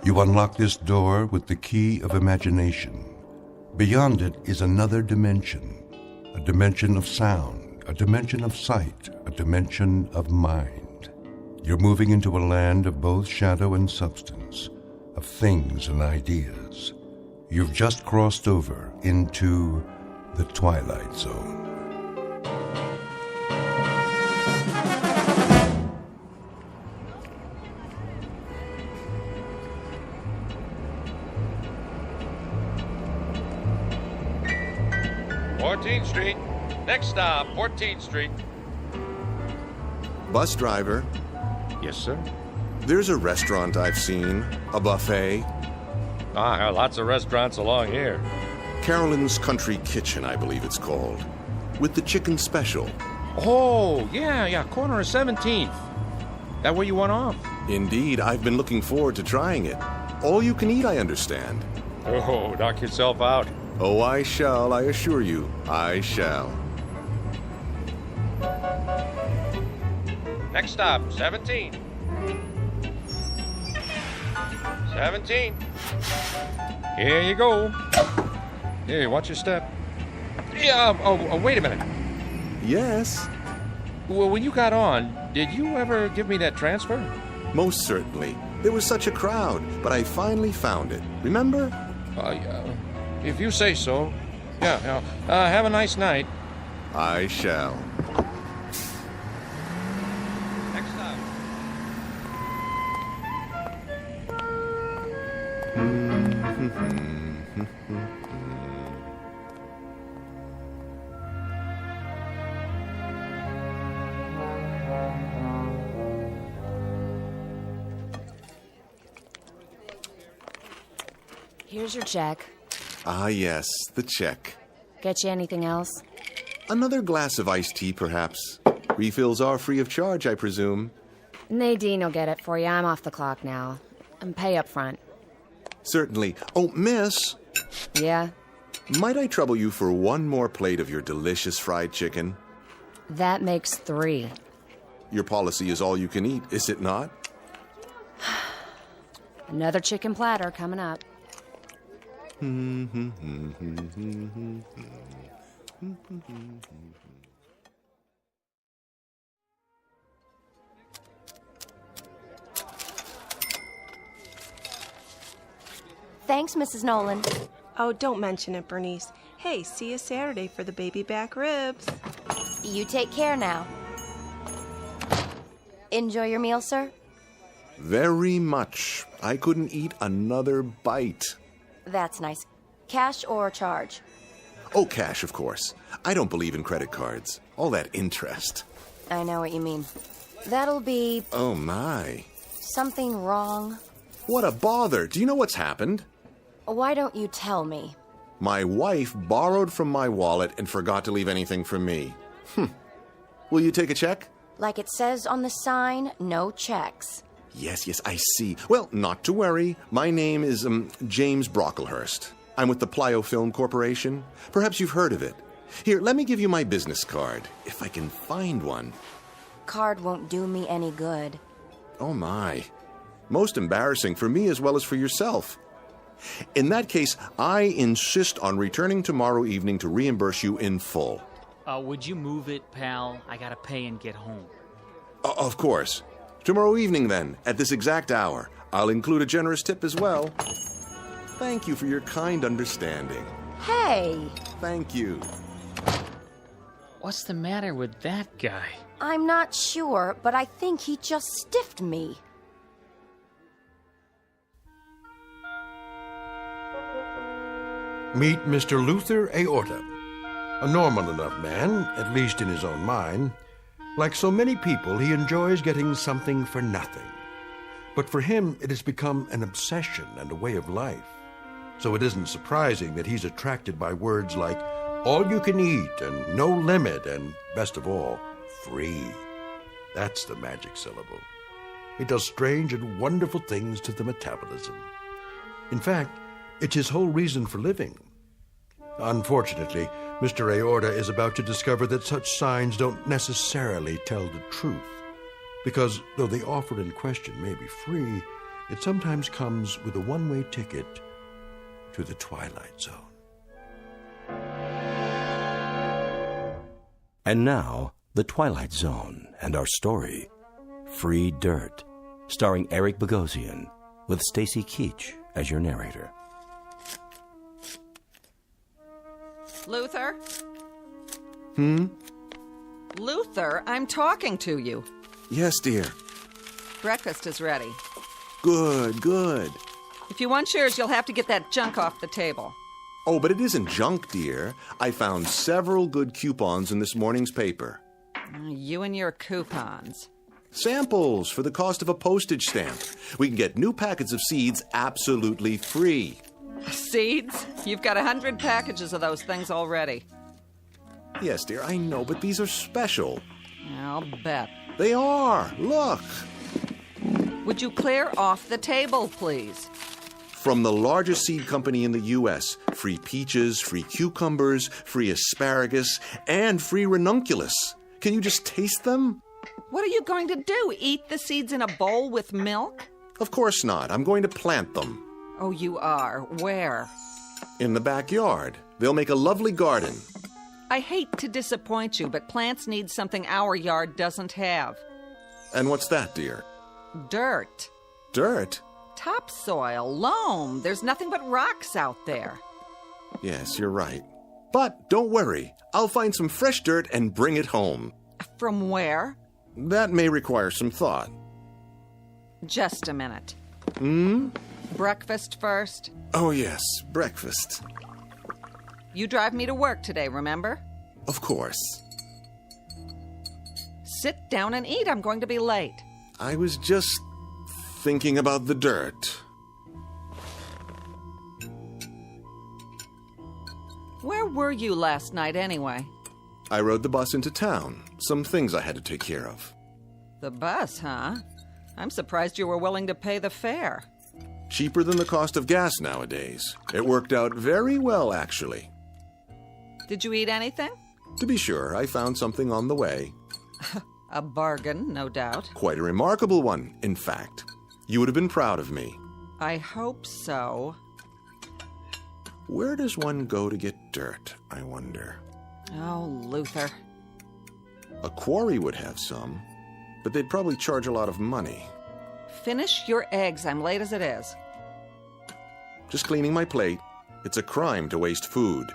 You unlock this door with the key of imagination. Beyond it is another dimension, a dimension of sound, a dimension of sight, a dimension of mind. You're moving into a land of both shadow and substance, of things and ideas. You've just crossed over into the Twilight Zone. Street. Next stop, 14th Street. Bus driver, Yes, sir. there's a restaurant I've seen, a buffet. Lots of restaurants along here. Carolyn's Country Kitchen, I believe it's called, with the chicken special. Oh, yeah, corner of 17th. That where you went off? Indeed, I've been looking forward to trying it. All you can eat, I understand. Oh, knock yourself out. Oh, I shall, I assure you, I shall. Next stop, 17. 17. Here you go. Hey, watch your step. Yeah, wait a minute. Yes, Well, when you got on, did you ever give me that transfer? most certainly. There was such a crowd, but I finally found it. Remember? If you say so. Yeah. Have a nice night. I shall. Next stop. Here's your check. Ah, yes, the check. Get you anything else? Another glass of iced tea, perhaps. Refills are free of charge, I presume. Nadine will get it for you. I'm off the clock now. And pay up front. Certainly. Oh, miss, Yeah? might I trouble you for one more plate of your delicious fried chicken? That makes 3. Your policy is all you can eat, is it not? Another chicken platter coming up. Thanks, Mrs. Nolan. Oh, don't mention it, Bernice. Hey, see you Saturday for the baby back ribs. You take care now. Enjoy your meal, sir. Very much. I couldn't eat another bite. That's nice. Cash or charge? Oh, cash, of course. I don't believe in credit cards. All that interest. I know what you mean. That'll be Oh, my. something wrong. What a bother. Do you know what's happened? Why don't you tell me? My wife borrowed from my wallet and forgot to leave anything for me. Will you take a check? Like it says on the sign, no checks. Yes, I see. Well, not to worry. My name is, James Brocklehurst. I'm with the Plyo Film Corporation. Perhaps you've heard of it. Here, let me give you my business card, if I can find one. Card won't do me any good. Oh, my. Most embarrassing for me as well as for yourself. In that case, I insist on returning tomorrow evening to reimburse you in full. Would you move it, pal? I gotta pay and get home. Of course. Tomorrow evening, then, at this exact hour. I'll include a generous tip as well. Thank you for your kind understanding. Hey! Thank you. What's the matter with that guy? I'm not sure, but I think he just stiffed me. Meet Mr. Luther Aorta, a normal enough man, at least in his own mind. Like so many people, he enjoys getting something for nothing. But for him, it has become an obsession and a way of life. So it isn't surprising that he's attracted by words like all you can eat and no limit and, best of all, free. That's the magic syllable. It does strange and wonderful things to the metabolism. In fact, it's his whole reason for living. Unfortunately, Mr. Aorta is about to discover that such signs don't necessarily tell the truth. Because though the offer in question may be free, it sometimes comes with a one-way ticket to the Twilight Zone. And now, The Twilight Zone and our story, Free Dirt, starring Eric Bogosian, with Stacy Keach as your narrator. Luther? Luther, I'm talking to you. Yes, dear. Breakfast is ready. Good, good. If you want yours, you'll have to get that junk off the table. Oh, but it isn't junk, dear. I found several good coupons in this morning's paper. You and your coupons. Samples for the cost of a postage stamp. We can get new packets of seeds absolutely free. Seeds? You've got 100 packages of those things already. Yes, dear, I know, but these are special. I'll bet. They are. Look. Would you clear off the table, please? From the largest seed company in the U.S., free peaches, free cucumbers, free asparagus, and free ranunculus. Can you just taste them? What are you going to do? Eat the seeds in a bowl with milk? Of course not. I'm going to plant them. Oh, you are. Where? In the backyard. They'll make a lovely garden. I hate to disappoint you, but plants need something our yard doesn't have. And what's that, dear? Dirt. Dirt? Topsoil, loam. There's nothing but rocks out there. Yes, you're right. But don't worry. I'll find some fresh dirt and bring it home. From where? That may require some thought. Just a minute. Breakfast first? Oh, yes, breakfast. You drive me to work today, remember? Of course. Sit down and eat. I'm going to be late. I was just thinking about the dirt. Where were you last night, anyway? I rode the bus into town. Some things I had to take care of. The bus, huh? I'm surprised you were willing to pay the fare. Cheaper than the cost of gas nowadays. It worked out very well, actually. Did you eat anything? To be sure, I found something on the way. A bargain, no doubt. Quite a remarkable one, in fact. You would have been proud of me. I hope so. Where does one go to get dirt, I wonder? Oh, Luther. A quarry would have some, but they'd probably charge a lot of money. Finish your eggs. I'm late as it is. Just cleaning my plate. It's a crime to waste food.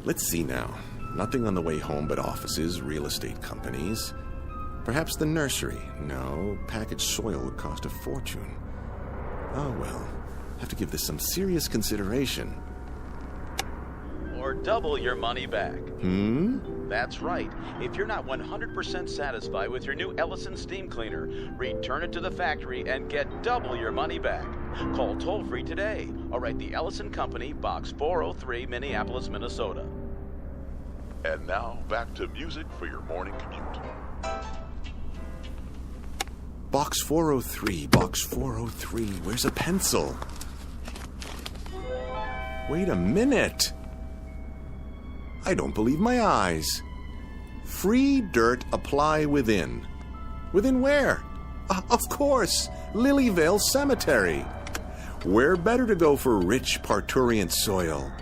Let's see now. Nothing on the way home but offices, real estate companies. Perhaps the nursery. No, packaged soil would cost a fortune. Oh, well. Have to give this some serious consideration. Or double your money back. That's right. If you're not 100% satisfied with your new Ellison steam cleaner, return it to the factory and get double your money back. Call toll-free today or write the Ellison Company, Box 403, Minneapolis, Minnesota. And now, back to music for your morning commute. Box 403, Box 403. Where's a pencil? Wait a minute. I don't believe my eyes. Free dirt apply within. Within where? Of course, Lilyvale Cemetery. Where better to go for rich parturient soil?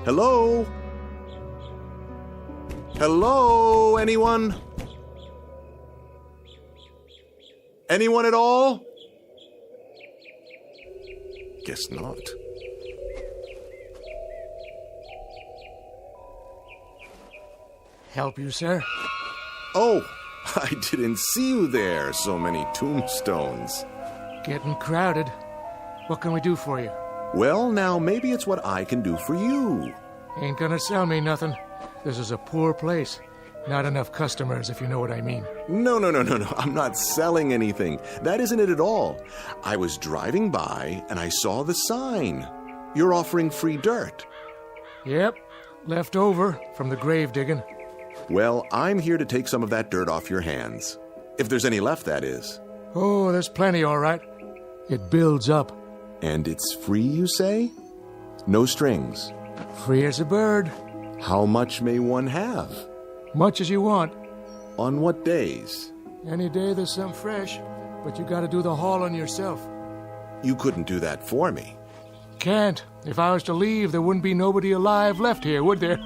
Hello? Hello, anyone? Anyone at all? Guess not. Help you, sir? Oh, I didn't see you there. So many tombstones. Getting crowded. What can we do for you? Well, now, maybe it's what I can do for you. Ain't gonna sell me nothing. This is a poor place. Not enough customers, if you know what I mean. No. I'm not selling anything. That isn't it at all. I was driving by, and I saw the sign. You're offering free dirt. Yep. Left over from the grave digging. Well, I'm here to take some of that dirt off your hands. If there's any left, that is. Oh, there's plenty, all right. It builds up. And it's free, you say? No strings. Free as a bird. How much may one have? Much as you want. On what days? Any day there's some fresh, but you gotta do the hauling yourself. You couldn't do that for me. Can't. If I was to leave, there wouldn't be nobody alive left here, would there?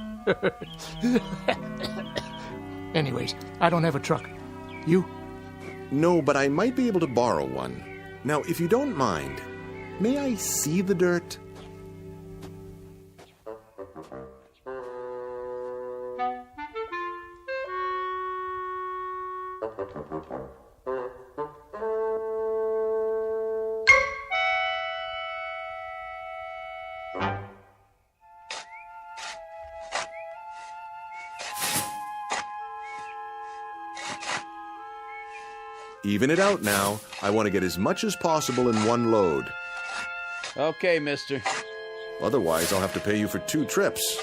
Anyways, I don't have a truck. You? No, but I might be able to borrow one. Now, if you don't mind, may I see the dirt? Even it out now. I want to get as much as possible in one load. Okay, mister. Otherwise, I'll have to pay you for 2 trips.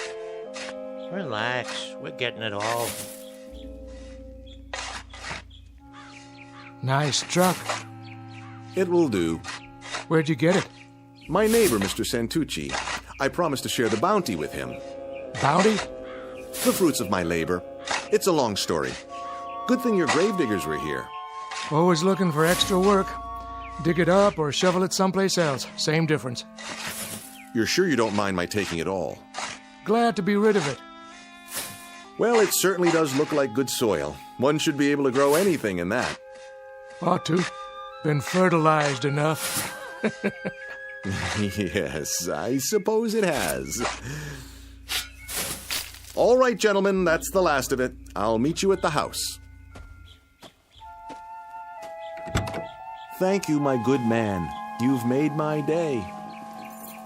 Relax. We're getting it all. Nice truck. It will do. Where'd you get it? My neighbor, Mr. Santucci. I promised to share the bounty with him. Bounty? The fruits of my labor. It's a long story. Good thing your gravediggers were here. Always looking for extra work. Dig it up or shovel it someplace else. Same difference. You're sure you don't mind my taking it all? Glad to be rid of it. Well, it certainly does look like good soil. One should be able to grow anything in that. Ought to. Been fertilized enough. Yes, I suppose it has. All right, gentlemen, that's the last of it. I'll meet you at the house. Thank you, my good man. You've made my day.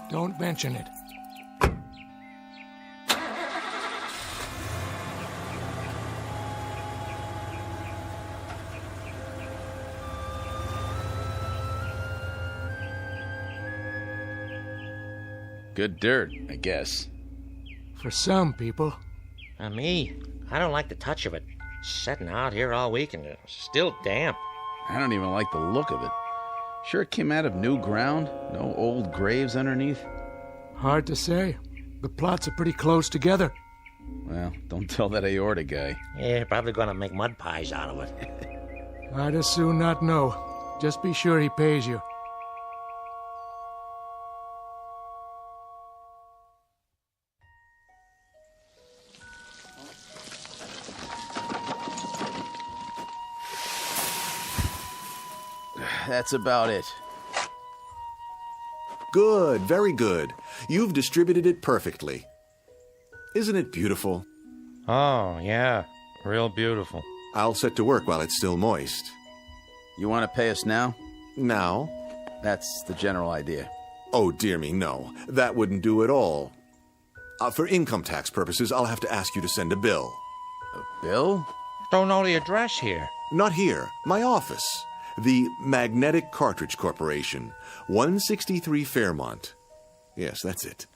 Don't mention it. Good dirt, I guess. For some people. Me, I don't like the touch of it. Sitting out here all week and it's still damp. I don't even like the look of it. Sure it came out of new ground? No old graves underneath? Hard to say. The plots are pretty close together. Well, don't tell that aorta guy. Yeah, probably gonna make mud pies out of it. I'd as soon not know. Just be sure he pays you. That's about it. Good, very good. You've distributed it perfectly. Isn't it beautiful? Oh, yeah. Real beautiful. I'll set to work while it's still moist. You want to pay us now? Now? That's the general idea. Oh, dear me, no. That wouldn't do at all. For income tax purposes, I'll have to ask you to send a bill. A bill? Don't know the address here. Not here. My office. The Magnetic Cartridge Corporation, 163 Fairmont. Yes, that's it.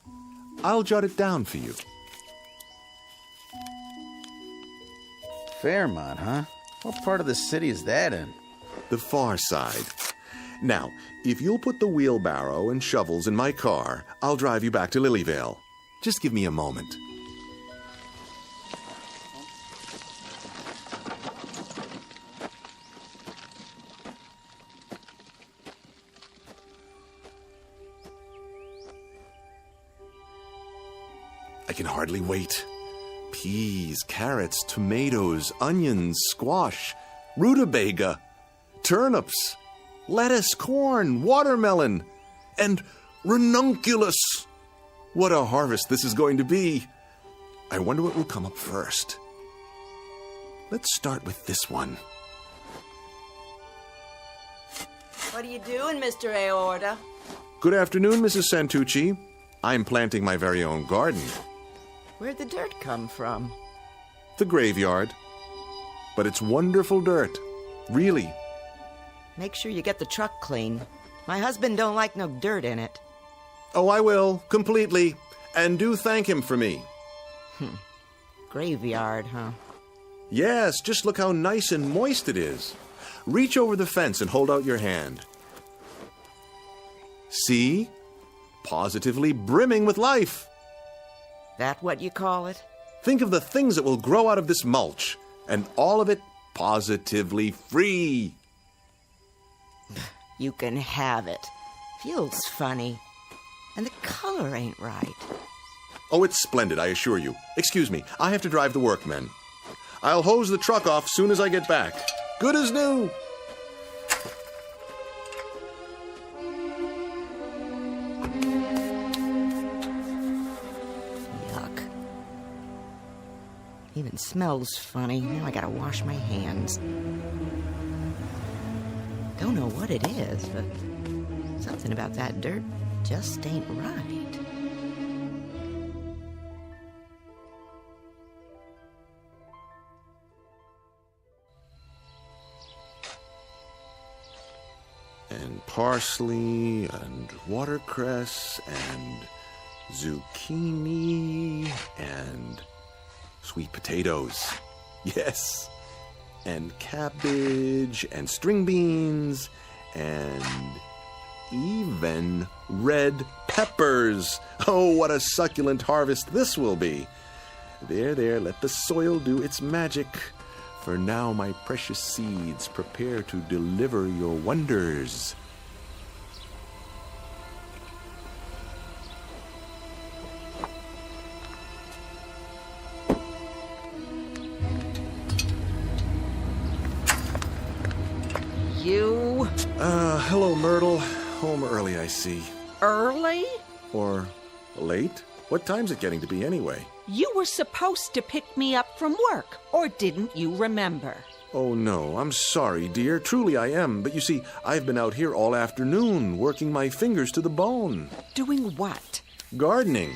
I'll jot it down for you. Fairmont, huh? What part of the city is that in? The far side. Now, if you'll put the wheelbarrow and shovels in my car, I'll drive you back to Lilyvale. Just give me a moment. I can hardly wait. Peas, carrots, tomatoes, onions, squash, rutabaga, turnips, lettuce, corn, watermelon, and ranunculus. What a harvest this is going to be. I wonder what will come up first. Let's start with this one. What are you doing, Mr. Aorta? Good afternoon, Mrs. Santucci. I'm planting my very own garden. Where'd the dirt come from? The graveyard. But it's wonderful dirt. Really. Make sure you get the truck clean. My husband don't like no dirt in it. Oh, I will, completely. And do thank him for me. Graveyard, huh? Yes, just look how nice and moist it is. Reach over the fence and hold out your hand. See? Positively brimming with life. That what you call it? Think of the things that will grow out of this mulch, and all of it positively free. You can have it. Feels funny. And the color ain't right. Oh, it's splendid, I assure you. Excuse me, I have to drive the workmen. I'll hose the truck off soon as I get back. Good as new. Yuck. Even smells funny. Now I gotta wash my hands. Don't know what it is, but something about that dirt just ain't right. And parsley, and watercress, and zucchini, and sweet potatoes. Yes. And cabbage, and string beans, and even red peppers. Oh, what a succulent harvest this will be. There, let the soil do its magic. For now, my precious seeds, prepare to deliver your wonders. You? Hello, Myrtle. Home early, I see. Early? Or late? What time's it getting to be anyway? You were supposed to pick me up from work, or didn't you remember? Oh, no, I'm sorry, dear. Truly I am. But you see, I've been out here all afternoon, working my fingers to the bone. Doing what? Gardening.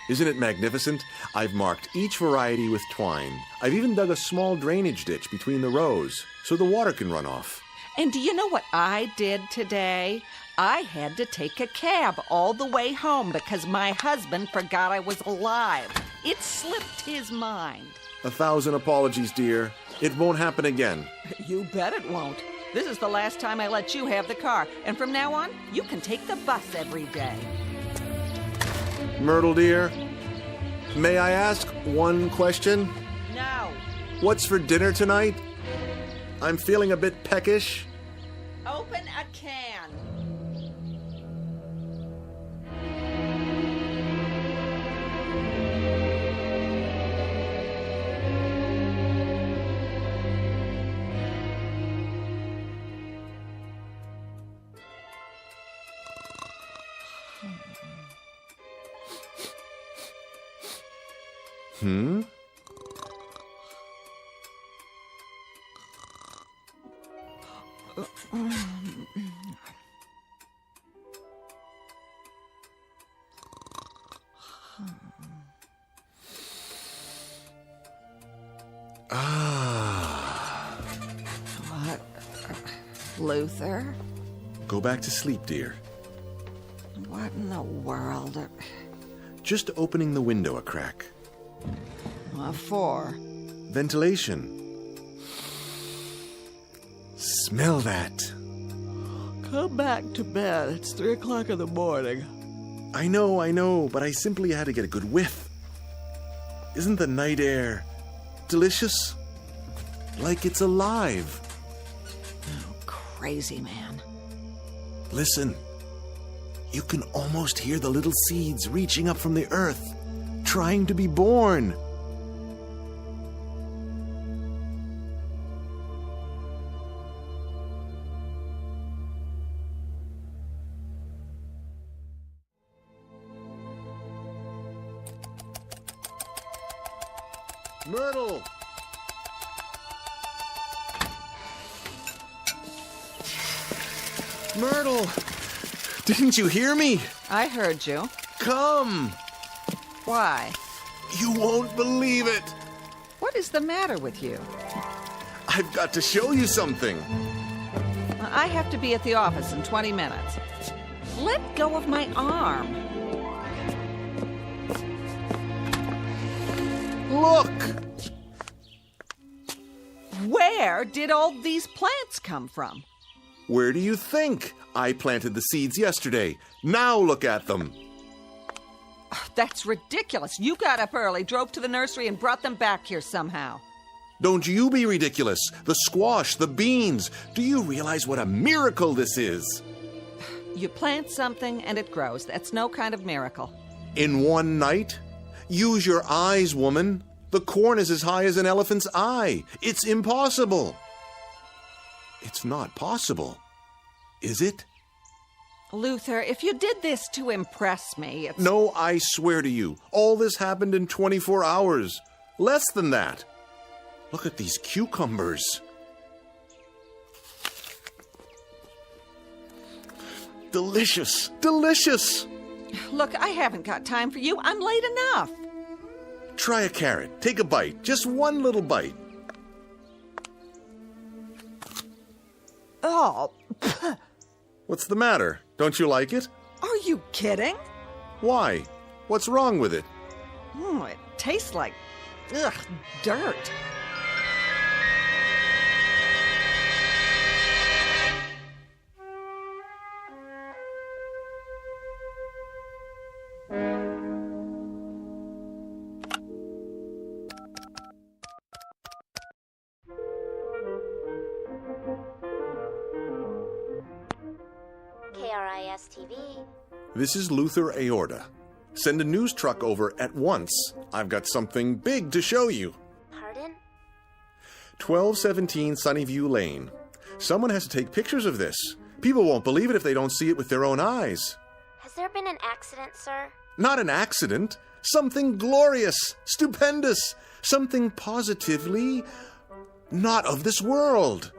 Isn't it magnificent? I've marked each variety with twine. I've even dug a small drainage ditch between the rows, so the water can run off. And do you know what I did today? I had to take a cab all the way home because my husband forgot I was alive. It slipped his mind. 1,000 apologies, dear. It won't happen again. You bet it won't. This is the last time I let you have the car, and from now on, you can take the bus every day. Myrtle, dear, may I ask one question? No. What's for dinner tonight? I'm feeling a bit peckish. Open a can. Hmm? What? Luther? Go back to sleep, dear. What in the world? Just opening the window a crack. What for? Ventilation. Smell that. Come back to bed. It's 3 o'clock in the morning. I know, but I simply had to get a good whiff. Isn't the night air delicious? Like it's alive. Oh, crazy man. Listen. You can almost hear the little seeds reaching up from the earth, trying to be born. Myrtle! Myrtle! Didn't you hear me? I heard you. Come! Why? You won't believe it! What is the matter with you? I've got to show you something. I have to be at the office in 20 minutes. Let go of my arm. Look! Where did all these plants come from? Where do you think? I planted the seeds yesterday. Now look at them. That's ridiculous. You got up early, drove to the nursery, and brought them back here somehow. Don't you be ridiculous. The squash, the beans. Do you realize what a miracle this is? You plant something and it grows. That's no kind of miracle. In one night? Use your eyes, woman. The corn is as high as an elephant's eye. It's impossible. It's not possible, is it? Luther, if you did this to impress me, it's... No, I swear to you, all this happened in 24 hours. Less than that. Look at these cucumbers. Delicious, delicious. Look, I haven't got time for you. I'm late enough. Try a carrot. Take a bite. Just one little bite. Oh. What's the matter? Don't you like it? Are you kidding? Why? What's wrong with it? It tastes like, dirt. KRIS-TV. This is Luther Aorta. Send a news truck over at once. I've got something big to show you. Pardon? 1217 Sunnyview Lane. Someone has to take pictures of this. People won't believe it if they don't see it with their own eyes. Has there been an accident, sir? Not an accident. Something glorious, stupendous, something positively not of this world.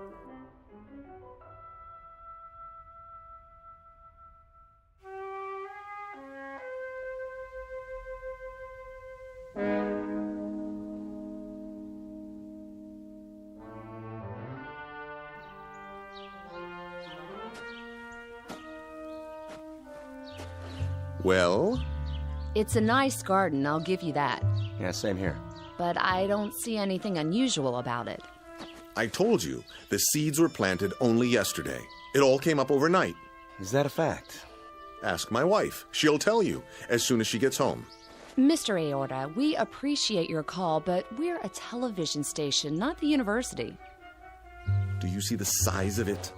Well? It's a nice garden, I'll give you that. Yeah, same here. But I don't see anything unusual about it. I told you, the seeds were planted only yesterday. It all came up overnight. Is that a fact? Ask my wife. She'll tell you as soon as she gets home. Mr. Aorta, we appreciate your call, but we're a television station, not the university. Do you see the size of it?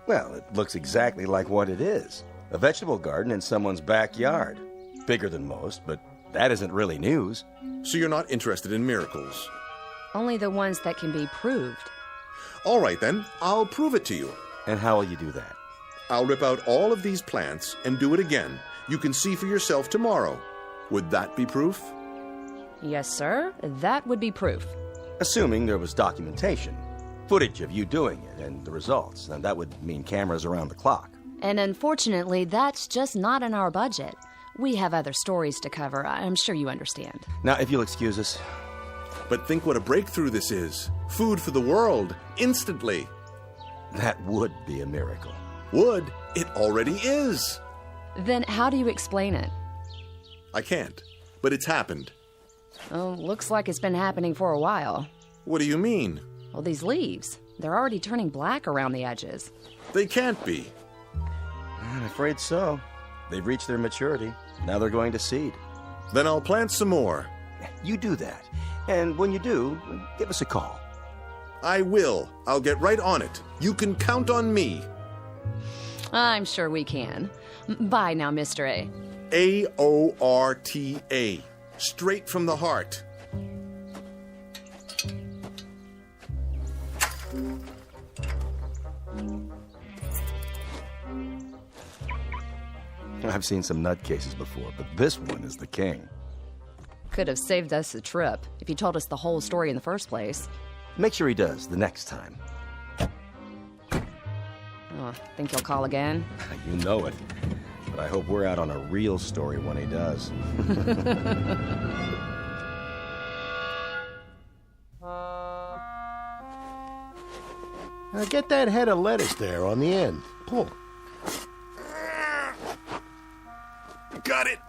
Well, it looks exactly like what it is. A vegetable garden in someone's backyard. Bigger than most, but that isn't really news. So you're not interested in miracles? Only the ones that can be proved. All right, then. I'll prove it to you. And how will you do that? I'll rip out all of these plants and do it again. You can see for yourself tomorrow. Would that be proof? Yes, sir. That would be proof. Assuming there was documentation. Footage of you doing it and the results. And that would mean cameras around the clock. And unfortunately, that's just not in our budget. We have other stories to cover. I'm sure you understand. Now, if you'll excuse us. But think what a breakthrough this is. Food for the world, instantly. That would be a miracle. Would? It already is. Then how do you explain it? I can't, but it's happened. Oh, looks like it's been happening for a while. What do you mean? Well, these leaves, they're already turning black around the edges. They can't be. I'm afraid so. They've reached their maturity. Now they're going to seed. Then I'll plant some more. You do that. And when you do, give us a call. I will. I'll get right on it. You can count on me. I'm sure we can. Bye now, Mr. A. A-O-R-T-A. Straight from the heart. I've seen some nutcases before, but this one is the king. Could have saved us a trip if he told us the whole story in the first place. Make sure he does the next time. Oh, think he'll call again? You know it. But I hope we're out on a real story when he does. Now get that head of lettuce there on the end. Pull. Got it.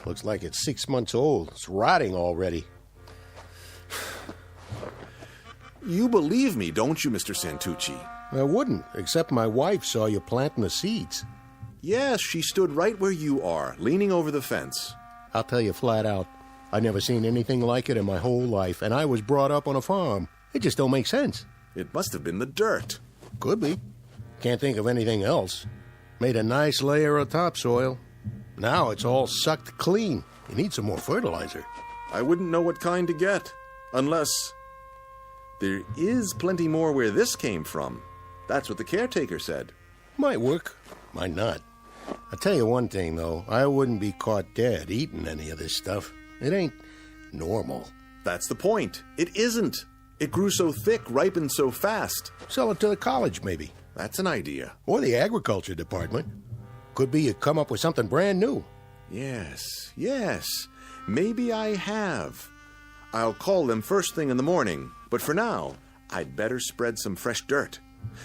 Looks like it's 6 months old. It's rotting already. You believe me, don't you, Mr. Santucci? I wouldn't, except my wife saw you planting the seeds. Yes, she stood right where you are, leaning over the fence. I'll tell you flat out, I've never seen anything like it in my whole life, and I was brought up on a farm. It just don't make sense. It must have been the dirt. Could be. Can't think of anything else. Made a nice layer of topsoil. Now it's all sucked clean. You need some more fertilizer. I wouldn't know what kind to get, unless... There is plenty more where this came from. That's what the caretaker said. Might work, might not. I'll tell you one thing, though. I wouldn't be caught dead eating any of this stuff. It ain't normal. That's the point. It isn't. It grew so thick, ripened so fast. Sell it to the college, maybe. That's an idea. Or the agriculture department. Could be you come up with something brand new. Yes. Maybe I have. I'll call them first thing in the morning. But for now, I'd better spread some fresh dirt.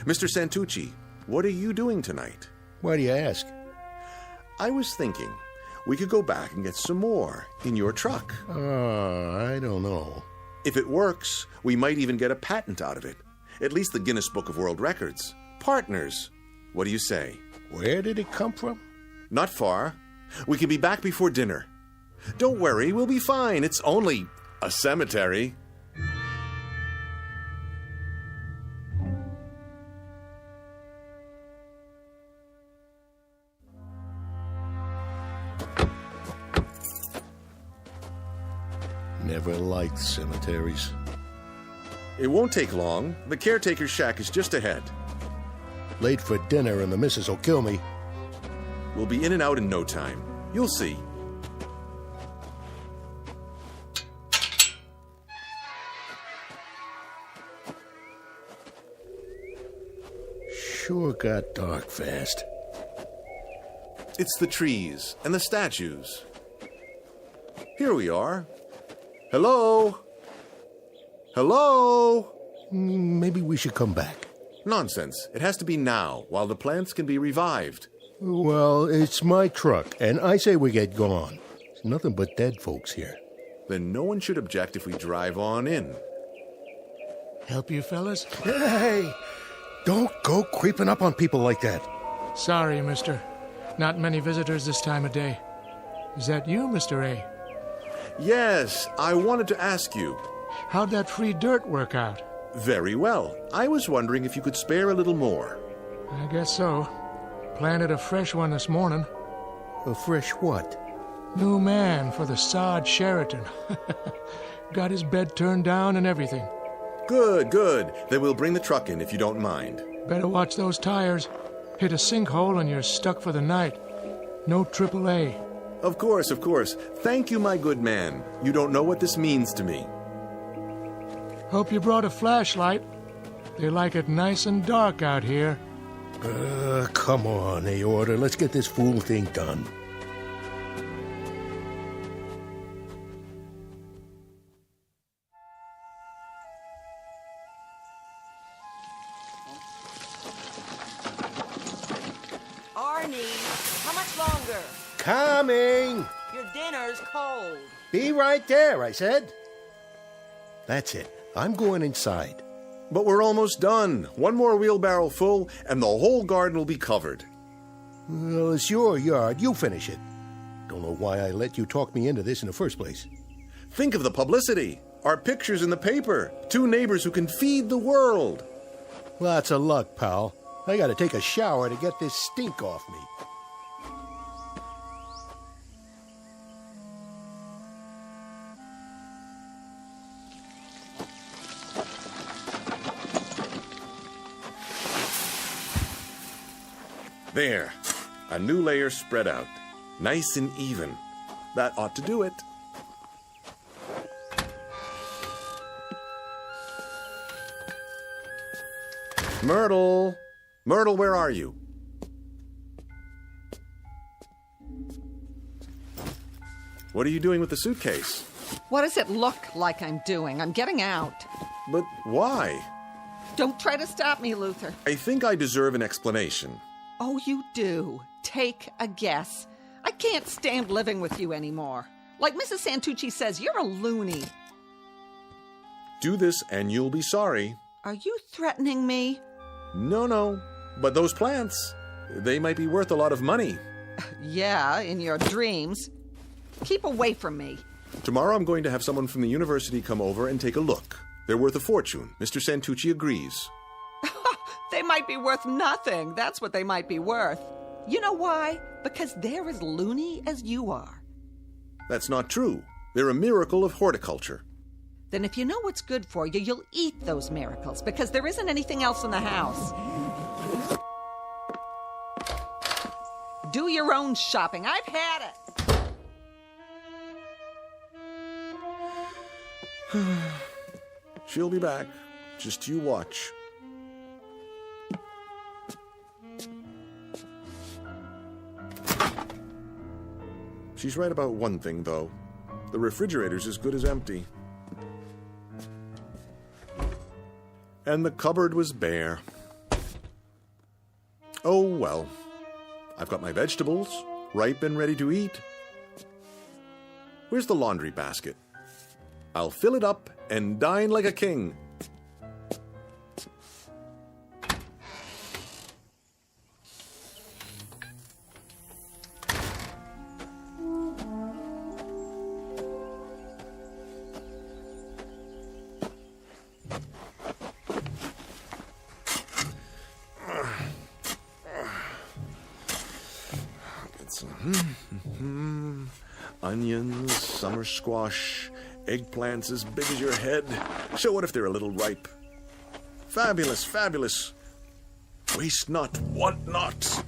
Mr. Santucci, what are you doing tonight? Why do you ask? I was thinking we could go back and get some more in your truck. I don't know. If it works, we might even get a patent out of it. At least the Guinness Book of World Records. Partners. What do you say? Where did it come from? Not far. We can be back before dinner. Don't worry, we'll be fine. It's only a cemetery. Never liked cemeteries. It won't take long. The caretaker's shack is just ahead. Late for dinner and the missus will kill me. We'll be in and out in no time. You'll see. Sure got dark fast. It's the trees and the statues. Here we are. Hello? Hello? Maybe we should come back. Nonsense. It has to be now, while the plants can be revived. Well, it's my truck, and I say we get gone. There's nothing but dead folks here. Then no one should object if we drive on in. Help you, fellas? Hey! Don't go creeping up on people like that. Sorry, mister. Not many visitors this time of day. Is that you, Mr. A? Yes, I wanted to ask you. How'd that free dirt work out? Very well. I was wondering if you could spare a little more. I guess so. Planted a fresh one this morning. A fresh what? New man for the sod Sheraton. Got his bed turned down and everything. Good. Then we'll bring the truck in if you don't mind. Better watch those tires. Hit a sinkhole and you're stuck for the night. No AAA. Of course. Thank you, my good man. You don't know what this means to me. Hope you brought a flashlight. They like it nice and dark out here. Come on, Aorta. Let's get this fool thing done. Arnie, how much longer? Coming! Your dinner's cold. Be right there, I said. That's it. I'm going inside. But we're almost done. One more wheelbarrow full, and the whole garden will be covered. Well, it's your yard. You finish it. Don't know why I let you talk me into this in the first place. Think of the publicity. Our pictures in the paper. 2 neighbors who can feed the world. Lots of luck, pal. I gotta take a shower to get this stink off me. There. A new layer spread out. Nice and even. That ought to do it. Myrtle! Myrtle, where are you? What are you doing with the suitcase? What does it look like I'm doing? I'm getting out. But why? Don't try to stop me, Luther. I think I deserve an explanation. Oh, you do. Take a guess. I can't stand living with you anymore. Like Mrs. Santucci says, you're a loony. Do this and you'll be sorry. Are you threatening me? No. But those plants, they might be worth a lot of money. Yeah, in your dreams. Keep away from me. Tomorrow I'm going to have someone from the university come over and take a look. They're worth a fortune. Mr. Santucci agrees. They might be worth nothing. That's what they might be worth. You know why? Because they're as loony as you are. That's not true. They're a miracle of horticulture. Then if you know what's good for you, you'll eat those miracles, because there isn't anything else in the house. Do your own shopping. I've had it. She'll be back. Just you watch. She's right about one thing, though. The refrigerator's as good as empty. And the cupboard was bare. Oh, well. I've got my vegetables, ripe and ready to eat. Where's the laundry basket? I'll fill it up and dine like a king. Onions, summer squash, eggplants as big as your head. So what if they're a little ripe? Fabulous, fabulous. Waste not, want not.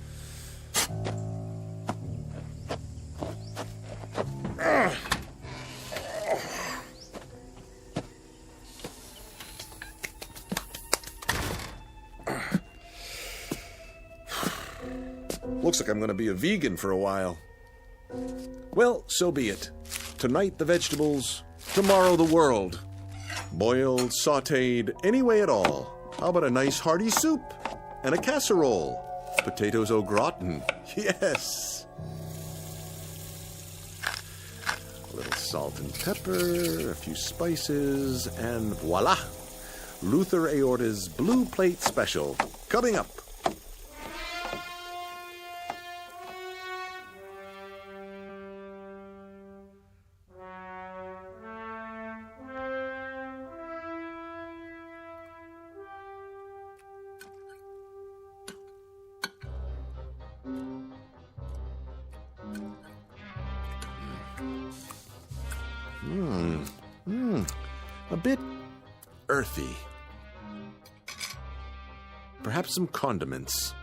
Looks like I'm going to be a vegan for a while. Well, so be it. Tonight the vegetables, tomorrow the world. Boiled, sautéed, any way at all. How about a nice hearty soup and a casserole? Potatoes au gratin, yes. A little salt and pepper, a few spices, and voila! Luther Aorta's Blue Plate Special, coming up. A bit earthy. Perhaps some condiments.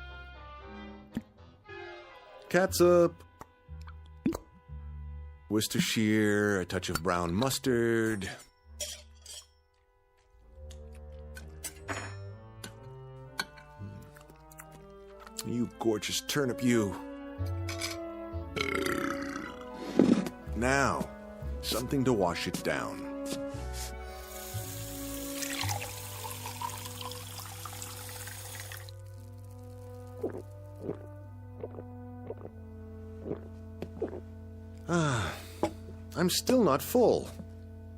Catsup, Worcestershire, a touch of brown mustard. You gorgeous turnip, you. Now, something to wash it down. I'm still not full.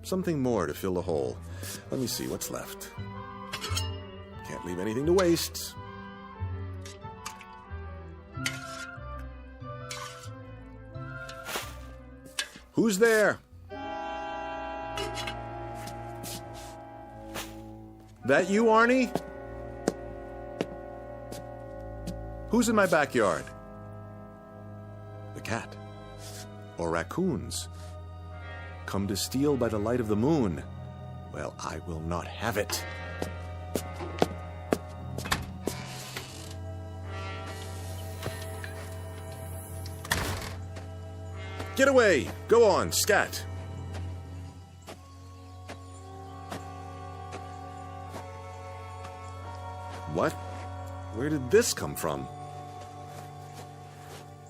Something more to fill the hole. Let me see what's left. Can't leave anything to waste. Who's there? That you, Arnie? Who's in my backyard? The cat. Or raccoons. Come to steal by the light of the moon. Well, I will not have it. Get away! Go on, scat! What? Where did this come from?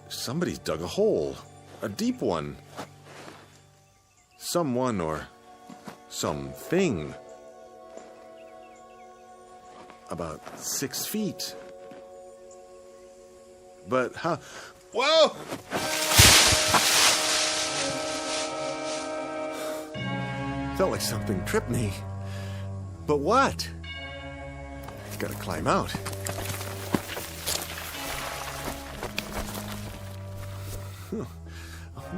Somebody's dug a hole. A deep one. Someone or something. About 6 feet. But how? Whoa! Felt like something tripped me. But what? Gotta climb out.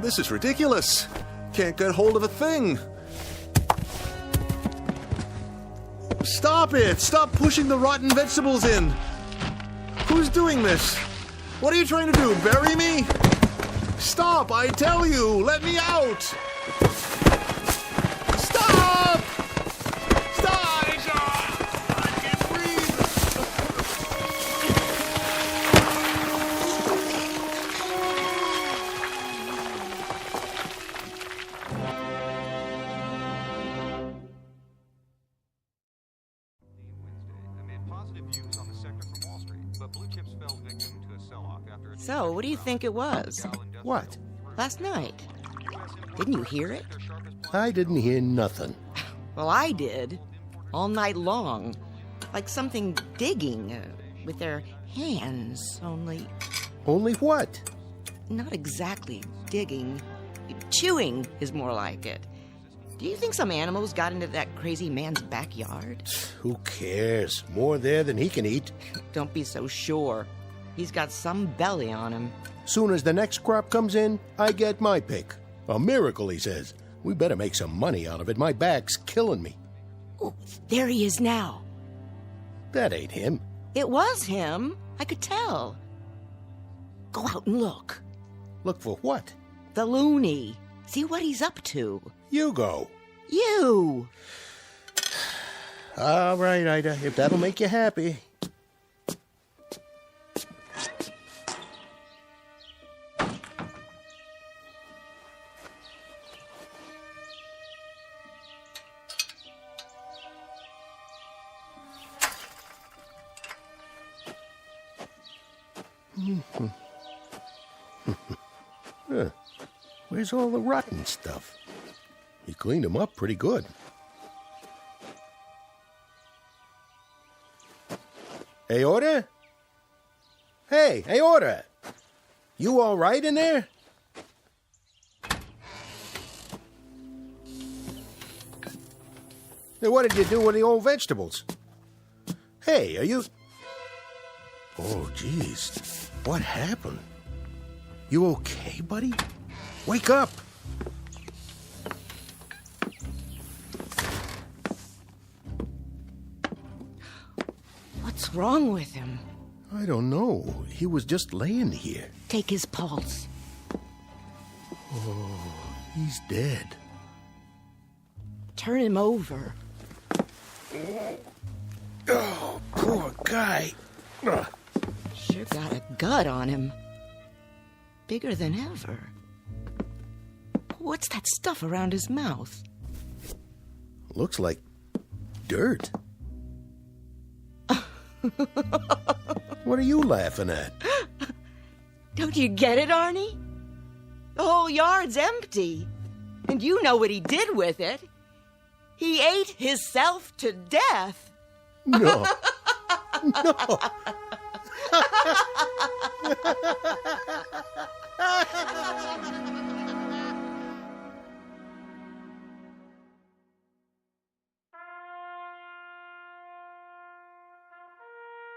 This is ridiculous. Can't get hold of a thing. Stop it! Stop pushing the rotten vegetables in! Who's doing this? What are you trying to do? Bury me? Stop! I tell you! Let me out! Stop! Stop! I can't breathe! So, what do you think it was? What? Last night. Didn't you hear it? I didn't hear nothing. Well, I did. All night long. Like something digging with their hands, only... Only what? Not exactly digging. Chewing is more like it. Do you think some animals got into that crazy man's backyard? Who cares? More there than he can eat. Don't be so sure. He's got some belly on him. Soon as the next crop comes in, I get my pick. A miracle, he says. We better make some money out of it. My back's killing me. Oh, there he is now. That ain't him. It was him. I could tell. Go out and look. Look for what? The loony. See what he's up to. You go. You! All right, Ida, if that'll make you happy. Where's all the rotten stuff? He cleaned them up pretty good. Aorta? Hey, Aorta! You all right in there? Hey, what did you do with the old vegetables? Hey, are you... Oh, jeez. What happened? You okay, buddy? Wake up! What's wrong with him? I don't know. He was just laying here. Take his pulse. Oh, he's dead. Turn him over. Oh, poor guy. Sure got a gut on him. Bigger than ever. What's that stuff around his mouth? Looks like dirt. What are you laughing at? Don't you get it, Arnie? The whole yard's empty. And you know what he did with it. He ate himself to death. No. No.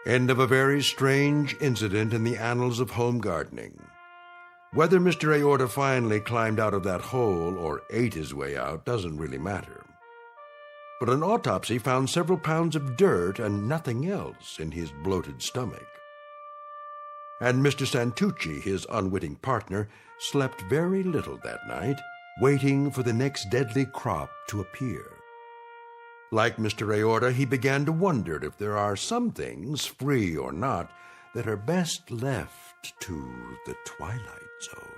End of a very strange incident in the annals of home gardening. Whether Mr. Aorta finally climbed out of that hole or ate his way out doesn't really matter. But an autopsy found several pounds of dirt and nothing else in his bloated stomach. And Mr. Santucci, his unwitting partner, slept very little that night, waiting for the next deadly crop to appear. Like Mr. Aorta, he began to wonder if there are some things, free or not, that are best left to the Twilight Zone.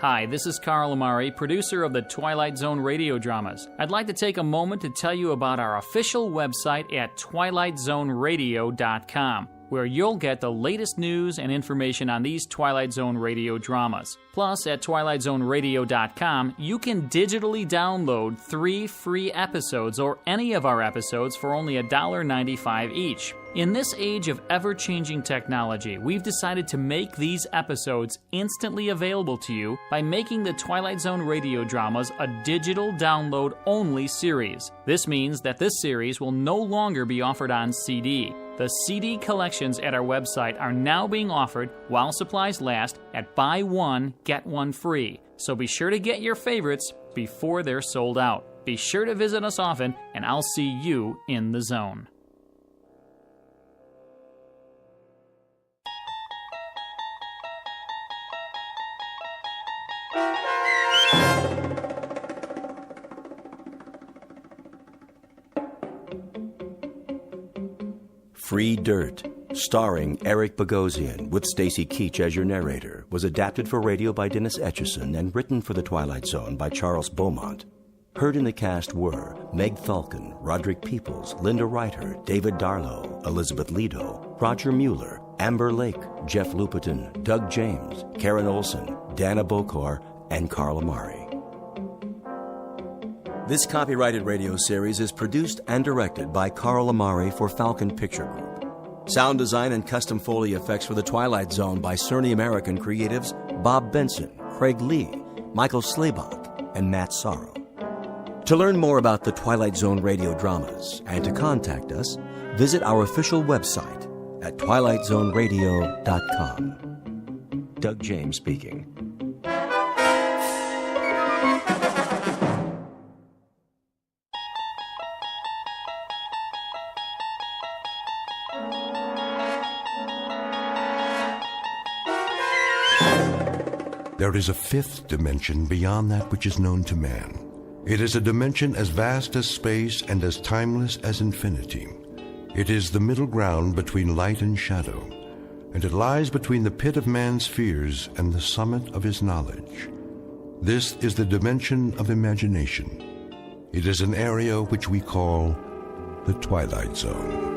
Hi, this is Carl Amari, producer of the Twilight Zone radio dramas. I'd like to take a moment to tell you about our official website at twilightzoneradio.com, where you'll get the latest news and information on these Twilight Zone radio dramas. Plus, at twilightzoneradio.com, you can digitally download 3 free episodes or any of our episodes for only $1.95 each. In this age of ever-changing technology, we've decided to make these episodes instantly available to you by making the Twilight Zone radio dramas a digital download-only series. This means that this series will no longer be offered on CD. The CD collections at our website are now being offered while supplies last at buy one, get one free. So be sure to get your favorites before they're sold out. Be sure to visit us often, and I'll see you in the zone. Free Dirt, starring Eric Bogosian with Stacy Keach as your narrator, was adapted for radio by Dennis Etchison and written for The Twilight Zone by Charles Beaumont. Heard in the cast were Meg Falcon, Roderick Peoples, Linda Reiter, David Darlow, Elizabeth Lido, Roger Mueller, Amber Lake, Jeff Lupetin, Doug James, Karen Olson, Dana Bokor, and Carl Amari. This copyrighted radio series is produced and directed by Carl Amari for Falcon Picture Group. Sound design and custom Foley effects for The Twilight Zone by Cerny American creatives Bob Benson, Craig Lee, Michael Slabach, and Matt Sorrow. To learn more about the Twilight Zone radio dramas and to contact us, visit our official website at twilightzoneradio.com. Doug James speaking. There is a fifth dimension beyond that which is known to man. It is a dimension as vast as space and as timeless as infinity. It is the middle ground between light and shadow, and it lies between the pit of man's fears and the summit of his knowledge. This is the dimension of imagination. It is an area which we call the Twilight Zone.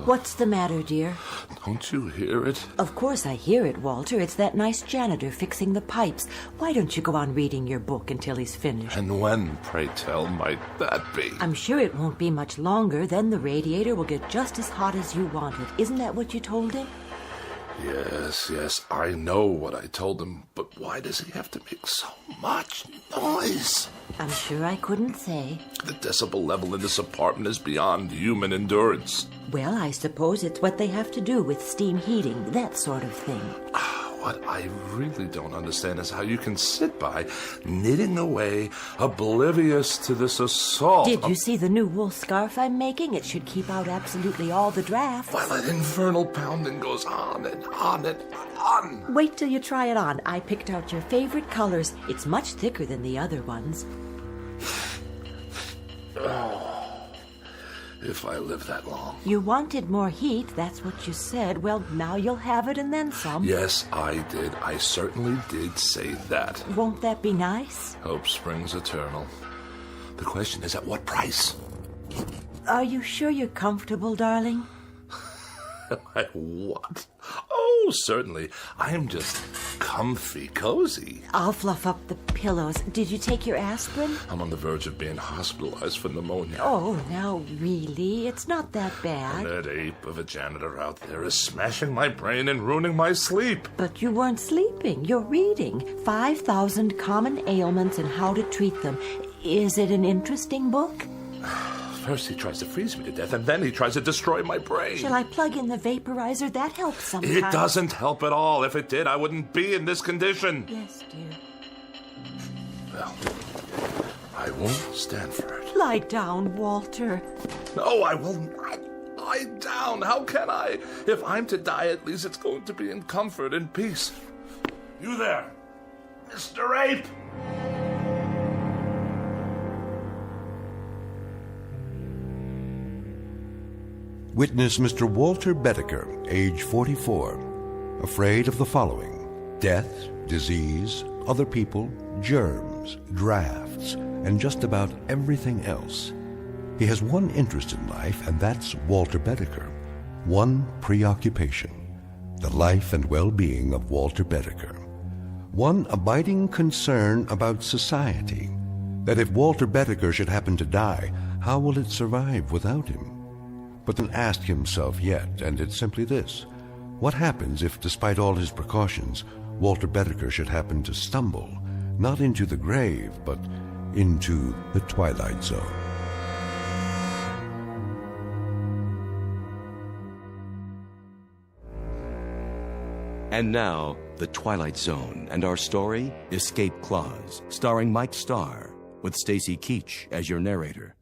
What's the matter, dear? Don't you hear it? Of course I hear it, Walter. It's that nice janitor fixing the pipes. Why don't you go on reading your book until he's finished? And when, pray tell, might that be? I'm sure it won't be much longer. Then the radiator will get just as hot as you want it. Isn't that what you told him? Yes, I know what I told him, but why does he have to make so much noise? I'm sure I couldn't say. The decibel level in this apartment is beyond human endurance. Well, I suppose it's what they have to do with steam heating, that sort of thing. What I really don't understand is how you can sit by, knitting away, oblivious to this assault. Did you see the new wool scarf I'm making? It should keep out absolutely all the drafts. While that infernal pounding goes on and on and on. Wait till you try it on. I picked out your favorite colors. It's much thicker than the other ones. If I live that long. You wanted more heat, that's what you said. Well, now you'll have it and then some. Yes, I did. I certainly did say that. Won't that be nice? Hope springs eternal. The question is, at what price? Are you sure you're comfortable, darling? What? Oh, certainly. I'm just comfy, cozy. I'll fluff up the pillows. Did you take your aspirin? I'm on the verge of being hospitalized for pneumonia. Oh, now really? It's not that bad. That ape of a janitor out there is smashing my brain and ruining my sleep. But you weren't sleeping. You're reading 5,000 Common Ailments and How to Treat Them. Is it an interesting book? First he tries to freeze me to death, and then he tries to destroy my brain. Shall I plug in the vaporizer? That helps sometimes. It doesn't help at all. If it did, I wouldn't be in this condition. Yes, dear. Well, I won't stand for it. Lie down, Walter. No, I will not lie down. How can I? If I'm to die, at least it's going to be in comfort and peace. You there. Mr. Ape! Witness Mr. Walter Bedecker, age 44, afraid of the following: death, disease, other people, germs, drafts, and just about everything else. He has one interest in life, and that's Walter Bedecker. One preoccupation: the life and well-being of Walter Bedecker. One abiding concern about society: that if Walter Bedecker should happen to die, how will it survive without him? But then ask himself yet, and it's simply this: what happens if, despite all his precautions, Walter Bedecker should happen to stumble, not into the grave, but into the Twilight Zone? And now, The Twilight Zone and our story, Escape Clause, starring Mike Starr, with Stacy Keach as your narrator.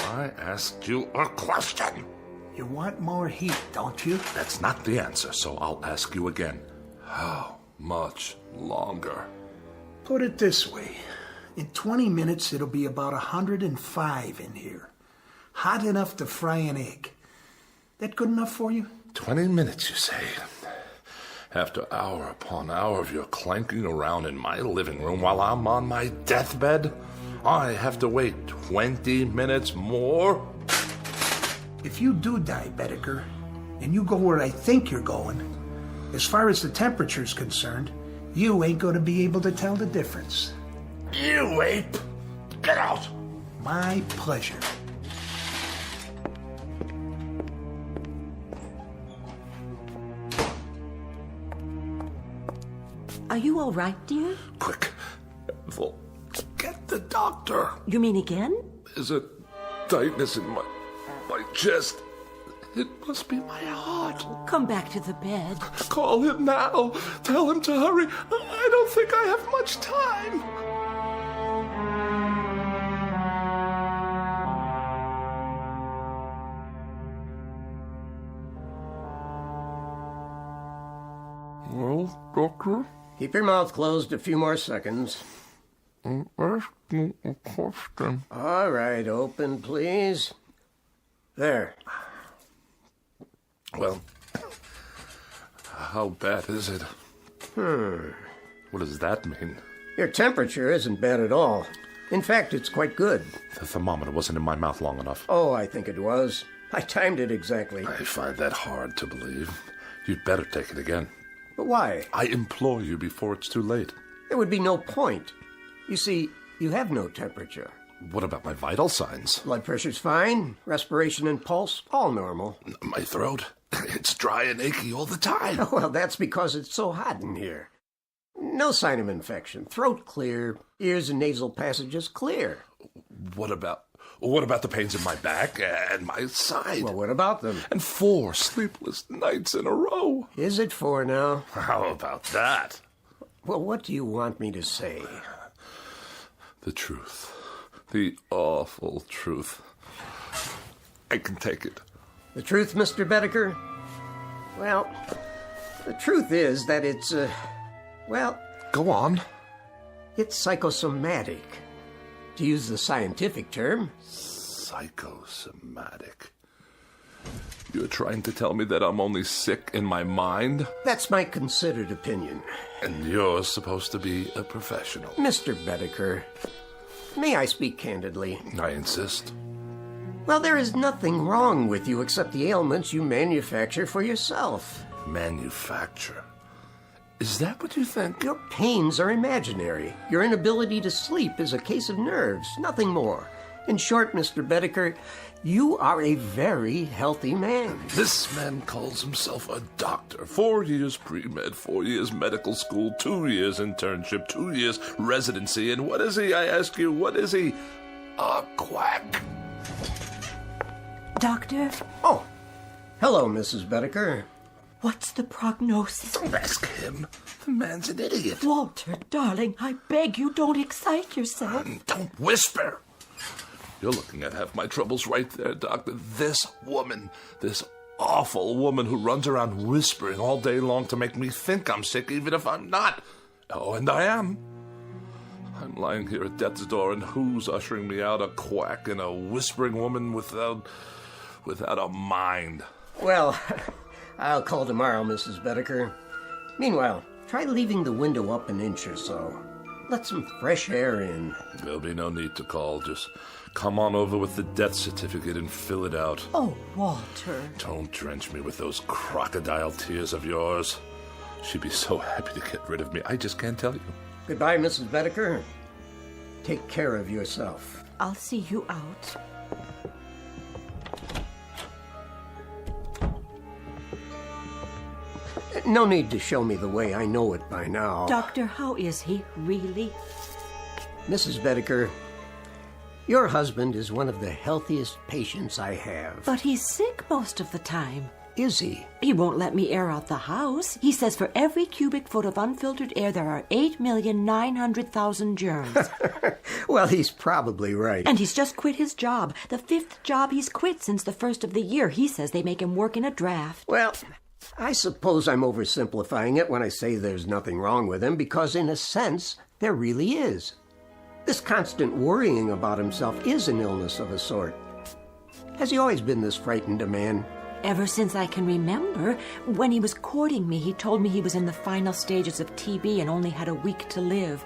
I asked you a question. You want more heat, don't you? That's not the answer, so I'll ask you again. How much longer? Put it this way. In 20 minutes, it'll be about 105 in here. Hot enough to fry an egg. That good enough for you? 20 minutes, you say? After hour upon hour of your clanking around in my living room while I'm on my deathbed, I have to wait 20 minutes more? If you do die, Bedecker, and you go where I think you're going, as far as the temperature's concerned, you ain't going to be able to tell the difference. You ape! Get out! My pleasure. Are you all right, dear? Quick, Ethel, get the doctor. You mean again? There's a tightness in my chest. It must be my heart. Come back to the bed. Call him now. Tell him to hurry. I don't think I have much time. Well, doctor? Keep your mouth closed a few more seconds. I'm asking a question. All right, open, please. There. Well, how bad is it? What does that mean? Your temperature isn't bad at all. In fact, it's quite good. The thermometer wasn't in my mouth long enough. Oh, I think it was. I timed it exactly. I find that hard to believe. You'd better take it again. But why? I implore you before it's too late. There would be no point. You see, you have no temperature. What about my vital signs? Blood pressure's fine. Respiration and pulse, all normal. My throat? It's dry and achy all the time. Well, that's because it's so hot in here. No sign of infection. Throat clear. Ears and nasal passages clear. What about the pains in my back and my side? Well, what about them? And 4 sleepless nights in a row. Is it 4 now? How about that? Well, what do you want me to say? The truth. The awful truth. I can take it. The truth, Mr. Bedecker? Well, the truth is that it's, Go on. It's psychosomatic. To use the scientific term. Psychosomatic. You're trying to tell me that I'm only sick in my mind? That's my considered opinion. And you're supposed to be a professional. Mr. Bedecker, may I speak candidly? I insist. Well, there is nothing wrong with you except the ailments you manufacture for yourself. Manufacture? Is that what you think? Your pains are imaginary. Your inability to sleep is a case of nerves, nothing more. In short, Mr. Bedecker, you are a very healthy man. This man calls himself a doctor. 4 years pre-med, 4 years medical school, 2 years internship, 2 years residency. And what is he, I ask you, what is he? A quack. Doctor? Oh, hello, Mrs. Bedecker. What's the prognosis? Don't ask him. The man's an idiot. Walter, darling, I beg you, don't excite yourself. Don't whisper. You're looking at half my troubles right there, Doctor. This woman, this awful woman who runs around whispering all day long to make me think I'm sick even if I'm not. Oh, and I am. I'm lying here at death's door, and who's ushering me out? A quack and a whispering woman without a mind. Well, I'll call tomorrow, Mrs. Bedecker. Meanwhile, try leaving the window up an inch or so. Let some fresh air in. There'll be no need to call. Just come on over with the death certificate and fill it out. Oh, Walter. Don't drench me with those crocodile tears of yours. She'd be so happy to get rid of me. I just can't tell you. Goodbye, Mrs. Bedecker. Take care of yourself. I'll see you out. No need to show me the way. I know it by now. Doctor, how is he, really? Mrs. Bedecker, your husband is one of the healthiest patients I have. But he's sick most of the time. Is he? He won't let me air out the house. He says for every cubic foot of unfiltered air, there are 8,900,000 germs. Well, he's probably right. And he's just quit his job. The 5th job he's quit since the first of the year. He says they make him work in a draft. Well, I suppose I'm oversimplifying it when I say there's nothing wrong with him, because in a sense, there really is. This constant worrying about himself is an illness of a sort. Has he always been this frightened a man? Ever since I can remember. When he was courting me, he told me he was in the final stages of TB and only had a week to live.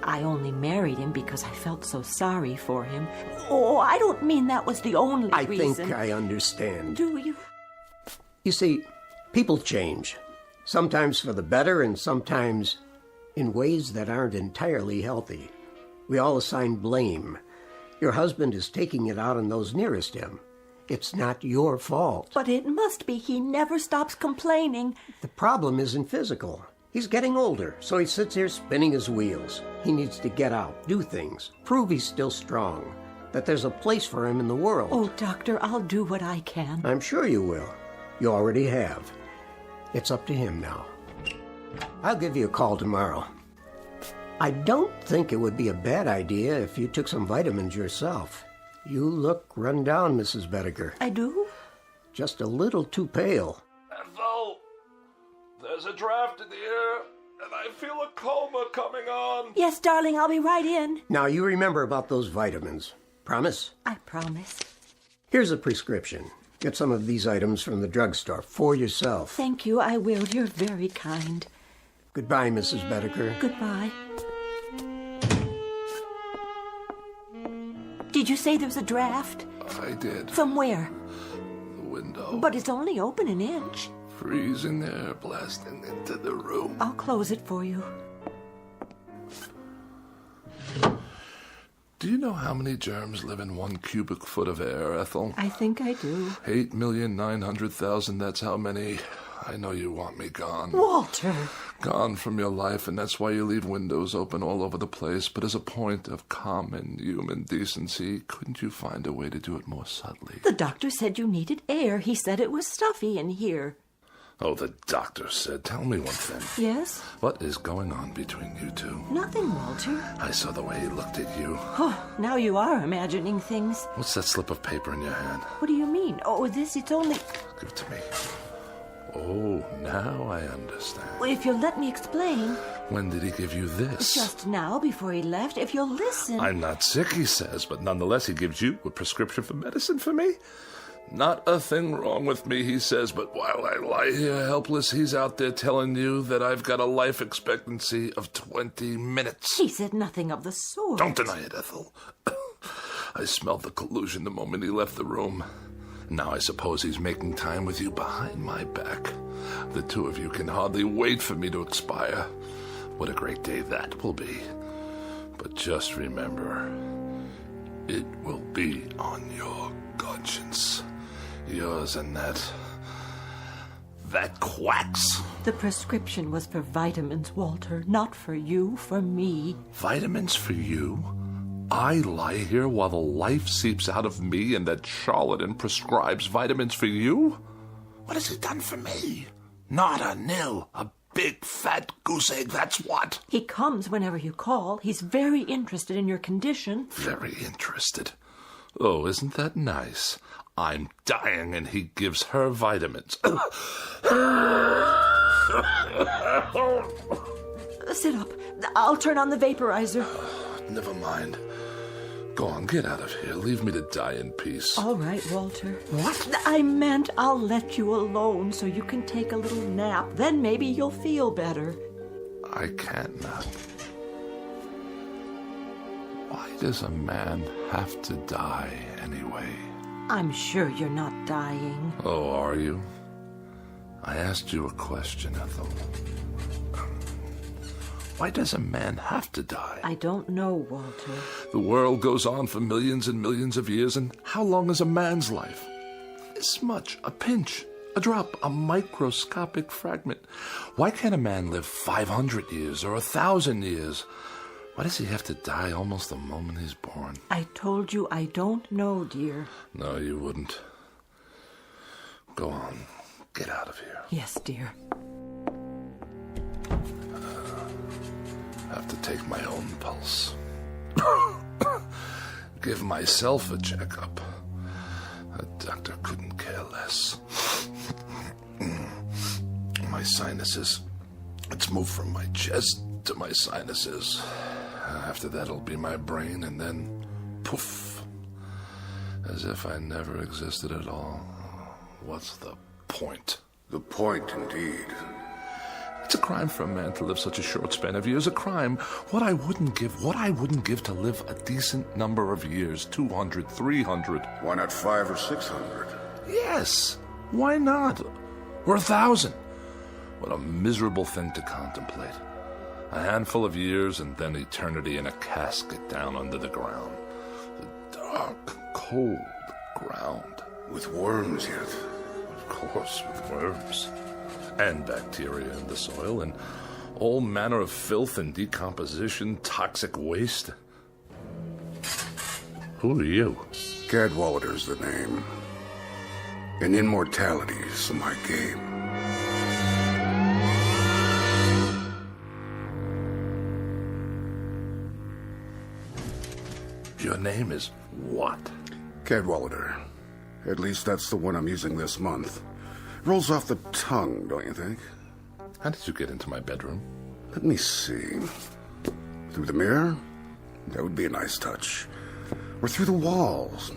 I only married him because I felt so sorry for him. Oh, I don't mean that was the only reason. I think I understand. Do you? You see, people change. Sometimes for the better and sometimes in ways that aren't entirely healthy. We all assign blame. Your husband is taking it out on those nearest him. It's not your fault. But it must be. He never stops complaining. The problem isn't physical. He's getting older, so he sits here spinning his wheels. He needs to get out, do things, prove he's still strong, that there's a place for him in the world. Oh, Doctor, I'll do what I can. I'm sure you will. You already have. It's up to him now. I'll give you a call tomorrow. I don't think it would be a bad idea if you took some vitamins yourself. You look run down, Mrs. Bedecker. I do? Just a little too pale. Ethel, there's a draft in the air, and I feel a coma coming on. Yes, darling, I'll be right in. Now, you remember about those vitamins. Promise? I promise. Here's a prescription. Get some of these items from the drugstore for yourself. Thank you, I will. You're very kind. Goodbye, Mrs. Bedecker. Goodbye. Did you say there's a draft? I did. From where? The window. But it's only open an inch. Freezing air blasting into the room. I'll close it for you. Do you know how many germs live in 1 cubic foot of air, Ethel? I think I do. 8,900,000, that's how many. I know you want me gone. Walter! Gone from your life, and that's why you leave windows open all over the place. But as a point of common human decency, couldn't you find a way to do it more subtly? The doctor said you needed air. He said it was stuffy in here. Oh, the doctor said. Tell me one thing. Yes? What is going on between you two? Nothing, Walter. I saw the way he looked at you. Oh, now you are imagining things. What's that slip of paper in your hand? What do you mean? Oh, it's only... Give it to me. Oh, now I understand. Well, if you'll let me explain. When did he give you this? Just now, before he left. If you'll listen. I'm not sick, he says, but nonetheless he gives you a prescription for medicine for me. Not a thing wrong with me, he says, but while I lie here helpless, he's out there telling you that I've got a life expectancy of 20 minutes. He said nothing of the sort. Don't deny it, Ethel. I smelled the collusion the moment he left the room. Now I suppose he's making time with you behind my back. The two of you can hardly wait for me to expire. What a great day that will be. But just remember, it will be on your conscience. Yours and that quacks. The prescription was for vitamins, Walter. Not for you, for me. Vitamins for you? I lie here while the life seeps out of me and that charlatan prescribes vitamins for you? What has he done for me? Not a nil, a big fat goose egg, that's what. He comes whenever you call. He's very interested in your condition. Very interested. Oh, isn't that nice? I'm dying and he gives her vitamins. Sit up. I'll turn on the vaporizer. Never mind. Go on, get out of here. Leave me to die in peace. All right, Walter. What? I meant I'll let you alone so you can take a little nap. Then maybe you'll feel better. I can't nap. Why does a man have to die anyway? I'm sure you're not dying. Oh, are you? I asked you a question, Ethel. Why does a man have to die? I don't know, Walter. The world goes on for millions and millions of years, and how long is a man's life? This much, a pinch, a drop, a microscopic fragment. Why can't a man live 500 years or 1,000 years? Why does he have to die almost the moment he's born? I told you I don't know, dear. No, you wouldn't. Go on. Get out of here. Yes, dear. Have to take my own pulse. Give myself a checkup. A doctor couldn't care less. My sinuses. It's moved from my chest to my sinuses. After that, it'll be my brain, and then poof. As if I never existed at all. What's the point? The point, indeed. It's a crime for a man to live such a short span of years. A crime. What I wouldn't give to live a decent number of years. 200, 300. Why not 500 or 600? Yes. Why not? Or 1,000. What a miserable thing to contemplate. A handful of years and then eternity in a casket down under the ground. The dark, cold ground. With worms yet? Of course, with worms. And bacteria in the soil, and all manner of filth and decomposition, toxic waste. Who are you? Cadwallader's the name. And immortality's my game. Your name is what? Cadwallader. At least that's the one I'm using this month. Rolls off the tongue, don't you think? How did you get into my bedroom? Let me see. Through the mirror? That would be a nice touch. Or through the walls?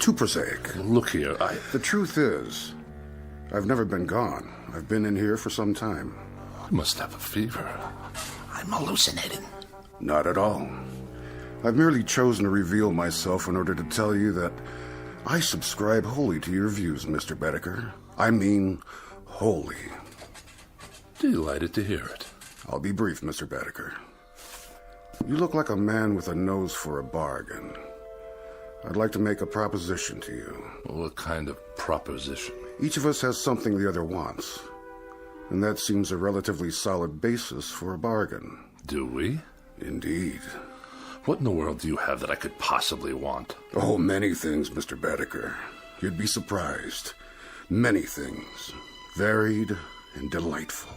Too prosaic. Look here, The truth is, I've never been gone. I've been in here for some time. I must have a fever. I'm hallucinating. Not at all. I've merely chosen to reveal myself in order to tell you that I subscribe wholly to your views, Mr. Bedecker. I mean, wholly. Delighted to hear it. I'll be brief, Mr. Bedecker. You look like a man with a nose for a bargain. I'd like to make a proposition to you. What kind of proposition? Each of us has something the other wants, and that seems a relatively solid basis for a bargain. Do we? Indeed. What in the world do you have that I could possibly want? Oh, many things, Mr. Bedecker. You'd be surprised. Many things. Varied and delightful.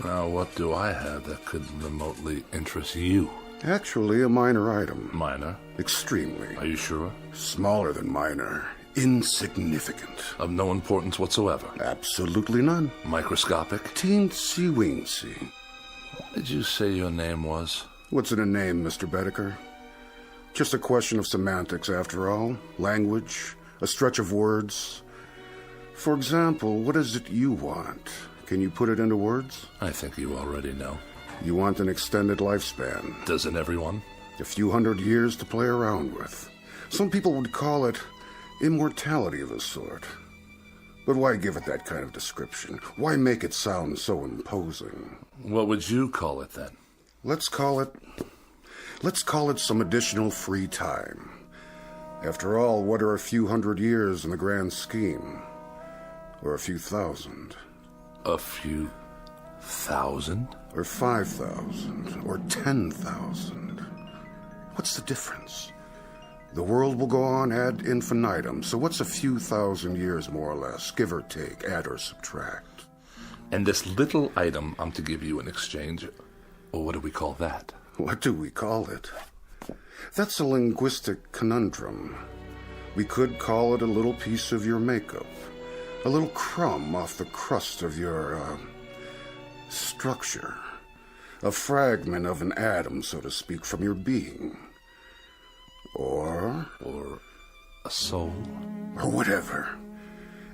Now, what do I have that could remotely interest you? Actually, a minor item. Minor? Extremely. Are you sure? Smaller than minor. Insignificant. Of no importance whatsoever? Absolutely none. Microscopic? Teensy-weensy. What did you say your name was? What's in a name, Mr. Bedecker? Just a question of semantics, after all. Language, a stretch of words. For example, what is it you want? Can you put it into words? I think you already know. You want an extended lifespan. Doesn't everyone? A few hundred years to play around with. Some people would call it immortality of a sort. But why give it that kind of description? Why make it sound so imposing? What would you call it then? Let's call it some additional free time. After all, what are a few hundred years in the grand scheme? Or a few thousand? A few thousand? Or 5,000? Or 10,000? What's the difference? The world will go on ad infinitum, so what's a few thousand years more or less, give or take, add or subtract? And this little item I'm to give you in exchange, or what do we call that? What do we call it? That's a linguistic conundrum. We could call it a little piece of your makeup, a little crumb off the crust of your, structure, a fragment of an atom, so to speak, from your being. Or a soul? Or whatever.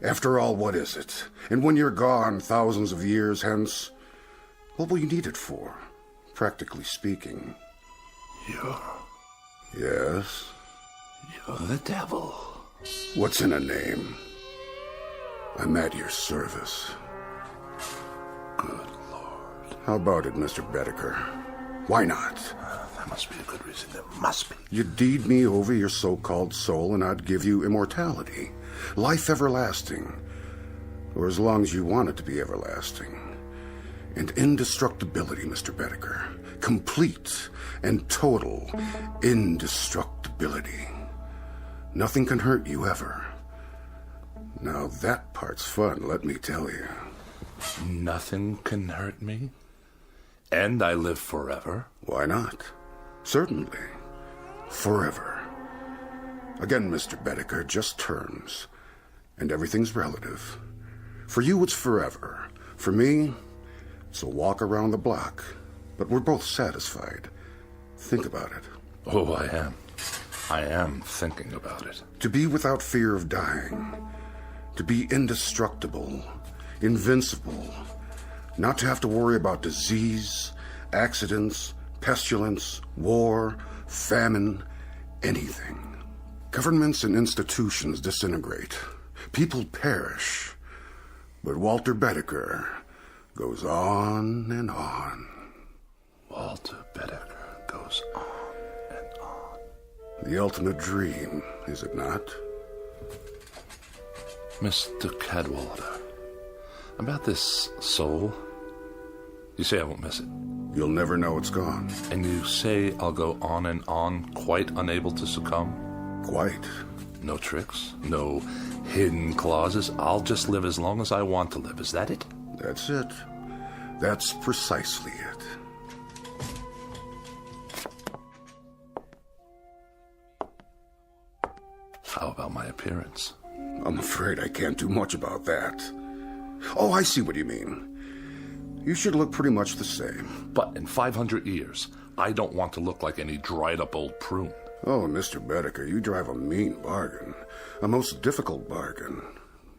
After all, what is it? And when you're gone thousands of years hence, what will you need it for, practically speaking? Yes? You're the devil. What's in a name? I'm at your service. Good Lord. How about it, Mr. Bedecker? Why not? That must be a good reason. There must be. You'd deed me over your so-called soul, and I'd give you immortality. Life everlasting. Or as long as you want it to be everlasting. And indestructibility, Mr. Bedecker. Complete and total indestructibility. Nothing can hurt you ever. Now that part's fun, let me tell you. Nothing can hurt me? And I live forever? Why not? Certainly. Forever. Again, Mr. Bedecker, just terms. And everything's relative. For you, it's forever. For me, it's a walk around the block. But we're both satisfied. Think about it. Oh, I am. I am thinking about it. To be without fear of dying. To be indestructible. Invincible. Not to have to worry about disease, accidents, pestilence, war, famine, anything. Governments and institutions disintegrate. People perish. But Walter Bedecker goes on and on. Walter Bedecker goes on and on. The ultimate dream, is it not? Mr. Cadwallader, about this soul, you say I won't miss it. You'll never know it's gone. And you say I'll go on and on, quite unable to succumb? Quite. No tricks, no hidden clauses. I'll just live as long as I want to live. Is that it? That's it. That's precisely it. How about my appearance? I'm afraid I can't do much about that. Oh, I see what you mean. You should look pretty much the same. But in 500 years, I don't want to look like any dried-up old prune. Oh, Mr. Bedecker, you drive a mean bargain. A most difficult bargain.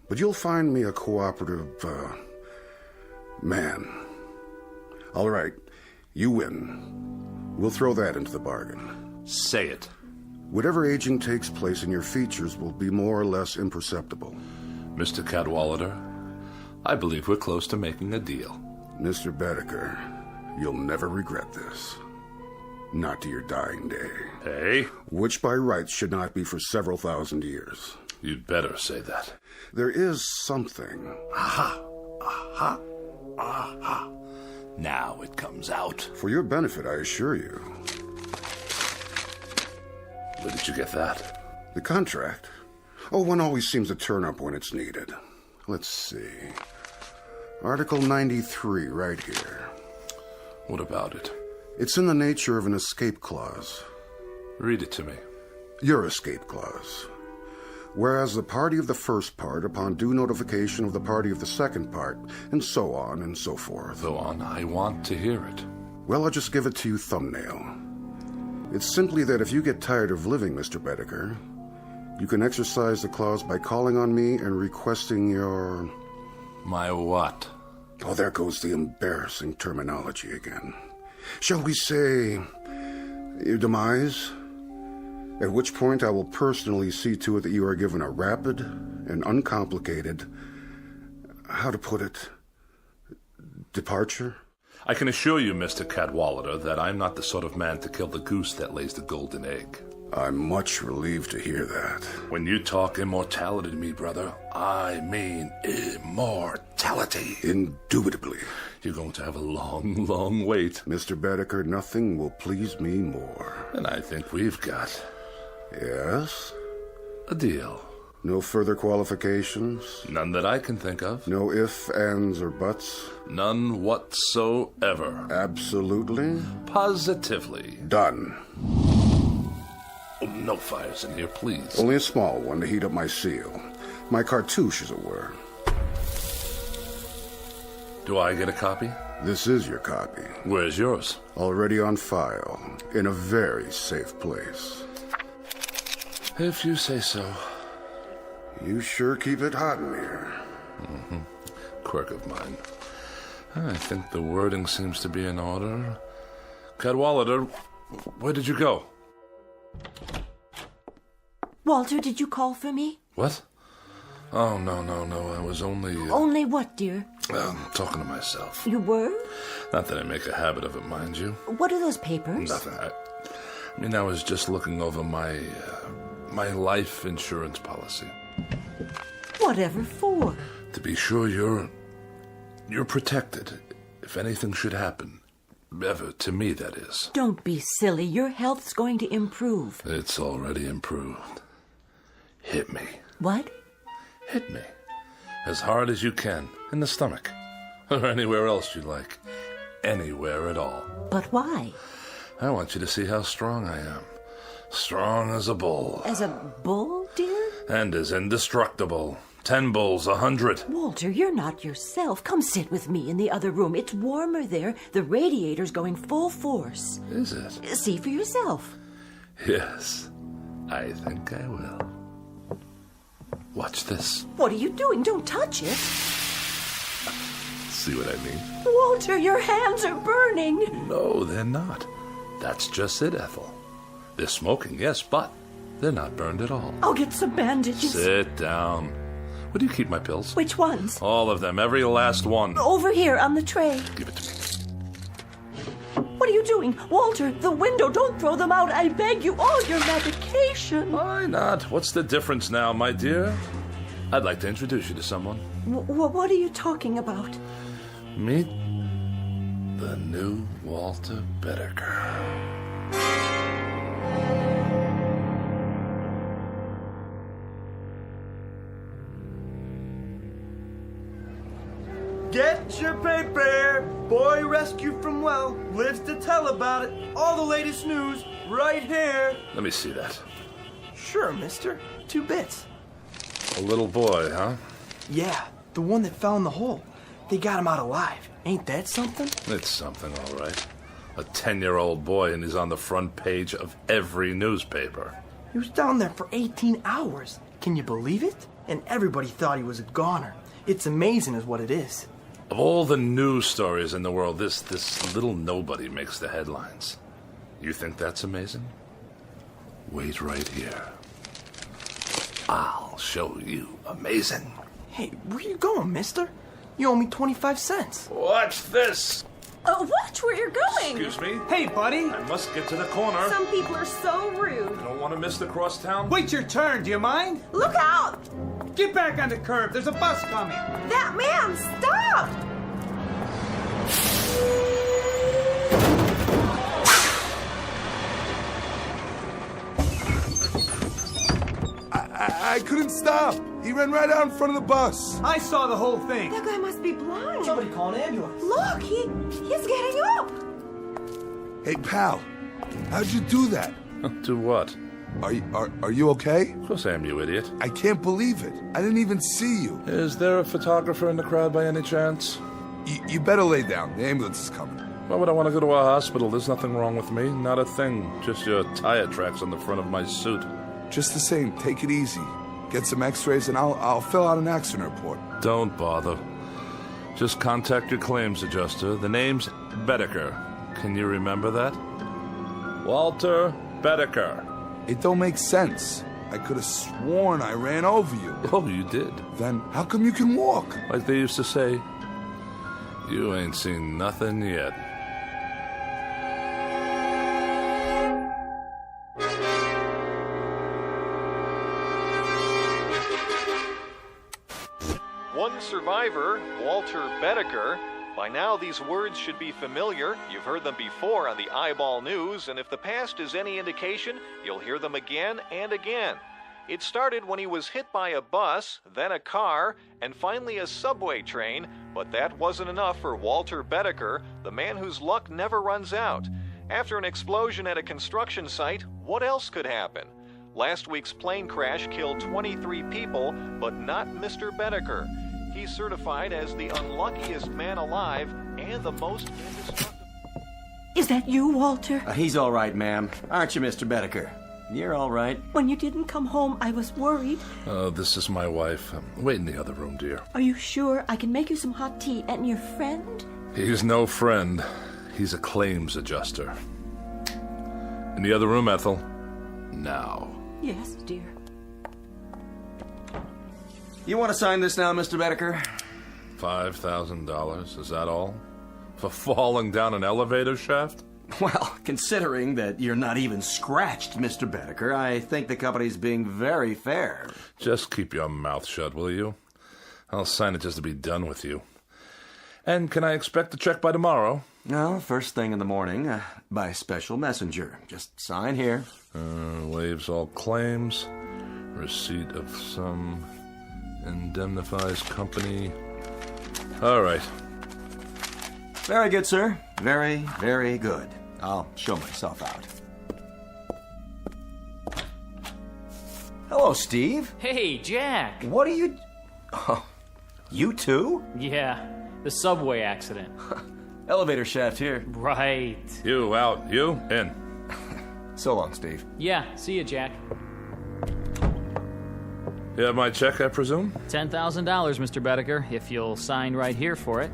But you'll find me a cooperative, man. All right, you win. We'll throw that into the bargain. Say it. Whatever aging takes place in your features will be more or less imperceptible. Mr. Cadwallader, I believe we're close to making a deal. Mr. Bedecker, you'll never regret this. Not to your dying day. Hey? Which by rights should not be for several thousand years. You'd better say that. There is something. Aha! Aha! Aha! Now it comes out. For your benefit, I assure you. Where did you get that? The contract. Oh, one always seems to turn up when it's needed. Let's see. Article 93, right here. What about it? It's in the nature of an escape clause. Read it to me. Your escape clause. Whereas the party of the first part, upon due notification of the party of the second part, and so on and so forth. Go on, I want to hear it. Well, I'll just give it to you thumbnail. It's simply that if you get tired of living, Mr. Bedecker, you can exercise the clause by calling on me and requesting your... My what? Oh, there goes the embarrassing terminology again. Shall we say, your demise? At which point I will personally see to it that you are given a rapid and uncomplicated, how to put it, departure? I can assure you, Mr. Cadwallader, that I'm not the sort of man to kill the goose that lays the golden egg. I'm much relieved to hear that. When you talk immortality to me, brother, I mean immortality. Indubitably. You're going to have a long, long wait. Mr. Bedecker, nothing will please me more. And I think we've got... Yes? A deal. No further qualifications? None that I can think of. No ifs, ands, or buts? None whatsoever. Absolutely? Positively. Done. Oh, no fires in here, please. Only a small one to heat up my seal. My cartouche, as it were. Do I get a copy? This is your copy. Where's yours? Already on file, in a very safe place. If you say so. You sure keep it hot in here. Mm-hmm. Quirk of mine. I think the wording seems to be in order. Cadwallader, where did you go? Walter, did you call for me? What? Oh, no. I was only... Only what, dear? Talking to myself. You were? Not that I make a habit of it, mind you. What are those papers? Nothing. I was just looking over my life insurance policy. Whatever for? To be sure you're protected if anything should happen. Ever, to me, that is. Don't be silly. Your health's going to improve. It's already improved. Hit me. What? Hit me. As hard as you can. In the stomach. Or anywhere else you like. Anywhere at all. But why? I want you to see how strong I am. Strong as a bull. As a bull, dear? And as indestructible. 10 bulls, 100. Walter, you're not yourself. Come sit with me in the other room. It's warmer there. The radiator's going full force. Is it? See for yourself. Yes, I think I will. Watch this. What are you doing? Don't touch it. See what I mean? Walter, your hands are burning. No, they're not. That's just it, Ethel. They're smoking, yes, but they're not burned at all. I'll get some bandages. Sit down. Where do you keep my pills? Which ones? All of them, every last one. Over here on the tray. Give it to me. What are you doing? Walter, the window, don't throw them out. I beg you, all your medication. Why not? What's the difference now, my dear? I'd like to introduce you to someone. What are you talking about? Meet the new Walter Bedecker. Get your paper! Boy rescued from well, lives to tell about it. All the latest news, right here. Let me see that. Sure, mister. 2 bits. A little boy, huh? Yeah, the one that fell in the hole. They got him out alive. Ain't that something? It's something, all right. A 10-year-old boy, and he's on the front page of every newspaper. He was down there for 18 hours. Can you believe it? And everybody thought he was a goner. It's amazing is what it is. Of all the news stories in the world, this little nobody makes the headlines. You think that's amazing? Wait right here. I'll show you amazing. Hey, where you going, mister? You owe me 25 cents. Watch this. Watch where you're going. Excuse me? Hey, buddy. I must get to the corner. Some people are so rude. Don't want to miss the crosstown? Wait your turn, do you mind? Look out! Get back on the curb, there's a bus coming. That man, stop! I couldn't stop. He ran right out in front of the bus. I saw the whole thing. That guy must be blind. Somebody call an ambulance. Look, he's getting up. Hey, pal, how'd you do that? Do what? Are you okay? Of course I am, you idiot. I can't believe it. I didn't even see you. Is there a photographer in the crowd by any chance? You better lay down. The ambulance is coming. Why would I want to go to a hospital? There's nothing wrong with me. Not a thing. Just your tire tracks on the front of my suit. Just the same, take it easy. Get some x-rays and I'll fill out an accident report. Don't bother. Just contact your claims adjuster. The name's Bedecker. Can you remember that? Walter Bedecker. It don't make sense. I could have sworn I ran over you. Oh, you did? Then how come you can walk? Like they used to say, you ain't seen nothing yet. One survivor, Walter Bedecker. By now, these words should be familiar. You've heard them before on the Eyeball News, and if the past is any indication, you'll hear them again and again. It started when he was hit by a bus, then a car, and finally a subway train, but that wasn't enough for Walter Bedecker, the man whose luck never runs out. After an explosion at a construction site, what else could happen? Last week's plane crash killed 23 people, but not Mr. Bedecker. He's certified as the unluckiest man alive and the most indestructible. Is that you, Walter? He's all right, ma'am. Aren't you, Mr. Bedecker? You're all right. When you didn't come home, I was worried. Oh, this is my wife. Wait in the other room, dear. Are you sure? I can make you some hot tea. And your friend? He's no friend. He's a claims adjuster. In the other room, Ethel. Now. Yes, dear. You want to sign this now, Mr. Bedecker? $5,000, is that all? For falling down an elevator shaft? Well, considering that you're not even scratched, Mr. Bedecker, I think the company's being very fair. Just keep your mouth shut, will you? I'll sign it just to be done with you. And can I expect the check by tomorrow? No, first thing in the morning, by special messenger. Just sign here. Waives all claims. Receipt of sum. Indemnifies company. All right. Very good, sir. Very, very good. I'll show myself out. Hello, Steve. Hey, Jack. What are you... Oh, you too? Yeah, the subway accident. Elevator shaft here. Right. You out. You in. So long, Steve. Yeah, see you, Jack. You have my check, I presume? $10,000, Mr. Bedecker, if you'll sign right here for it.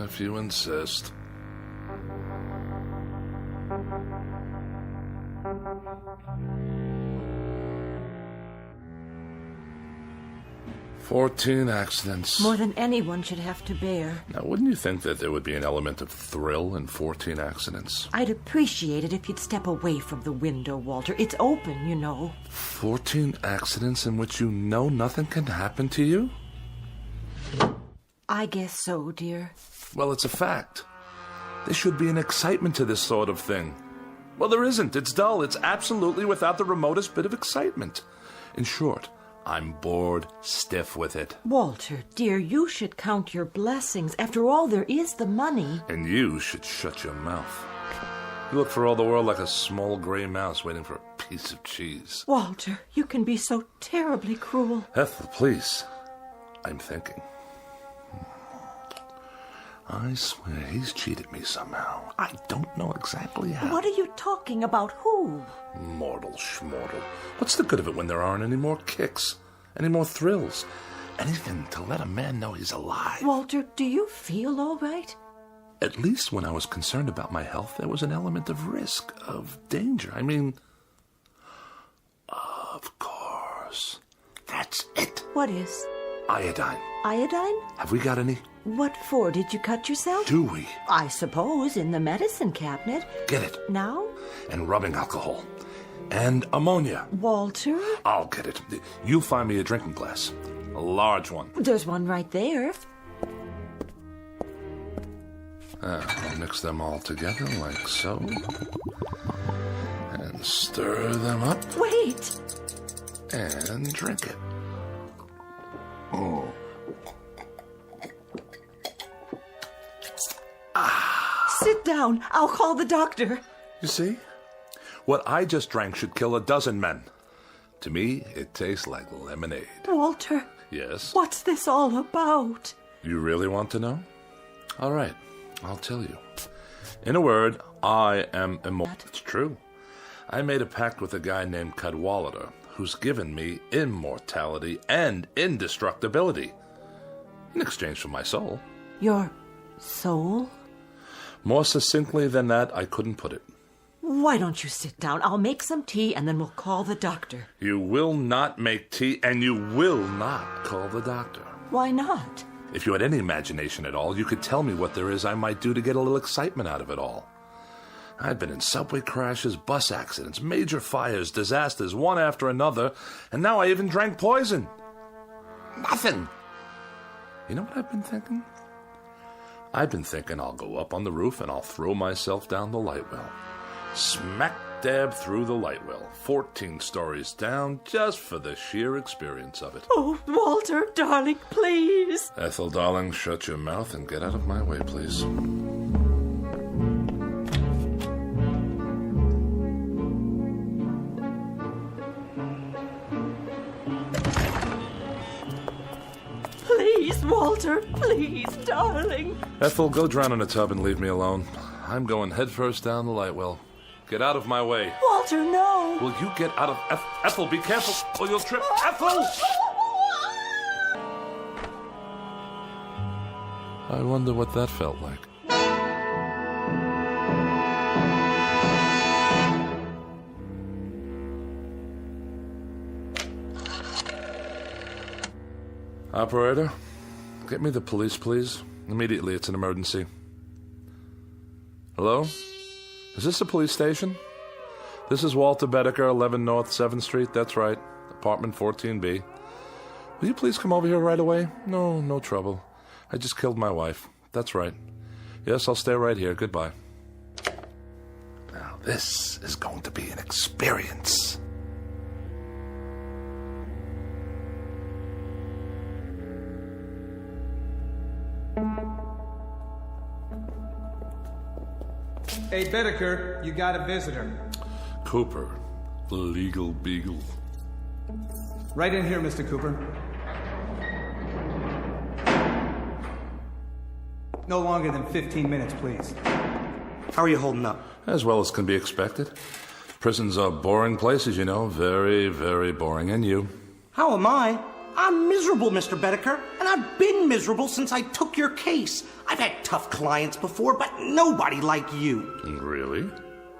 If you insist. "14 accidents. More than anyone should have to bear. Now, wouldn't you think that there would be an element of thrill in 14 accidents? I'd appreciate it if you'd step away from the window, Walter. It's open, you know. 14 accidents in which you know nothing can happen to you? I guess so, dear. Well, it's a fact. There should be an excitement to this sort of thing. Well, there isn't. It's dull. It's absolutely without the remotest bit of excitement. In short, I'm bored stiff with it. Walter, dear, you should count your blessings. After all, there is the money. And you should shut your mouth. You look for all the world like a small gray mouse waiting for a piece of cheese. Walter, you can be so terribly cruel. Ethel, please. I'm thinking. I swear he's cheated me somehow. I don't know exactly how. What are you talking about? Who? Mortal schmortal. What's the good of it when there aren't any more kicks? Any more thrills? Anything to let a man know he's alive. Walter, do you feel all right? At least when I was concerned about my health, there was an element of risk, of danger. I mean, of course. That's it. What is? Iodine. Iodine? Have we got any? What for? Did you cut yourself? Do we? I suppose in the medicine cabinet. Get it. Now? And rubbing alcohol. And ammonia. Walter? I'll get it. You find me a drinking glass. A large one. There's one right there. I'll mix them all together like so. And stir them up. Wait! And drink it. Oh. Sit down. I'll call the doctor. You see? What I just drank should kill a dozen men. To me, it tastes like lemonade. Walter. Yes? What's this all about? You really want to know? All right, I'll tell you. In a word, I am immortal. It's true. I made a pact with a guy named Cadwallader, who's given me immortality and indestructibility in exchange for my soul. Your soul? More succinctly than that, I couldn't put it. Why don't you sit down? I'll make some tea and then we'll call the doctor. You will not make tea and you will not call the doctor. Why not? If you had any imagination at all, you could tell me what there is I might do to get a little excitement out of it all. I've been in subway crashes, bus accidents, major fires, disasters, one after another, and now I even drank poison. Nothing. You know what I've been thinking? I've been thinking I'll go up on the roof and I'll throw myself down the light well. Smack dab through the light well, 14 stories down, just for the sheer experience of it. Oh, Walter, darling, please. Ethel, darling, shut your mouth and get out of my way, please. Please, Walter, please, darling. Ethel, go drown in a tub and leave me alone. I'm going headfirst down the light well. Get out of my way. Walter, no. Will you get out of... Ethel, be careful or you'll trip. Ethel! I wonder what that felt like. Operator, get me the police, please. Immediately, it's an emergency. Hello? Is this a police station? This is Walter Bedecker, 11 North 7th Street. That's right. Apartment 14B. Will you please come over here right away? No trouble. I just killed my wife. That's right. Yes, I'll stay right here. Goodbye. Now, this is going to be an experience. Hey, Bedecker, you got a visitor. Cooper, the legal beagle. Right in here, Mr. Cooper. No longer than 15 minutes, please. How are you holding up? As well as can be expected. Prisons are boring places, you know. Very, very boring. And you? How am I? I'm miserable, Mr. Bedecker, and I've been miserable since I took your case. I've had tough clients before, but nobody like you. Really?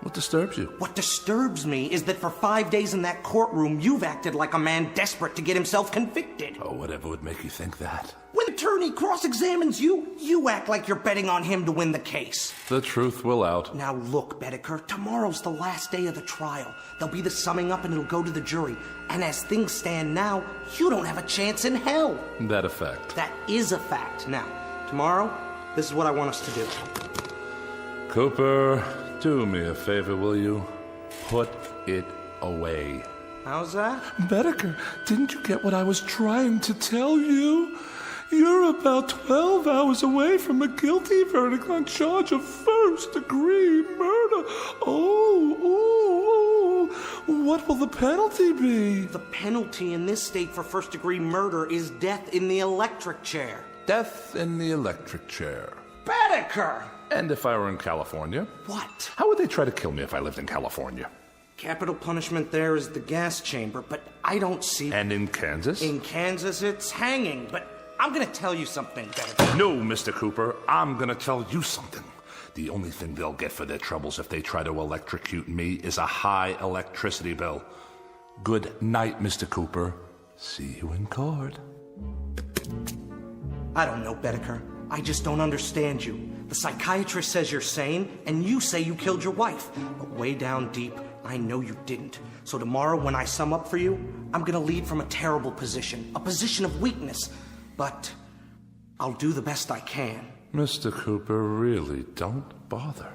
What disturbs you? What disturbs me is that for 5 days in that courtroom, you've acted like a man desperate to get himself convicted. Oh, whatever would make you think that? When the attorney cross-examines you, you act like you're betting on him to win the case. The truth will out. Now look, Bedecker, tomorrow's the last day of the trial. There'll be the summing up and it'll go to the jury. And as things stand now, you don't have a chance in hell. That a fact? That is a fact. Now, tomorrow, this is what I want us to do. Cooper, do me a favor, will you? Put it away. How's that? Bedecker, didn't you get what I was trying to tell you? You're about 12 hours away from a guilty verdict on charge of first-degree murder. Oh, what will the penalty be? The penalty in this state for first-degree murder is death in the electric chair. Death in the electric chair. Bedecker! And if I were in California? What? How would they try to kill me if I lived in California? Capital punishment there is the gas chamber, but I don't see... And in Kansas? In Kansas, it's hanging, but I'm gonna tell you something, Bedecker. No, Mr. Cooper, I'm gonna tell you something. The only thing they'll get for their troubles if they try to electrocute me is a high electricity bill. Good night, Mr. Cooper. See you in court. I don't know, Bedecker. I just don't understand you. The psychiatrist says you're sane, and you say you killed your wife. But way down deep, I know you didn't. So tomorrow, when I sum up for you, I'm gonna lead from a terrible position, a position of weakness. But I'll do the best I can. Mr. Cooper, really, don't bother.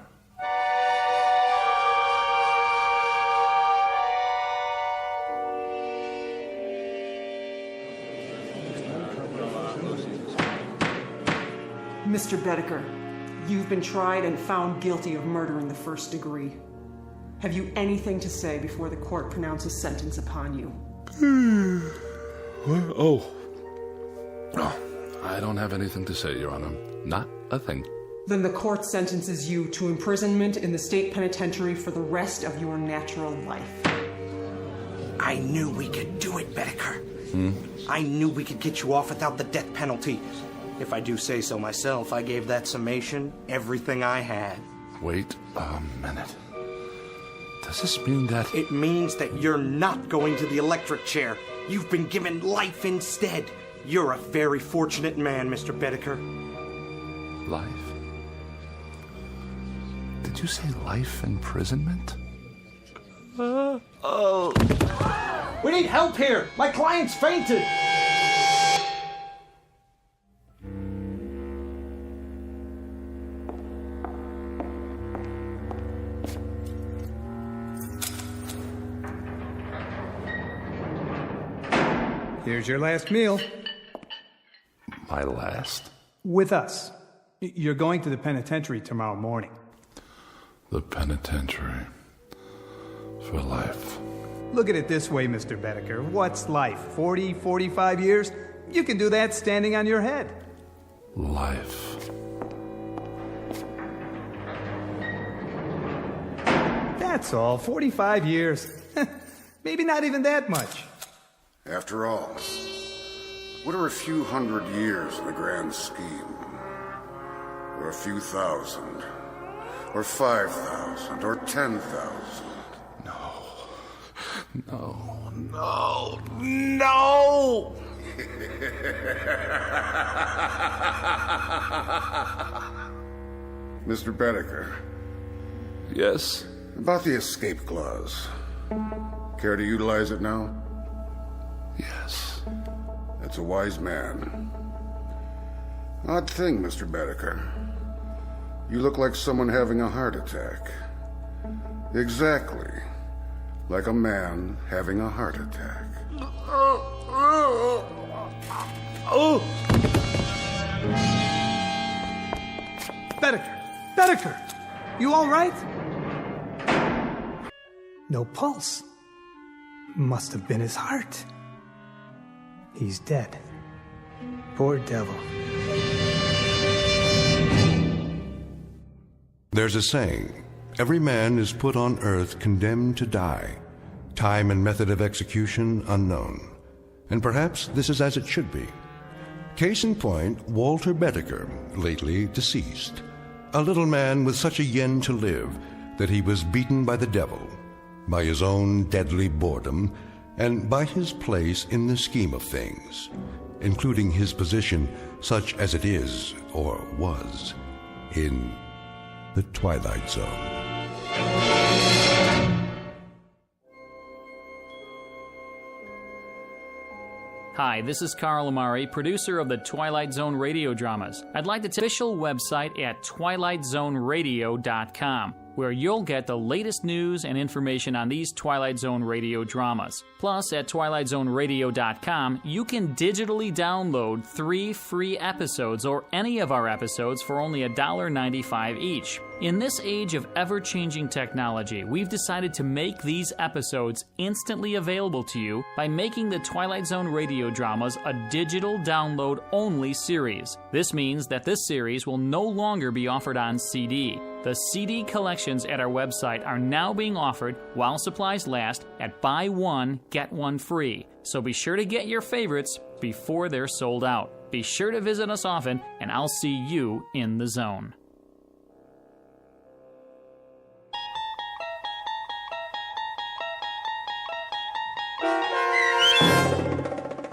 Mr. Bedecker, you've been tried and found guilty of murder in the first degree. Have you anything to say before the court pronounces sentence upon you? Oh, I don't have anything to say, Your Honor. Not a thing. Then the court sentences you to imprisonment in the state penitentiary for the rest of your natural life. I knew we could do it, Bedecker. I knew we could get you off without the death penalty. If I do say so myself, I gave that summation everything I had. Wait a minute. Does this mean that... It means that you're not going to the electric chair. You've been given life instead. You're a very fortunate man, Mr. Bedecker. Life? Did you say life imprisonment? We need help here! My client's fainted! Here's your last meal. My last? With us. You're going to the penitentiary tomorrow morning. The penitentiary. For life. Look at it this way, Mr. Bedecker. What's life? 40, 45 years? You can do that standing on your head. Life. That's all. 45 years. Maybe not even that much. After all, what are a few hundred years in the grand scheme? Or a few thousand? Or 5,000? Or 10,000? No, no! Mr. Bedecker. Yes? About the escape clause. Care to utilize it now? Yes. That's a wise man. Odd thing, Mr. Bedecker. You look like someone having a heart attack. Exactly. Like a man having a heart attack. Bedecker! You all right? No pulse. Must have been his heart. He's dead. Poor devil. There's a saying, every man is put on earth condemned to die, time and method of execution unknown. And perhaps this is as it should be. Case in point, Walter Bedecker, lately deceased. A little man with such a yen to live that he was beaten by the devil, by his own deadly boredom, and by his place in the scheme of things, including his position such as it is, or was, in the Twilight Zone. Hi, this is Carl Amari, producer of the Twilight Zone radio dramas. I'd like to tell official website at twilightzoneradio.com, where you'll get the latest news and information on these Twilight Zone radio dramas. Plus, at twilightzoneradio.com, you can digitally download 3 free episodes or any of our episodes for only $1.95 each. In this age of ever-changing technology, we've decided to make these episodes instantly available to you by making the Twilight Zone radio dramas a digital download-only series. This means that this series will no longer be offered on CD. The CD collections at our website are now being offered while supplies last at buy one, get one free. So be sure to get your favorites before they're sold out. Be sure to visit us often, and I'll see you in the zone.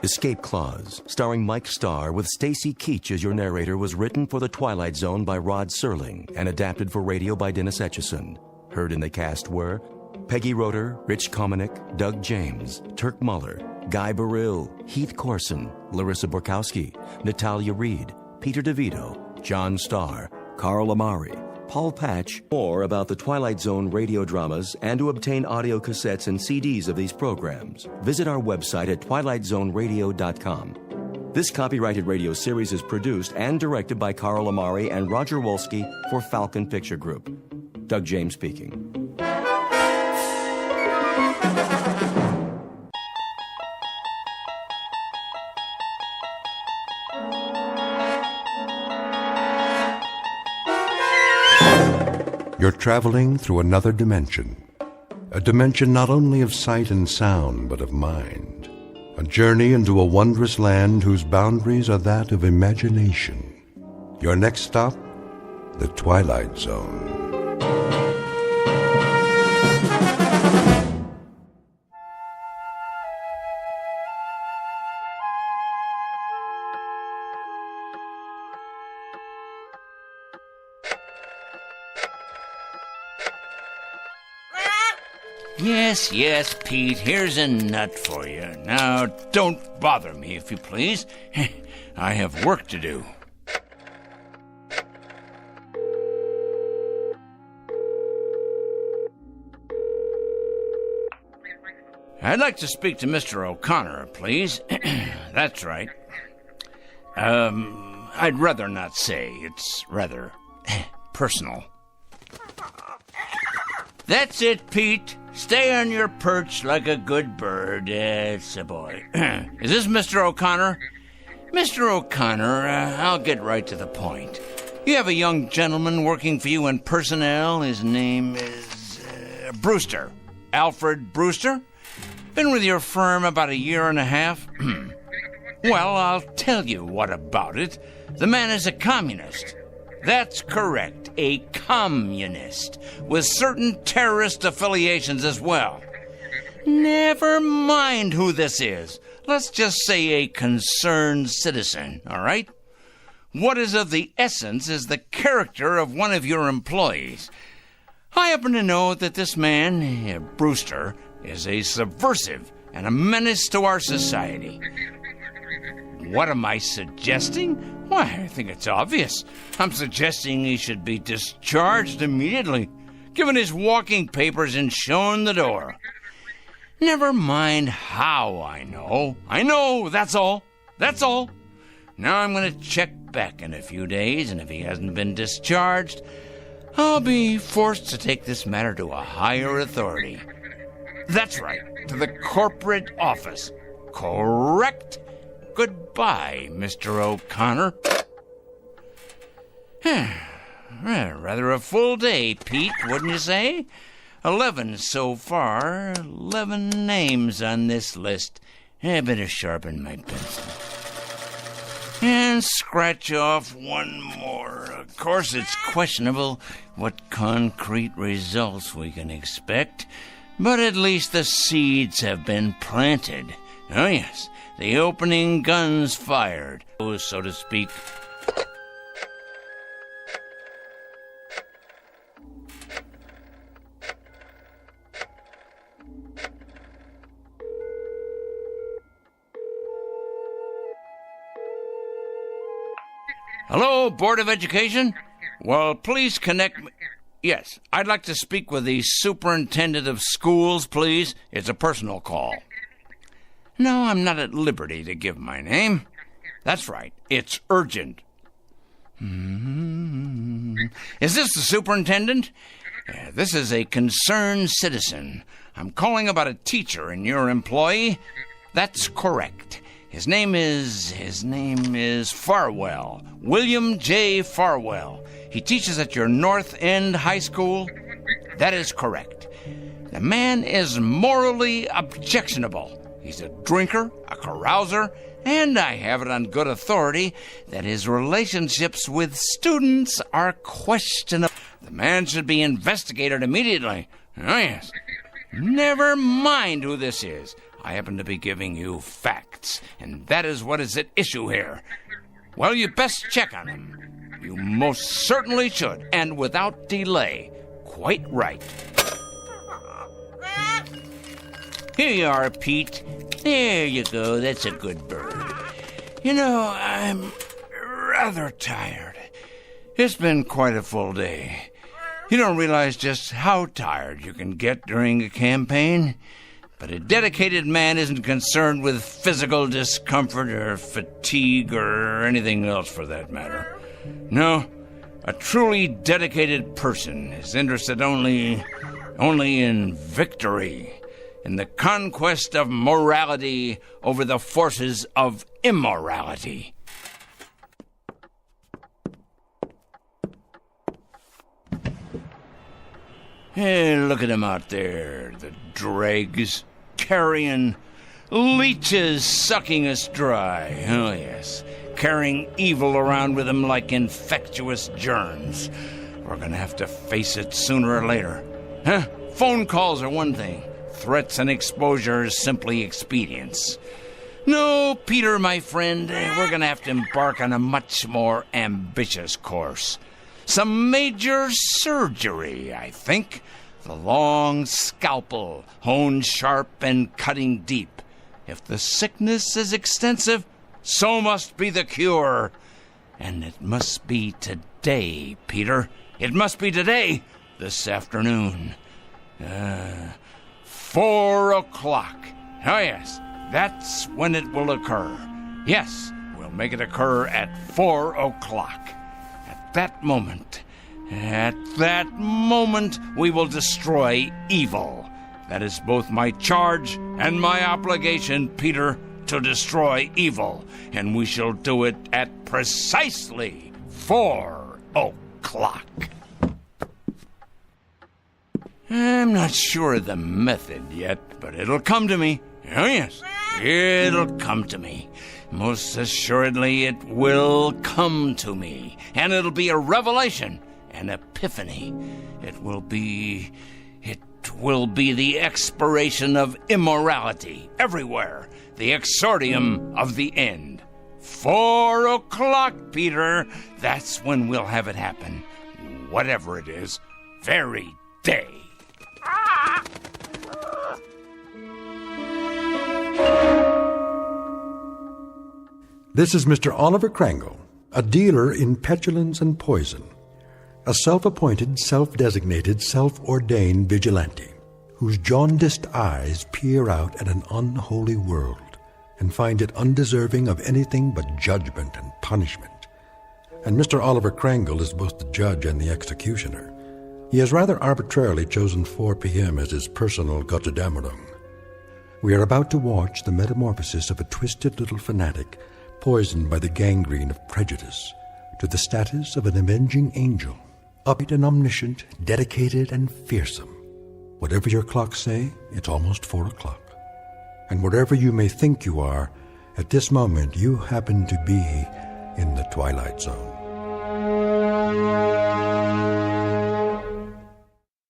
Escape Clause, starring Mike Starr with Stacy Keach as your narrator, was written for The Twilight Zone by Rod Serling and adapted for radio by Dennis Etchison. Heard in the cast were Peggy Roeder, Rich Komanek, Doug James, Turk Muller, Guy Burrill, Heath Corson, Larissa Borkowski, Natalia Reed, Peter DeVito, John Starr, Carl Amari, Paul Patch. More about the Twilight Zone radio dramas and to obtain audio cassettes and CDs of these programs, visit our website at twilightzoneradio.com. This copyrighted radio series is produced and directed by Carl Amari and Roger Wolski for Falcon Picture Group. Doug James speaking. You're traveling through another dimension. A dimension not only of sight and sound, but of mind. A journey into a wondrous land whose boundaries are that of imagination. Your next stop, the Twilight Zone. Yes, Pete, here's a nut for you. Now, don't bother me, if you please. I have work to do. I'd like to speak to Mr. O'Connor, please. That's right. I'd rather not say. It's rather personal. That's it, Pete. Stay on your perch like a good bird. It's a boy. Is this Mr. O'Connor? Mr. O'Connor, I'll get right to the point. You have a young gentleman working for you in personnel. His name is Brewster. Alfred Brewster? Been with your firm about 1.5 years? Well, I'll tell you what about it. The man is a communist. That's correct, a communist, with certain terrorist affiliations as well. Never mind who this is. Let's just say a concerned citizen, all right? What is of the essence is the character of one of your employees. I happen to know that this man, Brewster, is a subversive and a menace to our society. What am I suggesting? Why, I think it's obvious. I'm suggesting he should be discharged immediately, given his walking papers and shown the door. Never mind how I know. I know, that's all. That's all. Now I'm going to check back in a few days, and if he hasn't been discharged, I'll be forced to take this matter to a higher authority. That's right, to the corporate office. Correct? Goodbye, Mr. O'Connor. Rather a full day, Pete, wouldn't you say? 11 so far. 11 names on this list. I better sharpen my pencil. And scratch off one more. Of course, it's questionable what concrete results we can expect, but at least the seeds have been planted. Oh, yes, the opening guns fired, so to speak. Hello, Board of Education? Well, please connect me. Yes, I'd like to speak with the Superintendent of Schools, please. It's a personal call. No, I'm not at liberty to give my name. That's right, it's urgent. Is this the superintendent? This is a concerned citizen. I'm calling about a teacher and your employee. That's correct. His name is Farwell. William J. Farwell. He teaches at your North End High School. That is correct. The man is morally objectionable. He's a drinker, a carouser, and I have it on good authority that his relationships with students are questionable. The man should be investigated immediately. Oh, yes. Never mind who this is. I happen to be giving you facts, and that is what is at issue here. Well, you best check on him. You most certainly should, and without delay. Quite right. Here you are, Pete. There you go. That's a good bird. You know, I'm rather tired. It's been quite a full day. You don't realize just how tired you can get during a campaign. But a dedicated man isn't concerned with physical discomfort or fatigue or anything else for that matter. No, a truly dedicated person is interested only in victory, in the conquest of morality over the forces of immorality. Hey, look at him out there, the dregs. Carrion, leeches sucking us dry. Oh, yes. Carrying evil around with them like infectious germs. We're going to have to face it sooner or later. Huh? Phone calls are one thing. Threats and exposure is simply expedience. No, Peter, my friend, we're going to have to embark on a much more ambitious course. Some major surgery, I think. The long scalpel, honed sharp and cutting deep. If the sickness is extensive, so must be the cure. And it must be today, Peter. It must be today, this afternoon. 4 o'clock. Oh, yes, that's when it will occur. Yes, we'll make it occur at 4 o'clock. At that moment, we will destroy evil. That is both my charge and my obligation, Peter, to destroy evil. And we shall do it at precisely 4 o'clock. I'm not sure of the method yet, but it'll come to me. Oh, yes, it'll come to me. Most assuredly, it will come to me. And it'll be a revelation, an epiphany. It will be the expiration of immorality everywhere, the exordium of the end. 4 o'clock, Peter. That's when we'll have it happen. Whatever it is, very day. This is Mr. Oliver Crangle, a dealer in petulance and poison, a self-appointed, self-designated, self-ordained vigilante, whose jaundiced eyes peer out at an unholy world and find it undeserving of anything but judgment and punishment. And Mr. Oliver Crangle is both the judge and the executioner. He has rather arbitrarily chosen 4 p.m. as his personal Gotterdammerung. We are about to watch the metamorphosis of a twisted little fanatic poisoned by the gangrene of prejudice to the status of an avenging angel, upright and omniscient, dedicated and fearsome. Whatever your clocks say, it's almost 4 o'clock. And wherever you may think you are, at this moment you happen to be in the Twilight Zone.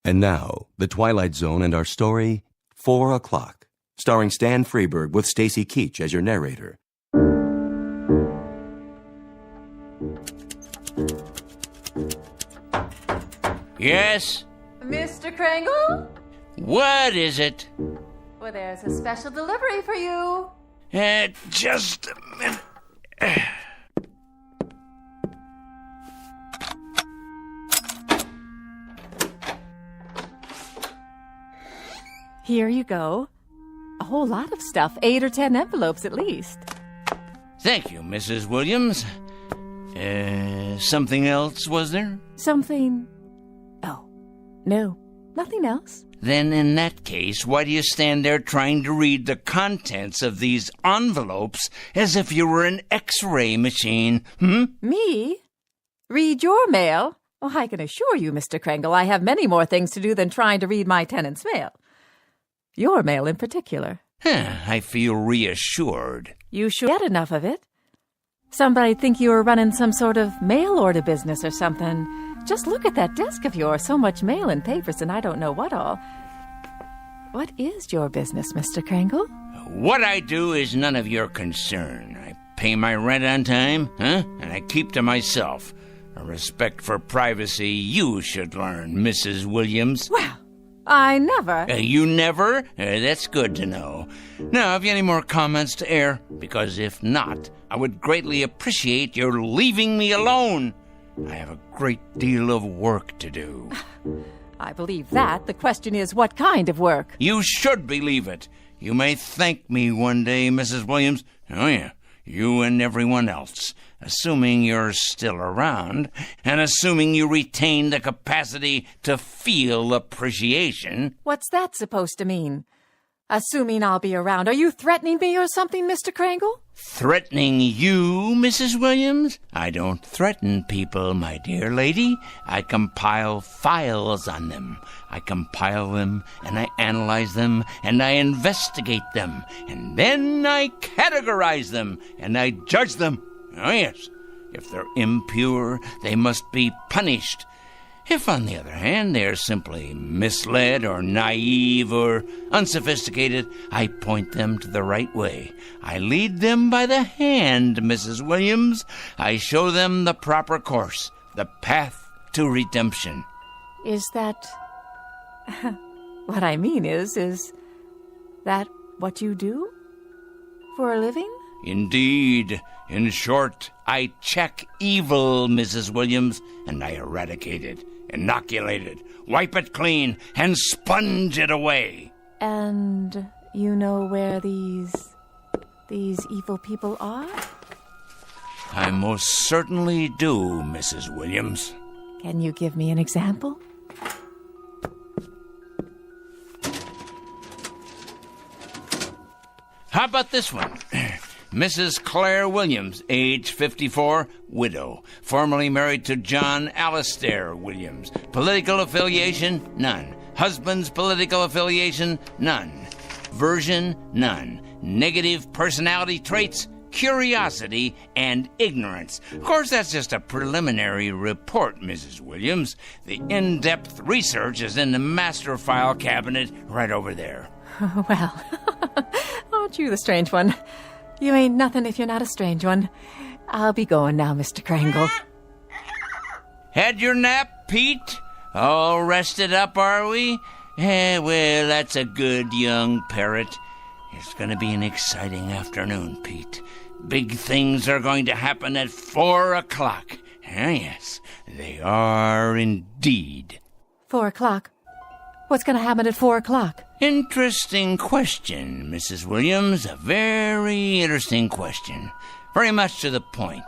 And now, The Twilight Zone and our story, 4 o'clock, starring Stan Freberg with Stacy Keach as your narrator. Yes? Mr. Crangle? What is it? Well, there's a special delivery for you. Just a minute. Here you go. A whole lot of stuff, 8 or 10 envelopes at least. Thank you, Mrs. Williams. Something else, was there? Something... Oh, no, nothing else. Then in that case, why do you stand there trying to read the contents of these envelopes as if you were an X-ray machine, Me? Read your mail? Oh, I can assure you, Mr. Crangle, I have many more things to do than trying to read my tenant's mail. Your mail in particular. I feel reassured. You should get enough of it. Somebody'd think you were running some sort of mail order business or something. Just look at that desk of yours. So much mail and papers and I don't know what all. What is your business, Mr. Crangle? What I do is none of your concern. I pay my rent on time, and I keep to myself. A respect for privacy you should learn, Mrs. Williams. Well, I never... You never? That's good to know. Now, have you any more comments to air? Because if not, I would greatly appreciate your leaving me alone. I have a great deal of work to do. I believe that. The question is, what kind of work? You should believe it. You may thank me one day, Mrs. Williams. Oh, yeah, you and everyone else. Assuming you're still around, and assuming you retain the capacity to feel appreciation. What's that supposed to mean? Assuming I'll be around. Are you threatening me or something, Mr. Crangle? Threatening you, Mrs. Williams? I don't threaten people, my dear lady. I compile files on them. I compile them, and I analyze them, and I investigate them. And then I categorize them, and I judge them. Oh, yes. If they're impure, they must be punished. If, on the other hand, they are simply misled or naive or unsophisticated, I point them to the right way. I lead them by the hand, Mrs. Williams. I show them the proper course, the path to redemption. Is that... what I mean is that what you do for a living? Indeed. In short, I check evil, Mrs. Williams, and I eradicate it, inoculate it, wipe it clean, and sponge it away. And you know where these evil people are? I most certainly do, Mrs. Williams. Can you give me an example? How about this one? Mrs. Claire Williams, age 54, widow, formerly married to John Alistair Williams. Political affiliation? None. Husband's political affiliation? None. Version? None. Negative personality traits? Curiosity and ignorance. Of course, that's just a preliminary report, Mrs. Williams. The in-depth research is in the master file cabinet right over there. Well, aren't you the strange one? You ain't nothing if you're not a strange one. I'll be going now, Mr. Krangle. Had your nap, Pete? All rested up, are we? Well, that's a good young parrot. It's going to be an exciting afternoon, Pete. Big things are going to happen at 4 o'clock. Yes, they are indeed. 4 o'clock? What's going to happen at 4 o'clock? Interesting question, Mrs. Williams. A very interesting question. Very much to the point.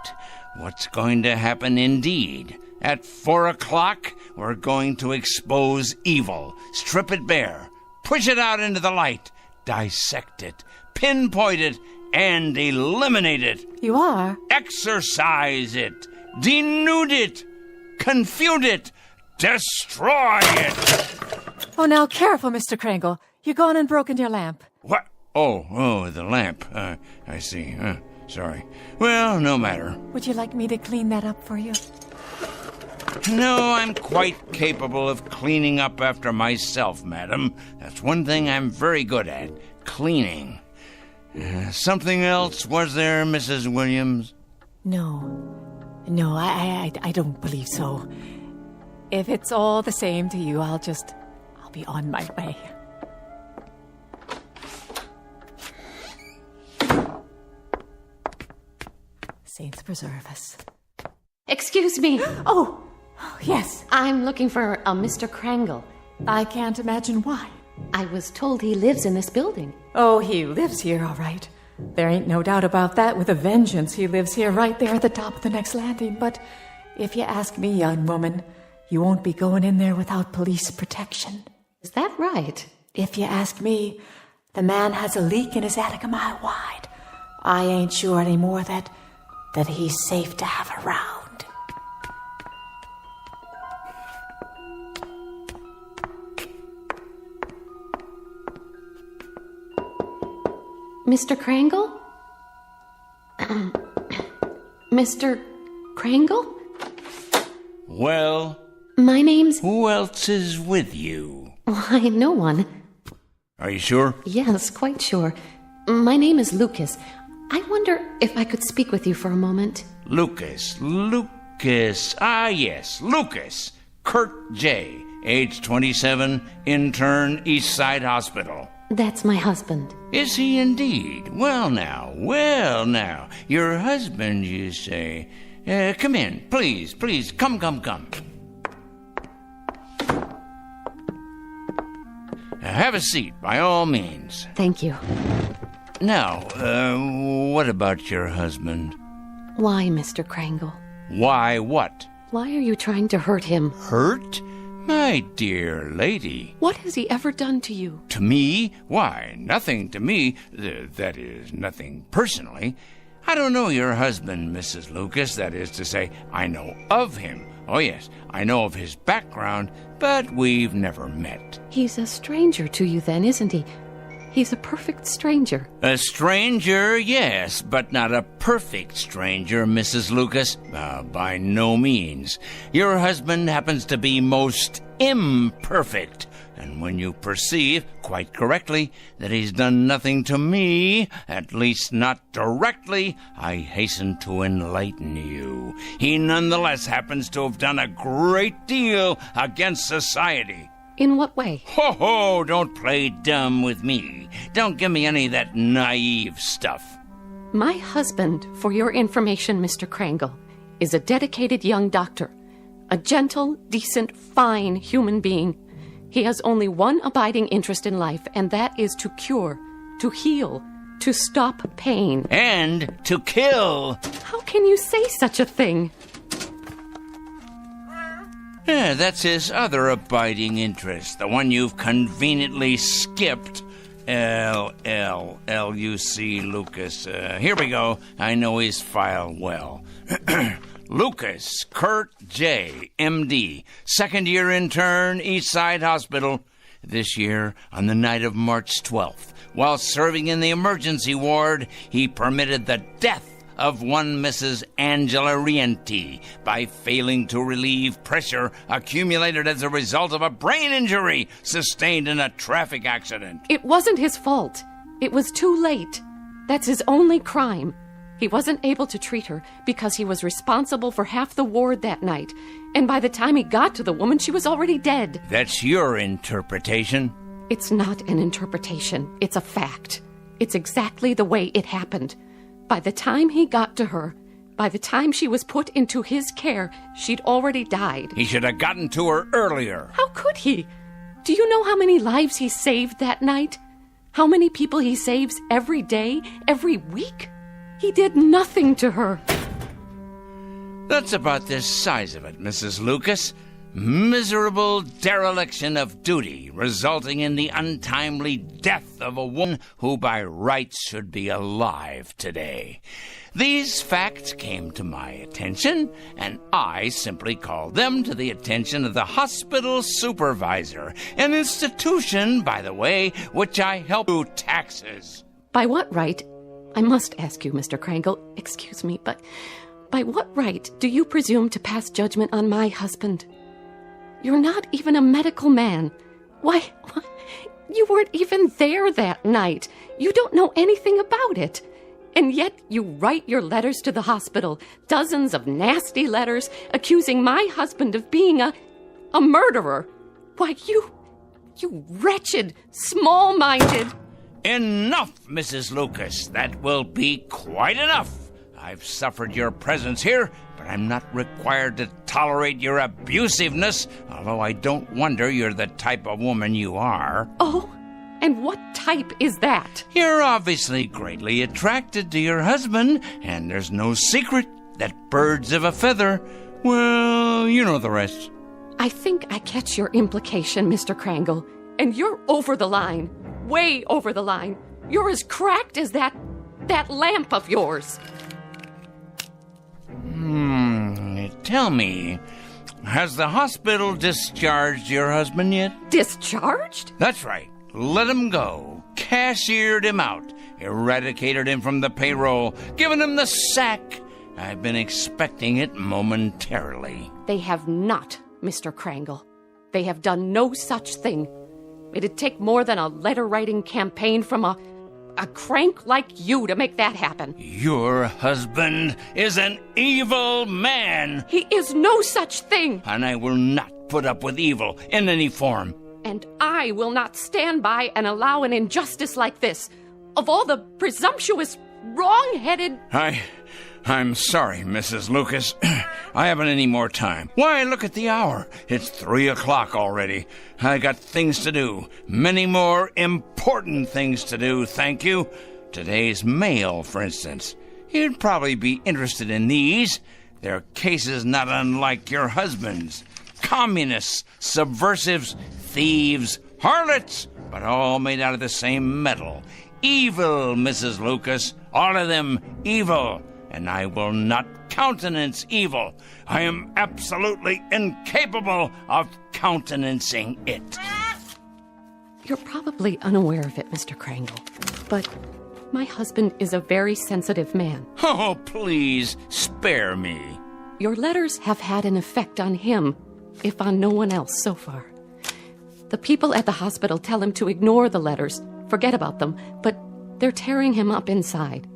What's going to happen indeed? At 4 o'clock, we're going to expose evil, strip it bare, push it out into the light, dissect it, pinpoint it, and eliminate it. You are? Exorcise it, denude it, confute it, destroy it. Oh, now careful, Mr. Krangle. You're gone and broken your lamp. What? Oh, the lamp. I see. Sorry. Well, no matter. Would you like me to clean that up for you? No, I'm quite capable of cleaning up after myself, madam. That's one thing I'm very good at, cleaning. Something else, was there, Mrs. Williams? No, I don't believe so. If it's all the same to you, I'll be on my way. Saints preserve us. Excuse me. Oh, yes. I'm looking for a Mr. Krangle. I can't imagine why. I was told he lives in this building. Oh, he lives here, all right. There ain't no doubt about that. With a vengeance, he lives here right there at the top of the next landing. But if you ask me, young woman, you won't be going in there without police protection. Is that right? If you ask me, the man has a leak in his attic a mile wide. I ain't sure anymore that he's safe to have around. Mr. Krangle? Mr. Krangle? Well? My name's... Who else is with you? Why, no one. Are you sure? Yes, quite sure. My name is Lucas. I wonder if I could speak with you for a moment. Lucas. Ah, yes, Lucas. Kurt J., age 27, intern, Eastside Hospital. That's my husband. Is he indeed? Well now. Your husband, you say. Come in, please. Come. Have a seat, by all means. Thank you. Now, what about your husband? Why, Mr. Krangle? Why what? Why are you trying to hurt him? Hurt? My dear lady. What has he ever done to you? To me? Why, nothing to me. That is, nothing personally. I don't know your husband, Mrs. Lucas. That is to say, I know of him. Oh, yes, I know of his background, but we've never met. He's a stranger to you then, isn't he? He's a perfect stranger. A stranger, yes, but not a perfect stranger, Mrs. Lucas. By no means. Your husband happens to be most imperfect. And when you perceive, quite correctly, that he's done nothing to me, at least not directly, I hasten to enlighten you. He nonetheless happens to have done a great deal against society. In what way? Ho, don't play dumb with me. Don't give me any of that naive stuff. My husband, for your information, Mr. Krangle, is a dedicated young doctor. A gentle, decent, fine human being. He has only one abiding interest in life, and that is to cure, to heal, to stop pain. And to kill. How can you say such a thing? Yeah, that's his other abiding interest, the one you've conveniently skipped. L-L-L-U-C Lucas. Here we go. I know his file well. Lucas Kurt J., M.D., second-year intern, Eastside Hospital. This year, on the night of March 12th, while serving in the emergency ward, he permitted the death of one Mrs. Angela Rienti by failing to relieve pressure accumulated as a result of a brain injury sustained in a traffic accident. It wasn't his fault. It was too late. That's his only crime. He wasn't able to treat her because he was responsible for half the ward that night. And by the time he got to the woman, she was already dead. That's your interpretation. It's not an interpretation. It's a fact. It's exactly the way it happened. By the time he got to her, by the time she was put into his care, she'd already died. He should have gotten to her earlier. How could he? Do you know how many lives he saved that night? How many people he saves every day, every week? He did nothing to her. That's about the size of it, Mrs. Lucas. Miserable dereliction of duty, resulting in the untimely death of a woman who by rights should be alive today. These facts came to my attention, and I simply called them to the attention of the hospital supervisor, an institution, by the way, which I help through taxes. By what right? I must ask you, Mr. Krangle, excuse me, but by what right do you presume to pass judgment on my husband? You're not even a medical man. Why, you weren't even there that night. You don't know anything about it. And yet you write your letters to the hospital, dozens of nasty letters accusing my husband of being a murderer. Why, you wretched, small-minded... Enough, Mrs. Lucas. That will be quite enough. I've suffered your presence here, but I'm not required to tolerate your abusiveness, although I don't wonder you're the type of woman you are. Oh, and what type is that? You're obviously greatly attracted to your husband, and there's no secret that birds of a feather, well, you know the rest. I think I catch your implication, Mr. Krangle, and you're over the line. Way over the line. You're as cracked as that lamp of yours. Tell me, has the hospital discharged your husband yet? Discharged? That's right. Let him go. Cashiered him out. Eradicated him from the payroll. Given him the sack. I've been expecting it momentarily. They have not, Mr. Krangle. They have done no such thing. It'd take more than a letter-writing campaign from a crank like you to make that happen. Your husband is an evil man. He is no such thing. And I will not put up with evil in any form. And I will not stand by and allow an injustice like this. Of all the presumptuous, wrong-headed... I'm sorry, Mrs. Lucas. I haven't any more time. Why, look at the hour. It's 3:00 already. I got things to do. Many more important things to do, thank you. Today's mail, for instance. You'd probably be interested in these. They're cases not unlike your husband's. Communists, subversives, thieves, harlots, but all made out of the same metal. Evil, Mrs. Lucas. All of them evil. And I will not countenance evil. I am absolutely incapable of countenancing it. You're probably unaware of it, Mr. Krangle, but my husband is a very sensitive man. Oh, please, spare me. Your letters have had an effect on him, if on no one else so far. The people at the hospital tell him to ignore the letters, forget about them, but they're tearing him up inside.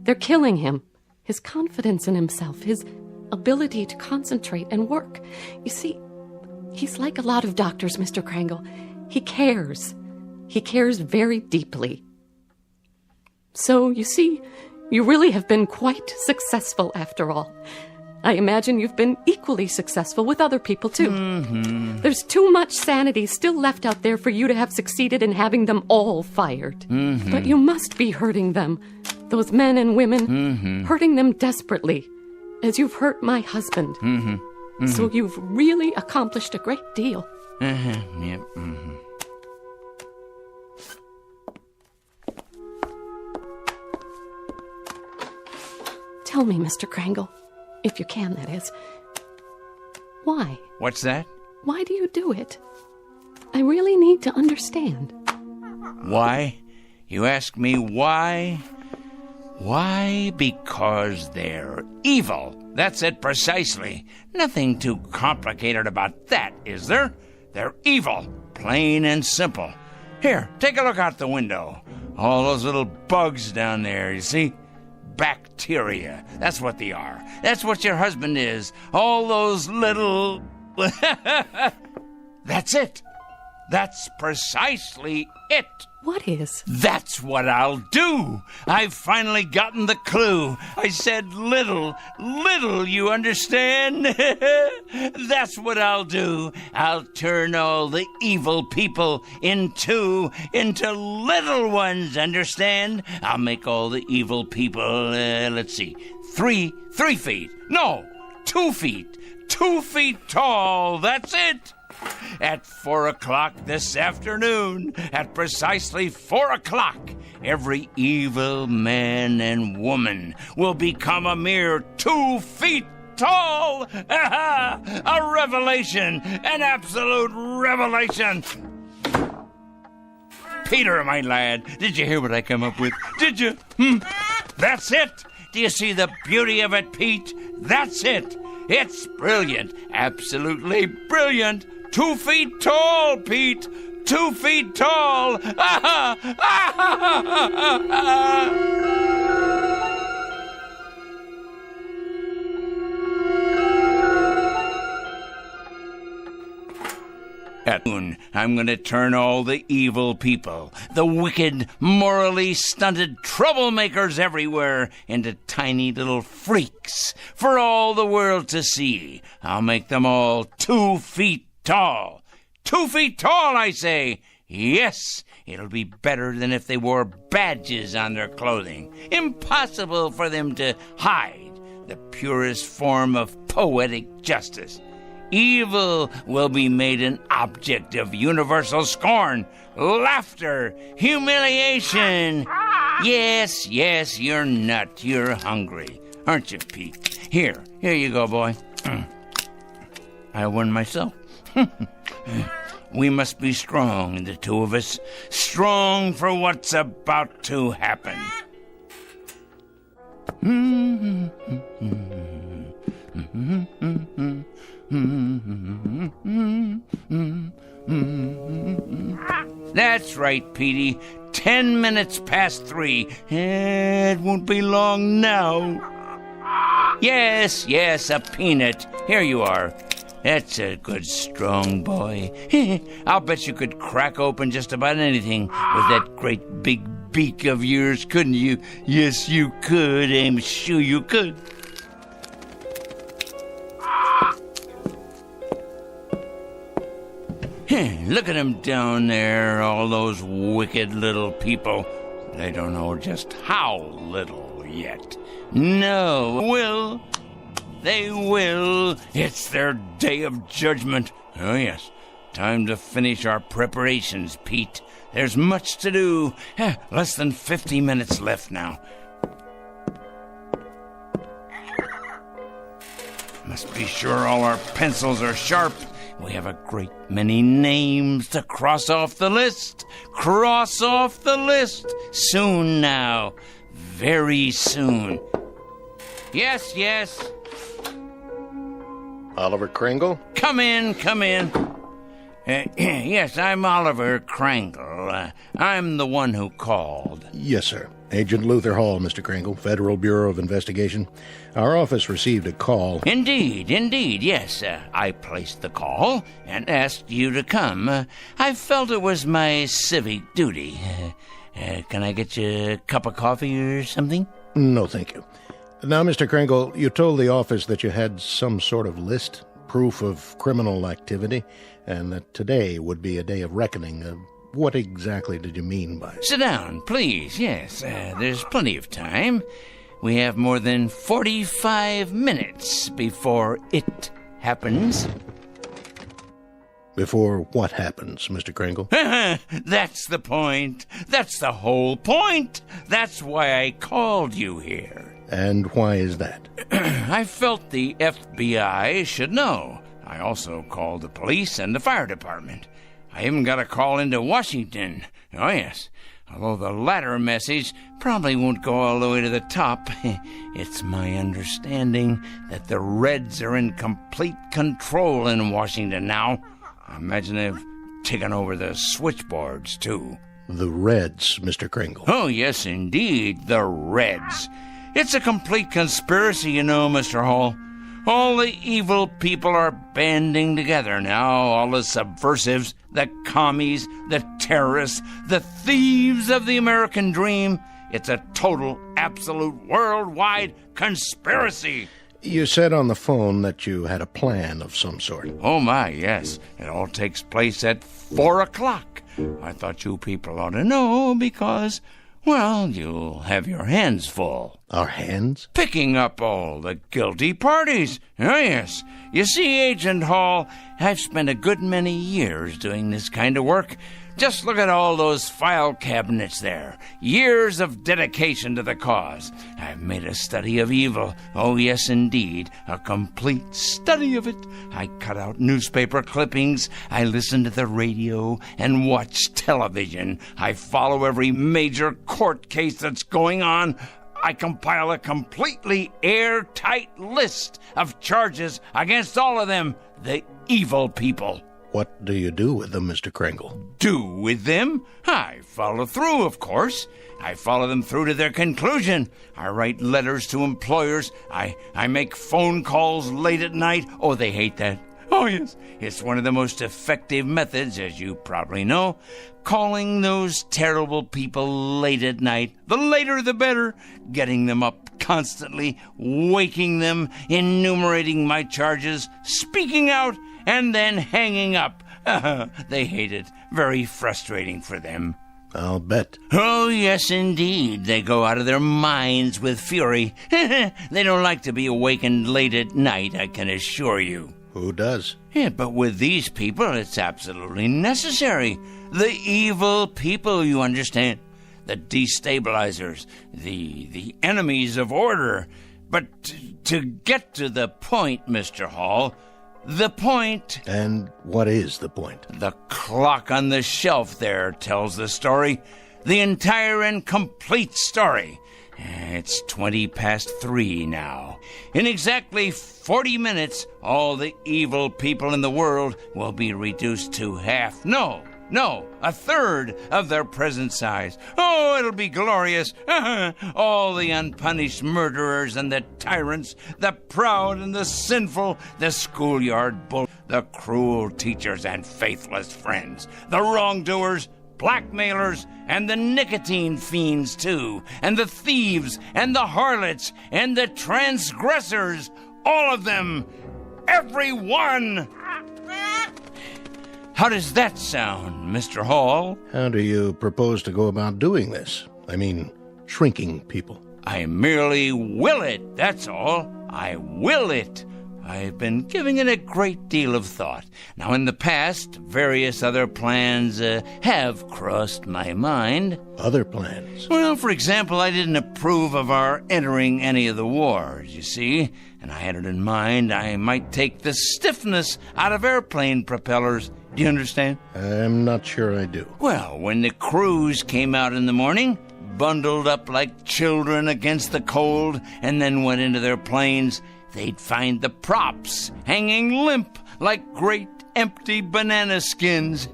They're killing him. His confidence in himself, his ability to concentrate and work. You see, he's like a lot of doctors, Mr. Krangle. He cares. He cares very deeply. So, you see, you really have been quite successful after all. I imagine you've been equally successful with other people, too. Mm-hmm. There's too much sanity still left out there for you to have succeeded in having them all fired. Mm-hmm. But you must be hurting them, those men and women, hurting them desperately, as you've hurt my husband. So you've really accomplished a great deal. Yep. Tell me, Mr. Krangle, if you can, that is. Why? What's that? Why do you do it? I really need to understand. Why? You ask me why? Why? Because they're evil. That's it precisely. Nothing too complicated about that, is there? They're evil. Plain and simple. Here, take a look out the window. All those little bugs down there, you see? Bacteria. That's what they are. That's what your husband is. All those little... That's it. That's precisely it. What is? That's what I'll do. I've finally gotten the clue. I said little, you understand? That's what I'll do. I'll turn all the evil people into little ones, understand? I'll make all the evil people, let's see, 3 feet. No, 2 feet. 2 feet tall. That's it. At 4 o'clock this afternoon, at precisely 4 o'clock, every evil man and woman will become a mere 2 feet tall. A revelation, an absolute revelation. Peter, my lad, did you hear what I come up with? Did you? That's it. Do you see the beauty of it, Pete? That's it. It's brilliant, absolutely brilliant. 2 feet tall, Pete. 2 feet tall. At noon, I'm going to turn all the evil people, the wicked, morally stunted troublemakers everywhere, into tiny little freaks for all the world to see. I'll make them all 2 feet tall. 2 feet tall, I say. Yes, it'll be better than if they wore badges on their clothing. Impossible for them to hide the purest form of poetic justice. Evil will be made an object of universal scorn, laughter, humiliation. Yes, you're not. You're hungry, aren't you, Pete? Here you go, boy. I won myself. We must be strong, the two of us. Strong for what's about to happen. That's right, Petey. 10 minutes past 3. It won't be long now. Yes, a peanut. Here you are. That's a good, strong boy. I'll bet you could crack open just about anything with that great big beak of yours, couldn't you? Yes, you could. I'm sure you could. Look at them down there, all those wicked little people. They don't know just how little yet. No, they will. It's their day of judgment. Oh, yes. Time to finish our preparations, Pete. There's much to do. Less than 50 minutes left now. Must be sure all our pencils are sharp. We have a great many names to cross off the list. Cross off the list. Soon now. Very soon. Yes. Oliver Krangle? Come in. Yes, I'm Oliver Krangle. I'm the one who called. Yes, sir. Agent Luther Hall, Mr. Krangle, Federal Bureau of Investigation. Our office received a call. Indeed, yes. I placed the call and asked you to come. I felt it was my civic duty. Can I get you a cup of coffee or something? No, thank you. Now, Mr. Kringle, you told the office that you had some sort of list, proof of criminal activity, and that today would be a day of reckoning. What exactly did you mean by it? Sit down, please. Yes, there's plenty of time. We have more than 45 minutes before it happens. Before what happens, Mr. Kringle? That's the point. That's the whole point. That's why I called you here. And why is that? I felt the FBI should know. I also called the police and the fire department. I even got a call into Washington. Oh, yes. Although the latter message probably won't go all the way to the top. It's my understanding that the Reds are in complete control in Washington now. I imagine they've taken over the switchboards, too. The Reds, Mr. Kringle. Oh, yes, indeed, the Reds. It's a complete conspiracy, you know, Mr. Hall. All the evil people are banding together now, all the subversives, the commies, the terrorists, the thieves of the American dream. It's a total, absolute, worldwide conspiracy. You said on the phone that you had a plan of some sort. Oh, my, yes. It all takes place at 4 o'clock. I thought you people ought to know because, well, you'll have your hands full. Our hands? Picking up all the guilty parties. Oh, yes. You see, Agent Hall, I've spent a good many years doing this kind of work. Just look at all those file cabinets there. Years of dedication to the cause. I've made a study of evil. Oh, yes, indeed. A complete study of it. I cut out newspaper clippings. I listen to the radio and watch television. I follow every major court case that's going on. I compile a completely airtight list of charges against all of them, the evil people. What do you do with them, Mr. Kringle? Do with them? I follow through, of course. I follow them through to their conclusion. I write letters to employers. I make phone calls late at night. Oh, they hate that. Oh, yes. It's one of the most effective methods, as you probably know. Calling those terrible people late at night. The later, the better. Getting them up constantly. Waking them. Enumerating my charges. Speaking out. And then hanging up. They hate it. Very frustrating for them. I'll bet. Oh, yes, indeed. They go out of their minds with fury. They don't like to be awakened late at night, I can assure you. Who does? Yeah, but with these people, it's absolutely necessary. The evil people, you understand. The destabilizers. The enemies of order. But to get to the point, Mr. Hall... The point... And what is the point? The clock on the shelf there tells the story. The entire and complete story. It's 3:20 now. In exactly 40 minutes, all the evil people in the world will be reduced to half. No, a third of their present size. Oh, it'll be glorious. All the unpunished murderers and the tyrants, the proud and the sinful, the schoolyard bull, the cruel teachers and faithless friends, the wrongdoers, blackmailers, and the nicotine fiends, too, and the thieves, and the harlots, and the transgressors, all of them, every one. How does that sound, Mr. Hall? How do you propose to go about doing this? I mean, shrinking people. I merely will it, that's all. I will it. I've been giving it a great deal of thought. Now, in the past, various other plans have crossed my mind. Other plans? Well, for example, I didn't approve of our entering any of the wars, you see, and I had it in mind I might take the stiffness out of airplane propellers. Do you understand? I'm not sure I do. Well, when the crews came out in the morning, bundled up like children against the cold, and then went into their planes, they'd find the props hanging limp like great empty banana skins.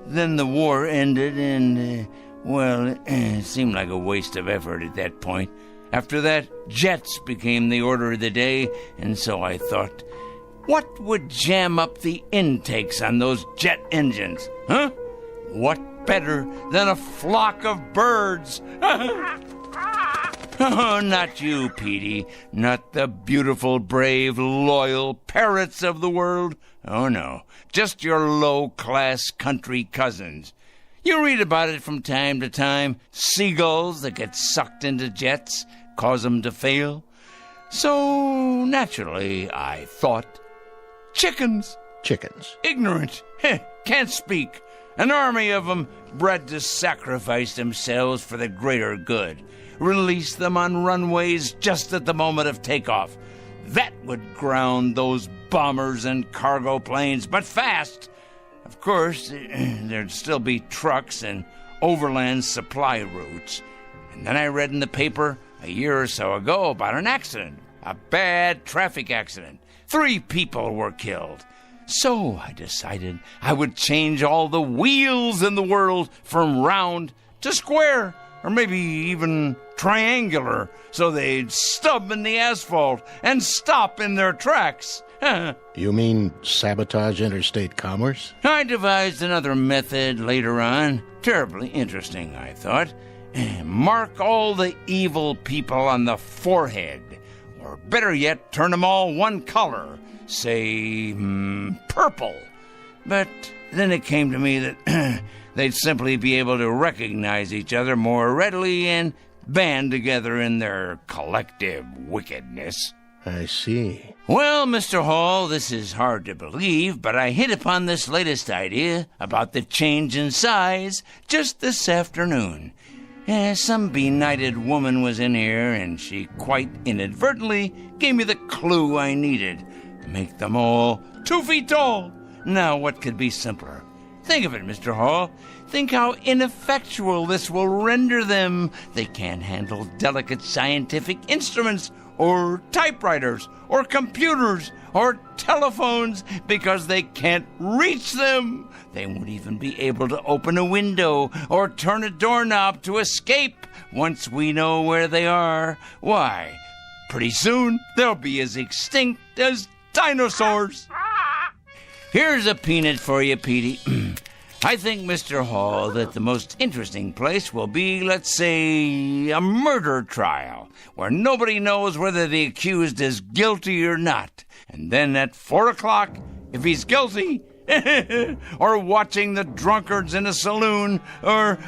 Then the war ended and, it seemed like a waste of effort at that point. After that, jets became the order of the day, and so I thought, what would jam up the intakes on those jet engines? Huh? What better than a flock of birds? Oh, not you, Petey. Not the beautiful, brave, loyal parrots of the world. Oh, no. Just your low-class country cousins. You read about it from time to time. Seagulls that get sucked into jets, cause them to fail. So, naturally, I thought, chickens. Chickens. Ignorant. Can't speak. An army of them bred to sacrifice themselves for the greater good. Release them on runways just at the moment of takeoff. That would ground those bombers and cargo planes, but fast. Of course, there'd still be trucks and overland supply routes. And then I read in the paper a year or so ago about an accident, a bad traffic accident. 3 people were killed. So I decided I would change all the wheels in the world from round to square, or maybe even triangular, so they'd stub in the asphalt and stop in their tracks. You mean sabotage interstate commerce? I devised another method later on. Terribly interesting, I thought. Mark all the evil people on the forehead. Or better yet, turn them all one color. Say, purple. But then it came to me that they'd simply be able to recognize each other more readily and band together in their collective wickedness. I see. Well, Mr. Hall, this is hard to believe, but I hit upon this latest idea about the change in size just this afternoon. Some benighted woman was in here, and she quite inadvertently gave me the clue I needed. Make them all 2 feet tall. Now, what could be simpler? Think of it, Mr. Hall. Think how ineffectual this will render them. They can't handle delicate scientific instruments, or typewriters, or computers, or telephones, because they can't reach them. They won't even be able to open a window or turn a doorknob to escape once we know where they are. Why, pretty soon they'll be as extinct as dinosaurs. Here's a peanut for you, Petey. I think, Mr. Hall, that the most interesting place will be, let's say, a murder trial, where nobody knows whether the accused is guilty or not. And then at 4 o'clock, if he's guilty, or watching the drunkards in a saloon, or,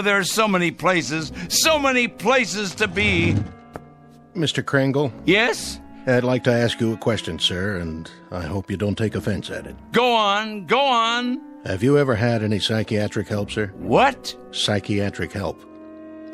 there's so many places to be. Mr. Kringle? Yes? I'd like to ask you a question, sir, and I hope you don't take offense at it. Go on. Have you ever had any psychiatric help, sir? What? Psychiatric help.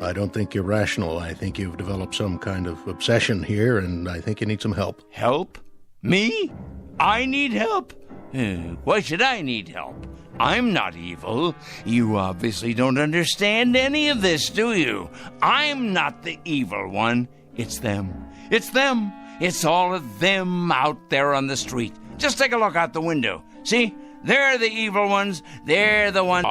I don't think you're rational. I think you've developed some kind of obsession here, and I think you need some help. Help? Me? I need help? Why should I need help? I'm not evil. You obviously don't understand any of this, do you? I'm not the evil one. It's them. It's all of them out there on the street. Just take a look out the window. See? They're the evil ones. They're the ones.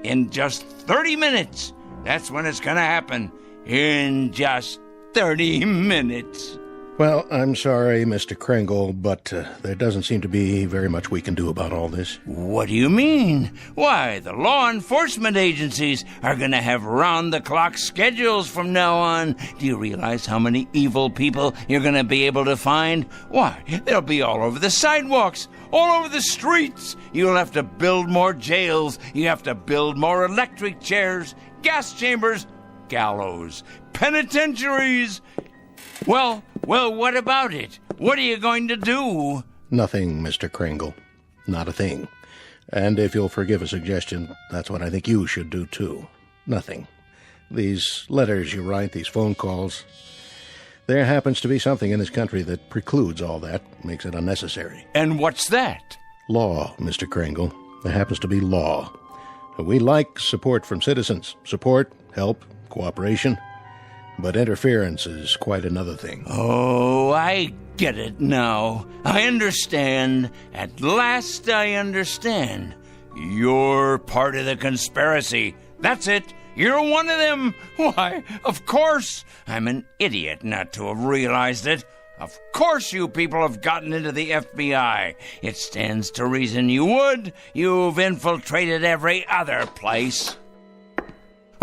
In just 30 minutes. That's when it's going to happen. In just 30 minutes. Well, I'm sorry, Mr. Kringle, but there doesn't seem to be very much we can do about all this. What do you mean? Why, the law enforcement agencies are going to have round-the-clock schedules from now on. Do you realize how many evil people you're going to be able to find? Why, they'll be all over the sidewalks, all over the streets. You'll have to build more jails. You have to build more electric chairs, gas chambers, gallows, penitentiaries. Well, what about it? What are you going to do? Nothing, Mr. Kringle. Not a thing. And if you'll forgive a suggestion, that's what I think you should do, too. Nothing. These letters you write, these phone calls, there happens to be something in this country that precludes all that, makes it unnecessary. And what's that? Law, Mr. Kringle. There happens to be law. We like support from citizens. Support, help, cooperation. But interference is quite another thing. Oh, I get it now. I understand. At last I understand. You're part of the conspiracy. That's it. You're one of them. Why, of course. I'm an idiot not to have realized it. Of course you people have gotten into the FBI. It stands to reason you would. You've infiltrated every other place.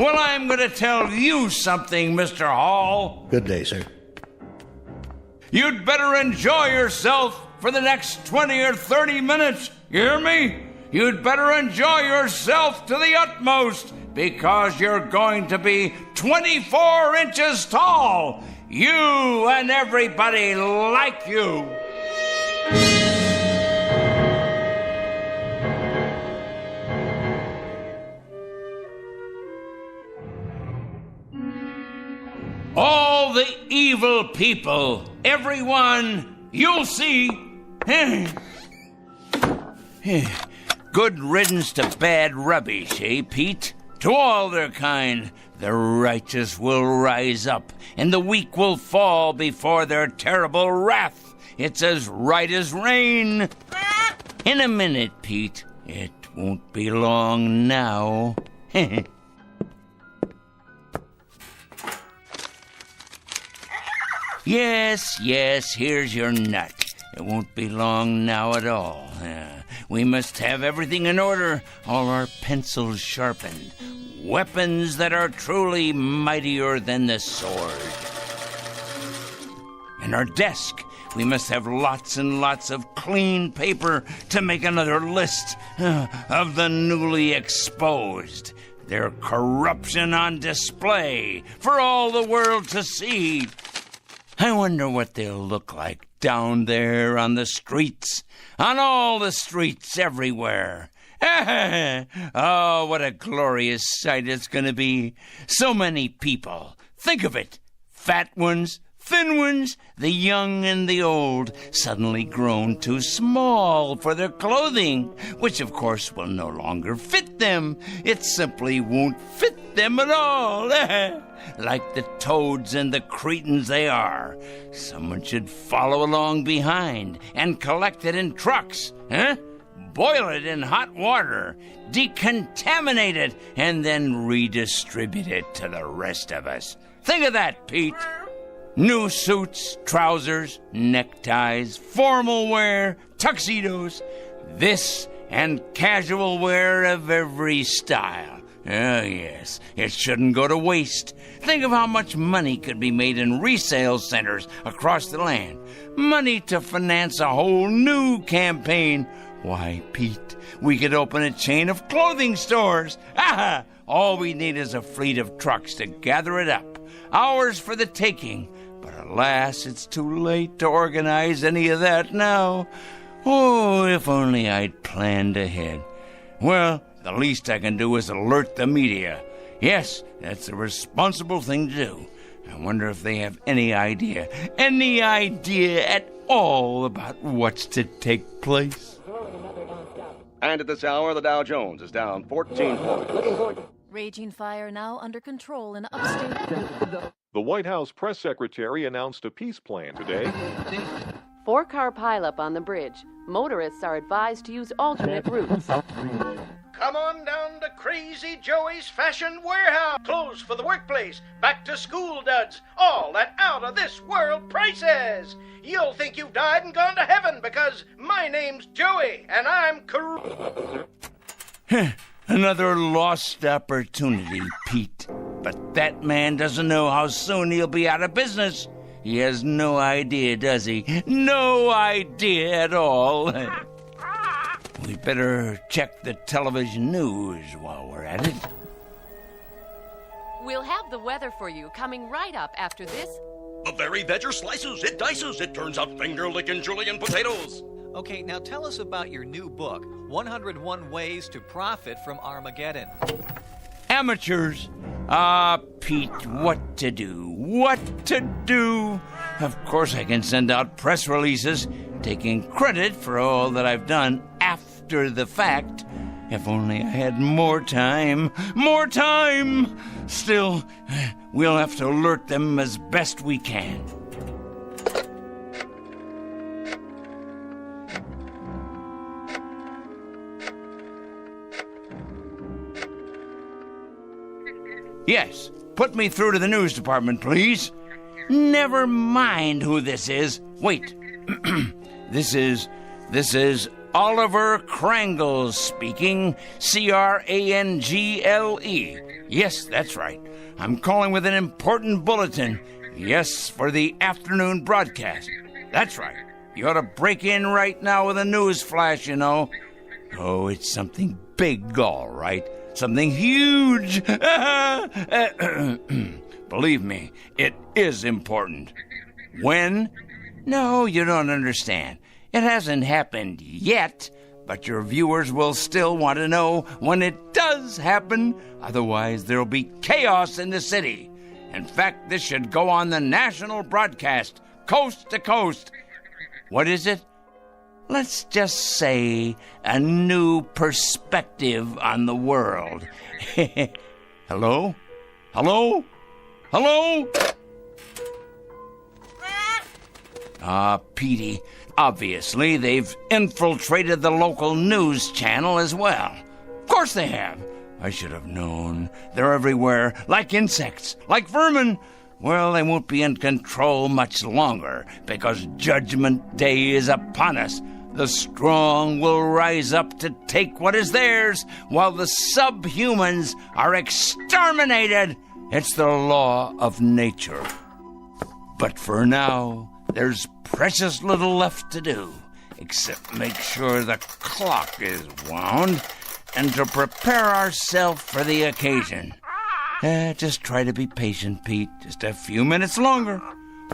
Well, I'm going to tell you something, Mr. Hall. Good day, sir. You'd better enjoy yourself for the next 20 or 30 minutes. You hear me? You'd better enjoy yourself to the utmost, because you're going to be 24 inches tall. You and everybody like you. All the evil people, everyone, you'll see. Good riddance to bad rubbish, eh, Pete? To all their kind, the righteous will rise up, and the weak will fall before their terrible wrath. It's as right as rain. In a minute, Pete. It won't be long now. Yes, here's your nut. It won't be long now at all. We must have everything in order, all our pencils sharpened, weapons that are truly mightier than the sword. And our desk, we must have lots and lots of clean paper to make another list of the newly exposed. Their corruption on display for all the world to see. I wonder what they'll look like down there on the streets, on all the streets everywhere. Oh, what a glorious sight it's going to be. So many people. Think of it. Fat ones, thin ones, the young and the old, suddenly grown too small for their clothing, which of course will no longer fit them. It simply won't fit them at all. Like the toads and the cretins they are. Someone should follow along behind and collect it in trucks, boil it in hot water, decontaminate it, and then redistribute it to the rest of us. Think of that, Pete. New suits, trousers, neckties, formal wear, tuxedos, this and casual wear of every style. Oh, yes, it shouldn't go to waste. Think of how much money could be made in resale centers across the land. Money to finance a whole new campaign. Why, Pete, we could open a chain of clothing stores. Aha! All we need is a fleet of trucks to gather it up. Ours for the taking. But alas, it's too late to organize any of that now. Oh, if only I'd planned ahead. Well, the least I can do is alert the media. Yes, that's the responsible thing to do. I wonder if they have any idea at all about what's to take place. And at this hour, the Dow Jones is down 14 points. Raging fire now under control in upstate. The White House press secretary announced a peace plan today. 4-car pileup on the bridge. Motorists are advised to use alternate routes. Come on down to Crazy Joey's Fashion Warehouse. Clothes for the workplace, back to school duds, all at out-of-this-world prices. You'll think you've died and gone to heaven because my name's Joey and I'm Another lost opportunity, Pete. But that man doesn't know how soon he'll be out of business. He has no idea, does he? No idea at all. We'd better check the television news while we're at it. We'll have the weather for you coming right up after this. The very vegger slices, it dices, it turns out finger-licking Julienne potatoes. Okay, now tell us about your new book, 101 Ways to Profit from Armageddon. Amateurs. Pete, what to do? What to do? Of course I can send out press releases taking credit for all that I've done after the fact. If only I had more time. More time! Still, we'll have to alert them as best we can. Yes, put me through to the news department, please. Never mind who this is. Wait. This is Oliver Krangle speaking, Crangle. Yes, that's right. I'm calling with an important bulletin. Yes, for the afternoon broadcast. That's right. You ought to break in right now with a news flash, you know. Oh, it's something big, all right. Something huge. Believe me, it is important. When? No, you don't understand. It hasn't happened yet, but your viewers will still want to know when it does happen. Otherwise, there'll be chaos in the city. In fact, this should go on the national broadcast, coast to coast. What is it? Let's just say a new perspective on the world. Hello? Hello? Hello? Petey, obviously they've infiltrated the local news channel as well. Of course they have. I should have known. They're everywhere, like insects, like vermin. Well, they won't be in control much longer, because Judgment Day is upon us. The strong will rise up to take what is theirs, while the subhumans are exterminated. It's the law of nature. But for now, there's precious little left to do, except make sure the clock is wound and to prepare ourselves for the occasion. Just try to be patient, Pete. Just a few minutes longer.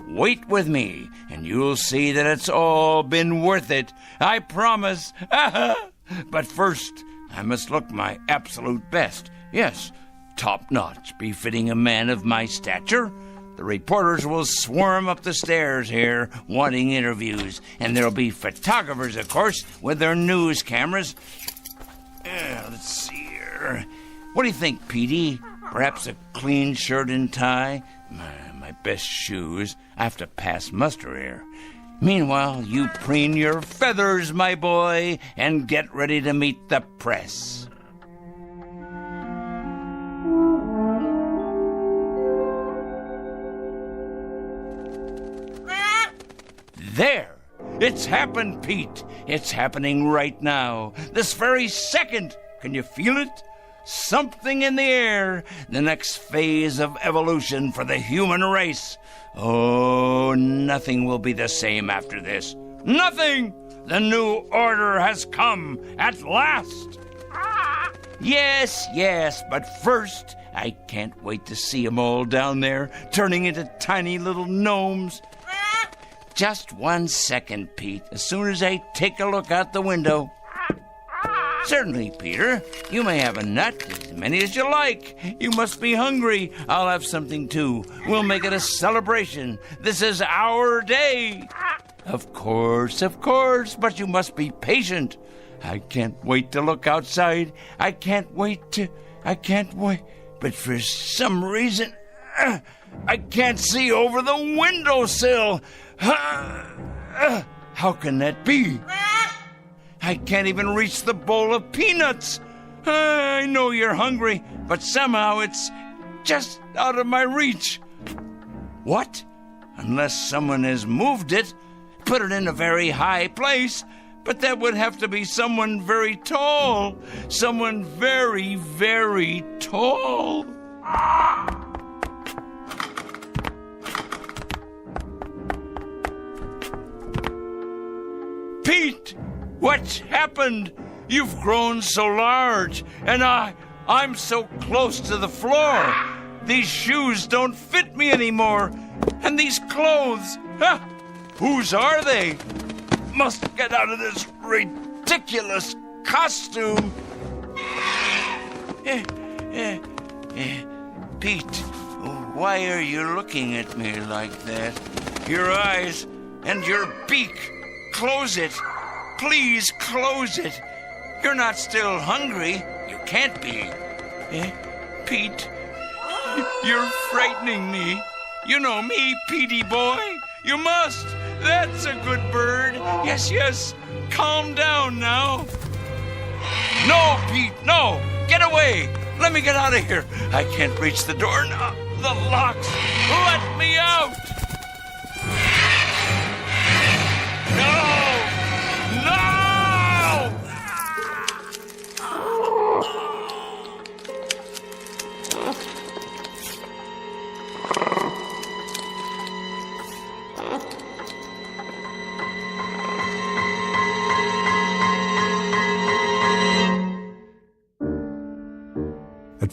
Wait with me, and you'll see that it's all been worth it. I promise. But first, I must look my absolute best. Yes, top-notch, befitting a man of my stature. The reporters will swarm up the stairs here, wanting interviews. And there'll be photographers, of course, with their news cameras. Let's see here. What do you think, Petey? Perhaps a clean shirt and tie? My best shoes. I have to pass muster here. Meanwhile, you preen your feathers, my boy, and get ready to meet the press. There! It's happened, Pete. It's happening right now. This very second. Can you feel it? Something in the air. The next phase of evolution for the human race. Oh, nothing will be the same after this. Nothing! The new order has come at last. Yes, but first, I can't wait to see them all down there, turning into tiny little gnomes. Just 1 second, Pete, as soon as I take a look out the window. Certainly, Peter. You may have a nut, as many as you like. You must be hungry. I'll have something, too. We'll make it a celebration. This is our day. Of course, but you must be patient. I can't wait to look outside. I can't wait. But for some reason, I can't see over the windowsill. How can that be? I can't even reach the bowl of peanuts. I know you're hungry, but somehow it's just out of my reach. What? Unless someone has moved it, put it in a very high place. But that would have to be someone very tall. Someone very, very tall. Pete! What's happened? You've grown so large, and I'm so close to the floor. These shoes don't fit me anymore. And these clothes, whose are they? Must get out of this ridiculous costume. Pete, why are you looking at me like that? Your eyes and your beak. Close it. Please close it. You're not still hungry. You can't be. Pete, you're frightening me. You know me, Petey boy. You must. That's a good bird. Yes. Calm down now. No, Pete, no. Get away. Let me get out of here. I can't reach the door now. The locks. Let me out. No!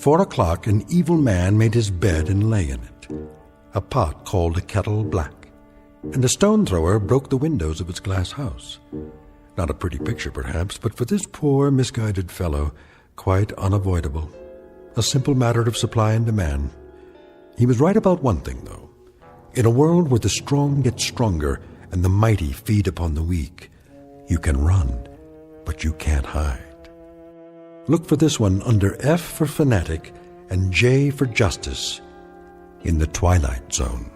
4 o'clock, an evil man made his bed and lay in it. A pot called a kettle black, and a stone thrower broke the windows of his glass house. Not a pretty picture, perhaps, but for this poor, misguided fellow, quite unavoidable. A simple matter of supply and demand. He was right about one thing, though. In a world where the strong get stronger and the mighty feed upon the weak, you can run, but you can't hide. Look for this one under F for Fanatic and J for Justice in the Twilight Zone.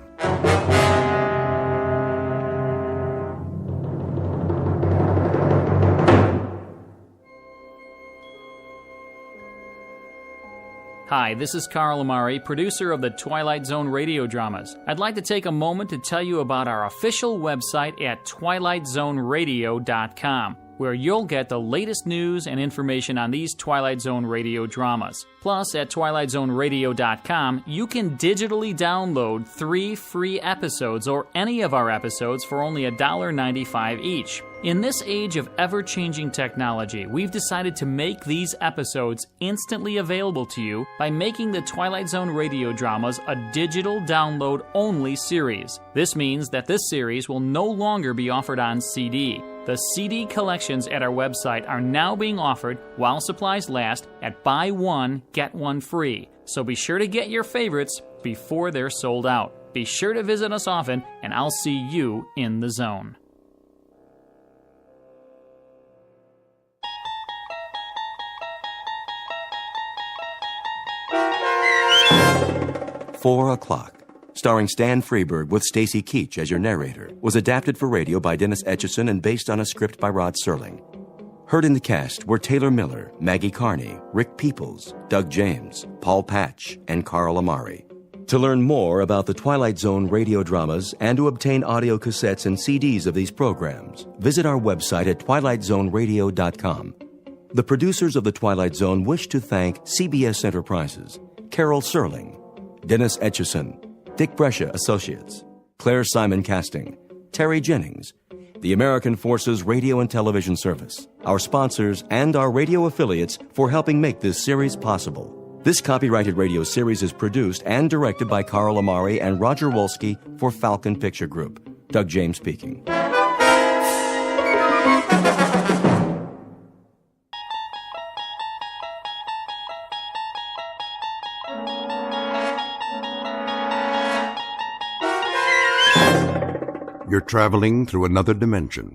Hi, this is Carl Amari, producer of the Twilight Zone radio dramas. I'd like to take a moment to tell you about our official website at twilightzoneradio.com, where you'll get the latest news and information on these Twilight Zone radio dramas. Plus, at twilightzoneradio.com, you can digitally download 3 free episodes or any of our episodes for only $1.95 each. In this age of ever-changing technology, we've decided to make these episodes instantly available to you by making the Twilight Zone radio dramas a digital download-only series. This means that this series will no longer be offered on CD. The CD collections at our website are now being offered while supplies last at buy one, get one free. So be sure to get your favorites before they're sold out. Be sure to visit us often, and I'll see you in the zone. "4 O'Clock," starring Stan Freberg with Stacy Keach as your narrator, was adapted for radio by Dennis Etchison and based on a script by Rod Serling. Heard in the cast were Taylor Miller, Maggie Carney, Rick Peoples, Doug James, Paul Patch, and Carl Amari. To learn more about the Twilight Zone radio dramas and to obtain audio cassettes and CDs of these programs, visit our website at twilightzoneradio.com. The producers of The Twilight Zone wish to thank CBS Enterprises, Carol Serling, Dennis Etchison, Dick Brescia Associates, Claire Simon Casting, Terry Jennings, the American Forces Radio and Television Service, our sponsors, and our radio affiliates for helping make this series possible. This copyrighted radio series is produced and directed by Carl Amari and Roger Wolski for Falcon Picture Group. Doug James speaking. You're traveling through another dimension.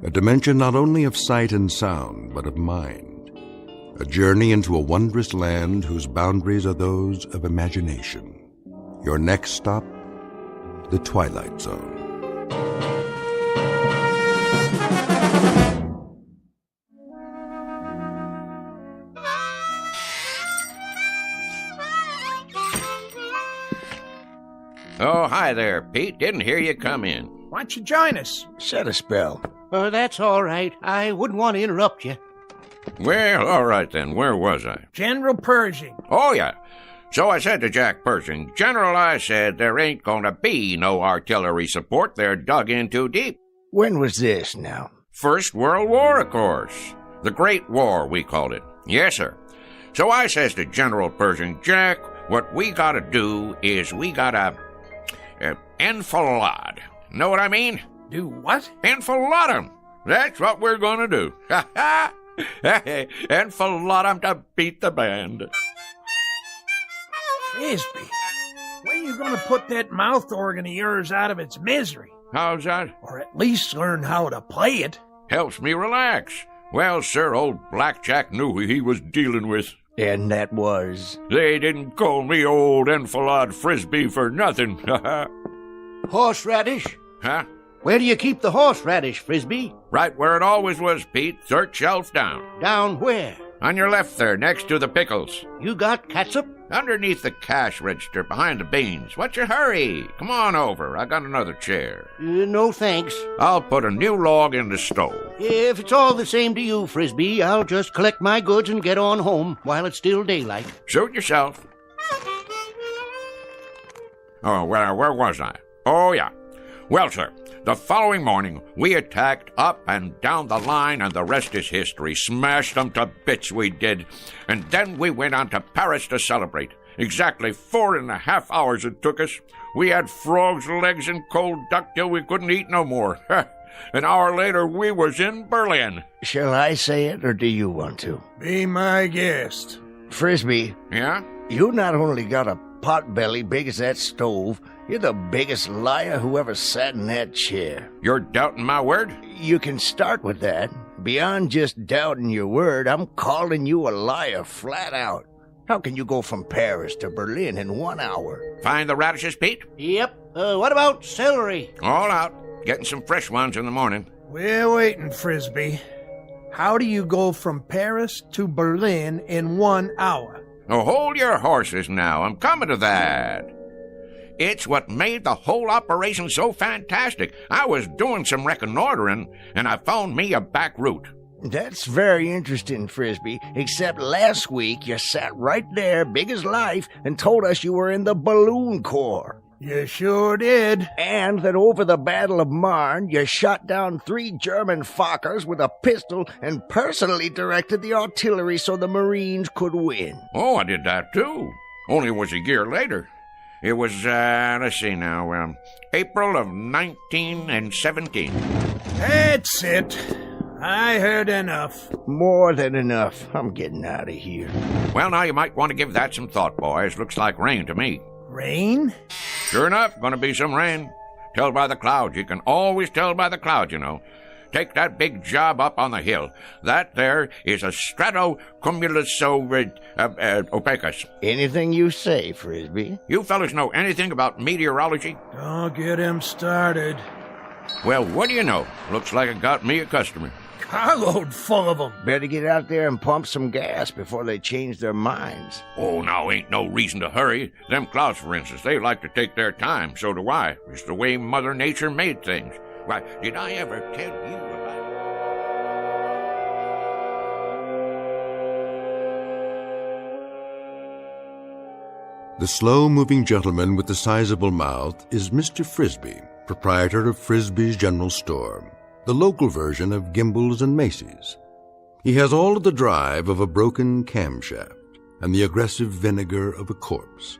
A dimension not only of sight and sound, but of mind. A journey into a wondrous land whose boundaries are those of imagination. Your next stop, the Twilight Zone. Oh, hi there, Pete. Didn't hear you come in. Why don't you join us? Set a spell. Oh, that's all right. I wouldn't want to interrupt you. Well, all right then. Where was I? General Pershing. Oh, yeah. So I said to Jack Pershing, General, I said there ain't gonna be no artillery support. They're dug in too deep. When was this now? First World War, of course. The Great War, we called it. Yes, sir. So I says to General Pershing, Jack, what we gotta do is we gotta enfilade. Know what I mean? Do what? Enfilade 'em. That's what we're gonna do. Ha ha! Enfilade 'em to beat the band. Frisbee, when are you going to put that mouth organ of yours out of its misery? How's that? Or at least learn how to play it. Helps me relax. Well, sir, old Blackjack knew who he was dealing with. And that was? They didn't call me old Enfilade Frisbee for nothing. Horseradish? Huh? Where do you keep the horseradish, Frisbee? Right where it always was, Pete. Third shelf down. Down where? On your left there, next to the pickles. You got catsup? Underneath the cash register, behind the beans. What's your hurry? Come on over. I got another chair. No thanks. I'll put a new log in the stove. If it's all the same to you, Frisbee, I'll just collect my goods and get on home while it's still daylight. Suit yourself. Oh, well, where was I? Oh, yeah. Well, sir, the following morning, we attacked up and down the line, and the rest is history. Smashed them to bits, we did. And then we went on to Paris to celebrate. Exactly 4.5 hours it took us. We had frogs' legs and cold duck till we couldn't eat no more. An hour later, we was in Berlin. Shall I say it, or do you want to? Be my guest. Frisbee. Yeah? You not only got a potbelly big as that stove, you're the biggest liar who ever sat in that chair. You're doubting my word? You can start with that. Beyond just doubting your word, I'm calling you a liar flat out. How can you go from Paris to Berlin in 1 hour? Find the radishes, Pete? Yep. What about celery? All out. Getting some fresh ones in the morning. We're waiting, Frisbee. How do you go from Paris to Berlin in 1 hour? Oh, hold your horses now. I'm coming to that. It's what made the whole operation so fantastic. I was doing some reconnoitering, and I found me a back route. That's very interesting, Frisbee, except last week you sat right there, big as life, and told us you were in the Balloon Corps. You sure did. And that over the Battle of Marne, you shot down 3 German Fokkers with a pistol and personally directed the artillery so the Marines could win. Oh, I did that too. Only it was a year later. It was, let's see now, April of 1917. That's it. I heard enough. More than enough. I'm getting out of here. Well, now you might want to give that some thought, boys. Looks like rain to me. Rain? Sure enough, gonna be some rain. Tell by the clouds. You can always tell by the clouds, you know. Take that big job up on the hill. That there is a stratocumulus opacus. Anything you say, Frisbee. You fellas know anything about meteorology? Don't get him started. Well, what do you know? Looks like it got me a customer. Carload full of them. Better get out there and pump some gas before they change their minds. Oh, now ain't no reason to hurry. Them clouds, for instance, they like to take their time. So do I. It's the way Mother Nature made things. Why, did I ever tell you about... The slow-moving gentleman with the sizable mouth is Mr. Frisbee, proprietor of Frisbee's General Store, the local version of Gimbel's and Macy's. He has all of the drive of a broken camshaft and the aggressive vinegar of a corpse.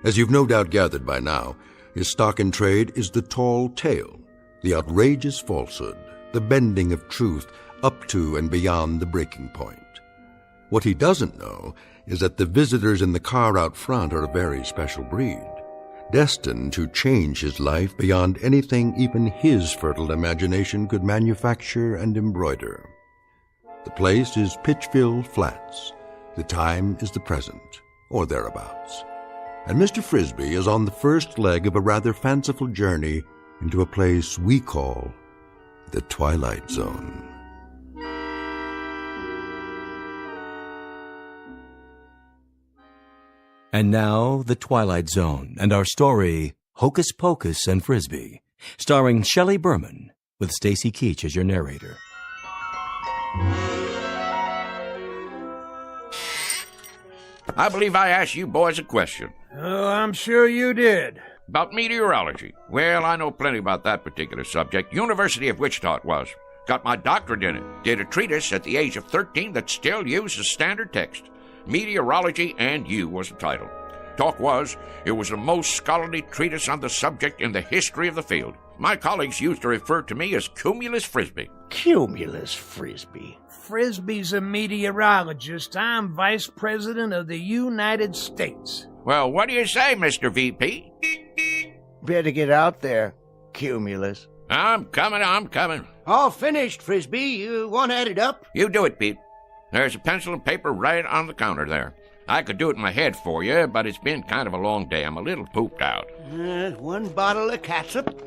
As you've no doubt gathered by now, his stock in trade is the tall tale, the outrageous falsehood, the bending of truth up to and beyond the breaking point. What he doesn't know is that the visitors in the car out front are a very special breed, destined to change his life beyond anything even his fertile imagination could manufacture and embroider. The place is Pitchville Flats. The time is the present, or thereabouts. And Mr. Frisbee is on the first leg of a rather fanciful journey into a place we call the Twilight Zone. And now, The Twilight Zone, and our story, Hocus Pocus and Frisbee, starring Shelley Berman, with Stacy Keach as your narrator. I believe I asked you boys a question. Oh, I'm sure you did. About meteorology. Well, I know plenty about that particular subject. University of Wichita it was. Got my doctorate in it. Did a treatise at the age of 13 that still uses standard text. Meteorology and You was the title. Talk was, it was the most scholarly treatise on the subject in the history of the field. My colleagues used to refer to me as Cumulus Frisbee. Cumulus Frisbee? Frisbee's a meteorologist. I'm Vice President of the United States. Well, what do you say, Mr. VP? Better get out there, Cumulus. I'm coming. All finished, Frisbee. You want to add it up? You do it, Pete. There's a pencil and paper right on the counter there. I could do it in my head for you, but it's been kind of a long day. I'm a little pooped out. 1 bottle of catsup.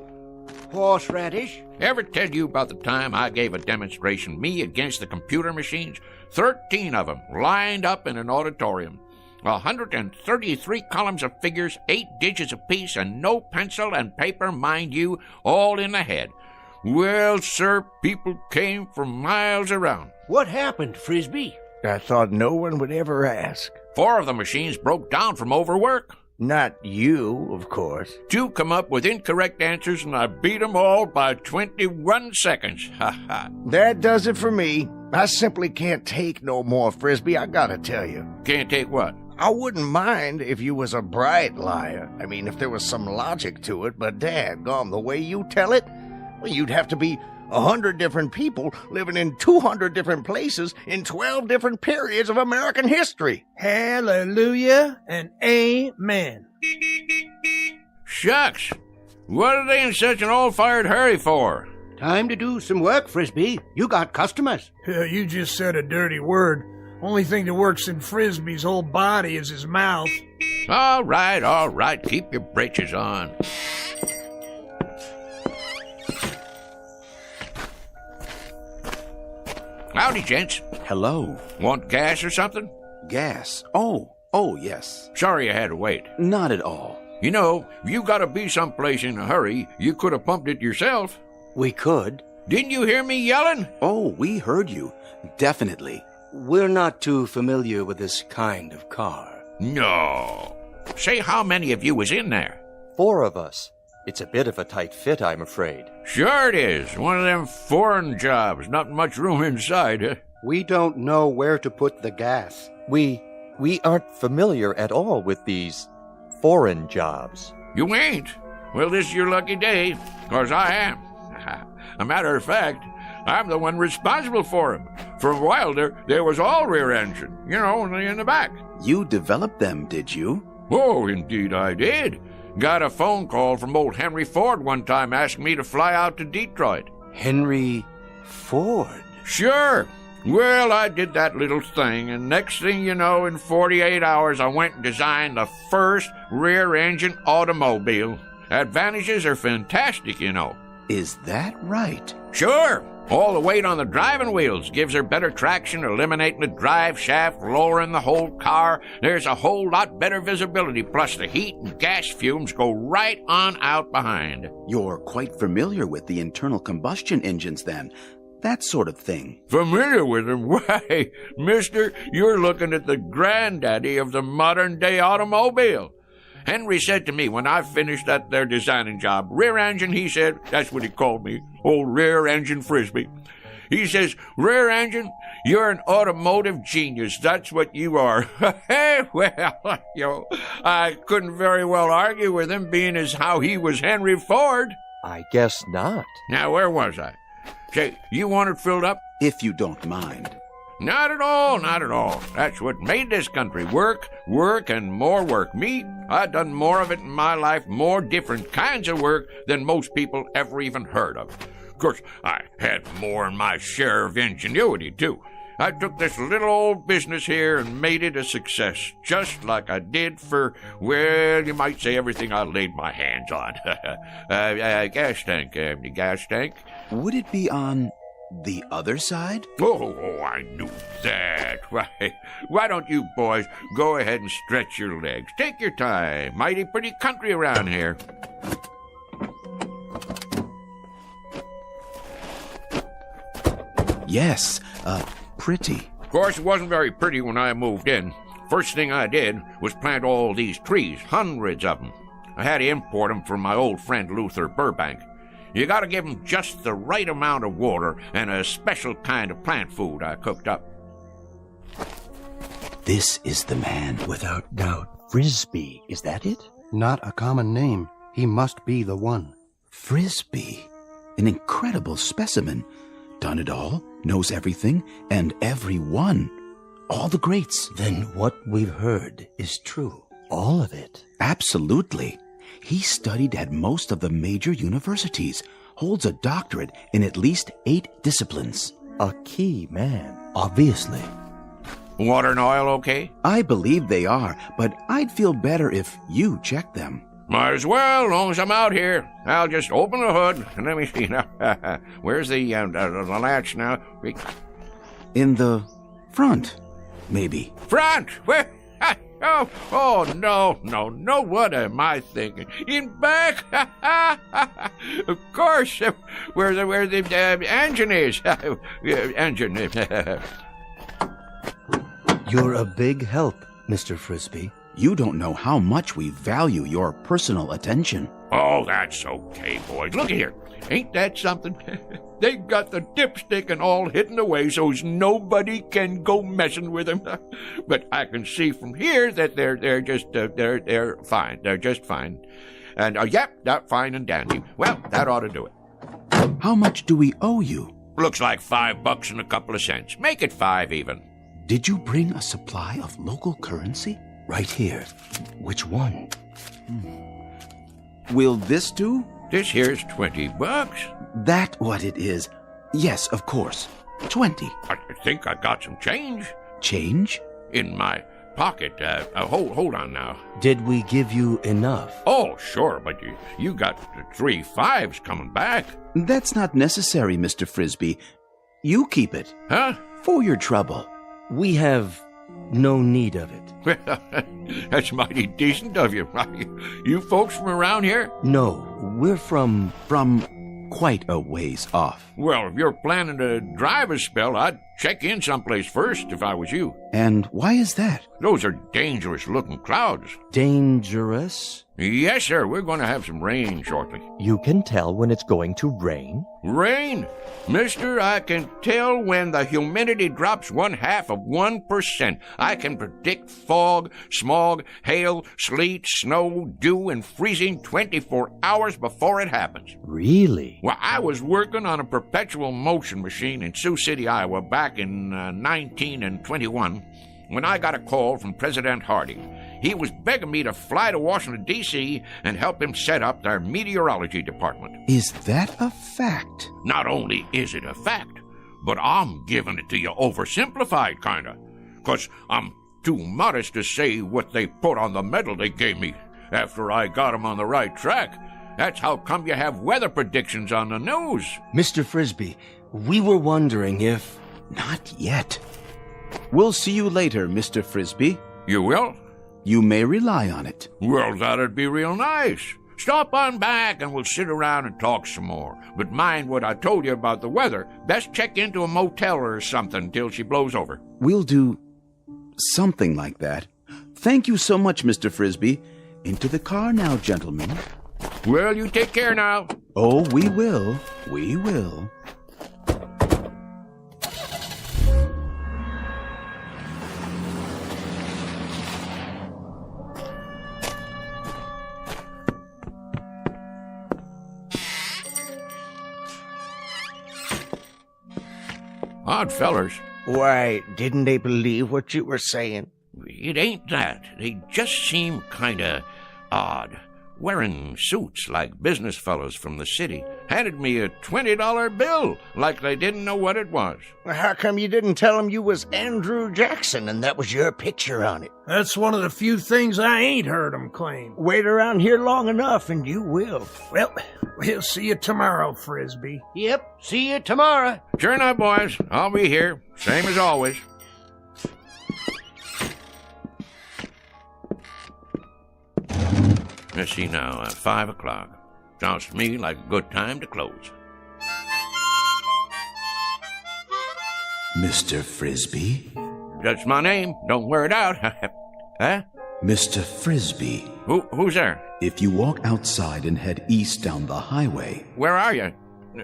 Horseradish. Ever tell you about the time I gave a demonstration, me against the computer machines? 13 of them, lined up in an auditorium. 133 columns of figures, 8 digits apiece, and no pencil and paper, mind you, all in the head. Well, sir, people came from miles around. What happened, Frisbee? I thought no one would ever ask. 4 of the machines broke down from overwork. Not you, of course. 2 come up with incorrect answers, and I beat them all by 21 seconds. Ha ha. That does it for me. I simply can't take no more, Frisbee, I gotta tell you. Can't take what? I wouldn't mind if you was a bright liar. I mean, if there was some logic to it, but daggone, the way you tell it, well, you'd have to be 100 different people living in 200 different places in 12 different periods of American history. Hallelujah and amen. Shucks. What are they in such an all-fired hurry for? Time to do some work, Frisbee. You got customers. You just said a dirty word. Only thing that works in Frisbee's whole body is his mouth. All right. Keep your britches on. Howdy, gents. Hello. Want gas or something? Gas? Oh, yes. Sorry I had to wait. Not at all. You know, if you gotta be someplace in a hurry, you could have pumped it yourself. We could. Didn't you hear me yelling? Oh, we heard you. Definitely. We're not too familiar with this kind of car. No. Say, how many of you was in there? 4 of us. It's a bit of a tight fit, I'm afraid. Sure it is. One of them foreign jobs. Not much room inside, huh? We don't know where to put the gas. We aren't familiar at all with these foreign jobs. You ain't? Well, this is your lucky day, 'cause I am. A matter of fact, I'm the one responsible for him. For a while there was all rear engine, only in the back. You developed them, did you? Oh, indeed I did. Got a phone call from old Henry Ford one time asking me to fly out to Detroit. Henry Ford? Sure. Well, I did that little thing, and next thing you know, in 48 hours, I went and designed the first rear-engine automobile. Advantages are fantastic, Is that right? Sure. All the weight on the driving wheels gives her better traction, eliminating the drive shaft, lowering the whole car. There's a whole lot better visibility, plus the heat and gas fumes go right on out behind. You're quite familiar with the internal combustion engines, then. That sort of thing. Familiar with them? Why, mister, you're looking at the granddaddy of the modern-day automobile. Henry said to me when I finished that there designing job, rear engine, he said, that's what he called me, old rear engine Frisbee. He says, rear engine, you're an automotive genius. That's what you are. Hey, well, I couldn't very well argue with him, being as how he was Henry Ford. I guess not. Now, where was I? Say, you want it filled up? If you don't mind. Not at all. That's what made this country work, and more work. Me, I done more of it in my life, more different kinds of work than most people ever even heard of. Of course, I had more than my share of ingenuity, too. I took this little old business here and made it a success, just like I did for, well, you might say everything I laid my hands on. Gas tank. Would it be on the other side? Oh, I knew that. Why don't you boys go ahead and stretch your legs? Take your time. Mighty pretty country around here. Yes, pretty. Of course, it wasn't very pretty when I moved in. First thing I did was plant all these trees, hundreds of them. I had to import them from my old friend Luther Burbank. You gotta give them just the right amount of water and a special kind of plant food I cooked up. This is the man, without doubt. Frisbee, is that it? Not a common name. He must be the one. Frisbee. An incredible specimen. Done it all, knows everything, and everyone. All the greats. Then what we've heard is true. All of it. Absolutely. He studied at most of the major universities, holds a doctorate in at least 8 disciplines. A key man. Obviously. Water and oil okay? I believe they are, but I'd feel better if you checked them. Might as well, as long as I'm out here. I'll just open the hood, and let me see now. Where's the latch now? In the front, maybe. Front? Where? Oh, no, what am I thinking? In back? Of course, where the engine is. You're a big help, Mr. Frisbee. You don't know how much we value your personal attention. Oh, that's okay, boys. Look here. Ain't that something? They got the dipstick and all hidden away so's nobody can go messing with them. But I can see from here that they're just they're fine. They're just fine. And yep, that's fine and dandy. Well, that ought to do it. How much do we owe you? Looks like $5 and a couple of cents. Make it 5 even. Did you bring a supply of local currency? Right here. Which one? Will this do? This here's $20. That what it is? Yes, of course. 20. I think I got some change. Change? In my pocket. Hold on now. Did we give you enough? Oh, sure, but you got 3 5s coming back. That's not necessary, Mr. Frisbee. You keep it. Huh? For your trouble. We have no need of it. That's mighty decent of you. You folks from around here? No, we're from quite a ways off. Well, if you're planning to drive a spell, I'd check in someplace first if I was you. And why is that? Those are dangerous-looking clouds. Dangerous? Yes, sir. We're going to have some rain shortly. You can tell when it's going to rain? Rain? Mister, I can tell when the humidity drops 0.5%. I can predict fog, smog, hail, sleet, snow, dew, and freezing 24 hours before it happens. Really? Well, I was working on a perpetual motion machine in Sioux City, Iowa, back in 1921, when I got a call from President Harding. He was begging me to fly to Washington, D.C. and help him set up their meteorology department. Is that a fact? Not only is it a fact, but I'm giving it to you oversimplified, kinda. 'Cause I'm too modest to say what they put on the medal they gave me after I got 'em on the right track. That's how come you have weather predictions on the news. Mr. Frisbee, we were wondering if... Not yet. We'll see you later, Mr. Frisbee. You will? You may rely on it. Well, that'd be real nice. Stop on back and we'll sit around and talk some more. But mind what I told you about the weather. Best check into a motel or something till she blows over. We'll do something like that. Thank you so much, Mr. Frisbee. Into the car now, gentlemen. Well, you take care now. Oh, we will. We will. Odd fellers. Why, didn't they believe what you were saying? It ain't that. They just seem kinda odd. Wearing suits like business fellows from the city. Handed me a $20 bill like they didn't know what it was. Well, how come you didn't tell them you was Andrew Jackson and that was your picture on it? That's one of the few things I ain't heard them claim. Wait around here long enough and you will. Well, we'll see you tomorrow, Frisbee. Yep, see you tomorrow. Sure enough, boys. I'll be here. Same as always. Let's see now, 5 o'clock. Sounds to me like a good time to close. Mr. Frisbee? That's my name. Don't wear it out. Huh? Mr. Frisbee. Who's there? If you walk outside and head east down the highway... Where are you?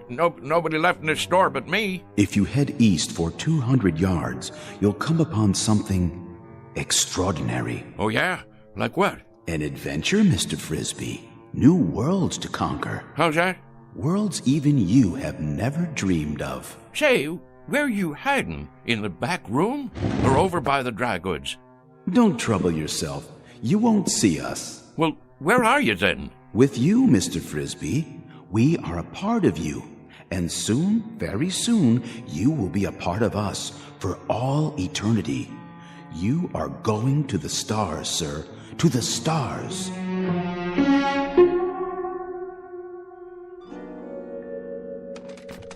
Nobody left in this store but me. If you head east for 200 yards, you'll come upon something extraordinary. Oh, yeah? Like what? An adventure, Mr. Frisbee. New worlds to conquer. How's that? Worlds even you have never dreamed of. Say, where are you hiding? In the back room? Or over by the dry goods? Don't trouble yourself. You won't see us. Well, where are you then? With you, Mr. Frisbee. We are a part of you. And soon, very soon, you will be a part of us for all eternity. You are going to the stars, sir. To the stars.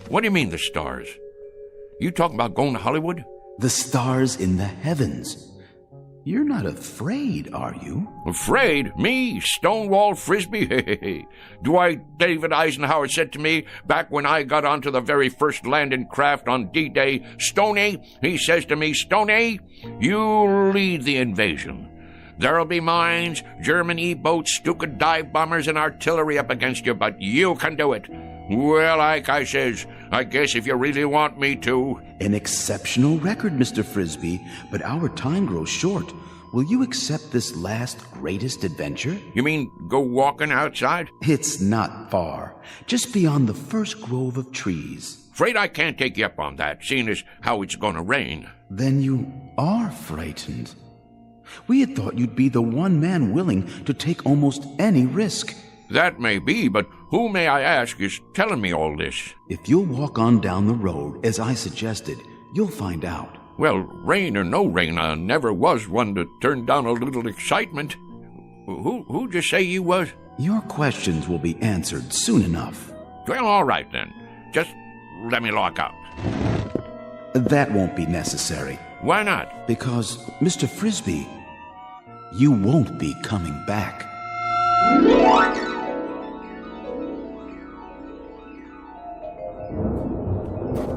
What do you mean, the stars? You talking about going to Hollywood? The stars in the heavens. You're not afraid, are you? Afraid? Me? Stonewall Frisbee? Dwight David Eisenhower said to me back when I got onto the very first landing craft on D-Day, Stoney, he says to me, Stoney, you lead the invasion. There'll be mines, German E-boats, Stuka dive bombers, and artillery up against you, but you can do it. Well, like I says, I guess if you really want me to. An exceptional record, Mr. Frisbee, but our time grows short. Will you accept this last greatest adventure? You mean go walking outside? It's not far. Just beyond the first grove of trees. Afraid I can't take you up on that, seeing as how it's gonna rain. Then you are frightened. We had thought you'd be the one man willing to take almost any risk. That may be, but who, may I ask, is telling me all this? If you'll walk on down the road, as I suggested, you'll find out. Well, rain or no rain, I never was one to turn down a little excitement. Who'd you say you was? Your questions will be answered soon enough. Well, all right then. Just let me lock up. That won't be necessary. Why not? Because, Mr. Frisbee, you won't be coming back.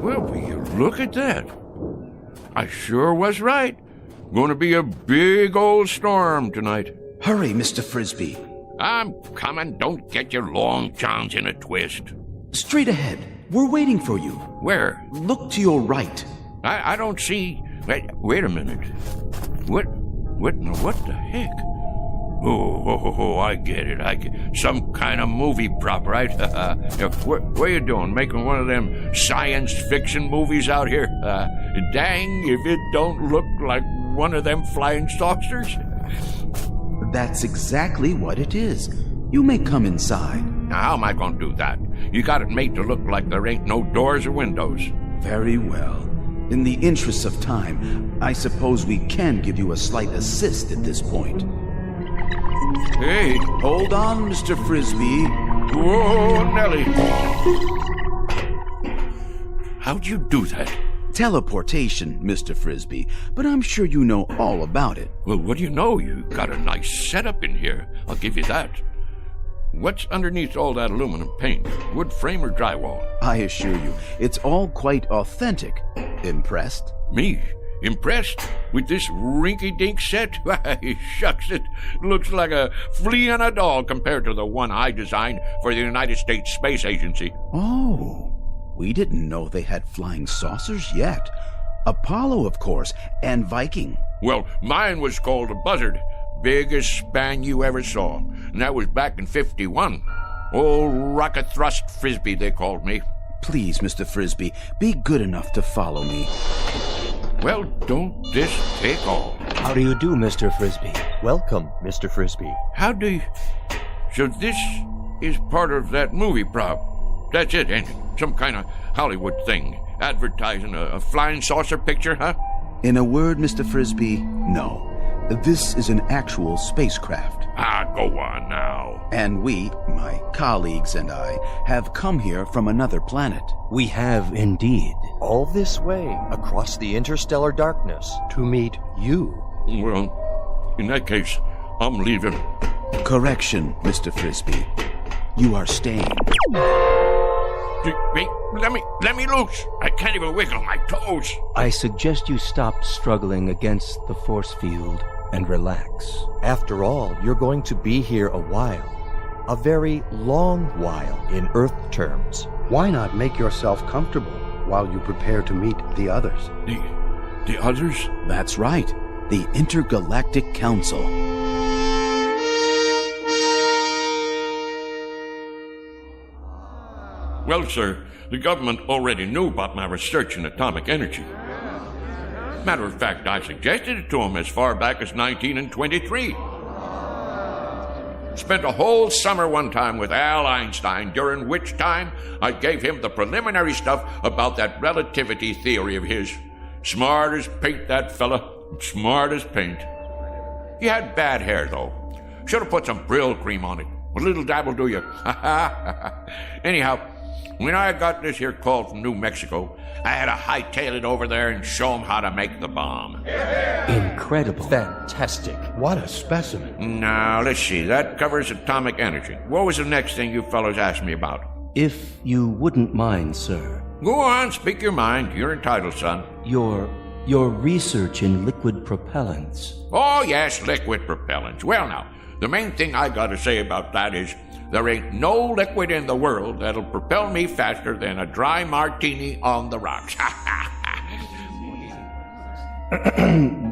Well, will you look at that? I sure was right. Going to be a big old storm tonight. Hurry, Mr. Frisbee. I'm coming. Don't get your long johns in a twist. Straight ahead. We're waiting for you. Where? Look to your right. I don't see... Wait a minute. What the heck? Oh, I get it. Some kind of movie prop, right? What you doing? Making one of them science fiction movies out here? Dang if it don't look like one of them flying saucers. That's exactly what it is. You may come inside. Now, how am I going to do that? You got it made to look like there ain't no doors or windows. Very well. In the interest of time, I suppose we can give you a slight assist at this point. Hey. Hold on, Mr. Frisbee. Whoa, Nellie. How'd you do that? Teleportation, Mr. Frisbee, but I'm sure you know all about it. Well, what do you know? You got a nice setup in here. I'll give you that. What's underneath all that aluminum paint? Wood frame or drywall? I assure you, it's all quite authentic. Impressed? Me? Impressed? With this rinky-dink set? Why, shucks, it looks like a flea on a doll compared to the one I designed for the United States Space Agency. Oh, we didn't know they had flying saucers yet. Apollo, of course, and Viking. Well, mine was called a Buzzard. Biggest span you ever saw. And that was back in 51. Old Rocket Thrust Frisbee, they called me. Please, Mr. Frisbee, be good enough to follow me. Well, don't this take all? How do you do, Mr. Frisbee? Welcome, Mr. Frisbee. How do you... So this is part of that movie prop. That's it, ain't it? Some kind of Hollywood thing. Advertising a flying saucer picture, huh? In a word, Mr. Frisbee, no. This is an actual spacecraft. Go on now. And we, my colleagues and I, have come here from another planet. We have indeed. All this way, across the interstellar darkness. To meet you. Well, in that case, I'm leaving. Correction, Mr. Frisbee. You are staying. Wait, let me loose. I can't even wiggle my toes. I suggest you stop struggling against the force field and relax. After all, you're going to be here a while. A very long while in Earth terms. Why not make yourself comfortable while you prepare to meet the others? The others? That's right. The Intergalactic Council. Well, sir, the government already knew about my research in atomic energy. Matter of fact, I suggested it to them as far back as 1923. Spent a whole summer one time with Al Einstein, during which time I gave him the preliminary stuff about that relativity theory of his. Smart as paint, that fella. Smart as paint. He had bad hair, though. Should have put some Brill cream on it. A little dab will do you. Anyhow, when I got this here call from New Mexico, I had to hightail it over there and show them how to make the bomb. Incredible. Fantastic. What a specimen. Now, let's see. That covers atomic energy. What was the next thing you fellows asked me about? If you wouldn't mind, sir. Go on, speak your mind. You're entitled, son. Your Your research in liquid propellants. Oh, yes, liquid propellants. Well, now, the main thing I gotta say about that is there ain't no liquid in the world that'll propel me faster than a dry martini on the rocks.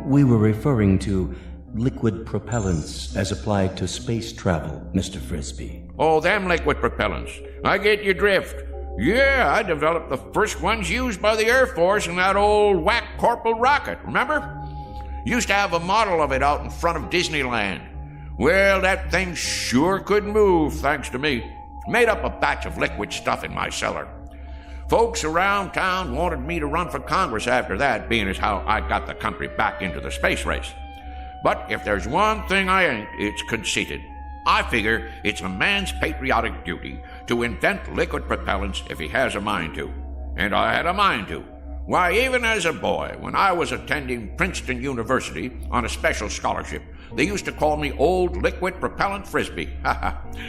We were referring to liquid propellants as applied to space travel, Mr. Frisbee. Oh, them liquid propellants. I get your drift. Yeah, I developed the first ones used by the Air Force in that old whack Corporal rocket, remember? Used to have a model of it out in front of Disneyland. Well, that thing sure could move, thanks to me. Made up a batch of liquid stuff in my cellar. Folks around town wanted me to run for Congress after that, being as how I got the country back into the space race. But if there's one thing I ain't, it's conceited. I figure it's a man's patriotic duty to invent liquid propellants if he has a mind to. And I had a mind to. Why, even as a boy, when I was attending Princeton University on a special scholarship, they used to call me Old Liquid Propellant Frisbee.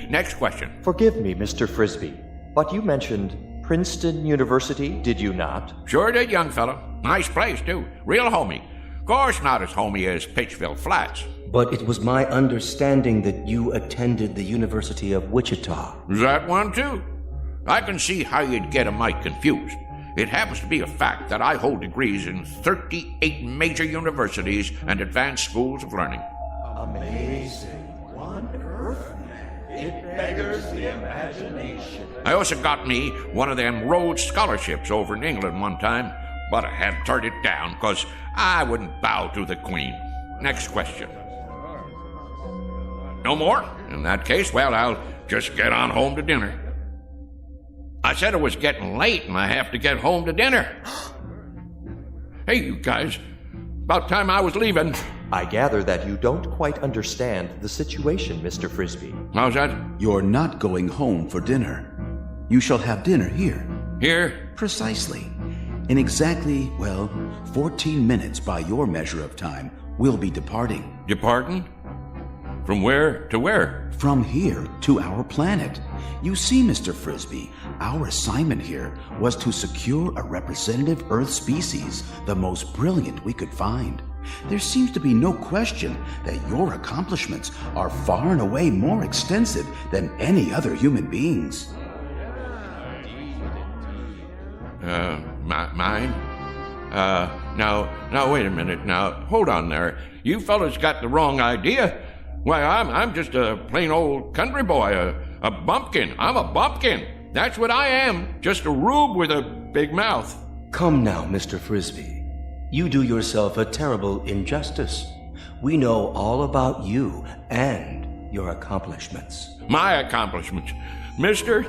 Next question. Forgive me, Mr. Frisbee, but you mentioned Princeton University, did you not? Sure did, young fella. Nice place, too. Real homey. Of course not as homey as Pittsfield Flats. But it was my understanding that you attended the University of Wichita. That one, too. I can see how you'd get a mite confused. It happens to be a fact that I hold degrees in 38 major universities and advanced schools of learning. Amazing. What on earth? It beggars the imagination. I also got me one of them Rhodes scholarships over in England one time, but I had to turn it down because I wouldn't bow to the Queen. Next question. No more? In that case, well, I'll just get on home to dinner. I said it was getting late and I have to get home to dinner. Hey, you guys, about time I was leaving. I gather that you don't quite understand the situation, Mr. Frisbee. How's that? You're not going home for dinner. You shall have dinner here. Here? Precisely. In exactly, 14 minutes by your measure of time, we'll be departing. Departing? From where to where? From here to our planet. You see, Mr. Frisbee, our assignment here was to secure a representative Earth species, the most brilliant we could find. There seems to be no question that your accomplishments are far and away more extensive than any other human beings. Mine? Now, wait a minute. Now, hold on there. You fellas got the wrong idea. Why, I'm just a plain old country boy, a bumpkin. I'm a bumpkin. That's what I am. Just a rube with a big mouth. Come now, Mr. Frisbee. You do yourself a terrible injustice. We know all about you and your accomplishments. My accomplishments. Mister,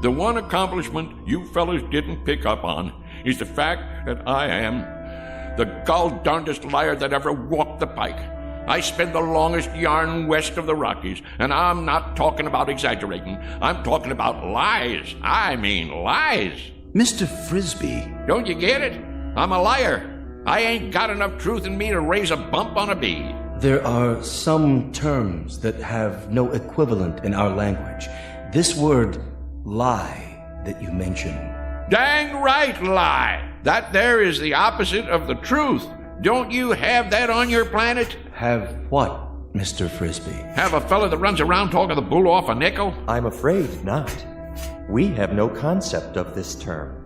the one accomplishment you fellas didn't pick up on is the fact that I am the gall-darndest liar that ever walked the pike. I spin the longest yarn west of the Rockies, and I'm not talking about exaggerating. I'm talking about lies. I mean lies. Mr. Frisbee. Don't you get it? I'm a liar. I ain't got enough truth in me to raise a bump on a bee. There are some terms that have no equivalent in our language. This word, lie, that you mentioned. Dang right, lie. That there is the opposite of the truth. Don't you have that on your planet? Have what, Mr. Frisbee? Have a fella that runs around talking the bull off a nickel? I'm afraid not. We have no concept of this term.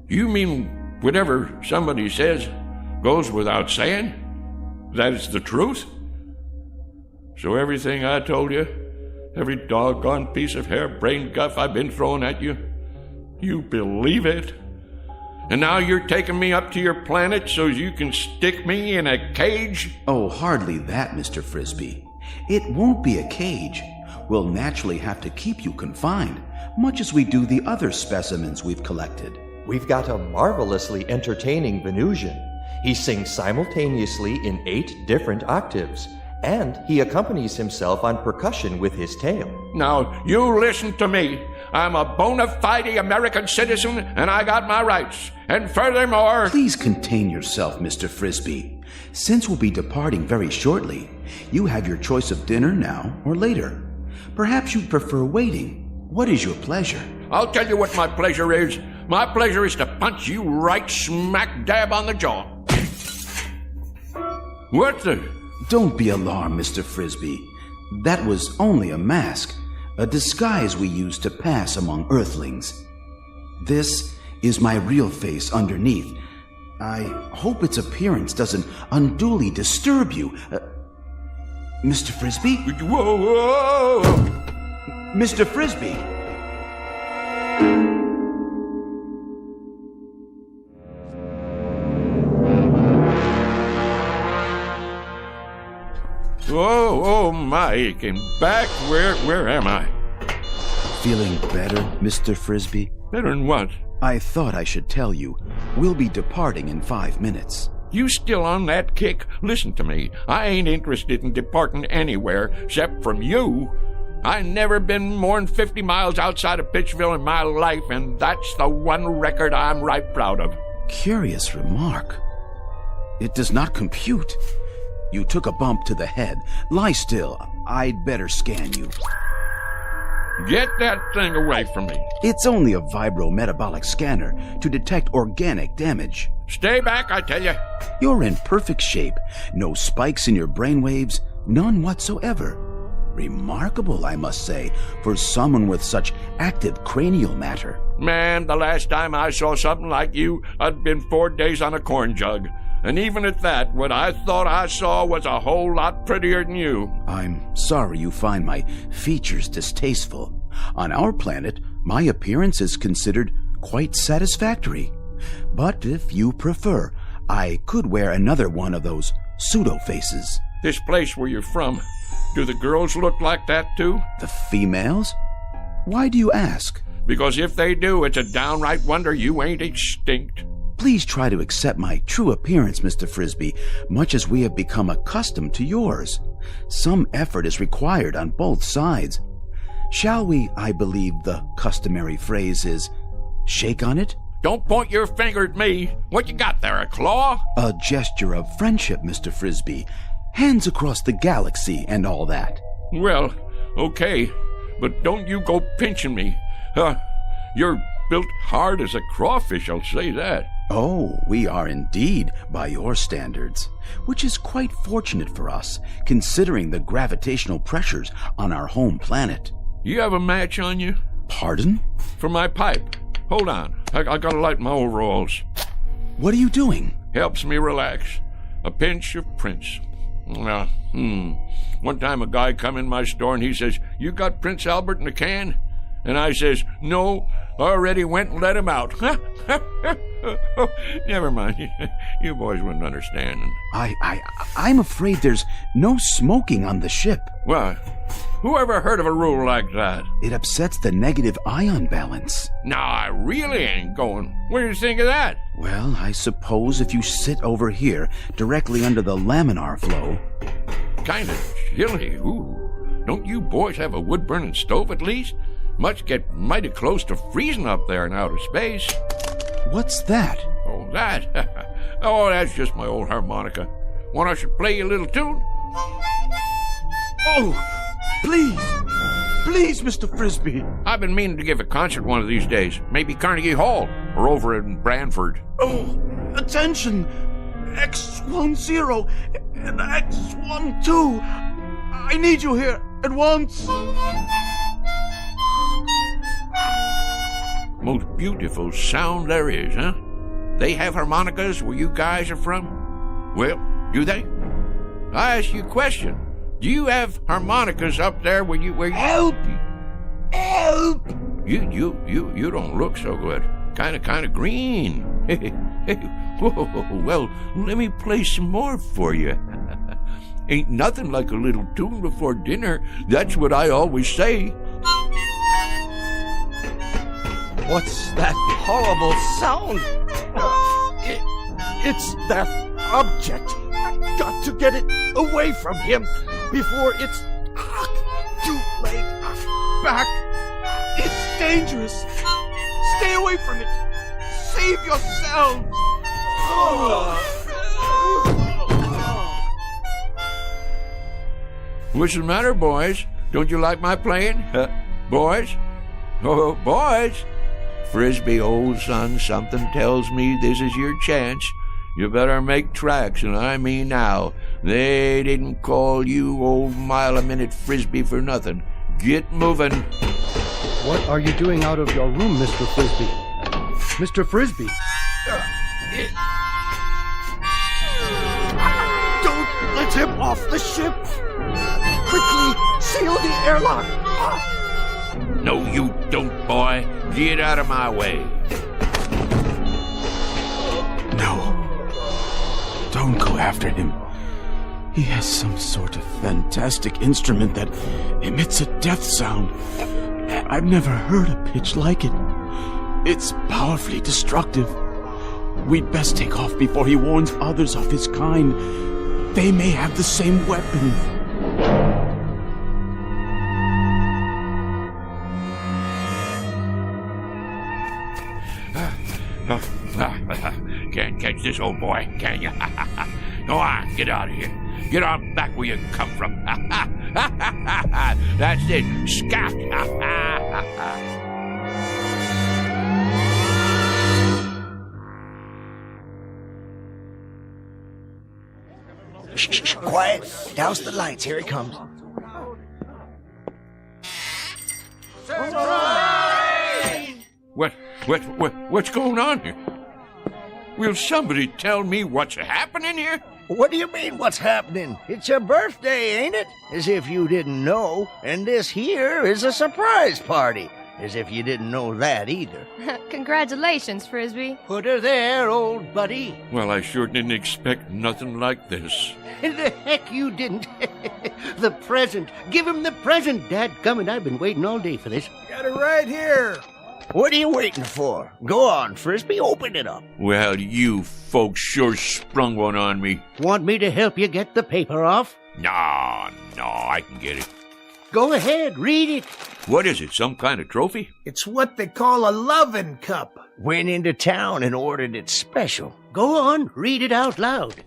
You mean whatever somebody says goes without saying? That is the truth? So everything I told you, every doggone piece of harebrained guff I've been throwing at you, you believe it? And now you're taking me up to your planet so you can stick me in a cage? Oh, hardly that, Mr. Frisbee. It won't be a cage. We'll naturally have to keep you confined, much as we do the other specimens we've collected. We've got a marvelously entertaining Venusian. He sings simultaneously in 8 different octaves, and he accompanies himself on percussion with his tail. Now, you listen to me. I'm a bona fide American citizen, and I got my rights. And furthermore... Please contain yourself, Mr. Frisbee. Since we'll be departing very shortly, you have your choice of dinner now or later. Perhaps you'd prefer waiting. What is your pleasure? I'll tell you what my pleasure is. My pleasure is to punch you right smack dab on the jaw. What the? Don't be alarmed, Mr. Frisbee. That was only a mask, a disguise we use to pass among Earthlings. This is my real face underneath. I hope its appearance doesn't unduly disturb you. Mr. Frisbee? Whoa, whoa, whoa. Mr. Frisbee! Oh, Mike, and back where am I? Feeling better, Mr. Frisbee? Better than what? I thought I should tell you. We'll be departing in 5 minutes. You still on that kick? Listen to me. I ain't interested in departing anywhere except from you. I never been more than 50 miles outside of Pittsville in my life, and that's the one record I'm right proud of. Curious remark. It does not compute. You took a bump to the head. Lie still. I'd better scan you. Get that thing away from me. It's only a vibrometabolic scanner to detect organic damage. Stay back, I tell you. You're in perfect shape. No spikes in your brainwaves, none whatsoever. Remarkable, I must say, for someone with such active cranial matter. Man, the last time I saw something like you, I'd been 4 days on a corn jug. And even at that, what I thought I saw was a whole lot prettier than you. I'm sorry you find my features distasteful. On our planet, my appearance is considered quite satisfactory. But if you prefer, I could wear another one of those pseudo-faces. This place where you're from, do the girls look like that too? The females? Why do you ask? Because if they do, it's a downright wonder you ain't extinct. Please try to accept my true appearance, Mr. Frisbee, much as we have become accustomed to yours. Some effort is required on both sides. Shall we, I believe the customary phrase is, shake on it? Don't point your finger at me. What you got there, a claw? A gesture of friendship, Mr. Frisbee. Hands across the galaxy and all that. Well, okay, but don't you go pinching me. You're built hard as a crawfish, I'll say that. Oh, we are indeed, by your standards, which is quite fortunate for us, considering the gravitational pressures on our home planet. You have a match on you? Pardon? For my pipe. Hold on. I gotta light my overalls. What are you doing? Helps me relax. A pinch of Prince. One time a guy come in my store and he says, "You got Prince Albert in a can?" And I says, "No, already went and let him out." Never mind. You boys wouldn't understand. I'm afraid there's no smoking on the ship. What? Who ever heard of a rule like that? It upsets the negative ion balance. No, I really ain't going. What do you think of that? Well, I suppose if you sit over here, directly under the laminar flow. Kind of chilly. Ooh. Don't you boys have a wood-burning stove at least? Must get mighty close to freezing up there in outer space. What's that? Oh, that? Oh, that's just my old harmonica. Want I should play you a little tune? Oh, please. Please, Mr. Frisbee. I've been meaning to give a concert one of these days. Maybe Carnegie Hall or over in Branford. Oh, attention. X10 and X12. I need you here at once. Most beautiful sound there is, huh? They have harmonicas where you guys are from? Well, do they? I ask you a question. Do you have harmonicas up there where you Help! Help! You don't look so good. Kind of green. Whoa, well, let me play some more for you. Ain't nothing like a little tune before dinner. That's what I always say. What's that horrible sound? It's that object. I've got to get it away from him before it's too late. Back. It's dangerous. Stay away from it. Save yourselves. What's the matter, boys? Don't you like my playing? Boys? Oh, boys? Frisbee, old son, something tells me this is your chance. You better make tracks, and I mean now. They didn't call you old mile-a-minute Frisbee for nothing. Get moving. What are you doing out of your room, Mr. Frisbee? Mr. Frisbee! Don't let him off the ship! Quickly, seal the airlock! No, you don't, boy. Get out of my way. No. Don't go after him. He has some sort of fantastic instrument that emits a death sound. I've never heard a pitch like it. It's powerfully destructive. We'd best take off before he warns others of his kind. They may have the same weapon. Can't catch this old boy, can you? Go on, get out of here. Get on back where you come from. That's it. Scat. Shh, quiet. Douse the lights. Here he comes. What's going on here? Will somebody tell me what's happening here? What do you mean, what's happening? It's your birthday, ain't it? As if you didn't know. And this here is a surprise party. As if you didn't know that either. Congratulations, Frisbee. Put her there, old buddy. Well, I sure didn't expect nothing like this. The heck you didn't. The present. Give him the present, dadgummit. I've been waiting all day for this. Got it right here. What are you waiting for? Go on, Frisbee, open it up. Well, you folks sure sprung one on me. Want me to help you get the paper off? No, I can get it. Go ahead, read it. What is it, some kind of trophy? It's what they call a lovin' cup. Went into town and ordered it special. Go on, read it out loud.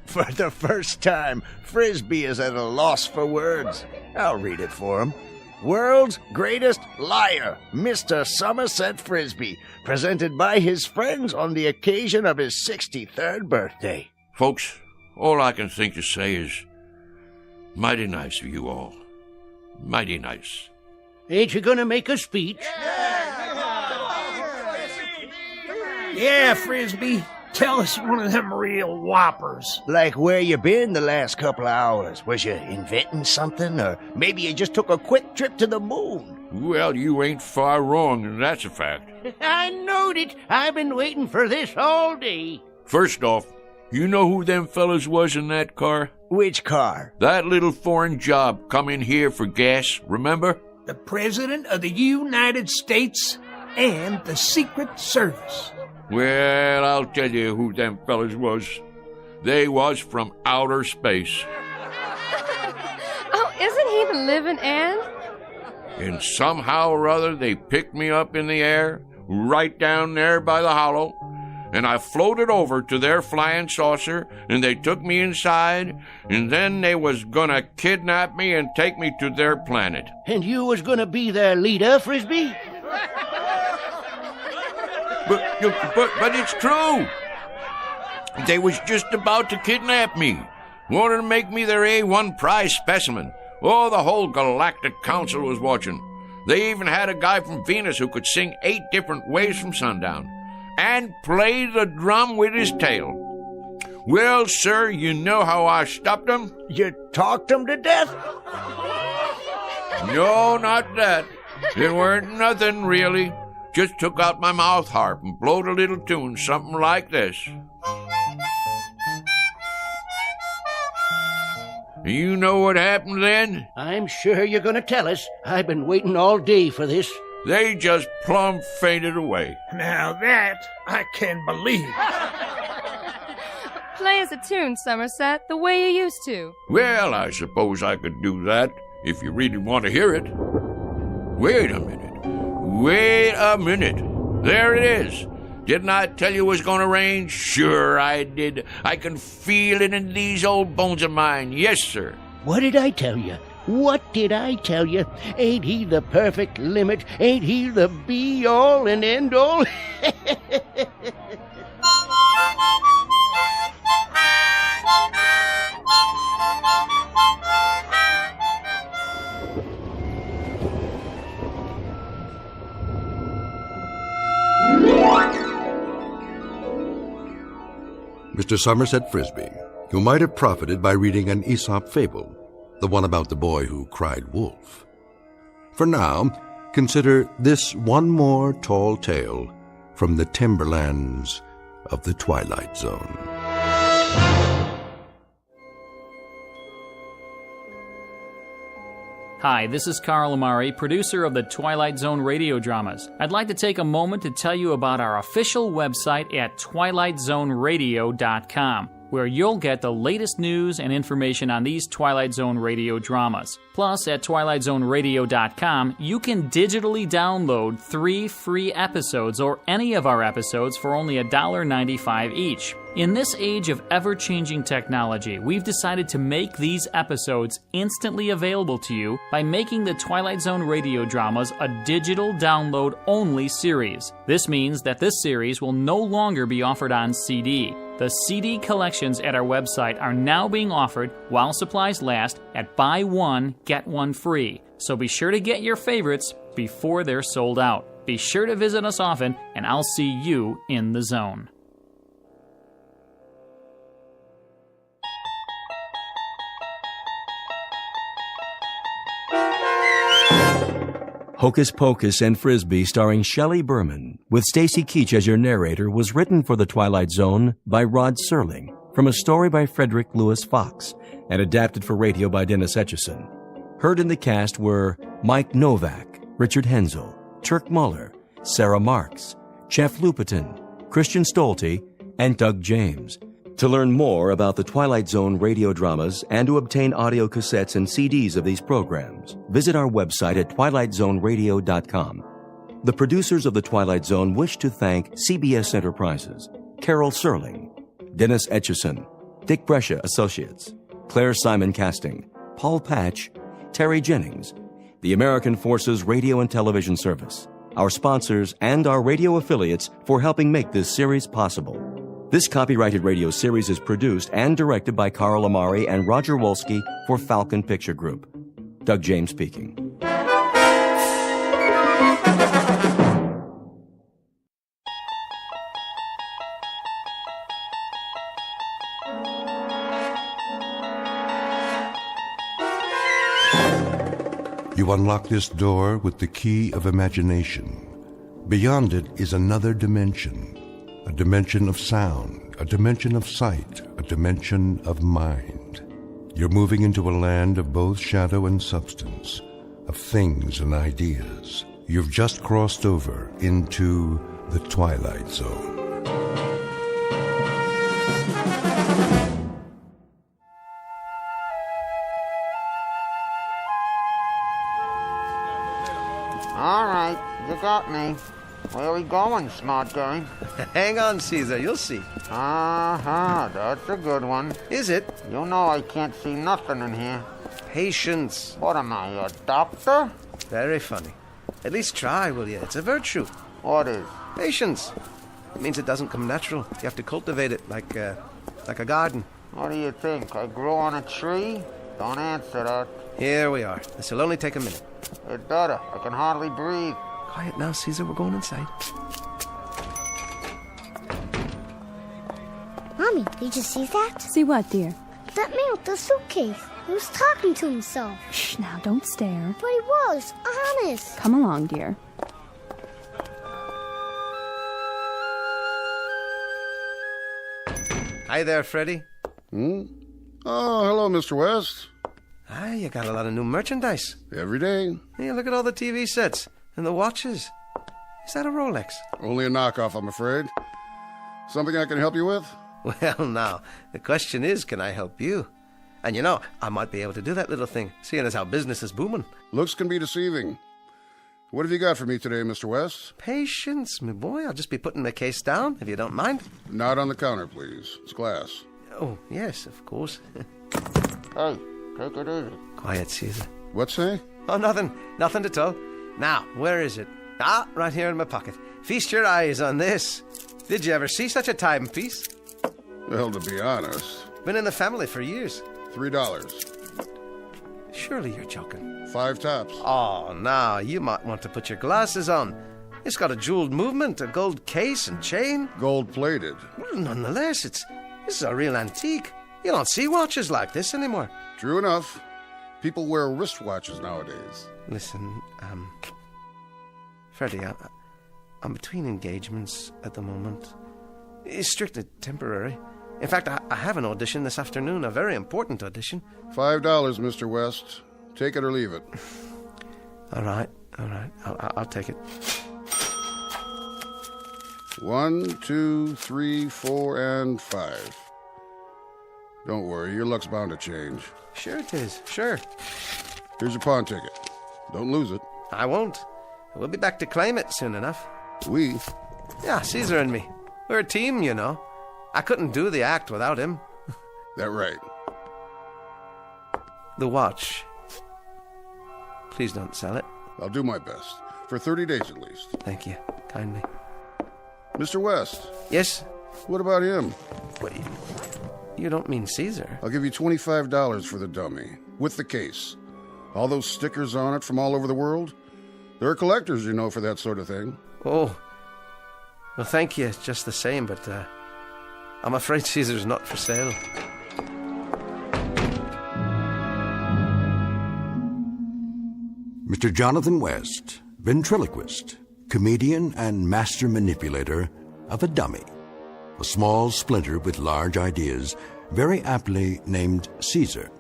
For the first time, Frisbee is at a loss for words. I'll read it for him. World's Greatest Liar, Mr. Somerset Frisbee, presented by his friends on the occasion of his 63rd birthday. Folks, all I can think to say is, mighty nice of you all. Mighty nice. Ain't you gonna make a speech? Yeah, Frisbee. Tell us one of them real whoppers. Like where you been the last couple of hours? Was you inventing something? Or maybe you just took a quick trip to the moon? Well, you ain't far wrong, and that's a fact. I knowed it. I've been waiting for this all day. First off, you know who them fellas was in that car? Which car? That little foreign job come in here for gas, remember? The President of the United States and the Secret Service. Well, I'll tell you who them fellas was. They was from outer space. Oh, isn't he the living end? And somehow or other they picked me up in the air, right down there by the hollow, and I floated over to their flying saucer, and they took me inside, and then they was gonna kidnap me and take me to their planet. And you was gonna be their leader, Frisbee? But it's true. They was just about to kidnap me. Wanted to make me their A1 prize specimen. Oh, the whole Galactic Council was watching. They even had a guy from Venus who could sing 8 different ways from sundown and play the drum with his tail. Well, sir, you know how I stopped them? You talked them to death? No, not that. It weren't nothing, really. Just took out my mouth harp and blowed a little tune, something like this. You know what happened then? I'm sure you're going to tell us. I've been waiting all day for this. They just plumb fainted away. Now that I can believe. Play us a tune, Somerset, the way you used to. Well, I suppose I could do that, if you really want to hear it. Wait a minute. There it is. Didn't I tell you it was going to rain? Sure I did. I can feel it in these old bones of mine. Yes, sir. What did I tell you? What did I tell you? Ain't he the perfect limit? Ain't he the be-all and end-all? Mr. Somerset Frisby, who might have profited by reading an Aesop fable, the one about the boy who cried wolf. For now, consider this one more tall tale from the timberlands of the Twilight Zone. Hi, this is Carl Amari, producer of the Twilight Zone radio dramas. I'd like to take a moment to tell you about our official website at twilightzoneradio.com, where you'll get the latest news and information on these Twilight Zone radio dramas. Plus, at twilightzoneradio.com, you can digitally download 3 free episodes or any of our episodes for only $1.95 each. In this age of ever-changing technology, we've decided to make these episodes instantly available to you by making the Twilight Zone radio dramas a digital download-only series. This means that this series will no longer be offered on CD. The CD collections at our website are now being offered while supplies last at buy one, get one free. So be sure to get your favorites before they're sold out. Be sure to visit us often, and I'll see you in the zone. Hocus Pocus and Frisbee, starring Shelley Berman, with Stacy Keach as your narrator, was written for The Twilight Zone by Rod Serling, from a story by Frederick Lewis Fox, and adapted for radio by Dennis Etchison. Heard in the cast were Mike Novak, Richard Hensel, Turk Muller, Sarah Marks, Jeff Lupetin, Christian Stolte, and Doug James. To learn more about the Twilight Zone radio dramas and to obtain audio cassettes and CDs of these programs, visit our website at twilightzoneradio.com. The producers of The Twilight Zone wish to thank CBS Enterprises, Carol Serling, Dennis Etchison, Dick Brescia Associates, Claire Simon Casting, Paul Patch, Terry Jennings, the American Forces Radio and Television Service, our sponsors, and our radio affiliates for helping make this series possible. This copyrighted radio series is produced and directed by Carl Amari and Roger Wolski for Falcon Picture Group. Doug James speaking. You unlock this door with the key of imagination. Beyond it is another dimension. A dimension of sound, a dimension of sight, a dimension of mind. You're moving into a land of both shadow and substance, of things and ideas. You've just crossed over into the Twilight Zone. All right, you got me. Where are we going, smart guy? Hang on, Caesar, you'll see. That's a good one. Is it? You know I can't see nothing in here. Patience. What am I, a doctor? Very funny. At least try, will you? It's a virtue. What is? Patience. It means it doesn't come natural. You have to cultivate it like a garden. What do you think? I grew on a tree? Don't answer that. Here we are. This will only take a minute. It better. I can hardly breathe. Quiet now, Caesar. We're going inside. Mommy, did you see that? See what, dear? That man with the suitcase. He was talking to himself. Shh, now, don't stare. But he was, honest. Come along, dear. Hi there, Freddie. Oh, hello, Mr. West. Ah, you got a lot of new merchandise. Every day. Hey, look at all the TV sets and the watches. Is that a Rolex? Only a knockoff, I'm afraid. Something I can help you with? Well, now, the question is, can I help you? And you know, I might be able to do that little thing, seeing as how business is booming. Looks can be deceiving. What have you got for me today, Mr. West? Patience, my boy. I'll just be putting the case down, if you don't mind. Not on the counter, please. It's glass. Oh, yes, of course. Hey, Take it easy. Quiet, Caesar. What say? Oh, nothing. Nothing at all. Now, where is it? Ah, right here in my pocket. Feast your eyes on this. Did you ever see such a timepiece? Well, to be honest... Been in the family for years. $3. Surely you're joking. 5 tops. Oh, now, you might want to put your glasses on. It's got a jeweled movement, a gold case and chain. Gold-plated. Well, nonetheless, this is a real antique. You don't see watches like this anymore. True enough. People wear wristwatches nowadays. Listen, Freddie, I'm between engagements at the moment. It's strictly temporary. In fact, I have an audition this afternoon, a very important audition. $5, Mr. West. Take it or leave it. All right. I'll take it. 1, 2, 3, 4, and 5. Don't worry, your luck's bound to change. Sure it is, sure. Here's your pawn ticket. Don't lose it. I won't. We'll be back to claim it soon enough. We? Yeah, Caesar and me. We're a team, you know. I couldn't do the act without him. That right. The watch. Please don't sell it. I'll do my best. For 30 days at least. Thank you. Kindly. Mr. West. Yes? What about him? What, you don't mean Caesar? I'll give you $25 for the dummy. With the case. All those stickers on it from all over the world. There are collectors, you know, for that sort of thing. Oh. Well, thank you just the same, but I'm afraid Caesar's not for sale. Mr. Jonathan West, ventriloquist, comedian, and master manipulator of a dummy. A small splinter with large ideas, very aptly named Caesar.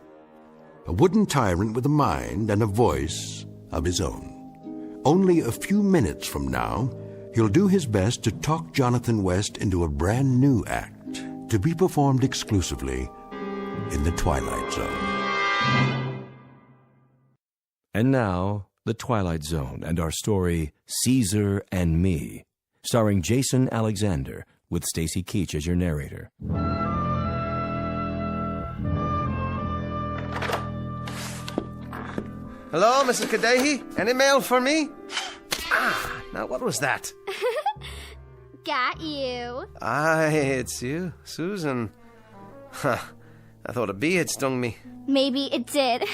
A wooden tyrant with a mind and a voice of his own. Only a few minutes from now, he'll do his best to talk Jonathan West into a brand new act to be performed exclusively in the Twilight Zone. And now, The Twilight Zone and our story, Caesar and Me, starring Jason Alexander, with Stacy Keach as your narrator. Hello, Mrs. Kadehi? Any mail for me? Now what was that? Got you. Aye, it's you, Susan. Huh, I thought a bee had stung me. Maybe it did.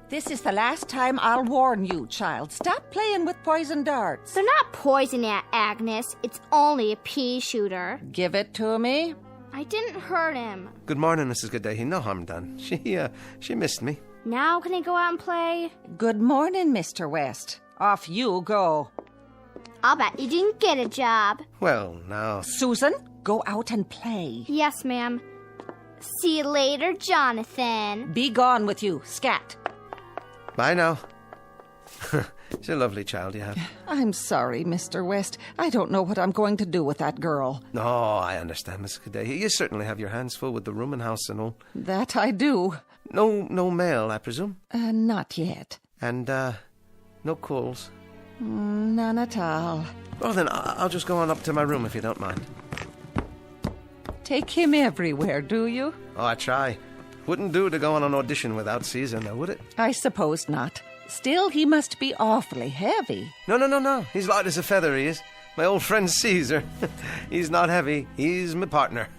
This is the last time I'll warn you, child. Stop playing with poison darts. They're not poison, Aunt Agnes. It's only a pea shooter. Give it to me. I didn't hurt him. Good morning, Mrs. Kadehi. No harm done. She missed me. Now can I go out and play? Good morning, Mr. West. Off you go. I'll bet you didn't get a job. Well, now... Susan, go out and play. Yes, ma'am. See you later, Jonathan. Be gone with you, scat. Bye now. She's a lovely child you have. I'm sorry, Mr. West. I don't know what I'm going to do with that girl. No, I understand, Mrs. Kadehi. You certainly have your hands full with the rooming house and all. That I do. No mail, I presume? Not yet. And, no calls? None at all. Well, then, I'll just go on up to my room if you don't mind. Take him everywhere, do you? Oh, I try. Wouldn't do to go on an audition without Caesar, now, would it? I suppose not. Still, he must be awfully heavy. No. He's light as a feather, he is. My old friend Caesar. He's not heavy. He's my partner.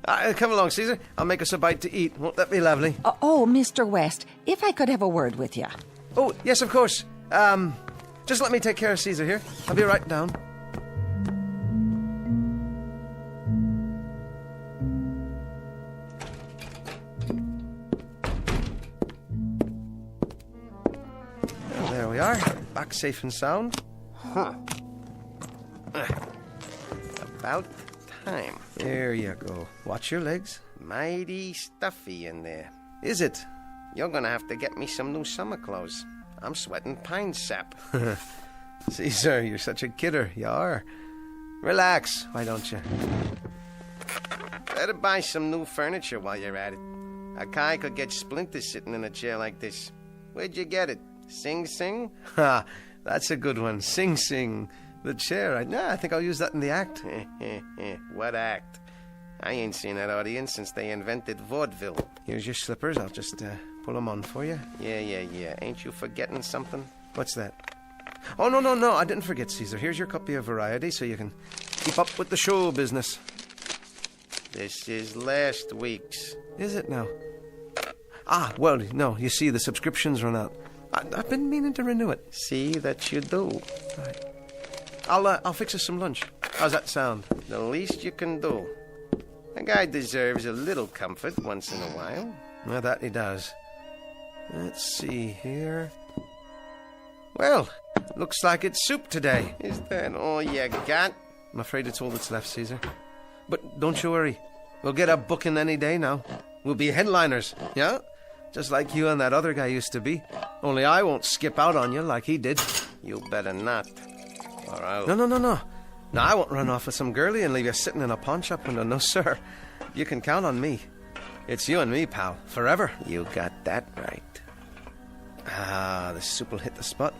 Come along, Caesar. I'll make us a bite to eat. Won't that be lovely? Oh, Mr. West, if I could have a word with you. Oh, yes, of course. Just let me take care of Caesar here. I'll be right down. Well, there we are. Back safe and sound. Huh. About time. There you go. Watch your legs. Mighty stuffy in there. Is it? You're gonna have to get me some new summer clothes. I'm sweating pine sap. Caesar, you're such a kidder. You are. Relax, why don't you? Better buy some new furniture while you're at it. A guy could get splinters sitting in a chair like this. Where'd you get it? Sing Sing? Ha, that's a good one. Sing Sing. The chair. I think I'll use that in the act. What act? I ain't seen that audience since they invented vaudeville. Here's your slippers. I'll just pull them on for you. Yeah. Ain't you forgetting something? What's that? Oh, no. I didn't forget, Caesar. Here's your copy of Variety so you can keep up with the show business. This is last week's. Is it now? Ah, well, no. You see, the subscription's run out. I've been meaning to renew it. See that you do. Right. I'll fix us some lunch. How's that sound? The least you can do. A guy deserves a little comfort once in a while. Well, that he does. Let's see here. Well, looks like it's soup today. Is that all you got? I'm afraid it's all that's left, Caesar. But don't you worry. We'll get a booking any day now. We'll be headliners, yeah? Just like you and that other guy used to be. Only I won't skip out on you like he did. You better not. Or I'll... No. No, I won't run off with some girlie and leave you sitting in a pawn shop window. No, sir. You can count on me. It's you and me, pal. Forever. You got that right. Ah, the soup will hit the spot.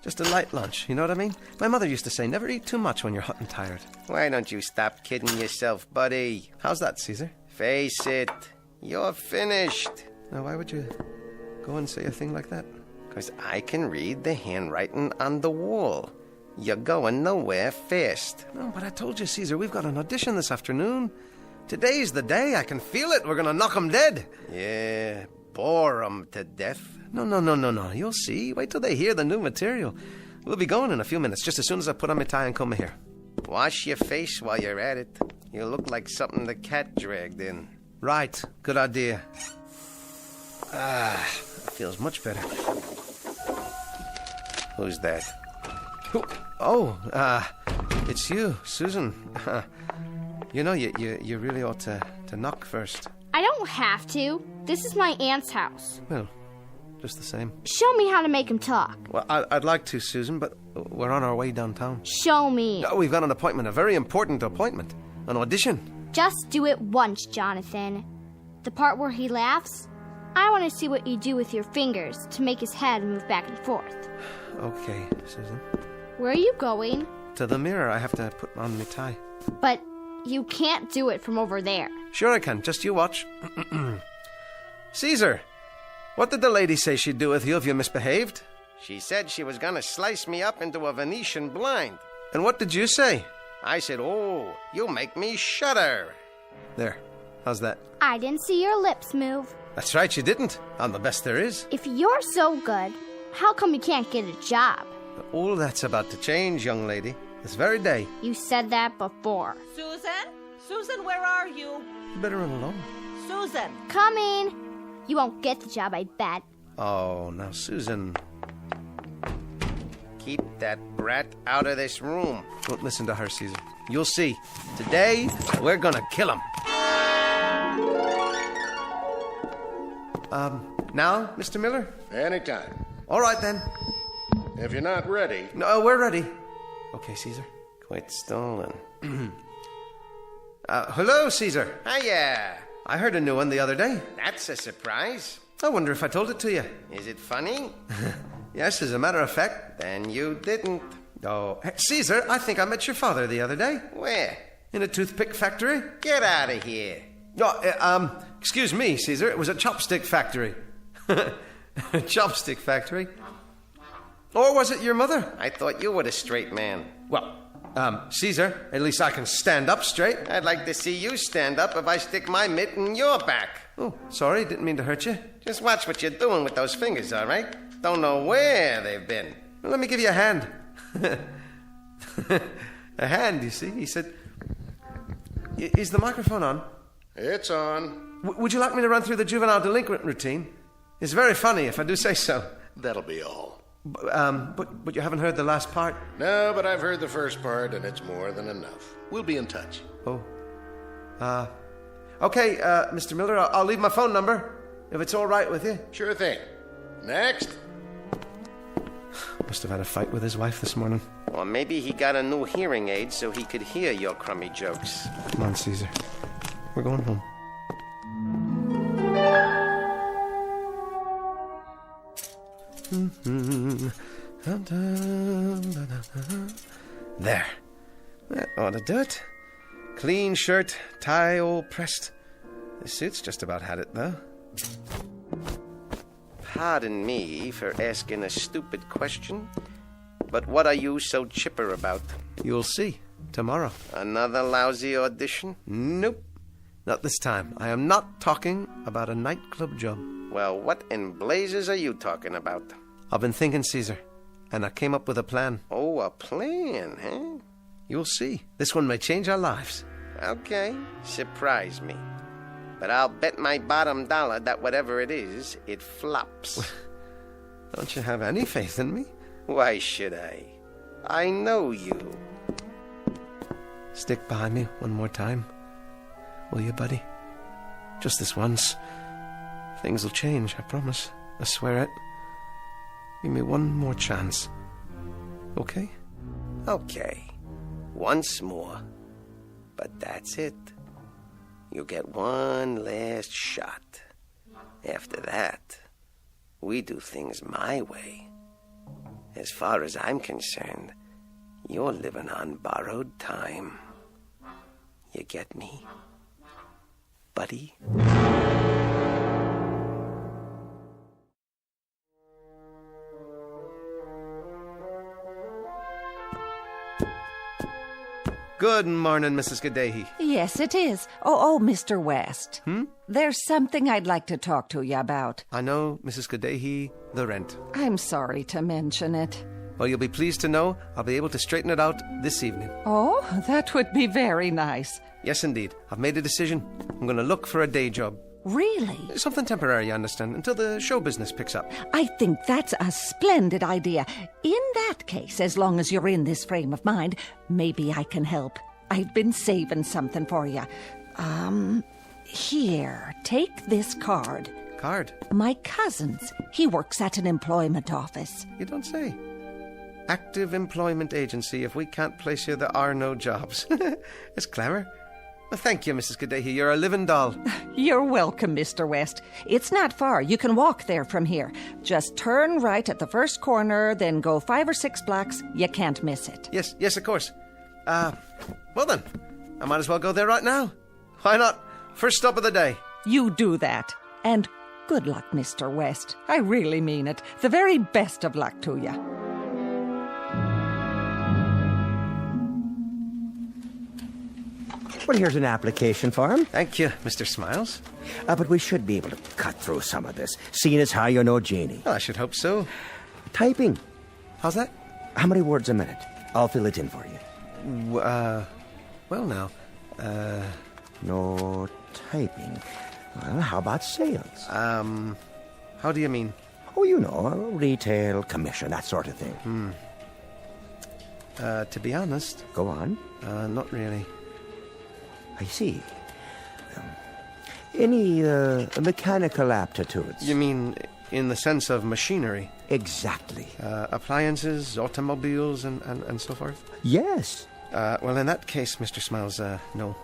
Just a light lunch, you know what I mean? My mother used to say, never eat too much when you're hot and tired. Why don't you stop kidding yourself, buddy? How's that, Caesar? Face it. You're finished. Now, why would you go and say a thing like that? Because I can read the handwriting on the wall. You're going nowhere fast. No, but I told you, Caesar, we've got an audition this afternoon. Today's the day. I can feel it. We're going to knock 'em dead. Yeah, bore 'em to death. No. You'll see. Wait till they hear the new material. We'll be going in a few minutes, just as soon as I put on my tie and comb my hair. Wash your face while you're at it. You look like something the cat dragged in. Right. Good idea. That feels much better. Who's that? It's you, Susan. You know, you really ought to knock first. I don't have to. This is my aunt's house. Well, just the same. Show me how to make him talk. Well, I'd like to, Susan, but we're on our way downtown. Show me. No, we've got an appointment, a very important appointment. An audition. Just do it once, Jonathan. The part where he laughs, I want to see what you do with your fingers to make his head move back and forth. Okay, Susan. Where are you going? To the mirror. I have to put on my tie. But you can't do it from over there. Sure I can. Just you watch. Caesar, what did the lady say she'd do with you if you misbehaved? She said she was going to slice me up into a Venetian blind. And what did you say? I said, oh, you make me shudder. There. How's that? I didn't see your lips move. That's right, you didn't. I'm the best there is. If you're so good, how come you can't get a job? All that's about to change, young lady. This very day. You said that before. Susan, where are you? You better run along. Susan! Coming. You won't get the job, I bet. Oh, now, Susan. Keep that brat out of this room. Don't listen to her, Caesar. You'll see. Today, we're gonna kill him. Now, Mr. Miller? Anytime. All right, then. If you're not ready... No, we're ready. Okay, Caesar. Quite stalling. Hello, Caesar. Hiya. I heard a new one the other day. That's a surprise. I wonder if I told it to you. Is it funny? Yes, as a matter of fact. Then you didn't. Oh, hey, Caesar, I think I met your father the other day. Where? In a toothpick factory. Get out of here. Oh, excuse me, Caesar. It was a chopstick factory. A chopstick factory? Or was it your mother? I thought you were the straight man. Well, Caesar, at least I can stand up straight. I'd like to see you stand up if I stick my mitt in your back. Oh, sorry, didn't mean to hurt you. Just watch what you're doing with those fingers, all right? Don't know where they've been. Well, let me give you a hand. A hand, you see? He said... Is the microphone on? It's on. Would you like me to run through the juvenile delinquent routine? It's very funny, if I do say so. That'll be all. But you haven't heard the last part? No, but I've heard the first part, and it's more than enough. We'll be in touch. Oh. Okay, Mr. Miller, I'll leave my phone number, if it's all right with you. Sure thing. Next. Must have had a fight with his wife this morning. Or maybe he got a new hearing aid so he could hear your crummy jokes. Come on, Caesar. We're going home. There. That ought to do it. Clean shirt, tie all pressed. The suit's just about had it, though. Pardon me for asking a stupid question, but what are you so chipper about? You'll see. Tomorrow. Another lousy audition? Nope. Not this time. I am not talking about a nightclub job. Well, what in blazes are you talking about? I've been thinking, Caesar, and I came up with a plan. Oh, a plan, huh? You'll see. This one may change our lives. Okay. Surprise me. But I'll bet my bottom dollar that whatever it is, it flops. Don't you have any faith in me? Why should I? I know you. Stick by me one more time. Will you, buddy? Just this once. Things will change, I promise. I swear it. Give me one more chance. Okay? Okay. Once more. But that's it. You get one last shot. After that, we do things my way. As far as I'm concerned, you're living on borrowed time. You get me, buddy? Good morning, Mrs. Gaddahi. Yes, it is. Oh, Mr. West. There's something I'd like to talk to you about. I know, Mrs. Gaddahi, the rent. I'm sorry to mention it. Well, you'll be pleased to know I'll be able to straighten it out this evening. Oh, that would be very nice. Yes, indeed. I've made a decision. I'm going to look for a day job. Really? Something temporary, you understand, until the show business picks up. I think that's a splendid idea. In that case, as long as you're in this frame of mind, maybe I can help. I've been saving something for you. Here, take this card. Card? My cousin's. He works at an employment office. You don't say. Active employment agency. If we can't place you, there are no jobs. It's clever. Well, thank you, Mrs. Gaddahi. You're a living doll. You're welcome, Mr. West. It's not far. You can walk there from here. Just turn right at the first corner, then go 5 or 6 blocks. You can't miss it. Yes, of course. Well then, I might as well go there right now. Why not? First stop of the day. You do that. And good luck, Mr. West. I really mean it. The very best of luck to you. Well, here's an application form. Thank you, Mr. Smiles. But we should be able to cut through some of this, seeing as how you know Jeannie. Well, I should hope so. Typing. How's that? How many words a minute? I'll fill it in for you. Well now, No typing. Well, how about sales? How do you mean? Oh, you know, retail, commission, that sort of thing. To be honest... Go on. Not really. I see. Any mechanical aptitudes? You mean in the sense of machinery? Exactly. Appliances, automobiles, and so forth? Yes. Well, in that case, Mr. Smiles, no.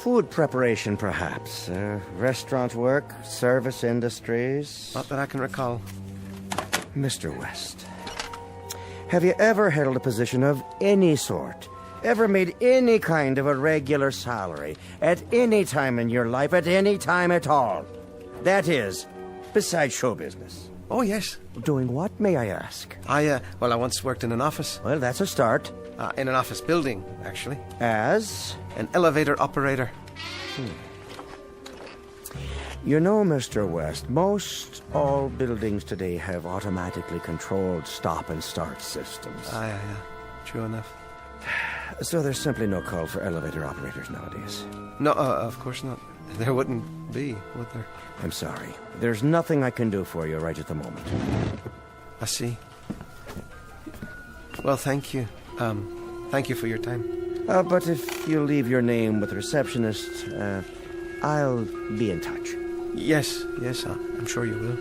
Food preparation, perhaps. Restaurant work, service industries. Not that I can recall. Mr. West, have you ever held a position of any sort? Ever made any kind of a regular salary at any time in your life, at any time at all? That is, besides show business. Oh, yes. Doing what, may I ask? I once worked in an office. Well, that's a start. In an office building, actually. As? An elevator operator. You know, Mr. West, most all buildings today have automatically controlled stop and start systems. Yeah. True enough. So there's simply no call for elevator operators nowadays. No, of course not. There wouldn't be, would there? I'm sorry. There's nothing I can do for you right at the moment. I see. Well, thank you. Thank you for your time. But if you leave your name with the receptionist, I'll be in touch. Yes, I'm sure you will.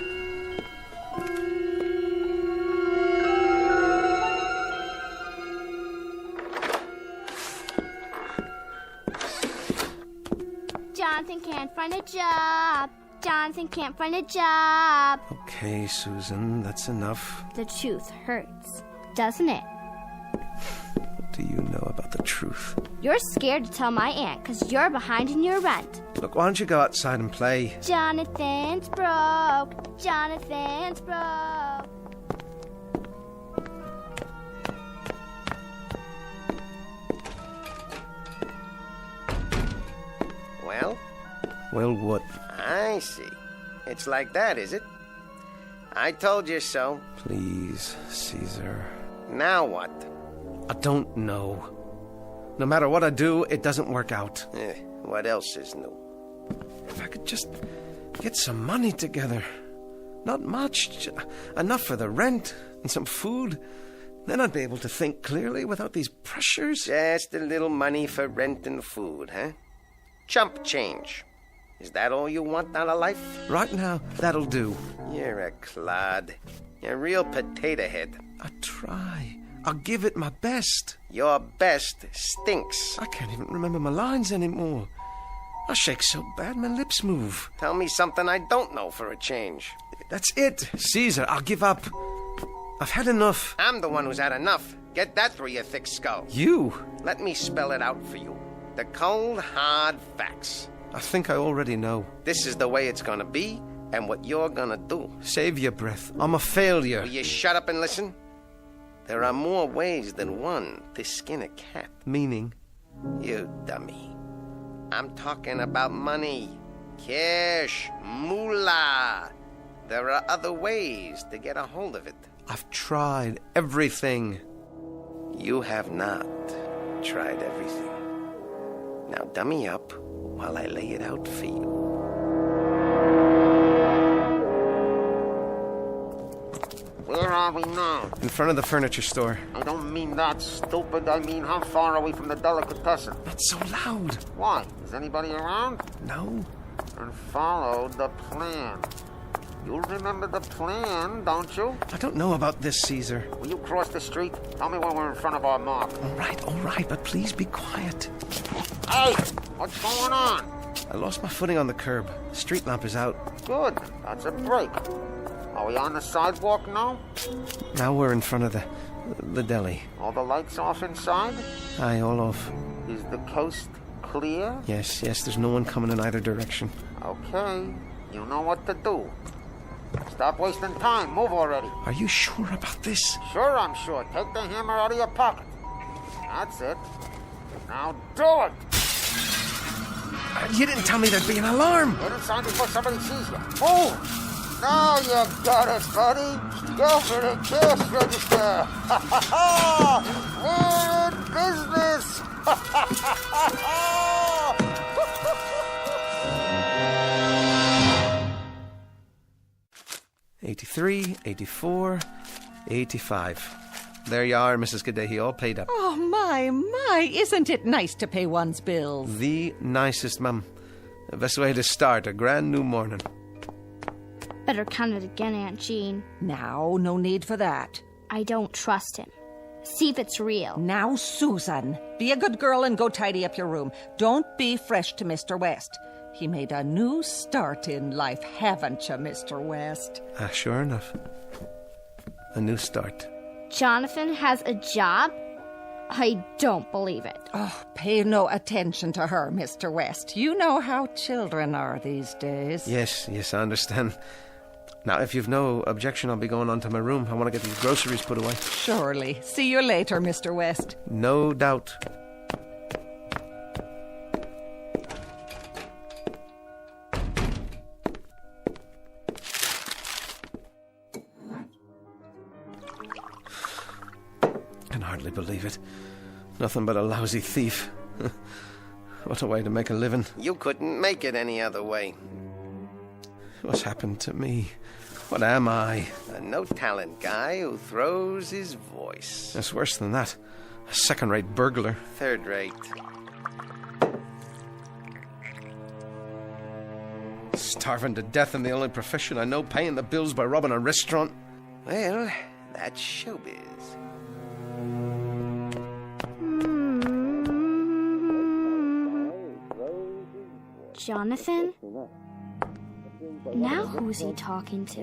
Jonathan can't find a job. Jonathan can't find a job. Okay, Susan, that's enough. The truth hurts, doesn't it? do you know about the truth? You're scared to tell my aunt because you're behind in your rent. Look, why don't you go outside and play? Jonathan's broke. Jonathan's broke. Well? Well, what? I see. It's like that, is it? I told you so. Please, Caesar. Now what? I don't know. No matter what I do, it doesn't work out. What else is new? If I could just get some money together. Not much. Enough for the rent and some food. Then I'd be able to think clearly without these pressures. Just a little money for rent and food, huh? Chump change. Is that all you want out of life? Right now, that'll do. You're a clod. You're a real potato head. I try. I'll give it my best. Your best stinks. I can't even remember my lines anymore. I shake so bad my lips move. Tell me something I don't know for a change. That's it. Caesar, I'll give up. I've had enough. I'm the one who's had enough. Get that through your thick skull. You? Let me spell it out for you. The cold, hard facts. I think I already know. This is the way it's gonna be, and what you're gonna do. Save your breath. I'm a failure. Will you shut up and listen? There are more ways than one to skin a cat. Meaning? You dummy. I'm talking about money. Cash. Moolah. There are other ways to get a hold of it. I've tried everything. You have not tried everything. Now dummy up while I lay it out for you. Where are we now? In front of the furniture store. I don't mean that, stupid. I mean, how far are we from the delicatessen? Not so loud. Why? Is anybody around? No. And follow the plan. You'll remember the plan, don't you? I don't know about this, Caesar. Will you cross the street? Tell me when we're in front of our mark. All right, but please be quiet. Hey! What's going on? I lost my footing on the curb. The street lamp is out. Good. That's a break. Are we on the sidewalk now? Now we're in front of the deli. All the lights off inside? Aye, all off. Is the coast clear? Yes, there's no one coming in either direction. Okay. You know what to do. Stop wasting time. Move already. Are you sure about this? Sure, I'm sure. Take the hammer out of your pocket. That's it. Now do it! You didn't tell me there'd be an alarm. Get inside before somebody sees you. Move! Now you got it, buddy. Go for the cash register. We're in business. 83, 84, 85. There you are, Mrs. Kadehi, all paid up. Oh, my. Isn't it nice to pay one's bills? The nicest, Mum. The best way to start a grand new morning. Better count it again, Aunt Jean. Now, no need for that. I don't trust him. See if it's real. Now, Susan, be a good girl and go tidy up your room. Don't be fresh to Mr. West. He made a new start in life, haven't you, Mr. West? Sure enough. A new start. Jonathan has a job? I don't believe it. Oh, pay no attention to her, Mr. West. You know how children are these days. Yes, I understand. Now, if you've no objection, I'll be going on to my room. I want to get these groceries put away. Surely. See you later, Mr. West. No doubt. I can hardly believe it. Nothing but a lousy thief. What a way to make a living. You couldn't make it any other way. What's happened to me? What am I? A no-talent guy who throws his voice. It's worse than that. A second-rate burglar. Third-rate. Starving to death in the only profession I know, paying the bills by robbing a restaurant. Well, that's showbiz. Jonathan? Now who's he talking to?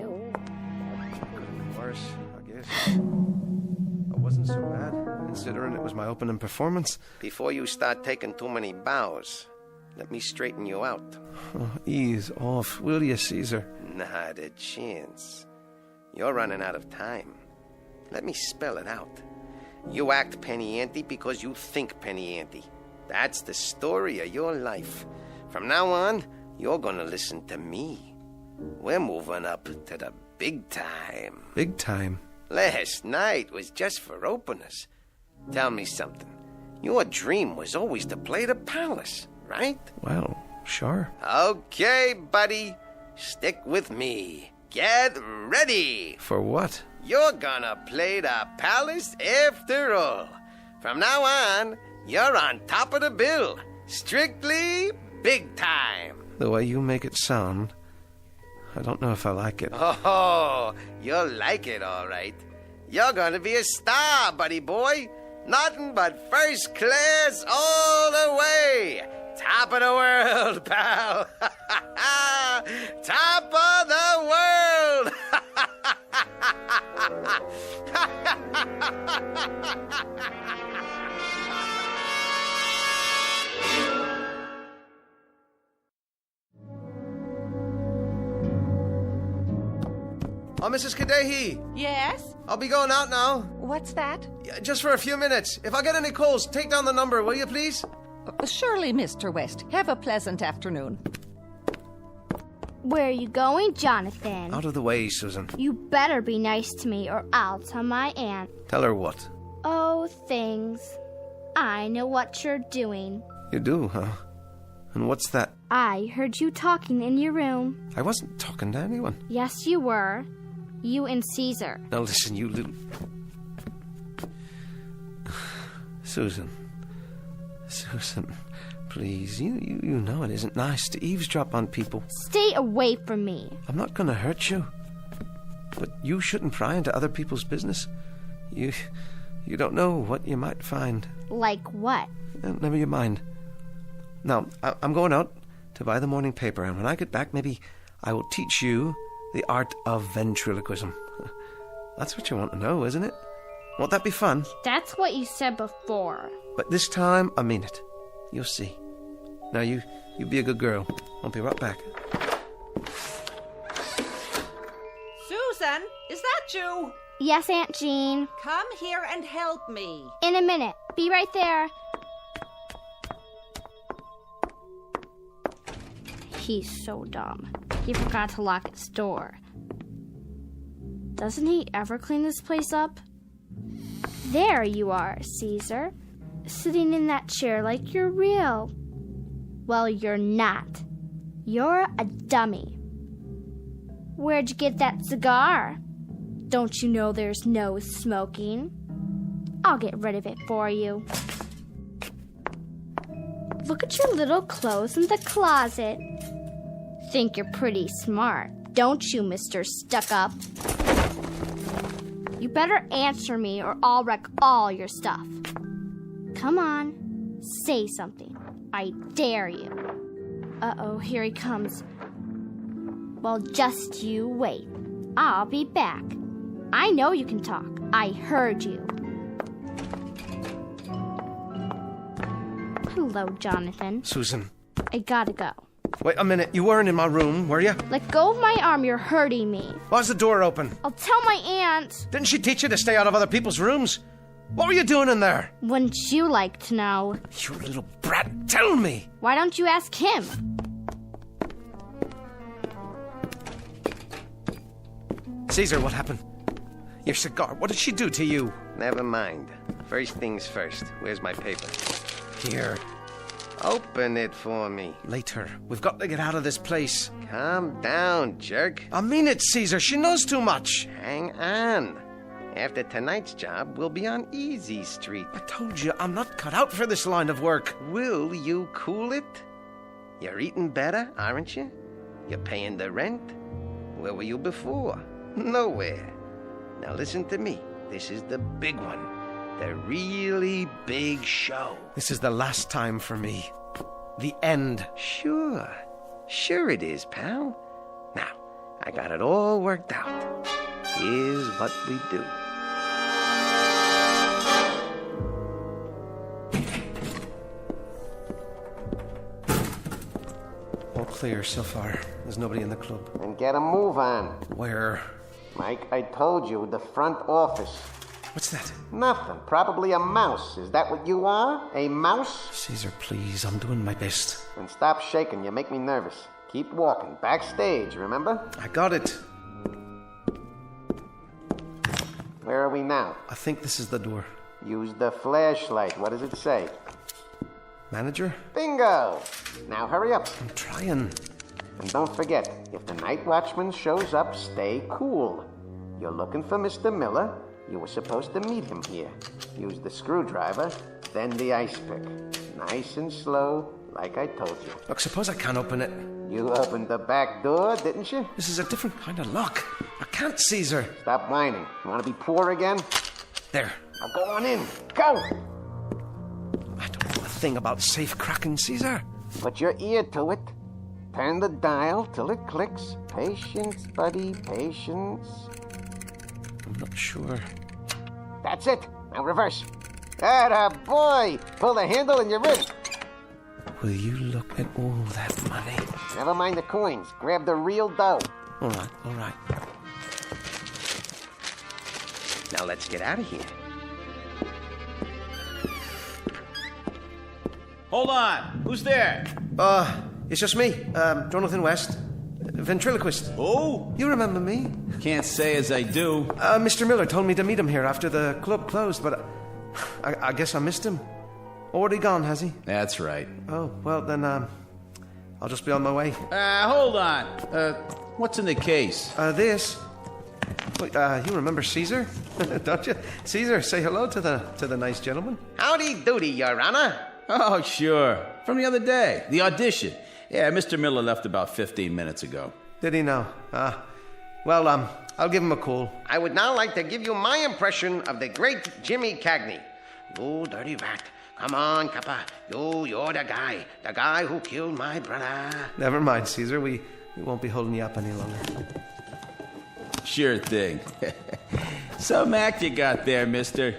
Worse, I guess. I wasn't so bad. considering it was my opening performance. Before you start taking too many bows, let me straighten you out. Oh, ease off, will you, Caesar? Not a chance. You're running out of time. Let me spell it out. You act penny ante because you think penny ante. That's the story of your life. From now on, you're gonna listen to me. We're moving up to the big time. Big time? Last night was just for openers. Tell me something. Your dream was always to play the palace, right? Well, sure. Okay, buddy. Stick with me. Get ready. For what? You're gonna play the palace after all. From now on, you're on top of the bill. Strictly big time. The way you make it sound, I don't know if I like it. Oh, you'll like it, all right. You're gonna be a star, buddy boy. Nothing but first class all the way. Top of the world, pal. Top of the world. Oh, Mrs. Kadehi. Yes? I'll be going out now. What's that? Just for a few minutes. If I get any calls, take down the number, will you, please? Surely, Mr. West. Have a pleasant afternoon. Where are you going, Jonathan? Out of the way, Susan. You better be nice to me or I'll tell my aunt. Tell her what? Oh, things. I know what you're doing. You do, huh? And what's that? I heard you talking in your room. I wasn't talking to anyone. Yes, you were. You and Caesar. Now listen, you little... Susan, please, you know it isn't nice to eavesdrop on people. Stay away from me. I'm not going to hurt you. But you shouldn't pry into other people's business. You don't know what you might find. Like what? Never you mind. Now, I'm going out to buy the morning paper, and when I get back, maybe I will teach you the art of ventriloquism. That's what you want to know, isn't it? Won't that be fun? That's what you said before. But this time, I mean it. You'll see. Now, you be a good girl. I'll be right back. Susan, is that you? Yes, Aunt Jean. Come here and help me. In a minute. Be right there. He's so dumb. He forgot to lock his door. Doesn't he ever clean this place up? There you are, Caesar. Sitting in that chair like you're real. Well, you're not. You're a dummy. Where'd you get that cigar? Don't you know there's no smoking? I'll get rid of it for you. Look at your little clothes in the closet. Think you're pretty smart, don't you, Mr. Stuck-Up? You better answer me or I'll wreck all your stuff. Come on, say something. I dare you. Uh-oh, here he comes. Well, just you wait. I'll be back. I know you can talk. I heard you. Hello, Jonathan. Susan. I gotta go. Wait a minute. You weren't in my room, were you? Let go of my arm. You're hurting me. Why's the door open? I'll tell my aunt. Didn't she teach you to stay out of other people's rooms? What were you doing in there? Wouldn't you like to know? You little brat, tell me. Why don't you ask him? Caesar, what happened? Your cigar, what did she do to you? Never mind. First things first. Where's my paper? Here. Open it for me. Later. We've got to get out of this place. Calm down, jerk. I mean it, Caesar. She knows too much. Hang on. After tonight's job, we'll be on Easy Street. I told you, I'm not cut out for this line of work. Will you cool it? You're eating better, aren't you? You're paying the rent. Where were you before? Nowhere. Now listen to me. This is the big one. The really big show. This is the last time for me. The end. Sure. Sure it is, pal. Now, I got it all worked out. Here's what we do. clear so far. There's nobody in the club. Then get a move on. Where? Mike, I told you, the front office. What's that? Nothing. Probably a mouse. Is that what you are? A mouse? Caesar, please. I'm doing my best. Then stop shaking. You make me nervous. Keep walking. Backstage, remember? I got it. Where are we now? I think this is the door. Use the flashlight. What does it say? Manager? Bingo! Now hurry up. I'm trying. And don't forget, if the night watchman shows up, stay cool. You're looking for Mr. Miller. You were supposed to meet him here. Use the screwdriver, then the ice pick. Nice and slow, like I told you. Look, suppose I can't open it. You opened the back door, didn't you? This is a different kind of lock. I can't, Caesar. Stop whining. You want to be poor again? There. Now go on in. Go! I don't know a thing about safe cracking, Caesar. Put your ear to it. Turn the dial till it clicks. Patience, buddy, patience. I'm not sure. That's it. Now reverse. Atta boy! Pull the handle and you're in. Will you look at all that money? Never mind the coins. Grab the real dough. All right. Now let's get out of here. Hold on. Who's there? It's just me, Jonathan West. Ventriloquist. Oh? You remember me? Can't say as I do. Mr. Miller told me to meet him here after the club closed, but I guess I missed him. Already gone, has he? That's right. Oh, well then, I'll just be on my way. Hold on. What's in the case? This. Wait, you remember Caesar? Don't you? Caesar, say hello to the nice gentleman. Howdy doody, Your Honor. Oh, sure. From the other day. The audition. Yeah, Mr. Miller left about 15 minutes ago. Did he now? Well, I'll give him a call. I would now like to give you my impression of the great Jimmy Cagney. You dirty rat. Come on, Kappa. You're the guy who killed my brother. Never mind, Caesar. We won't be holding you up any longer. Sure thing. Some act you got there, mister.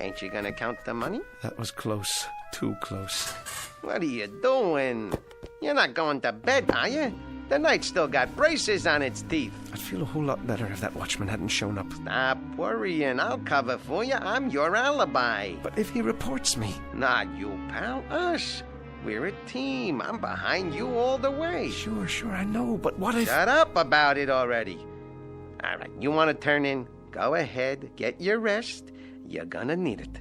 Ain't you gonna count the money? That was close. Too close. What are you doing? You're not going to bed, are you? The night's still got braces on its teeth. I'd feel a whole lot better if that watchman hadn't shown up. Stop worrying. I'll cover for you. I'm your alibi. But if he reports me? Not you, pal. Us. We're a team. I'm behind you all the way. Sure, I know. But what if... Shut up about it already. All right, you want to turn in? Go ahead. Get your rest. You're gonna need it.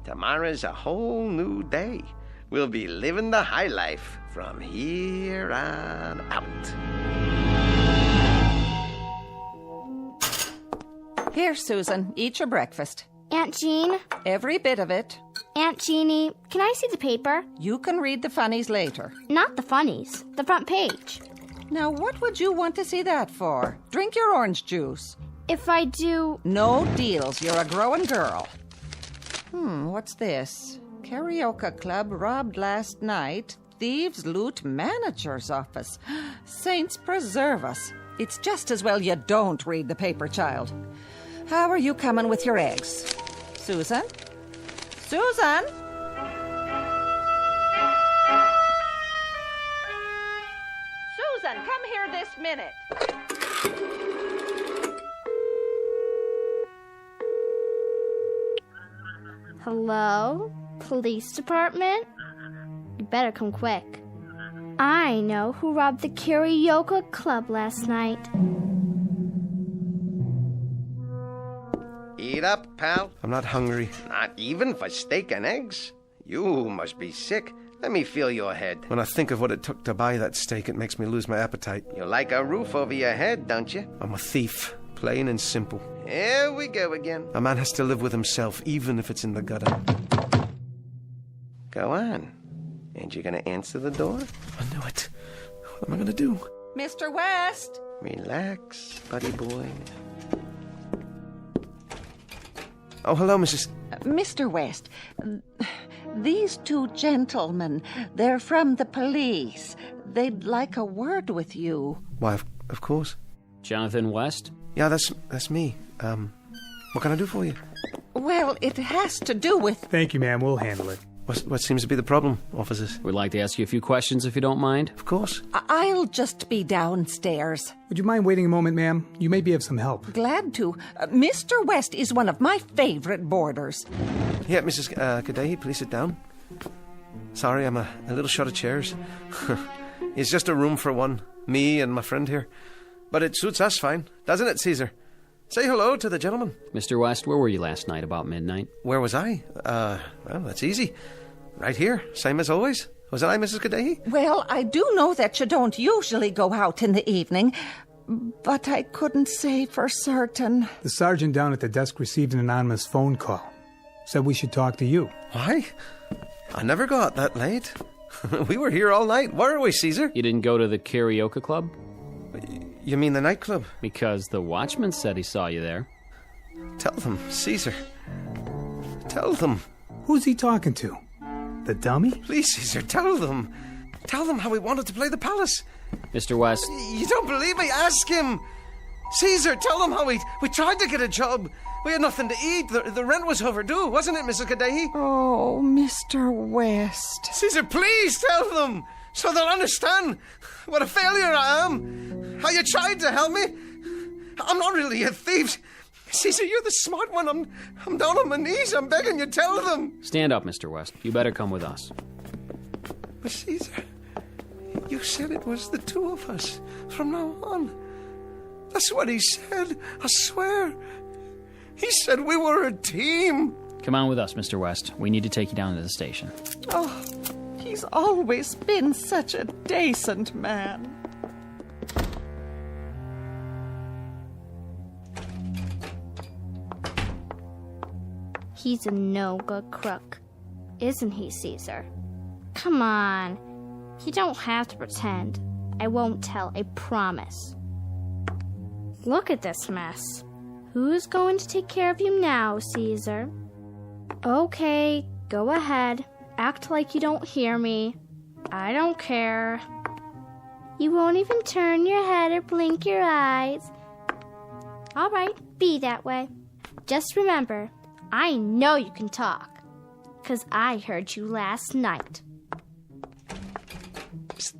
Tomorrow's a whole new day. We'll be living the high life from here on out. Here, Susan, eat your breakfast. Aunt Jean? Every bit of it. Aunt Jeannie, can I see the paper? You can read the funnies later. Not the funnies. The front page. Now, what would you want to see that for? Drink your orange juice. If I do... No deals. You're a growing girl. What's this? Karaoke club robbed last night. Thieves loot manager's office. Saints preserve us. It's just as well you don't read the paper, child. How are you coming with your eggs? Susan? Susan? Susan, come here this minute. Hello? Police department? You better come quick. I know who robbed the karaoke club last night. Eat up, pal. I'm not hungry. Not even for steak and eggs? You must be sick. Let me feel your head. When I think of what it took to buy that steak, it makes me lose my appetite. You like a roof over your head, don't you? I'm a thief. Plain and simple. Here we go again. A man has to live with himself, even if it's in the gutter. Go on. Ain't you gonna answer the door? I knew it. What am I gonna do? Mr. West! Relax, buddy boy. Oh, hello, Mrs. Mr. West, these two gentlemen, they're from the police. They'd like a word with you. Why, of course. Jonathan West? Yeah, that's me. What can I do for you? Well, it has to do with... Thank you, ma'am. We'll handle it. What seems to be the problem, officers? We'd like to ask you a few questions if you don't mind. Of course. I'll just be downstairs. Would you mind waiting a moment, ma'am? You may be of some help. Glad to. Mr. West is one of my favorite boarders. Yeah, Mrs. Kadehi, please sit down. Sorry, I'm a little short of chairs. It's just a room for one, me and my friend here. But it suits us fine, doesn't it, Caesar? Say hello to the gentleman. Mr. West, where were you last night about midnight? Where was I? Well, that's easy. Right here, same as always. Wasn't I, Mrs. Kadehi? Well, I do know that you don't usually go out in the evening, but I couldn't say for certain. The sergeant down at the desk received an anonymous phone call. Said we should talk to you. Why? I never go out that late. We were here all night. Where are we, Caesar? You didn't go to the karaoke club? You mean the nightclub? Because the watchman said he saw you there. Tell them, Caesar. Tell them. Who's he talking to? The dummy? Please, Caesar, tell them. Tell them how we wanted to play the palace. Mr. West. You don't believe me? Ask him. Caesar, tell them how we tried to get a job. We had nothing to eat. The rent was overdue, wasn't it, Mrs. Kadehi? Oh, Mr. West. Caesar, please tell them so they'll understand what a failure I am. How you tried to help me. I'm not really a thief. Caesar, you're the smart one. I'm down on my knees. I'm begging you, tell them. Stand up, Mr. West. You better come with us. But Caesar, you said it was the two of us from now on. That's what he said, I swear. He said we were a team. Come on with us, Mr. West. We need to take you down to the station. Oh, he's always been such a decent man. He's a no-good crook, isn't he, Caesar? Come on. You don't have to pretend. I won't tell, I promise. Look at this mess. Who's going to take care of you now, Caesar? Okay, go ahead. Act like you don't hear me. I don't care. You won't even turn your head or blink your eyes. All right, be that way. Just remember, I know you can talk, 'cause I heard you last night. Psst.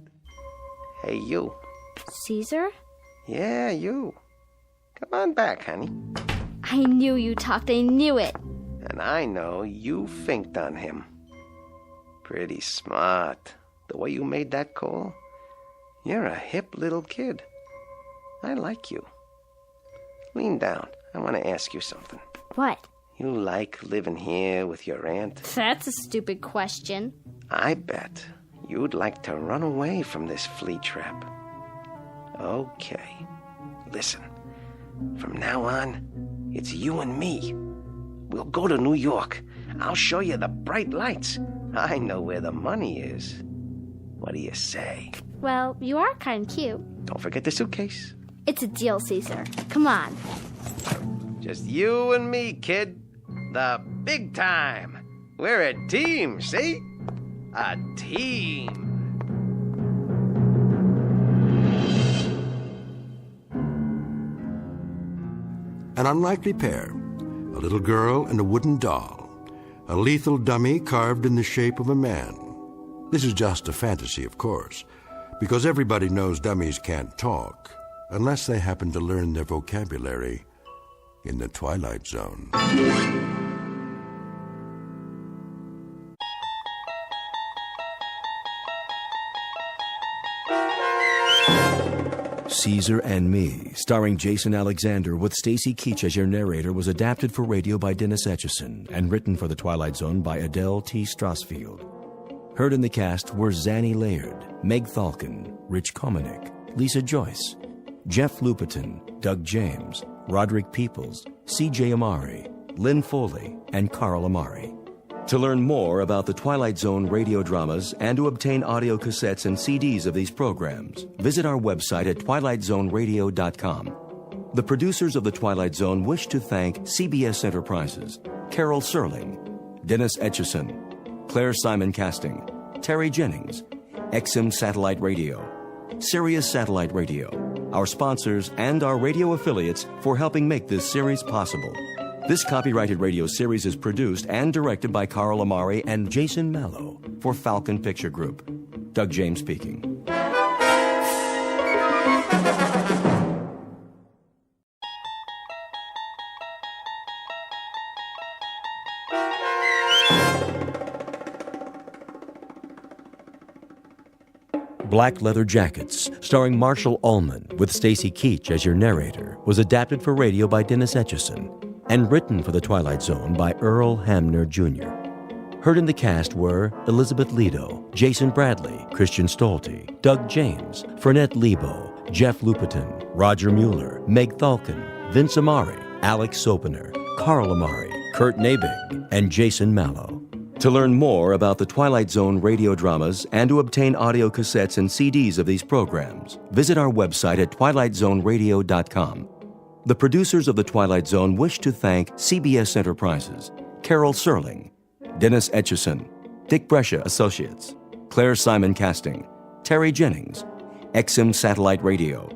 Hey, you. Caesar? Yeah, you. Come on back, honey. I knew you talked, I knew it. And I know you finked on him. Pretty smart. The way you made that call. You're a hip little kid. I like you. Lean down. I want to ask you something. What? You like living here with your aunt? That's a stupid question. I bet you'd like to run away from this flea trap. Okay. Listen. From now on, it's you and me. We'll go to New York. I'll show you the bright lights. I know where the money is. What do you say? Well, you are kind of cute. Don't forget the suitcase. It's a deal, Caesar. Come on. Just you and me, kid. The big time. We're a team, see? A team. An unlikely pair, a little girl and a wooden doll, a lethal dummy carved in the shape of a man. This is just a fantasy, of course, because everybody knows dummies can't talk unless they happen to learn their vocabulary in the Twilight Zone. Caesar and Me, starring Jason Alexander with Stacy Keach as your narrator, was adapted for radio by Dennis Etchison and written for The Twilight Zone by Adele T. Strasfield. Heard in the cast were Zanny Laird, Meg Thalken, Rich Komanek, Lisa Joyce, Jeff Lupetin, Doug James, Roderick Peoples, C.J. Amari, Lynn Foley, and Carl Amari. To learn more about the Twilight Zone radio dramas and to obtain audio cassettes and CDs of these programs, visit our website at twilightzoneradio.com. The producers of The Twilight Zone wish to thank CBS Enterprises, Carol Serling, Dennis Etchison, Claire Simon Casting, Terry Jennings, XM Satellite Radio, Sirius Satellite Radio, our sponsors and our radio affiliates for helping make this series possible. This copyrighted radio series is produced and directed by Carl Amari and Jason Mallow for Falcon Picture Group. Doug James speaking. Black Leather Jackets, starring Marshall Ullman with Stacy Keach as your narrator, was adapted for radio by Dennis Etchison and written for The Twilight Zone by Earl Hamner Jr. Heard in the cast were Elizabeth Lido, Jason Bradley, Christian Stolte, Doug James, Fernette Lebo, Jeff Lupetin, Roger Mueller, Meg Thalken, Vince Amari, Alex Sopener, Carl Amari, Kurt Nabig, and Jason Mallow. To learn more about the Twilight Zone radio dramas and to obtain audio cassettes and CDs of these programs, visit our website at twilightzoneradio.com. The producers of The Twilight Zone wish to thank CBS Enterprises, Carol Serling, Dennis Etchison, Dick Brescia Associates, Claire Simon Casting, Terry Jennings, XM Satellite Radio,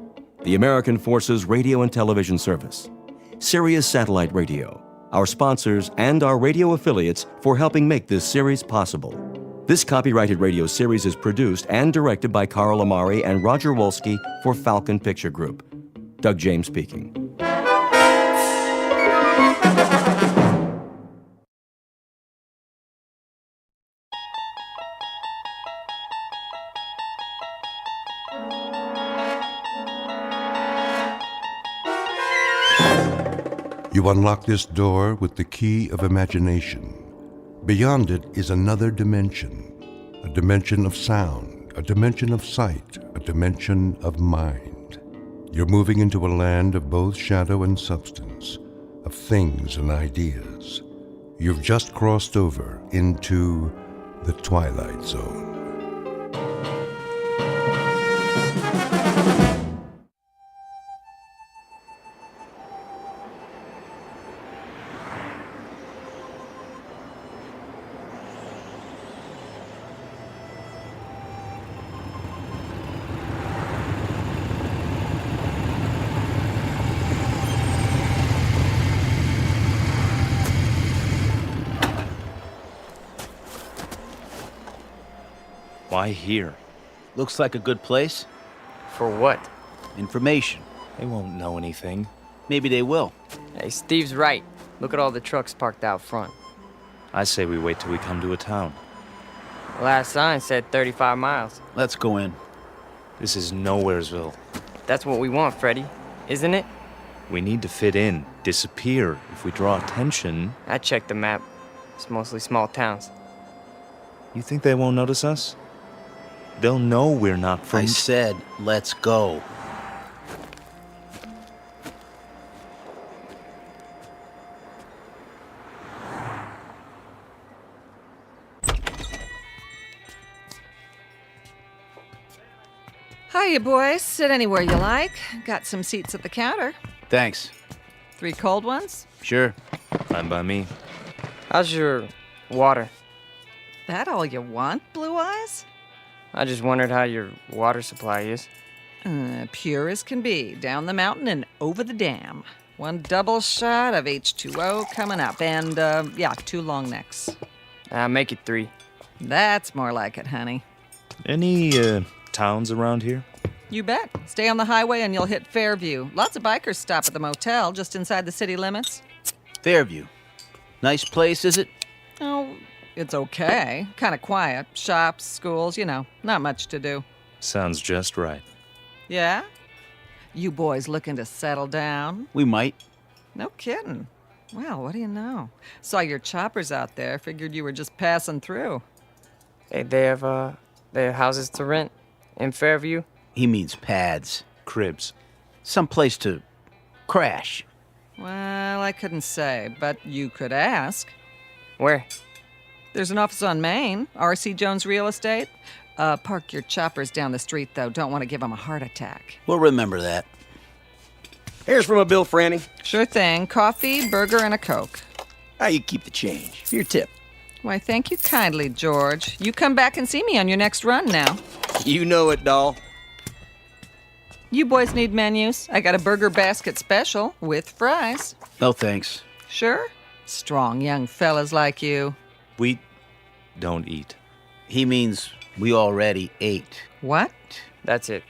the American Forces Radio and Television Service, Sirius Satellite Radio, our sponsors, and our radio affiliates for helping make this series possible. This copyrighted radio series is produced and directed by Carl Amari and Roger Wolski for Falcon Picture Group. Doug James speaking. You unlock this door with the key of imagination. Beyond it is another dimension, a dimension of sound, a dimension of sight, a dimension of mind. You're moving into a land of both shadow and substance, of things and ideas. You've just crossed over into the Twilight Zone. Why here? Looks like a good place. For what? Information. They won't know anything. Maybe they will. Hey, Steve's right. Look at all the trucks parked out front. I say we wait till we come to a town. Last sign said 35 miles. Let's go in. This is Nowheresville. That's what we want, Freddy, isn't it? We need to fit in, disappear. If we draw attention... I checked the map. It's mostly small towns. You think they won't notice us? They'll know we're not from... I said, let's go. Hiya, boys. Sit anywhere you like. Got some seats at the counter. Thanks. 3 cold ones? Sure. Fine by me. How's your water? That all you want, Blue Eyes? I just wondered how your water supply is. Pure as can be. Down the mountain and over the dam. 1 double shot of H2O coming up. And, 2 long necks. Make it 3. That's more like it, honey. Any, towns around here? You bet. Stay on the highway and you'll hit Fairview. Lots of bikers stop at the motel just inside the city limits. Fairview. Nice place, is it? Oh, it's okay. Kind of quiet. Shops, schools, not much to do. Sounds just right. Yeah? You boys looking to settle down? We might. No kidding. Well, what do you know? Saw your choppers out there. Figured you were just passing through. Hey, they have houses to rent in Fairview? He means pads. Cribs. Some place to crash. Well, I couldn't say, but you could ask. Where? There's an office on Main, R.C. Jones Real Estate. Park your choppers down the street, though. Don't want to give them a heart attack. We'll remember that. Here's from a bill, Franny. Sure thing. Coffee, burger, and a Coke. How you keep the change? Your tip. Why, thank you kindly, George. You come back and see me on your next run now. You know it, doll. You boys need menus? I got a burger basket special with fries. No thanks. Sure? Strong young fellas like you. We don't eat. He means we already ate. What? That's it.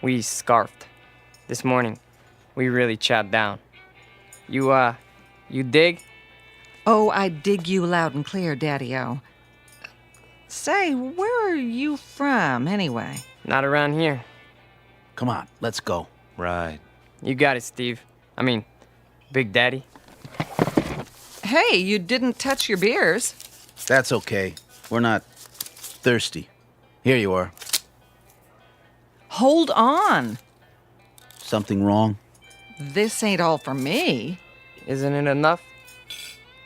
We scarfed. This morning, we really chowed down. You dig? Oh, I dig you loud and clear, Daddy-O. Say, where are you from, anyway? Not around here. Come on, let's go. Right. You got it, Steve. I mean, Big Daddy. Hey, you didn't touch your beers. That's okay. We're not thirsty. Here you are. Hold on. Something wrong? This ain't all for me. Isn't it enough?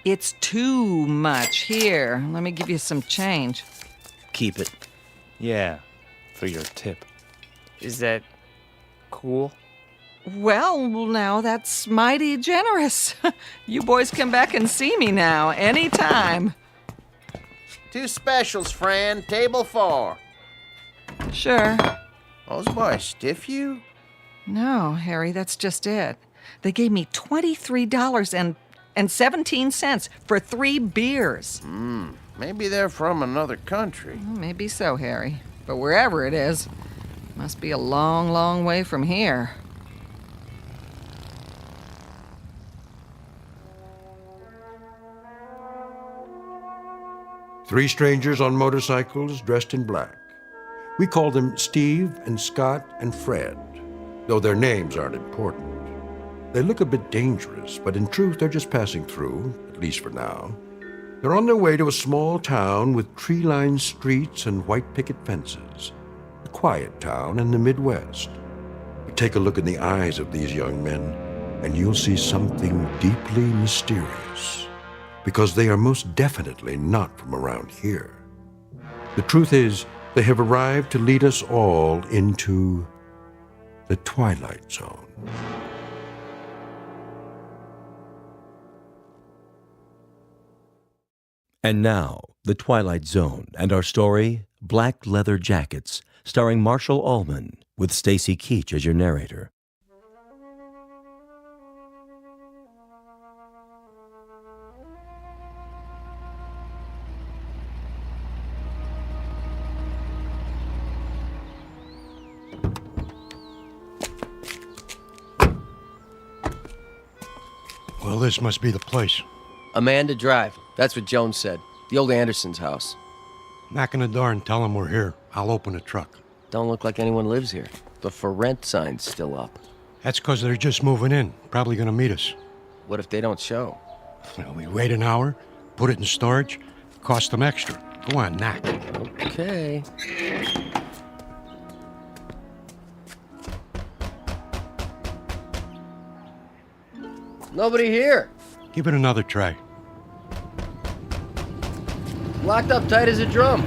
It's too much. Here, let me give you some change. Keep it. Yeah, for your tip. Is that cool? Well, now that's mighty generous. You boys come back and see me now, anytime. 2 specials, Fran. Table 4. Sure. Those boys stiff you? No, Harry, that's just it. They gave me $23.17 for 3 beers. Maybe they're from another country. Well, maybe so, Harry. But wherever it is, must be a long, long way from here. Three strangers on motorcycles dressed in black. We call them Steve and Scott and Fred, though their names aren't important. They look a bit dangerous, but in truth, they're just passing through, at least for now. They're on their way to a small town with tree-lined streets and white picket fences. A quiet town in the Midwest. But take a look in the eyes of these young men, and you'll see something deeply mysterious. Because they are most definitely not from around here. The truth is, they have arrived to lead us all into the Twilight Zone. And now, The Twilight Zone and our story, Black Leather Jackets, starring Marshall Allman, with Stacy Keach as your narrator. Well, this must be the place. Amanda Drive. That's what Jones said. The old Anderson's house. Knock on the door and tell them we're here. I'll open the truck. Don't look like anyone lives here. The for rent sign's still up. That's because they're just moving in. Probably gonna meet us. What if they don't show? Well, we wait an hour, put it in storage, cost them extra. Go on, knock. Okay. Nobody here. Give it another try. Locked up tight as a drum.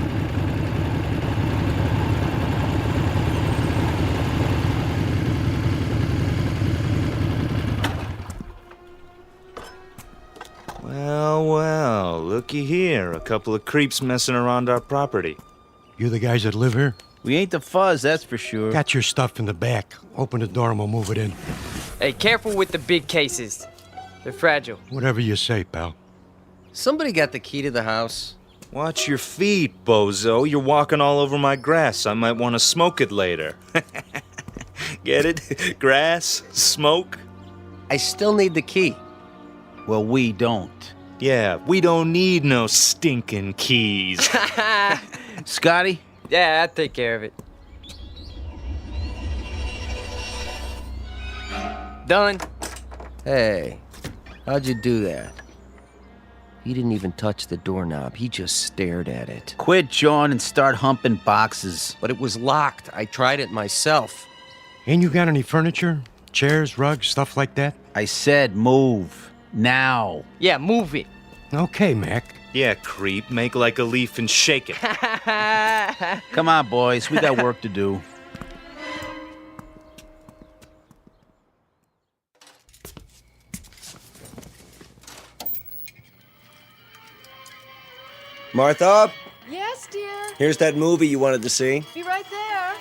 Well, looky here. A couple of creeps messing around our property. You the guys that live here? We ain't the fuzz, that's for sure. Got your stuff in the back. Open the door and we'll move it in. Hey, careful with the big cases. They're fragile. Whatever you say, pal. Somebody got the key to the house. Watch your feet, bozo. You're walking all over my grass. I might want to smoke it later. Get it? Grass? Smoke? I still need the key. Well, we don't. Yeah, we don't need no stinking keys. Scotty? Yeah, I'll take care of it. Done. Hey, how'd you do that? He didn't even touch the doorknob. He just stared at it. Quit, John, and start humping boxes. But it was locked. I tried it myself. Ain't you got any furniture? Chairs, rugs, stuff like that? I said move. Now. Yeah, move it. Okay, Mac. Yeah, creep. Make like a leaf and shake it. Come on, boys. We got work to do. Martha? Yes, dear. Here's that movie you wanted to see. Be right there.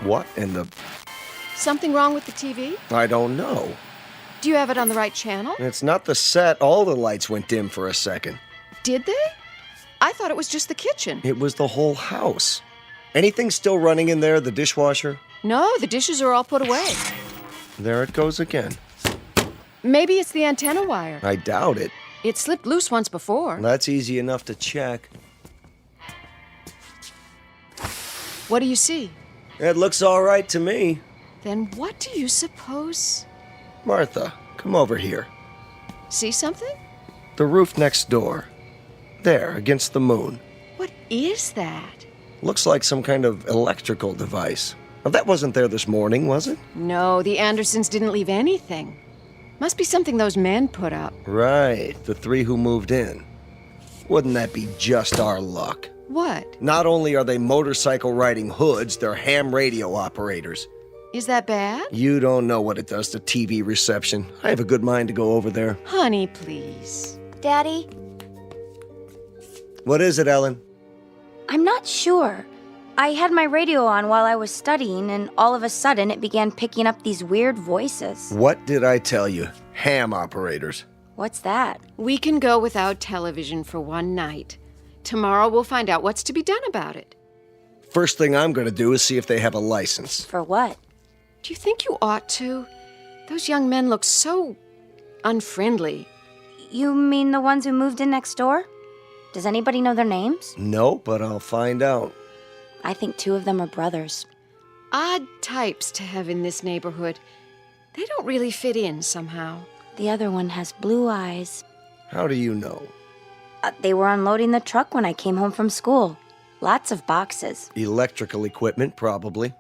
What in the... Something wrong with the TV? I don't know. Do you have it on the right channel? It's not the set. All the lights went dim for a second. Did they? I thought it was just the kitchen. It was the whole house. Anything still running in there, the dishwasher? No, the dishes are all put away. There it goes again. Maybe it's the antenna wire. I doubt it. It slipped loose once before. That's easy enough to check. What do you see? It looks all right to me. Then what do you suppose? Martha, come over here. See something? The roof next door. There, against the moon. What is that? Looks like some kind of electrical device. Well, that wasn't there this morning, was it? No, the Andersons didn't leave anything. Must be something those men put up. Right, the 3 who moved in. Wouldn't that be just our luck? What? Not only are they motorcycle-riding hoods, they're ham radio operators. Is that bad? You don't know what it does to TV reception. I have a good mind to go over there. Honey, please. Daddy? What is it, Ellen? I'm not sure. I had my radio on while I was studying, and all of a sudden it began picking up these weird voices. What did I tell you? Ham operators. What's that? We can go without television for one night. Tomorrow we'll find out what's to be done about it. First thing I'm going to do is see if they have a license. For what? Do you think you ought to? Those young men look so unfriendly. You mean the ones who moved in next door? Does anybody know their names? No, but I'll find out. I think 2 of them are brothers. Odd types to have in this neighborhood. They don't really fit in somehow. The other one has blue eyes. How do you know? They were unloading the truck when I came home from school. Lots of boxes. Electrical equipment, probably.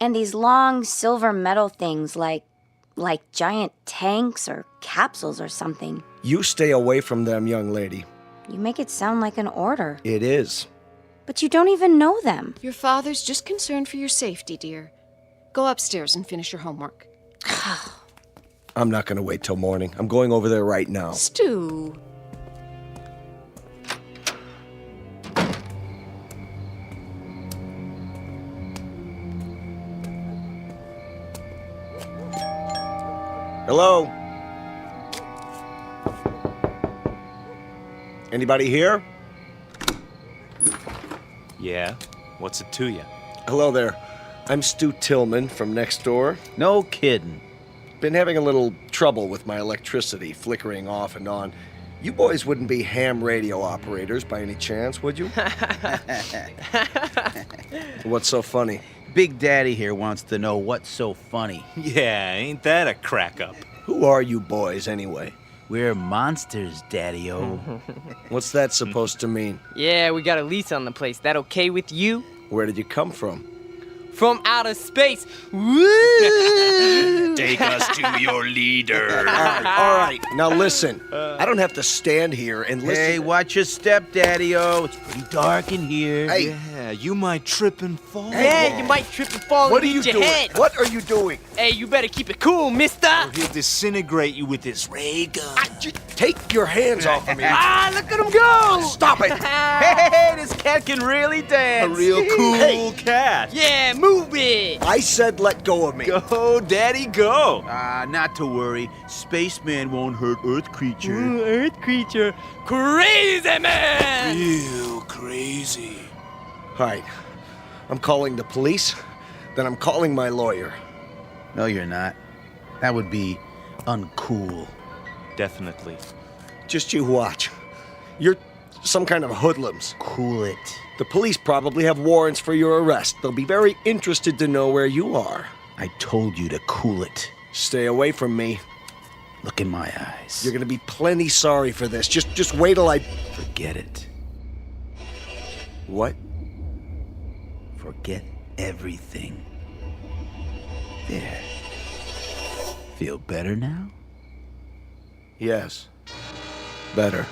And these long silver metal things like giant tanks or capsules or something. You stay away from them, young lady. You make it sound like an order. It is. But you don't even know them. Your father's just concerned for your safety, dear. Go upstairs and finish your homework. I'm not going to wait till morning. I'm going over there right now. Stu. Hello? Anybody here? Yeah? What's it to you? Hello there. I'm Stu Tillman from next door. No kidding. Been having a little trouble with my electricity, flickering off and on. You boys wouldn't be ham radio operators by any chance, would you? What's so funny? Big Daddy here wants to know what's so funny. Yeah, ain't that a crack-up? Who are you boys, anyway? We're monsters, Daddy-o. What's that supposed to mean? Yeah, we got a lease on the place. That okay with you? Where did you come from? From outer space. Woo! Take us to your leader. All right. Now listen. I don't have to stand here and listen. Hey, watch your step, Daddy-o. It's pretty dark in here. Hey. Yeah, you might trip and fall. Yeah, you might trip and fall What and are you hit your doing? head. What are you doing? Hey, you better keep it cool, mister. Or he'll disintegrate you with his ray gun. Take your hands off of me. Ah, look at him go. Stop it. Hey, this cat can really dance. A real cool Hey. cat. Yeah, move it. I said let go of me. Go, Daddy, go. Not to worry. Spaceman won't hurt Earth creature. Earth creature. Crazy man. Real crazy. All right. I'm calling the police. Then I'm calling my lawyer. No, you're not. That would be uncool. Definitely. Just you watch. You're some kind of hoodlums. Cool it. The police probably have warrants for your arrest. They'll be very interested to know where you are. I told you to cool it. Stay away from me. Look in my eyes. You're gonna be plenty sorry for this. Just wait till I... Forget it. What? Forget everything. There. Feel better now? Yes. Better.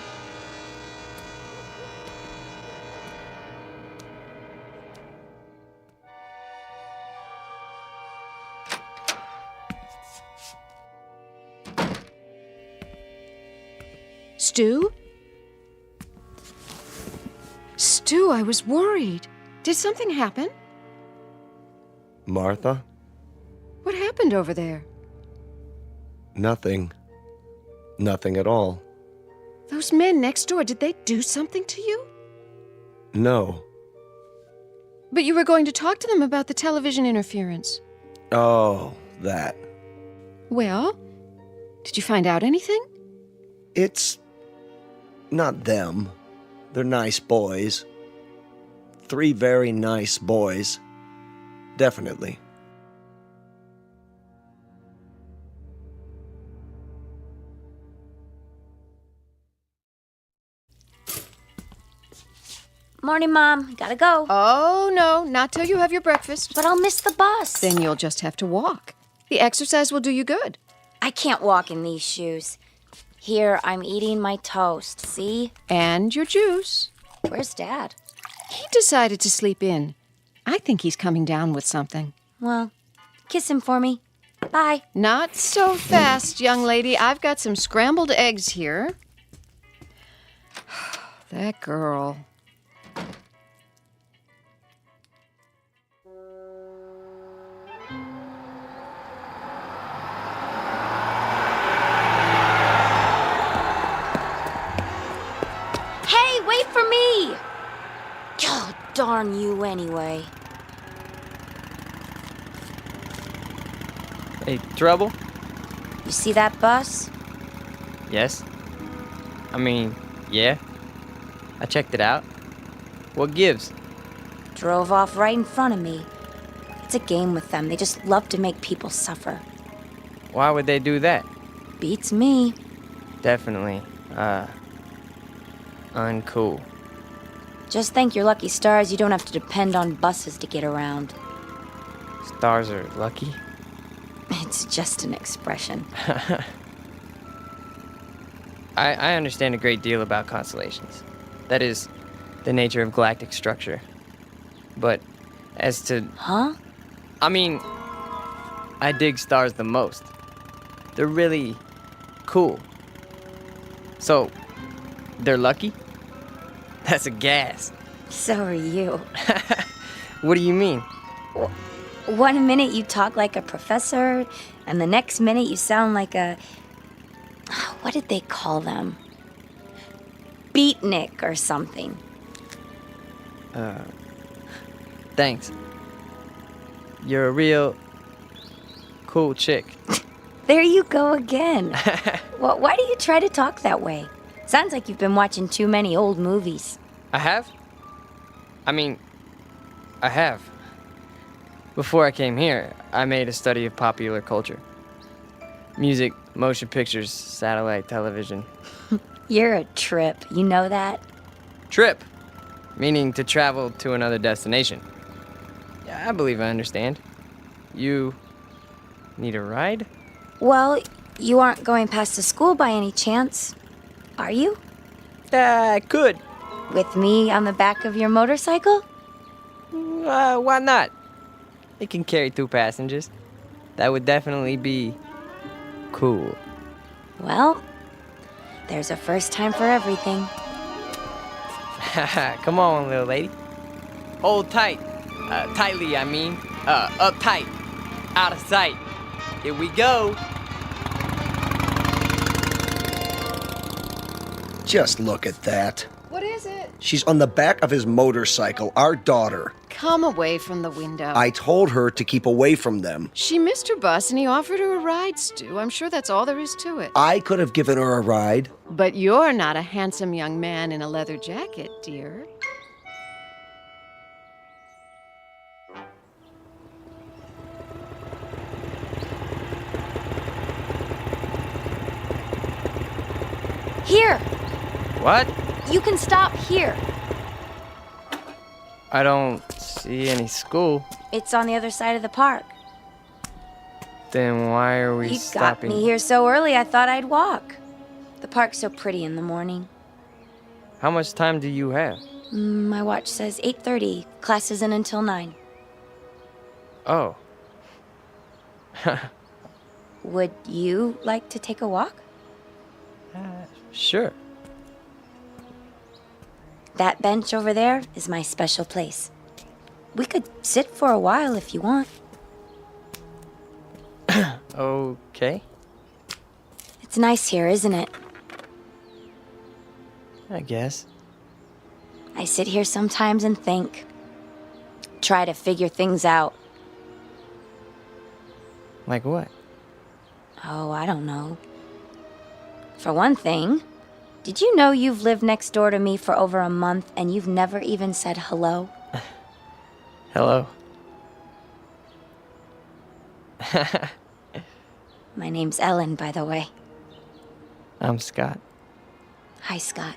Stu? Stu, I was worried. Did something happen? Martha? What happened? happened over there? Nothing. Nothing at all. Those men next door, did they do something to you? No. But you were going to talk to them about the television interference. Oh, that. Well, did you find out anything? It's not them. They're nice boys. 3 very nice boys. Definitely. Morning, Mom. Gotta go. Oh, no, not till you have your breakfast. But I'll miss the bus. Then you'll just have to walk. The exercise will do you good. I can't walk in these shoes. Here, I'm eating my toast, see? And your juice. Where's Dad? He decided to sleep in. I think he's coming down with something. Well, kiss him for me. Bye. Not so fast, young lady. I've got some scrambled eggs here. That girl. Hey, wait for me! Oh, darn you anyway. Hey, trouble? You see that bus? Yes. I mean, yeah. I checked it out. What gives? Drove off right in front of me. It's a game with them. They just love to make people suffer. Why would they do that? Beats me. Definitely, uncool. Just thank your lucky stars you don't have to depend on buses to get around. Stars are lucky? It's just an expression. I understand a great deal about constellations. That is, the nature of galactic structure. But as to... Huh? I mean, I dig stars the most. They're really cool. So, they're lucky? That's a gas. So are you. What do you mean? One minute you talk like a professor, and the next minute you sound like a... What did they call them? Beatnik or something. Thanks. You're a real cool chick. There you go again. Well, why do you try to talk that way? Sounds like you've been watching too many old movies. I have? I mean, I have. Before I came here, I made a study of popular culture. Music, motion pictures, satellite television. You're a trip, you know that? Trip, meaning to travel to another destination. Yeah, I believe I understand. You need a ride? Well, you aren't going past the school by any chance, are you? I could. With me on the back of your motorcycle? Why not? It can carry 2 passengers. That would definitely be cool. Well, there's a first time for everything. Come on, little lady. Hold tight. Tightly, I mean. Uptight. Out of sight. Here we go. Just look at that. What is it? She's on the back of his motorcycle, our daughter. Come away from the window. I told her to keep away from them. She missed her bus and he offered her a ride, Stu. I'm sure that's all there is to it. I could have given her a ride. But you're not a handsome young man in a leather jacket, dear. Here! What? You can stop here. I don't see any school. It's on the other side of the park. Then why are we You stopping? got me here so early I thought I'd walk. The park's so pretty in the morning. How much time do you have? My watch says 8:30. Class isn't until 9. Oh. Would you like to take a walk? Sure. That bench over there is my special place. We could sit for a while if you want. Okay. It's nice here, isn't it? I guess. I sit here sometimes and think. Try to figure things out. Like what? Oh, I don't know. For one thing, did you know you've lived next door to me for over a month and you've never even said hello? Hello. My name's Ellen, by the way. I'm Scott. Hi, Scott.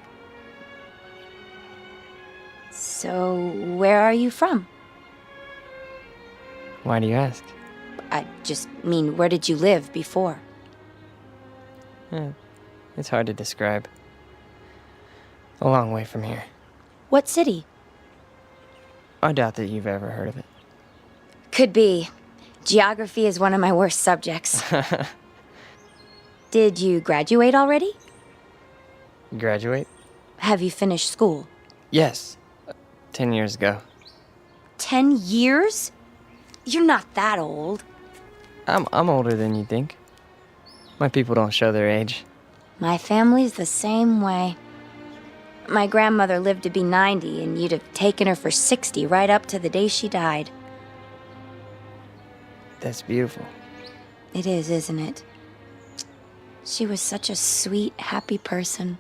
So, where are you from? Why do you ask? I just mean, where did you live before? It's hard to describe. A long way from here. What city? I doubt that you've ever heard of it. Could be. Geography is one of my worst subjects. Did you graduate already? Graduate? Have you finished school? Yes. 10 years ago. 10 years? You're not that old. I'm older than you think. My people don't show their age. My family's the same way. My grandmother lived to be 90, and you'd have taken her for 60 right up to the day she died. That's beautiful. It is, isn't it? She was such a sweet, happy person.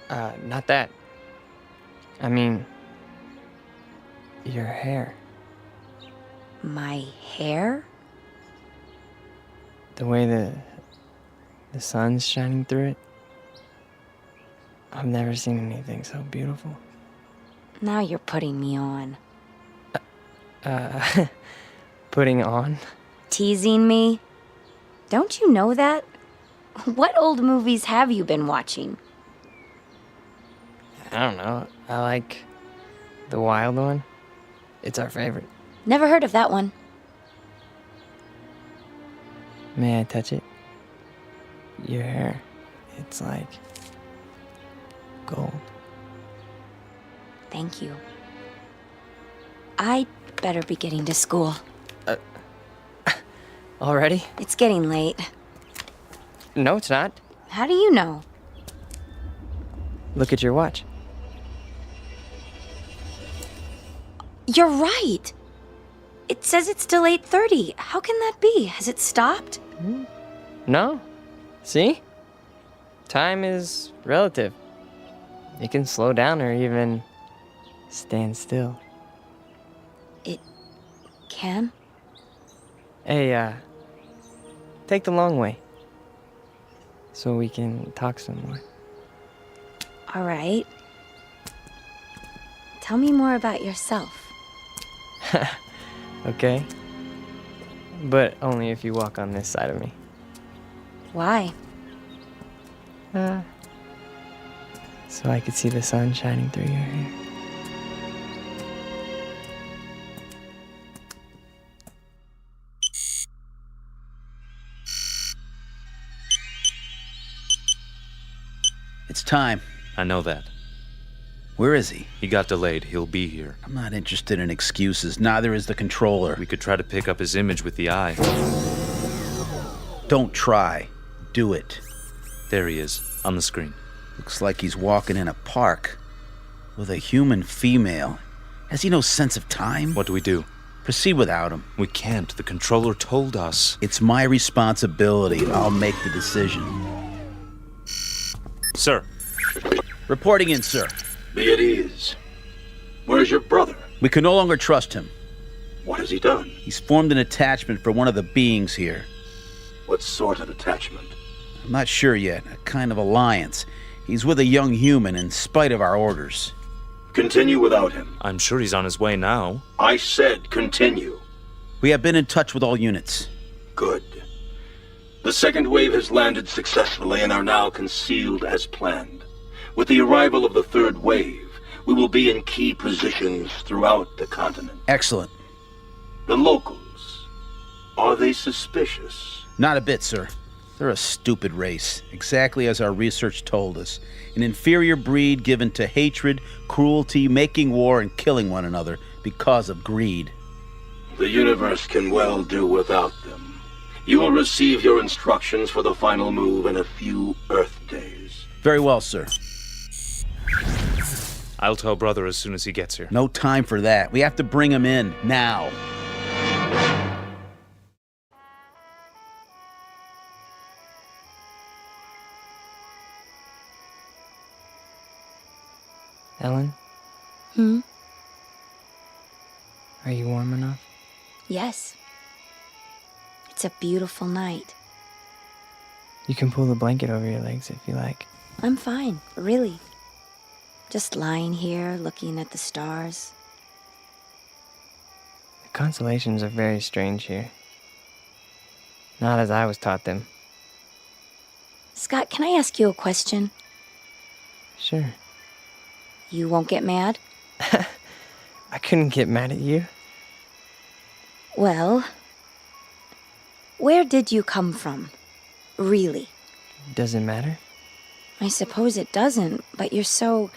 Not that. I mean, your hair. My hair? The way the sun's shining through it. I've never seen anything so beautiful. Now you're putting me on. Putting on? Teasing me? Don't you know that? What old movies have you been watching? I don't know. I like the wild one. It's our favorite. Never heard of that one. May I touch it? Your hair. It's like gold. Thank you. I'd better be getting to school. Already? It's getting late. No, it's not. How do you know? Look at your watch. You're right. It says it's still 8:30. How can that be? Has it stopped? No. See? Time is relative. It can slow down or even stand still. It can? Hey, take the long way. So we can talk some more. All right. Tell me more about yourself. Okay. But only if you walk on this side of me. Why? So I could see the sun shining through your hair. It's time. I know that. Where is he? He got delayed. He'll be here. I'm not interested in excuses. Neither is the controller. We could try to pick up his image with the eye. Don't try. Do it. There he is, on the screen. Looks like he's walking in a park with a human female. Has he no sense of time? What do we do? Proceed without him. We can't. The controller told us. It's my responsibility. I'll make the decision. Sir. Reporting in, sir. Be at ease. Where's your brother? We can no longer trust him. What has he done? He's formed an attachment for one of the beings here. What sort of attachment? I'm not sure yet. A kind of alliance. He's with a young human in spite of our orders. Continue without him. I'm sure he's on his way now. I said continue. We have been in touch with all units. Good. The second wave has landed successfully and are now concealed as planned. With the arrival of the third wave, we will be in key positions throughout the continent. Excellent. The locals, are they suspicious? Not a bit, sir. They're a stupid race, exactly as our research told us. An inferior breed given to hatred, cruelty, making war, and killing one another because of greed. The universe can well do without them. You will receive your instructions for the final move in a few Earth days. Very well, sir. I'll tell Brother as soon as he gets here. No time for that. We have to bring him in, now. Ellen? Hmm? Are you warm enough? Yes. It's a beautiful night. You can pull the blanket over your legs if you like. I'm fine, really. Just lying here, looking at the stars. The constellations are very strange here. Not as I was taught them. Scott, can I ask you a question? Sure. You won't get mad? I couldn't get mad at you. Well, where did you come from? Really? Does it matter? I suppose it doesn't, but you're so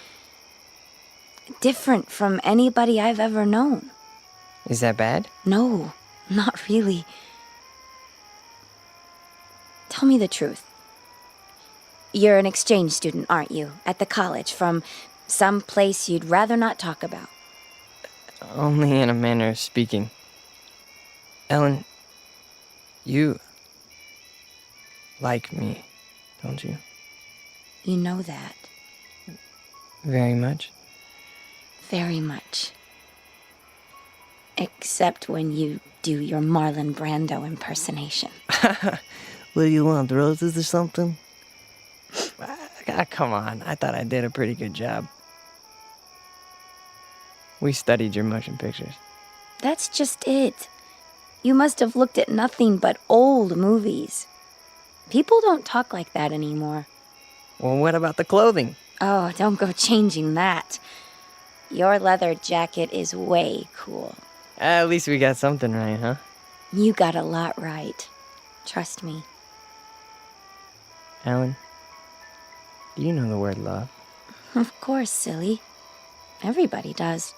different from anybody I've ever known. Is that bad? No, not really. Tell me the truth. You're an exchange student, aren't you? At the college, from some place you'd rather not talk about. Only in a manner of speaking. Ellen, you like me, don't you? You know that. Very much? Very much. Except when you do your Marlon Brando impersonation. What do you want, roses or something? Come on, I thought I did a pretty good job. We studied your motion pictures. That's just it. You must have looked at nothing but old movies. People don't talk like that anymore. Well, what about the clothing? Oh, don't go changing that. Your leather jacket is way cool. At least we got something right, huh? You got a lot right. Trust me. Ellen, do you know the word love? Of course, silly. Everybody does.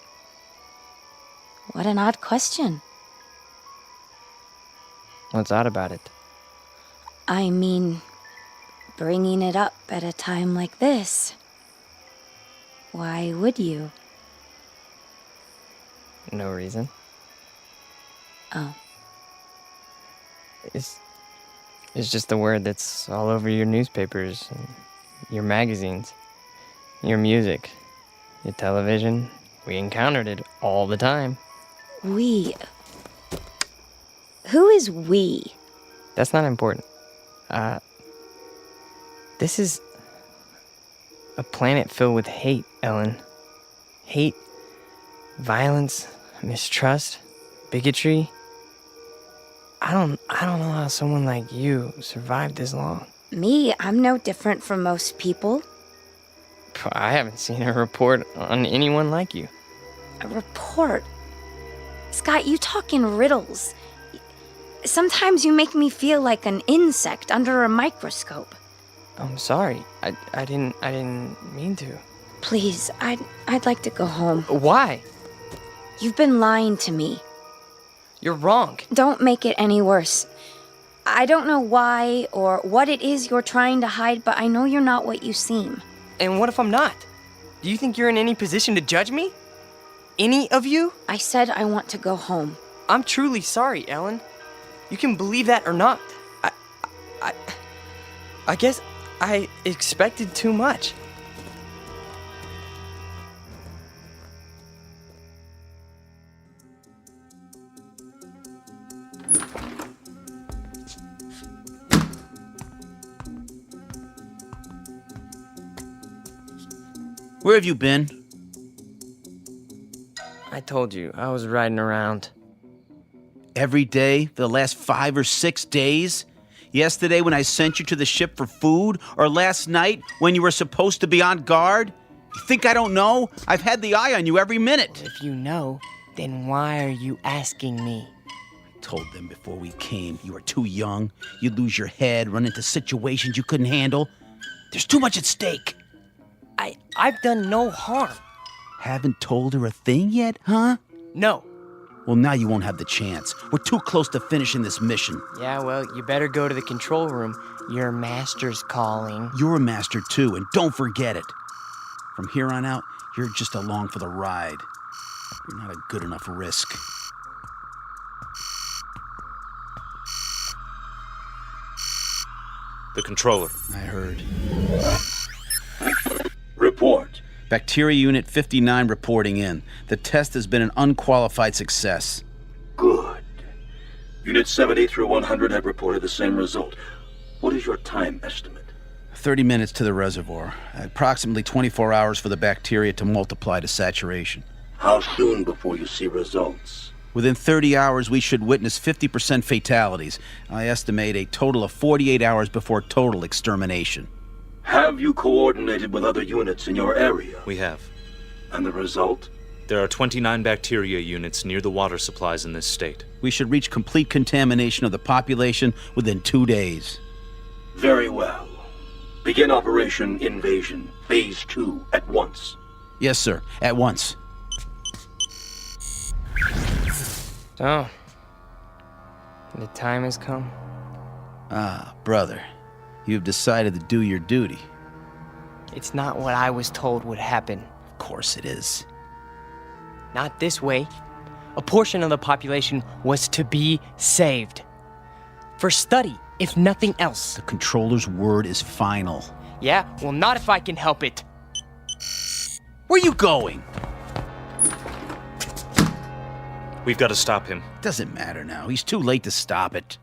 What an odd question. What's odd about it? I mean, bringing it up at a time like this. Why would you? No reason. Oh. It's just a word that's all over your newspapers, and your magazines, your music, your television. We encountered it all the time. We? Who is we? That's not important. This is a planet filled with hate, Ellen. Hate, violence, mistrust, bigotry. I don't know how someone like you survived this long. Me? I'm no different from most people. I haven't seen a report on anyone like you. A report? Scott, you talk in riddles. Sometimes you make me feel like an insect under a microscope. I'm sorry. I didn't mean to. Please, I'd like to go home. Why? You've been lying to me. You're wrong. Don't make it any worse. I don't know why or what it is you're trying to hide, but I know you're not what you seem. And what if I'm not? Do you think you're in any position to judge me? Any of you? I said I want to go home. I'm truly sorry, Ellen. You can believe that or not. I guess I expected too much. Where have you been? I told you, I was riding around. Every day for the last 5 or 6 days? Yesterday when I sent you to the ship for food? Or last night when you were supposed to be on guard? You think I don't know? I've had the eye on you every minute. If you know, then why are you asking me? I told them before we came you were too young. You'd lose your head, run into situations you couldn't handle. There's too much at stake. I've done no harm. Haven't told her a thing yet, huh? No. Well, now you won't have the chance. We're too close to finishing this mission. Yeah, well, you better go to the control room. Your master's calling. You're a master, too, and don't forget it. From here on out, you're just along for the ride. You're not a good enough risk. The controller. I heard. Report. Bacteria Unit 59 reporting in. The test has been an unqualified success. Good. Unit 70 through 100 have reported the same result. What is your time estimate? 30 minutes to the reservoir. Approximately 24 hours for the bacteria to multiply to saturation. How soon before you see results? Within 30 hours, we should witness 50% fatalities. I estimate a total of 48 hours before total extermination. Have you coordinated with other units in your area? We have. And the result? There are 29 bacteria units near the water supplies in this state. We should reach complete contamination of the population within 2 days. Very well. Begin Operation Invasion, Phase 2, at once. Yes, sir. At once. So, the time has come. Ah, brother. You've decided to do your duty. It's not what I was told would happen. Of course it is. Not this way. A portion of the population was to be saved. For study, if nothing else. The controller's word is final. Yeah, well, not if I can help it. Where are you going? We've got to stop him. Doesn't matter now. He's too late to stop it.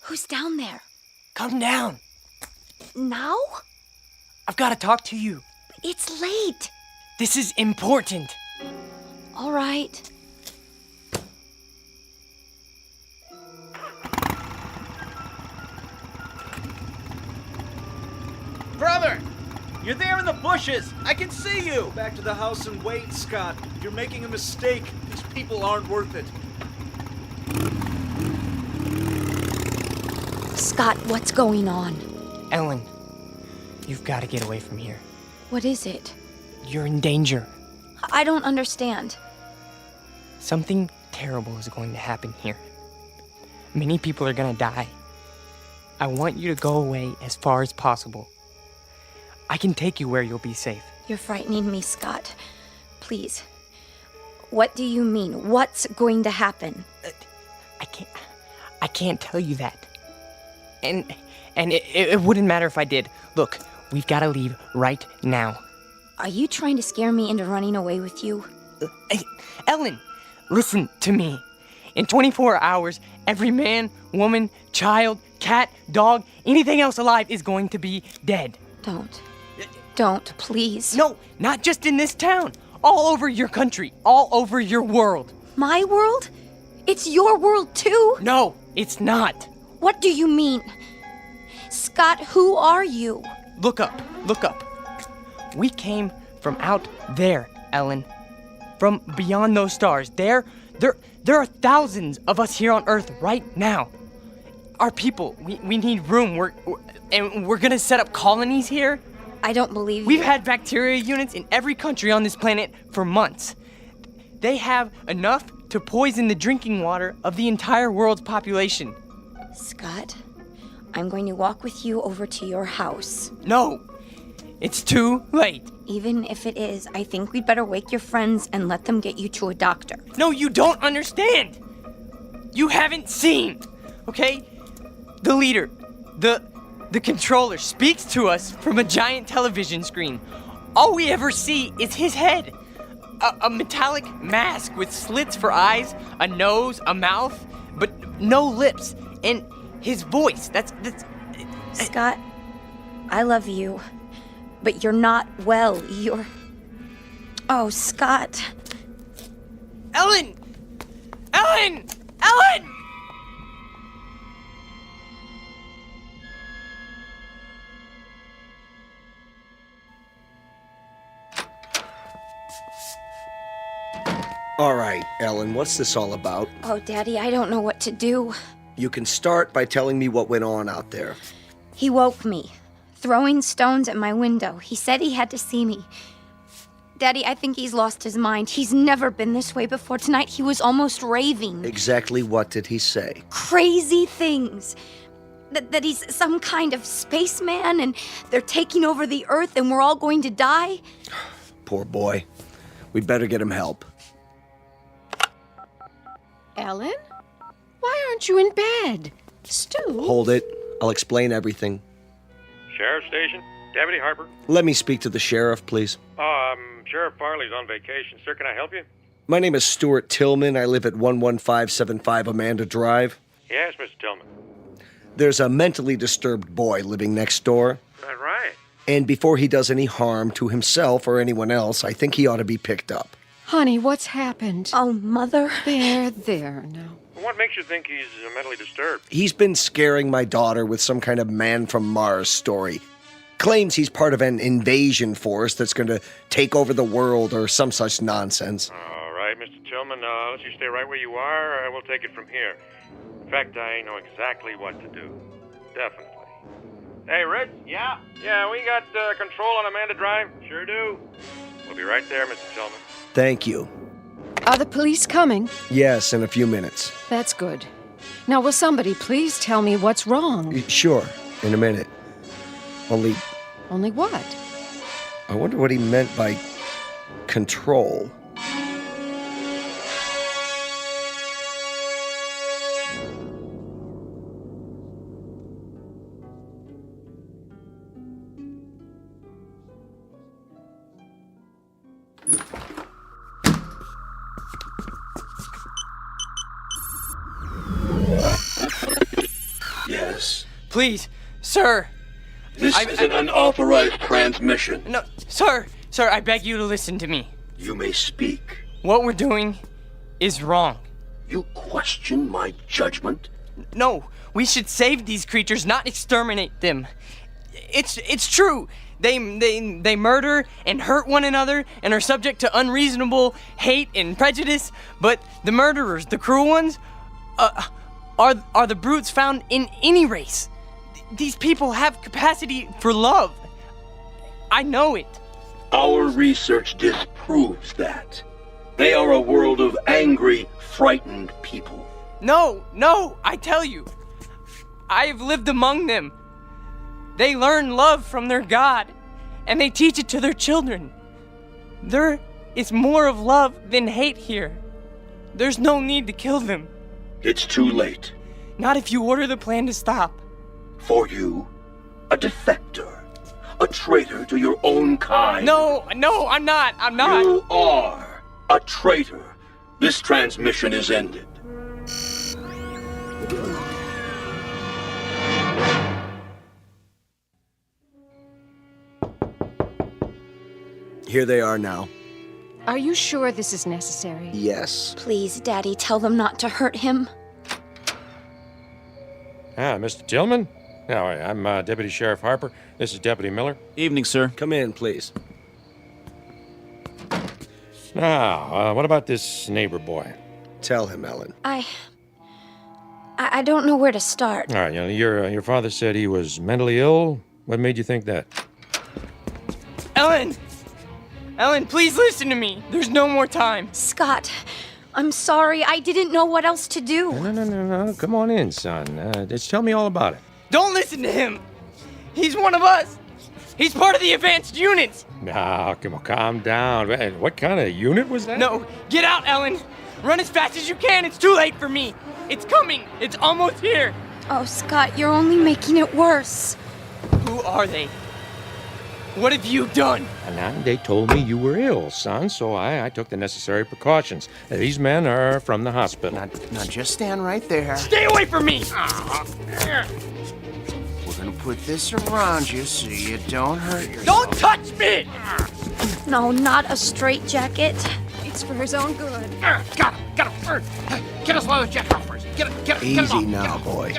Who's down there? Come down. Now? I've got to talk to you. It's late. This is important. All right. Brother! You're there in the bushes! I can see you! Back to the house and wait, Scott. You're making a mistake. These people aren't worth it. Scott, what's going on? Ellen, you've got to get away from here. What is it? You're in danger. I don't understand. Something terrible is going to happen here. Many people are going to die. I want you to go away as far as possible. I can take you where you'll be safe. You're frightening me, Scott. Please. What do you mean? What's going to happen? I can't tell you that. And it wouldn't matter if I did. Look, we've got to leave right now. Are you trying to scare me into running away with you? Ellen, listen to me. In 24 hours, every man, woman, child, cat, dog, anything else alive is going to be dead. Don't, please. No, not just in this town. All over your country. All over your world. My world? It's your world too? No, it's not. What do you mean? Scott, who are you? Look up. We came from out there, Ellen. From beyond those stars. There are thousands of us here on Earth right now. Our people, we need room. We're gonna set up colonies here. I don't believe you. We've had bacteria units in every country on this planet for months. They have enough to poison the drinking water of the entire world's population. Scott, I'm going to walk with you over to your house. No, it's too late. Even if it is, I think we'd better wake your friends and let them get you to a doctor. No, you don't understand. You haven't seen, okay? The leader, the controller speaks to us from a giant television screen. All we ever see is his head. A metallic mask with slits for eyes, a nose, a mouth, but no lips. And his voice, that's... Scott, I love you, but you're not well. You're... Oh, Scott. Ellen! All right, Ellen, what's this all about? Oh, Daddy, I don't know what to do. You can start by telling me what went on out there. He woke me throwing stones at my window. He said he had to see me. Daddy, I think he's lost his mind. He's never been this way before. Tonight, he was almost raving. Exactly what did he say? Crazy things. That he's some kind of spaceman and they're taking over the Earth and we're all going to die. Poor boy. We'd better get him help. Ellen? Why aren't you in bed? Stu? Hold it. I'll explain everything. Sheriff's Station? Deputy Harper? Let me speak to the sheriff, please. Sheriff Farley's on vacation. Sir, can I help you? My name is Stuart Tillman. I live at 11575 Amanda Drive. Yes, Mr. Tillman. There's a mentally disturbed boy living next door. That right? And before he does any harm to himself or anyone else, I think he ought to be picked up. Honey, what's happened? Oh, Mother. There now. What makes you think he's mentally disturbed? He's been scaring my daughter with some kind of man from Mars story. Claims he's part of an invasion force that's going to take over the world or some such nonsense. All right, Mr. Tillman, let's you stay right where you are. We'll take it from here. In fact, I know exactly what to do. Definitely. Hey, Red? Yeah? Yeah, we got control on Amanda Drive. Sure do. We'll be right there, Mr. Tillman. Thank you. Are the police coming? Yes, in a few minutes. That's good. Now, will somebody please tell me what's wrong? Sure, in a minute. Only what? I wonder what he meant by control. Yes. Please, sir. This is an unauthorized transmission. No, sir, I beg you to listen to me. You may speak. What we're doing is wrong. You question my judgment? No, we should save these creatures, not exterminate them. It's true. They murder and hurt one another and are subject to unreasonable hate and prejudice, but the murderers, the cruel ones, are the brutes found in any race. These people have capacity for love. I know it. Our research disproves that. They are a world of angry, frightened people. No, I tell you. I have lived among them. They learn love from their God, and they teach it to their children. There is more of love than hate here. There's no need to kill them. It's too late. Not if you order the plan to stop. For you, a defector, a traitor to your own kind. No, I'm not. You are a traitor. This transmission is ended. Here they are now. Are you sure this is necessary? Yes. Please, Daddy, tell them not to hurt him. Mr. Tillman? No, I'm Deputy Sheriff Harper. This is Deputy Miller. Evening, sir. Come in, please. Now, what about this neighbor boy? Tell him, Ellen. I don't know where to start. All right, your father said he was mentally ill. What made you think that? Ellen, please listen to me. There's no more time. Scott, I'm sorry. I didn't know what else to do. No. Come on in, son. Just tell me all about it. Don't listen to him. He's one of us. He's part of the advanced units. No, come on, calm down. What kind of unit was that? No, get out, Ellen. Run as fast as you can. It's too late for me. It's coming. It's almost here. Oh, Scott, you're only making it worse. Who are they? What have you done? Now, they told me you were ill, son, so I took the necessary precautions. These men are from the hospital. Now, just stand right there. Stay away from me! We're gonna put this around you so you don't hurt yourself. Don't touch me! No, not a straitjacket. It's for his own good. Got him. Get us leather jacket off first. Get it Easy off. now, boy.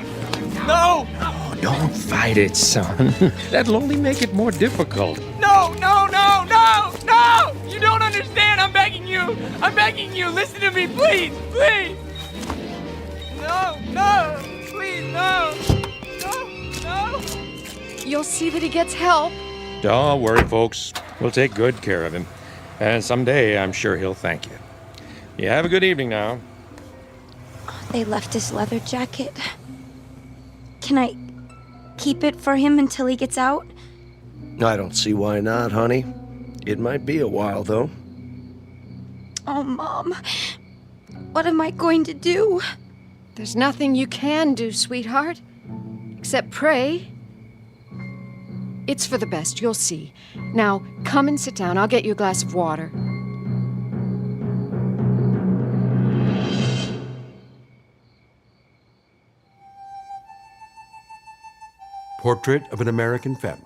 No! Oh, don't fight it, son. That'll only make it more difficult. No! You don't understand. I'm begging you. Listen to me, please. No. Please, no. You'll see that he gets help. Don't worry, folks. We'll take good care of him. And someday, I'm sure he'll thank you. You have a good evening now. Oh, they left his leather jacket. Can I keep it for him until he gets out? I don't see why not, honey. It might be a while, though. Oh, Mom. What am I going to do? There's nothing you can do, sweetheart, except pray. It's for the best, you'll see. Now, come and sit down. I'll get you a glass of water. Portrait of an American family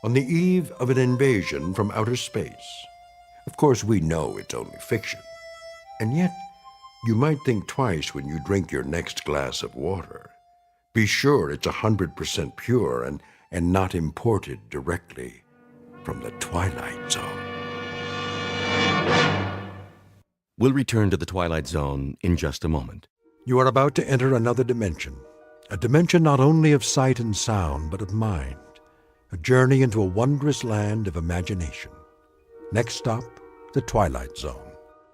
on the eve of an invasion from outer space. Of course, we know it's only fiction. And yet, you might think twice when you drink your next glass of water. Be sure it's 100% pure and not imported directly from the Twilight Zone. We'll return to the Twilight Zone in just a moment. You are about to enter another dimension. A dimension not only of sight and sound, but of mind. A journey into a wondrous land of imagination. Next stop, the Twilight Zone.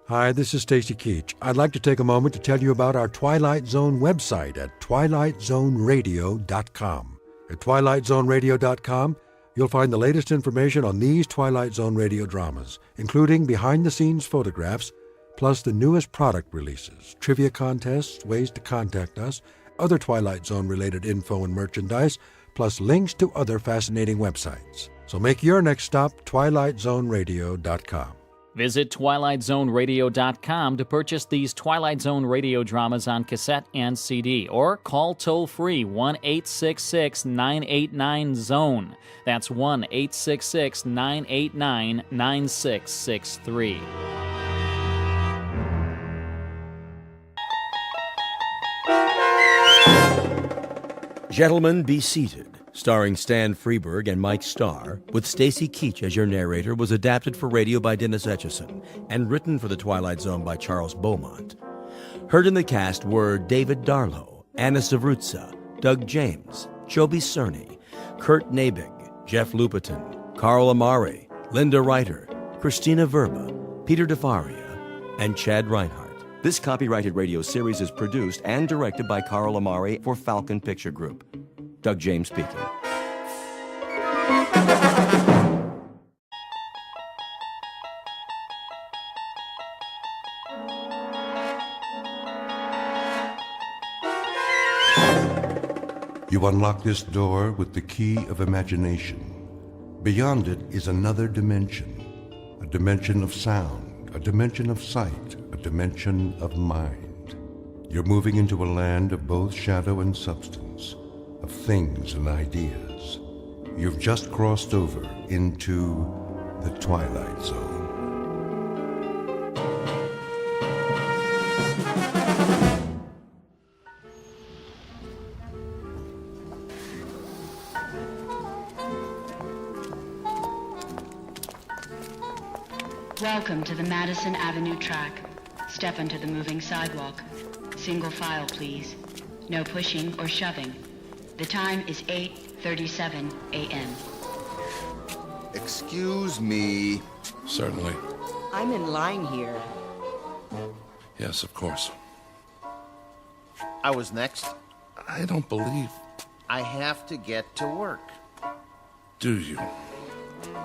Hi, this is Stacy Keach. I'd like to take a moment to tell you about our Twilight Zone website at twilightzoneradio.com. At twilightzoneradio.com, you'll find the latest information on these Twilight Zone radio dramas, including behind-the-scenes photographs, plus the newest product releases, trivia contests, ways to contact us, other Twilight Zone-related info and merchandise, plus links to other fascinating websites. So make your next stop twilightzoneradio.com. Visit twilightzoneradio.com to purchase these Twilight Zone radio dramas on cassette and CD, or call toll-free 1-866-989-ZONE. That's 1-866-989-9663. Gentlemen, be seated. Starring Stan Freberg and Mike Starr, with Stacy Keach as your narrator, was adapted for radio by Dennis Etchison and written for The Twilight Zone by Charles Beaumont. Heard in the cast were David Darlow, Anna Savrutsa, Doug James, Joby Cerny, Kurt Nabig, Jeff Lupiton, Carl Amari, Linda Reiter, Christina Verba, Peter DeFaria, and Chad Reinhardt. This copyrighted radio series is produced and directed by Carl Amari for Falcon Picture Group. Doug James speaking. You unlock this door with the key of imagination. Beyond it is another dimension, a dimension of sound, a dimension of sight, a dimension of mind. You're moving into a land of both shadow and substance, of things and ideas. You've just crossed over into the Twilight Zone. Welcome to the Madison Avenue track. Step onto the moving sidewalk. Single file, please. No pushing or shoving. The time is 8:37 a.m. Excuse me. Certainly. I'm in line here. Yes, of course. I was next. I don't believe... I have to get to work. Do you?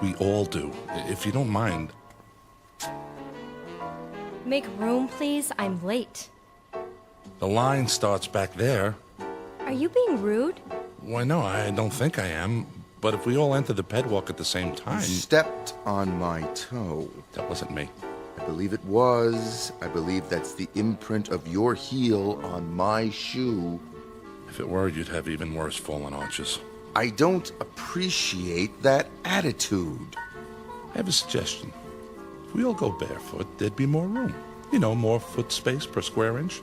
We all do. If you don't mind... Make room, please. I'm late. The line starts back there. Are you being rude? Why, no, I don't think I am. But if we all enter the pedwalk at the same time... You stepped on my toe. That wasn't me. I believe it was. I believe that's the imprint of your heel on my shoe. If it were, you'd have even worse fallen arches. I don't appreciate that attitude. I have a suggestion. If we all go barefoot, there'd be more room. You know, more foot space per square inch.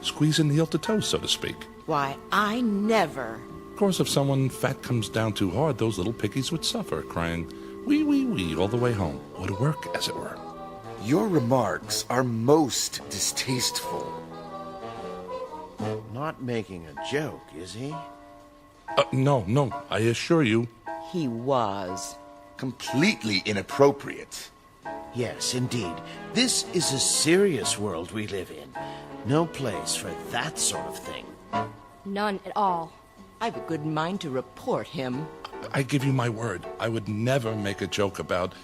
Squeeze in heel to toe, so to speak. Why, I never. Of course, if someone fat comes down too hard, those little piggies would suffer, crying, wee, wee, wee, all the way home. Would work, as it were. Your remarks are most distasteful. Not making a joke, is he? No, I assure you. He was. Completely inappropriate. Yes, indeed. This is a serious world we live in. No place for that sort of thing. None at all. I've a good mind to report him. I give you my word. I would never make a joke about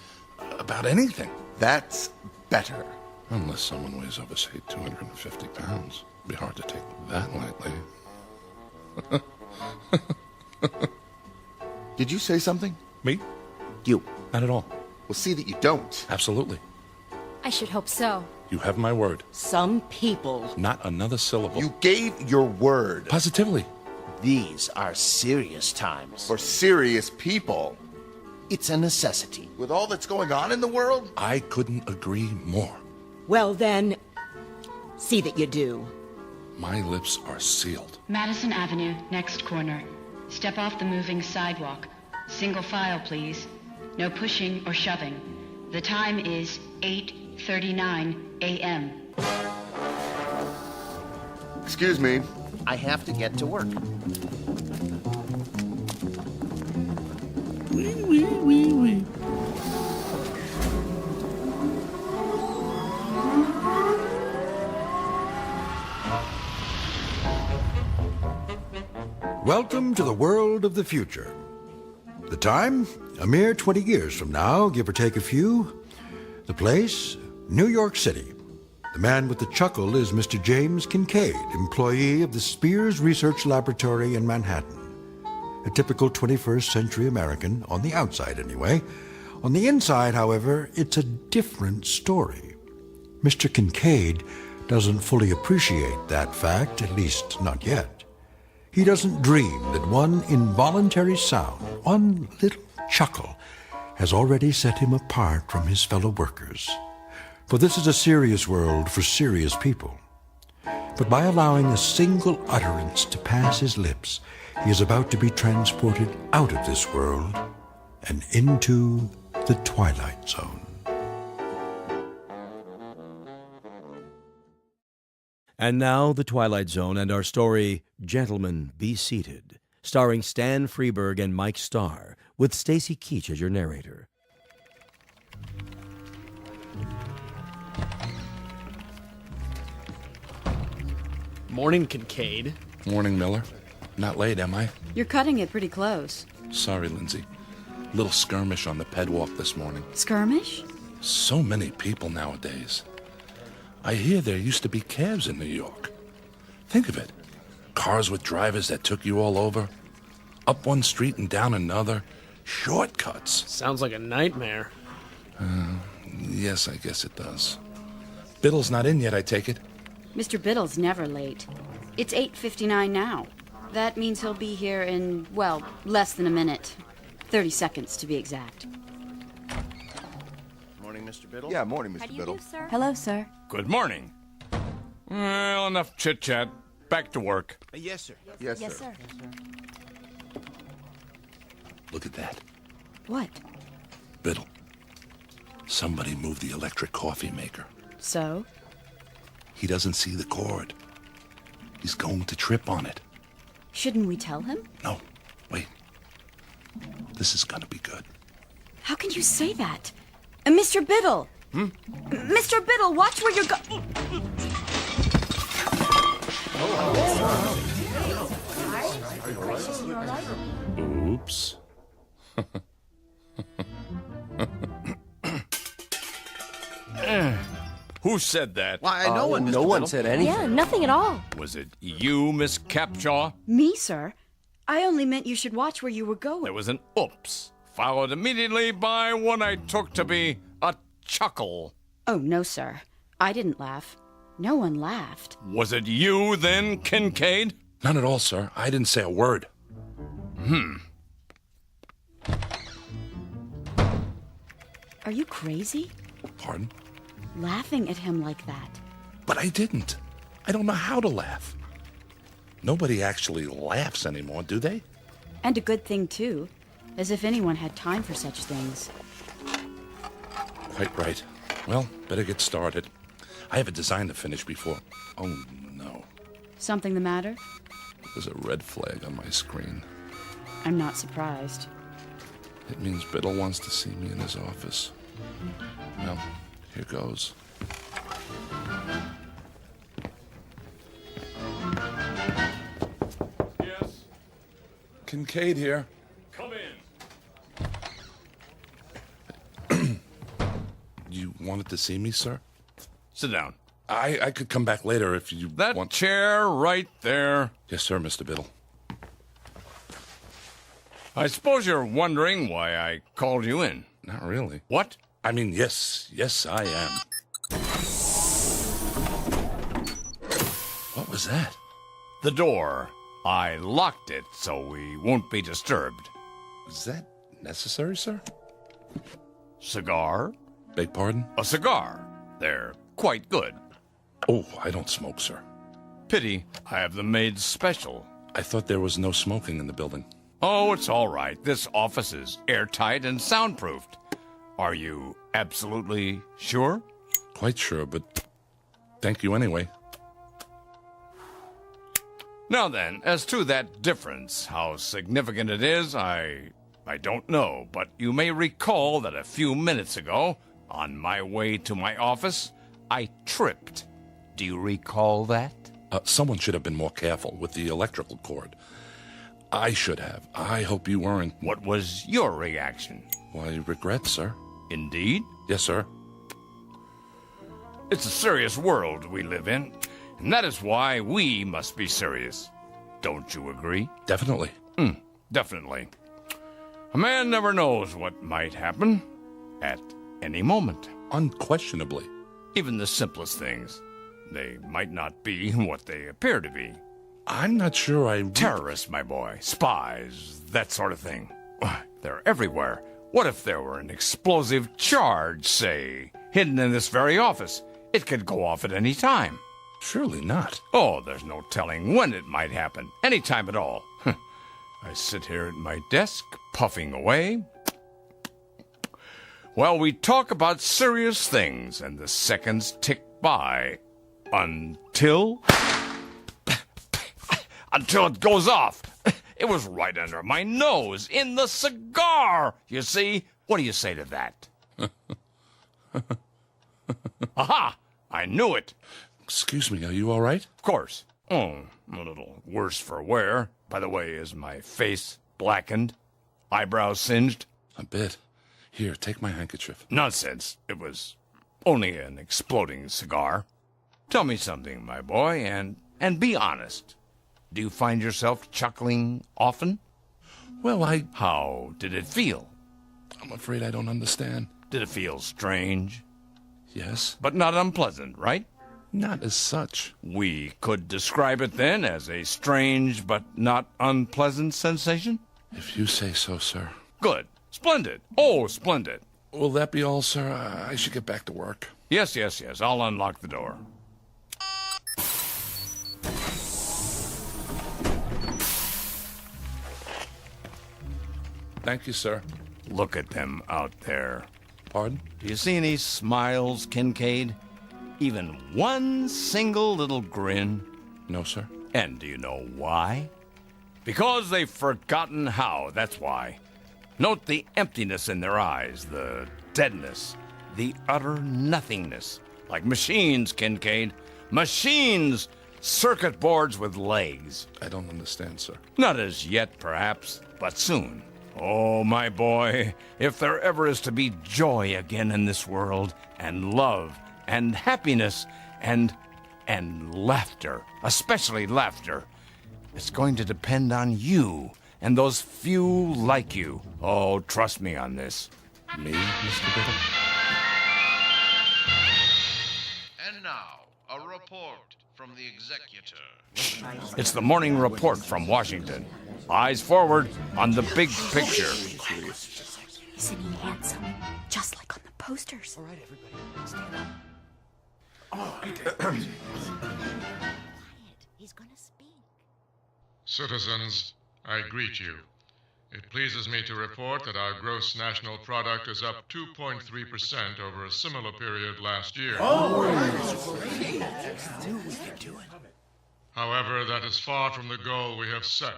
anything. That's better. Unless someone weighs over, say, 250 pounds. It'd be hard to take that lightly. Did you say something? Me? You. Not at all. Well, see that you don't. Absolutely. I should hope so. You have my word. Some people. Not another syllable. You gave your word. Positively. These are serious times. For serious people. It's a necessity. With all that's going on in the world? I couldn't agree more. Well then, see that you do. My lips are sealed. Madison Avenue, next corner. Step off the moving sidewalk. Single file, please. No pushing or shoving. The time is 8:39 a.m. Excuse me. I have to get to work. Wee. Welcome to the world of the future. The time, a mere 20 years from now, give or take a few. The place, New York City. The man with the chuckle is Mr. James Kincaid, employee of the Spears Research Laboratory in Manhattan. A typical 21st century American, on the outside anyway. On the inside, however, it's a different story. Mr. Kincaid doesn't fully appreciate that fact, at least not yet. He doesn't dream that one involuntary sound, one little chuckle, has already set him apart from his fellow workers. For this is a serious world for serious people. But by allowing a single utterance to pass his lips, he is about to be transported out of this world and into the Twilight Zone. And now, The Twilight Zone and our story, Gentlemen, Be Seated, starring Stan Freberg and Mike Starr, with Stacy Keach as your narrator. Morning, Kincaid. Morning, Miller. Not late, am I? You're cutting it pretty close. Sorry, Lindsay. Little skirmish on the pedwalk this morning. Skirmish? So many people nowadays. I hear there used to be cabs in New York. Think of it. Cars with drivers that took you all over. Up one street and down another. Shortcuts. Sounds like a nightmare. Yes, I guess it does. Biddle's not in yet, I take it. Mr. Biddle's never late. It's 8:59 now. That means he'll be here in, well, less than a minute. 30 seconds, to be exact. Morning, Mr. Biddle. Yeah, morning, Mr. Biddle. Hello, sir. Good morning. Well, enough chit-chat. Back to work. Yes, sir. Yes, sir. Look at that. What? Biddle. Somebody moved the electric coffee maker. So? He doesn't see the cord. He's going to trip on it. Shouldn't we tell him? No, wait. This is gonna be good. How can you say that? Mr. Biddle! Mr. Biddle, watch where you're going. Oops. Who said that? Why, no one, Mr. Biddle. said anything. Yeah, nothing at all. Was it you, Miss Capshaw? Me, sir? I only meant you should watch where you were going. There was an oops, followed immediately by what I took to be a chuckle. Oh, no, sir. I didn't laugh. No one laughed. Was it you, then, Kincaid? None at all, sir. I didn't say a word. Are you crazy? Pardon? Laughing at him like that. But I didn't. I don't know how to laugh. Nobody actually laughs anymore, do they? And a good thing, too. As if anyone had time for such things. Quite right. Well, better get started. I have a design to finish before... Oh, no. Something the matter? There's a red flag on my screen. I'm not surprised. It means Biddle wants to see me in his office. Well, here goes. Yes? Kincaid here. Come in. You wanted to see me, sir? Sit down. I could come back later if you That want. chair right there. Yes, sir, Mr. Biddle. I suppose you're wondering why I called you in. Not really. What? I mean, yes, I am. What was that? The door. I locked it so we won't be disturbed. Was that necessary, sir? Cigar? Beg pardon? A cigar. They're quite good. Oh, I don't smoke, sir. Pity. I have them made special. I thought there was no smoking in the building. Oh, it's all right. This office is airtight and soundproofed. Are you absolutely sure? Quite sure, but thank you anyway. Now then, as to that difference, how significant it is, I don't know, but you may recall that a few minutes ago, on my way to my office, I tripped. Do you recall that? Someone should have been more careful with the electrical cord. I should have. I hope you weren't. What was your reaction? Why, regret, sir. Indeed? Yes, sir. It's a serious world we live in, and that is why we must be serious. Don't you agree? Definitely. Definitely. A man never knows what might happen at any moment. Unquestionably. Even the simplest things. They might not be what they appear to be. I'm not sure I... Terrorists, my boy. Spies. That sort of thing. They're everywhere. What if there were an explosive charge, say, hidden in this very office? It could go off at any time. Surely not. Oh, there's no telling when it might happen. Any time at all. I sit here at my desk, puffing away. While we talk about serious things, and the seconds tick by until it goes off. It was right under my nose, in the cigar, you see? What do you say to that? Aha! I knew it. Excuse me, are you all right? Of course. Oh, a little worse for wear. By the way, is my face blackened? Eyebrows singed? A bit. Here, take my handkerchief. Nonsense. It was only an exploding cigar. Tell me something, my boy, and be honest. Do you find yourself chuckling often? Well, How did it feel? I'm afraid I don't understand. Did it feel strange? Yes. But not unpleasant, right? Not as such. We could describe it then as a strange but not unpleasant sensation? If you say so, sir. Good. Splendid. Oh, splendid. Will that be all, sir? I should get back to work. Yes. I'll unlock the door. Thank you, sir. Look at them out there. Pardon? Do you see any smiles, Kincaid? Even one single little grin? No, sir. And do you know why? Because they've forgotten how, that's why. Note the emptiness in their eyes, the deadness, the utter nothingness. Like machines, Kincaid. Machines! Circuit boards with legs. I don't understand, sir. Not as yet, perhaps, but soon. Oh, my boy, if there ever is to be joy again in this world, and love, and happiness, and laughter, especially laughter, it's going to depend on you and those few like you. Oh, trust me on this. Me, Mr. Biddle? And now, a report from the executor. It's the morning report from Washington. Eyes forward on the big picture. Isn't he handsome? Just like on the posters. All right, everybody, stand up. He's gonna speak. Citizens, I greet you. It pleases me to report that our gross national product is up 2.3% over a similar period last year. However, that is far from the goal we have set.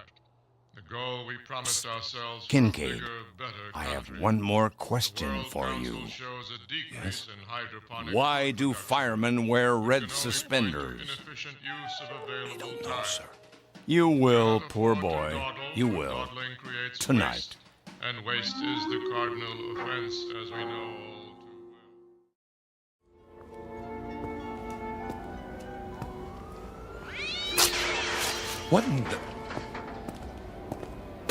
The goal we promised ourselves. Kincaid, bigger, better I have country. one more question for you. Shows a decrease in hydroponic Why do firemen wear red suspenders? inefficient use of available time. Sir. You will, poor boy. You will. Dawdling creates Tonight. waste, and waste is the cardinal offense, as we know all too What in the...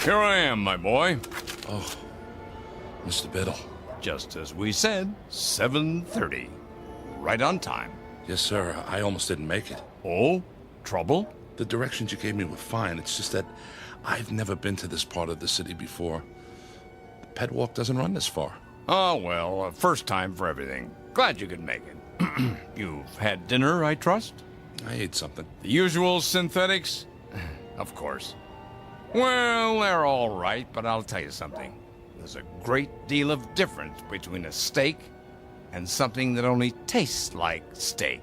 Here I am, my boy. Oh, Mr. Biddle. Just as we said, 7:30. Right on time. Yes, sir. I almost didn't make it. Oh? Trouble? The directions you gave me were fine. It's just that I've never been to this part of the city before. The pet walk doesn't run this far. Oh, well, first time for everything. Glad you could make it. You've had dinner, I trust? I ate something. The usual synthetics? Of course. Well, they're all right, but I'll tell you something. There's a great deal of difference between a steak and something that only tastes like steak.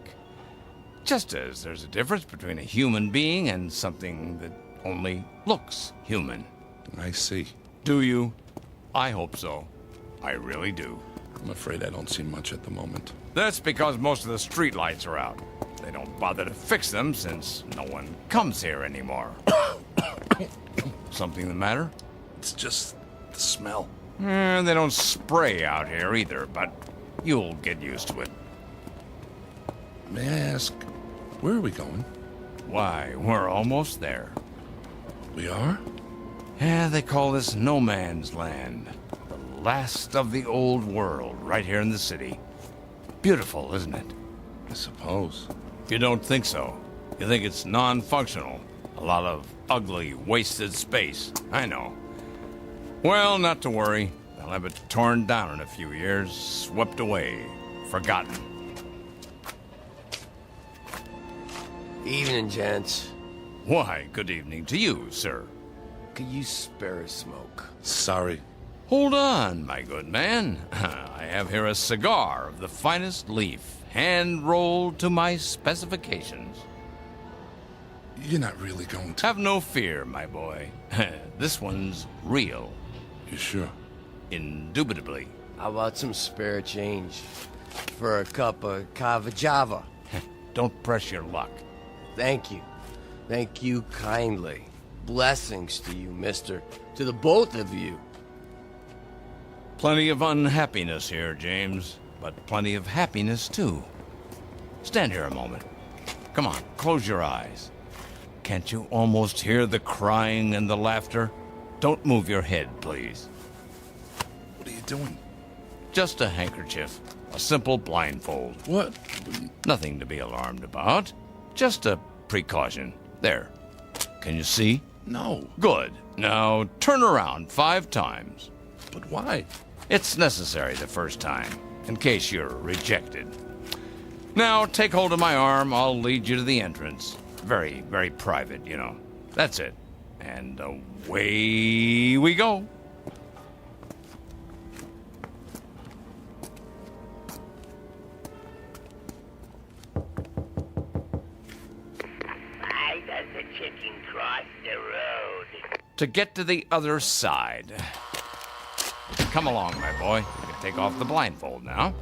Just as there's a difference between a human being and something that only looks human. I see. Do you? I hope so. I really do. I'm afraid I don't see much at the moment. That's because most of the streetlights are out. They don't bother to fix them since no one comes here anymore. Something the matter? It's just the smell. They don't spray out here either, but you'll get used to it. May I ask, where are we going? Why, we're almost there. We are? Yeah, they call this no man's land. The last of the old world, right here in the city. Beautiful, isn't it? I suppose. You don't think so. You think it's non-functional. A lot of ugly, wasted space. I know. Well, not to worry. They'll have it torn down in a few years, swept away, forgotten. Evening, gents. Why, good evening to you, sir. Could you spare a smoke? Sorry. Hold on, my good man. I have here a cigar of the finest leaf, hand-rolled to my specifications. You're not really going to... Have no fear, my boy. This one's real. You sure? Indubitably. How about some spare change for a cup of cava java? Don't press your luck. Thank you. Thank you kindly. Blessings to you, mister. To the both of you. Plenty of unhappiness here, James, but plenty of happiness, too. Stand here a moment. Come on, close your eyes. Can't you almost hear the crying and the laughter? Don't move your head, please. What are you doing? Just a handkerchief. A simple blindfold. What? Nothing to be alarmed about. Just a precaution. There. Can you see? No. Good. Now turn around 5 times. But why? It's necessary the first time, in case you're rejected. Now take hold of my arm. I'll lead you to the entrance. Very, very private, you know. That's it. And away we go. Why does the chicken cross the road? To get to the other side. Come along, my boy. You can take off the blindfold now.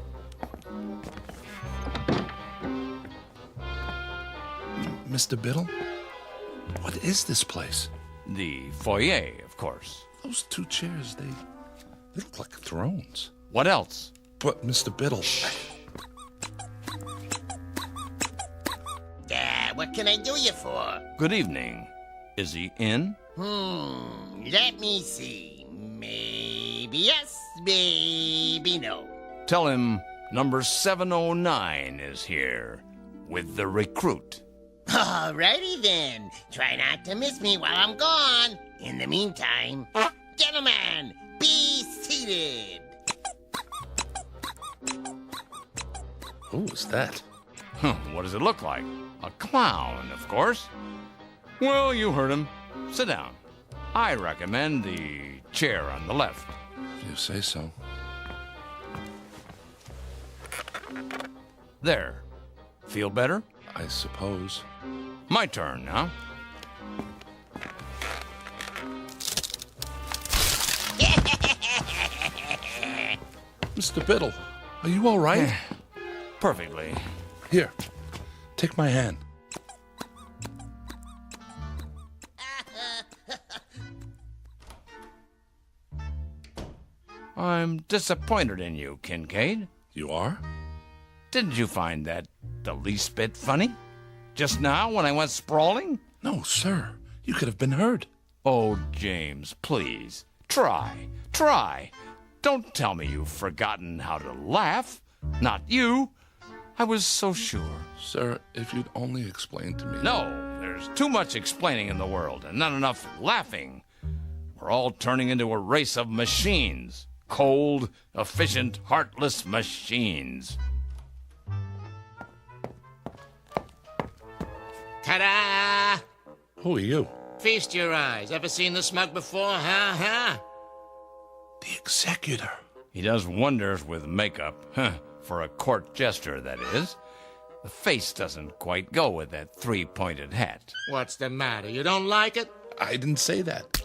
Mr. Biddle? What is this place? The foyer, of course. Those 2 chairs, they look like thrones. What else? But, Mr. Biddle... What can I do you for? Good evening. Is he in? Let me see. Maybe yes, maybe no. Tell him number 709 is here with the recruit. Alrighty then. Try not to miss me while I'm gone. In the meantime, gentlemen, be seated. Who was that? What does it look like? A clown, of course. Well, you heard him. Sit down. I recommend the chair on the left. You say so. There. Feel better? I suppose. My turn now. Mr. Biddle, are you all right? Perfectly. Here, take my hand. I'm disappointed in you, Kincaid. You are? Didn't you find that the least bit funny? Just now when I went sprawling? No, sir. You could have been hurt. Oh, James, please. Try. Don't tell me you've forgotten how to laugh. Not you. I was so sure. Sir, if you'd only explain to me... No, there's too much explaining in the world and not enough laughing. We're all turning into a race of machines. Cold, efficient, heartless machines. Ta-da! Who are you? Feast your eyes. Ever seen the smug before, huh? The executor. He does wonders with makeup. For a court jester, that is. The face doesn't quite go with that three-pointed hat. What's the matter? You don't like it? I didn't say that.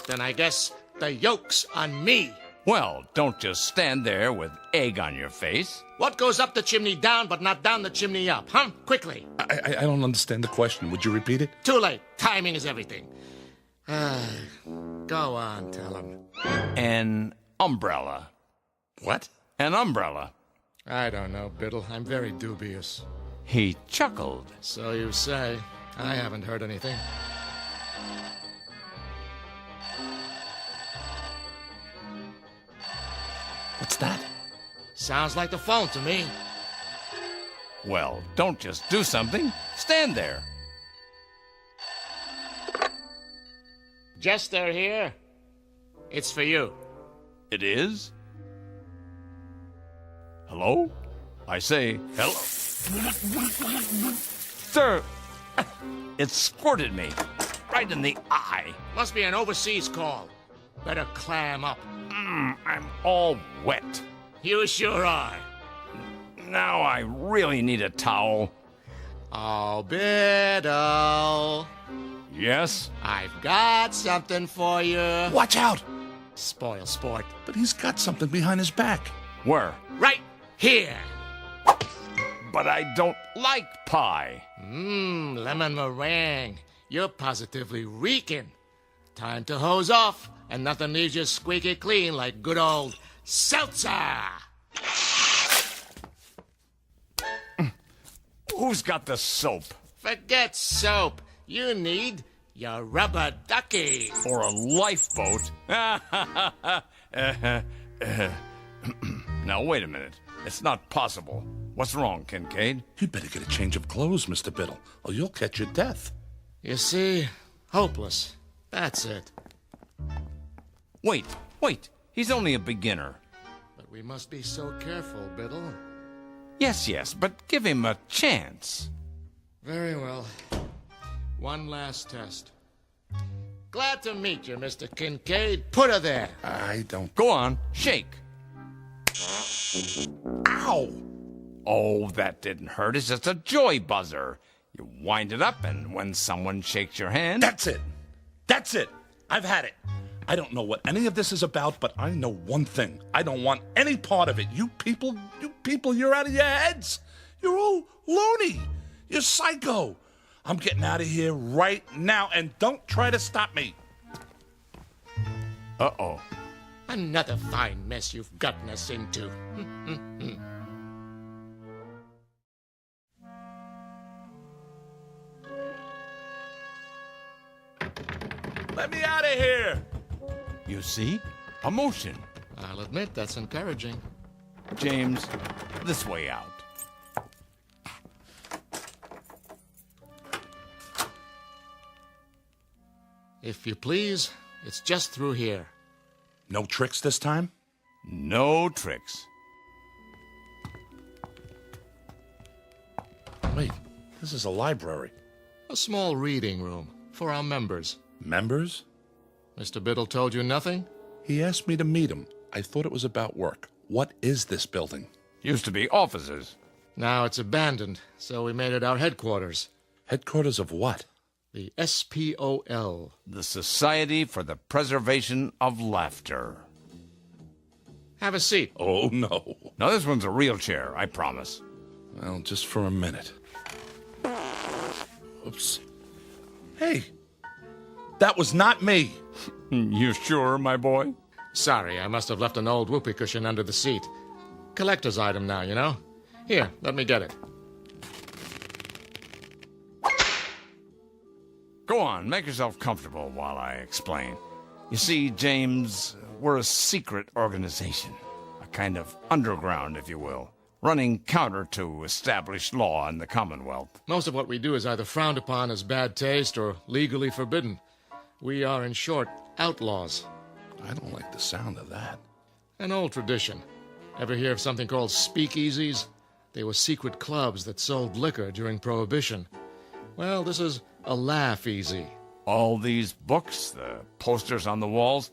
Then I guess the yoke's on me. Well, don't just stand there with egg on your face. What goes up the chimney down, but not down the chimney up, huh? Quickly. I don't understand the question. Would you repeat it? Too late. Timing is everything. Go on, tell him. An umbrella. What? An umbrella. I don't know, Biddle. I'm very dubious. He chuckled. So you say. I haven't heard anything. What's that? Sounds like the phone to me. Well, don't just do something. Stand there. Jester here. It's for you. It is? Hello? I say, hello? Sir, it squirted me right in the eye. Must be an overseas call. Better clam up. I'm all wet. You sure are. Now I really need a towel. Oh, Biddle. Yes? I've got something for you. Watch out! Spoil sport. But he's got something behind his back. Where? Right here. But I don't like pie. Lemon meringue. You're positively reeking. Time to hose off, and nothing leaves you squeaky clean like good old seltzer. Who's got the soap? Forget soap. You need your rubber ducky. Or a lifeboat. Now, wait a minute. It's not possible. What's wrong, Kincaid? You'd better get a change of clothes, Mr. Biddle, or you'll catch your death. You see? Hopeless. That's it. Wait. He's only a beginner. But we must be so careful, Biddle. Yes, but give him a chance. Very well. One last test. Glad to meet you, Mr. Kincaid. Put her there. I don't... Go on, shake. Ow! Oh, that didn't hurt. It's just a joy buzzer. You wind it up, and when someone shakes your hand... That's it. I've had it. I don't know what any of this is about, but I know one thing. I don't want any part of it. You people, you're out of your heads. You're all loony. You're psycho. I'm getting out of here right now, and don't try to stop me. Uh-oh. Another fine mess you've gotten us into. Let me out of here. You see? A motion. I'll admit that's encouraging. James, this way out. If you please, it's just through here. No tricks this time? No tricks. Wait, this is a library. A small reading room for our members. Members? Mr. Biddle told you nothing? He asked me to meet him. I thought it was about work. What is this building? Used to be offices. Now it's abandoned, so we made it our headquarters. Headquarters of what? The SPOL. The Society for the Preservation of Laughter. Have a seat. Oh, no. Now, this one's a real chair, I promise. Well, just for a minute. Oops. Hey, that was not me. You sure, my boy? Sorry, I must have left an old whoopee cushion under the seat. Collector's item now, you know? Here, let me get it. Go on, make yourself comfortable while I explain. You see, James, we're a secret organization. A kind of underground, if you will. Running counter to established law in the Commonwealth. Most of what we do is either frowned upon as bad taste or legally forbidden. We are, in short, outlaws. I don't like the sound of that. An old tradition. Ever hear of something called speakeasies? They were secret clubs that sold liquor during Prohibition. Well, this is a laugh-easy. All these books, the posters on the walls,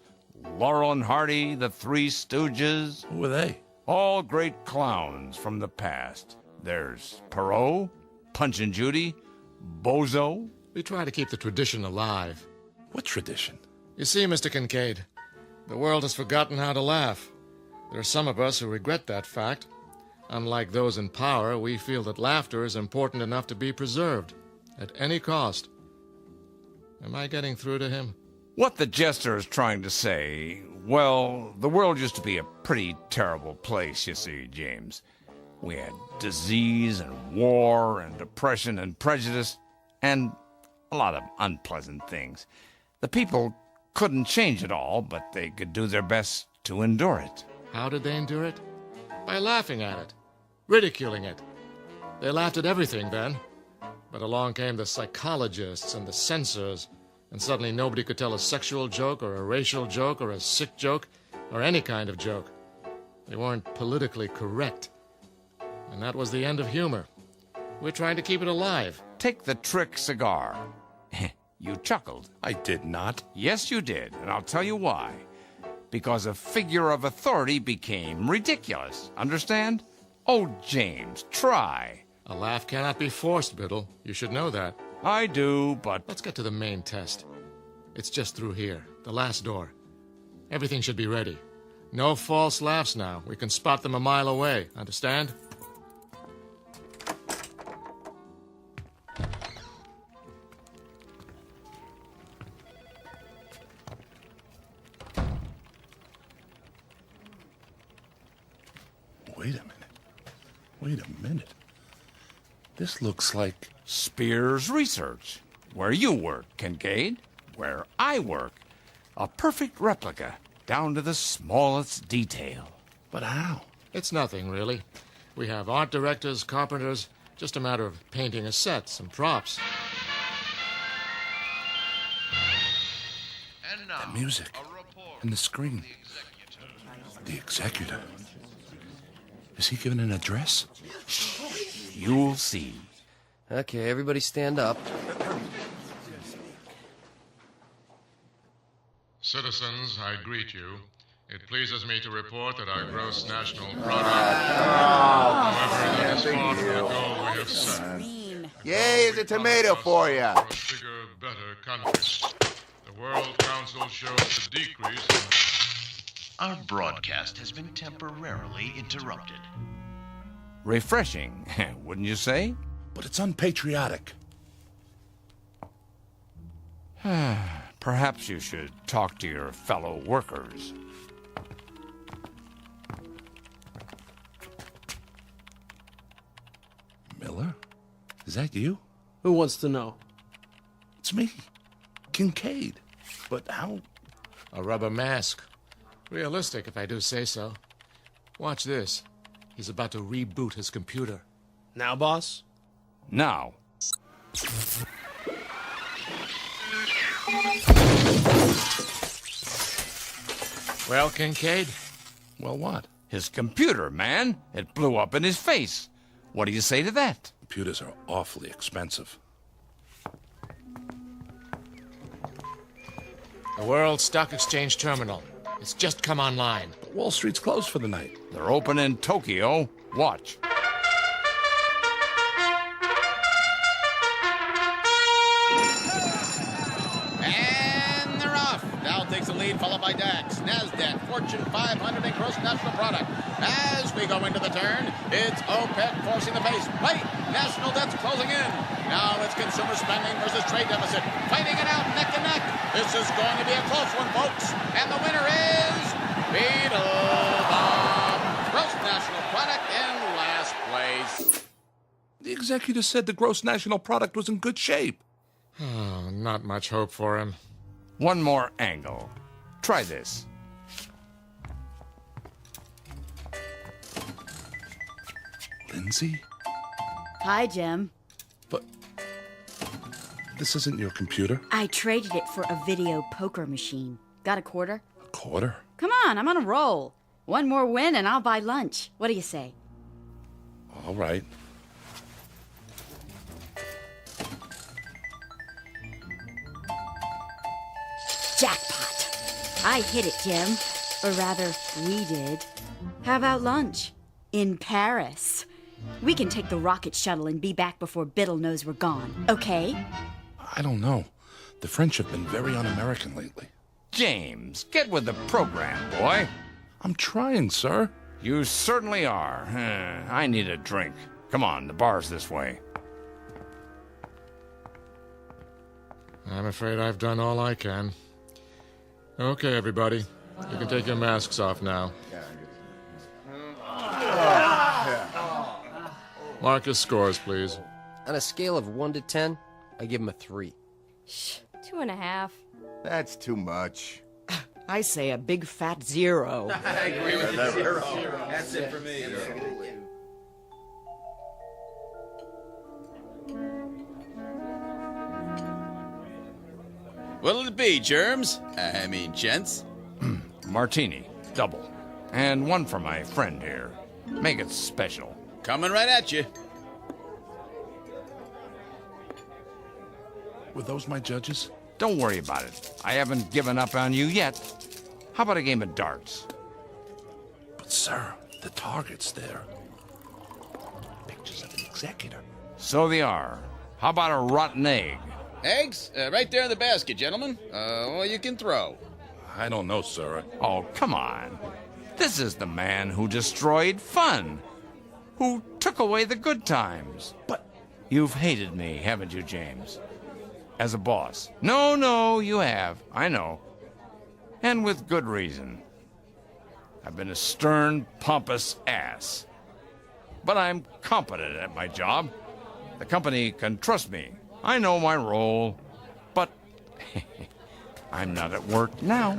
Laurel and Hardy, the Three Stooges. Who are they? All great clowns from the past. There's Perot, Punch and Judy, Bozo. We try to keep the tradition alive. What tradition? You see, Mr. Kincaid, the world has forgotten how to laugh. There are some of us who regret that fact. Unlike those in power, we feel that laughter is important enough to be preserved, at any cost. Am I getting through to him? What the jester is trying to say, well, the world used to be a pretty terrible place, you see, James. We had disease and war and depression and prejudice and a lot of unpleasant things. The people couldn't change it all, but they could do their best to endure it. How did they endure it? By laughing at it, ridiculing it. They laughed at everything then. But along came the psychologists and the censors, and suddenly nobody could tell a sexual joke or a racial joke or a sick joke or any kind of joke. They weren't politically correct. And that was the end of humor. We're trying to keep it alive. Take the trick cigar. You chuckled. I did not. Yes, you did, and I'll tell you why. Because a figure of authority became ridiculous. Understand? Oh, James, try. A laugh cannot be forced, Biddle. You should know that. I do, but... Let's get to the main test. It's just through here, the last door. Everything should be ready. No false laughs now. We can spot them a mile away. Understand? Wait a minute. This looks like... Spears Research. Where you work, Kincaid. Where I work. A perfect replica, down to the smallest detail. But how? It's nothing, really. We have art directors, carpenters, just a matter of painting a set, some props. And now, the music and the screen. The executor. Is he giving an address? You'll see. Okay, everybody stand up. Citizens, I greet you. It pleases me to report that our gross national product, however, that is far from the goal we have set. Yay, is a tomato for ya. For a bigger, better country. The World Council shows the decrease in... Our broadcast has been temporarily interrupted. Refreshing, wouldn't you say? But it's unpatriotic. Perhaps you should talk to your fellow workers. Miller? Is that you? Who wants to know? It's me, Kincaid. But how? A rubber mask. Realistic, if I do say so. Watch this. He's about to reboot his computer. Now, boss? Now. Well, Kincaid? Well, what? His computer, man. It blew up in his face. What do you say to that? Computers are awfully expensive. The World Stock Exchange Terminal. It's just come online. But Wall Street's closed for the night. They're open in Tokyo. Watch. And they're off. Dow takes the lead, followed by DAX. NASDAQ Fortune 500 in gross national product. As we go into the turn, it's OPEC forcing the pace. Wait, national debt's closing in. Now it's consumer spending versus trade deficit. Fighting it out neck and neck. This is going to be a close one, folks. And the winner is Beetlebum. Gross national product in last place. The executive said the gross national product was in good shape. Oh, not much hope for him. One more angle. Try this. Lindsay? Hi, Jim. But this isn't your computer? I traded it for a video poker machine. Got a quarter? A quarter? Come on, I'm on a roll. One more win and I'll buy lunch. What do you say? All right. Jackpot. I hit it, Jim. Or rather, we did. How about lunch? In Paris. We can take the rocket shuttle and be back before Biddle knows we're gone, okay? I don't know. The French have been very un-American lately. James, get with the program, boy. I'm trying, sir. You certainly are. I need a drink. Come on, the bar's this way. I'm afraid I've done all I can. Okay, everybody. You can take your masks off now. Marcus scores, please. On a scale of 1 to 10, I give him a 3. Shh, 2.5. That's too much. I say a big fat 0. I agree with you. 0. That's it for me. What'll it be, germs? Gents? Martini, double. And one for my friend here. Make it special. Coming right at you. Were those my judges? Don't worry about it. I haven't given up on you yet. How about a game of darts? But, sir, the target's there. Pictures of the executor. So they are. How about a rotten egg? Eggs? Right there in the basket, gentlemen. Or you can throw. I don't know, sir. Oh, come on. This is the man who destroyed fun. Who took away the good times. But you've hated me, haven't you, James? As a boss. No, you have. I know. And with good reason. I've been a stern, pompous ass. But I'm competent at my job. The company can trust me. I know my role. But I'm not at work now.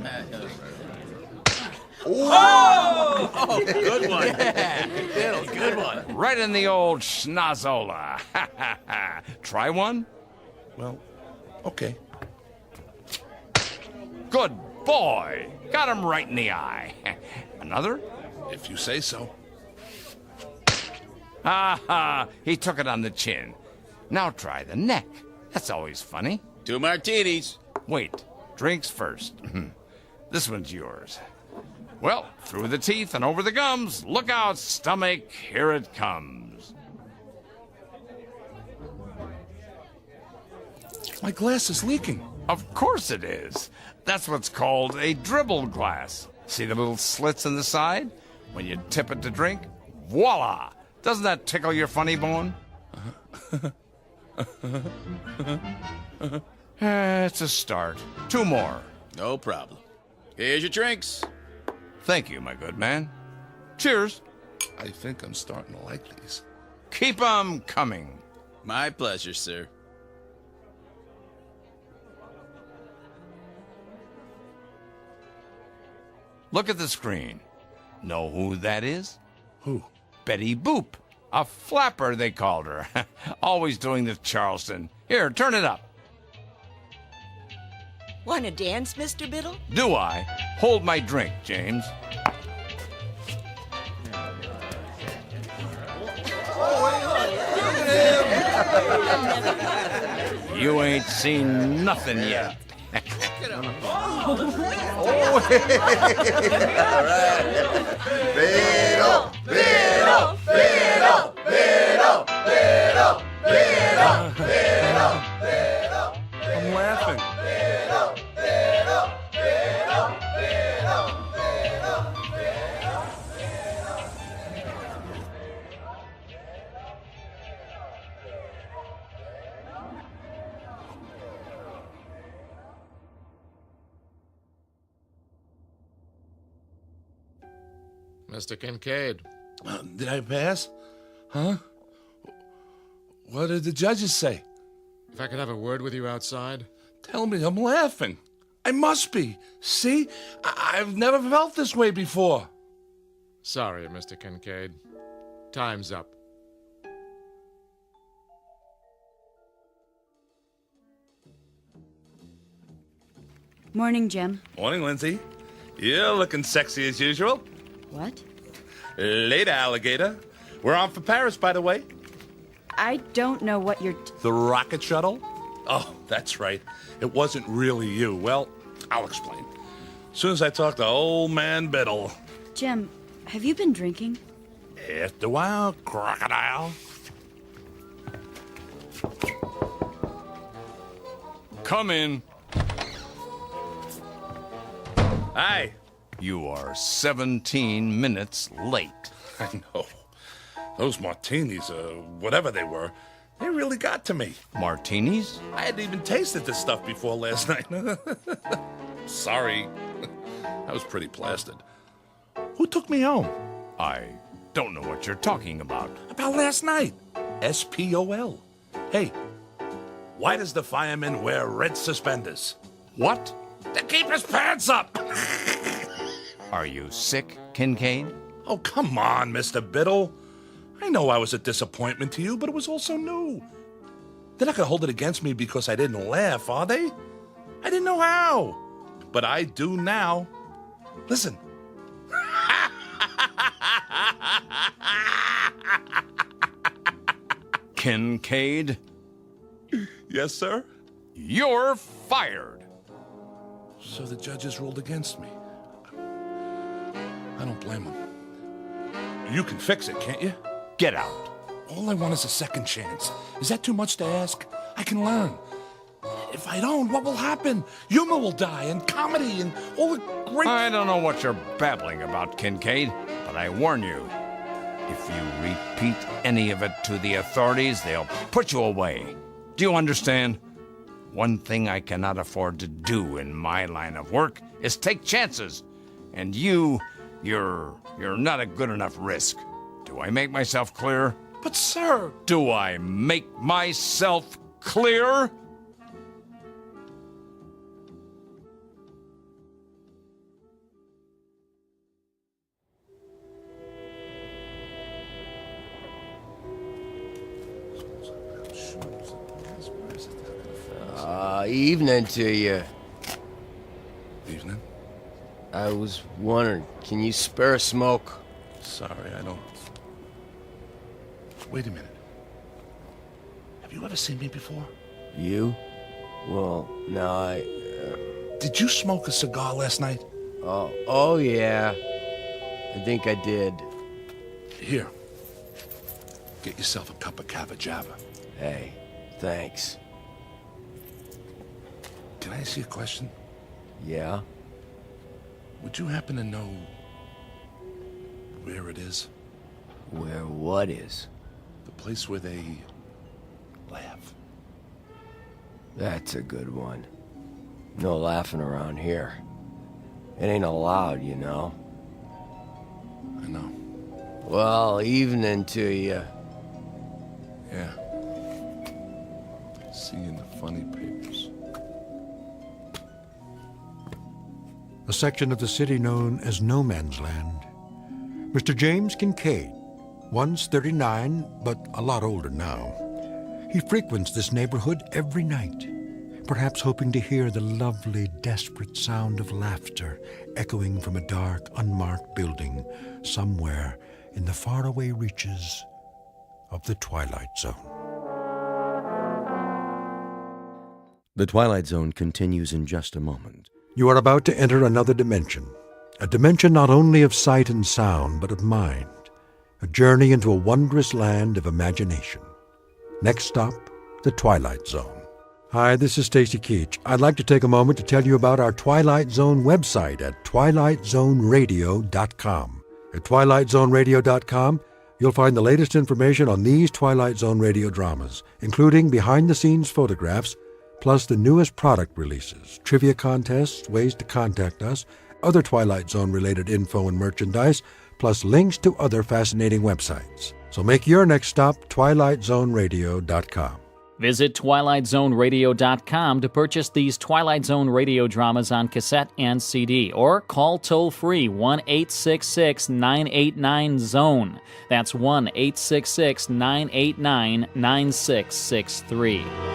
Oh! Good one. Yeah. Good one. Right in the old schnozola. Try one? Well, okay. Good boy. Got him right in the eye. Another? If you say so. He took it on the chin. Now try the neck. That's always funny. 2 martinis. Wait. Drinks first. This one's yours. Well, through the teeth and over the gums. Look out, stomach. Here it comes. My glass is leaking. Of course it is. That's what's called a dribble glass. See the little slits in the side? When you tip it to drink, voila! Doesn't that tickle your funny bone? It's a start. 2 more. No problem. Here's your drinks. Thank you, my good man. Cheers. I think I'm starting to like these. Keep 'em coming. My pleasure, sir. Look at the screen. Know who that is? Who? Betty Boop. A flapper, they called her. Always doing the Charleston. Here, turn it up. Want to dance, Mr. Biddle? Do I? Hold my drink, James. You ain't seen nothing yet. All right. Biddle, Biddle, Biddle, Biddle, Biddle, Biddle, Biddle, Biddle. I'm laughing. Biddle, Biddle, Biddle, Biddle, Biddle. Mr. Kincaid. Did I pass? Huh? What did the judges say? If I could have a word with you outside? Tell me I'm laughing. I must be. See? I've never felt this way before. Sorry, Mr. Kincaid. Time's up. Morning, Jim. Morning, Lindsay. You're looking sexy as usual. What? Later, alligator. We're on for Paris, by the way. I don't know what you're... The rocket shuttle? Oh, that's right. It wasn't really you. Well, I'll explain. As soon as I talk to old man Biddle. Jim, have you been drinking? After a while, crocodile. Come in. Hi. You are 17 minutes late. I know. Those martinis, whatever they were, they really got to me. Martinis? I hadn't even tasted this stuff before last night. Sorry. I was pretty plastered. Who took me home? I don't know what you're talking about. About last night. SPOL. Hey, why does the fireman wear red suspenders? What? To keep his pants up! Are you sick, Kincaid? Oh, come on, Mr. Biddle. I know I was a disappointment to you, but it was also new. They're not going to hold it against me because I didn't laugh, are they? I didn't know how. But I do now. Listen. Kincaid? Yes, sir? You're fired. So the judges ruled against me. I don't blame them. You can fix it, can't you? Get out. All I want is a second chance. Is that too much to ask? I can learn. If I don't, what will happen? Humor will die, and comedy, and all the great... I don't know what you're babbling about, Kincaid, but I warn you, if you repeat any of it to the authorities, they'll put you away. Do you understand? One thing I cannot afford to do in my line of work is take chances. And you're not a good enough risk. Do I make myself clear? But, sir... Do I make myself clear? Evening to you. Evening? I was wondering, can you spare a smoke? Sorry, I don't... Wait a minute. Have you ever seen me before? You? Well, no, Did you smoke a cigar last night? Oh yeah. I think I did. Here. Get yourself a cup of Cava Java. Hey, thanks. Can I ask you a question? Yeah? Would you happen to know where it is? Where what is? The place where they laugh. That's a good one. No laughing around here. It ain't allowed, you know. I know. Well, evening to you. Yeah. See you in the funny papers. A section of the city known as No Man's Land. Mr. James Kincaid, once 39, but a lot older now. He frequents this neighborhood every night, perhaps hoping to hear the lovely, desperate sound of laughter echoing from a dark, unmarked building somewhere in the faraway reaches of the Twilight Zone. The Twilight Zone continues in just a moment. You are about to enter another dimension, a dimension not only of sight and sound, but of mind, a journey into a wondrous land of imagination. Next stop, the Twilight Zone. Hi, this is Stacy Keach. I'd like to take a moment to tell you about our Twilight Zone website at twilightzoneradio.com. At twilightzoneradio.com, you'll find the latest information on these Twilight Zone radio dramas, including behind-the-scenes photographs, plus the newest product releases, trivia contests, ways to contact us, other Twilight Zone-related info and merchandise, plus links to other fascinating websites. So make your next stop twilightzoneradio.com. Visit twilightzoneradio.com to purchase these Twilight Zone radio dramas on cassette and CD, or call toll-free 1-866-989-ZONE. That's 1-866-989-9663.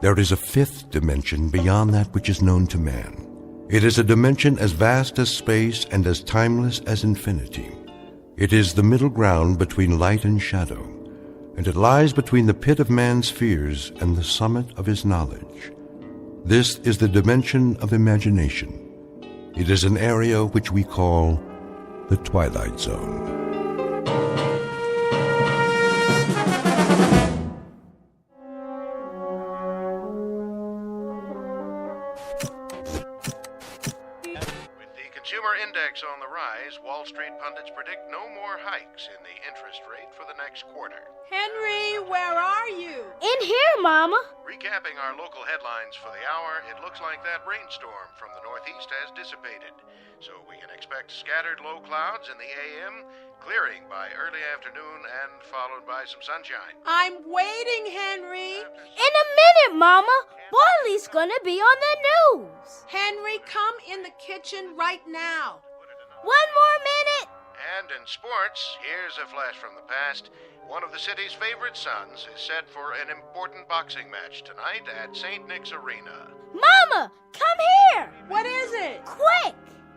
There is a fifth dimension beyond that which is known to man. It is a dimension as vast as space and as timeless as infinity. It is the middle ground between light and shadow, and it lies between the pit of man's fears and the summit of his knowledge. This is the dimension of imagination. It is an area which we call the Twilight Zone. On the rise, Wall Street pundits predict no more hikes in the interest rate for the next quarter. Henry, where are you? In here, Mama. Recapping our local headlines for the hour, it looks like that rainstorm from the northeast has dissipated. So we can expect scattered low clouds in the AM, clearing by early afternoon and followed by some sunshine. I'm waiting, Henry. In a minute, Mama. Barley's gonna be on the news. Henry, come in the kitchen right now. One more minute. And in sports, here's a flash from the past. One of the city's favorite sons is set for an important boxing match tonight at St. Nick's Arena. Mama, come here. What is it? Quick.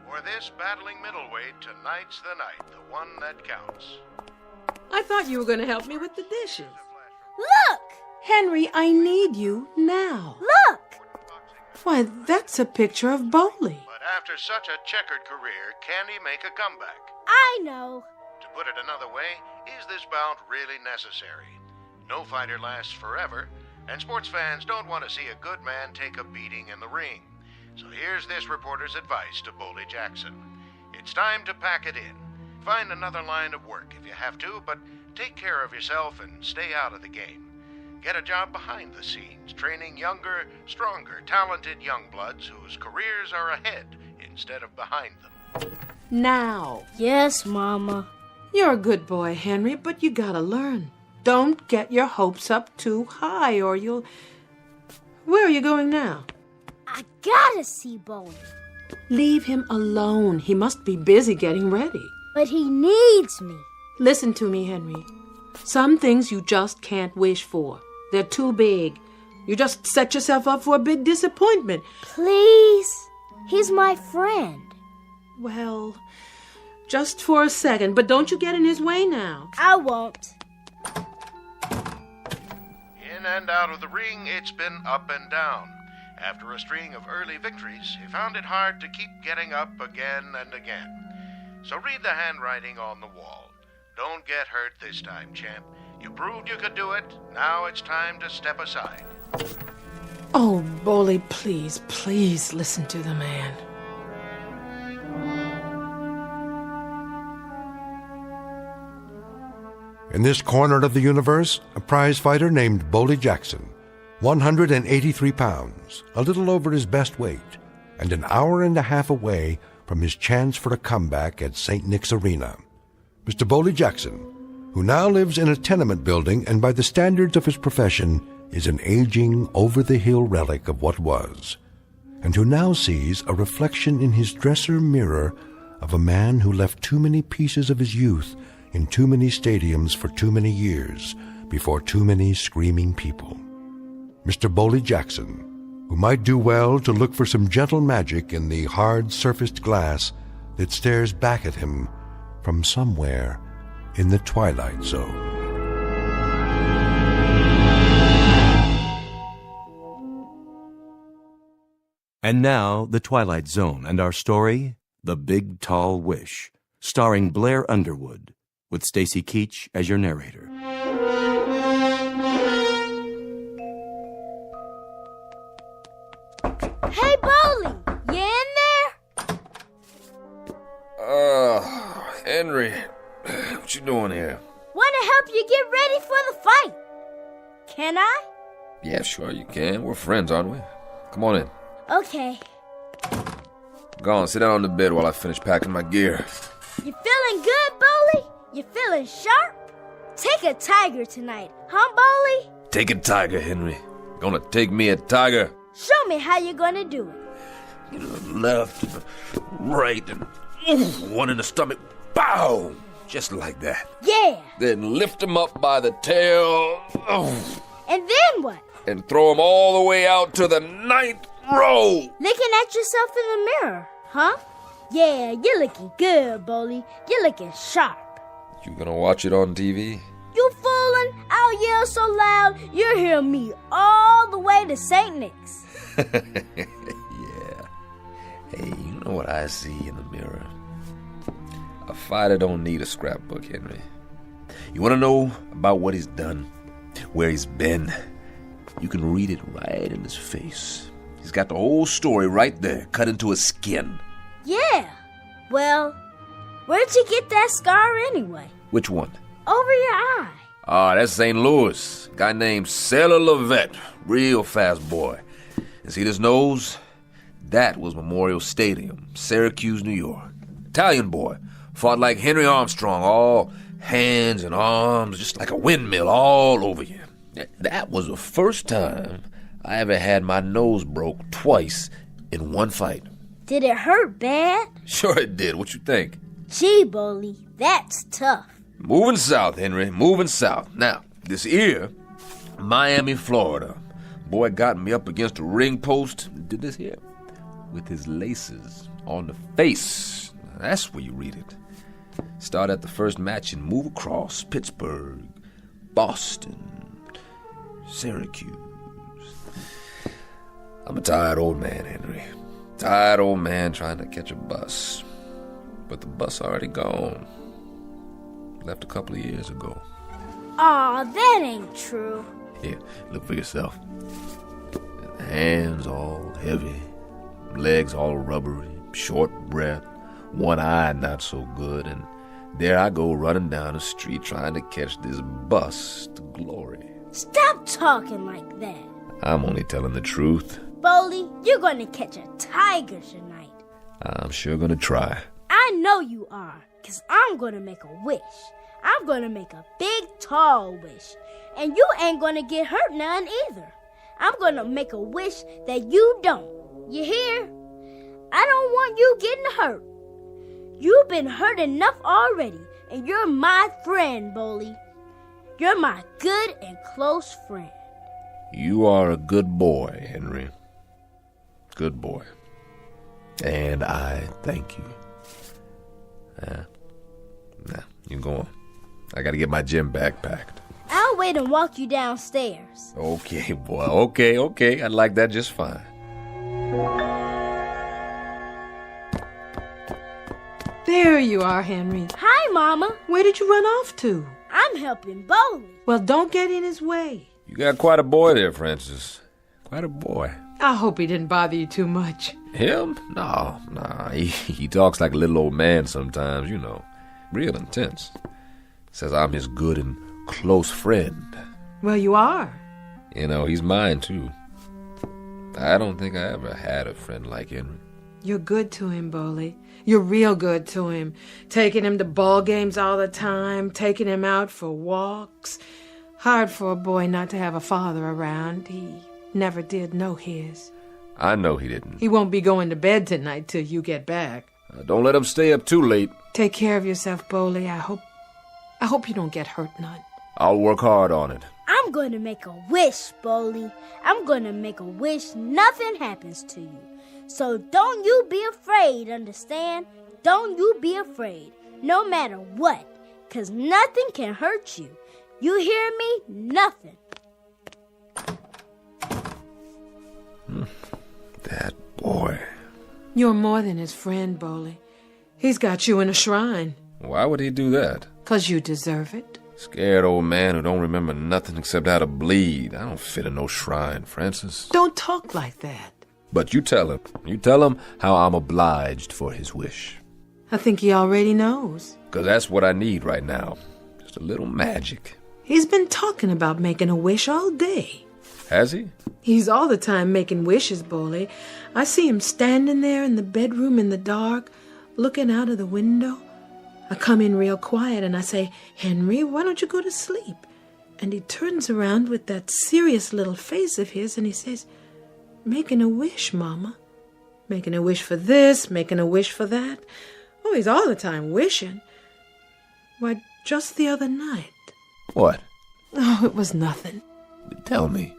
For this battling middleweight, tonight's the night, the one that counts. I thought you were going to help me with the dishes. Look. Henry, I need you now. Look. Why, that's a picture of Bowley. But after such a checkered career, can he make a comeback? I know. To put it another way, is this bout really necessary? No fighter lasts forever, and sports fans don't want to see a good man take a beating in the ring. So here's this reporter's advice to Bowley Jackson. It's time to pack it in. Find another line of work if you have to, but take care of yourself and stay out of the game. Get a job behind the scenes, training younger, stronger, talented young bloods whose careers are ahead instead of behind them. Now. Yes, Mama. You're a good boy, Henry, but you gotta learn. Don't get your hopes up too high or you'll... Where are you going now? I gotta see Bowley. Leave him alone. He must be busy getting ready. But he needs me. Listen to me, Henry. Some things you just can't wish for. They're too big. You just set yourself up for a big disappointment. Please. He's my friend. Well, just for a second, but don't you get in his way now. I won't. In and out of the ring, it's been up and down. After a string of early victories, he found it hard to keep getting up again and again. So read the handwriting on the wall. Don't get hurt this time, champ. You proved you could do it. Now it's time to step aside. Oh, Bowley, please, please listen to the man. In this corner of the universe, a prize fighter named Bowley Jackson, 183 pounds, a little over his best weight, and an hour and a half away from his chance for a comeback at St. Nick's Arena. Mr. Bowley Jackson, who now lives in a tenement building and by the standards of his profession is an aging, over-the-hill relic of what was, and who now sees a reflection in his dresser mirror of a man who left too many pieces of his youth in too many stadiums for too many years before too many screaming people. Mr. Bowley Jackson, who might do well to look for some gentle magic in the hard-surfaced glass that stares back at him from somewhere in the Twilight Zone. And now, The Twilight Zone and our story, The Big Tall Wish, starring Blair Underwood, with Stacy Keach as your narrator. Hey, Bowley, you in there? Henry, what you doing here? Wanna to get ready for the fight. Can I? Yeah, sure you can. We're friends, aren't we? Come on in. Okay. Go on, sit down on the bed while I finish packing my gear. You feeling good, Boley? You feeling sharp? Take a tiger tonight, huh, Boley? Take a tiger, Henry. Gonna take me a tiger. Show me how you're gonna do it. Left, right, and one in the stomach. Bow! Just like that. Yeah. Then lift him up by the tail. And then what? And throw him all the way out to the 9th row. Looking at yourself in the mirror, huh? Yeah, you're looking good, Boley. You're looking sharp. You gonna watch it on TV? You foolin'? I'll yell so loud you'll hear me all the way to St. Nick's. Yeah. Hey, you know what I see in the mirror? A fighter don't need a scrapbook, Henry. You want to know about what he's done, where he's been? You can read it right in his face. He's got the whole story right there, cut into his skin. Yeah. Well, where'd you get that scar anyway? Which one? Over your eye. Ah, that's St. Louis. Guy named Sailor Levette. Real fast boy. And see this nose? That was Memorial Stadium, Syracuse, New York. Italian boy. Fought like Henry Armstrong, all hands and arms, just like a windmill all over you. That was the first time I ever had my nose broke twice in one fight. Did it hurt bad? Sure it did. What you think? Gee, Boley, that's tough. Moving south, Henry, moving south. Now, this here, Miami, Florida. Boy got me up against a ring post, did this here, with his laces on the face. That's where you read it. Start at the first match and move across Pittsburgh, Boston, Syracuse. I'm a tired old man, Henry. Tired old man trying to catch a bus. But the bus already gone. Left a couple of years ago. Aw, that ain't true. Here, look for yourself. Hands all heavy, legs all rubbery, short breath, one eye not so good, and there I go running down the street trying to catch this bus to glory. Stop talking like that. I'm only telling the truth. Boley, you're gonna catch a tiger tonight. I'm sure gonna try. I know you are, 'cause I'm gonna make a wish. I'm gonna make a big, tall wish. And you ain't gonna get hurt none either. I'm gonna make a wish that you don't. You hear? I don't want you getting hurt. You've been hurt enough already, and you're my friend, Boley. You're my good and close friend. You are a good boy, Henry. Good boy. And I thank you. You go on. I gotta get my gym bag packed. I'll wait and walk you downstairs. Okay, boy. Okay. I like that just fine. There you are, Henry. Hi, Mama. Where did you run off to? I'm helping Boley. Well, don't get in his way. You got quite a boy there, Francis. Quite a boy. I hope he didn't bother you too much. Him? No. He talks like a little old man sometimes, you know. Real intense. Says I'm his good and close friend. Well, you are. You know, he's mine, too. I don't think I ever had a friend like Henry. You're good to him, Boley. You're real good to him. Taking him to ball games all the time, taking him out for walks. Hard for a boy not to have a father around. He never did know his. I know he didn't. He won't be going to bed tonight till you get back. Don't let him stay up too late. Take care of yourself, Boley. I hope you don't get hurt none. I'll work hard on it. I'm going to make a wish, Boley. I'm going to make a wish nothing happens to you. So don't you be afraid, understand? Don't you be afraid, no matter what, 'cause nothing can hurt you. You hear me? Nothing. That boy. You're more than his friend, Boley. He's got you in a shrine. Why would he do that? 'Cause you deserve it. Scared old man who don't remember nothing except how to bleed. I don't fit in no shrine, Francis. Don't talk like that. But you tell him. You tell him how I'm obliged for his wish. I think he already knows. 'Cause that's what I need right now. Just a little magic. He's been talking about making a wish all day. Has he? He's all the time making wishes, Boley. I see him standing there in the bedroom in the dark, looking out of the window. I come in real quiet and I say, "Henry, why don't you go to sleep?" And he turns around with that serious little face of his and he says, "Making a wish, Mama. Making a wish for this, making a wish for that." Oh, he's all the time wishing. Why, just the other night. What? Oh, it was nothing. Tell me.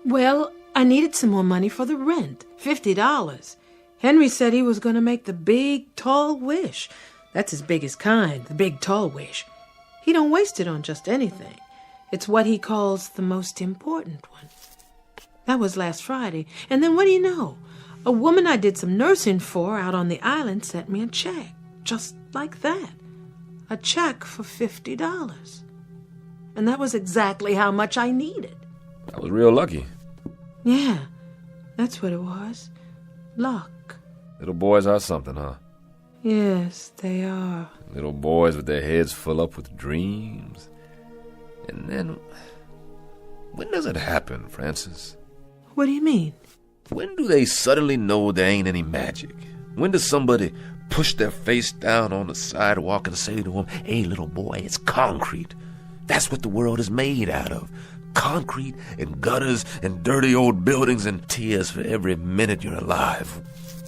Well, I needed some more money for the rent, $50. Henry said he was going to make the big, tall wish. That's his biggest kind, the big, tall wish. He don't waste it on just anything. It's what he calls the most important one. That was last Friday. And then what do you know? A woman I did some nursing for out on the island sent me a check. Just like that. A check for $50. And that was exactly how much I needed. I was real lucky. Yeah, that's what it was. Luck. Little boys are something, huh? Yes, they are. Little boys with their heads full up with dreams. And then, when does it happen, Francis? What do you mean? When do they suddenly know there ain't any magic? When does somebody push their face down on the sidewalk and say to them, "Hey, little boy, it's concrete. That's what the world is made out of. Concrete and gutters and dirty old buildings and tears for every minute you're alive."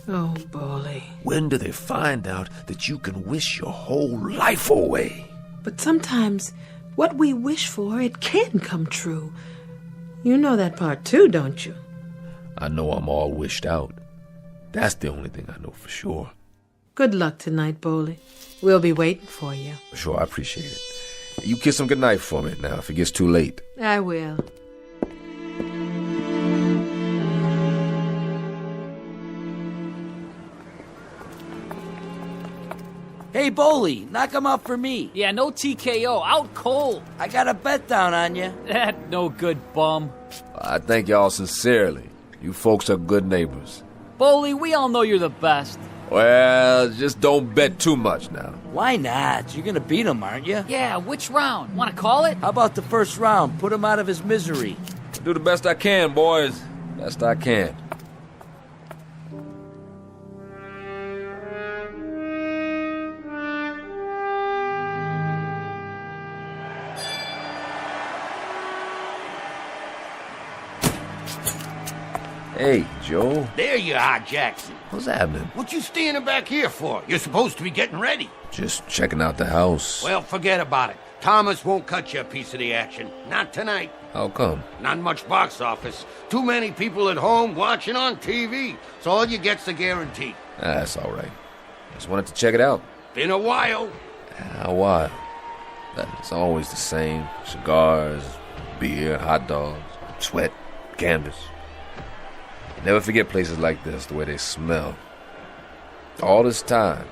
Oh, Boley. When do they find out that you can wish your whole life away? But sometimes what we wish for, it can come true. You know that part too, don't you? I know I'm all wished out. That's the only thing I know for sure. Good luck tonight, Boley. We'll be waiting for you. Sure, I appreciate it. You kiss him goodnight for me now if it gets too late. I will. Hey, Boley, knock him out for me. Yeah, no TKO, out cold. I got a bet down on you. That no good bum. I thank y'all sincerely. You folks are good neighbors. Boley, we all know you're the best. Well, just don't bet too much now. Why not? You're gonna beat him, aren't you? Yeah, which round? Want to call it? How about the first round? Put him out of his misery. I'll do the best I can, boys. Best I can. Hey, Joe. There you are, Jackson. What's happening? What you standing back here for? You're supposed to be getting ready. Just checking out the house. Well, forget about it. Thomas won't cut you a piece of the action. Not tonight. How come? Not much box office. Too many people at home watching on TV. So all you get's a guarantee. That's all right. Just wanted to check it out. Been a while. A while. It's always the same. Cigars, beer, hot dogs, sweat, canvas. Never forget places like this, the way they smell. All this time,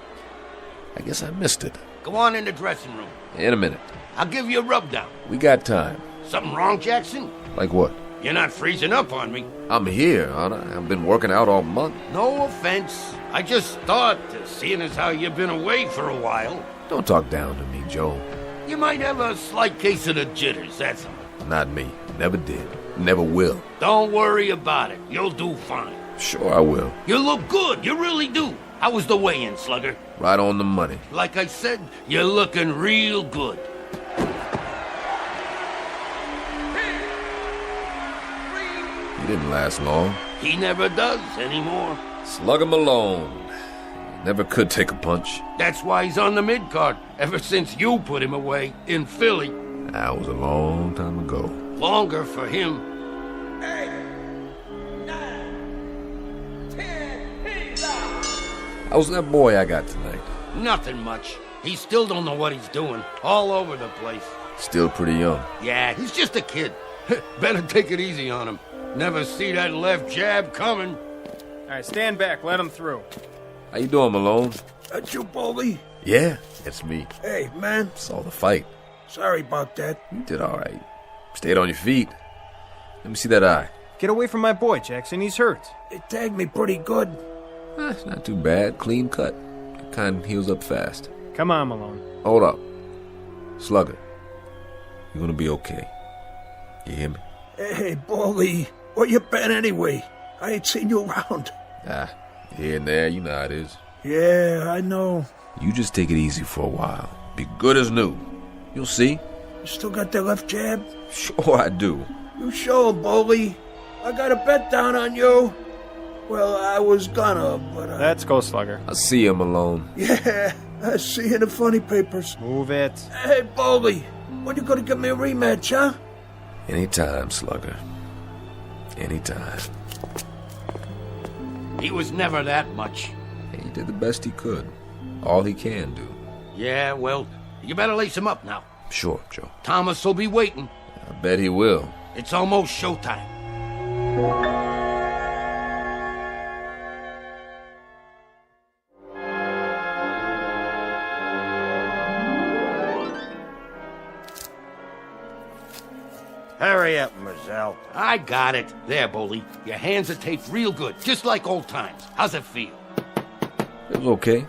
I guess I missed it. Go on in the dressing room. In a minute. I'll give you a rub-down. We got time. Something wrong, Jackson? Like what? You're not freezing up on me. I'm here, aren't I? I've been working out all month. No offense. I just thought, seeing as how you've been away for a while... Don't talk down to me, Joe. You might have a slight case of the jitters, that's all. Not me. Never did. Never will. Don't worry about it. You'll do fine. Sure I will. You look good. You really do. How was the weigh-in, Slugger? Right on the money. Like I said, you're looking real good. He didn't last long. He never does anymore. Slug him alone. Never could take a punch. That's why he's on the mid-card, ever since you put him away in Philly. That was a long time ago. Longer for him. 8, 9, 10, How's that boy I got tonight? Nothing much. He still don't know what he's doing. All over the place. Still pretty young. Yeah, he's just a kid. Better take it easy on him. Never see that left jab coming. All right, stand back. Let him through. How you doing, Malone? That you, Boley? Yeah, it's me. Hey, man. Saw the fight. Sorry about that. You did all right. Stayed on your feet. Let me see that eye. Get away from my boy, Jackson. He's hurt. They tagged me pretty good. It's not too bad. Clean cut. That kind heals up fast. Come on, Malone. Hold up. Slugger. You're gonna be okay. You hear me? Hey, Baldy, where you been anyway? I ain't seen you around. Here and there, you know how it is. Yeah, I know. You just take it easy for a while. Be good as new. You'll see. You still got the left jab? Sure I do. You show, Baldy. I got a bet down on you. Well, I was gonna, but Let's go, Slugger. I see you, Malone. Yeah, I see you in the funny papers. Move it. Hey, Baldy, when you gonna give me a rematch, huh? Anytime, Slugger. Anytime. He was never that much. He did the best he could. All he can do. Yeah, well, you better lace him up now. Sure, Joe. Thomas will be waiting. I bet he will. It's almost showtime. Hurry up, Mazel. I got it. There, Bully. Your hands are taped real good, just like old times. How's it feel? Feels okay.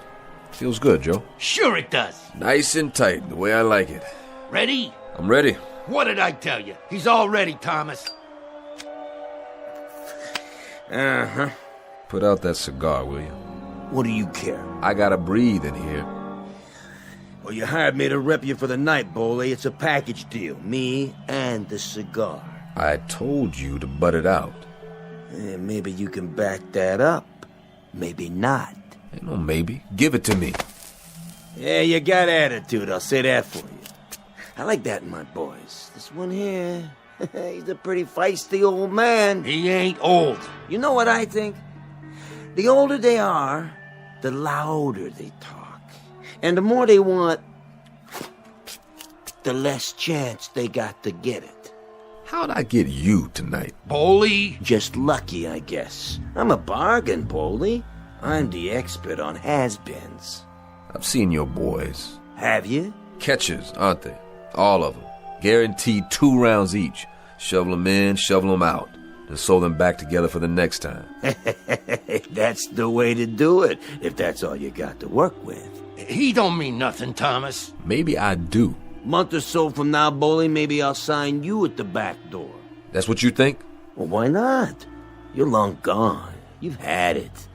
Feels good, Joe. Sure it does. Nice and tight, the way I like it. Ready? I'm ready. What did I tell you? He's all ready, Thomas. Uh-huh. Put out that cigar, will you? What do you care? I gotta breathe in here. Well, you hired me to rep you for the night, Baldy. It's a package deal. Me and the cigar. I told you to butt it out. Maybe you can back that up. Maybe not. Ain't no maybe. Give it to me. Yeah, you got attitude, I'll say that for you. I like that in my boys. This one here, he's a pretty feisty old man. He ain't old. You know what I think? The older they are, the louder they talk. And the more they want, the less chance they got to get it. How'd I get you tonight? Bully? Just lucky, I guess. I'm a bargain, Bully. I'm the expert on has-beens. I've seen your boys. Have you? Catchers, aren't they? All of them. Guaranteed 2 rounds each. Shovel them in, shovel them out. Then sew them back together for the next time. That's the way to do it, if that's all you got to work with. He don't mean nothing, Thomas. Maybe I do. Month or so from now, Bully, maybe I'll sign you at the back door. That's what you think? Well, why not? You're long gone. You've had it.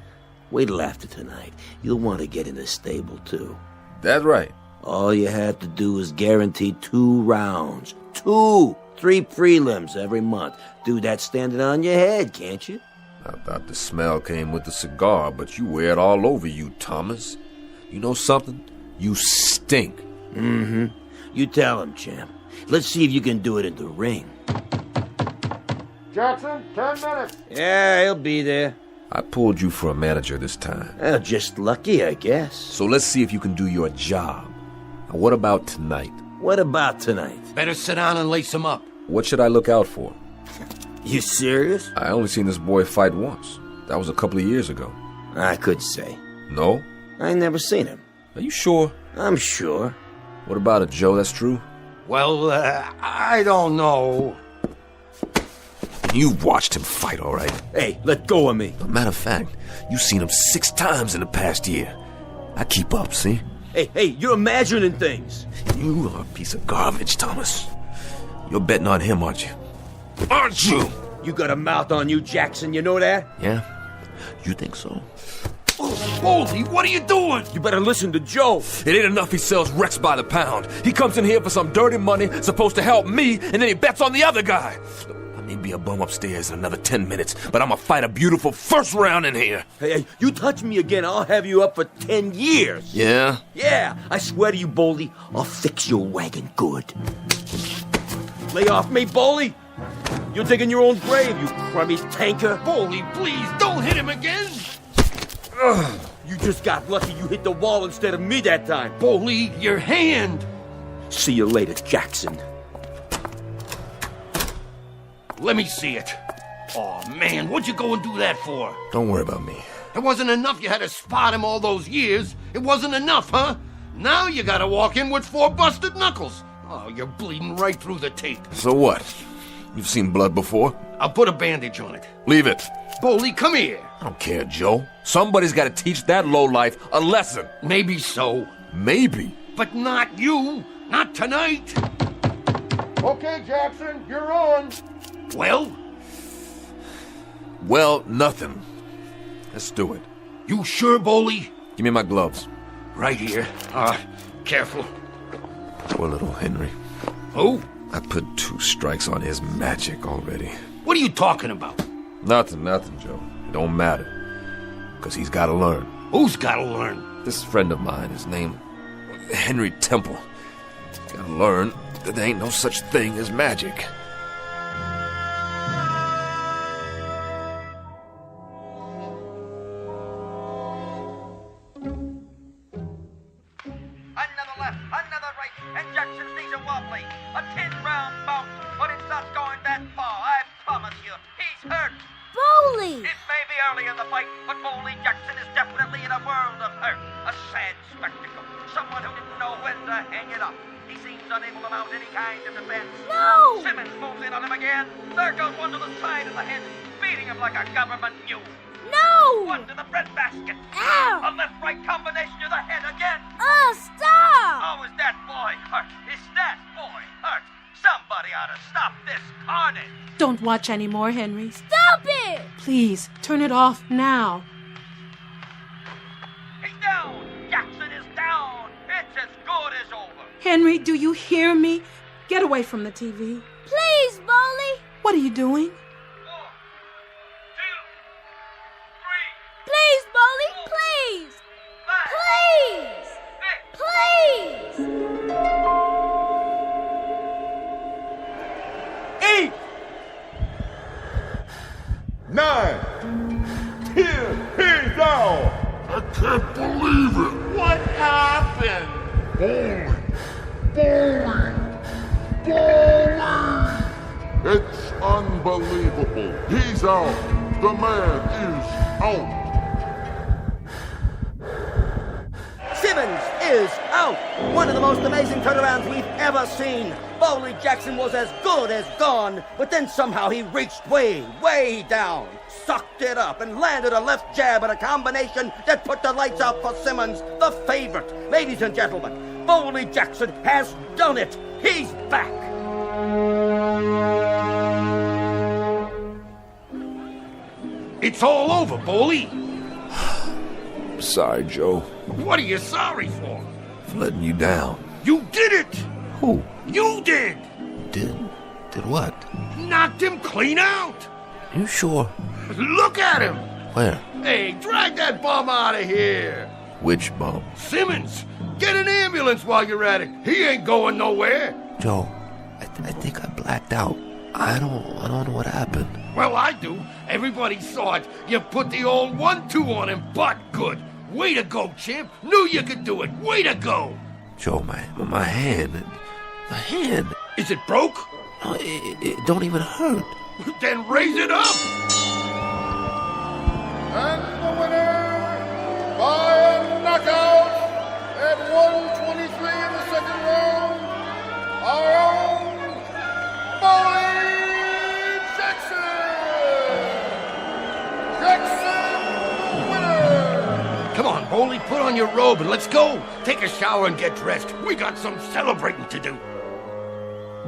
Wait till after tonight. You'll want to get in the stable, too. That's right. All you have to do is guarantee 2 rounds. 2! 3 prelims every month. Do that standing on your head, can't you? I thought the smell came with the cigar, but you wear it all over you, Thomas. You know something? You stink. Mm-hmm. You tell him, champ. Let's see if you can do it in the ring. Jackson, 10 minutes. Yeah, he'll be there. I pulled you for a manager this time. Just lucky, I guess. So let's see if you can do your job. Now, what about tonight? What about tonight? Better sit down and lace him up. What should I look out for? You serious? I only seen this boy fight once. That was a couple of years ago. I could say. No? I never seen him. Are you sure? I'm sure. What about it, Joe? That's true? Well, I don't know. You've watched him fight, all right? Hey, let go of me. As a matter of fact, you've seen him 6 times in the past year. I keep up, see? Hey, you're imagining things. You are a piece of garbage, Thomas. You're betting on him, aren't you? Aren't you? You got a mouth on you, Jackson, you know that? Yeah? You think so? Baldy, what are you doing? You better listen to Joe. It ain't enough he sells wrecks by the pound. He comes in here for some dirty money, supposed to help me, and then he bets on the other guy. I may be a bum upstairs in another 10 minutes, but I'm gonna fight a beautiful first round in here. Hey, you touch me again, I'll have you up for 10 years. Yeah? Yeah, I swear to you, Baldy, I'll fix your wagon good. Lay off me, Baldy. You're digging your own grave, you crummy tanker. Baldy, please, don't hit him again. Ugh, you just got lucky you hit the wall instead of me that time. Baldy, your hand. See you later, Jackson. Let me see it. Oh, man, what'd you go and do that for? Don't worry about me. It wasn't enough you had to spot him all those years. It wasn't enough, huh? Now you gotta walk in with 4 busted knuckles. Oh, you're bleeding right through the tape. So what? You've seen blood before? I'll put a bandage on it. Leave it. Baldy, come here. I don't care, Joe. Somebody's got to teach that lowlife a lesson. Maybe so. Maybe. But not you. Not tonight. Okay, Jackson, you're on. Well? Well, nothing. Let's do it. You sure, Boley? Give me my gloves. Right here. Careful. Poor little Henry. Who? I put 2 strikes on his magic already. What are you talking about? Nothing, Joe. It don't matter. Because he's got to learn. Who's got to learn? This friend of mine is named Henry Temple. He's got to learn that there ain't no such thing as magic. Another left, another right, and Jackson's knees are wobbly. A 10-round bout, but it's not going that far, I promise you. He's hurt. Boley! It may be early in the fight, but Boley Jackson is definitely in a world of hurt. A sad spectacle. Someone who didn't know when to hang it up. He seems unable to mount any kind of defense. No! Simmons moves in on him again. There goes one to the side of the head, beating him like a government mule. No! One to the breadbasket. Ow! A left-right combination to the head again. Stop! Oh, is that boy hurt? Is that boy hurt? Somebody ought to stop this carnage. Don't watch anymore, Henry. Stop it! Please, turn it off now. He's down. Jackson is down. It's as good as over. Henry, do you hear me? Get away from the TV. Please, Boley! What are you doing? Please, Boley, please! Please! Please! 8, 9, 10, he's down. I can't believe it. What happened? Boley. It's unbelievable. He's out. The man is out. Simmons is out. One of the most amazing turnarounds we've ever seen. Boley Jackson was as good as gone, but then somehow he reached way down, sucked it up, and landed a left jab at a combination that put the lights out for Simmons, the favorite. Ladies and gentlemen, Boley Jackson has done it. He's back. It's all over, Boley. Sorry, Joe. What are you sorry for? For letting you down. You did it! Who? You did! Did what? Knocked him clean out! You sure? Look at him! Where? Hey, drag that bum out of here! Which bum? Simmons! Get an ambulance while you're at it! He ain't going nowhere! Joe, I think I blacked out. I don't know what happened. Well, I do. Everybody saw it. You put the old 1-2 on him, but good. Way to go, champ. Knew you could do it. Way to go. Joe, my hand. My hand. Is it broke? No, it don't even hurt. Then raise it up. And the winner, by a knockout, at 123 in the second round, our own Boley Jackson! Jackson, winner! Come on, Boley, put on your robe and let's go. Take a shower and get dressed. We got some celebrating to do.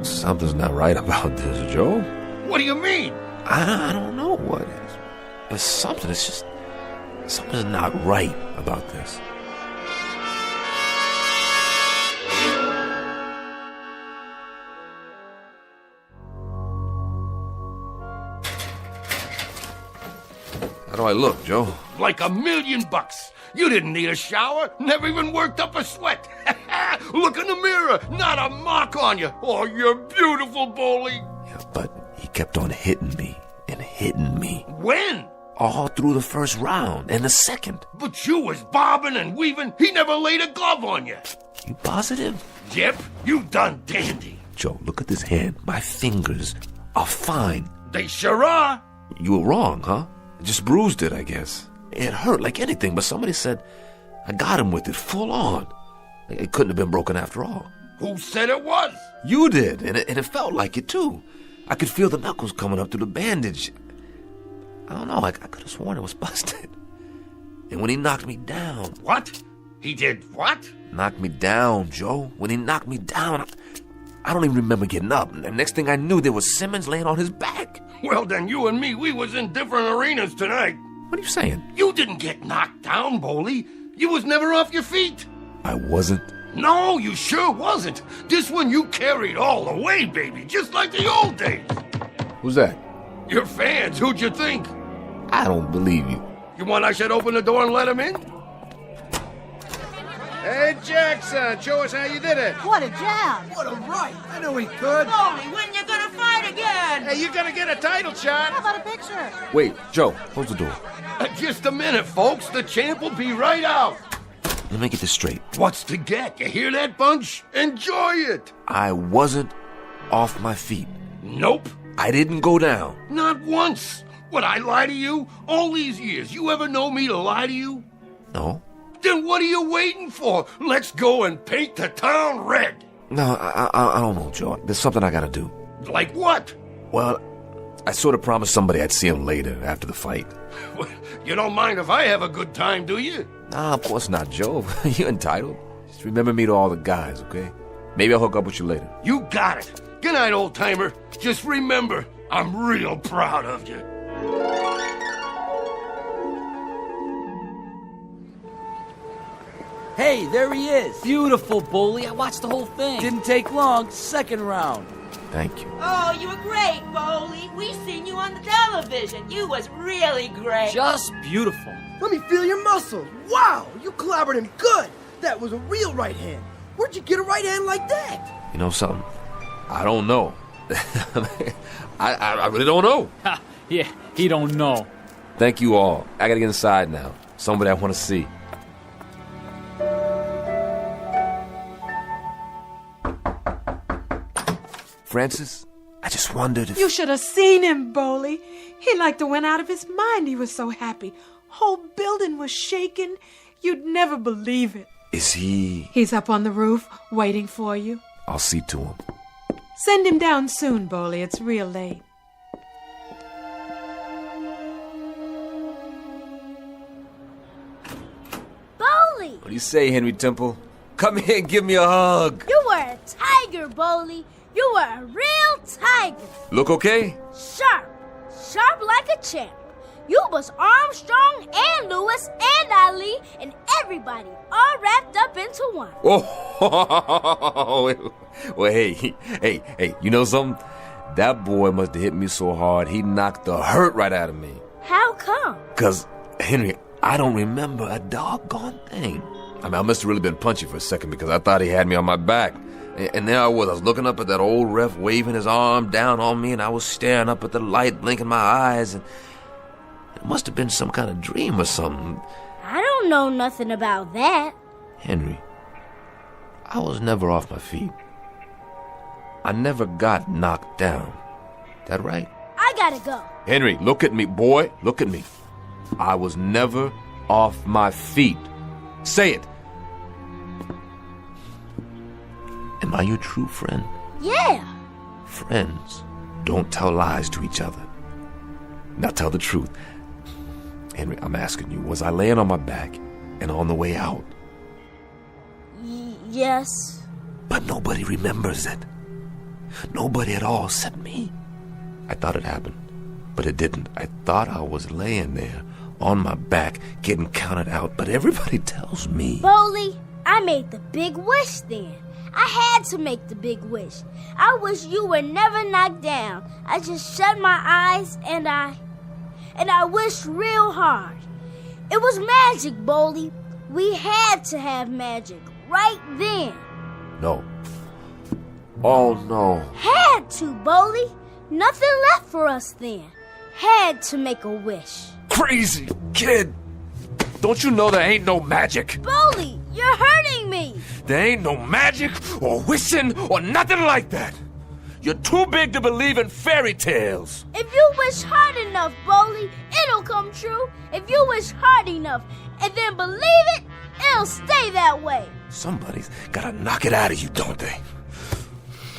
Something's not right about this, Joe. What do you mean? I don't know what is. It's something. It's just something's not right about this. How do I look, Joe? Like $1,000,000. You didn't need a shower. Never even worked up a sweat. Look in the mirror. Not a mark on you. Oh, you're beautiful, Boley. Yeah, but he kept on hitting me and hitting me. When? All through the first round and the second. But you was bobbing and weaving. He never laid a glove on you. You positive? Yep, you done dandy. Joe, look at this hand. My fingers are fine. They sure are. You were wrong, huh? I just bruised it, I guess. It hurt like anything, but somebody said I got him with it full on. It couldn't have been broken after all. Who said it was? You did, and it felt like it, too. I could feel the knuckles coming up through the bandage. I don't know, I could have sworn it was busted. And when he knocked me down... What? He did what? Knocked me down, Joe. When he knocked me down, I don't even remember getting up. And the next thing I knew, there was Simmons laying on his back. Well, then you and me, we was in different arenas tonight. What are you saying? You didn't get knocked down, Boley. You was never off your feet. I wasn't? No, you sure wasn't. This one you carried all the way, baby, just like the old days. Who's that? Your fans, who'd you think? I don't believe you. You want I should open the door and let them in? Hey, Jackson, show us how you did it. What a jab. What a right. I knew he could. Boley, when you gonna fight again? Hey, you're gonna get a title shot. How about a picture? Wait, Joe, close the door. Just a minute, folks. The champ will be right out. Let me get this straight. What's to get? You hear that, Bunch? Enjoy it. I wasn't off my feet. Nope. I didn't go down. Not once. Would I lie to you? All these years, you ever know me to lie to you? No. Then what are you waiting for? Let's go and paint the town red. No, I don't know, Joe. There's something I gotta do. Like what? Well, I sort of promised somebody I'd see him later, after the fight. You don't mind if I have a good time, do you? Nah, of course not, Joe. You're entitled. Just remember me to all the guys, okay? Maybe I'll hook up with you later. You got it. Good night, old-timer. Just remember, I'm real proud of you. Hey, there he is. Beautiful, Boley. I watched the whole thing. Didn't take long. Second round. Thank you. Oh, you were great, Boley. We seen you on the television. You was really great. Just beautiful. Let me feel your muscles. Wow, you clobbered him good. That was a real right hand. Where'd you get a right hand like that? You know something? I don't know. I really don't know. Ha, yeah, he don't know. Thank you all. I gotta get inside now. Somebody I want to see. Francis, I just wondered if... You should have seen him, Boley. He like to went out of his mind. He was so happy. Whole building was shaking. You'd never believe it. Is he... He's up on the roof, waiting for you. I'll see to him. Send him down soon, Boley. It's real late. Boley! What do you say, Henry Temple? Come here and give me a hug. You were a tiger, Boley. You were a real tiger. Look okay? Sharp. Sharp like a champ. You was Armstrong and Lewis and Ali and everybody all wrapped up into one. Oh, well, hey, you know something? That boy must have hit me so hard, he knocked the hurt right out of me. How come? 'Cause, Henry, I don't remember a doggone thing. I mean, I must have really been punchy for a second because I thought he had me on my back. And there I was looking up at that old ref waving his arm down on me, and I was staring up at the light, blinking my eyes, and it must have been some kind of dream or something. I don't know nothing about that. Henry, I was never off my feet. I never got knocked down. That right? I gotta go. Henry, look at me, boy. Look at me. I was never off my feet. Say it. Am I your true friend? Yeah. Friends don't tell lies to each other. Now tell the truth. Henry, I'm asking you, was I laying on my back and on the way out? Yes. But nobody remembers it. Nobody at all except me. I thought it happened, but it didn't. I thought I was laying there on my back getting counted out, but everybody tells me. Boley, I made the big wish then. I had to make the big wish. I wish you were never knocked down. I just shut my eyes and I wished real hard. It was magic, Boley. We had to have magic right then. No. Oh, no. Had to, Boley. Nothing left for us then. Had to make a wish. Crazy kid. Don't you know there ain't no magic? Boley, you're hurting me. There ain't no magic or wishing or nothing like that. You're too big to believe in fairy tales. If you wish hard enough, Boley, it'll come true. If you wish hard enough and then believe it, it'll stay that way. Somebody's gotta knock it out of you, don't they?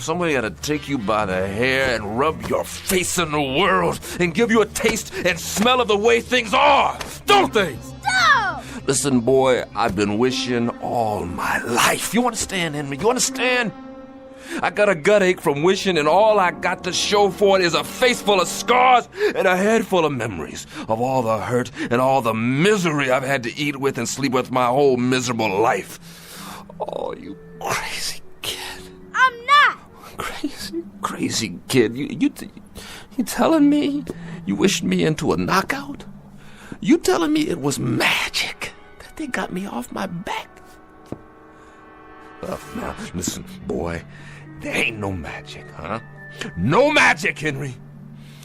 Somebody gotta take you by the hair and rub your face in the world and give you a taste and smell of the way things are, don't they? Stop! Listen, boy, I've been wishing all my life. You understand, Henry? You understand? I got a gut ache from wishing, and all I got to show for it is a face full of scars and a head full of memories of all the hurt and all the misery I've had to eat with and sleep with my whole miserable life. Oh, you crazy kid. I'm not. Crazy kid. You telling me you wished me into a knockout? You telling me it was magic that they got me off my back? Now, listen, boy, there ain't no magic, huh? No magic, Henry.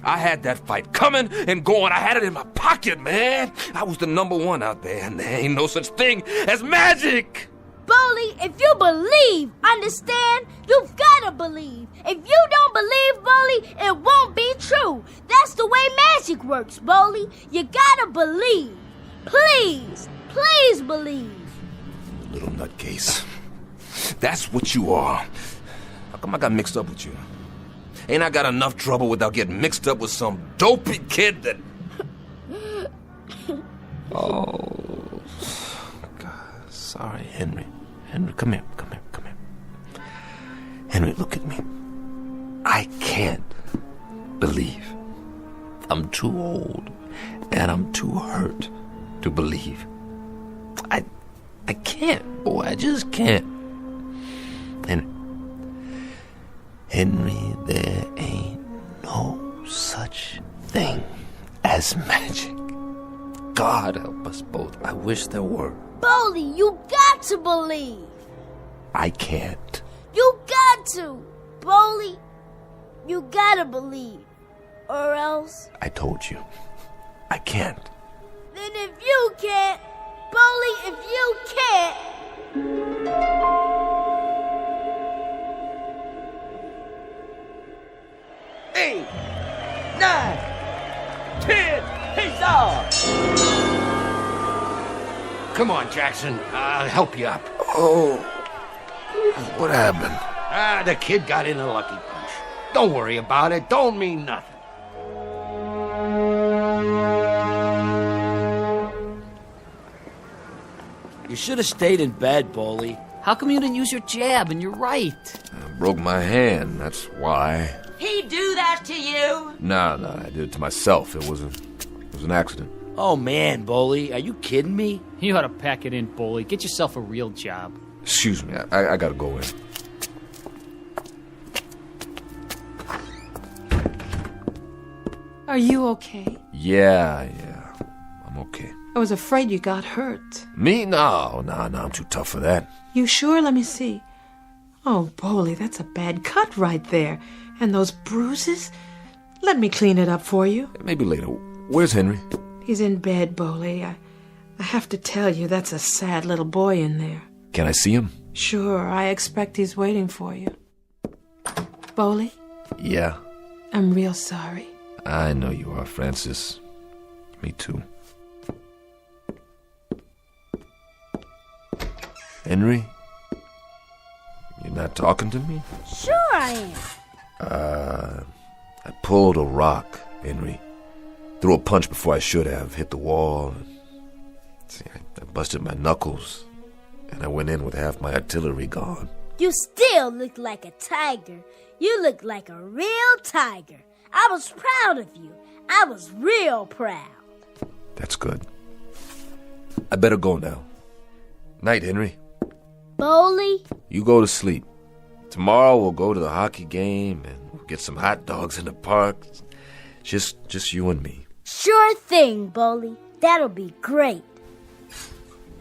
I had that fight coming and going. I had it in my pocket, man. I was the #1 out there, and there ain't no such thing as magic. Bully, if you believe, understand? You've gotta believe. If you don't believe, Bully, it won't be true. That's the way magic works, Bully. You gotta believe. Please, please believe. Little nutcase. That's what you are. How come I got mixed up with you? Ain't I got enough trouble without getting mixed up with some dopey kid that... Oh, God, sorry, Henry. Henry, come here. Henry, look at me. I can't believe. I'm too old, and I'm too hurt to believe. I can't, boy, I just can't. Henry, there ain't no such thing as magic. God help us both. I wish there were. Bully, you got to believe. I can't. You got to. Bully, you gotta believe. Or else... I told you. I can't. Then if you can't, Bully, if you can't... 8, 9, 10, he's off! Come on, Jackson. I'll help you up. Oh, what happened? The kid got in a lucky punch. Don't worry about it. Don't mean nothing. You should have stayed in bed, Bully. How come you didn't use your jab? And you're right. I broke my hand, that's why. He do that to you? No, I did it to myself. It was an accident. Oh, man, Bully. Are you kidding me? You ought to pack it in, Bully. Get yourself a real job. Excuse me, I gotta go in. Are you okay? Yeah, I'm okay. I was afraid you got hurt. Me? No, I'm too tough for that. You sure? Let me see. Oh, Bully, that's a bad cut right there. And those bruises? Let me clean it up for you. Maybe later. Where's Henry? He's in bed, Bully. I have to tell you, that's a sad little boy in there. Can I see him? Sure, I expect he's waiting for you. Bully? Yeah? I'm real sorry. I know you are, Francis. Me too. Henry? You're not talking to me? Sure I am. I pulled a rock, Henry. Threw a punch before I should have. Hit the wall. See, I busted my knuckles. And I went in with half my artillery gone. You still look like a tiger. You look like a real tiger. I was proud of you. I was real proud. That's good. I better go now. Night, Henry. Bully? You go to sleep. Tomorrow we'll go to the hockey game and we'll get some hot dogs in the park. Just you and me. Sure thing, Bully. That'll be great.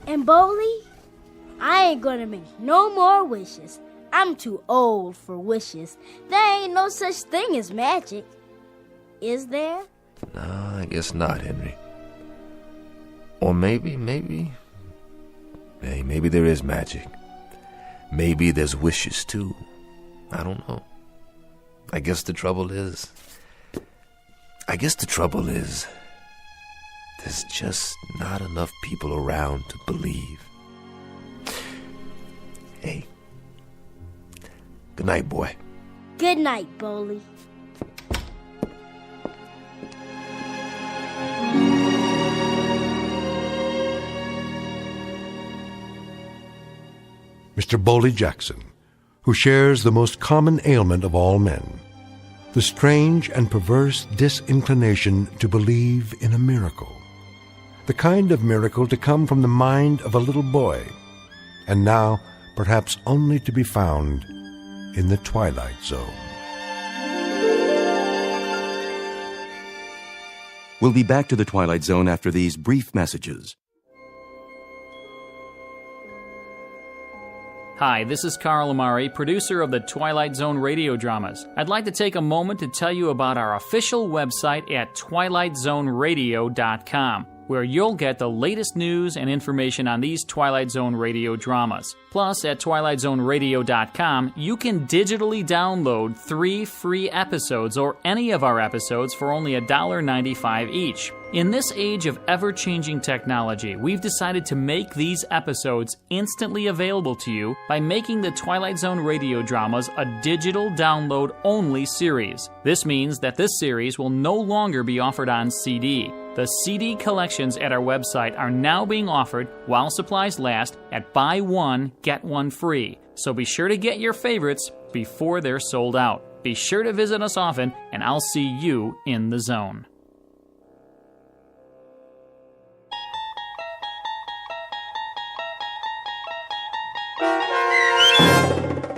And Bully, I ain't gonna make no more wishes. I'm too old for wishes. There ain't no such thing as magic. Is there? No, I guess not, Henry. Or maybe there is magic. Maybe there's wishes, too. I don't know. I guess the trouble is, there's just not enough people around to believe. Hey. Good night, boy. Good night, Bully. Mr. Bully Jackson, who shares the most common ailment of all men, the strange and perverse disinclination to believe in a miracle. The kind of miracle to come from the mind of a little boy, and now perhaps only to be found in the Twilight Zone. We'll be back to the Twilight Zone after these brief messages. Hi, this is Carl Amari, producer of the Twilight Zone radio dramas. I'd like to take a moment to tell you about our official website at twilightzoneradio.com, where you'll get the latest news and information on these Twilight Zone radio dramas. Plus, at twilightzoneradio.com, you can digitally download 3 free episodes or any of our episodes for only $1.95 each. In this age of ever-changing technology, we've decided to make these episodes instantly available to you by making the Twilight Zone radio dramas a digital download-only series. This means that this series will no longer be offered on CD. The CD collections at our website are now being offered while supplies last at buy one, get one free. So be sure to get your favorites before they're sold out. Be sure to visit us often, and I'll see you in the zone.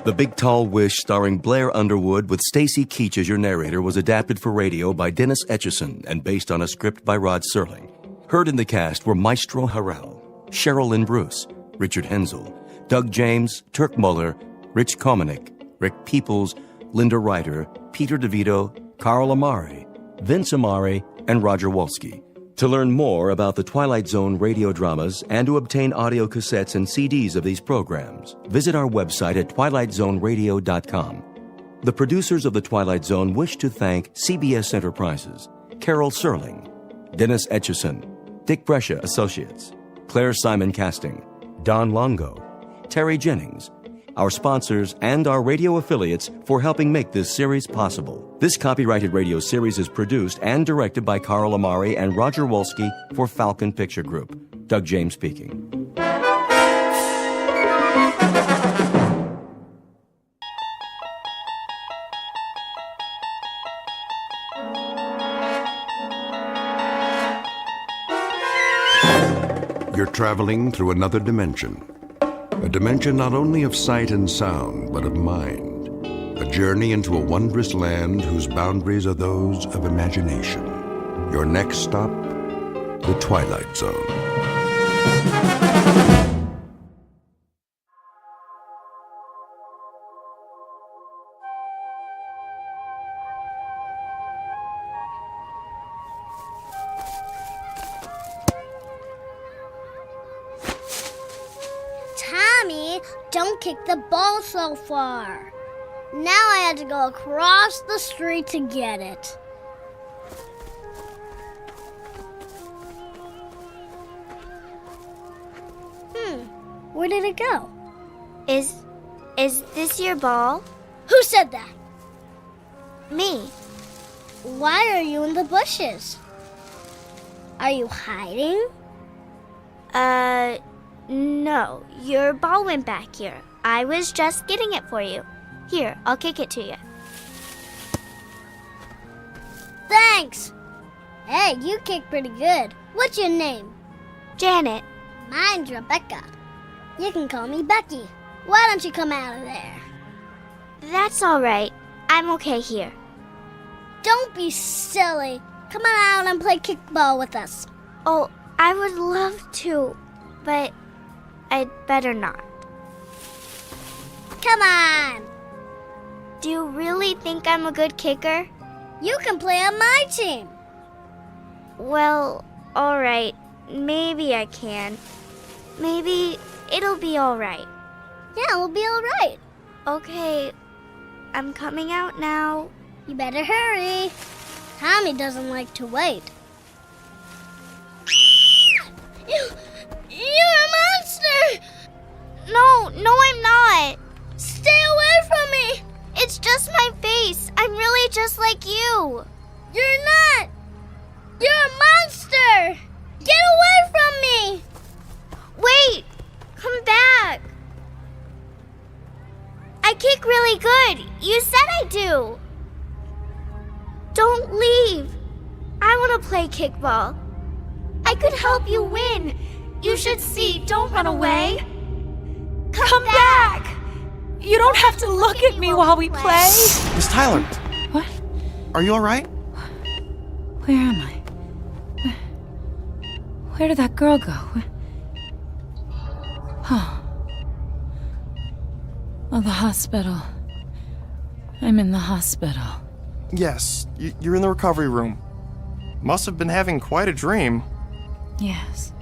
The Big Tall Wish, starring Blair Underwood with Stacy Keach as your narrator, was adapted for radio by Dennis Etchison and based on a script by Rod Serling. Heard in the cast were Maestro Harrell, Cheryl Lynn Bruce, Richard Hensel, Doug James, Turk Muller, Rich Komanek, Rick Peoples, Linda Ryder, Peter DeVito, Carl Amari, Vince Amari, and Roger Wolski. To learn more about the Twilight Zone radio dramas and to obtain audio cassettes and CDs of these programs, visit our website at twilightzoneradio.com. The producers of The Twilight Zone wish to thank CBS Enterprises, Carol Serling, Dennis Etchison, Dick Brescia Associates, Claire Simon Casting, Don Longo, Terry Jennings, our sponsors, and our radio affiliates for helping make this series possible. This copyrighted radio series is produced and directed by Carl Amari and Roger Wolski for Falcon Picture Group. Doug James speaking. You're traveling through another dimension. A dimension not only of sight and sound, but of mind. A journey into a wondrous land whose boundaries are those of imagination. Your next stop, the Twilight Zone. Tommy, don't kick the ball so far. Now I had to go across the street to get it. Where did it go? Is this your ball? Who said that? Me. Why are you in the bushes? Are you hiding? No. Your ball went back here. I was just getting it for you. Here, I'll kick it to you. Thanks. Hey, you kick pretty good. What's your name? Janet. Mine's Rebecca. You can call me Becky. Why don't you come out of there? That's all right. I'm okay here. Don't be silly. Come on out and play kickball with us. Oh, I would love to, but I'd better not. Come on. Do you really think I'm a good kicker? You can play on my team. Well, all right. Maybe I can. Maybe it'll be all right. Yeah, it'll be all right. Okay, I'm coming out now. You better hurry. Tommy doesn't like to wait. You're a monster! No, I'm not. Stay away from me! It's just my face. I'm really just like you. You're not! You're a monster! Get away from me! Wait! Come back! I kick You said I do. Don't leave. I want to play kickball. I could help you win. You should see. Don't run away. Come back. You don't have to look at me while we play. Miss Tyler. What? Are you all right? Where am I? Where did that girl go? Oh. Oh, the hospital. I'm in the hospital. Yes, you're in the recovery room. Must have been having quite a dream. Yes.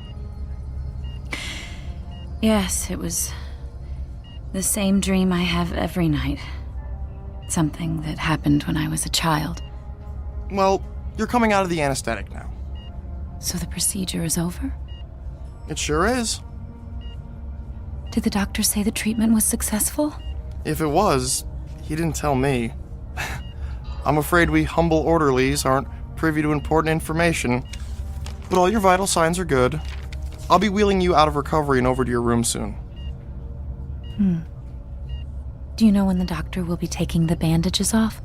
Yes, it was the same dream I have every night. Something that happened when I was a child. Well, you're coming out of the anesthetic now. So the procedure is over? It sure is. Did the doctor say the treatment was successful? If it was, he didn't tell me. I'm afraid we humble orderlies aren't privy to important information. But all your vital signs are good. I'll be wheeling you out of recovery and over to your room soon. Do you know when the doctor will be taking the bandages off?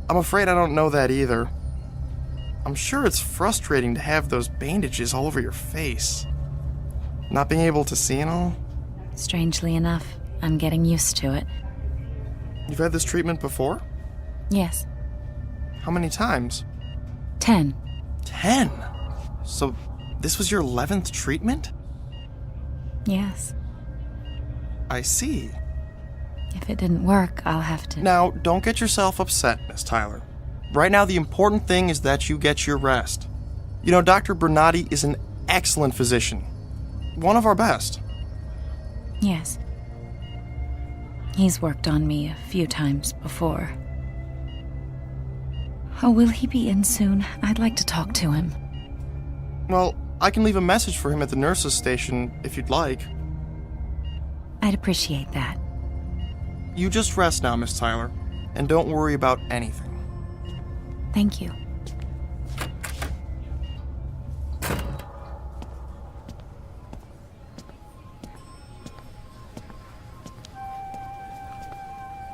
I'm afraid I don't know that either. I'm sure it's frustrating to have those bandages all over your face. Not being able to see and all. Strangely enough, I'm getting used to it. You've had this treatment before? Yes. How many times? 10. 10? So this was your 11th treatment? Yes. I see. If it didn't work, I'll have to... Now, don't get yourself upset, Miss Tyler. Right now, the important thing is that you get your rest. You know, Dr. Bernardi is an excellent physician. One of our best. Yes. He's worked on me a few times before. Oh, will he be in soon? I'd like to talk to him. Well, I can leave a message for him at the nurse's station if you'd like. I'd appreciate that. You just rest now, Miss Tyler, and don't worry about anything. Thank you.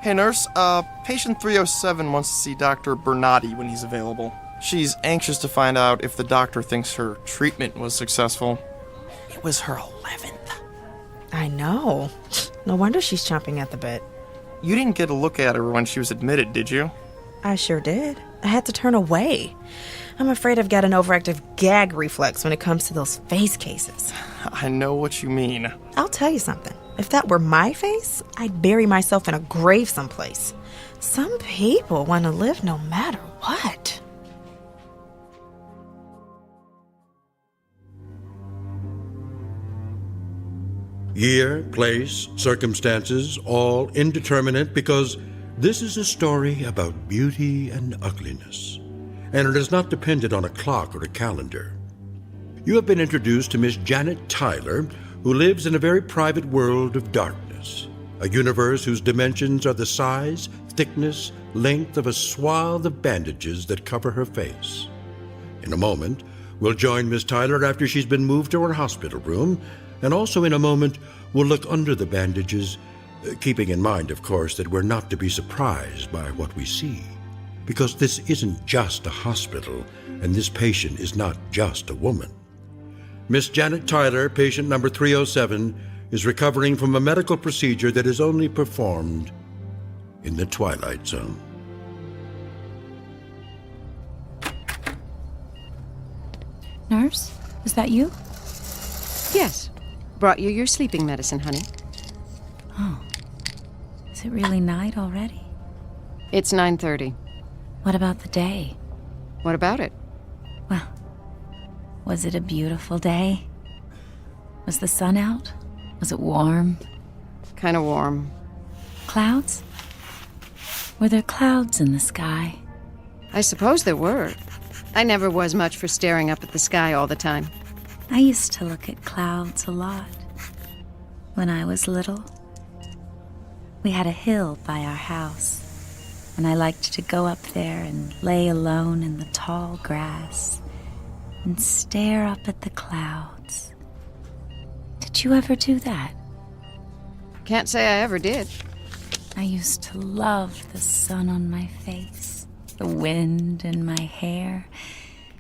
Hey, nurse, patient 307 wants to see Dr. Bernardi when he's available. She's anxious to find out if the doctor thinks her treatment was successful. It was her 11th. I know. No wonder she's chomping at the bit. You didn't get a look at her when she was admitted, did you? I sure did. I had to turn away. I'm afraid I've got an overactive gag reflex when it comes to those face cases. I know what you mean. I'll tell you something. If that were my face, I'd bury myself in a grave someplace. Some people want to live no matter what. Year, place, circumstances, all indeterminate because this is a story about beauty and ugliness, and it is not dependent on a clock or a calendar. You have been introduced to Miss Janet Tyler, who lives in a very private world of darkness, a universe whose dimensions are the size, thickness, length of a swath of bandages that cover her face. In a moment, we'll join Miss Tyler after she's been moved to her hospital room, and also in a moment, we'll look under the bandages, keeping in mind, of course, that we're not to be surprised by what we see, because this isn't just a hospital, and this patient is not just a woman. Miss Janet Tyler, patient number 307, is recovering from a medical procedure that is only performed in the Twilight Zone. Nurse, is that you? Yes. Brought you your sleeping medicine, honey. Oh. Is it really night already? It's 9:30. What about the day? What about it? Well, was it a beautiful day? Was the sun out? Was it warm? Kind of warm. Clouds? Were there clouds in the sky? I suppose there were. I never was much for staring up at the sky all the time. I used to look at clouds a lot when I was little. We had a hill by our house, and I liked to go up there and lay alone in the tall grass and stare up at the clouds. Did you ever do that? Can't say I ever did. I used to love the sun on my face, the wind in my hair,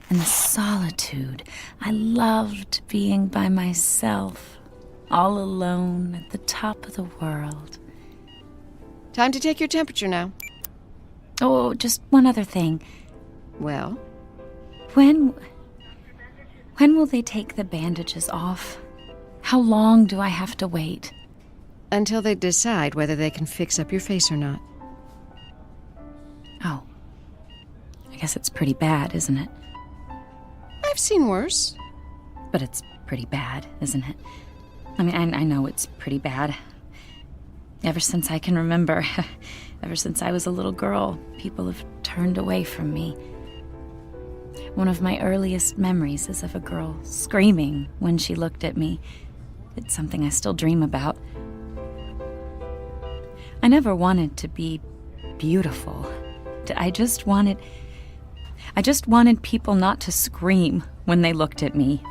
and the solitude. I loved being by myself, all alone at the top of the world. Time to take your temperature now. Oh, just one other thing. Well? When will they take the bandages off? How long do I have to wait? Until they decide whether they can fix up your face or not. Oh. I guess it's pretty bad, isn't it? I've seen worse. But it's pretty bad, isn't it? I mean, I know it's pretty bad. Ever since I can remember, ever since I was a little girl, people have turned away from me. One of my earliest memories is of a girl screaming when she looked at me. It's something I still dream about. I never wanted to be beautiful. I just wanted people not to scream when they looked at me.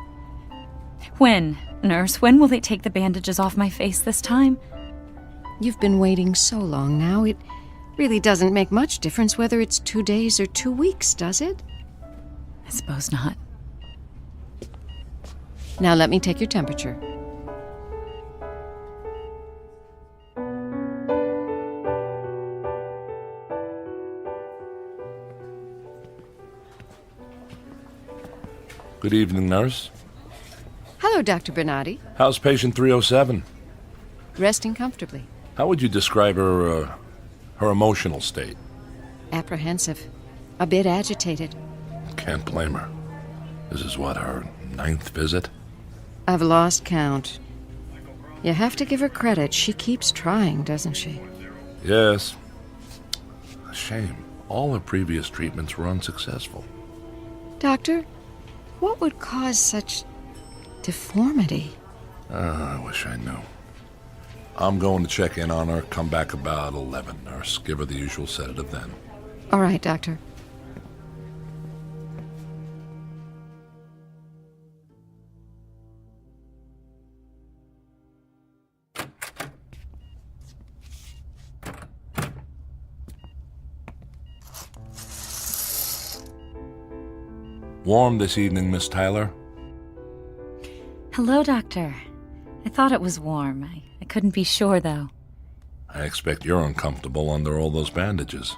When, nurse, when will they take the bandages off my face this time? You've been waiting so long now, it really doesn't make much difference whether it's 2 days or 2 weeks, does it? I suppose not. Now let me take your temperature. Good evening, nurse. Hello, Dr. Bernardi. How's patient 307? Resting comfortably. How would you describe her emotional state? Apprehensive. A bit agitated. Can't blame her. This is what, her 9th visit? I've lost count. You have to give her credit. She keeps trying, doesn't she? Yes. A shame. All her previous treatments were unsuccessful. Doctor, what would cause such deformity? I wish I knew. I'm going to check in on her. Come back about 11, nurse. Give her the usual sedative then. All right, Doctor. Warm this evening, Miss Tyler? Hello, Doctor. I thought it was warm. I couldn't be sure, though. I expect you're uncomfortable under all those bandages.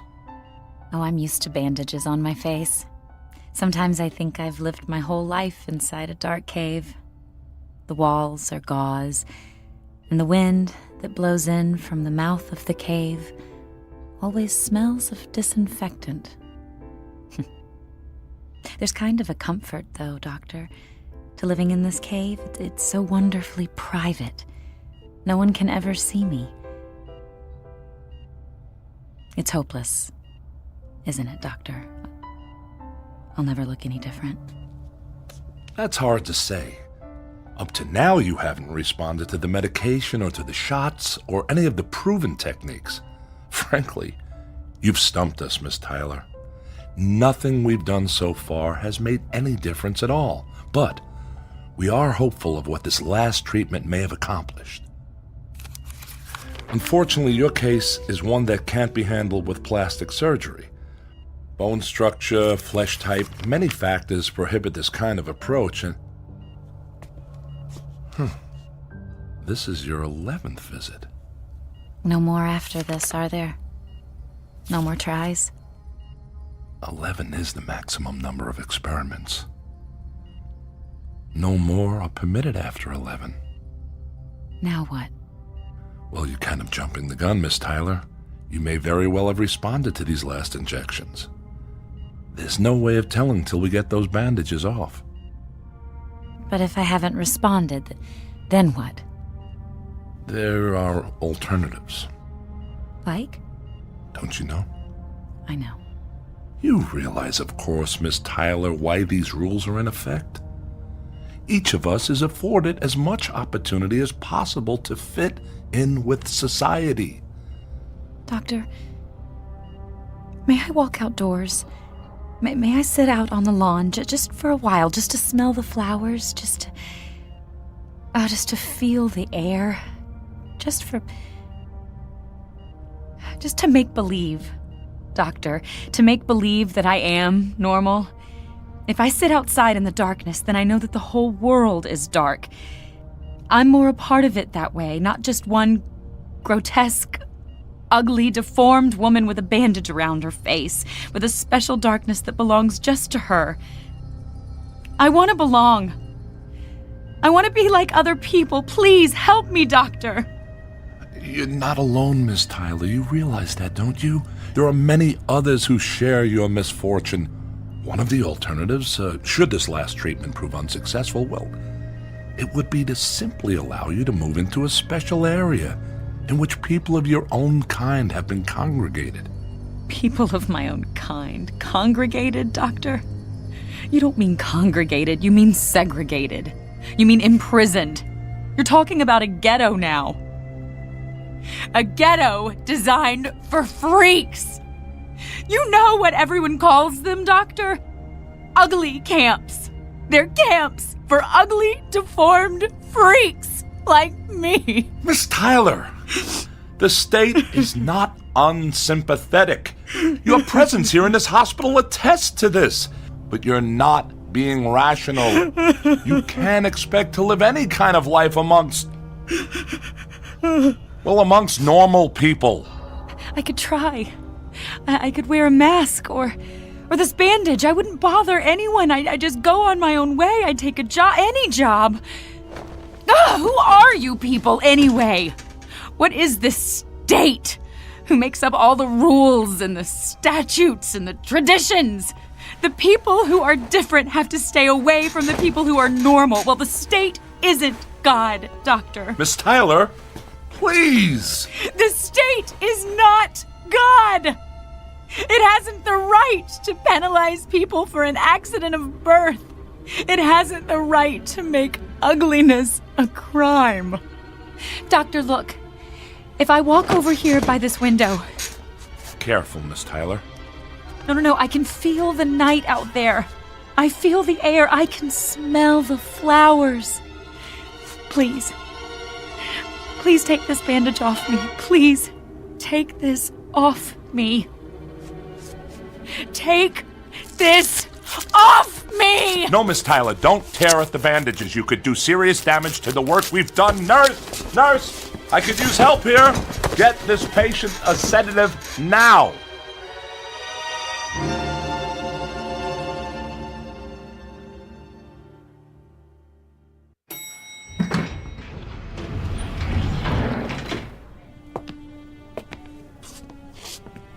Oh, I'm used to bandages on my face. Sometimes I think I've lived my whole life inside a dark cave. The walls are gauze, and the wind that blows in from the mouth of the cave always smells of disinfectant. There's kind of a comfort, though, Doctor, to living in this cave. It's so wonderfully private. No one can ever see me. It's hopeless, isn't it, Doctor? I'll never look any different. That's hard to say. Up to now, you haven't responded to the medication or to the shots or any of the proven techniques. Frankly, you've stumped us, Miss Tyler. Nothing we've done so far has made any difference at all, but we are hopeful of what this last treatment may have accomplished. Unfortunately, your case is one that can't be handled with plastic surgery. Bone structure, flesh type, many factors prohibit this kind of approach, and this is your 11th visit. No more after this, are there? No more tries? 11 is the maximum number of experiments. No more are permitted after 11. Now what? Well, you're kind of jumping the gun, Miss Tyler. You may very well have responded to these last injections. There's no way of telling till we get those bandages off. But if I haven't responded, then what? There are alternatives. Like? Don't you know? I know. You realize, of course, Miss Tyler, why these rules are in effect. Each of us is afforded as much opportunity as possible to fit in with society. Doctor, may I walk outdoors? May I sit out on the lawn just for a while, just to smell the flowers, just to feel the air, just for Just to make believe, Doctor. To make believe that I am normal. If I sit outside in the darkness, then I know that the whole world is dark. I'm more a part of it that way, not just one grotesque, ugly, deformed woman with a bandage around her face, with a special darkness that belongs just to her. I want to belong. I want to be like other people. Please help me, Doctor. You're not alone, Miss Tyler. You realize that, don't you? There are many others who share your misfortune. One of the alternatives, should this last treatment prove unsuccessful, well, it would be to simply allow you to move into a special area in which people of your own kind have been congregated. People of my own kind? Congregated, Doctor? You don't mean congregated, you mean segregated. You mean imprisoned. You're talking about a ghetto now. A ghetto designed for freaks. You know what everyone calls them, Doctor? Ugly camps. They're camps for ugly, deformed freaks like me. Miss Tyler, the state is not unsympathetic. Your presence here in this hospital attests to this. But you're not being rational. You can't expect to live any kind of life amongst normal people. I could try. I could wear a mask or this bandage. I wouldn't bother anyone. I'd just go on my own way. I'd take a job, any job. Who are you people anyway? What is this state? Who makes up all the rules and the statutes and the traditions? The people who are different have to stay away from the people who are normal. Well, the state isn't God, Doctor. Miss Tyler, please. The state is not God. It hasn't the right to penalize people for an accident of birth. It hasn't the right to make ugliness a crime. Doctor, look. If I walk over here by this window... Careful, Miss Tyler. No. I can feel the night out there. I feel the air. I can smell the flowers. Please. Please take this bandage off me. Please take this off me. Take this off me! No, Miss Tyler, don't tear at the bandages. You could do serious damage to the work we've done. Nurse, I could use help here. Get this patient a sedative now.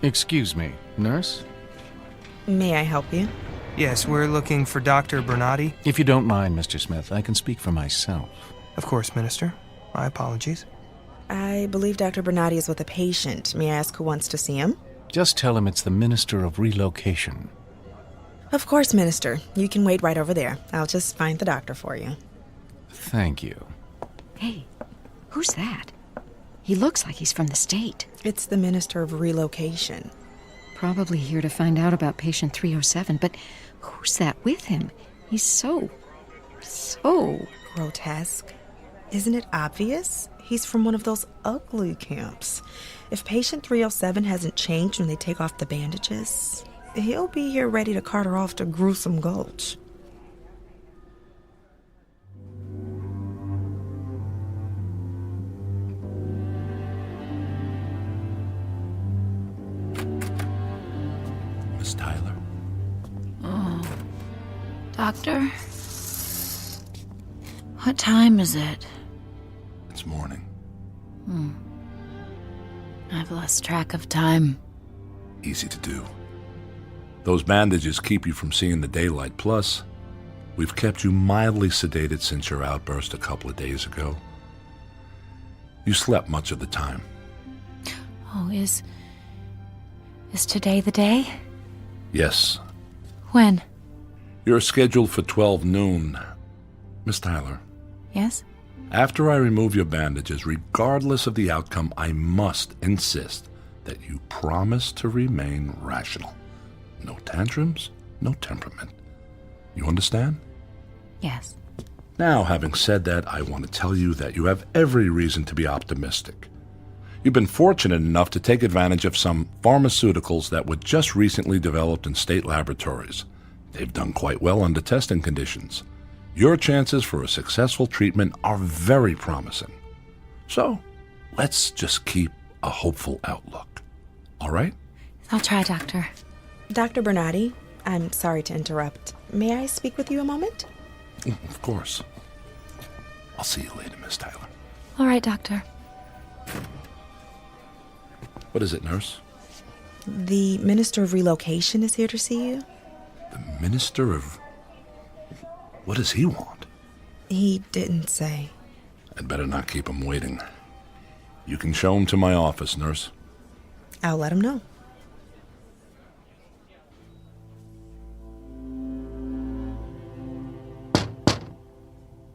Excuse me, nurse? May I help you? Yes, we're looking for Dr. Bernardi. If you don't mind, Mr. Smith, I can speak for myself. Of course, Minister. My apologies. I believe Dr. Bernardi is with a patient. May I ask who wants to see him? Just tell him it's the Minister of Relocation. Of course, Minister. You can wait right over there. I'll just find the doctor for you. Thank you. Hey, who's that? He looks like he's from the state. It's the Minister of Relocation. Probably here to find out about patient 307, but who's that with him? He's so grotesque. Isn't it obvious? He's from one of those ugly camps. If patient 307 hasn't changed when they take off the bandages, he'll be here ready to cart her off to Gruesome Gulch. Miss Tyler. Oh, Doctor? What time is it? It's morning. I've lost track of time. Easy to do. Those bandages keep you from seeing the daylight. Plus, we've kept you mildly sedated since your outburst a couple of days ago. You slept much of the time. Oh, is today the day? Yes. When? You're scheduled for 12 noon. Miss Tyler. Yes? After I remove your bandages, regardless of the outcome, I must insist that you promise to remain rational. No tantrums, no temperament. You understand? Yes. Now, having said that, I want to tell you that you have every reason to be optimistic. You've been fortunate enough to take advantage of some pharmaceuticals that were just recently developed in state laboratories. They've done quite well under testing conditions. Your chances for a successful treatment are very promising. So, let's just keep a hopeful outlook. All right? I'll try, Doctor. Dr. Bernardi, I'm sorry to interrupt. May I speak with you a moment? Of course. I'll see you later, Miss Tyler. All right, Doctor. What is it, nurse? The Minister of Relocation is here to see you. The Minister of... What does he want? He didn't say. I'd better not keep him waiting. You can show him to my office, nurse. I'll let him know.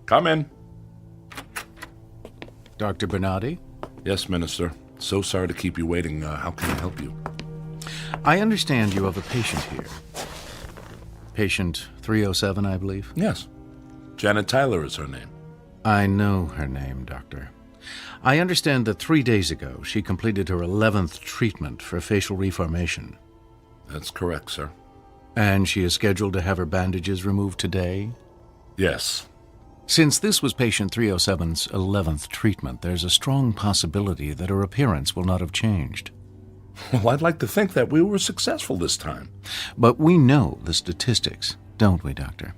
Come in. Dr. Bernardi? Yes, Minister. So sorry to keep you waiting. How can I help you? I understand you have a patient here. Patient 307, I believe? Yes. Janet Tyler is her name. I know her name, Doctor. I understand that 3 days ago she completed her 11th treatment for facial reformation. That's correct, sir. And she is scheduled to have her bandages removed today? Yes. Since this was patient 307's 11th treatment, there's a strong possibility that her appearance will not have changed. Well, I'd like to think that we were successful this time. But we know the statistics, don't we, Doctor?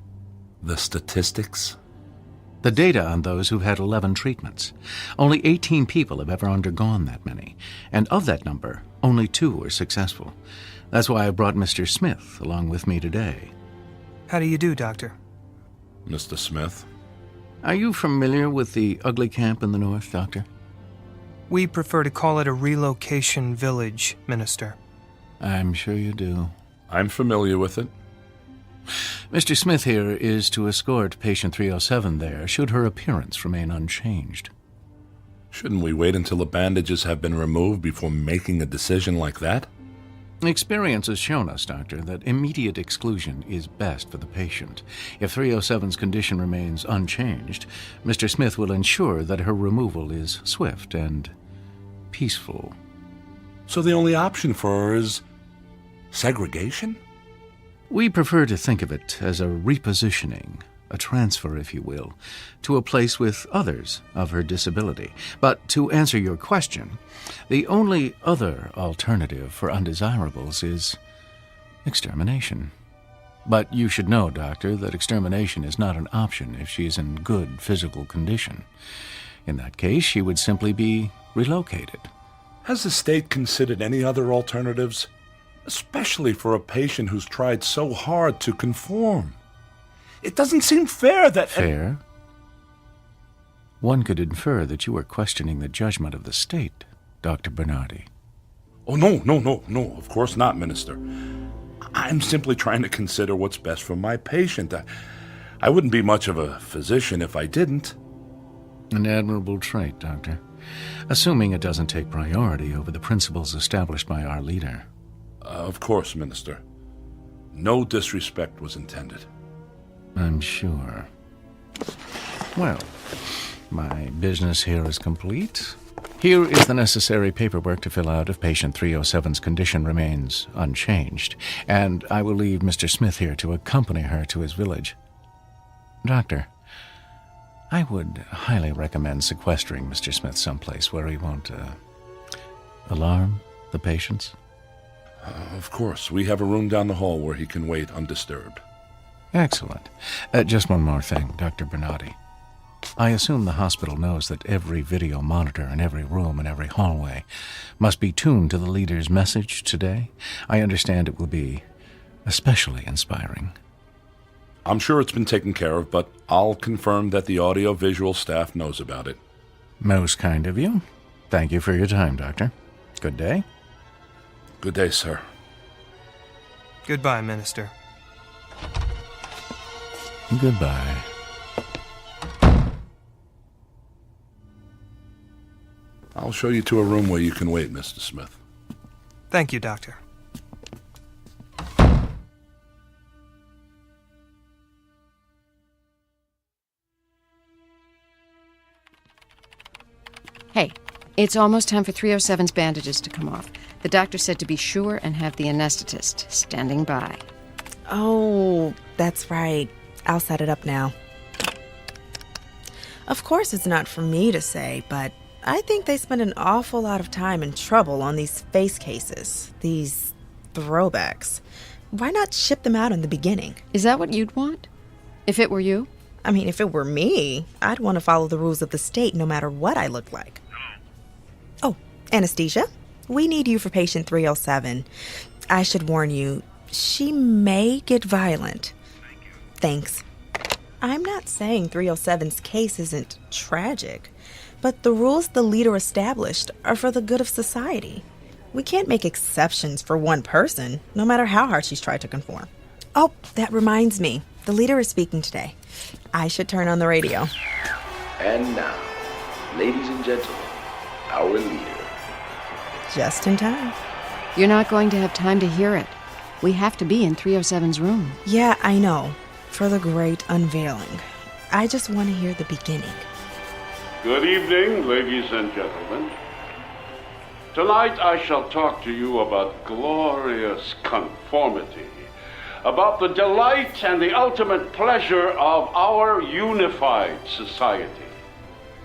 The statistics? The data on those who've had 11 treatments. Only 18 people have ever undergone that many. And of that number, only 2 were successful. That's why I brought Mr. Smith along with me today. How do you do, Doctor? Mr. Smith? Are you familiar with the ugly camp in the north, Doctor? We prefer to call it a relocation village, Minister. I'm sure you do. I'm familiar with it. Mr. Smith here is to escort patient 307 there, should her appearance remain unchanged. Shouldn't we wait until the bandages have been removed before making a decision like that? Experience has shown us, Doctor, that immediate exclusion is best for the patient. If 307's condition remains unchanged, Mr. Smith will ensure that her removal is swift and peaceful. So the only option for her is segregation? We prefer to think of it as a repositioning, a transfer, if you will, to a place with others of her disability. But to answer your question, the only other alternative for undesirables is extermination. But you should know, Doctor, that extermination is not an option if she is in good physical condition. In that case, she would simply be relocated. Has the state considered any other alternatives? Especially for a patient who's tried so hard to conform. It doesn't seem fair that... Fair? One could infer that you are questioning the judgment of the state, Dr. Bernardi. Oh, no, of course not, Minister. I'm simply trying to consider what's best for my patient. I wouldn't be much of a physician if I didn't. An admirable trait, Doctor. Assuming it doesn't take priority over the principles established by our leader. Of course, Minister. No disrespect was intended. I'm sure. Well, my business here is complete. Here is the necessary paperwork to fill out if patient 307's condition remains unchanged, and I will leave Mr. Smith here to accompany her to his village. Doctor, I would highly recommend sequestering Mr. Smith someplace where he won't, alarm the patients. Of course. We have a room down the hall where he can wait undisturbed. Excellent. Just one more thing, Dr. Bernardi. I assume the hospital knows that every video monitor in every room and every hallway must be tuned to the leader's message today. I understand it will be especially inspiring. I'm sure it's been taken care of, but I'll confirm that the audio-visual staff knows about it. Most kind of you. Thank you for your time, Doctor. Good day. Good day, sir. Goodbye, Minister. Goodbye. I'll show you to a room where you can wait, Mr. Smith. Thank you, Doctor. Hey, It's almost time for 307's bandages to come off. The doctor said to be sure and have the anesthetist standing by. Oh, that's right. I'll set it up now. Of course, it's not for me to say, but I think they spend an awful lot of time and trouble on these face cases, these throwbacks. Why not ship them out in the beginning? Is that what you'd want? If it were you? I mean, if it were me, I'd want to follow the rules of the state no matter what I look like. Oh, Anesthesia, we need you for patient 307. I should warn you, she may get violent. Thanks. I'm not saying 307's case isn't tragic, but the rules the leader established are for the good of society. We can't make exceptions for one person, no matter how hard she's tried to conform. Oh, that reminds me. The leader is speaking today. I should turn on the radio. And now, ladies and gentlemen, our leader. Just in time. You're not going to have time to hear it. We have to be in 307's room. Yeah, I know. For the great unveiling. I just want to hear the beginning. Good evening, ladies and gentlemen. Tonight I shall talk to you about glorious conformity, about the delight and the ultimate pleasure of our unified society.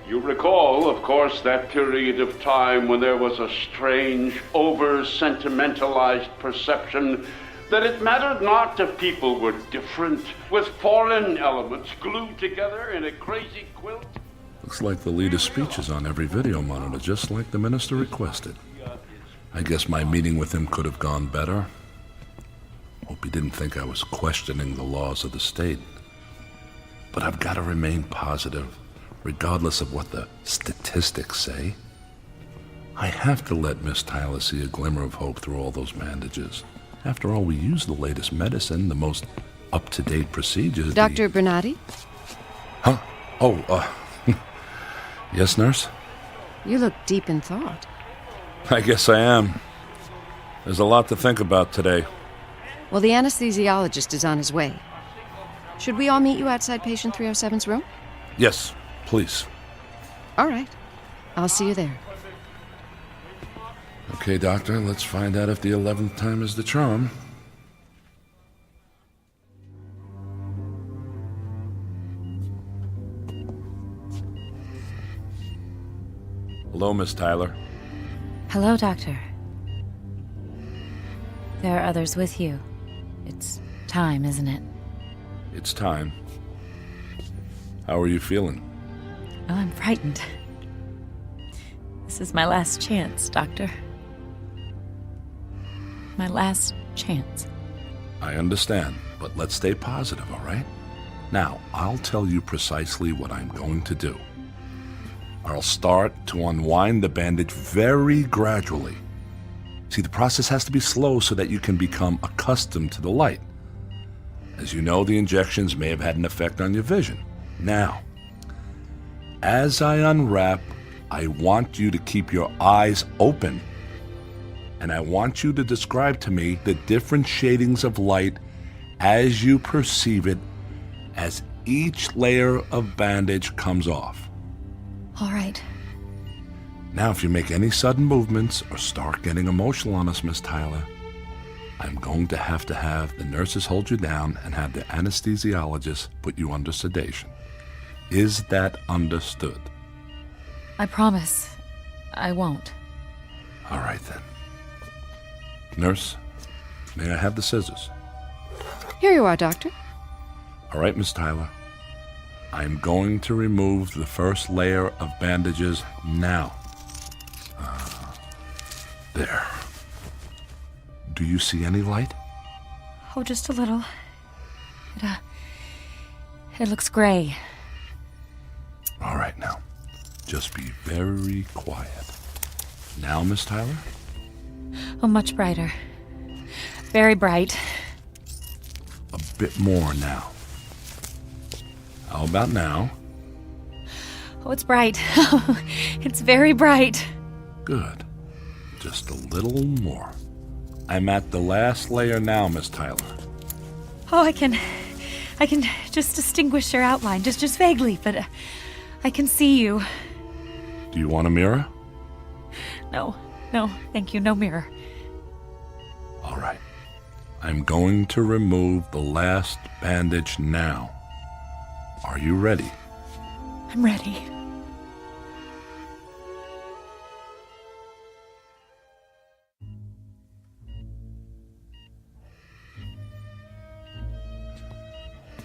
You recall, of course, that period of time when there was a strange, over-sentimentalized perception that it mattered not if people were different, with foreign elements glued together in a crazy quilt. Looks like the leader's speech is on every video monitor, just like the minister requested. I guess my meeting with him could have gone better. Hope he didn't think I was questioning the laws of the state. But I've got to remain positive, regardless of what the statistics say. I have to let Miss Tyler see a glimmer of hope through all those bandages. After all, we use the latest medicine, the most up-to-date procedures. Dr. Bernardi? Huh? Oh, yes, nurse? You look deep in thought. I guess I am. There's a lot to think about today. Well, the anesthesiologist is on his way. Should we all meet you outside patient 307's room? Yes, please. All right. I'll see you there. Okay, doctor, let's find out if the 11th time is the charm. Hello, Miss Tyler. Hello, Doctor. There are others with you. It's time, isn't it? It's time. How are you feeling? Oh, I'm frightened. This is my last chance, Doctor. My last chance. I understand, but let's stay positive, all right? Now, I'll tell you precisely what I'm going to do. I'll start to unwind the bandage very gradually. See, the process has to be slow so that you can become accustomed to the light. As you know, the injections may have had an effect on your vision. Now, as I unwrap, I want you to keep your eyes open. And I want you to describe to me the different shadings of light as you perceive it as each layer of bandage comes off. All right. Now, if you make any sudden movements or start getting emotional on us, Miss Tyler, I'm going to have the nurses hold you down and have the anesthesiologist put you under sedation. Is that understood? I promise I won't. All right, then. Nurse, may I have the scissors? Here you are, Doctor. All right, Miss Tyler. I'm going to remove the first layer of bandages now. There. Do you see any light? Oh, just a little. It looks gray. All right, now. Just be very quiet. Now, Miss Tyler? Oh, much brighter. Very bright. A bit more now. How about now? Oh, it's bright. It's very bright. Good. Just a little more. I'm at the last layer now, Miss Tyler. Oh, I can just distinguish your outline, just vaguely, but I can see you. Do you want a mirror? No, thank you, no mirror. All right. I'm going to remove the last bandage now. Are you ready? I'm ready.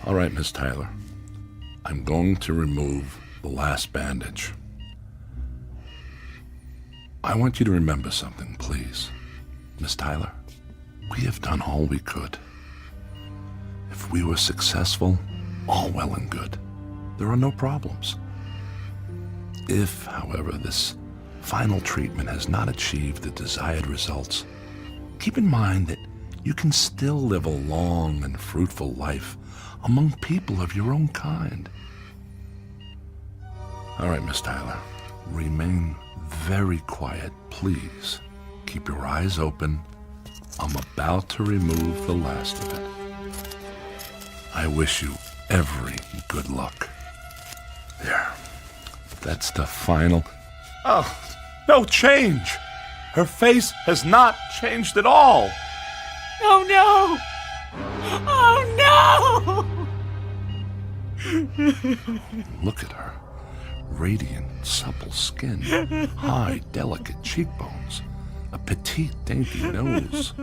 All right, Miss Tyler. I'm going to remove the last bandage. I want you to remember something, please. Miss Tyler, we have done all we could. If we were successful, all well and good. There are no problems. If, however, this final treatment has not achieved the desired results, keep in mind that you can still live a long and fruitful life among people of your own kind. All right, Miss Tyler, remain very quiet, please. Keep your eyes open. I'm about to remove the last of it. I wish you every good luck. There. That's the final. Oh, no change. Her face has not changed at all. Oh no! Oh no! Look at her. Radiant, supple skin, high, delicate cheekbones, a petite, dainty nose,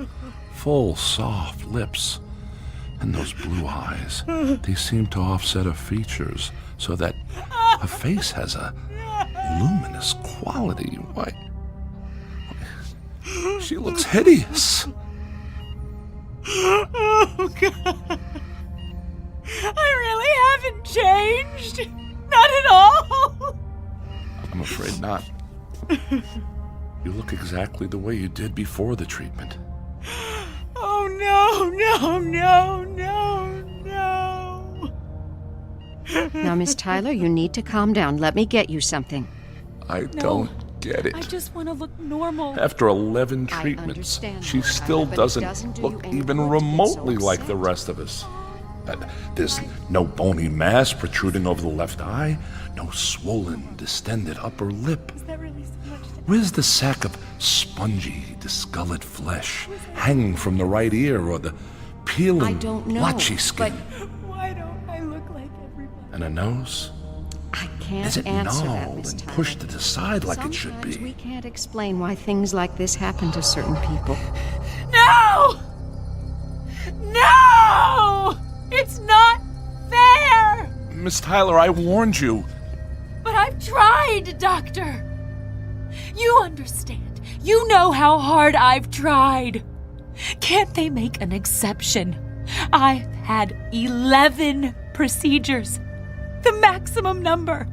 full, soft lips, and those blue eyes. They seem to offset her features so that her face has a luminous quality. Why, she looks hideous. Oh, God. I really haven't changed. Not at all. I'm afraid not. You look exactly the way you did before the treatment. Oh, no. Now, Miss Tyler, you need to calm down. Let me get you something. I don't get it. I just want to look normal. After 11 treatments, she still doesn't look even remotely like the rest of us. There's no bony mass protruding over the left eye, no swollen, distended upper lip. Is that really so much? Where's the sack of spongy, discolored flesh hanging from the right ear or the peeling, I don't know, blotchy skin? Why don't I look like everybody? And a nose? I can't Is it answer that, gnawed Miss and Tyler. pushed to the side like it should Sometimes be? we can't explain why things like this happen to certain people. No! It's not fair! Miss Tyler, I warned you. But I've tried, Doctor. You understand. You know how hard I've tried. Can't they make an exception? I've had 11 procedures. The maximum number.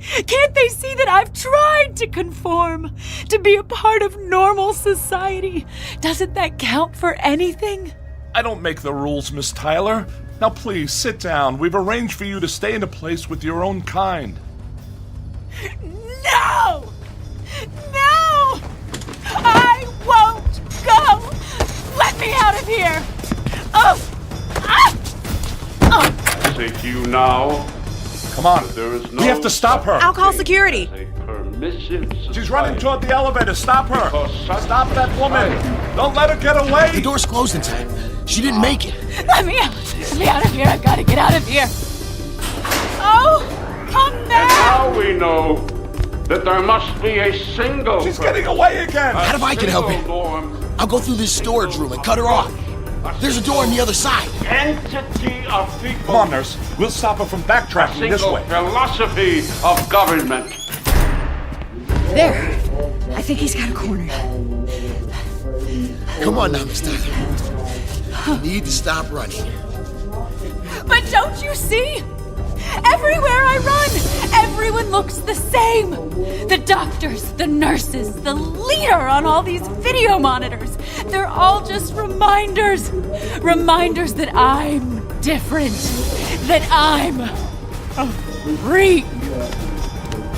Can't they see that I've tried to conform, to be a part of normal society? Doesn't that count for anything? I don't make the rules, Miss Tyler. Now please, sit down. We've arranged for you to stay in a place with your own kind. No! I won't go! Let me out of here! I say to you now, come on. There is no We have to stop her. I'll call security. She's running toward the elevator. Stop her. Stop that woman. Don't let her get away. The door's closed in time. She didn't make it. Let me out! Let me out of here! I've got to get out of here! Oh! Come back! Now we know that there must be a single. She's getting away again. How if I can help it? I'll go through this storage room and cut her off. There's a door on the other side. Entity of people. Come on, nurse. We'll stop her from backtracking this way. Philosophy of government. There. I think he's got a corner. Come on now, Miss Tyler. You need to stop running. But don't you see? Everywhere I run, everyone looks the same. The doctors, the nurses, the leader on all these video monitors. They're all just reminders. Reminders that I'm different. That I'm a freak.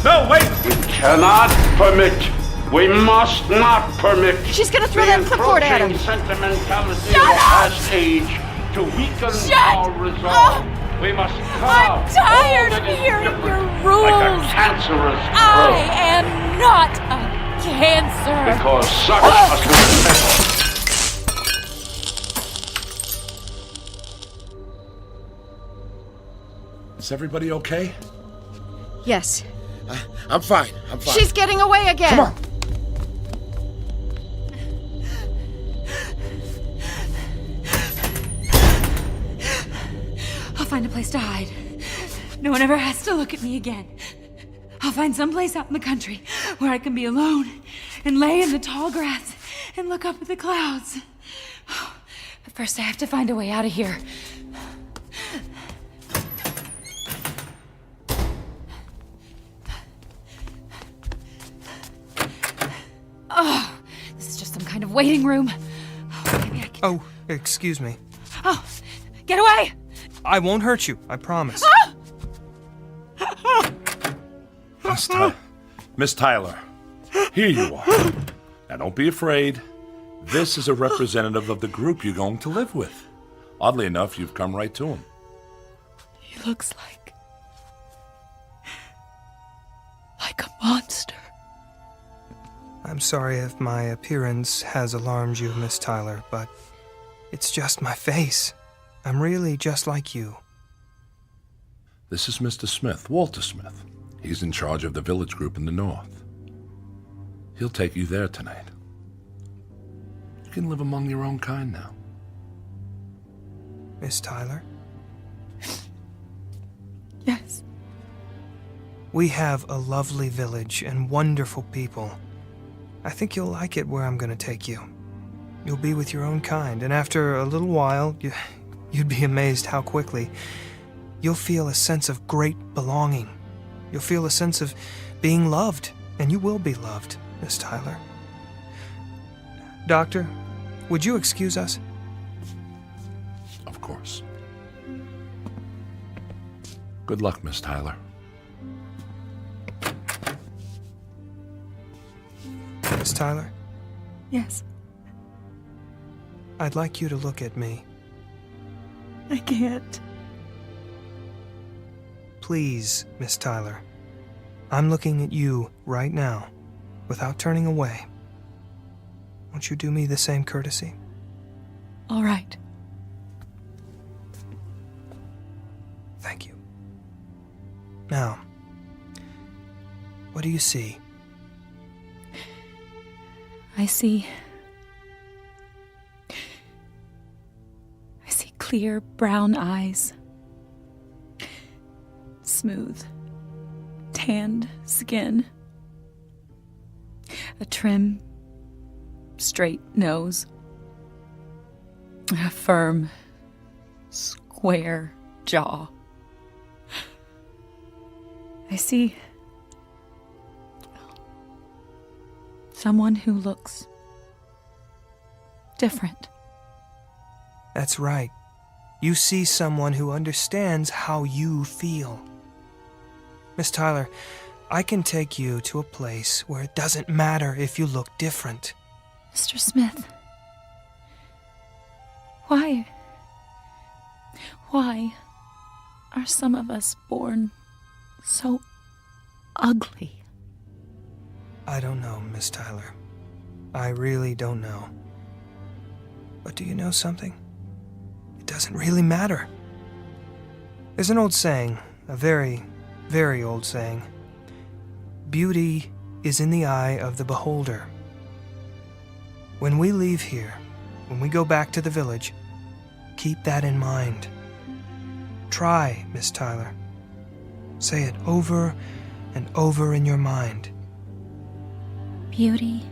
No, wait! We cannot permit. We must not permit. She's gonna throw that clipboard at him. Sentimentality has age to weaken our resolve. We must I'm tired of hearing your rules. like a cancerous I am not a cancer. Because such must be the Is everybody okay? Yes. I'm fine. She's getting away again. Come on. I'll find a place to hide. No one ever has to look at me again. I'll find some place out in the country where I can be alone and lay in the tall grass and look up at the clouds. But first I have to find a way out of here. Oh, this is just some kind of waiting room. Oh, excuse me. Oh, get away! I won't hurt you, I promise. Miss Tyler, here you are. Now don't be afraid. This is a representative of the group you're going to live with. Oddly enough, you've come right to him. He looks like a monster. I'm sorry if my appearance has alarmed you, Miss Tyler, but it's just my face. I'm really just like you. This is Mr. Smith, Walter Smith. He's in charge of the village group in the north. He'll take you there tonight. You can live among your own kind now. Miss Tyler? Yes. We have a lovely village and wonderful people. I think you'll like it where I'm going to take you. You'll be with your own kind, and after a little while, you'd be amazed how quickly you'll feel a sense of great belonging. You'll feel a sense of being loved, and you will be loved, Miss Tyler. Doctor, would you excuse us? Of course. Good luck, Miss Tyler. Miss Tyler? Yes. I'd like you to look at me. I can't. Please, Miss Tyler. I'm looking at you right now, without turning away. Won't you do me the same courtesy? All right. Thank you. Now, what do you see? I see clear brown eyes, smooth, tanned skin, a trim, straight nose, a firm, square jaw. I see someone who looks different. That's right. You see someone who understands how you feel. Miss Tyler, I can take you to a place where it doesn't matter if you look different. Mr. Smith, why are some of us born so ugly? I don't know, Miss Tyler. I really don't know. But do you know something? It doesn't really matter. There's an old saying, a very, very old saying. Beauty is in the eye of the beholder. When we leave here, when we go back to the village, keep that in mind. Try, Miss Tyler. Say it over and over in your mind. Beauty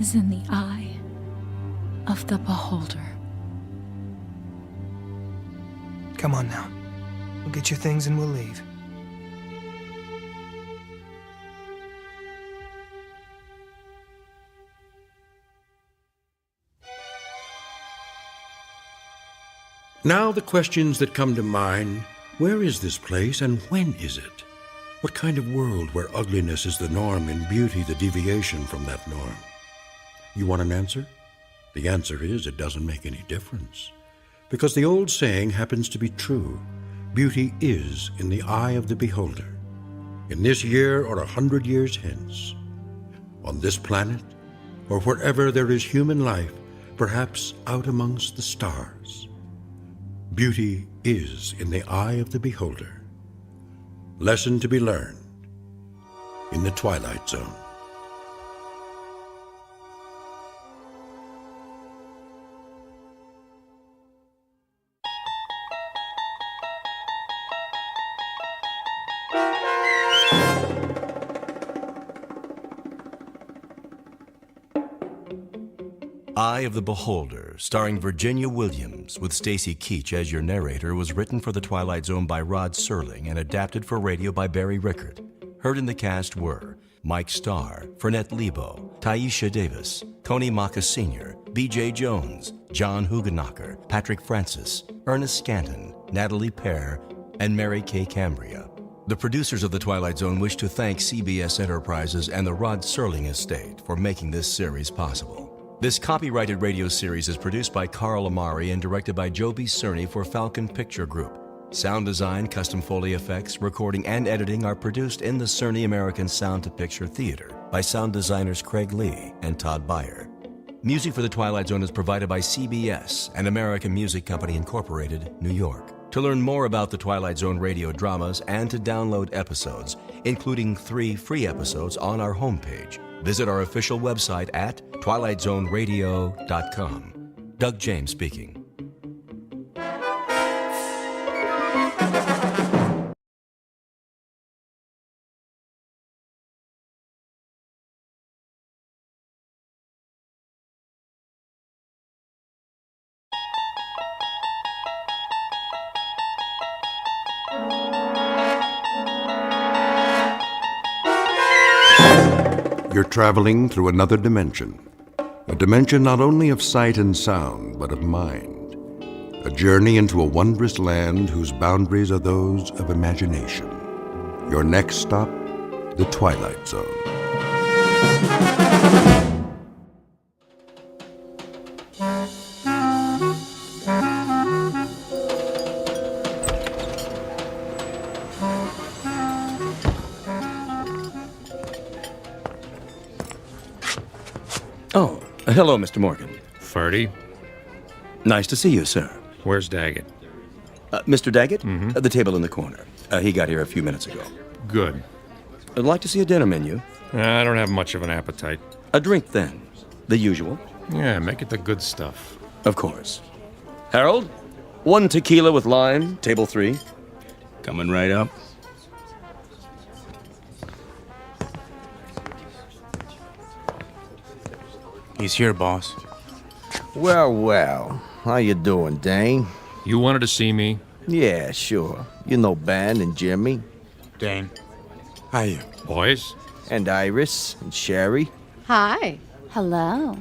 is in the eye of the beholder. Come on now. We'll get your things and we'll leave. Now the questions that come to mind: where is this place and when is it? What kind of world where ugliness is the norm and beauty the deviation from that norm? You want an answer? The answer is it doesn't make any difference. Because the old saying happens to be true. Beauty is in the eye of the beholder. In this year or 100 years hence. on this planet, or wherever there is human life, perhaps out amongst the stars. Beauty is in the eye of the beholder. Lesson to be learned in the Twilight Zone. Eye of the Beholder, starring Virginia Williams, with Stacy Keach as your narrator, was written for The Twilight Zone by Rod Serling and adapted for radio by Barry Rickert. Heard in the cast were Mike Starr, Fernette Lebo, Taisha Davis, Tony Maka Sr., B.J. Jones, John Hugenacher, Patrick Francis, Ernest Scanton, Natalie Pear, and Mary Kay Cambria. The producers of The Twilight Zone wish to thank CBS Enterprises and the Rod Serling Estate for making this series possible. This copyrighted radio series is produced by Carl Amari and directed by Joe B. Cerny for Falcon Picture Group. Sound design, custom Foley effects, recording, and editing are produced in the Cerny American Sound to Picture Theater by sound designers Craig Lee and Todd Beyer. Music for The Twilight Zone is provided by CBS and American Music Company Incorporated, New York. To learn more about the Twilight Zone radio dramas and to download episodes, including 3 free episodes on our homepage, visit our official website at twilightzoneradio.com. Doug James speaking. You're traveling through another dimension. A dimension not only of sight and sound, but of mind. A journey into a wondrous land whose boundaries are those of imagination. Your next stop, the Twilight Zone. Oh, hello, Mr. Morgan. Ferdy? Nice to see you, sir. Where's Daggett? Mr. Daggett? The table in the corner. He got here a few minutes ago. Good. I'd like to see a dinner menu. I don't have much of an appetite. A drink, then. The usual. Yeah, make it the good stuff. Of course. Harold, 1 tequila with lime, table 3. Coming right up. He's here, boss. Well, well. How you doing, Dane? You wanted to see me? Yeah, sure. You know Ben and Jimmy. Dane. How you? Boys? And Iris and Sherry. Hi. Hello.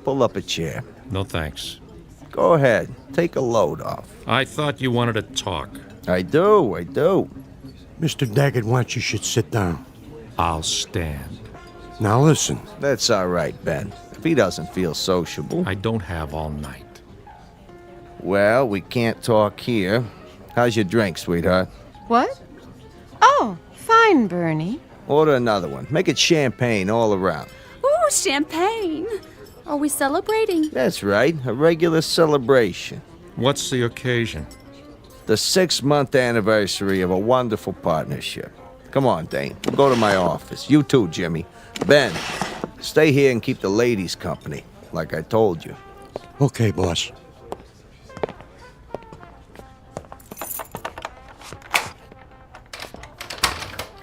Pull up a chair. No thanks. Go ahead. Take a load off. I thought you wanted to talk. I do. Mr. Daggett wants you should sit down. I'll stand. Now listen. That's all right, Ben. If he doesn't feel sociable. I don't have all night. Well, we can't talk here. How's your drink, sweetheart? What? Oh, fine, Bernie. Order another one. Make it champagne all around. Ooh, champagne. Are we celebrating? That's right. A regular celebration. What's the occasion? The 6-month anniversary of a wonderful partnership. Come on, Dane. We'll go to my office. You too, Jimmy. Ben, stay here and keep the ladies company, like I told you. Okay, boss.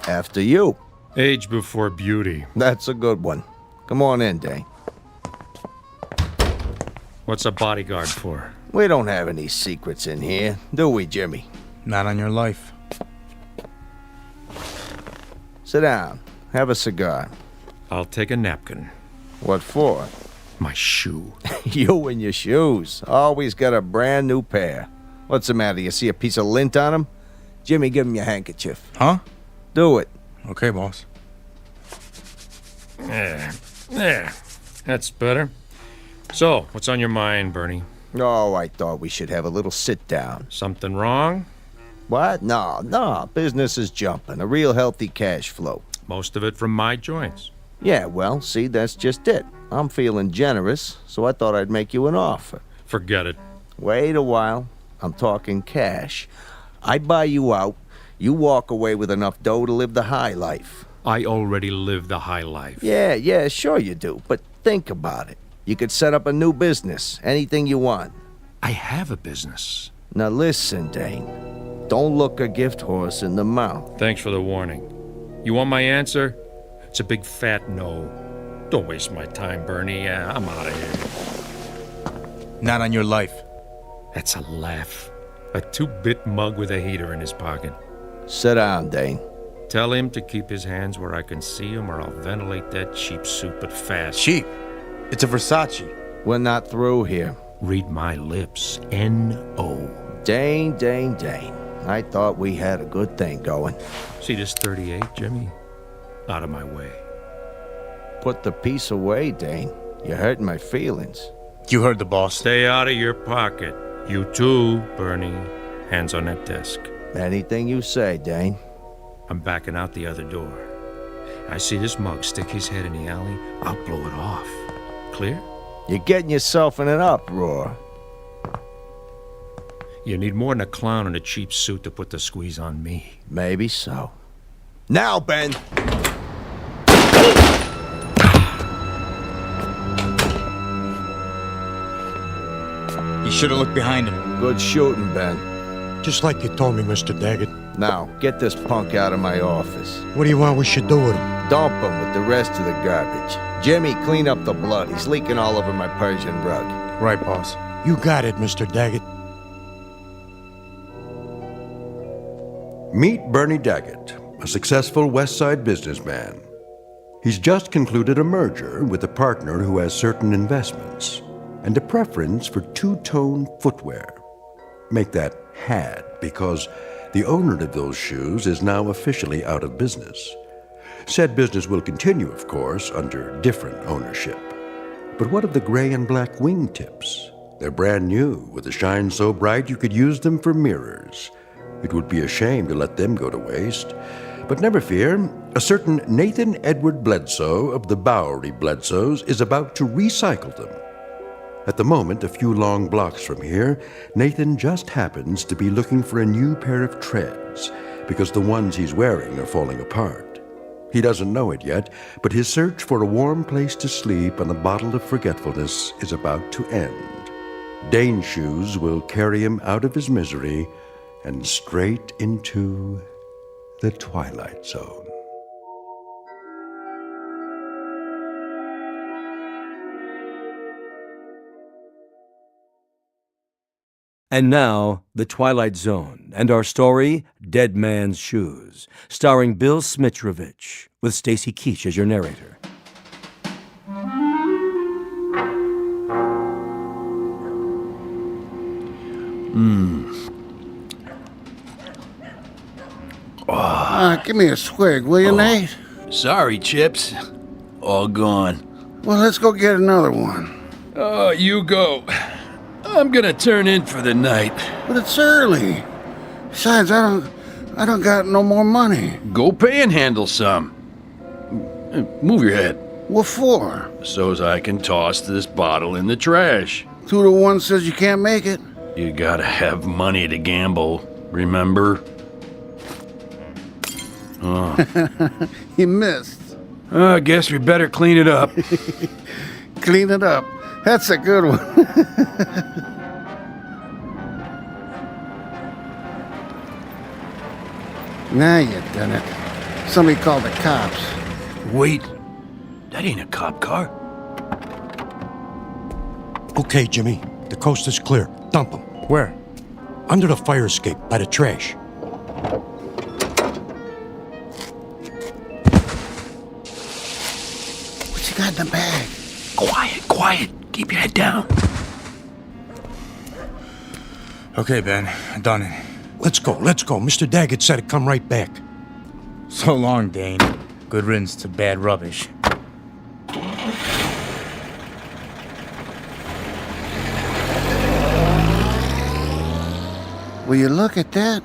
After you. Age before beauty. That's a good one. Come on in, Dane. What's a bodyguard for? We don't have any secrets in here, do we, Jimmy? Not on your life. Sit down. Have a cigar. I'll take a napkin. What for? My shoe. You and your shoes. Always got a brand new pair. What's the matter? You see a piece of lint on them? Jimmy, give him your handkerchief. Huh? Do it. Okay, boss. There. That's better. So, what's on your mind, Bernie? Oh, I thought we should have a little sit down. Something wrong? What? No. Business is jumping. A real healthy cash flow. Most of it from my joints. Yeah, well, see, that's just it. I'm feeling generous, so I thought I'd make you an offer. Forget it. Wait a while. I'm talking cash. I buy you out. You walk away with enough dough to live the high life. I already live the high life. Yeah, sure you do. But think about it. You could set up a new business. Anything you want. I have a business. Now listen, Dane. Don't look a gift horse in the mouth. Thanks for the warning. You want my answer? It's a big fat no. Don't waste my time, Bernie. I'm out of here. Not on your life. That's a laugh. A 2-bit mug with a heater in his pocket. Sit down, Dane. Tell him to keep his hands where I can see him, or I'll ventilate that cheap suit, but fast. Cheap? It's a Versace. We're not through here. Read my lips. N-O. Dane. I thought we had a good thing going. See this 38, Jimmy? Out of my way. Put the piece away, Dane. You're hurting my feelings. You heard the boss. Stay out of your pocket. You too, Bernie. Hands on that desk. Anything you say, Dane. I'm backing out the other door. I see this mug stick his head in the alley. I'll blow it off. Clear? You're getting yourself in an uproar. You need more than a clown in a cheap suit to put the squeeze on me. Maybe so. Now, Ben! You should have looked behind him. Good shooting, Ben. Just like you told me, Mr. Daggett. Now, get this punk out of my office. What do you want we should do with him? Dump him with the rest of the garbage. Jimmy, clean up the blood. He's leaking all over my Persian rug. Right, boss. You got it, Mr. Daggett. Meet Bernie Daggett, a successful West Side businessman. He's just concluded a merger with a partner who has certain investments and a preference for two-tone footwear. Make that had, because the owner of those shoes is now officially out of business. Said business will continue, of course, under different ownership. But what of the gray and black wingtips? They're brand new, with a shine so bright you could use them for mirrors. It would be a shame to let them go to waste. But never fear, a certain Nathan Edward Bledsoe of the Bowery Bledsoes is about to recycle them. At the moment, a few long blocks from here, Nathan just happens to be looking for a new pair of treads, because the ones he's wearing are falling apart. He doesn't know it yet, but his search for a warm place to sleep and a bottle of forgetfulness is about to end. Dane's shoes will carry him out of his misery and straight into the Twilight Zone. And now, The Twilight Zone, and our story, Dead Man's Shoes, starring Bill Smitrovich, with Stacy Keach as your narrator. Give me a swig, will you, Nate? Sorry, Chips. All gone. Well, let's go get another one. Oh, you go. I'm gonna turn in for the night. But it's early. Besides, I don't got no more money. Go panhandle some. Move your head. What for? So's I can toss this bottle in the trash. 2 to 1 says you can't make it. You gotta have money to gamble, remember? Oh. You missed. I guess we better clean it up. Clean it up. That's a good one. Now you done it. Somebody called the cops. Wait. That ain't a cop car. Okay, Jimmy. The coast is clear. Dump him. Where? Under the fire escape, by the trash. What you got in the bag? Quiet. Keep your head down. Okay, Ben. Done it. Let's go. Mr. Daggett said to come right back. So long, Dane. Good riddance to bad rubbish. Will you look at that?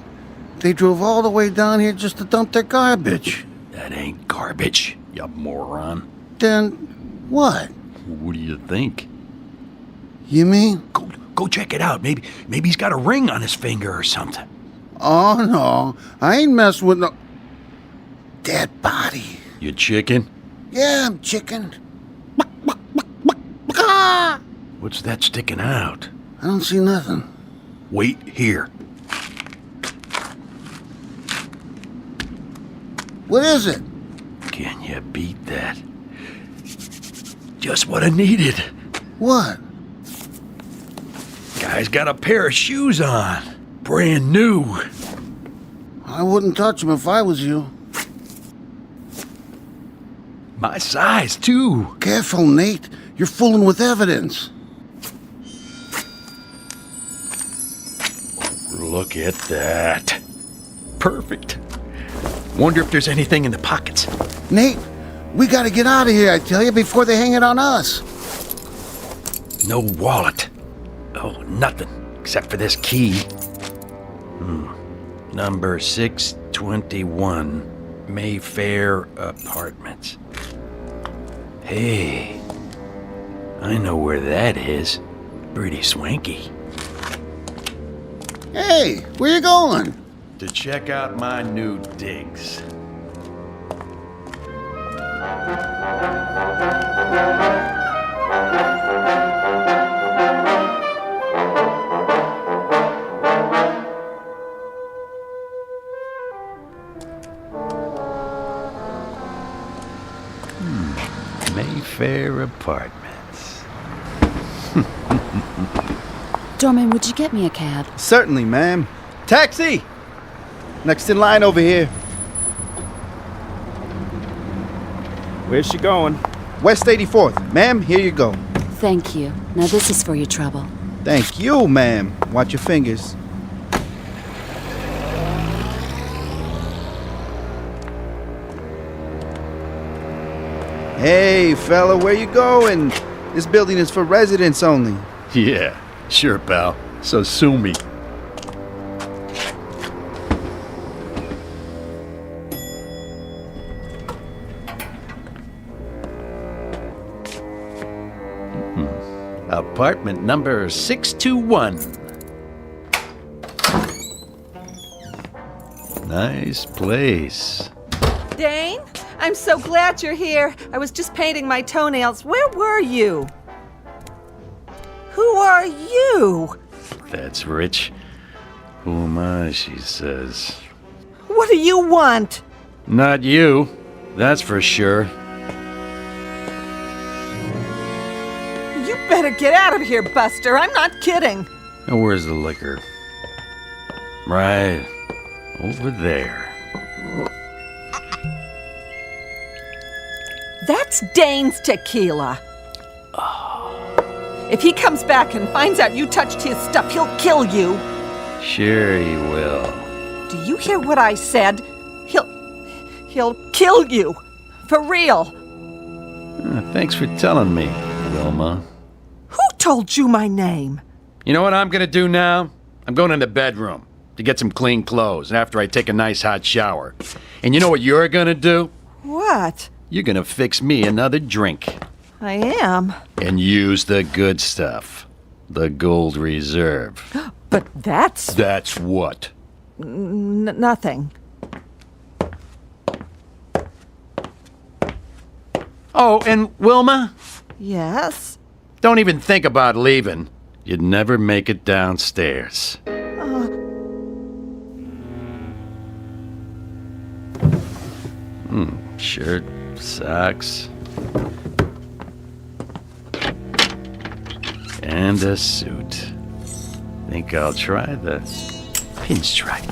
They drove all the way down here just to dump their garbage. That ain't garbage, you moron. Then what? What do you think? You mean? Go check it out. Maybe he's got a ring on his finger or something. Oh, no. I ain't messing with no dead body. You chicken? Yeah, I'm chicken. What's that sticking out? I don't see nothing. Wait here. What is it? Can you beat that? Just what I needed. What? Guy's got a pair of shoes on. Brand new. I wouldn't touch them if I was you. My size, too. Careful, Nate. You're fooling with evidence. Look at that. Perfect. Wonder if there's anything in the pockets. Nate, we gotta get out of here, I tell you, before they hang it on us. No wallet. Oh, nothing. Except for this key. Number 621. Mayfair Apartments. Hey. I know where that is. Pretty swanky. Hey, where you going? To check out my new digs. Mayfair Apartments. Doorman, would you get me a cab? Certainly, ma'am. Taxi! Next in line over here. Where's she going? West 84th. Ma'am, here you go. Thank you. Now this is for your trouble. Thank you, ma'am. Watch your fingers. Hey, fella, where you going? This building is for residents only. Yeah, sure, pal. So sue me. Apartment number 621. Nice place. Dane, I'm so glad you're here. I was just painting my toenails. Where were you? Who are you? That's rich. Who am I, she says. What do you want? Not you, that's for sure. You better get out of here, Buster. I'm not kidding. Now, where's the liquor? Right over there. That's Dane's tequila. If he comes back and finds out you touched his stuff, he'll kill you. Sure he will. Do you hear what I said? He'll kill you. For real. Thanks for telling me, Wilma. Who told you my name? You know what I'm gonna do now? I'm going in the bedroom to get some clean clothes after I take a nice hot shower. And you know what you're gonna do? What? You're gonna fix me another drink. I am. And use the good stuff. The Gold Reserve. But that's... That's what? Nothing. Oh, and Wilma? Yes? Don't even think about leaving. You'd never make it downstairs. Shirt, socks, and a suit. Think I'll try the pinstripe.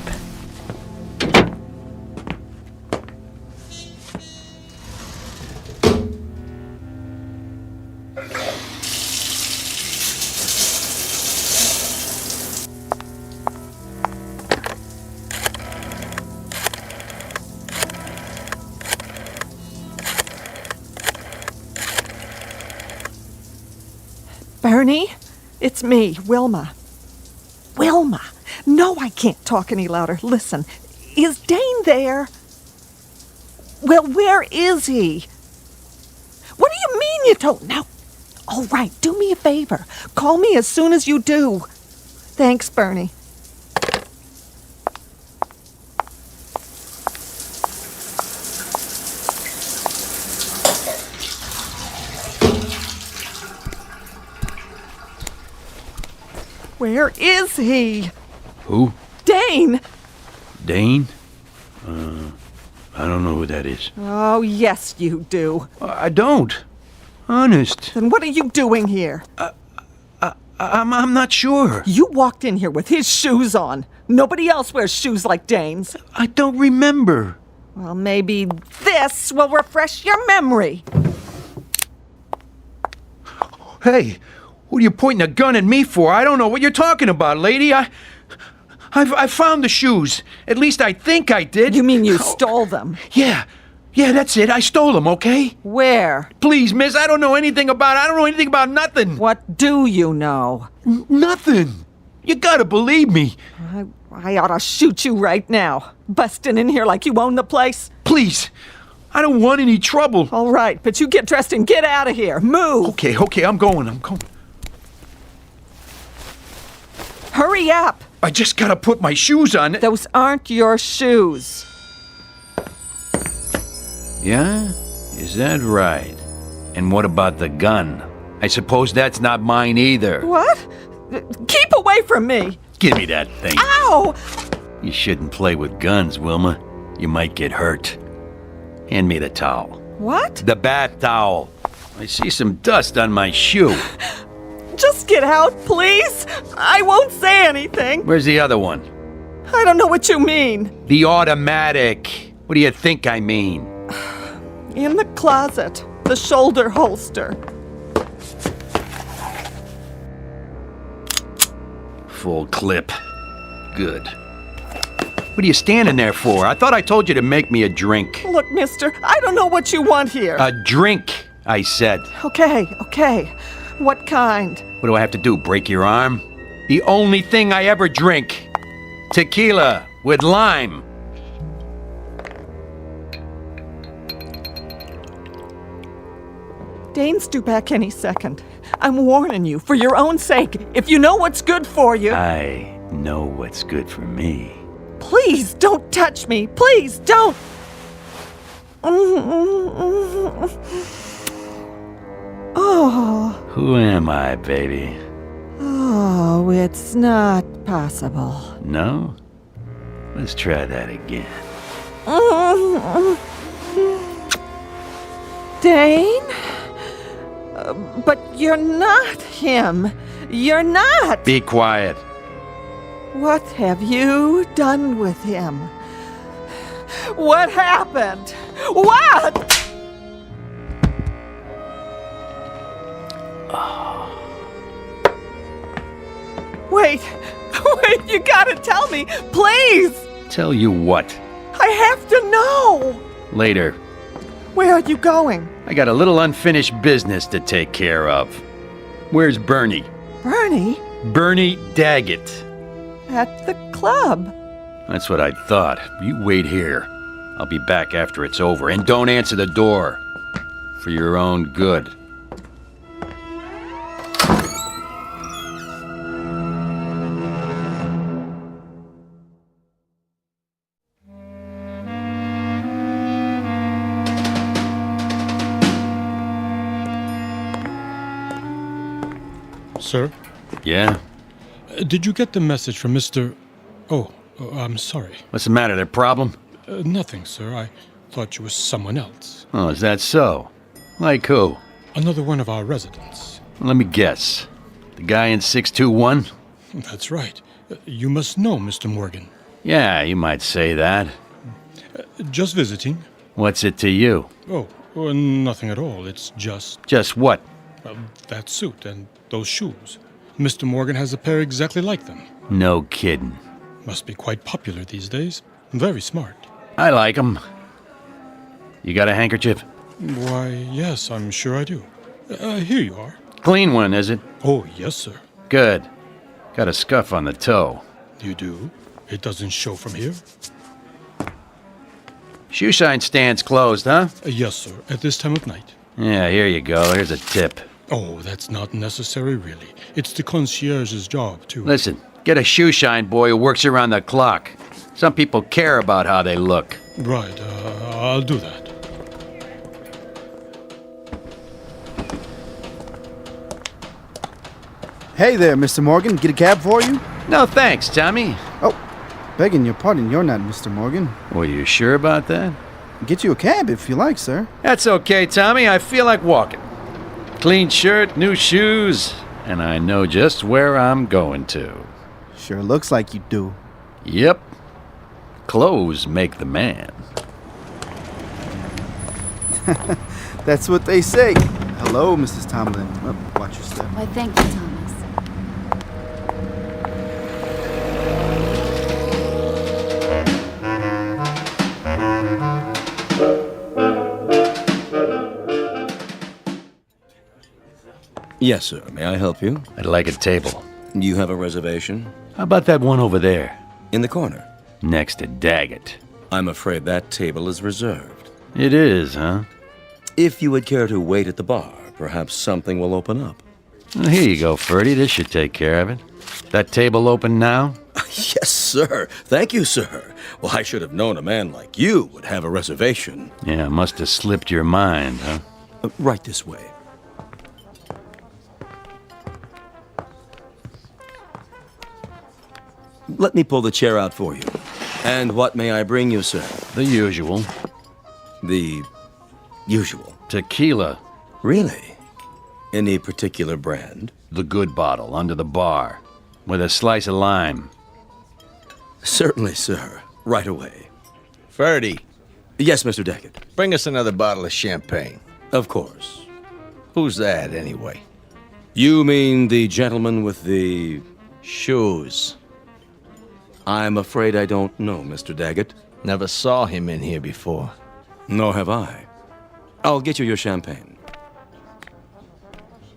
Bernie, it's me, Wilma. Wilma! No, I can't talk any louder. Listen, is Dane there? Well, where is he? What mean you don't? Now, all right, do me a favor. Call me as soon as you do. Thanks, Bernie. Where is he? Who? Dane! Dane? I don't know who that is. Oh, yes, you do. I don't. Honest. Then what are you doing here? I'm not sure. You walked in here with his shoes on. Nobody else wears shoes like Dane's. I don't remember. Well, maybe this will refresh your memory. Hey, what are you pointing a gun at me for? I don't know what you're talking about, lady. I found the shoes. At least I think I did. You mean you stole them? Yeah, that's it. I stole them, okay? Where? Please, miss, I don't know anything about nothing. What do you know? Nothing. You gotta believe me. I ought to shoot you right now. Busting in here like you own the place. Please, I don't want any trouble. All right, but you get dressed and get out of here. Move. Okay, I'm going. Hurry up. I just gotta put my shoes on. Those aren't your shoes. Yeah? Is that right? And what about the gun? I suppose that's not mine either. What? Keep away from me. Give me that thing. Ow! You shouldn't play with guns, Wilma. You might get hurt. Hand me the towel. What? The bath towel. I see some dust on my shoe. Just get out, please. I won't say anything. Where's the other one? I don't know what you mean. The automatic. What do you think I mean? In the closet. The shoulder holster. Full clip. Good. What are you standing there for? I thought I told you to make me a drink. Look, mister, I don't know what you want here. A drink, I said. Okay. What kind? What do I have to do, break your arm? The only thing I ever drink. Tequila with lime. Dane's due back any second. I'm warning you, for your own sake, if you know what's good for you. I know what's good for me. Please don't touch me. Please don't. Oh. Who am I, baby? Oh, it's not possible. No? Let's try that again. Dane? But you're not him. You're not. Be quiet. What have you done with him? What happened? What? Wait, you gotta tell me, please! Tell you what? I have to know! Later. Where are you going? I got a little unfinished business to take care of. Where's Bernie? Bernie? Bernie Daggett. At the club. That's what I thought. You wait here. I'll be back after it's over. And don't answer the door. For your own good. Sir? Yeah? Did you get the message from Mr... Oh, I'm sorry. What's the matter? There problem? Nothing, sir. I thought you were someone else. Oh, is that so? Like who? Another one of our residents. Let me guess. The guy in 621? That's right. You must know Mr. Morgan. Yeah, you might say that. Just visiting. What's it to you? Oh, nothing at all. It's just... Just what? That suit and those shoes. Mr. Morgan has a pair exactly like them. No kidding. Must be quite popular these days. Very smart. I like 'em. You got a handkerchief? Why, yes, I'm sure I do. Here you are. Clean one, is it? Oh, yes, sir. Good. Got a scuff on the toe. You do? It doesn't show from here? Shoe shine stand's closed, huh? Yes, sir. At this time of night. Yeah, here you go. Here's a tip. Oh, that's not necessary, really. It's the concierge's job, too. Listen, get a shoe shine boy who works around the clock. Some people care about how they look. Right, I'll do that. Hey there, Mr. Morgan. Get a cab for you? No thanks, Tommy. Oh, begging your pardon, you're not Mr. Morgan. Were you sure about that? Get you a cab if you like, sir. That's okay, Tommy. I feel like walking. Clean shirt, new shoes, and I know just where I'm going to. Sure looks like you do. Yep. Clothes make the man. That's what they say. Hello, Mrs. Tomlin. Oh, watch your step. Why, thank you, Thomas. Yes, sir. May I help you? I'd like a table. You have a reservation? How about that one over there? In the corner. Next to Daggett. I'm afraid that table is reserved. It is, huh? If you would care to wait at the bar, perhaps something will open up. Well, here you go, Ferdy. This should take care of it. That table open now? Yes, sir. Thank you, sir. Well, I should have known a man like you would have a reservation. Yeah, must have slipped your mind, huh? Right this way. Let me pull the chair out for you. And what may I bring you, sir? The usual. The usual? Tequila. Really? Any particular brand? The good bottle, under the bar. With a slice of lime. Certainly, sir. Right away. Ferdy. Yes, Mr. Daggett. Bring us another bottle of champagne. Of course. Who's that, anyway? You mean the gentleman with the shoes? I'm afraid I don't know, Mr. Daggett. Never saw him in here before. Nor have I. I'll get you your champagne.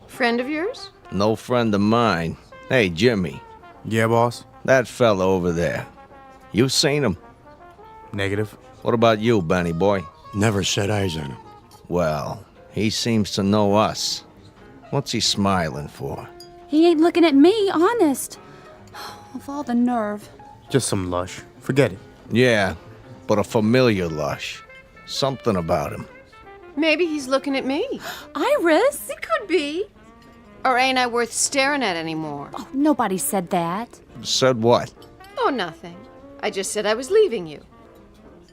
Friend of yours? No friend of mine. Hey, Jimmy. Yeah, boss? That fella over there. You seen him? Negative. What about you, Benny boy? Never set eyes on him. Well, he seems to know us. What's he smiling for? He ain't looking at me, honest. Of all the nerve. Just some lush. Forget it. Yeah, but a familiar lush. Something about him. Maybe he's looking at me. Iris? It could be. Or ain't I worth staring at anymore? Oh, nobody said that. Said what? Oh, nothing. I just said I was leaving you.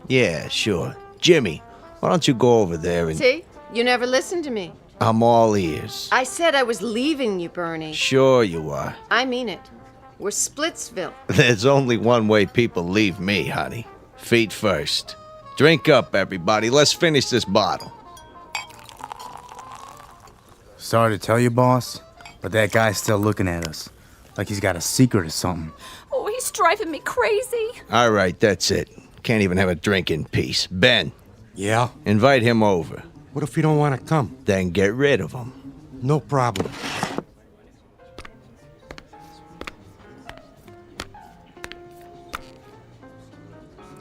Yeah, sure. Jimmy, why don't you go over there and... See? You never listened to me. I'm all ears. I said I was leaving you, Bernie. Sure you are. I mean it. We're Splitsville. There's only one way people leave me, honey. Feet first. Drink up, everybody. Let's finish this bottle. Sorry to tell you, boss, but that guy's still looking at us. Like he's got a secret or something. Oh, he's driving me crazy. All right, that's it. Can't even have a drink in peace. Ben. Yeah? Invite him over. What if you don't want to come? Then get rid of him. No problem.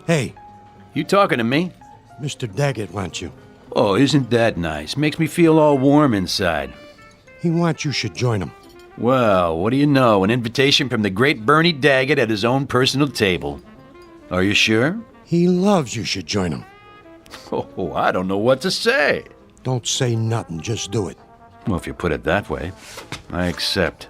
Hey. You talking to me? Mr. Daggett wants you. Oh, isn't that nice? Makes me feel all warm inside. He wants you should join him. Well, what do you know? An invitation from the great Bernie Daggett at his own personal table. Are you sure? He loves you should join him. Oh, I don't know what to say. Don't say nothing, just do it. Well, if you put it that way, I accept.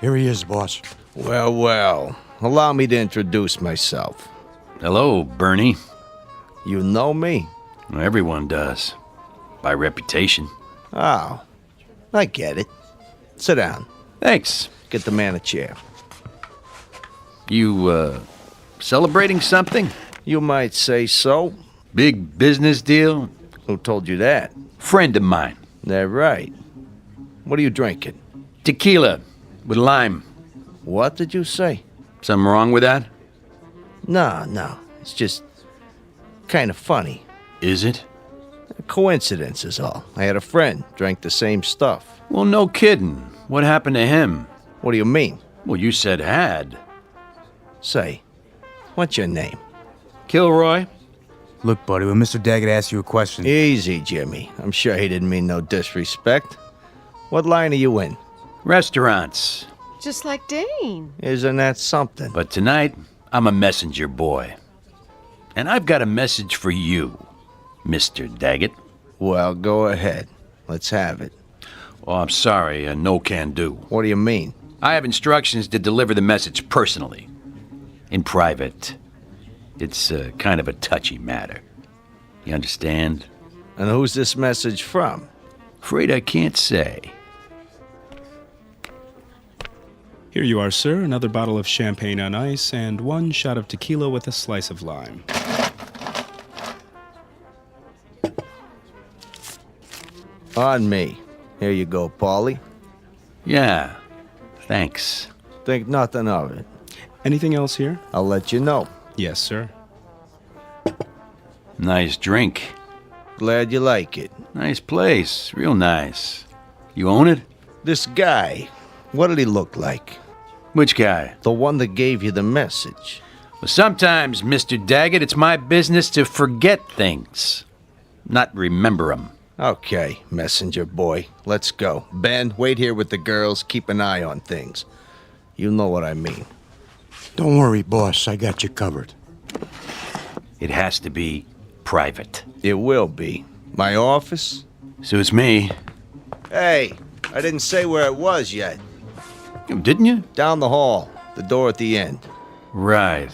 Here he is, boss. Well, well. Allow me to introduce myself. Hello, Bernie. You know me? Everyone does. By reputation. Oh, I get it. Sit down. Thanks. Get the man a chair. You, celebrating something? You might say so. Big business deal? Who told you that? Friend of mine. That right. What are you drinking? Tequila. With lime. What did you say? Something wrong with that? No. It's just kind of funny. Is it? A coincidence is all. I had a friend drank the same stuff. Well, no kidding. What happened to him? What do you mean? Well, you said had. Say, what's your name? Kilroy. Look, buddy, when Mr. Daggett asks you a question... Easy, Jimmy. I'm sure he didn't mean no disrespect. What line are you in? Restaurants. Just like Dane. Isn't that something? But tonight, I'm a messenger boy. And I've got a message for you, Mr. Daggett. Well, go ahead. Let's have it. Oh, I'm sorry, no can do. What do you mean? I have instructions to deliver the message personally. In private. It's kind of a touchy matter. You understand? And who's this message from? Afraid I can't say. Here you are, sir. Another bottle of champagne on ice and 1 shot of tequila with a slice of lime. On me. Here you go, Paulie. Yeah, thanks. Think nothing of it. Anything else here? I'll let you know. Yes, sir. Nice drink. Glad you like it. Nice place. Real nice. You own it? This guy, what did he look like? Which guy? The one that gave you the message. Well, sometimes, Mr. Daggett, it's my business to forget things, not remember them. Okay, messenger boy. Let's go. Ben, wait here with the girls. Keep an eye on things. You know what I mean. Don't worry, boss. I got you covered. It has to be private. It will be. My office? Suits me. Hey, I didn't say where it was yet. Didn't you? Down the hall. The door at the end. Right.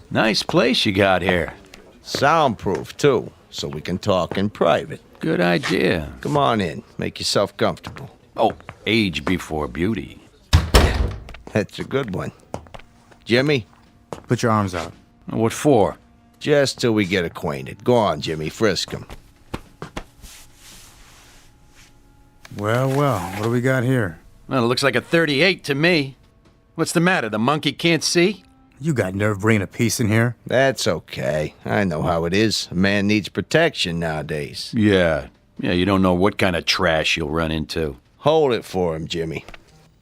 Nice place you got here. Soundproof, too, so we can talk in private. Good idea. Come on in. Make yourself comfortable. Oh, age before beauty. That's a good one. Jimmy? Put your arms out. What for? Just till we get acquainted. Go on, Jimmy. Frisk him. Well, what do we got here? Well, it looks like a 38 to me. What's the matter? The monkey can't see? You got nerve bringing a piece in here? That's okay. I know how it is. A man needs protection nowadays. Yeah, you don't know what kind of trash you'll run into. Hold it for him, Jimmy.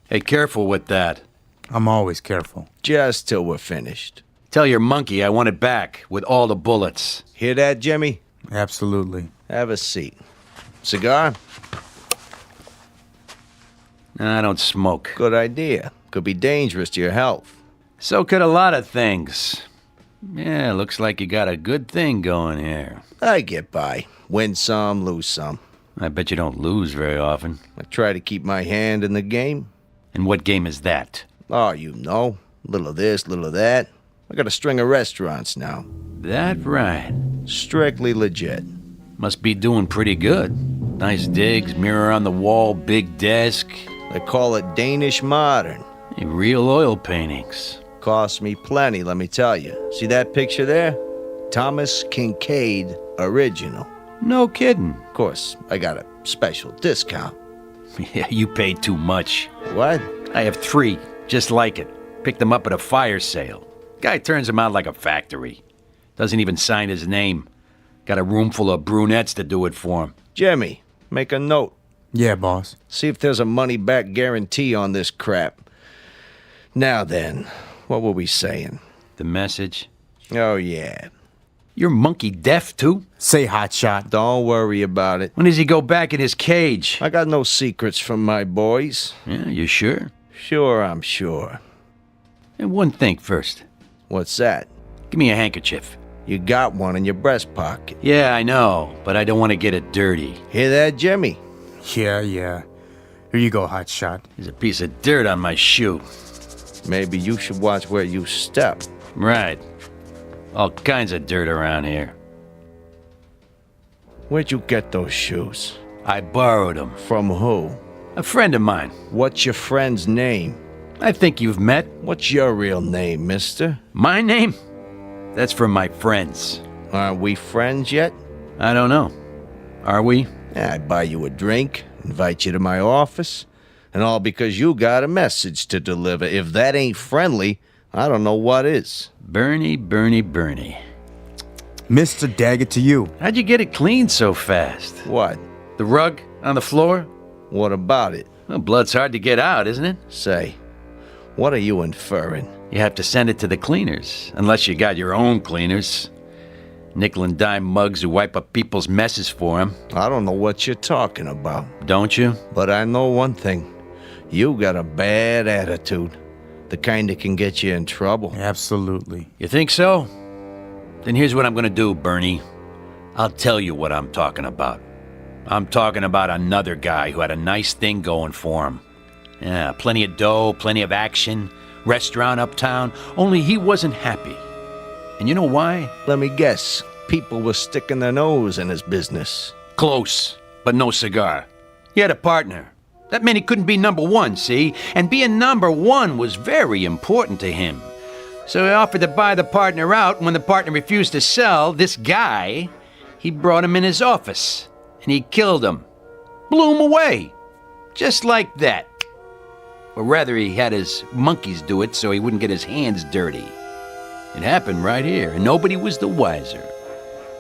Hey, careful with that. I'm always careful. Just till we're finished. Tell your monkey I want it back with all the bullets. Hear that, Jimmy? Absolutely. Have a seat. Cigar? I don't smoke. Good idea. Could be dangerous to your health. So could a lot of things. Yeah, looks like you got a good thing going here. I get by. Win some, lose some. I bet you don't lose very often. I try to keep my hand in the game. And what game is that? Oh, you know. Little of this, little of that. I got a string of restaurants now. That right. Strictly legit. Must be doing pretty good. Nice digs, mirror on the wall, big desk. They call it Danish modern. Real oil paintings. Cost me plenty, let me tell you. See that picture there? Thomas Kincaid original. No kidding. Of course, I got a special discount. Yeah, you paid too much. What? I have 3, just like it. Picked them up at a fire sale. Guy turns them out like a factory. Doesn't even sign his name. Got a room full of brunettes to do it for him. Jimmy, make a note. Yeah, boss. See if there's a money-back guarantee on this crap. Now then, what were we saying? The message? Oh, yeah. You're monkey deaf, too? Say, hotshot. Don't worry about it. When does he go back in his cage? I got no secrets from my boys. Yeah, you sure? Sure, I'm sure. And one thing first. What's that? Give me a handkerchief. You got one in your breast pocket. Yeah, I know, but I don't want to get it dirty. Hear that, Jimmy? Yeah. Here you go, hotshot. There's a piece of dirt on my shoe. Maybe you should watch where you step. Right. All kinds of dirt around here. Where'd you get those shoes? I borrowed them. From who? A friend of mine. What's your friend's name? I think you've met. What's your real name, mister? My name? That's from my friends. Aren't we friends yet? I don't know. Are we? Yeah, I buy you a drink, invite you to my office, and all because you got a message to deliver. If that ain't friendly, I don't know what is. Bernie. Mr. Daggett to you. How'd you get it cleaned so fast? What? The rug on the floor? What about it? Well, blood's hard to get out, isn't it? Say, what are you inferring? You have to send it to the cleaners, unless you got your own cleaners. Nickel and dime mugs who wipe up people's messes for them. I don't know what you're talking about. Don't you? But I know one thing. You got a bad attitude. The kind that can get you in trouble. Absolutely. You think so? Then here's what I'm gonna do, Bernie. I'll tell you what I'm talking about. I'm talking about another guy who had a nice thing going for him. Yeah, plenty of dough, plenty of action, restaurant uptown, only he wasn't happy. And you know why? Let me guess. People were sticking their nose in his business. Close, but no cigar. He had a partner. That meant he couldn't be number one, see? And being number one was very important to him. So he offered to buy the partner out, and when the partner refused to sell, this guy, he brought him in his office. And he killed him. Blew him away. Just like that. Or rather, he had his monkeys do it so he wouldn't get his hands dirty. It happened right here, and nobody was the wiser.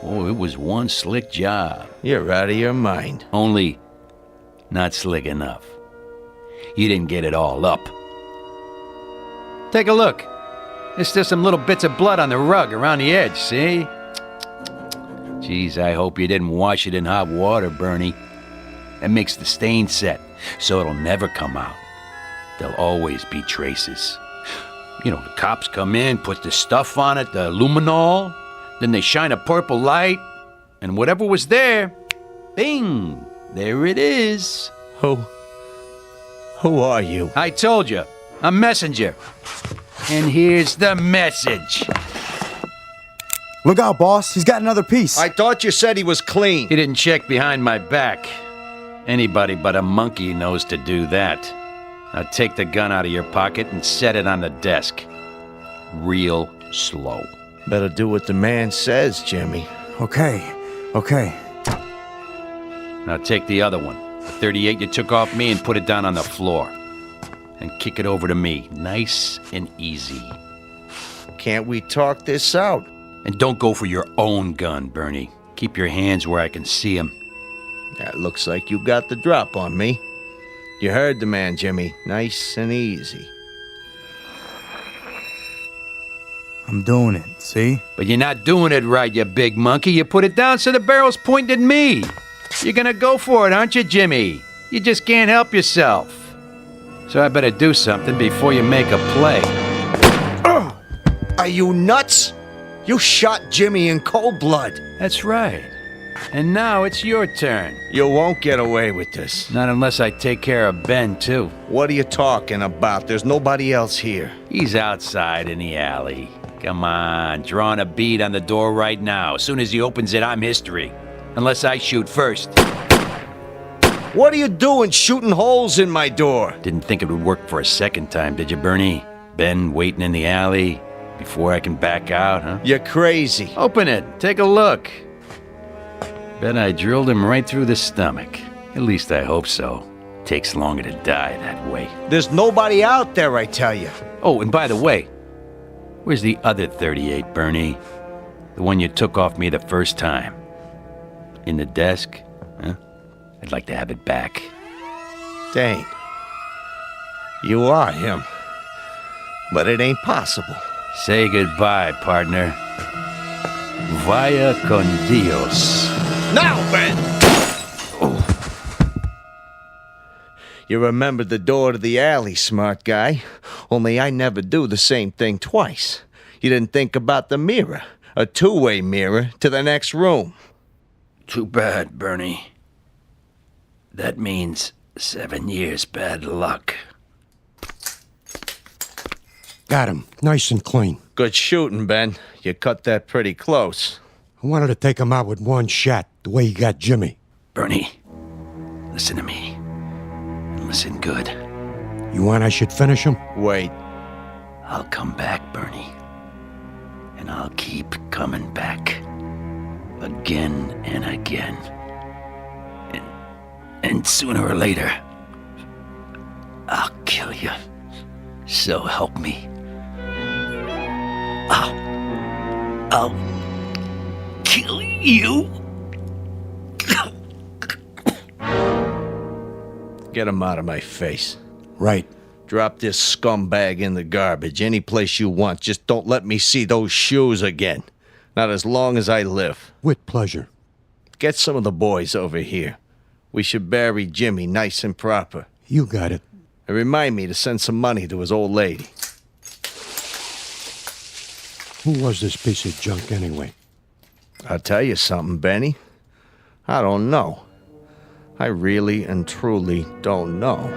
Oh, it was one slick job. You're out of your mind. Only not slick enough. You didn't get it all up. Take a look. There's still some little bits of blood on the rug around the edge, see? Geez, I hope you didn't wash it in hot water, Bernie. That makes the stain set, so it'll never come out. There'll always be traces. You know, the cops come in, put the stuff on it, the luminol, then they shine a purple light, and whatever was there, bing, there it is. Who are you? I told you, a messenger. And here's the message. Look out, boss. He's got another piece. I thought you said he was clean. He didn't check behind my back. Anybody but a monkey knows to do that. Now take the gun out of your pocket and set it on the desk. Real slow. Better do what the man says, Jimmy. Okay. Now take the other one, the 38 you took off me, and put it down on the floor. And kick it over to me, nice and easy. Can't we talk this out? And don't go for your own gun, Bernie. Keep your hands where I can see them. That looks like you got the drop on me. You heard the man, Jimmy. Nice and easy. I'm doing it, see? But you're not doing it right, you big monkey. You put it down so the barrel's pointed at me. You're gonna go for it, aren't you, Jimmy? You just can't help yourself. So I better do something before you make a play. Are you nuts? You shot Jimmy in cold blood. That's right. And now it's your turn. You won't get away with this. Not unless I take care of Ben, too. What are you talking about? There's nobody else here. He's outside in the alley. Come on, drawing a bead on the door right now. As soon as he opens it, I'm history. Unless I shoot first. What are you doing shooting holes in my door? Didn't think it would work for a second time, did you, Bernie? Ben waiting in the alley before I can back out, huh? You're crazy. Open it. Take a look. Bet I drilled him right through the stomach. At least I hope so. Takes longer to die that way. There's nobody out there, I tell you. Oh, and by the way, where's the other 38, Bernie? The one you took off me the first time. In the desk? Huh? I'd like to have it back. Dang. You are him. But it ain't possible. Say goodbye, partner. Vaya con Dios. Now, Ben! You remembered the door to the alley, smart guy. Only I never do the same thing twice. You didn't think about the mirror. A two-way mirror to the next room. Too bad, Bernie. That means 7 years bad luck. Got him. Nice and clean. Good shooting, Ben. You cut that pretty close. I wanted to take him out with one shot, the way he got Jimmy. Bernie, listen to me. And listen good. You want I should finish him? Wait. I'll come back, Bernie. And I'll keep coming back. again and again. And sooner or later, I'll kill you. So help me. I'll kill you. Get him out of my face. Right. Drop this scumbag in the garbage. Any place you want. Just don't let me see those shoes again. Not as long as I live. With pleasure. Get some of the boys over here. We should bury Jimmy nice and proper. You got it. And remind me to send some money to his old lady. Who was this piece of junk anyway? I'll tell you something, Benny. I don't know. I really and truly don't know.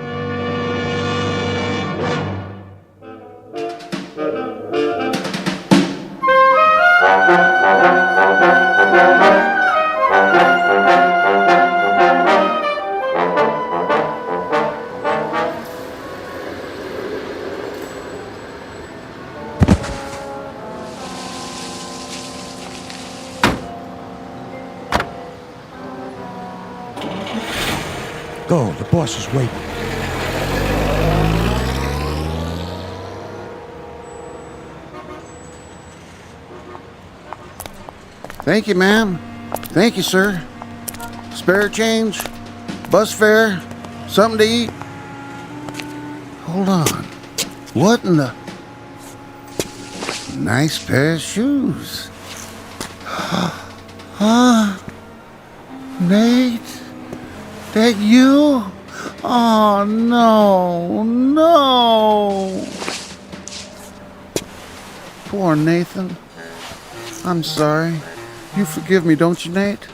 Go, the boss is waiting. Thank you, ma'am. Thank you, sir. Spare change? Bus fare? Something to eat? Hold on. What in the... Nice pair of shoes. Huh? Nate? That you? Oh, no, no. Poor Nathan. I'm sorry. You forgive me, don't you, Nate?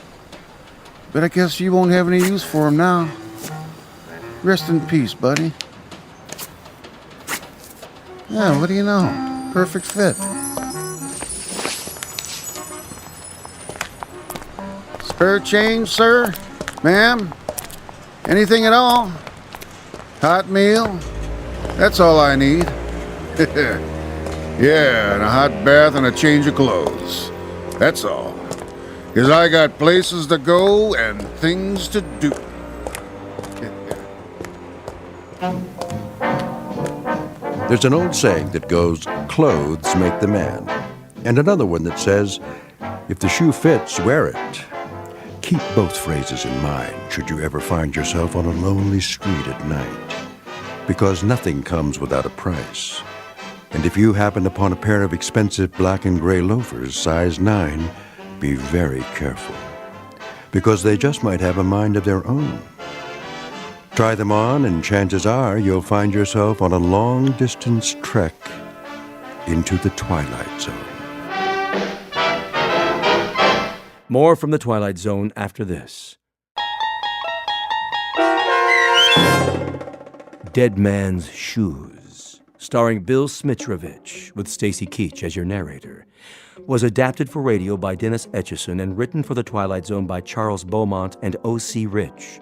But I guess you won't have any use for him now. Rest in peace, buddy. Yeah, what do you know? Perfect fit. Spare change, sir? Ma'am? Anything at all? Hot meal? That's all I need. Yeah, and a hot bath and a change of clothes. That's all. 'Cause I got places to go and things to do. There's an old saying that goes, clothes make the man. And another one that says, if the shoe fits, wear it. Keep both phrases in mind should you ever find yourself on a lonely street at night. Because nothing comes without a price. And if you happen upon a pair of expensive black and gray loafers, size 9, be very careful. Because they just might have a mind of their own. Try them on, and chances are you'll find yourself on a long-distance trek into the Twilight Zone. More from the Twilight Zone after this. Dead Man's Shoes, starring Bill Smitrovich, with Stacy Keach as your narrator, was adapted for radio by Dennis Etchison and written for the Twilight Zone by Charles Beaumont and O.C. Rich.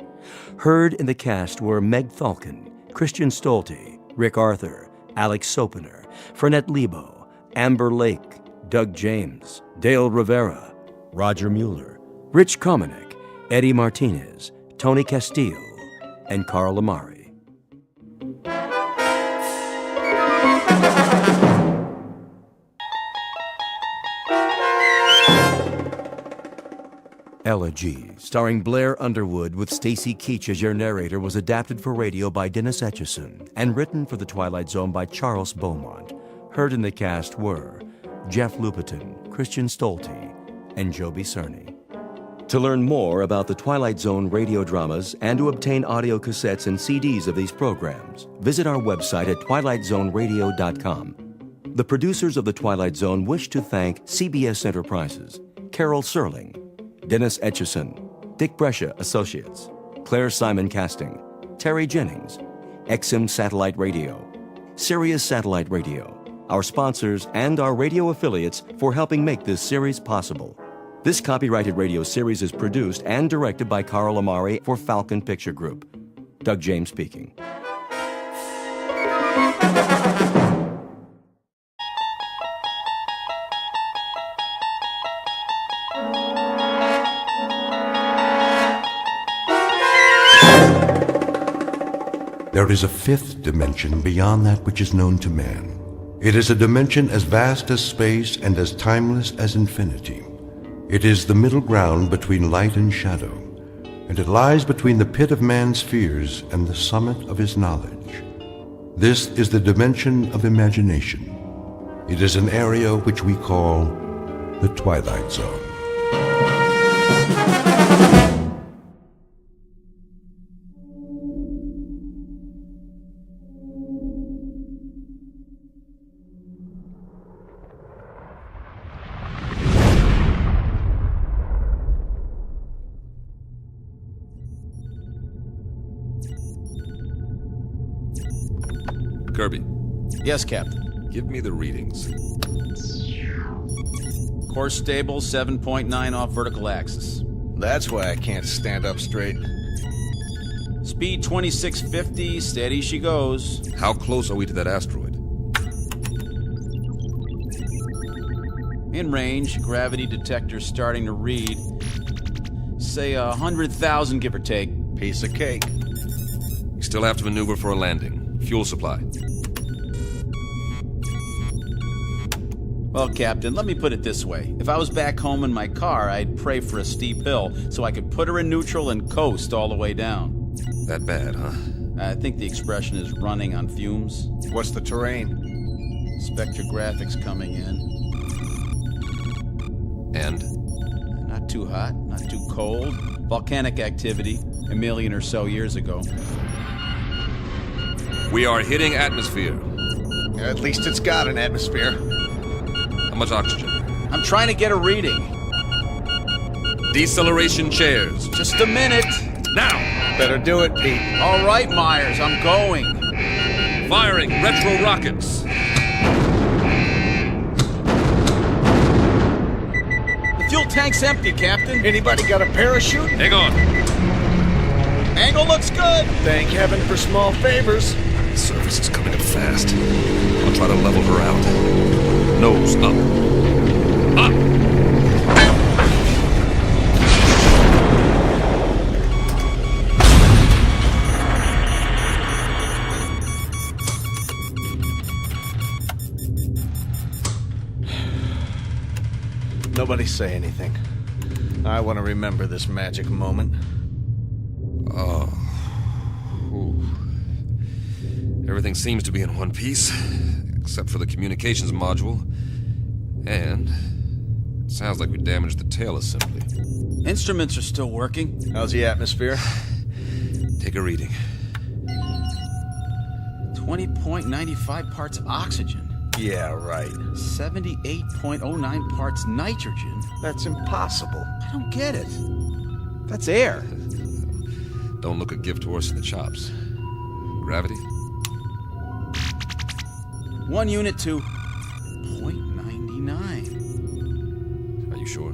Heard in the cast were Meg Thalken, Christian Stolte, Rick Arthur, Alex Sopener, Fernette Lebo, Amber Lake, Doug James, Dale Rivera, Roger Mueller, Rich Komanek, Eddie Martinez, Tony Castillo, and Carl Amari. Elegy, starring Blair Underwood with Stacy Keach as your narrator, was adapted for radio by Dennis Etchison and written for The Twilight Zone by Charles Beaumont. Heard in the cast were Jeff Lupetin, Christian Stolte, and Joby Cerny. To learn more about the Twilight Zone radio dramas and to obtain audio cassettes and CDs of these programs, visit our website at twilightzoneradio.com. The producers of The Twilight Zone wish to thank CBS Enterprises, Carol Serling, Dennis Etchison, Dick Brescia Associates, Claire Simon Casting, Terry Jennings, XM Satellite Radio, Sirius Satellite Radio, our sponsors, and our radio affiliates for helping make this series possible. This copyrighted radio series is produced and directed by Carl Amari for Falcon Picture Group. Doug James speaking. There is a fifth dimension beyond that which is known to man. It is a dimension as vast as space and as timeless as infinity. It is the middle ground between light and shadow, and it lies between the pit of man's fears and the summit of his knowledge. This is the dimension of imagination. It is an area which we call the Twilight Zone. Kirby. Yes, Captain. Give me the readings. Course stable, 7.9 off vertical axis. That's why I can't stand up straight. Speed 2650, steady she goes. How close are we to that asteroid? In range, gravity detector starting to read. Say 100,000, give or take. Piece of cake. We still have to maneuver for a landing. Fuel supply. Well, Captain, let me put it this way. If I was back home in my car, I'd pray for a steep hill so I could put her in neutral and coast all the way down. That bad, huh? I think the expression is running on fumes. What's the terrain? Spectrographics coming in. And? Not too hot, not too cold. Volcanic activity, 1 million or so years ago. We are hitting atmosphere. At least it's got an atmosphere. How much oxygen? I'm trying to get a reading. Deceleration chairs. Just a minute. Now! Better do it, Pete. All right, Myers, I'm going. Firing retro rockets. The fuel tank's empty, Captain. Anybody got a parachute? Hang on. Angle looks good. Thank heaven for small favors. The surface is coming up fast. I'll try to level her out. Nose up. Up! Nobody say anything. I want to remember this magic moment. Oh. Ooh. Everything seems to be in one piece, except for the communications module. And it sounds like we damaged the tail assembly. Instruments are still working. How's the atmosphere? Take a reading. 20.95 parts oxygen. Yeah, right. 78.09 parts nitrogen. That's impossible. I don't get it. That's air. Don't look a gift horse in the chops. Gravity? 1 unit to 0.99. Are you sure?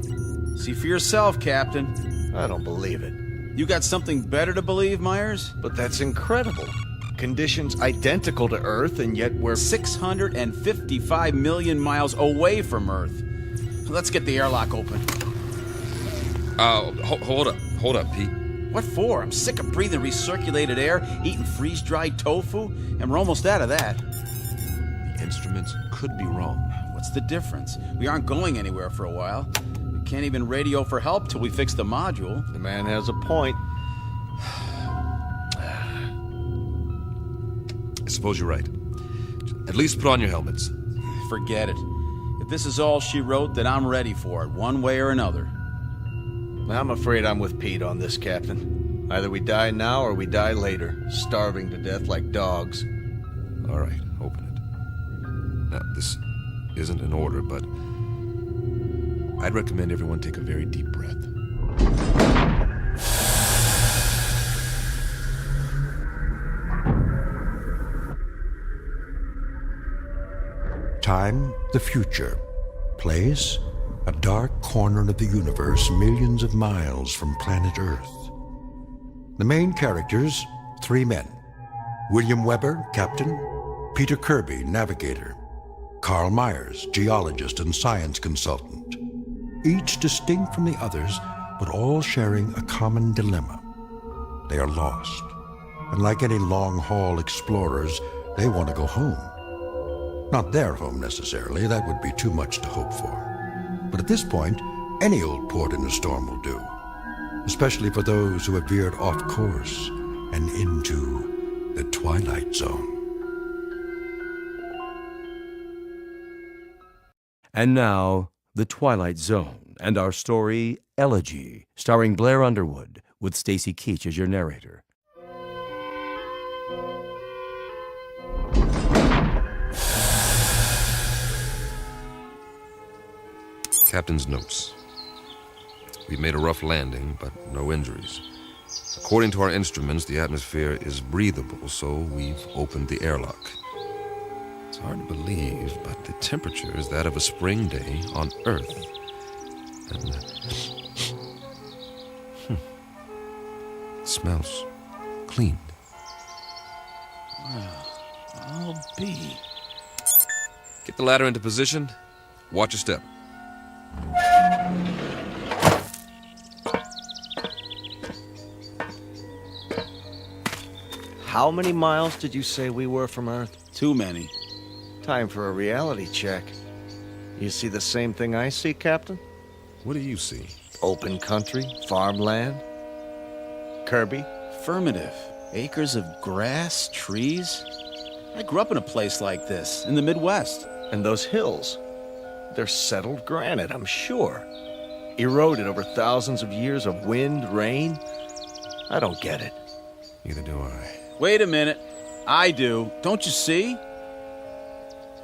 See for yourself, Captain. I don't believe it. You got something better to believe, Myers? But that's incredible. Conditions identical to Earth, and yet we're 655 million miles away from Earth. Let's get the airlock open. Hold up, Pete. What for? I'm sick of breathing recirculated air, eating freeze-dried tofu, and we're almost out of that. The instruments could be wrong. What's the difference? We aren't going anywhere for a while. We can't even radio for help till we fix the module. The man has a point. I suppose you're right. At least put on your helmets. Forget it. If this is all she wrote, then I'm ready for it, one way or another. I'm afraid I'm with Pete on this, Captain. Either we die now or we die later, starving to death like dogs. All right, open it. Now, this isn't an order, but I'd recommend everyone take a very deep breath. Time, the future. Place, a dark corner of the universe millions of miles from planet Earth. The main characters, 3 men. William Weber, captain. Peter Kirby, navigator. Carl Myers, geologist and science consultant. Each distinct from the others, but all sharing a common dilemma. They are lost. And like any long-haul explorers, they want to go home. Not their home necessarily, that would be too much to hope for. But at this point, any old port in a storm will do, especially for those who have veered off course and into the Twilight Zone. And now, The Twilight Zone, and our story, Elegy, starring Blair Underwood, with Stacy Keach as your narrator. Captain's notes. We made a rough landing, but no injuries. According to our instruments, the atmosphere is breathable, so we've opened the airlock. It's hard to believe, but the temperature is that of a spring day on Earth. And it smells clean. Well, I'll be. Get the ladder into position. Watch your step. How many miles did you say we were from Earth? Too many. Time for a reality check. You see the same thing I see, Captain? What do you see? Open country, farmland. Kirby? Affirmative. Acres of grass, trees. I grew up in a place like this, in the Midwest. And those hills? They're settled granite, I'm sure. Eroded over thousands of years of wind, rain. I don't get it. Neither do I. Wait a minute. I do. Don't you see?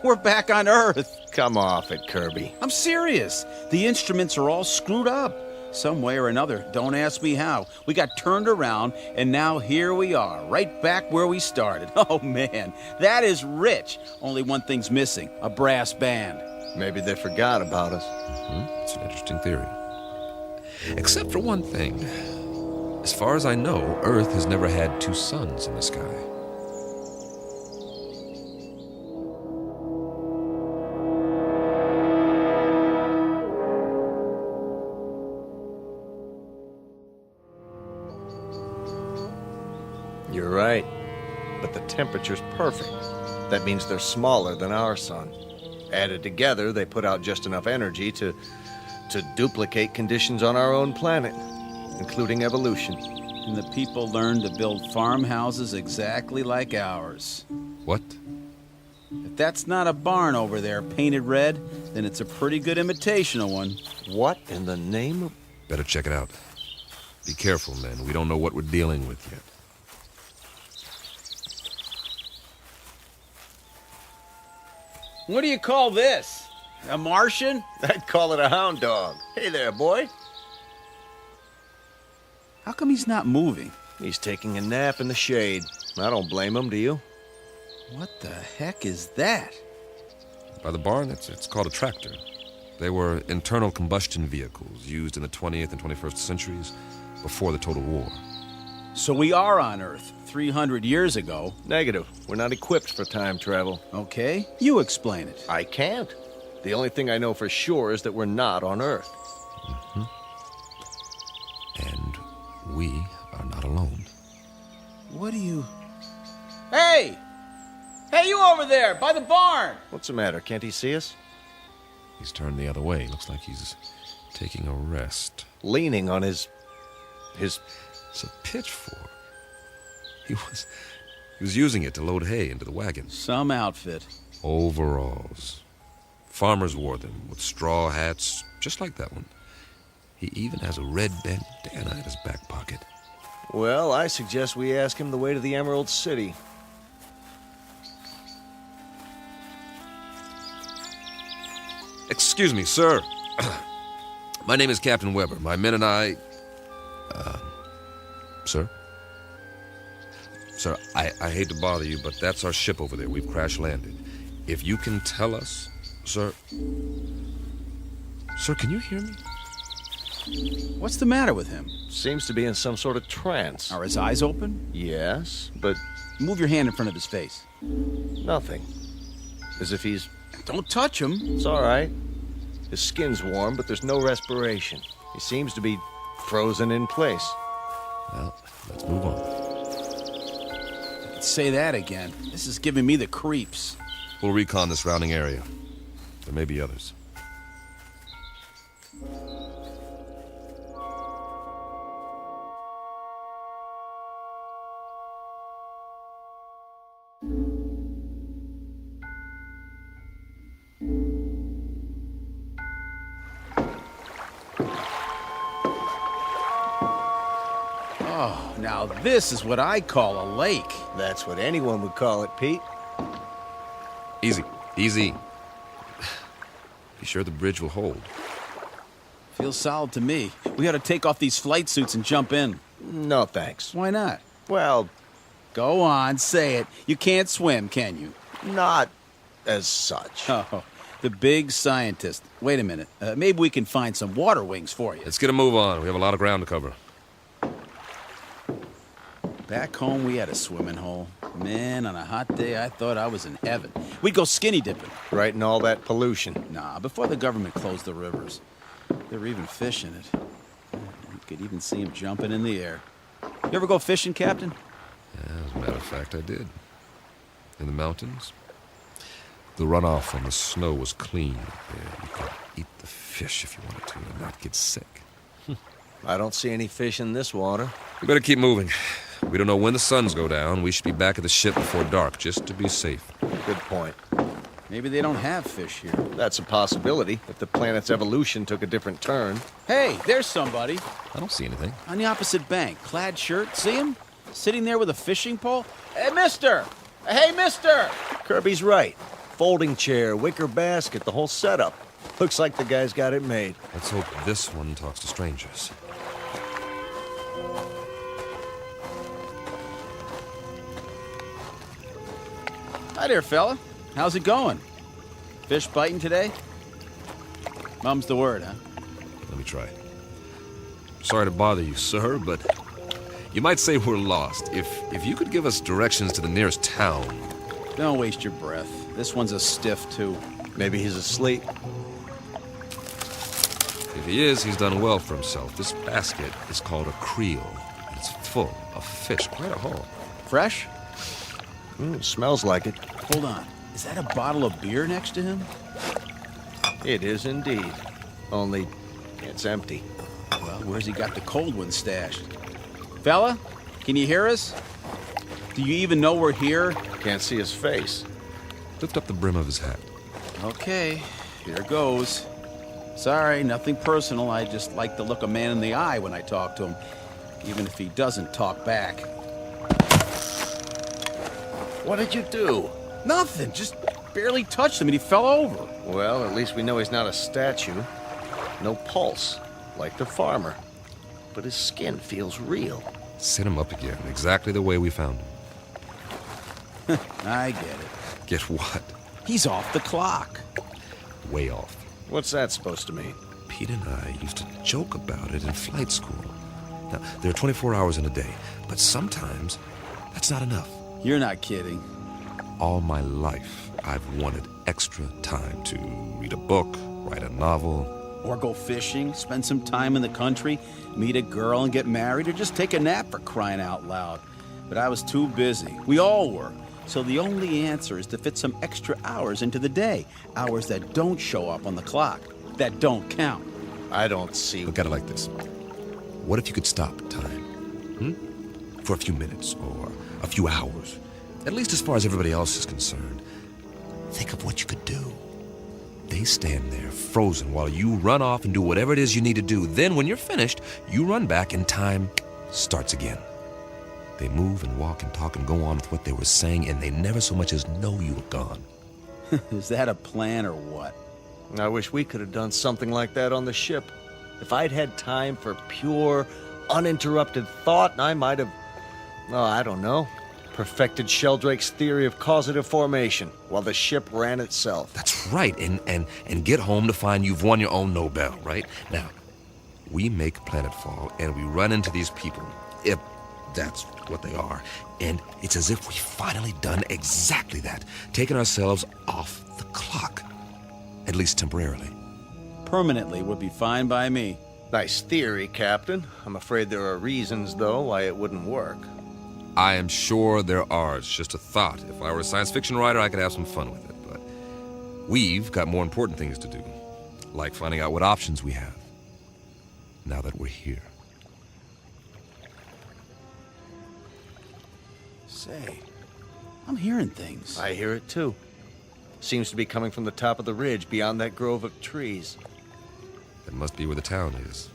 We're back on Earth. Come off it, Kirby. I'm serious. The instruments are all screwed up. Some way or another. Don't ask me how. We got turned around, and now here we are, right back where we started. Oh, man. That is rich. Only one thing's missing. A brass band. Maybe they forgot about us. It's an interesting theory. Except for one thing. As far as I know, Earth has never had two suns in the sky. You're right. But the temperature's perfect. That means they're smaller than our sun. Added together, they put out just enough energy to duplicate conditions on our own planet, including evolution. And the people learned to build farmhouses exactly like ours. What? If that's not a barn over there painted red, then it's a pretty good imitation of one. What in the name of... Better check it out. Be careful, men. We don't know what we're dealing with yet. What do you call this? A Martian? I'd call it a hound dog. Hey there, boy. How come he's not moving? He's taking a nap in the shade. I don't blame him, do you? What the heck is that? By the barn, it's called a tractor. They were internal combustion vehicles used in the 20th and 21st centuries before the Total War. So we are on Earth 300 years ago. Negative. We're not equipped for time travel. Okay, you explain it. I can't. The only thing I know for sure is that we're not on Earth. And we are not alone. What do you... Hey! Hey, you over there, by the barn! What's the matter? Can't he see us? He's turned the other way. Looks like he's taking a rest. Leaning on his... It's a pitchfork. He was using it to load hay into the wagon. Some outfit. Overalls. Farmers wore them with straw hats, just like that one. He even has a red bandana in his back pocket. Well, I suggest we ask him the way to the Emerald City. Excuse me, sir. My name is Captain Weber. My men and I... Sir? Sir, I hate to bother you, but that's our ship over there. We've crash-landed. If you can tell us... Sir... Sir, can you hear me? What's the matter with him? Seems to be in some sort of trance. Are his eyes open? Yes, but... Move your hand in front of his face. Nothing. As if he's... Don't touch him. It's all right. His skin's warm, but there's no respiration. He seems to be frozen in place. Well, let's move on. Say that again. This is giving me the creeps. We'll recon the surrounding area. There may be others. Oh, now this is what I call a lake. That's what anyone would call it, Pete. Easy, easy. Be sure the bridge will hold. Feels solid to me. We ought to take off these flight suits and jump in. No, thanks. Why not? Well, go on, say it. You can't swim, can you? Not as such. Oh, the big scientist. Wait a minute. Maybe we can find some water wings for you. Let's get a move on. We have a lot of ground to cover. Back home, we had a swimming hole. Man, on a hot day, I thought I was in heaven. We'd go skinny dipping. Right in all that pollution. Nah, before the government closed the rivers. There were even fish in it. You could even see them jumping in the air. You ever go fishing, Captain? Yeah, as a matter of fact, I did. In the mountains. The runoff from the snow was clean. Yeah, you could eat the fish if you wanted to and not get sick. I don't see any fish in this water. We better keep moving. We don't know when the suns go down. We should be back at the ship before dark, just to be safe. Good point. Maybe they don't have fish here. That's a possibility, if the planet's evolution took a different turn. Hey, there's somebody. I don't see anything. On the opposite bank, plaid shirt. See him? Sitting there with a fishing pole? Hey, mister! Hey, mister! Kirby's right. Folding chair, wicker basket, the whole setup. Looks like the guy's got it made. Let's hope this one talks to strangers. Hi there, fella. How's it going? Fish biting today? Mum's the word, huh? Let me try. Sorry to bother you, sir, but you might say we're lost. If you could give us directions to the nearest town. Don't waste your breath. This one's a stiff, too. Maybe he's asleep. If he is, he's done well for himself. This basket is called a creel. It's full of fish, quite a haul. Fresh? Smells like it. Hold on. Is that a bottle of beer next to him? It is indeed. Only it's empty. Well, where's he got the cold one stashed? Fella, can you hear us? Do you even know we're here? Can't see his face. Lift up the brim of his hat. Okay, here goes. Sorry, nothing personal. I just like to look a man in the eye when I talk to him, even if he doesn't talk back. What did you do? Nothing, just barely touched him and he fell over. Well, at least we know he's not a statue. No pulse, like the farmer. But his skin feels real. Sit him up again, exactly the way we found him. I get it. Get what? He's off the clock. Way off. What's that supposed to mean? Pete and I used to joke about it in flight school. Now, there are 24 hours in a day, but sometimes that's not enough. You're not kidding. All my life, I've wanted extra time to read a book, write a novel. Or go fishing, spend some time in the country, meet a girl and get married, or just take a nap for crying out loud. But I was too busy. We all were. So the only answer is to fit some extra hours into the day. Hours that don't show up on the clock. That don't count. I don't see... Look at it like this. What if you could stop time? For a few minutes or a few hours? At least as far as everybody else is concerned. Think of what you could do. They stand there, frozen, while you run off and do whatever it is you need to do. Then, when you're finished, you run back and time starts again. They move and walk and talk and go on with what they were saying, and they never so much as know you were gone. Is that a plan or what? I wish we could have done something like that on the ship. If I'd had time for pure, uninterrupted thought, I might have, I don't know, perfected Sheldrake's theory of causative formation while the ship ran itself. That's right, and get home to find you've won your own Nobel, right? Now, we make planetfall, and we run into these people, if that's what they are, and it's as if we've finally done exactly that, taken ourselves off the clock, at least temporarily. Permanently would be fine by me. Nice theory, Captain. I'm afraid there are reasons, though, why it wouldn't work. I am sure there are. It's just a thought. If I were a science fiction writer, I could have some fun with it. But we've got more important things to do, like finding out what options we have now that we're here. Say, I'm hearing things. I hear it too. Seems to be coming from the top of the ridge beyond that grove of trees. That must be where the town is.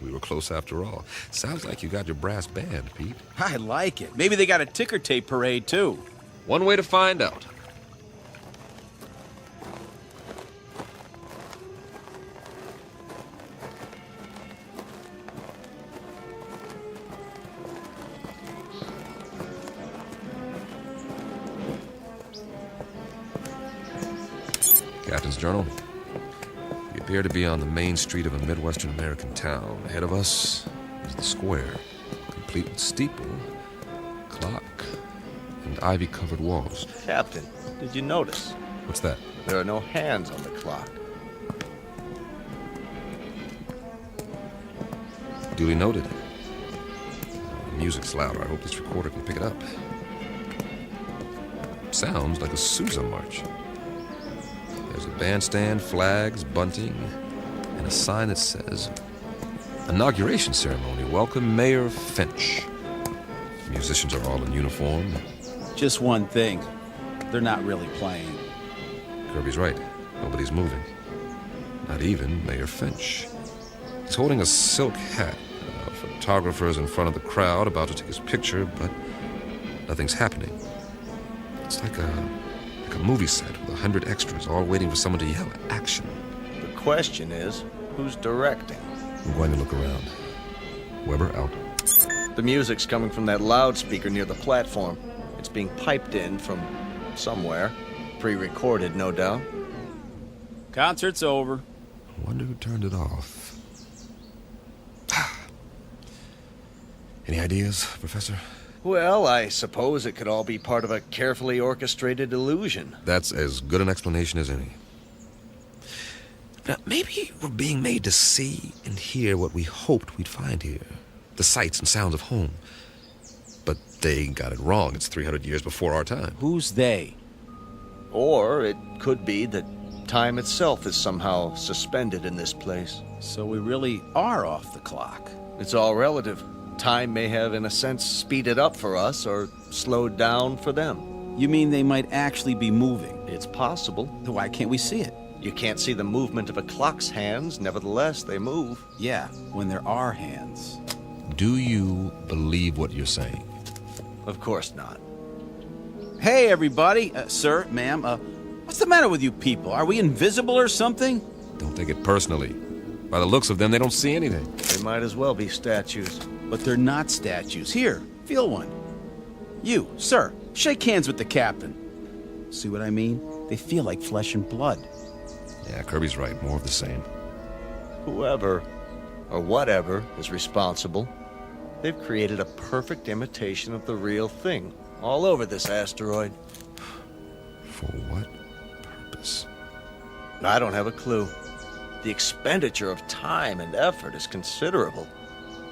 We were close after all. Sounds like you got your brass band, Pete. I like it. Maybe they got a ticker tape parade, too. One way to find out. Captain's Journal. We appear to be on the main street of a Midwestern American town. Ahead of us is the square, complete with steeple, clock, and ivy-covered walls. Captain, did you notice? What's that? There are no hands on the clock. Duly noted. The music's louder. I hope this recorder can pick it up. Sounds like a Sousa march. There's a bandstand, flags, bunting, and a sign that says, Inauguration Ceremony. Welcome, Mayor Finch. The musicians are all in uniform. Just one thing. They're not really playing. Kirby's right. Nobody's moving. Not even Mayor Finch. He's holding a silk hat. Photographers in front of the crowd about to take his picture, but nothing's happening. It's like a movie set with 100 extras all waiting for someone to yell action. The question is, who's directing? I'm going to look around. Weber out. The music's coming from that loudspeaker near the platform. It's being piped in from somewhere. Pre-recorded, no doubt. Concert's over. I wonder who turned it off. Any ideas, Professor? Well, I suppose it could all be part of a carefully orchestrated illusion. That's as good an explanation as any. Now, maybe we're being made to see and hear what we hoped we'd find here. The sights and sounds of home. But they got it wrong. It's 300 years before our time. Who's they? Or it could be that time itself is somehow suspended in this place. So we really are off the clock. It's all relative. Time may have, in a sense, speeded up for us or slowed down for them. You mean they might actually be moving? It's possible. Why can't we see it? You can't see the movement of a clock's hands, nevertheless, they move. Yeah, when there are hands. Do you believe what you're saying? Of course not. Hey, everybody. Sir, ma'am, what's the matter with you people? Are we invisible or something? Don't take it personally. By the looks of them, they don't see anything. They might as well be statues. But they're not statues. Here, feel one. You, sir, shake hands with the captain. See what I mean? They feel like flesh and blood. Yeah, Kirby's right. More of the same. Whoever, or whatever, is responsible, they've created a perfect imitation of the real thing all over this asteroid. For what purpose? I don't have a clue. The expenditure of time and effort is considerable.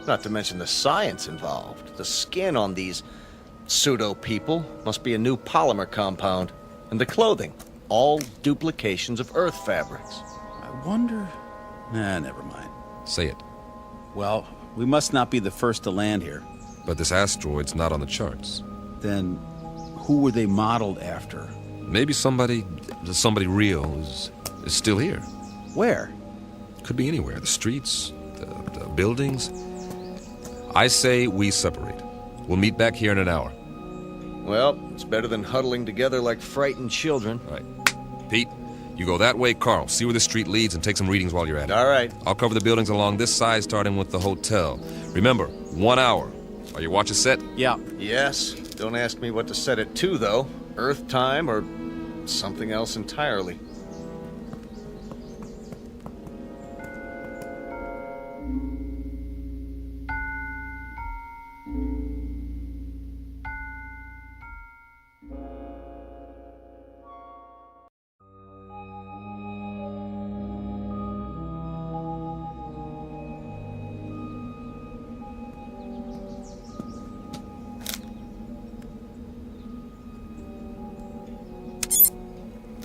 Not to mention the science involved. The skin on these pseudo-people must be a new polymer compound. And the clothing, all duplications of Earth fabrics. I wonder... never mind. Say it. Well, we must not be the first to land here. But this asteroid's not on the charts. Then, who were they modeled after? Maybe somebody real is still here. Where? Could be anywhere. The streets, the buildings. I say we separate. We'll meet back here in an hour. Well, it's better than huddling together like frightened children. All right. Pete, you go that way, Carl. See where the street leads and take some readings while you're at it. All right. I'll cover the buildings along this side, starting with the hotel. Remember, 1 hour. Are your watches set? Yeah. Yes. Don't ask me what to set it to, though. Earth time or something else entirely.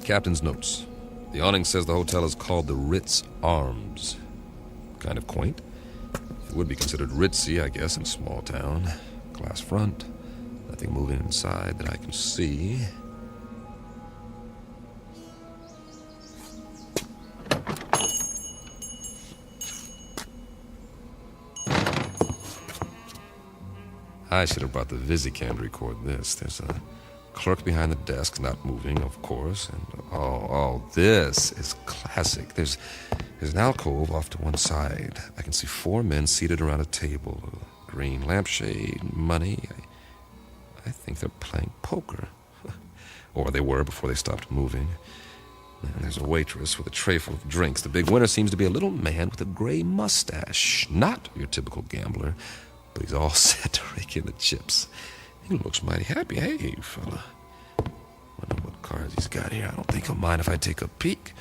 Captain's notes. The awning says the hotel is called the Ritz Arms. Kind of quaint. It would be considered ritzy, I guess, in a small town. Glass front. Nothing moving inside that I can see. I should have brought the Visicam to record this. There's a clerk behind the desk, not moving, of course. And this is classic. There's an alcove off to one side. I can see 4 men seated around a table. A green lampshade, money. I think they're playing poker. Or they were before they stopped moving. And there's a waitress with a tray full of drinks. The big winner seems to be a little man with a gray mustache. Not your typical gambler, but he's all set to rake in the chips. He looks mighty happy. Hey, fella. Wonder what cards he's got here. I don't think he'll mind if I take a peek.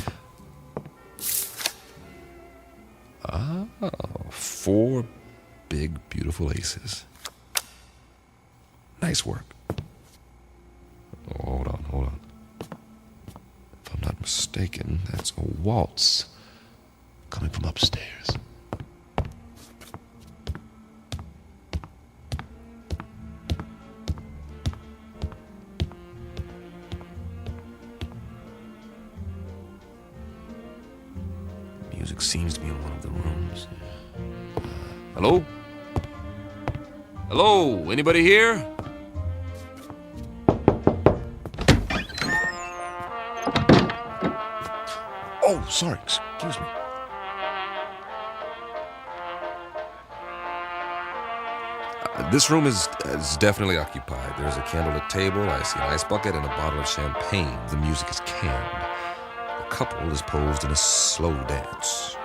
4 big, beautiful aces. Nice work. Oh, hold on. If I'm not mistaken, that's a waltz coming from upstairs. Music seems to be in one of the rooms. Hello? Hello? Anybody here? Oh, sorry. Excuse me. This room is definitely occupied. There's a candlelit table, I see an ice bucket, and a bottle of champagne. The music is canned. The couple is posed in a slow dance.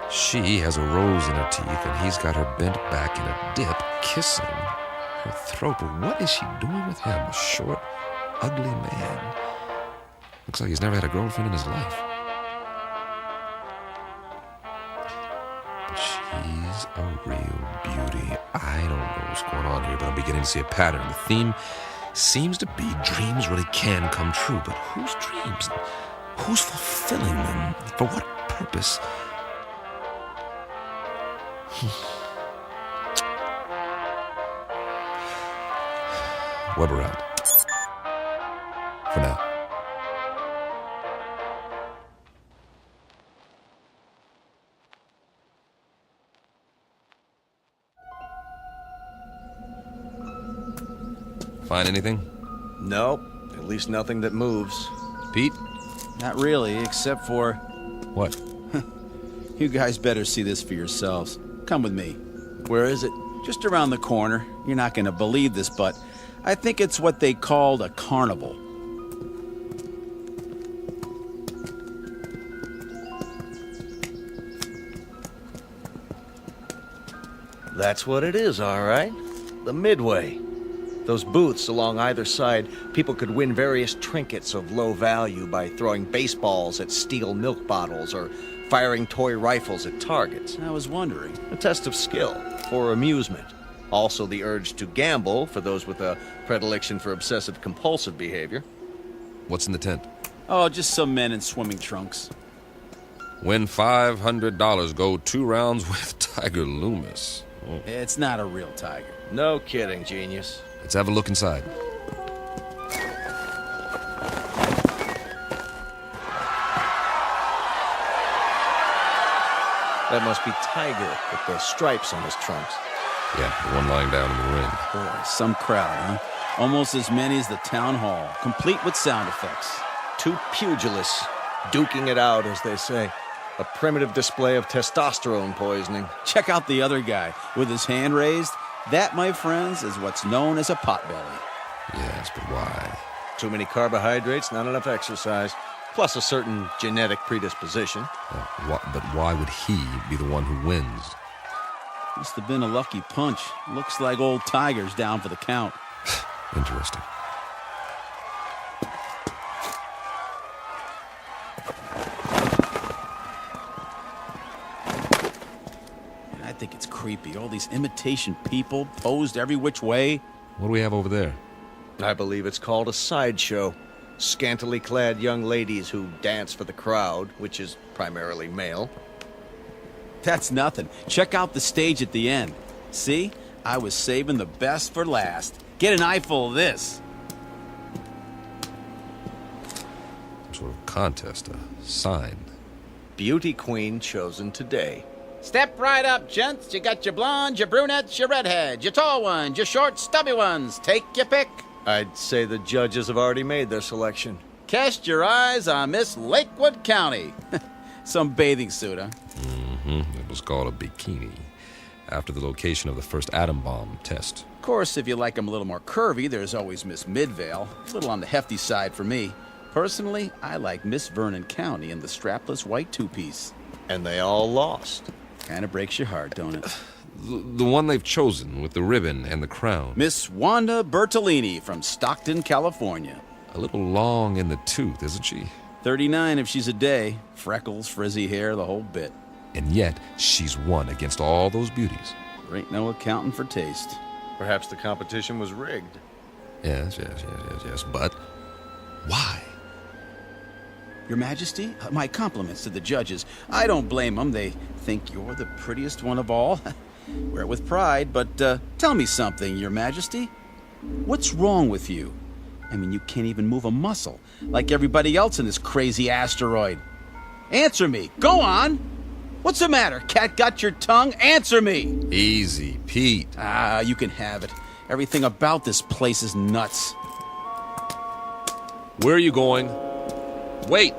She has a rose in her teeth, and he's got her bent back in a dip, kissing her throat. But what is she doing with him? A short, ugly man. Looks like he's never had a girlfriend in his life. But she's a real beauty. I don't know what's going on here, but I'm beginning to see a pattern. The theme seems to be dreams really can come true. But whose dreams? Who's fulfilling them? For what purpose? Weber out. For now. Find anything? Nope. At least nothing that moves. Pete? Not really, except for... What? You guys better see this for yourselves. Come with me. Where is it? Just around the corner. You're not going to believe this, but I think it's what they called a carnival. That's what it is, all right. The Midway. Those booths along either side, people could win various trinkets of low value by throwing baseballs at steel milk bottles or firing toy rifles at targets. I was wondering. A test of skill for amusement. Also the urge to gamble for those with a predilection for obsessive-compulsive behavior. What's in the tent? Oh, just some men in swimming trunks. Win $500. Go 2 rounds with Tiger Loomis. Oh. It's not a real tiger. No kidding, genius. Let's have a look inside. That must be Tiger with the stripes on his trunks. Yeah, the one lying down in the ring. Boy, some crowd, huh? Almost as many as the town hall, complete with sound effects. 2 pugilists, duking it out, as they say. A primitive display of testosterone poisoning. Check out the other guy with his hand raised. That, my friends, is what's known as a potbelly. Yes, but why? Too many carbohydrates, not enough exercise, plus a certain genetic predisposition. But why would he be the one who wins? Must have been a lucky punch. Looks like old Tiger's down for the count. Interesting. I think it's creepy. All these imitation people posed every which way. What do we have over there? I believe it's called a sideshow. scantily clad young ladies who dance for the crowd, which is primarily male. That's nothing. Check out the stage at the end. See? I was saving the best for last. Get an eyeful of this. Some sort of contest, a sign. Beauty queen chosen today. Step right up, gents. You got your blondes, your brunettes, your redheads, your tall ones, your short, stubby ones. Take your pick. I'd say the judges have already made their selection. Cast your eyes on Miss Lakewood County. Some bathing suit, huh? It was called a bikini, after the location of the first atom bomb test. Of course, if you like them a little more curvy, there's always Miss Midvale. A little on the hefty side for me. Personally, I like Miss Vernon County in the strapless white two-piece. And they all lost. Kind of breaks your heart, don't it? The one they've chosen with the ribbon and the crown. Miss Wanda Bertolini from Stockton, California. A little long in the tooth, isn't she? 39 if she's a day. Freckles, frizzy hair, the whole bit. And yet, she's won against all those beauties. There ain't no accounting for taste. Perhaps the competition was rigged. Yes. But why? Your Majesty, my compliments to the judges. I don't blame them. They think you're the prettiest one of all. Wear it with pride, but tell me something, Your Majesty. What's wrong with you? I mean, you can't even move a muscle, like everybody else in this crazy asteroid. Answer me. Go on. What's the matter? Cat got your tongue? Answer me. Easy, Pete. Ah, you can have it. Everything about this place is nuts. Where are you going? Wait!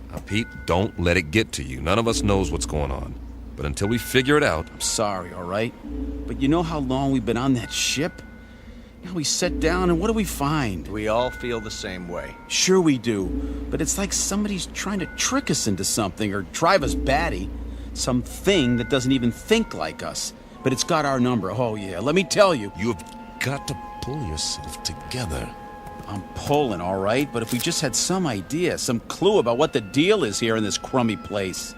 Now, Pete, don't let it get to you. None of us knows what's going on. But until we figure it out... I'm sorry, all right? But you know how long we've been on that ship? Now we sit down and what do we find? We all feel the same way. Sure we do. But it's like somebody's trying to trick us into something or drive us batty. Something that doesn't even think like us. But it's got our number. Oh, yeah. Let me tell you. You've got to pull yourself together. I'm pulling, all right? But if we just had some idea, some clue about what the deal is here in this crummy place.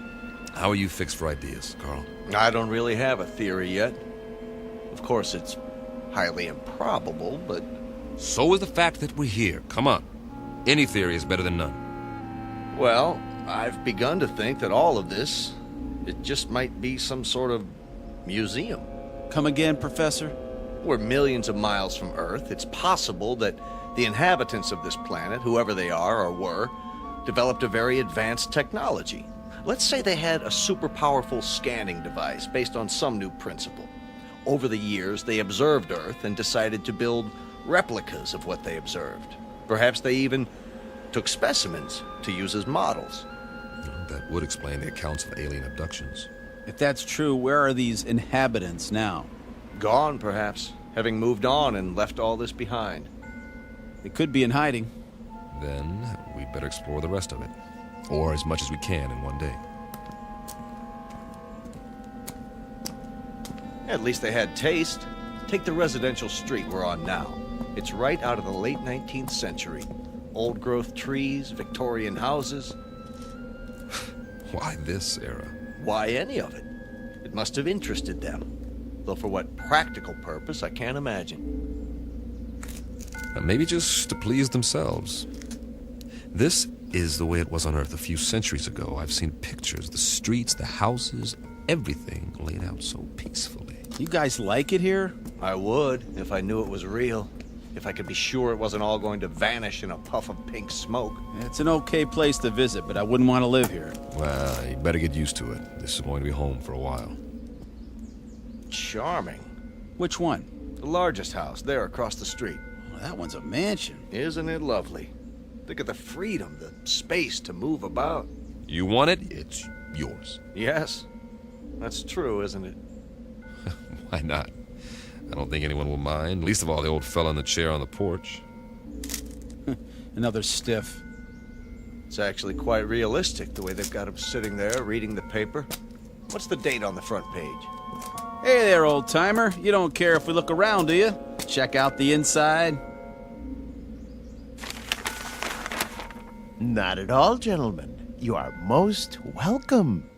How are you fixed for ideas, Carl? I don't really have a theory yet. Of course, it's highly improbable, but... So is the fact that we're here. Come on. Any theory is better than none. Well, I've begun to think that all of this... it just might be some sort of museum. Come again, Professor? We're millions of miles from Earth. It's possible that the inhabitants of this planet, whoever they are or were, developed a very advanced technology. Let's say they had a super powerful scanning device based on some new principle. Over the years, they observed Earth and decided to build replicas of what they observed. Perhaps they even took specimens to use as models. That would explain the accounts of alien abductions. If that's true, where are these inhabitants now? Gone, perhaps, having moved on and left all this behind. They could be in hiding. Then we'd better explore the rest of it. Or as much as we can in one day. At least they had taste. Take the residential street we're on now. It's right out of the late 19th century. Old-growth trees, Victorian houses. Why this era? Why any of it? It must have interested them. Though for what practical purpose, I can't imagine. Maybe just to please themselves. This is the way it was on Earth a few centuries ago. I've seen pictures, the streets, the houses, everything laid out so peacefully. You guys like it here? I would, if I knew it was real. If I could be sure it wasn't all going to vanish in a puff of pink smoke. It's an okay place to visit, but I wouldn't want to live here. Well, you better get used to it. This is going to be home for a while. Charming. Which one? The largest house, there across the street. Well, that one's a mansion. Isn't it lovely? Think of the freedom, the space to move about. You want it, it's yours. Yes. That's true, isn't it? Why not? I don't think anyone will mind. Least of all the old fella in the chair on the porch. Another stiff. It's actually quite realistic, the way they've got him sitting there reading the paper. What's the date on the front page? Hey there, old-timer. You don't care if we look around, do you? Check out the inside. Not at all, gentlemen. You are most welcome.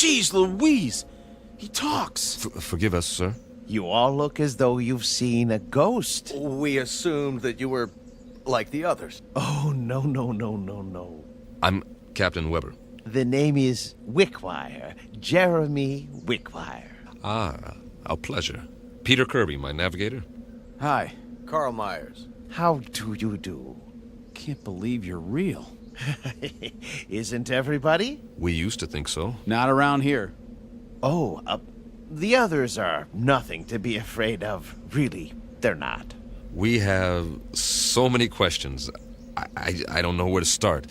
Jeez Louise! He talks. Forgive us, sir. You all look as though you've seen a ghost. We assumed that you were like the others. Oh, no. I'm Captain Weber. The name is Wickwire. Jeremy Wickwire. Ah, our pleasure. Peter Kirby, my navigator. Hi. Carl Myers. How do you do? Can't believe you're real. Isn't everybody? We used to think so. Not around here. Oh, the others are nothing to be afraid of. Really, they're not. We have so many questions. I don't know where to start.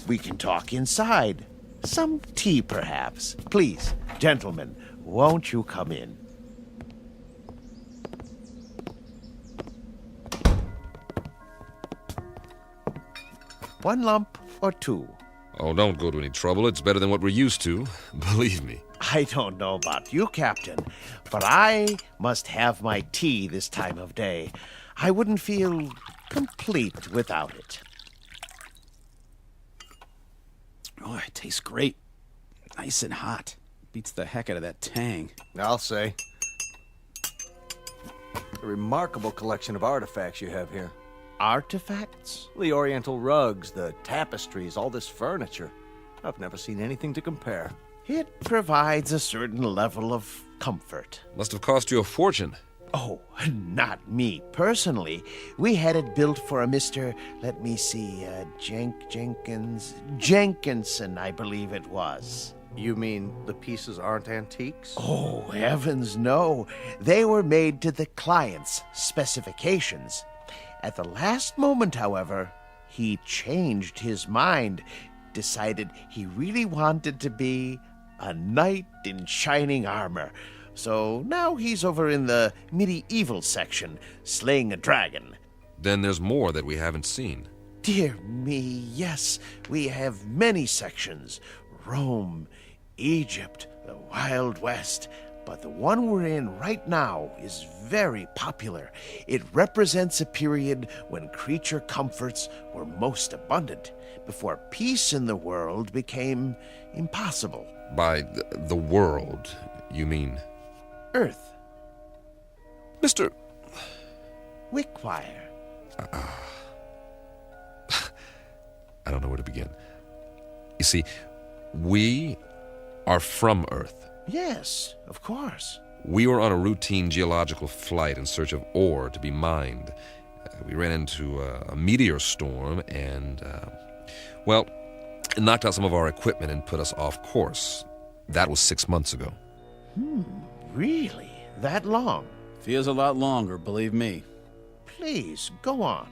We can talk inside. Some tea, perhaps. Please, gentlemen, won't you come in? One lump or two? Oh, don't go to any trouble. It's better than what we're used to. Believe me. I don't know about you, Captain, but I must have my tea this time of day. I wouldn't feel complete without it. Oh, it tastes great. Nice and hot. Beats the heck out of that tang. I'll say. A remarkable collection of artifacts you have here. Artifacts? The oriental rugs, the tapestries, all this furniture. I've never seen anything to compare. It provides a certain level of comfort. Must have cost you a fortune. Oh, not me personally. We had it built for a Mr. Let me see, Jenkinson, I believe it was. You mean the pieces aren't antiques? Oh, heavens no. They were made to the client's specifications. At the last moment, however, he changed his mind, decided he really wanted to be a knight in shining armor. So now he's over in the medieval section, slaying a dragon. Then there's more that we haven't seen. Dear me, yes, we have many sections. Rome, Egypt, the Wild West. But the one we're in right now is very popular. It represents a period when creature comforts were most abundant, before peace in the world became impossible. By the world, you mean? Earth. Mr. Wickwire. I don't know where to begin. You see, we are from Earth. Yes, of course. We were on a routine geological flight in search of ore to be mined. We ran into a meteor storm and, it knocked out some of our equipment and put us off course. That was 6 months ago. Really? That long? Feels a lot longer, believe me. Please, go on.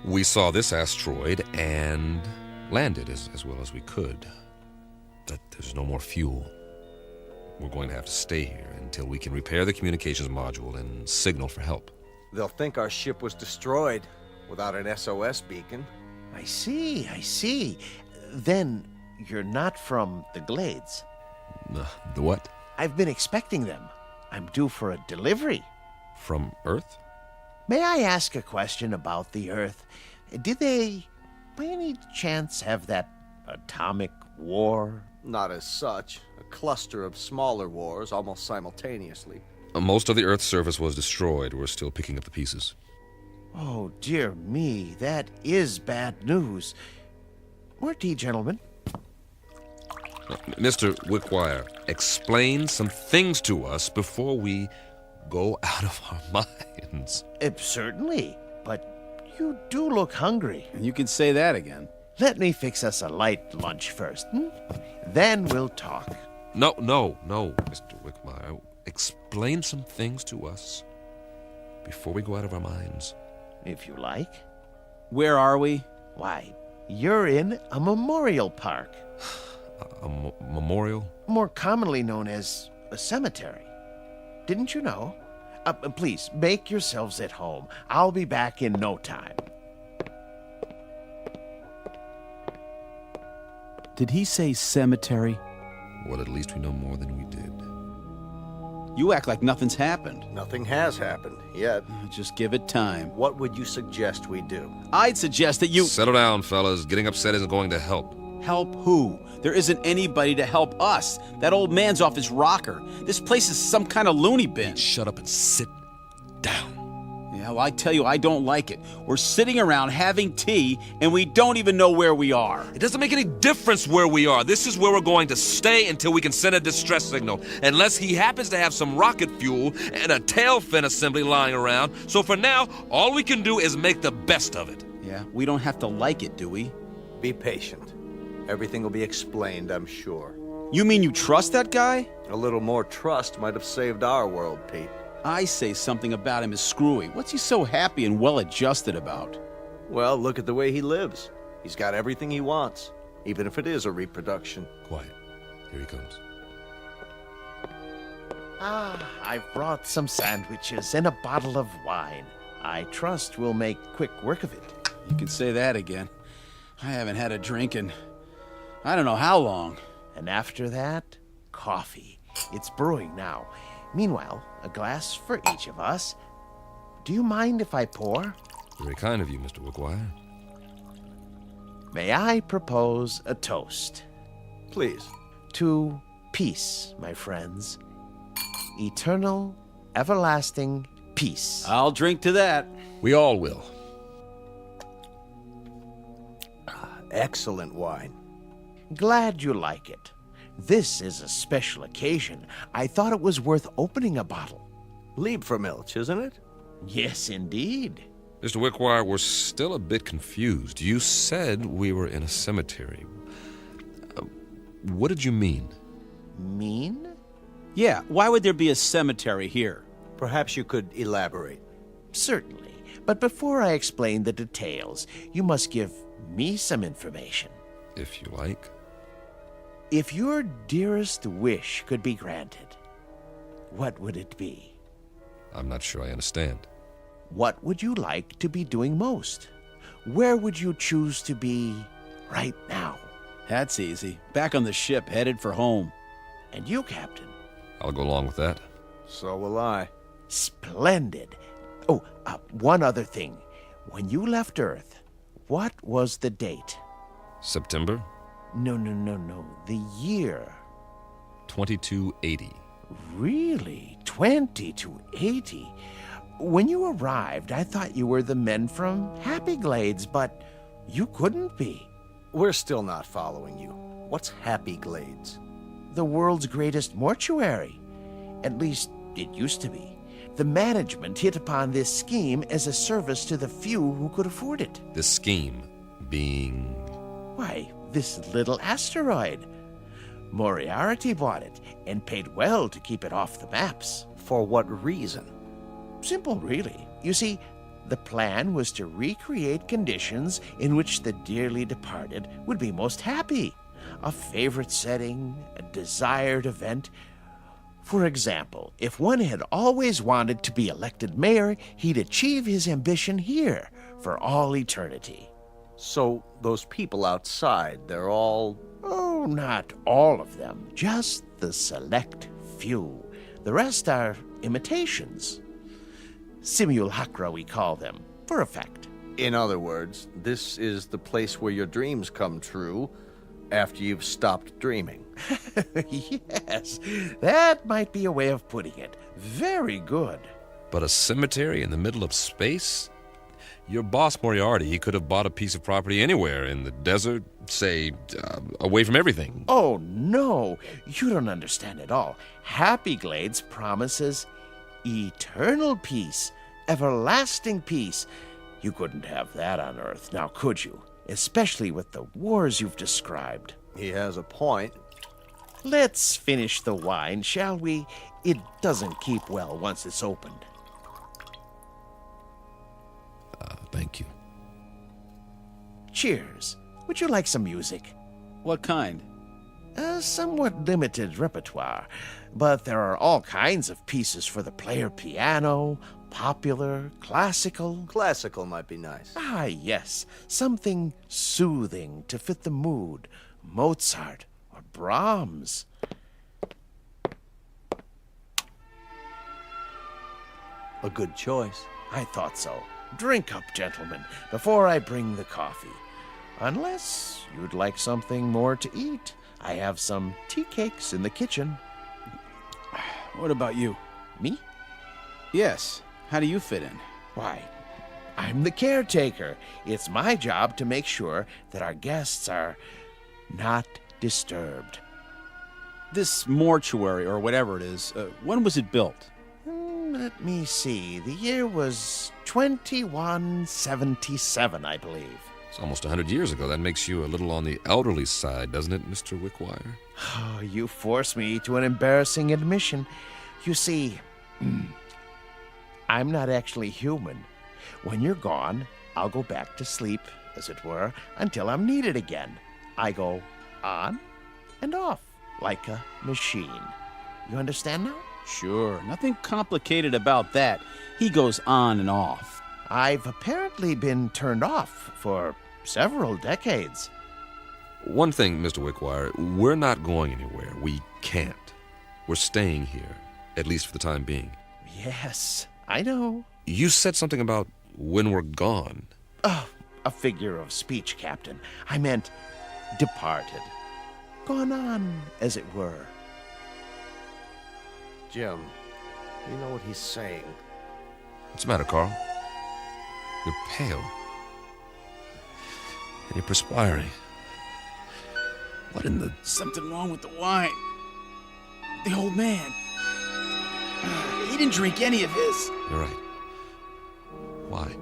We saw this asteroid and landed as well as we could. But there's no more fuel. We're going to have to stay here until we can repair the communications module and signal for help. They'll think our ship was destroyed without an SOS beacon. I see. Then you're not from the Glades. The what? I've been expecting them. I'm due for a delivery. From Earth? May I ask a question about the Earth? Did they, by any chance, have that atomic war? Not as such. A cluster of smaller wars almost simultaneously. Most of the Earth's surface was destroyed. We're still picking up the pieces. Oh, dear me. That is bad news. More tea, gentlemen. Mr. Wickwire, explain some things to us before we go out of our minds. Certainly, but you do look hungry. And you can say that again. Let me fix us a light lunch first, Then we'll talk. No, Mr. Wickwire. Explain some things to us before we go out of our minds. If you like. Where are we? Why, you're in a memorial park. A memorial? More commonly known as a cemetery. Didn't you know? Please, make yourselves at home. I'll be back in no time. Did he say cemetery? Well, at least we know more than we did. You act like nothing's happened. Nothing has happened yet. Just give it time. What would you suggest we do? I'd suggest that you... Settle down, fellas. Getting upset isn't going to help. Help who? There isn't anybody to help us. That old man's off his rocker. This place is some kind of loony bin. Shut up and sit down. Yeah, well, I tell you, I don't like it. We're sitting around having tea, and we don't even know where we are. It doesn't make any difference where we are. This is where we're going to stay until we can send a distress signal. Unless he happens to have some rocket fuel and a tail fin assembly lying around. So for now, all we can do is make the best of it. Yeah, we don't have to like it, do we? Be patient. Everything will be explained, I'm sure. You mean you trust that guy? A little more trust might have saved our world, Pete. I say something about him is screwy. What's he so happy and well-adjusted about? Well, look at the way he lives. He's got everything he wants, even if it is a reproduction. Quiet. Here he comes. I've brought some sandwiches and a bottle of wine. I trust we'll make quick work of it. You can say that again. I haven't had a drink in I don't know how long. And after that, coffee. It's brewing now. Meanwhile, a glass for each of us. Do you mind if I pour? Very kind of you, Mr. Wickwire. May I propose a toast? Please. To peace, my friends. Eternal, everlasting peace. I'll drink to that. We all will. Excellent wine. Glad you like it. This is a special occasion. I thought it was worth opening a bottle. Liebfraumilch, isn't it? Yes, indeed. Mr. Wickwire, we're still a bit confused. You said we were in a cemetery. What did you mean? Mean? Yeah, why would there be a cemetery here? Perhaps you could elaborate. Certainly. But before I explain the details, you must give me some information. If you like. If your dearest wish could be granted, what would it be? I'm not sure I understand. What would you like to be doing most? Where would you choose to be right now? That's easy. Back on the ship, headed for home. And you, Captain? I'll go along with that. So will I. Splendid. Oh, one other thing. When you left Earth, what was the date? September? No. The year. 2280. Really? 2280? When you arrived, I thought you were the men from Happy Glades, but you couldn't be. We're still not following you. What's Happy Glades? The world's greatest mortuary. At least, it used to be. The management hit upon this scheme as a service to the few who could afford it. The scheme being... Why, this little asteroid. Moriarty bought it and paid well to keep it off the maps. For what reason? Simple, really. You see, the plan was to recreate conditions in which the dearly departed would be most happy. A favorite setting, a desired event. For example, if one had always wanted to be elected mayor, he'd achieve his ambition here for all eternity. So those people outside, they're all... Oh, not all of them. Just the select few. The rest are imitations. Simulacra, we call them, for effect. In other words, this is the place where your dreams come true after you've stopped dreaming. Yes, that might be a way of putting it. Very good. But a cemetery in the middle of space? Your boss, Moriarty, he could have bought a piece of property anywhere, in the desert, say, away from everything. Oh, no. You don't understand at all. Happy Glades promises eternal peace, everlasting peace. You couldn't have that on Earth, now could you? Especially with the wars you've described. He has a point. Let's finish the wine, shall we? It doesn't keep well once it's opened. Thank you. Cheers. Would you like some music? What kind? A somewhat limited repertoire, but there are all kinds of pieces for the player piano, popular, classical. Classical might be nice. Ah, yes. Something soothing to fit the mood. Mozart or Brahms. A good choice. I thought so. Drink up, gentlemen, before I bring the coffee. Unless you'd like something more to eat. I have some tea cakes in the kitchen. What about you? Me? Yes. How do you fit in? Why, I'm the caretaker. It's my job to make sure that our guests are not disturbed. This mortuary, or whatever it is, when was it built? Let me see. The year was 2177, I believe. It's almost 100 years ago. That makes you a little on the elderly side, doesn't it, Mr. Wickwire? Oh, you force me to an embarrassing admission. You see, I'm not actually human. When you're gone, I'll go back to sleep, as it were, until I'm needed again. I go on and off like a machine. You understand now? Sure. Nothing complicated about that. He goes on and off. I've apparently been turned off for several decades. One thing, Mr. Wickwire, we're not going anywhere. We can't. We're staying here, at least for the time being. Yes, I know. You said something about when we're gone. Oh, a figure of speech, Captain. I meant departed. Gone on, as it were. Jim, you know what he's saying. What's the matter, Carl? You're pale. And you're perspiring. What in the... Something wrong with the wine. The old man. He didn't drink any of his. You're right. Why?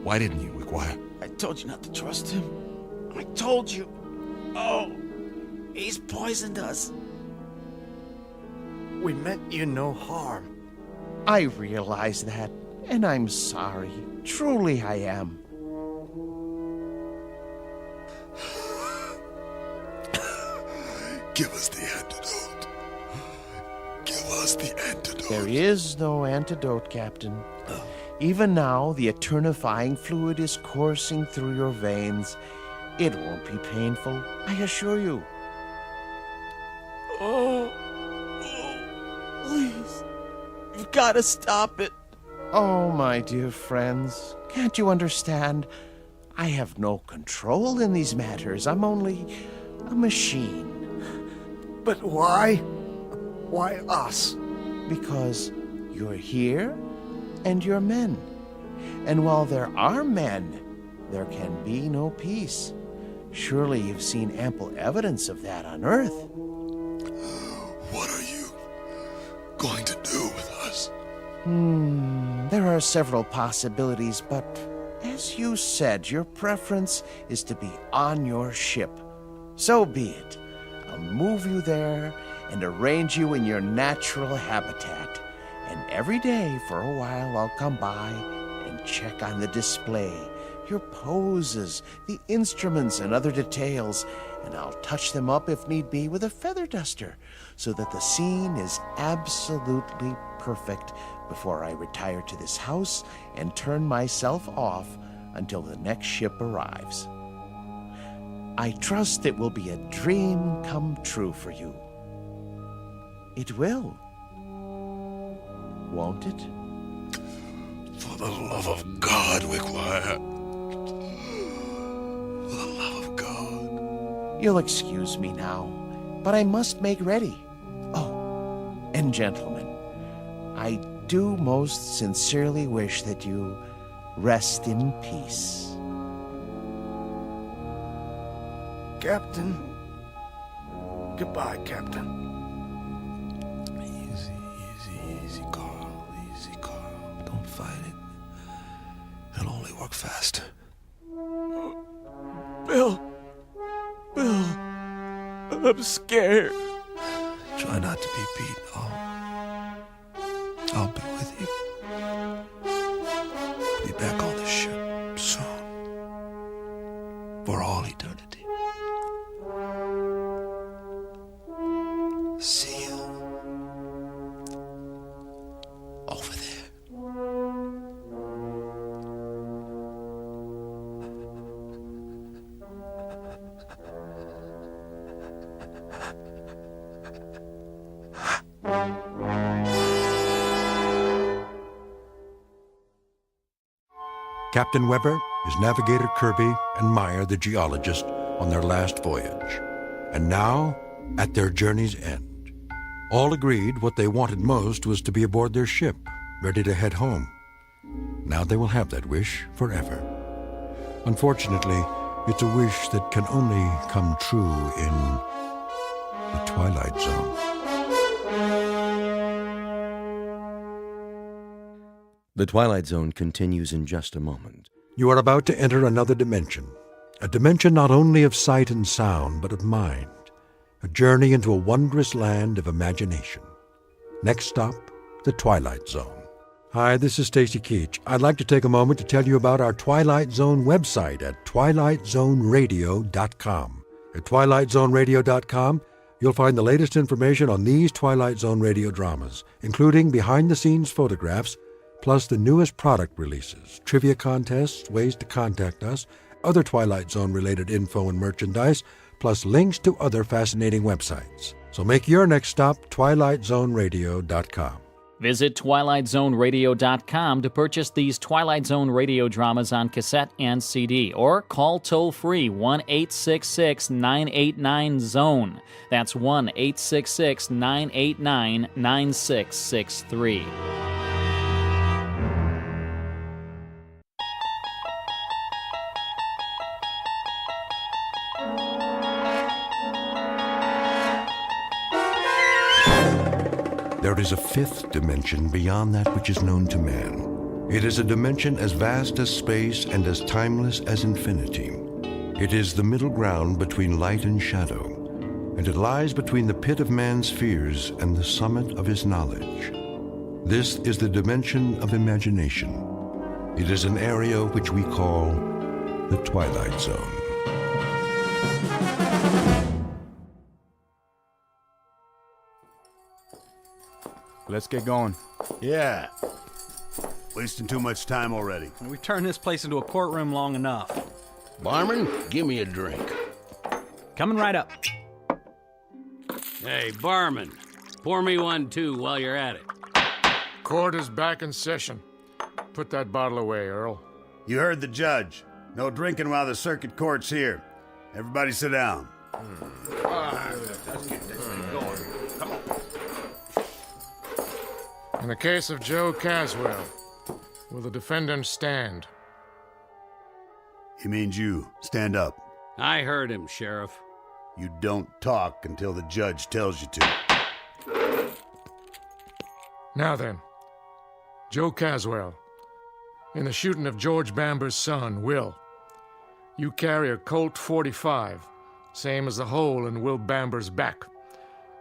Why didn't you, Wickwire? I told you not to trust him. I told you. Oh, he's poisoned us. We meant you no harm. I realize that, and I'm sorry. Truly I am. Give us the antidote. Give us the antidote. There is no antidote, Captain. Even now, the eternifying fluid is coursing through your veins. It won't be painful, I assure you. Oh, please. You've got to stop it. Oh, my dear friends, can't you understand? I have no control in these matters. I'm only a machine. But why? Why us? Because you're here and you're men. And while there are men, there can be no peace. Surely you've seen ample evidence of that on Earth. What are you going to do with us? There are several possibilities, but as you said, your preference is to be on your ship. So be it. I'll move you there and arrange you in your natural habitat. And every day for a while I'll come by and check on the display, your poses, the instruments and other details, and I'll touch them up if need be with a feather duster so that the scene is absolutely perfect before I retire to this house and turn myself off until the next ship arrives. I trust it will be a dream come true for you. It will. Won't it? For the love of God, Wickwire. For the love of God. You'll excuse me now, but I must make ready. Oh, and gentlemen, I do most sincerely wish that you rest in peace. Captain. Goodbye, Captain. Easy, Carl. Easy, Carl. Don't fight it. It'll only work faster. Bill. I'm scared. Try not to be beat. I'll be with you. Be back on the ship soon. For all eternity. See you over there. Captain Weber his navigator Kirby, and Meyer the geologist on their last voyage. And now, at their journey's end, all agreed what they wanted most was to be aboard their ship, ready to head home. Now they will have that wish forever. Unfortunately, it's a wish that can only come true in the Twilight Zone. The Twilight Zone continues in just a moment. You are about to enter another dimension. A dimension not only of sight and sound, but of mind. A journey into a wondrous land of imagination. Next stop, the Twilight Zone. Hi, this is Stacy Keach. I'd like to take a moment to tell you about our Twilight Zone website at twilightzoneradio.com. At twilightzoneradio.com, you'll find the latest information on these Twilight Zone radio dramas, including behind-the-scenes photographs, plus the newest product releases, trivia contests, ways to contact us, other Twilight Zone-related info and merchandise, plus links to other fascinating websites. So make your next stop twilightzoneradio.com. Visit twilightzoneradio.com to purchase these Twilight Zone radio dramas on cassette and CD, or call toll-free 1-866-989-ZONE. That's 1-866-989-9663. There is a fifth dimension beyond that which is known to man. It is a dimension as vast as space and as timeless as infinity. It is the middle ground between light and shadow, and it lies between the pit of man's fears and the summit of his knowledge. This is the dimension of imagination. It is an area which we call the Twilight Zone. Let's get going. Yeah. Wasting too much time already. We've turned this place into a courtroom long enough. Barman, give me a drink. Coming right up. Hey, barman, pour me one too while you're at it. Court is back in session. Put that bottle away, Earl. You heard the judge. No drinking while the circuit court's here. Everybody sit down. Let's get this thing going. Come on. In the case of Joe Caswell, will the defendant stand? He means you. Stand up. I heard him, Sheriff. You don't talk until the judge tells you to. Now then, Joe Caswell, in the shooting of George Bamber's son, Will, you carry a Colt .45, same as the hole in Will Bamber's back,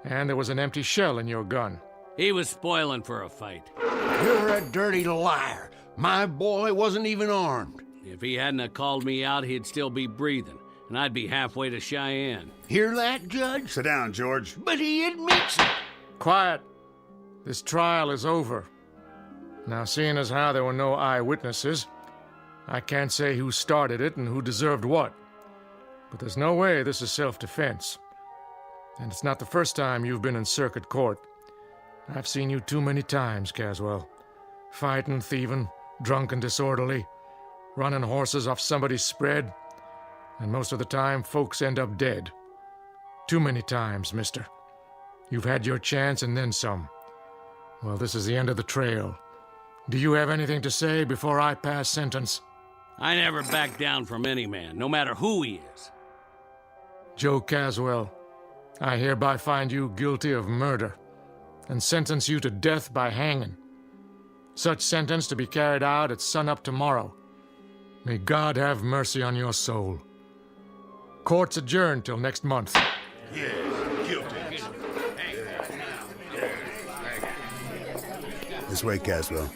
and there was an empty shell in your gun. He was spoiling for a fight. You're a dirty liar. My boy wasn't even armed. If he hadn't have called me out, he'd still be breathing, and I'd be halfway to Cheyenne. Hear that, Judge? Sit down, George. But he admits it. Quiet. This trial is over. Now, seeing as how there were no eyewitnesses, I can't say who started it and who deserved what. But there's no way this is self-defense. And it's not the first time you've been in circuit court. I've seen you too many times, Caswell. Fighting, thieving, drunk and disorderly, running horses off somebody's spread, and most of the time, folks end up dead. Too many times, mister. You've had your chance and then some. Well, this is the end of the trail. Do you have anything to say before I pass sentence? I never back down from any man, no matter who he is. Joe Caswell, I hereby find you guilty of murder and sentence you to death by hanging. Such sentence to be carried out at sunup tomorrow. May God have mercy on your soul. Court's adjourned till next month. Yeah, guilty. This way, Caswell.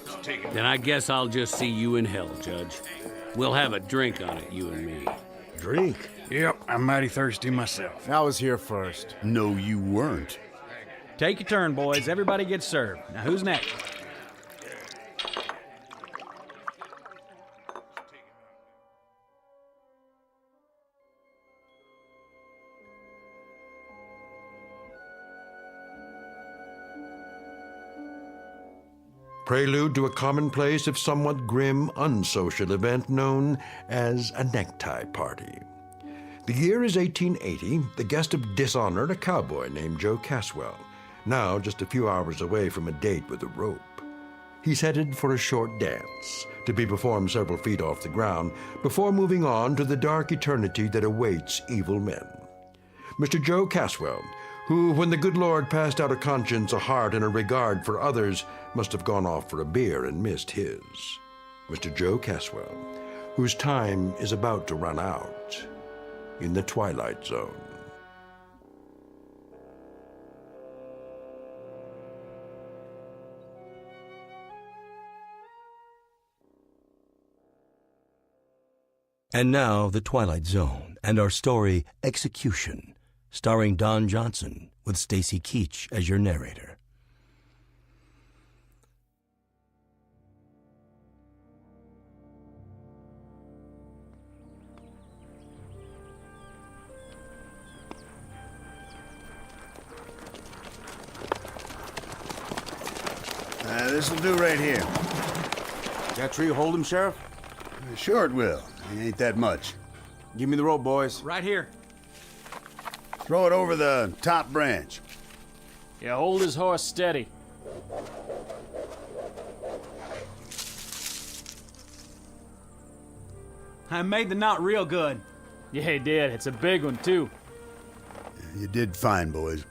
Then I guess I'll just see you in hell, Judge. We'll have a drink on it, you and me. Drink? Yep, I'm mighty thirsty myself. I was here first. No, you weren't. Take your turn, boys. Everybody gets served. Now, who's next? prelude to a commonplace, if somewhat grim, unsocial event known as a necktie party. The year is 1880, the guest of dishonor, a cowboy named Joe Caswell, now just a few hours away from a date with a rope. He's headed for a short dance, to be performed several feet off the ground, before moving on to the dark eternity that awaits evil men. Mr. Joe Caswell, who, when the good Lord passed out a conscience, a heart, and a regard for others, must have gone off for a beer and missed his. Mr. Joe Caswell, whose time is about to run out in the Twilight Zone. And now, The Twilight Zone, and our story, Execution, starring Don Johnson, with Stacy Keach as your narrator. This'll do right here. That tree hold him, Sheriff? Sure it will. It ain't that much. Give me the rope, boys. Right here. Throw it over the top branch. Yeah, hold his horse steady. I made the knot real good. Yeah, he did. It's a big one, too. You did fine, boys.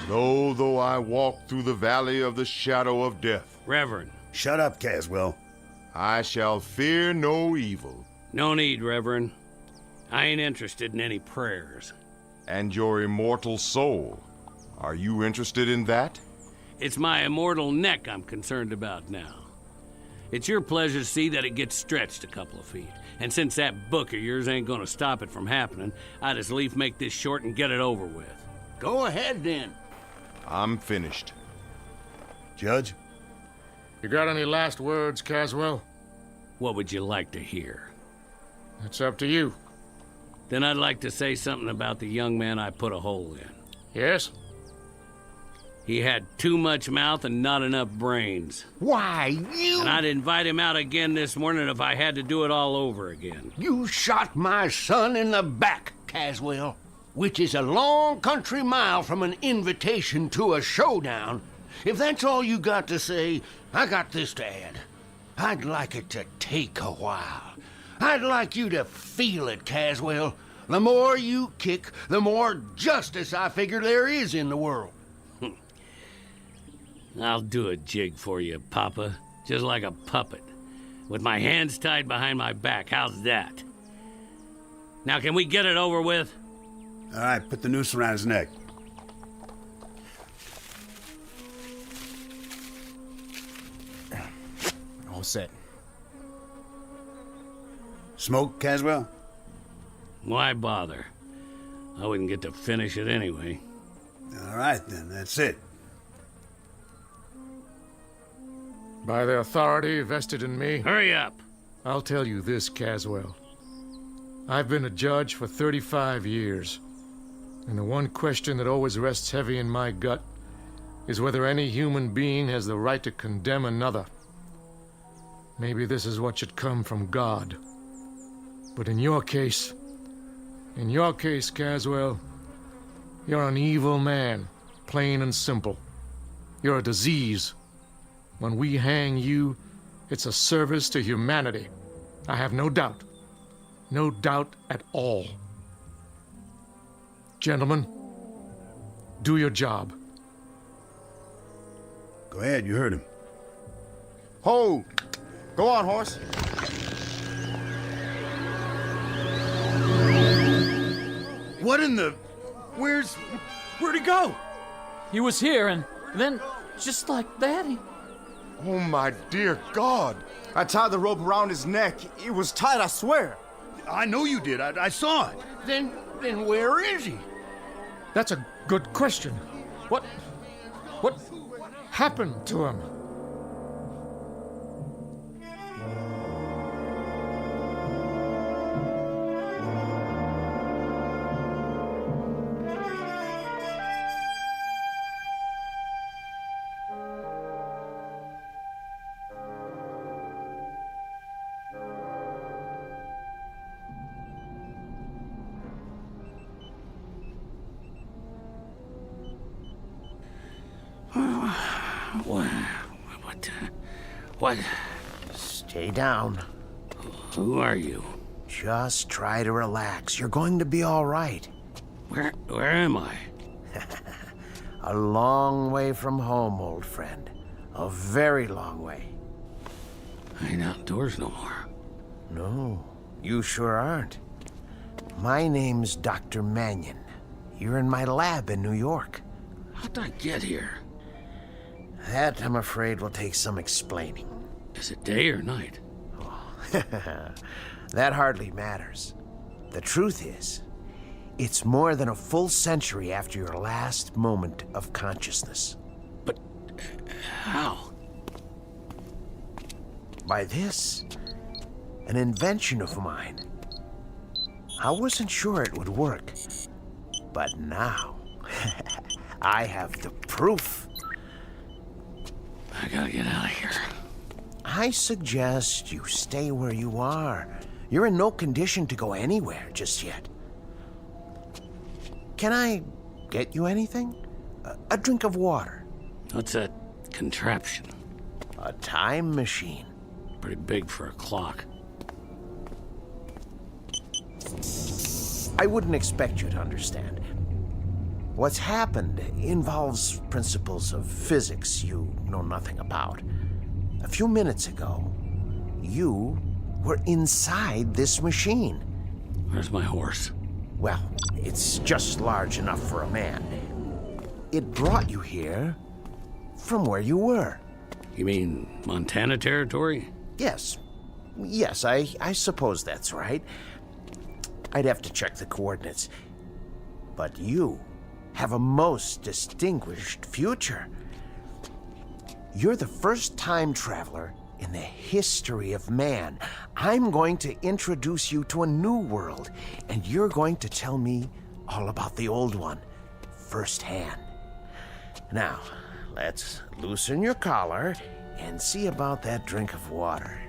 Though I walk through the valley of the shadow of death. Reverend. Shut up, Caswell. I shall fear no evil. No need, Reverend. I ain't interested in any prayers. And your immortal soul. Are you interested in that? It's my immortal neck I'm concerned about now. It's your pleasure to see that it gets stretched a couple of feet. And since that book of yours ain't gonna stop it from happening, I'd as lief make this short and get it over with. Go ahead, then. I'm finished. Judge? You got any last words, Caswell? What would you like to hear? It's up to you. Then I'd like to say something about the young man I put a hole in. Yes? He had too much mouth and not enough brains. Why, you... And I'd invite him out again this morning if I had to do it all over again. You shot my son in the back, Caswell, which is a long country mile from an invitation to a showdown. If that's all you got to say, I got this to add. I'd like it to take a while. I'd like you to feel it, Caswell. The more you kick, the more justice I figure there is in the world. I'll do a jig for you, Papa. Just like a puppet. With my hands tied behind my back. How's that? Now, can we get it over with? All right, put the noose around his neck. All set. Smoke, Caswell? Why bother? I wouldn't get to finish it anyway. All right, then. That's it. By the authority vested in me... Hurry up! I'll tell you this, Caswell. I've been a judge for 35 years, and the one question that always rests heavy in my gut is whether any human being has the right to condemn another. Maybe this is what should come from God. But in your case, Caswell, you're an evil man, plain and simple. You're a disease. When we hang you, it's a service to humanity. I have no doubt. No doubt at all. Gentlemen, do your job. Go ahead, you heard him. Ho! Go on, horse. What in the... Where'd he go? He was here, and then, just like that, he... Oh, my dear God. I tied the rope around his neck. It was tight, I swear. I know you did. I saw it. Then where is he? That's a good question. What happened to him? What? Stay down. Who are you? Just try to relax. You're going to be all right. Where am I? A long way from home, old friend. A very long way. I ain't outdoors no more. No, you sure aren't. My name's Dr. Mannion. You're in my lab in New York. How'd I get here? That, I'm afraid, will take some explaining. Is it day or night? That hardly matters. The truth is, it's more than a full century after your last moment of consciousness. But how? By this, an invention of mine. I wasn't sure it would work, but now I have the proof. I gotta get out of here. I suggest you stay where you are. You're in no condition to go anywhere just yet. Can I get you anything? A drink of water? What's that contraption? A time machine. Pretty big for a clock. I wouldn't expect you to understand. What's happened involves principles of physics you know nothing about. A few minutes ago, you were inside this machine. Where's my horse? Well, it's just large enough for a man. It brought you here from where you were. You mean Montana territory? Yes. Yes, I suppose that's right. I'd have to check the coordinates. But you have a most distinguished future. You're the first time traveler in the history of man. I'm going to introduce you to a new world, and you're going to tell me all about the old one firsthand. Now, let's loosen your collar and see about that drink of water.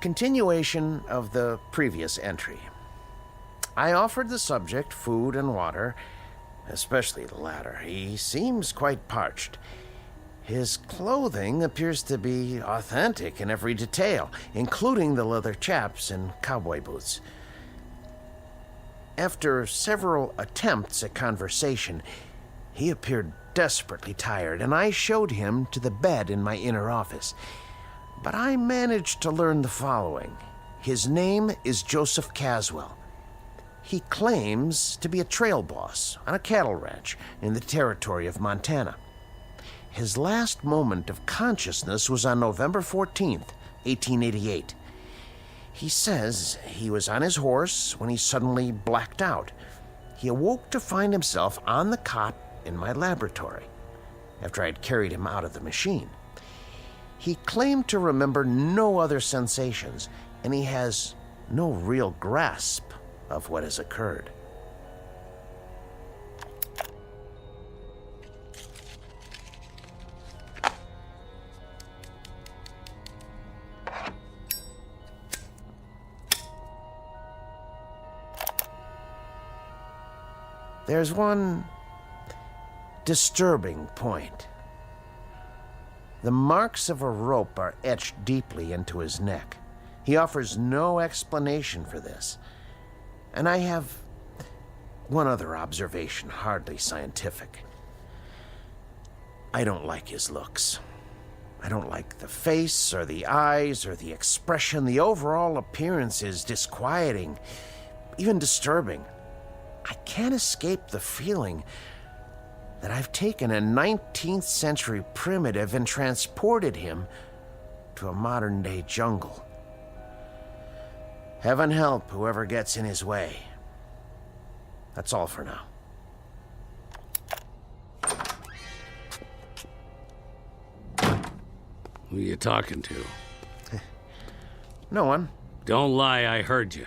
Continuation of the previous entry. I offered the subject food and water, especially the latter. He seems quite parched. His clothing appears to be authentic in every detail, including the leather chaps and cowboy boots. After several attempts at conversation, he appeared desperately tired, and I showed him to the bed in my inner office. But I managed to learn the following. His name is Joseph Caswell. He claims to be a trail boss on a cattle ranch in the territory of Montana. His last moment of consciousness was on November 14th, 1888. He says he was on his horse when he suddenly blacked out. He awoke to find himself on the cot in my laboratory after I'd carried him out of the machine. He claimed to remember no other sensations, and he has no real grasp of what has occurred. There's one disturbing point. The marks of a rope are etched deeply into his neck. He offers no explanation for this. And I have one other observation, hardly scientific. I don't like his looks. I don't like the face or the eyes or the expression. The overall appearance is disquieting, even disturbing. I can't escape the feeling that I've taken a 19th century primitive and transported him to a modern day jungle. Heaven help whoever gets in his way. That's all for now. Who you talking to? No one. Don't lie, I heard you.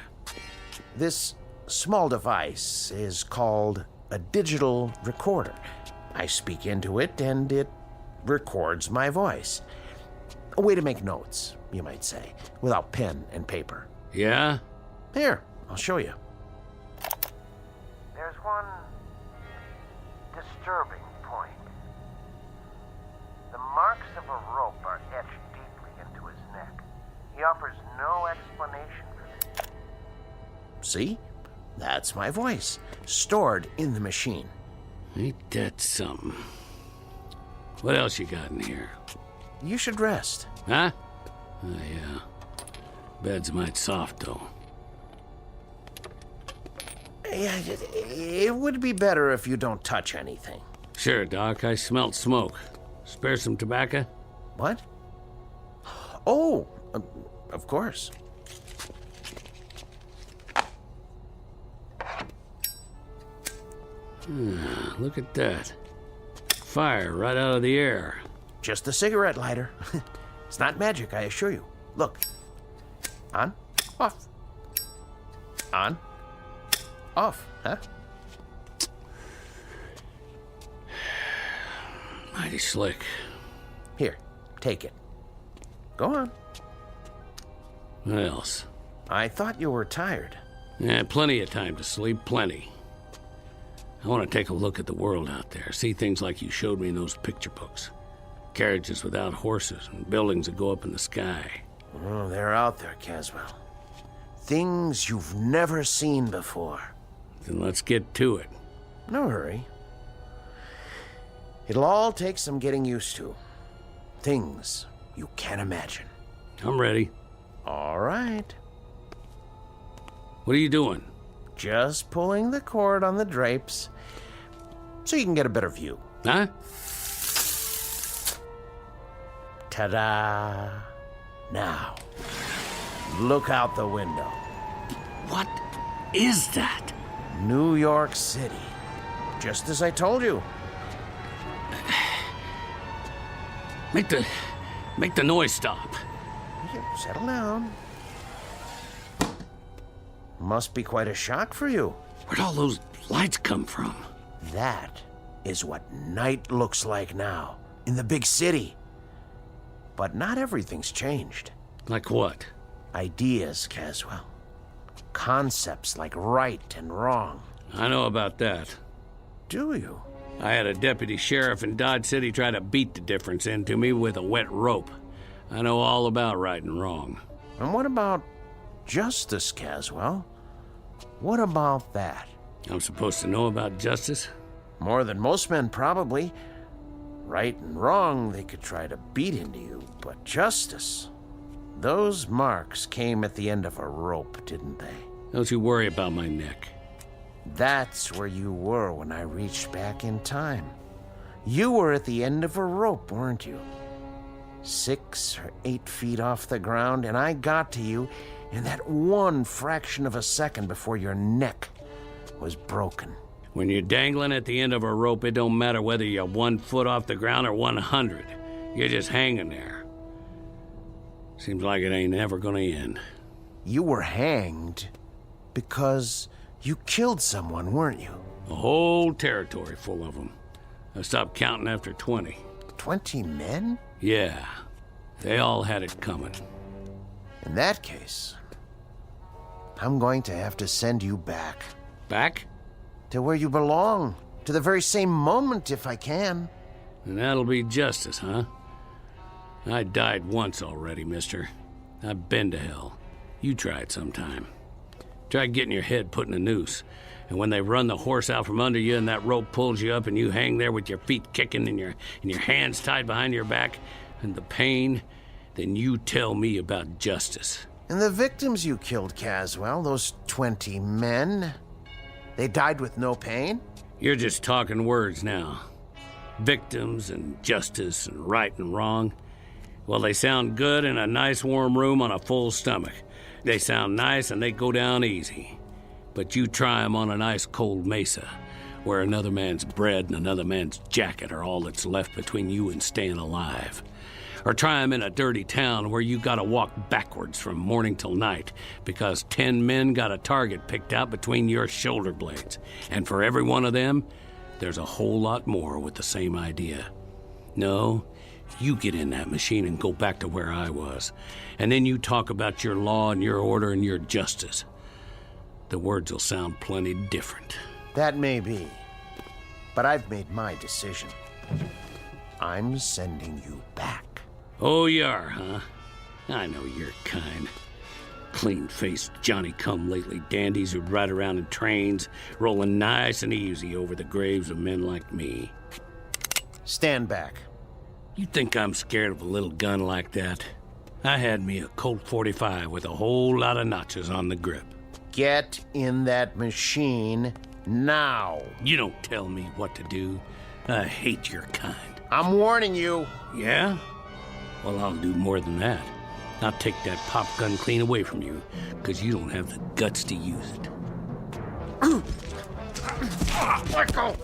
This small device is called a digital recorder. I speak into it and it records my voice. A way to make notes, you might say, without pen and paper. Yeah? Here, I'll show you. There's one disturbing point. The marks of a rope are etched deeply into his neck. He offers no explanation for this. See? That's my voice, stored in the machine. Ain't that something? What else you got in here? You should rest. Huh? Oh, yeah. Bed's might soft, though. Yeah, it would be better if you don't touch anything. Sure, Doc. I smelt smoke. Spare some tobacco? What? Oh, of course. Look at that. Fire right out of the air. Just a cigarette lighter. It's not magic, I assure you. Look. On, off. On, off, huh? Mighty slick. Here, take it. Go on. What else? I thought you were tired. Yeah, plenty of time to sleep, plenty. I want to take a look at the world out there, see things like you showed me in those picture books. Carriages without horses and buildings that go up in the sky. Oh, they're out there, Caswell. Things you've never seen before. Then let's get to it. No hurry. It'll all take some getting used to. Things you can't imagine. I'm ready. All right. What are you doing? Just pulling the cord on the drapes so you can get a better view. Huh? Ta-da! Now, look out the window. What is that? New York City. Just as I told you. Make the noise stop. Here, settle down. Must be quite a shock for you. Where'd all those lights come from? That is what night looks like now, in the big city. But not everything's changed. Like what? Ideas, Caswell. Concepts like right and wrong. I know about that. Do you? I had a deputy sheriff in Dodge City try to beat the difference into me with a wet rope. I know all about right and wrong. And what about justice, Caswell? What about that? I'm supposed to know about justice? More than most men, probably. Right and wrong, they could try to beat into you, but justice... Those marks came at the end of a rope, didn't they? Don't you worry about my neck. That's where you were when I reached back in time. You were at the end of a rope, weren't you? 6 or 8 feet off the ground, and I got to you in that one fraction of a second before your neck was broken. When you're dangling at the end of a rope, it don't matter whether you're 1 foot off the ground or 100. You're just hanging there. Seems like it ain't ever gonna end. You were hanged because you killed someone, weren't you? A whole territory full of them. I stopped counting after 20. 20 men? Yeah. They all had it coming. In that case, I'm going to have to send you back. Back? To where you belong. To the very same moment, if I can. And that'll be justice, huh? I died once already, mister. I've been to hell. You try it sometime. Try getting your head put in a noose. And when they run the horse out from under you and that rope pulls you up and you hang there with your feet kicking and your hands tied behind your back and the pain, then you tell me about justice. And the victims you killed, Caswell, those 20 men, they died with no pain? You're just talking words now. Victims and justice and right and wrong. Well, they sound good in a nice warm room on a full stomach. They sound nice and they go down easy. But you try 'em on an ice cold mesa, where another man's bread and another man's jacket are all that's left between you and staying alive. Or try them in a dirty town where you gotta walk backwards from morning till night because 10 men got a target picked out between your shoulder blades. And for every one of them, there's a whole lot more with the same idea. No, you get in that machine and go back to where I was. And then you talk about your law and your order and your justice. The words will sound plenty different. That may be, but I've made my decision. I'm sending you back. Oh, you are, huh? I know your kind. Clean-faced Johnny-come-lately dandies who'd ride around in trains, rolling nice and easy over the graves of men like me. Stand back. You think I'm scared of a little gun like that? I had me a Colt 45 with a whole lot of notches on the grip. Get in that machine now. You don't tell me what to do. I hate your kind. I'm warning you. Yeah? Well, I'll do more than that. I'll take that pop gun clean away from you, because you don't have the guts to use it. Let go!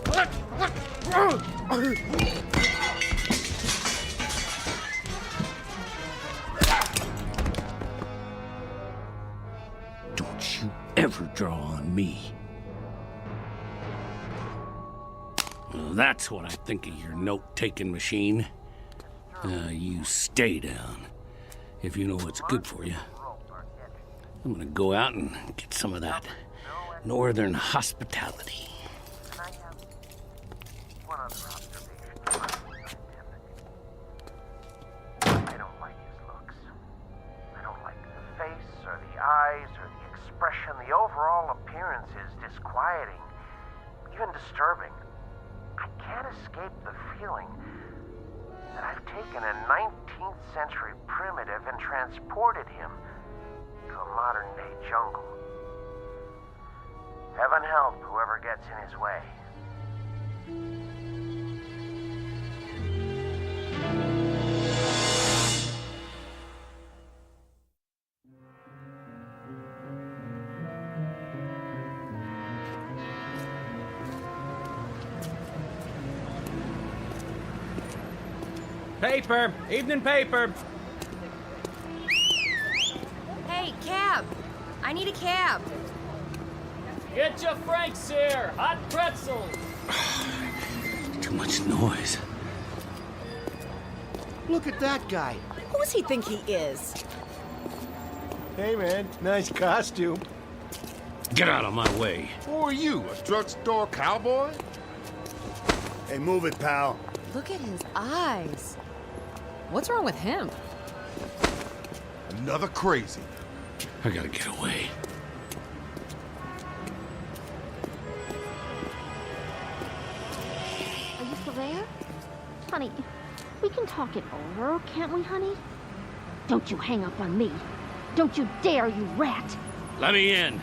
Don't you ever draw on me. Well, that's what I think of your note-taking machine. You stay down, if you know what's good for you. I'm gonna go out and get some of that northern hospitality. I don't like his looks. I don't like the face or the eyes or the expression. The overall appearance is disquieting, even disturbing. I can't escape the feeling that I've taken a 19th century primitive and transported him to a modern day jungle. Heaven help whoever gets in his way. Paper! Evening paper! Hey, cab! I need a cab. Get your Franks here! Hot pretzels! Too much noise. Look at that guy. Who does he think he is? Hey, man. Nice costume. Get out of my way. Who are you, a drugstore cowboy? Hey, move it, pal. Look at his eyes. What's wrong with him? Another crazy. I gotta get away. Are you still there? Honey, we can talk it over, can't we, honey? Don't you hang up on me. Don't you dare, you rat. Let me in.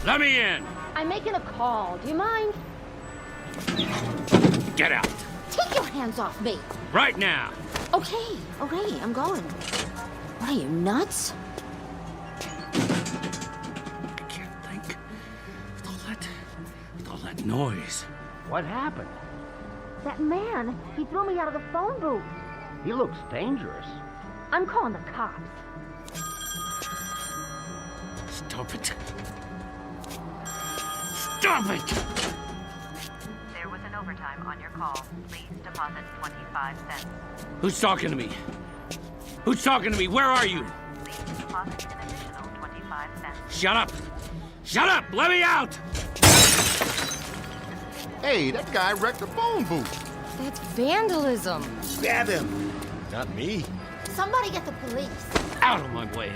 Let me in. I'm making a call. Do you mind? Get out. Take your hands off me. Right now. Okay, I'm going. What are you, nuts? I can't think. With all that noise. What happened? That man, he threw me out of the phone booth. He looks dangerous. I'm calling the cops. Stop it. Stop it! There was an overtime on your call. Please deposit 25 cents. Who's talking to me? Who's talking to me? Where are you? Please deposit an additional 25 cents. Shut up! Shut up! Let me out! Hey, that guy wrecked the phone booth. That's vandalism. Grab him. Not me. Somebody get the police. Out of my way.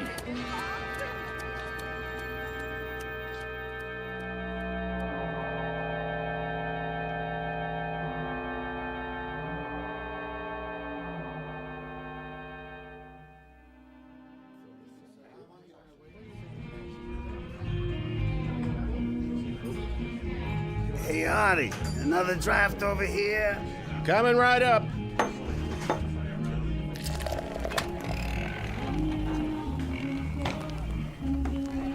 Hey, Artie, another draft over here? Coming right up.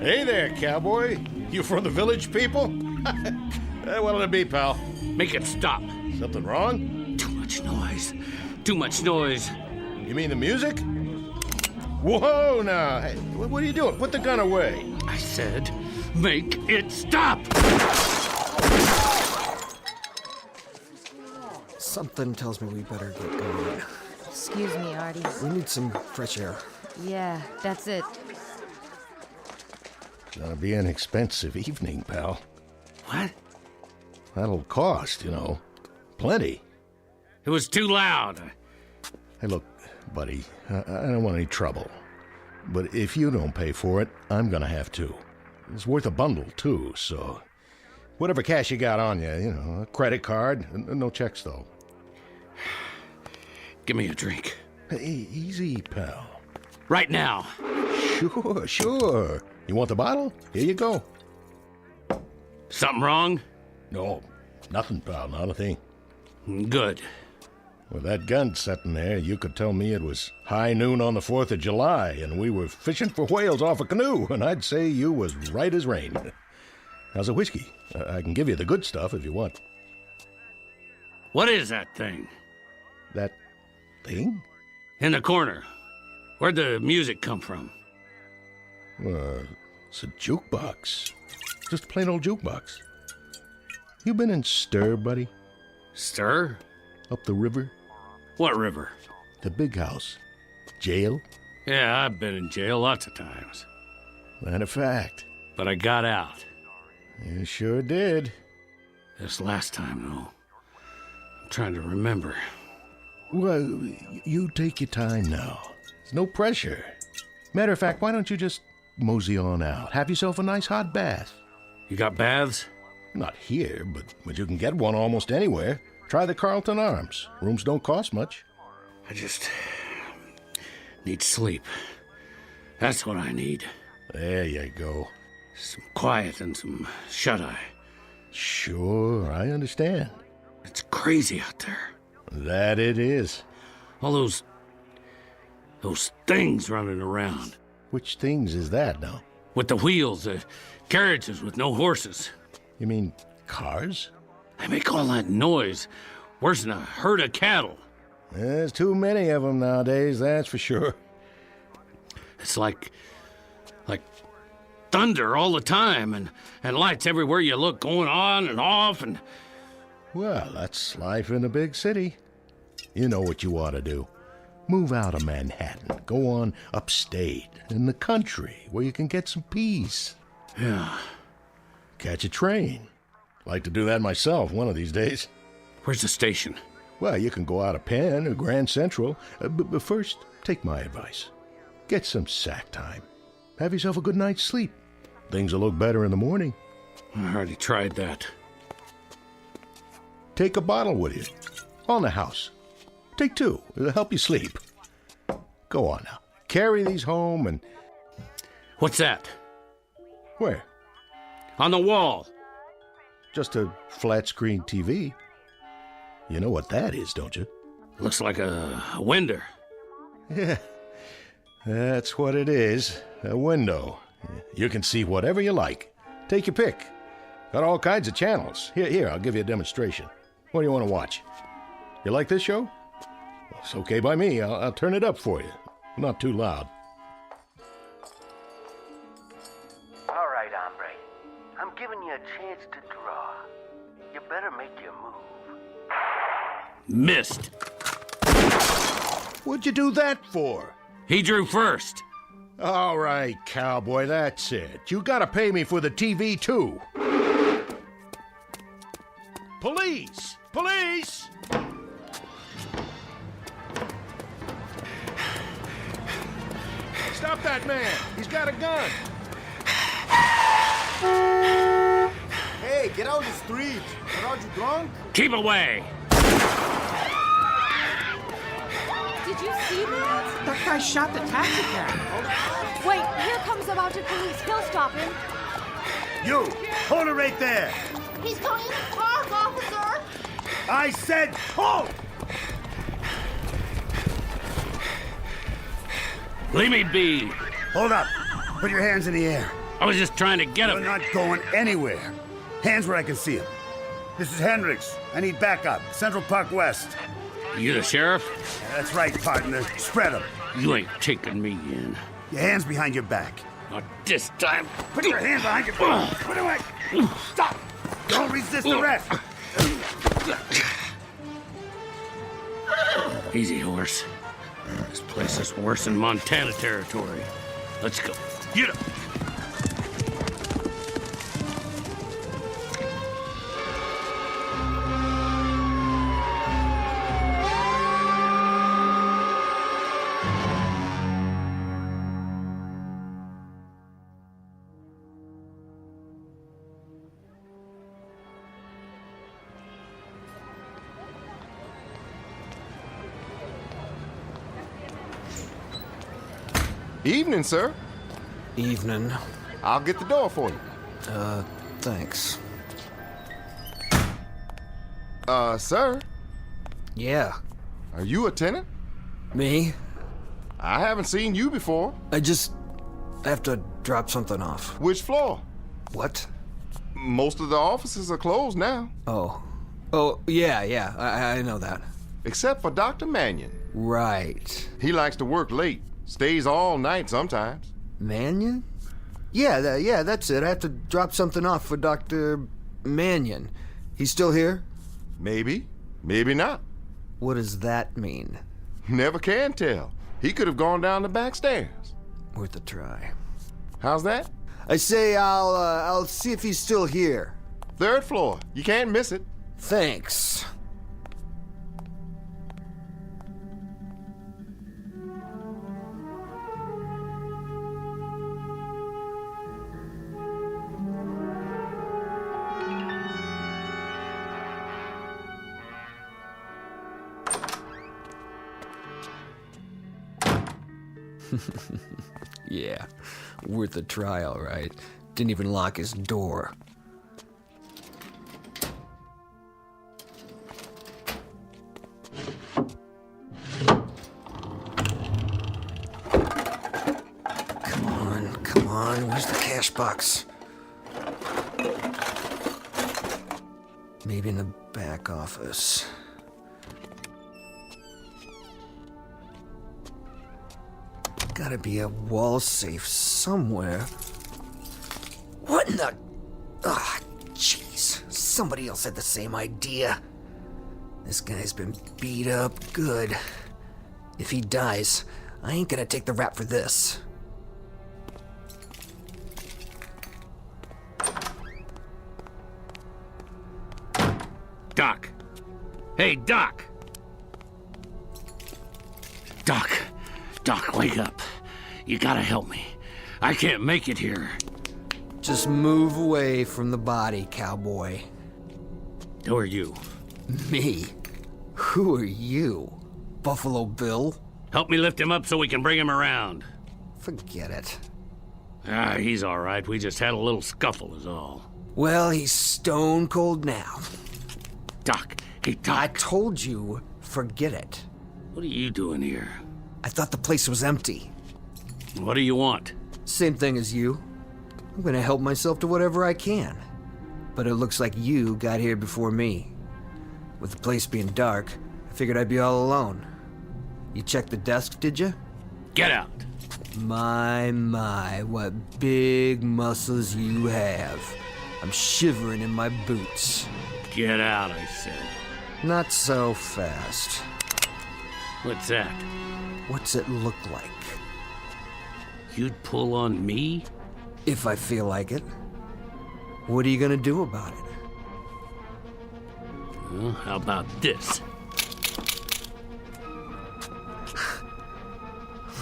Hey there, cowboy. You from the village people? What'll it be, pal? Make it stop. Something wrong? Too much noise. Too much noise. You mean the music? Whoa, now. Hey, what are you doing? Put the gun away. I said, make it stop. Something tells me we better get going. Excuse me, Artie. We need some fresh air. Yeah, that's it. Gonna be an expensive evening, pal. What? That'll cost, plenty. It was too loud. Hey, look, buddy, I don't want any trouble. But if you don't pay for it, I'm gonna have to. It's worth a bundle, too, so... Whatever cash you got on you, a credit card. No checks, though. Give me a drink. Hey, easy, pal. Right now. Sure. You want the bottle? Here you go. Something wrong? No, nothing, pal, not a thing. Good. With that gun sitting there, you could tell me it was high noon on the 4th of July, and we were fishing for whales off a canoe, and I'd say you was right as rain. How's a whiskey? I can give you the good stuff if you want. What is that thing? That thing? In the corner. Where'd the music come from? It's a jukebox. Just a plain old jukebox. You been in Stir, buddy? Stir? Up the river? What river? The big house. Jail? Yeah, I've been in jail lots of times. Matter of fact. But I got out. You sure did. This last time, though. I'm trying to remember. Well, you take your time now. There's no pressure. Matter of fact, why don't you just mosey on out? Have yourself a nice hot bath. You got baths? Not here, but you can get one almost anywhere. Try the Carlton Arms. Rooms don't cost much. I just need sleep. That's what I need. There you go. Some quiet and some shut-eye. Sure, I understand. It's crazy out there. That it is. All those things running around. Which things is that now? With the wheels, the carriages with no horses. You mean cars? They make all that noise. Worse than a herd of cattle. There's too many of them nowadays, that's for sure. It's like thunder all the time, and lights everywhere you look, going on and off, and... Well, that's life in a big city. You know what you ought to do. Move out of Manhattan. Go on upstate, in the country, where you can get some peace. Yeah. Catch a train. Like to do that myself one of these days. Where's the station? Well, you can go out of Penn or Grand Central, but first, take my advice. Get some sack time. Have yourself a good night's sleep. Things will look better in the morning. I already tried that. Take a bottle with you. On the house. Take 2. It'll help you sleep. Go on now. Carry these home and... What's that? Where? On the wall. Just a flat-screen TV. You know what that is, don't you? Looks like a window. Yeah. That's what it is. A window. You can see whatever you like. Take your pick. Got all kinds of channels. Here, I'll give you a demonstration. What do you want to watch? You like this show? Well, it's okay by me. I'll turn it up for you. Not too loud. All right, hombre. I'm giving you a chance to draw. You better make your move. Missed. What'd you do that for? He drew first. All right, cowboy, that's it. You gotta pay me for the TV, too. Police! Police! Stop that man! He's got a gun! Hey, get out of the street! Aren't you drunk? Keep away! Did you see that? That guy shot the taxi cab. Wait, here comes the mounted police. He'll stop him. You! Hold it right there! He's going in the park, officer! I said hold! Leave me be. Hold up. Put your hands in the air. I was just trying to get him. You're not going anywhere. Hands where I can see them. This is Hendricks. I need backup. Central Park West. You the sheriff? Yeah, that's right, partner. Spread them. You ain't taking me in. Your hands behind your back. Not this time. Put your hands behind your back. Put away. Stop. Don't resist arrest. Easy, horse. This place is worse than Montana territory. Let's go. Get up. Evening, sir. Evening. I'll get the door for you. Thanks. Sir? Yeah. Are you a tenant? Me? I haven't seen you before. I just have to drop something off. Which floor? What? Most of the offices are closed now. Oh, yeah, I know that. Except for Dr. Mannion. Right. He likes to work late. Stays all night sometimes. Mannion? Yeah, that's it. I have to drop something off for Dr. Mannion. He's still here? Maybe. Maybe not. What does that mean? Never can tell. He could have gone down the back stairs. Worth a try. How's that? I say I'll see if he's still here. 3rd floor. You can't miss it. Thanks. Yeah, worth a try, all right. Didn't even lock his door. Come on, where's the cash box? Maybe in the back office. Gotta be a wall safe somewhere. What in the... Ah, jeez. Somebody else had the same idea. This guy's been beat up good. If he dies, I ain't gonna take the rap for this. Doc. Hey, Doc. Doc, wake up. You gotta help me. I can't make it here. Just move away from the body, cowboy. Who are you? Me? Who are you? Buffalo Bill? Help me lift him up so we can bring him around. Forget it. He's all right. We just had a little scuffle is all. Well, he's stone cold now. Doc, hey, Doc. I told you, forget it. What are you doing here? I thought the place was empty. What do you want? Same thing as you. I'm gonna help myself to whatever I can. But it looks like you got here before me. With the place being dark, I figured I'd be all alone. You checked the desk, did you? Get out. My, what big muscles you have. I'm shivering in my boots. Get out, I said. Not so fast. What's that? What's it look like? You'd pull on me? If I feel like it. What are you gonna do about it? Well, how about this?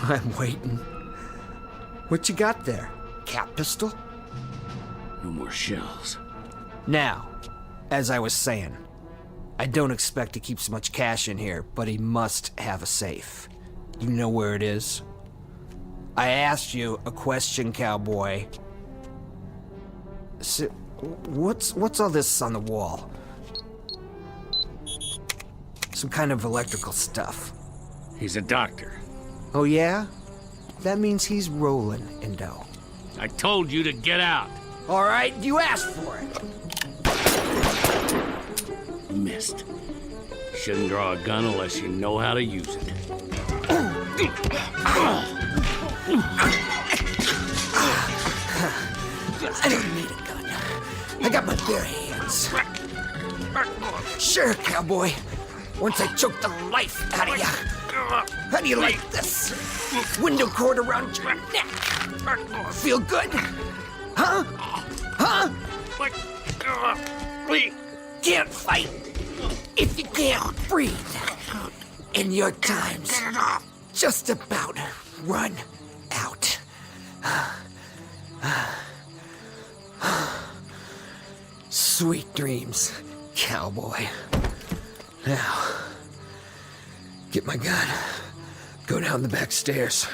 I'm waiting. What you got there? Cat pistol? No more shells. Now, as I was saying, I don't expect he keeps much cash in here, but he must have a safe. You know where it is? I asked you a question, cowboy. So, what's all this on the wall? Some kind of electrical stuff. He's a doctor. Oh yeah? That means he's rolling in dough. I told you to get out. All right, you asked for it. missed. Shouldn't draw a gun unless you know how to use it. I don't need a gun. I got my bare hands. Sure, cowboy. Once I choke the life out of you. How do you like this? Window cord around your neck. Feel good? Huh? Huh? Can't fight if you can't breathe. And your time's just about run out. Sweet dreams, cowboy. Now, get my gun. Go down the back stairs.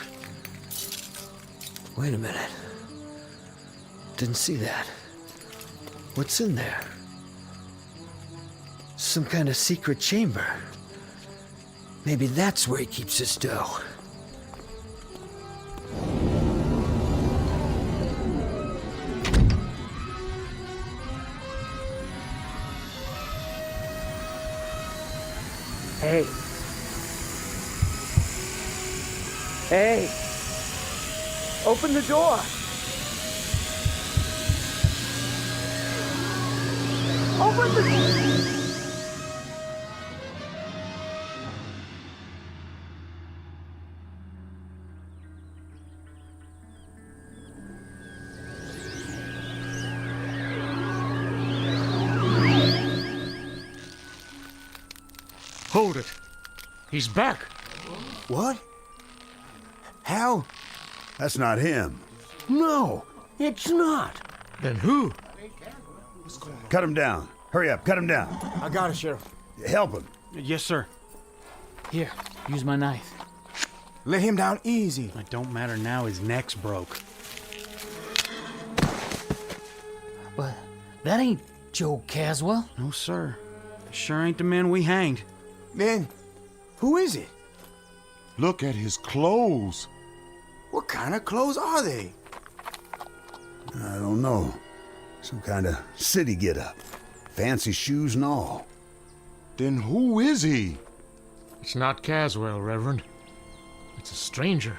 Wait a minute. Didn't see that. What's in there? Some kind of secret chamber. Maybe that's where he keeps his dough. Hey. Hey. Open the door. Open the door. Hold it. He's back. What? How? That's not him. No, it's not. Then who? Cut him down. Hurry up, cut him down. I got it, Sheriff. Help him. Yes, sir. Here, use my knife. Lay him down easy. It don't matter now, his neck's broke. But that ain't Joe Caswell. No, sir. Sure ain't the man we hanged. Then, who is it? Look at his clothes. What kind of clothes are they? I don't know. Some kind of city get-up. Fancy shoes and all. Then who is he? It's not Caswell, Reverend. It's a stranger.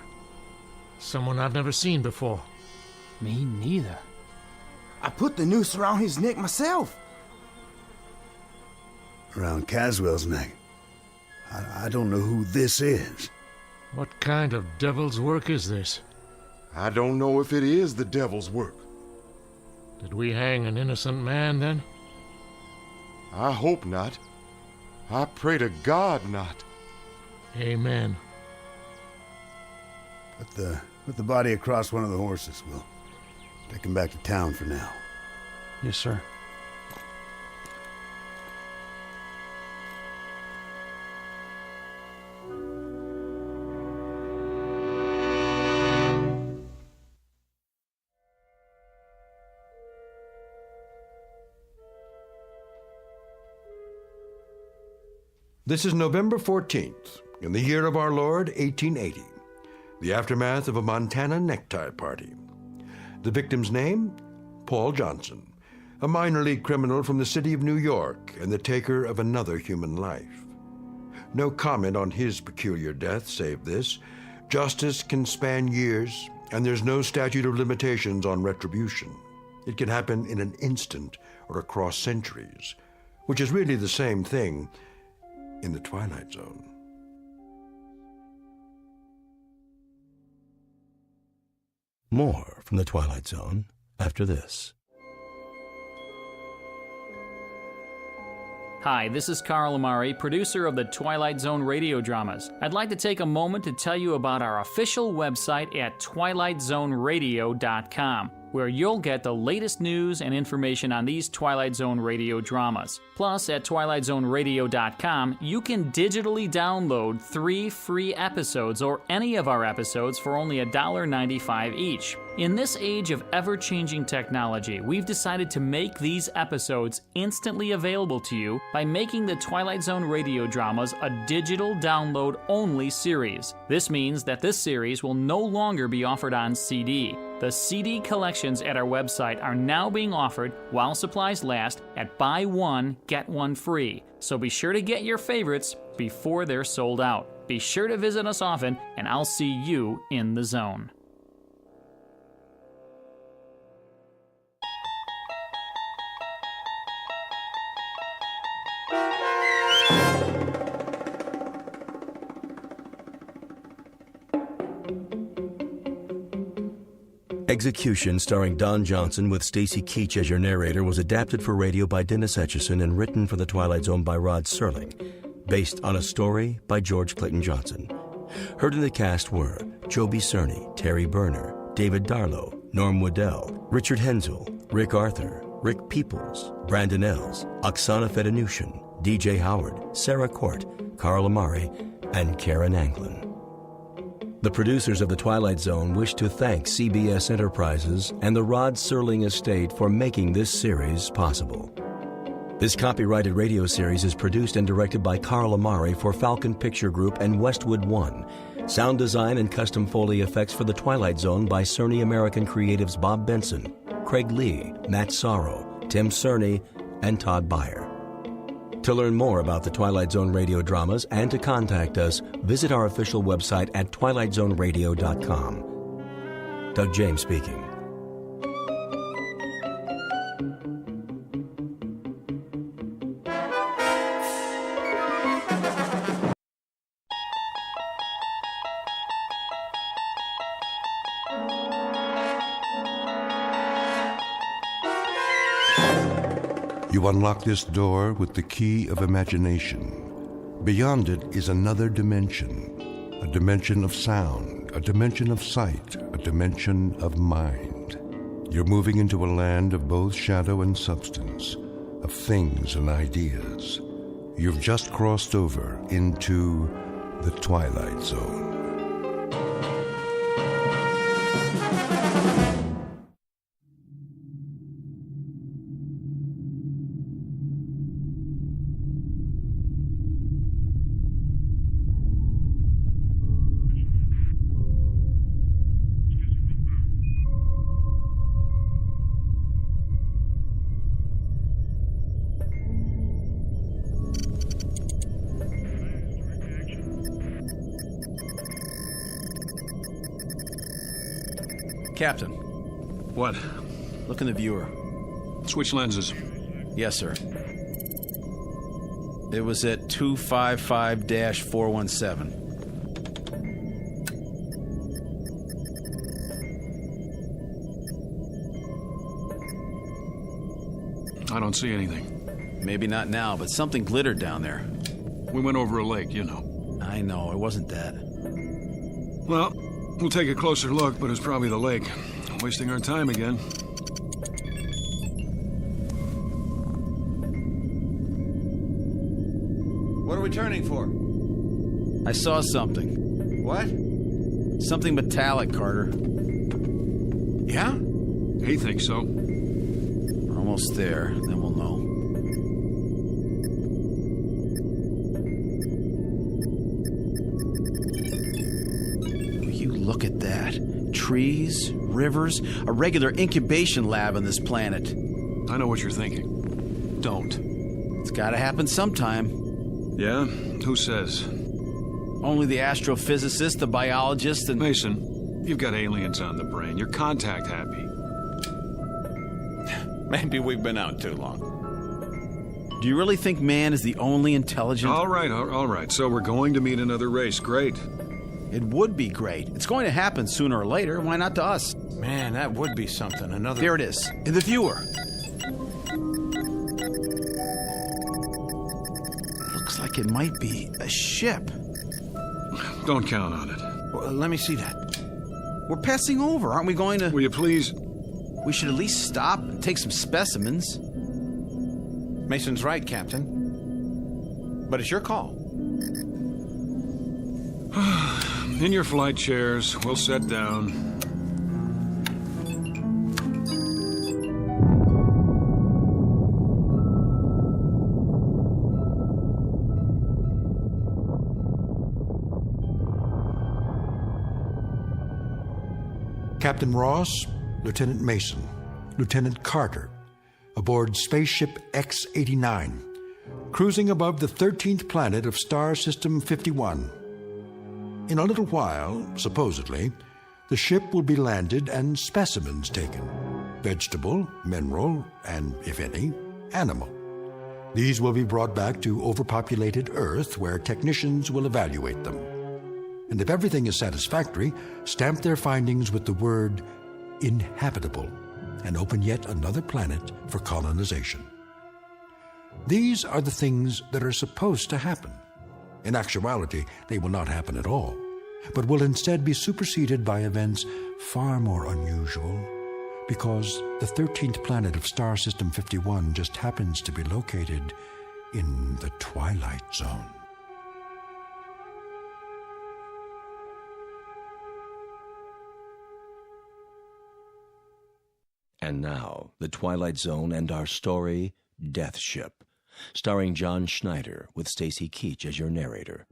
Someone I've never seen before. Me neither. I put the noose around his neck myself. Around Caswell's neck. I don't know who this is. What kind of devil's work is this? I don't know if it is the devil's work. Did we hang an innocent man, then? I hope not. I pray to God not. Amen. Put the body across one of the horses. We'll take him back to town for now. Yes, sir. This is November 14th, in the year of our Lord, 1880, the aftermath of a Montana necktie party. The victim's name? Paul Johnson, a minor league criminal from the city of New York and the taker of another human life. No comment on his peculiar death save this: justice can span years, and there's no statute of limitations on retribution. It can happen in an instant or across centuries, which is really the same thing in the Twilight Zone. More from the Twilight Zone after this. Hi, this is Carl Amari, producer of the Twilight Zone radio dramas. I'd like to take a moment to tell you about our official website at twilightzoneradio.com, where you'll get the latest news and information on these Twilight Zone radio dramas. Plus, at twilightzoneradio.com, you can digitally download 3 free episodes or any of our episodes for only $1.95 each. In this age of ever-changing technology, we've decided to make these episodes instantly available to you by making the Twilight Zone radio dramas a digital download-only series. This means that this series will no longer be offered on CD. The CD collections at our website are now being offered while supplies last at buy one, get one free. So be sure to get your favorites before they're sold out. Be sure to visit us often, and I'll see you in the zone. Execution, starring Don Johnson with Stacy Keach as your narrator, was adapted for radio by Dennis Etchison and written for The Twilight Zone by Rod Serling, based on a story by George Clayton Johnson. Heard in the cast were Joby Cerny, Terry Berner, David Darlow, Norm Waddell, Richard Hensel, Rick Arthur, Rick Peoples, Brandon Els, Oksana Fedanushin, DJ Howard, Sarah Court, Carl Amari, and Karen Anglin. The producers of The Twilight Zone wish to thank CBS Enterprises and the Rod Serling Estate for making this series possible. This copyrighted radio series is produced and directed by Carl Amari for Falcon Picture Group and Westwood One. Sound design and custom Foley effects for The Twilight Zone by Cerny American Creatives Bob Benson, Craig Lee, Matt Sorrow, Tim Cerny, and Todd Beyer. To learn more about the Twilight Zone radio dramas and to contact us, visit our official website at twilightzoneradio.com. Doug James speaking. You unlock this door with the key of imagination. Beyond it is another dimension, a dimension of sound, a dimension of sight, a dimension of mind. You're moving into a land of both shadow and substance, of things and ideas. You've just crossed over into the Twilight Zone. Captain. What? Look in the viewer. Switch lenses. Yes, sir. It was at 255-417. I don't see anything. Maybe not now, but something glittered down there. We went over a lake, you know. I know, it wasn't that. Well, we'll take a closer look, but it's probably the lake. Wasting our time again. What are we turning for? I saw something. What? Something metallic, Carter. Yeah? He thinks so. We're almost there, then we'll know. Look at that. Trees, rivers, a regular incubation lab on this planet. I know what you're thinking. Don't. It's gotta happen sometime. Yeah? Who says? Only the astrophysicist, the biologist, and... Mason, you've got aliens on the brain. You're contact happy. Maybe we've been out too long. Do you really think man is the only intelligent... All right. So we're going to meet another race. Great. It would be great. It's going to happen sooner or later. Why not to us? Man, that would be something. Another... Here it is, in the viewer. Looks like it might be a ship. Don't count on it. Well, let me see that. We're passing over. Aren't we going to... Will you please... We should at least stop and take some specimens. Mason's right, Captain. But it's your call. In your flight chairs, we'll set down. Captain Ross, Lieutenant Mason, Lieutenant Carter, aboard spaceship X-89, cruising above the 13th planet of Star System 51. In a little while, supposedly, the ship will be landed and specimens taken. Vegetable, mineral, and, if any, animal. These will be brought back to overpopulated Earth, where technicians will evaluate them. And if everything is satisfactory, stamp their findings with the word inhabitable and open yet another planet for colonization. These are the things that are supposed to happen. In actuality, they will not happen at all, but will instead be superseded by events far more unusual, because the 13th planet of Star System 51 just happens to be located in the Twilight Zone. And now, The Twilight Zone and our story, Death Ship, starring John Schneider with Stacy Keach as your narrator.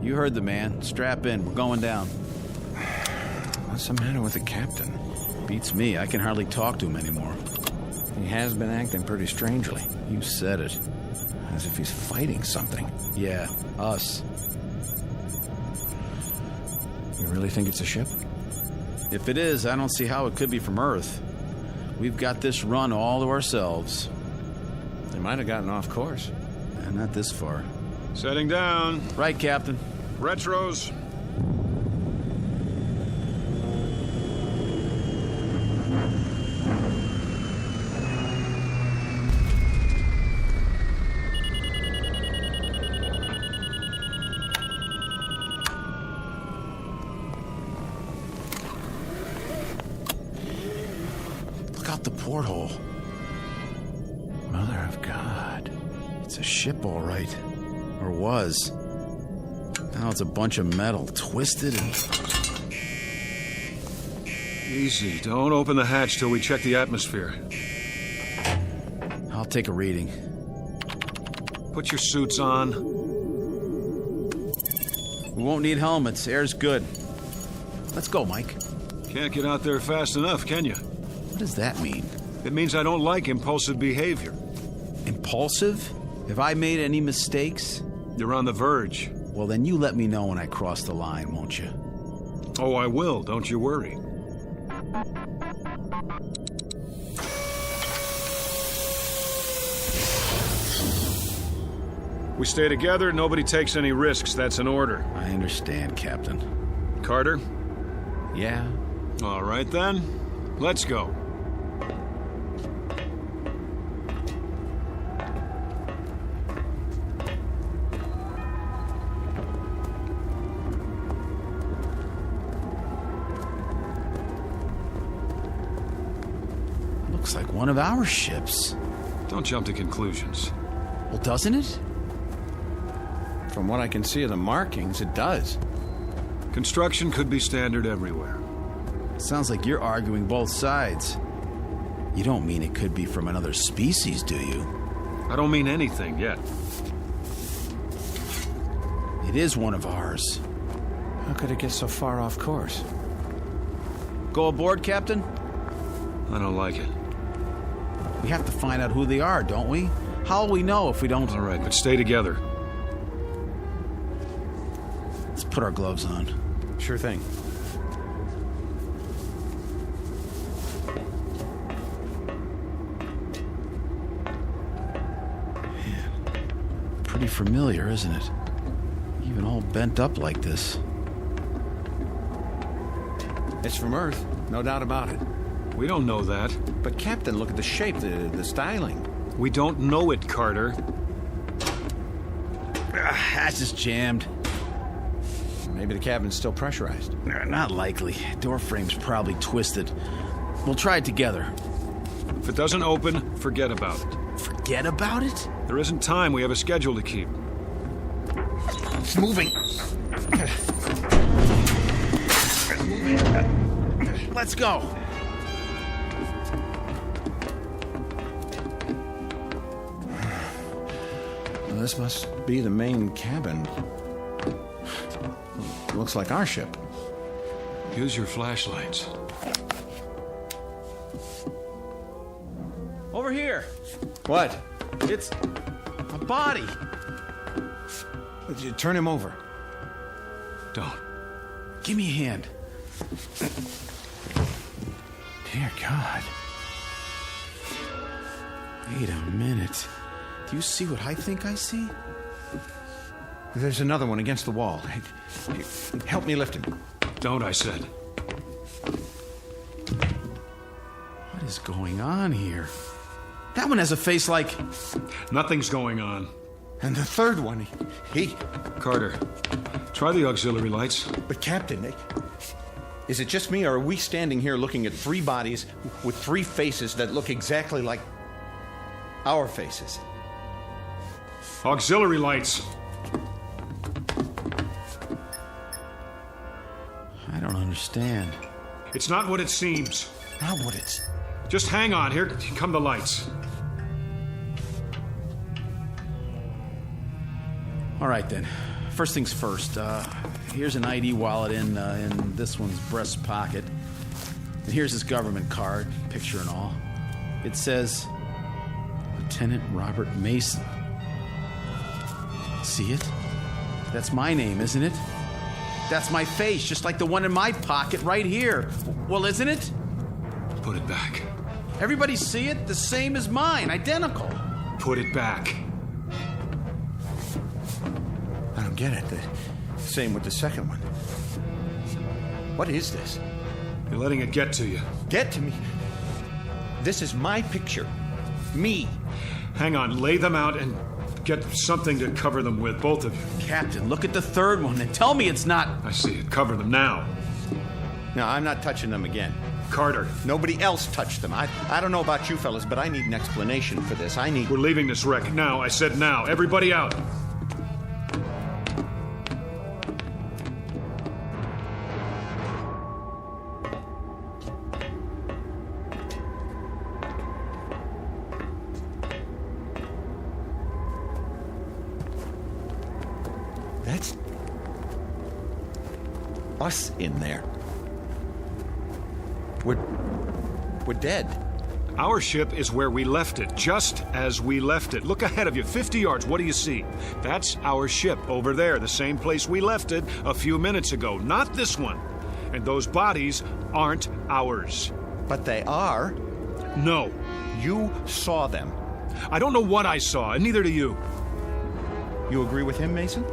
You heard the man. Strap in. We're going down. What's the matter with the captain? Beats me. I can hardly talk to him anymore. He has been acting pretty strangely. You said it. As if he's fighting something. Yeah, us. You really think it's a ship? If it is, I don't see how it could be from Earth. We've got this run all to ourselves. They might have gotten off course. Not this far. Setting down. Right, Captain. Retros. Look out the porthole. Mother of God. It's a ship, all right. Or was. Now it's a bunch of metal, twisted and... Easy. Don't open the hatch till we check the atmosphere. I'll take a reading. Put your suits on. We won't need helmets. Air's good. Let's go, Mike. Can't get out there fast enough, can you? What does that mean? It means I don't like impulsive behavior. Impulsive? Have I made any mistakes? You're on the verge. Well, then you let me know when I cross the line, won't you? Oh, I will. Don't you worry. We stay together, nobody takes any risks. That's an order. I understand, Captain. Carter? Yeah? All right, then. Let's go. Looks like one of our ships. Don't jump to conclusions. Well, doesn't it? From what I can see of the markings, it does. Construction could be standard everywhere. Sounds like you're arguing both sides. You don't mean it could be from another species, do you? I don't mean anything yet. It is one of ours. How could it get so far off course? Go aboard, Captain? I don't like it. We have to find out who they are, don't we? How will we know if we don't... All right, but stay together. Let's put our gloves on. Sure thing. Man, pretty familiar, isn't it? Even all bent up like this. It's from Earth, no doubt about it. We don't know that. But Captain, look at the shape, the styling. We don't know it, Carter. That's just jammed. Maybe the cabin's still pressurized. Not likely. Door frame's probably twisted. We'll try it together. If it doesn't open, forget about it. Forget about it? There isn't time. We have a schedule to keep. It's moving. Let's go. Well, this must be the main cabin. Looks like our ship. Use your flashlights. Over here. What? It's a body. Turn him over. Don't. Give me a hand. Dear God. Wait a minute. Do you see what I think I see? There's another one against the wall. Help me lift him. Don't, I said. What is going on here? That one has a face like... Nothing's going on. And the third one, he... Carter, try the auxiliary lights. But Captain, is it just me, or are we standing here looking at three bodies with three faces that look exactly like our faces? Auxiliary lights. I don't understand. It's not what it seems. Not what it's... Just hang on. Here come the lights. All right, then. First things first. Here's an ID wallet in this one's breast pocket. And here's his government card, picture and all. It says, Lieutenant Robert Mason. See it? That's my name, isn't it? That's my face, just like the one in my pocket right here. Well, isn't it? Put it back. Everybody see it? The same as mine, identical. Put it back. I don't get it. The same with the second one. What is this? You're letting it get to you. Get to me? This is my picture. Me. Hang on, lay them out and get something to cover them with, both of you. Captain, look at the third one and tell me it's not... I see it. Cover them now. No, I'm not touching them again. Carter. Nobody else touched them. I don't know about you fellas, but I need an explanation for this. We're leaving this wreck now. I said now. Everybody out. That's us in there. We're dead. Our ship is where we left it, just as we left it. Look ahead of you, 50 yards. What do you see? That's our ship over there, the same place we left it a few minutes ago. Not this one. And those bodies aren't ours. But they are. No. You saw them. I don't know what I saw, and neither do you. You agree with him, Mason?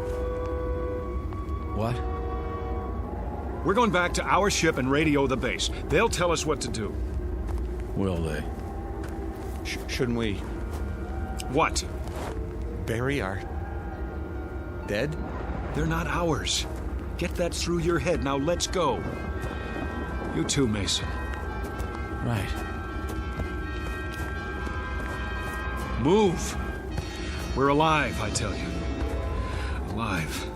What? We're going back to our ship and radio the base. They'll tell us what to do. Will they? Shouldn't we... What? Bury our... dead? They're not ours. Get that through your head. Now let's go. You too, Mason. Right. Move. We're alive, I tell you. Alive.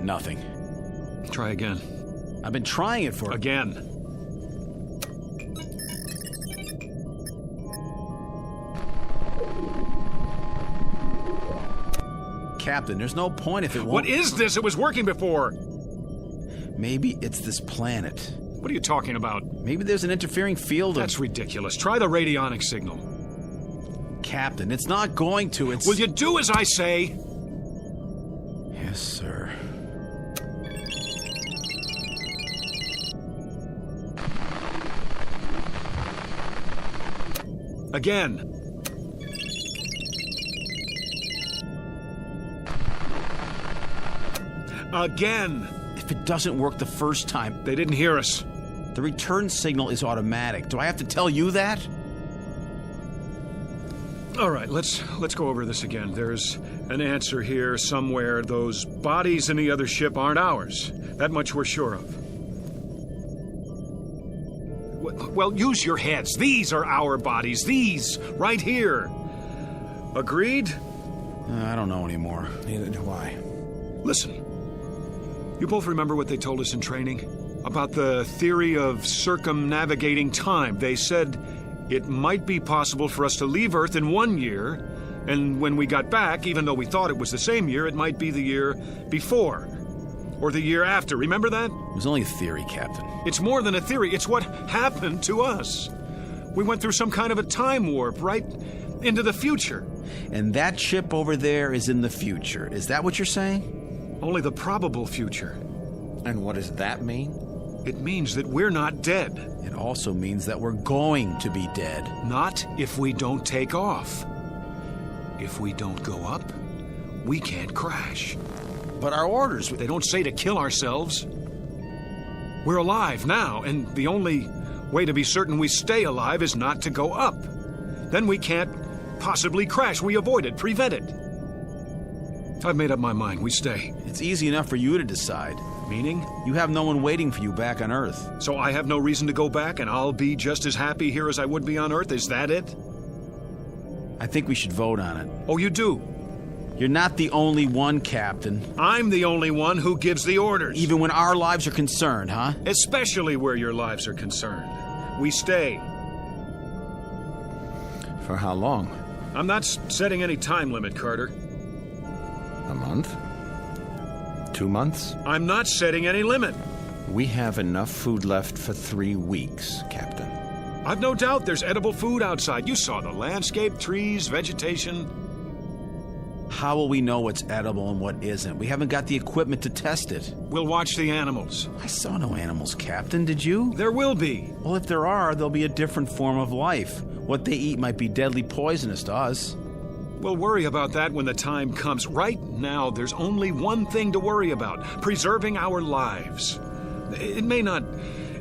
Nothing. Try again. I've been trying it for... Again. Captain, there's no point if it won't... What is this? It was working before. Maybe it's this planet. What are you talking about? Maybe there's an interfering field of... That's ridiculous. Try the radionic signal. Captain, it's not going to. It's... Will you do as I say? Yes, sir. Again. Again. If it doesn't work the first time... They didn't hear us. The return signal is automatic. Do I have to tell you that? All right, let's go over this again. There's an answer here somewhere. Those bodies in the other ship aren't ours. That much we're sure of. Well, use your heads. These are our bodies. These, right here. Agreed? I don't know anymore. Neither do I. Listen, you both remember what they told us in training? About the theory of circumnavigating time. They said it might be possible for us to leave Earth in 1 year, and when we got back, even though we thought it was the same year, it might be the year before. Or the year after. Remember that? It was only a theory, Captain. It's more than a theory. It's what happened to us. We went through some kind of a time warp, right into the future. And that ship over there is in the future. Is that what you're saying? Only the probable future. And what does that mean? It means that we're not dead. It also means that we're going to be dead. Not if we don't take off. If we don't go up, we can't crash. But our orders... They don't say to kill ourselves. We're alive now, and the only way to be certain we stay alive is not to go up. Then we can't possibly crash. We avoid it, prevent it. I've made up my mind. We stay. It's easy enough for you to decide. Meaning? You have no one waiting for you back on Earth. So I have no reason to go back, and I'll be just as happy here as I would be on Earth? Is that it? I think we should vote on it. Oh, you do? You're not the only one, Captain. I'm the only one who gives the orders. Even when our lives are concerned, huh? Especially where your lives are concerned. We stay. For how long? I'm not setting any time limit, Carter. A month? 2 months? I'm not setting any limit. We have enough food left for 3 weeks, Captain. I've no doubt there's edible food outside. You saw the landscape, trees, vegetation. How will we know what's edible and what isn't? We haven't got the equipment to test it. We'll watch the animals. I saw no animals, Captain. Did you? There will be. Well, if there are, there'll be a different form of life. What they eat might be deadly poisonous to us. We'll worry about that when the time comes. Right now, there's only one thing to worry about: preserving our lives. It may not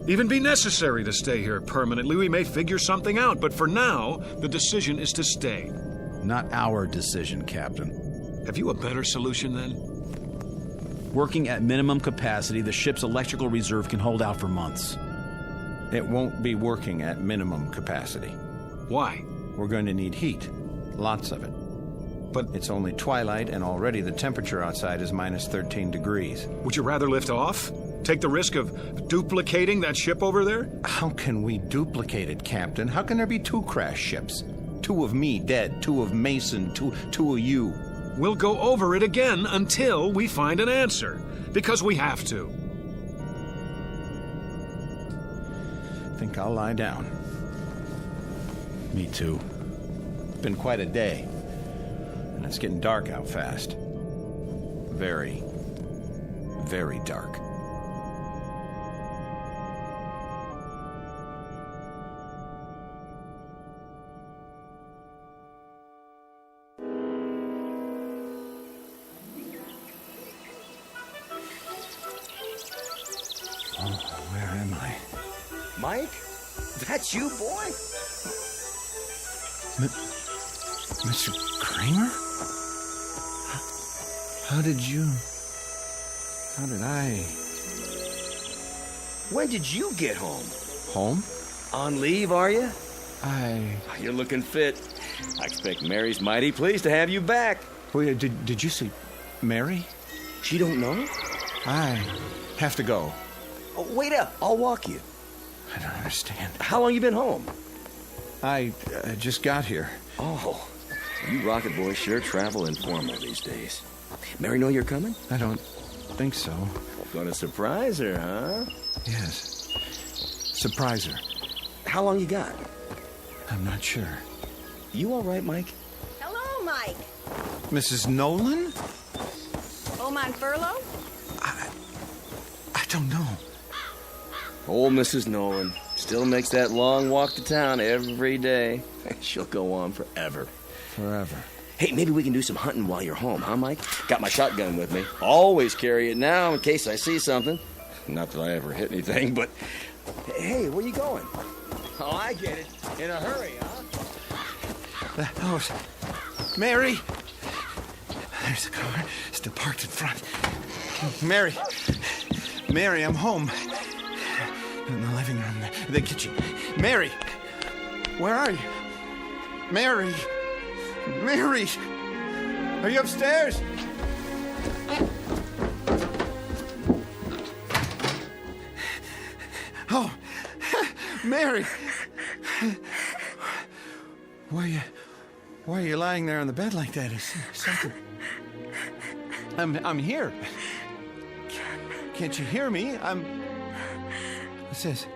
even be necessary to stay here permanently. We may figure something out, but for now, the decision is to stay. Not our decision, Captain. Have you a better solution, then? Working at minimum capacity, the ship's electrical reserve can hold out for months. It won't be working at minimum capacity. Why? We're going to need heat. Lots of it. But it's only twilight, and already the temperature outside is minus 13 degrees. Would you rather lift off? Take the risk of duplicating that ship over there? How can we duplicate it, Captain? How can there be 2 crash ships? 2 of me dead, 2 of Mason, two of you. We'll go over it again until we find an answer. Because we have to. Think I'll lie down. Me too. It's been quite a day. And it's getting dark out fast. Very, very dark. Mike? That's you, boy? Mr. Kramer? How did I... When did you get home? Home? On leave, are you? You're looking fit. I expect Mary's mighty pleased to have you back. Wait, did you see Mary? She don't know? I have to go. Oh, wait up. I'll walk you. I don't understand. How long you been home? I just got here. Oh, you rocket boys sure travel informal these days. Mary know you're coming? I don't think so. Gonna surprise her, huh? Yes. Surprise her. How long you got? I'm not sure. You all right, Mike? Hello, Mike. Mrs. Nolan? Home on furlough? I don't know. Old Mrs. Nolan still makes that long walk to town every day. She'll go on forever. Forever. Hey, maybe we can do some hunting while you're home, huh, Mike? Got my shotgun with me. Always carry it now in case I see something. Not that I ever hit anything, but... Hey, where you going? Oh, I get it. In a hurry, huh? The house. Mary! There's a car still parked in front. Mary! Mary, I'm home. In the living room, the kitchen. Mary! Where are you? Mary! Mary! Are you upstairs? Mary! Why are you lying there on the bed like that? Is something... I'm here. Can't you hear me? What's this?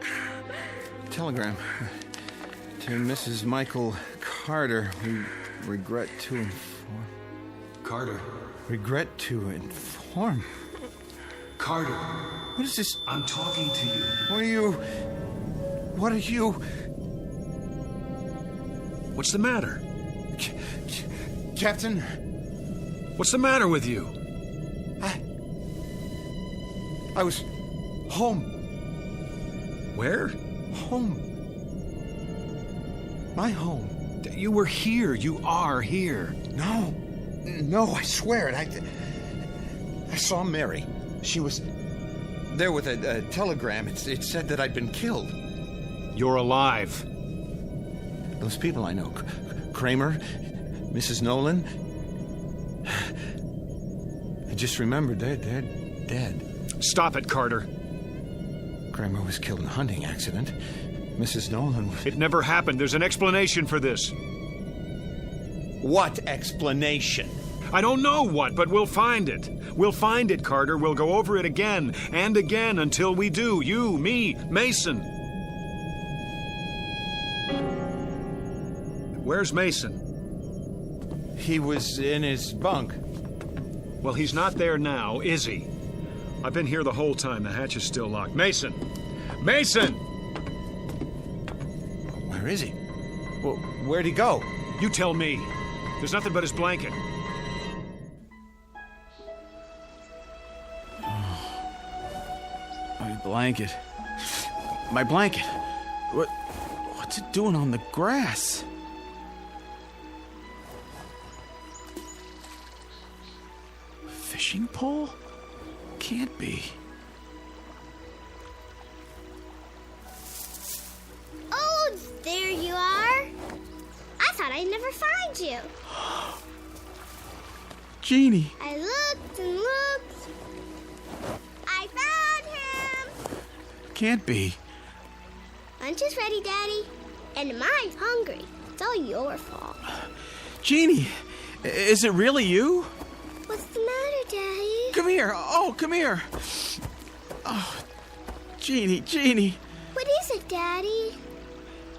Telegram. To Mrs. Michael Carter, we regret to inform... Carter. Regret to inform? Carter. What is this? I'm talking to you. What are you... What's the matter? Captain? What's the matter with you? I was home. Where? Home. My home. You were here. You are here. No, I swear it. I saw Mary. She was there with a telegram. It said that I'd been killed. You're alive. Those people I know, Kramer, Mrs. Nolan. I just remembered they're dead. Stop it, Carter. Kramer was killed in a hunting accident. Mrs. Nolan was... It never happened. There's an explanation for this. What explanation? I don't know what, but we'll find it. We'll find it, Carter. We'll go over it again and again until we do. You, me, Mason. Where's Mason? He was in his bunk. Well, he's not there now, is he? I've been here the whole time. The hatch is still locked. Mason! Mason! Where is he? Well, where'd he go? You tell me. There's nothing but his blanket. My blanket. My blanket. What's it doing on the grass? Fishing pole? Can't be. Oh, there you are. I thought I'd never find you. Jeannie. I looked and looked. I found him. Can't be. Lunch is ready, Daddy. And mine's hungry. It's all your fault. Jeannie, is it really you? What's the matter, Daddy? Come here. Oh, come here. Oh, Jeannie. What is it, Daddy?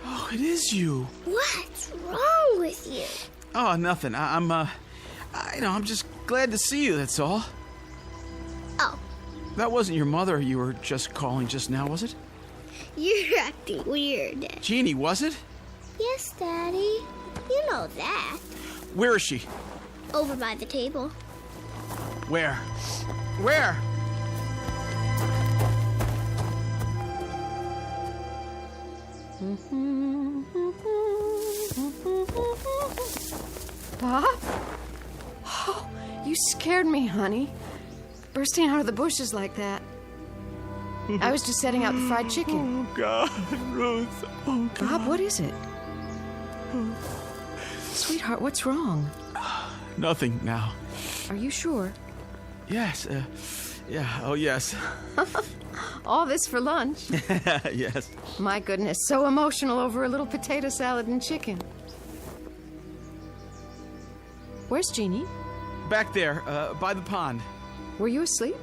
Oh, it is you. What's wrong with you? Oh, nothing. I'm just glad to see you, that's all. Oh. That wasn't your mother you were just calling just now, was it? You're acting weird. Jeannie, was it? Yes, Daddy. You know that. Where is she? Over by the table. Where? Bob? Oh, you scared me, honey. Bursting out of the bushes like that. I was just setting out the fried chicken. Oh, God, Ruth. Oh, God. Bob, what is it? Sweetheart, what's wrong? Nothing now. Are you sure? Yes, yes. All this for lunch? Yes. My goodness, so emotional over a little potato salad and chicken. Where's Jeannie? Back there, by the pond. Were you asleep?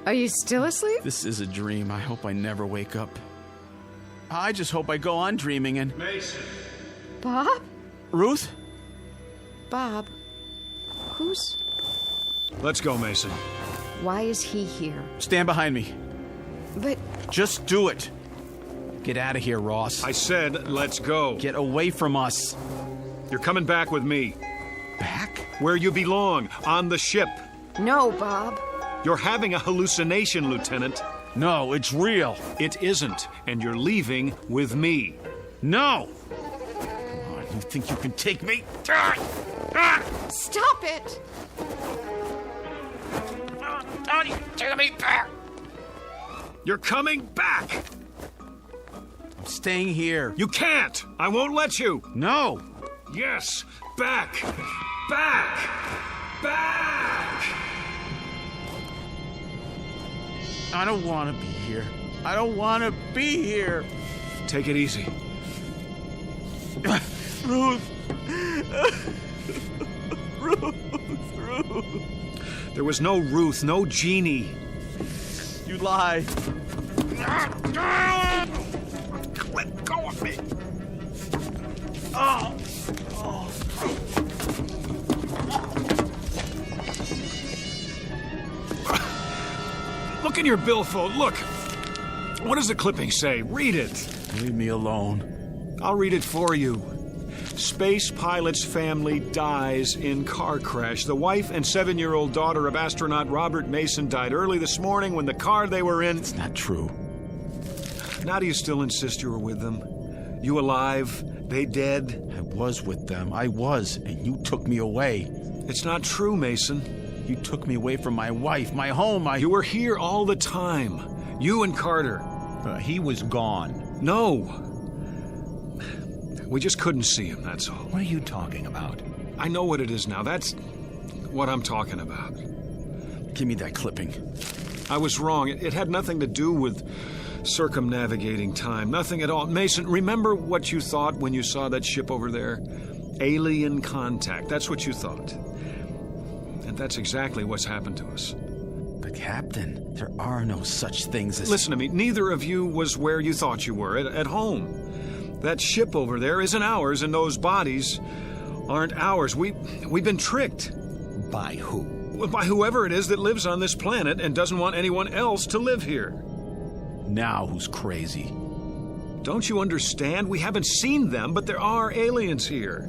Are you still asleep? This is a dream. I hope I never wake up. I just hope I go on dreaming and... Mason! Bob? Ruth? Bob, who's... Let's go, Mason. Why is he here? Stand behind me. But... Just do it. Get out of here, Ross. I said, let's go. Get away from us. You're coming back with me. Back? Where you belong, on the ship. No, Bob. You're having a hallucination, Lieutenant. No, it's real. It isn't, and you're leaving with me. No! Oh, you think you can take me? Stop it! Don't you take me back! You're coming back! I'm staying here. You can't! I won't let you! No! Yes! Back! Back! Back! I don't want to be here. I don't want to be here. Take it easy. Ruth. There was no Ruth, no Jeannie. You lie. Let go of me. Oh. Look in your billfold. Look. What does the clipping say? Read it. Leave me alone. I'll read it for you. Space pilot's family dies in car crash. The wife and 7-year-old daughter of astronaut Robert Mason died early this morning when the car they were in... It's not true. Now do you still insist you were with them? You alive? They dead? I was with them. I was, and you took me away. It's not true, Mason. You took me away from my wife, my home, You were here all the time. You and Carter. He was gone. No. We just couldn't see him, that's all. What are you talking about? I know what it is now. That's what I'm talking about. Give me that clipping. I was wrong. It had nothing to do with circumnavigating time. Nothing at all. Mason, remember what you thought when you saw that ship over there? Alien contact. That's what you thought. And that's exactly what's happened to us. But Captain, there are no such things as... Listen to me. Neither of you was where you thought you were, at home. That ship over there isn't ours, and those bodies aren't ours. We've been tricked. By who? Well, by whoever it is that lives on this planet and doesn't want anyone else to live here. Now who's crazy? Don't you understand? We haven't seen them, but there are aliens here.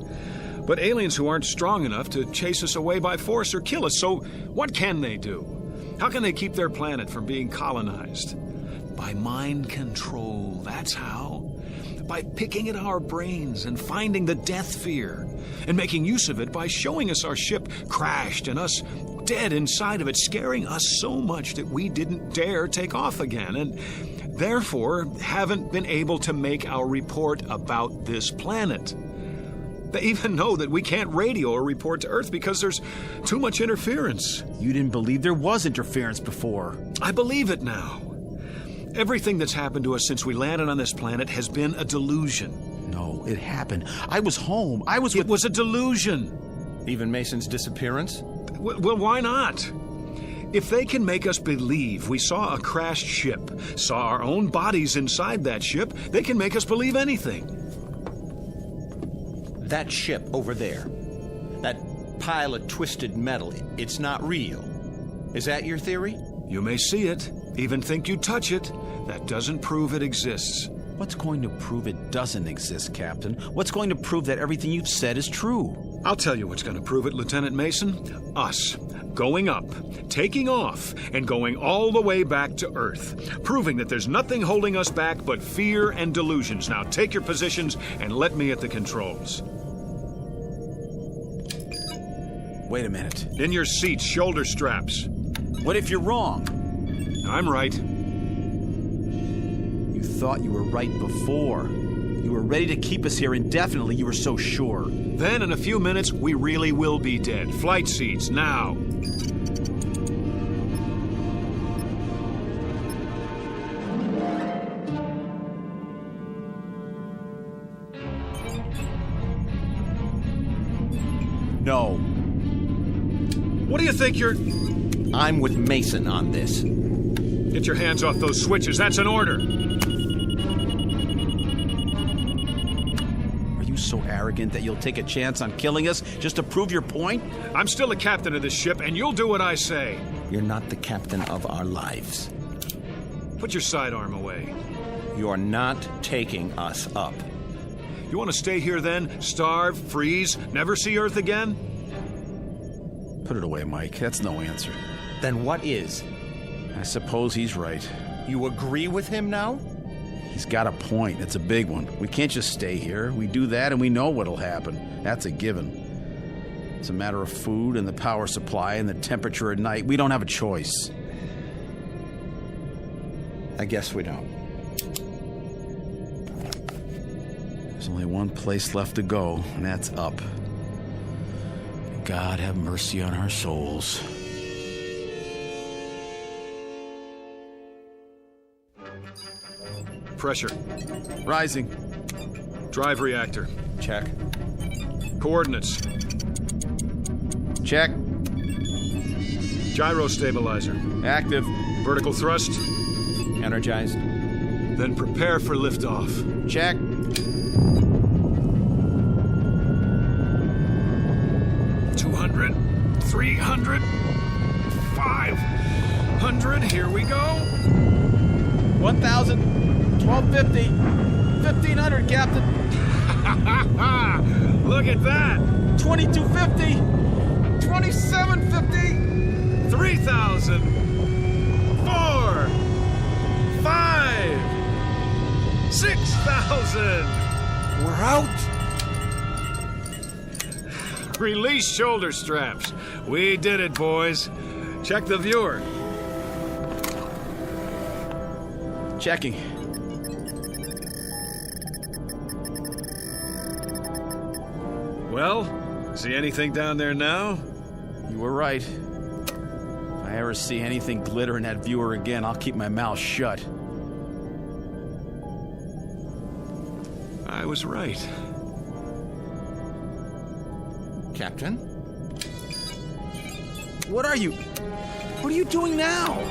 But aliens who aren't strong enough to chase us away by force or kill us. So what can they do? How can they keep their planet from being colonized? By mind control, that's how. By picking at our brains and finding the death fear and making use of it by showing us our ship crashed and us dead inside of it, scaring us so much that we didn't dare take off again and therefore haven't been able to make our report about this planet. They even know that we can't radio or report to Earth because there's too much interference. You didn't believe there was interference before. I believe it now. Everything that's happened to us since we landed on this planet has been a delusion. No, it happened. I was home. It was a delusion. Even Mason's disappearance? Well, why not? If they can make us believe we saw a crashed ship, saw our own bodies inside that ship, they can make us believe anything. That ship over there, that pile of twisted metal, it's not real. Is that your theory? You may see it, even think you touch it. That doesn't prove it exists. What's going to prove it doesn't exist, Captain? What's going to prove that everything you've said is true? I'll tell you what's going to prove it, Lieutenant Mason. Us. Going up, taking off, and going all the way back to Earth. Proving that there's nothing holding us back but fear and delusions. Now take your positions and let me at the controls. Wait a minute. In your seats, shoulder straps. What if you're wrong? I'm right. You thought you were right before. You were ready to keep us here indefinitely. You were so sure. Then in a few minutes, we really will be dead. Flight seats, now. No. What do you think you're... I'm with Mason on this. Get your hands off those switches. That's an order. Are you so arrogant that you'll take a chance on killing us just to prove your point? I'm still the captain of this ship, and you'll do what I say. You're not the captain of our lives. Put your sidearm away. You're not taking us up. You want to stay here then? Starve, freeze, never see Earth again? Put it away, Mike. That's no answer. Then what is? I suppose he's right. You agree with him now? He's got a point. It's a big one. We can't just stay here. We do that and we know what'll happen. That's a given. It's a matter of food and the power supply and the temperature at night. We don't have a choice. I guess we don't. There's only one place left to go, and that's up. God have mercy on our souls. Pressure. Rising. Drive reactor. Check. Coordinates. Check. Gyro stabilizer. Active. Vertical thrust. Energized. Then prepare for liftoff. Check. $200, $300, $500. Here we go. 1,000, 1,250, 1,500, Captain. Look at that. 2,250, 2,750, 3,000, 4, 5, 6,000. We're out. Release shoulder straps. We did it, boys. Check the viewer. Checking. Well, see anything down there now? You were right. If I ever see anything glitter in that viewer again, I'll keep my mouth shut. I was right. Captain? What are you doing now?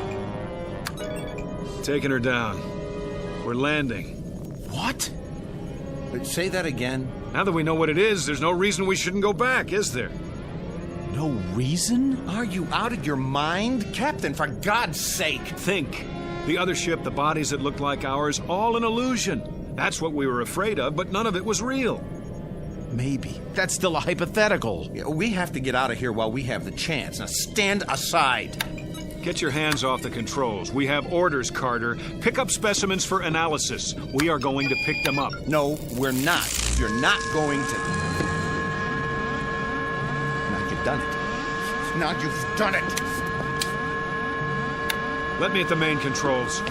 Taking her down. We're landing. What? Say that again. Now that we know what it is, there's no reason we shouldn't go back, is there? No reason? Are you out of your mind? Captain, for God's sake! Think. The other ship, the bodies that looked like ours, all an illusion. That's what we were afraid of, but none of it was real. Maybe. That's still a hypothetical. Yeah, we have to get out of here while we have the chance. Now stand aside. Get your hands off the controls. We have orders, Carter. Pick up specimens for analysis. We are going to pick them up. No, we're not. You're not going to. Now you've done it. Now you've done it. Let me at the main controls.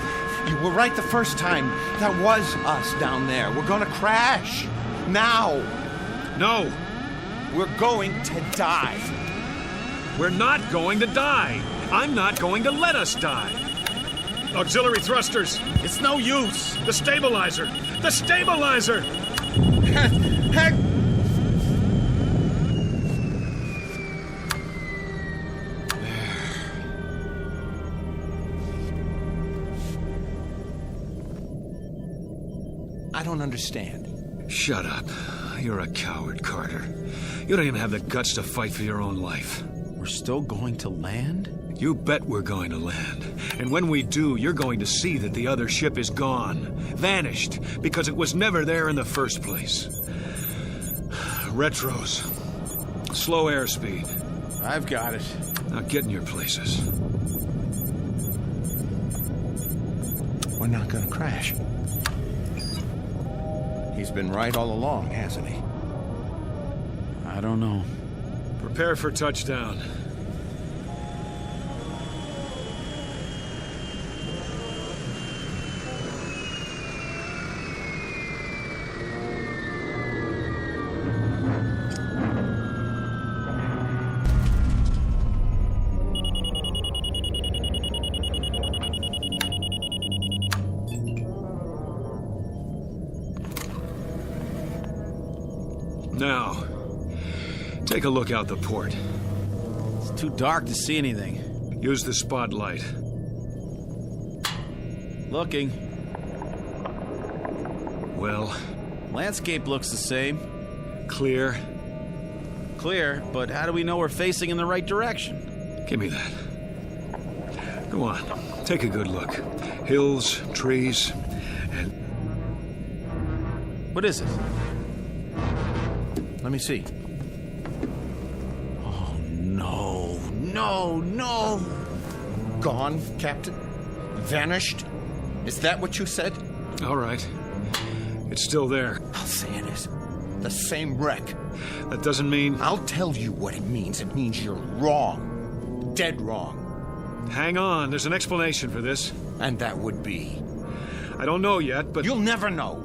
You were right the first time. That was us down there. We're gonna crash. Now. No. We're going to die. We're not going to die. I'm not going to let us die. Auxiliary thrusters. It's no use. The stabilizer. The stabilizer! Heck! I don't understand. Shut up. You're a coward, Carter. You don't even have the guts to fight for your own life. We're still going to land? You bet we're going to land. And when we do, you're going to see that the other ship is gone. Vanished. Because it was never there in the first place. Retros. Slow airspeed. I've got it. Now get in your places. We're not gonna crash. He's been right all along, hasn't he? I don't know. Prepare for touchdown. Now, take a look out the port. It's too dark to see anything. Use the spotlight. Looking. Well? Landscape looks the same. Clear? Clear, but how do we know we're facing in the right direction? Give me that. Go on, take a good look. Hills, trees, and... What is it? Let me see. Oh, no. No, no. Gone, Captain? Vanished? Is that what you said? All right. It's still there. I'll say it is. The same wreck. That doesn't mean... I'll tell you what it means. It means you're wrong. Dead wrong. Hang on. There's an explanation for this. And that would be? I don't know yet, but... You'll never know.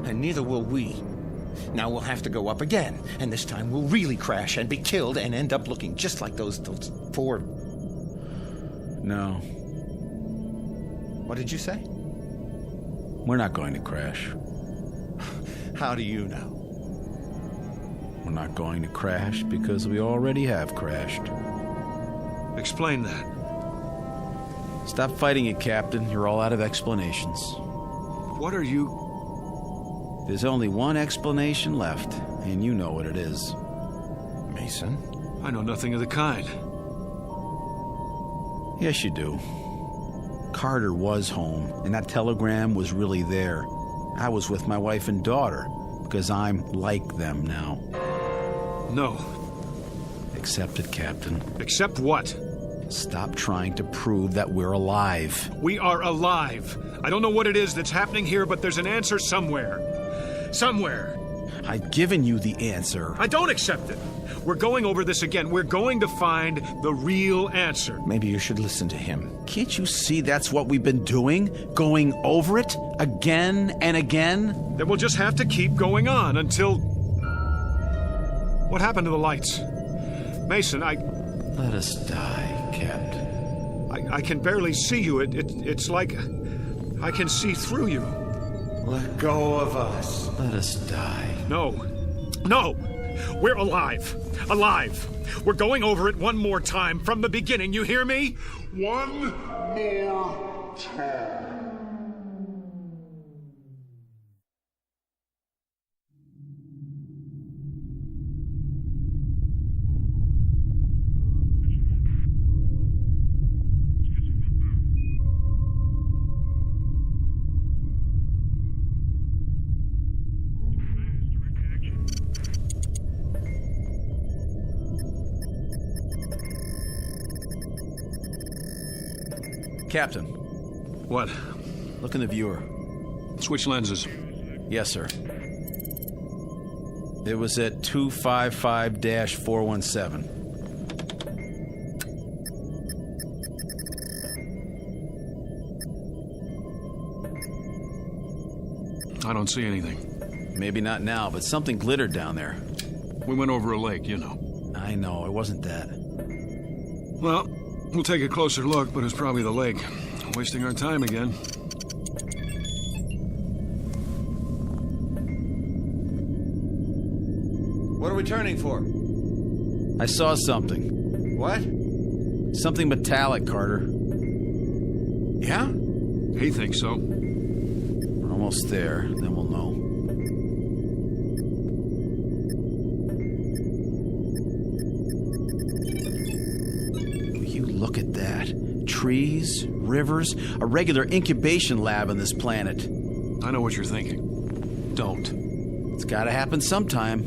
And neither will we. Now we'll have to go up again, and this time we'll really crash and be killed and end up looking just like those four... No. What did you say? We're not going to crash. How do you know? We're not going to crash because we already have crashed. Explain that. Stop fighting it, Captain. You're all out of explanations. What are you... There's only one explanation left, and you know what it is. Mason? I know nothing of the kind. Yes, you do. Carter was home, and that telegram was really there. I was with my wife and daughter, because I'm like them now. No. Accept it, Captain. Accept what? Stop trying to prove that we're alive. We are alive. I don't know what it is that's happening here, but there's an answer somewhere. Somewhere. I've given you the answer. I don't accept it. We're going over this again. We're going to find the real answer. Maybe you should listen to him. Can't you see that's what we've been doing? Going over it again and again? Then we'll just have to keep going on until... What happened to the lights? Mason, Let us die, Captain. I can barely see you. It's like I can see through you. Let go of us. Let us die. No. No! We're alive. Alive. We're going over it one more time from the beginning. You hear me? One more time. Captain. What? Look in the viewer. Switch lenses. Yes, sir. It was at 255-417. I don't see anything. Maybe not now, but something glittered down there. We went over a lake, you know. I know, it wasn't that. Well, we'll take a closer look, but it's probably the lake. Wasting our time again. What are we turning for? I saw something. What? Something metallic, Carter. Yeah? He thinks so. We're almost there, then we'll know. You look at that. Trees, rivers, a regular incubation lab on this planet. I know what you're thinking. Don't. It's gotta happen sometime.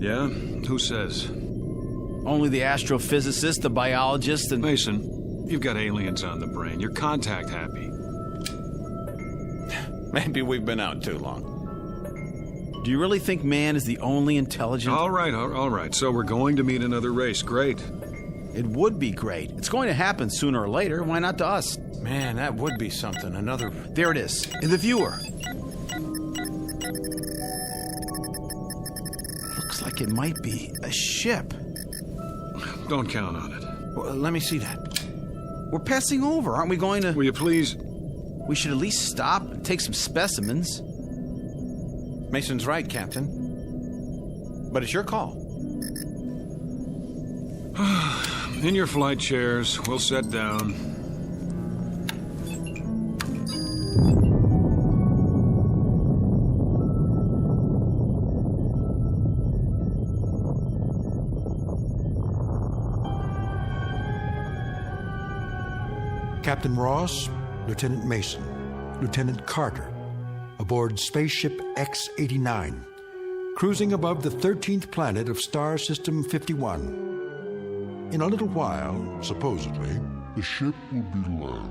Yeah? Who says? Only the astrophysicist, the biologist, and... Mason, you've got aliens on the brain. You're contact happy. Maybe we've been out too long. Do you really think man is the only intelligent... All right. So we're going to meet another race. Great. It would be great. It's going to happen sooner or later. Why not to us? Man, that would be something. Another... There it is, in the viewer. Looks like it might be a ship. Don't count on it. Well, let me see that. We're passing over, aren't we going to... Will you please... We should at least stop and take some specimens. Mason's right, Captain. But it's your call. In your flight chairs, we'll set down. Captain Ross, Lieutenant Mason, Lieutenant Carter, aboard spaceship X-89, cruising above the 13th planet of Star System 51. In a little while, supposedly, the ship will be landed.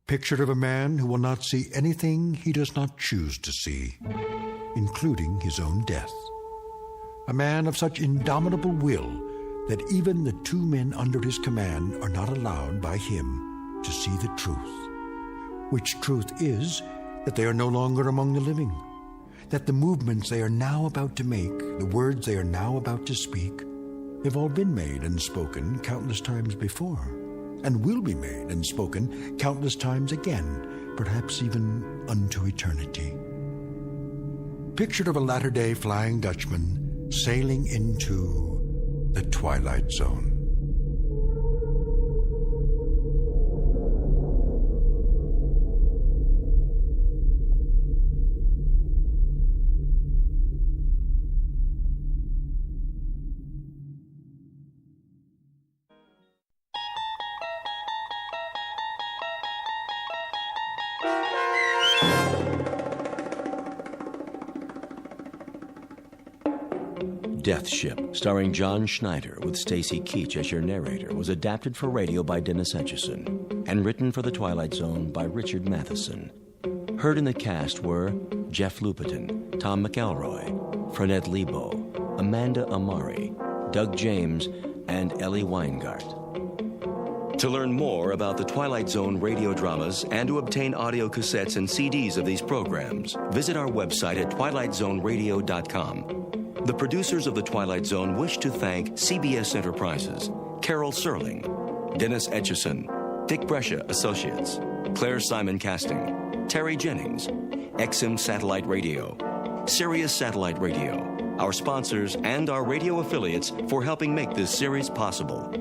Picture of a man who will not see anything he does not choose to see, including his own death. A man of such indomitable will that even the two men under his command are not allowed by him to see the truth. Which truth is that they are no longer among the living, that the movements they are now about to make, the words they are now about to speak, have all been made and spoken countless times before, and will be made and spoken countless times again, perhaps even unto eternity. Picture of a latter-day Flying Dutchman sailing into the Twilight Zone. Death Ship, starring John Schneider with Stacy Keach as your narrator, was adapted for radio by Dennis Etchison and written for The Twilight Zone by Richard Matheson. Heard in the cast were Jeff Lupetin, Tom McElroy, Frenette Lebo, Amanda Amari, Doug James, and Ellie Weingart. To learn more about the Twilight Zone radio dramas and to obtain audio cassettes and CDs of these programs, visit our website at twilightzoneradio.com. The producers of The Twilight Zone wish to thank CBS Enterprises, Carol Serling, Dennis Etchison, Dick Brescia Associates, Claire Simon Casting, Terry Jennings, XM Satellite Radio, Sirius Satellite Radio, our sponsors, and our radio affiliates for helping make this series possible.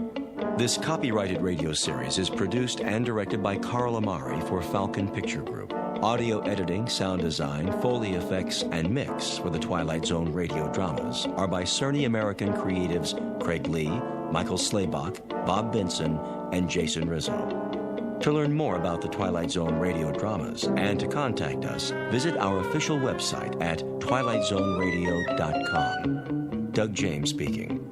This copyrighted radio series is produced and directed by Carl Amari for Falcon Picture Group. Audio editing, sound design, Foley effects, and mix for the Twilight Zone radio dramas are by Cerny American creatives Craig Lee, Michael Slaybach, Bob Benson, and Jason Rizzo. To learn more about the Twilight Zone radio dramas and to contact us, visit our official website at twilightzoneradio.com. Doug James speaking.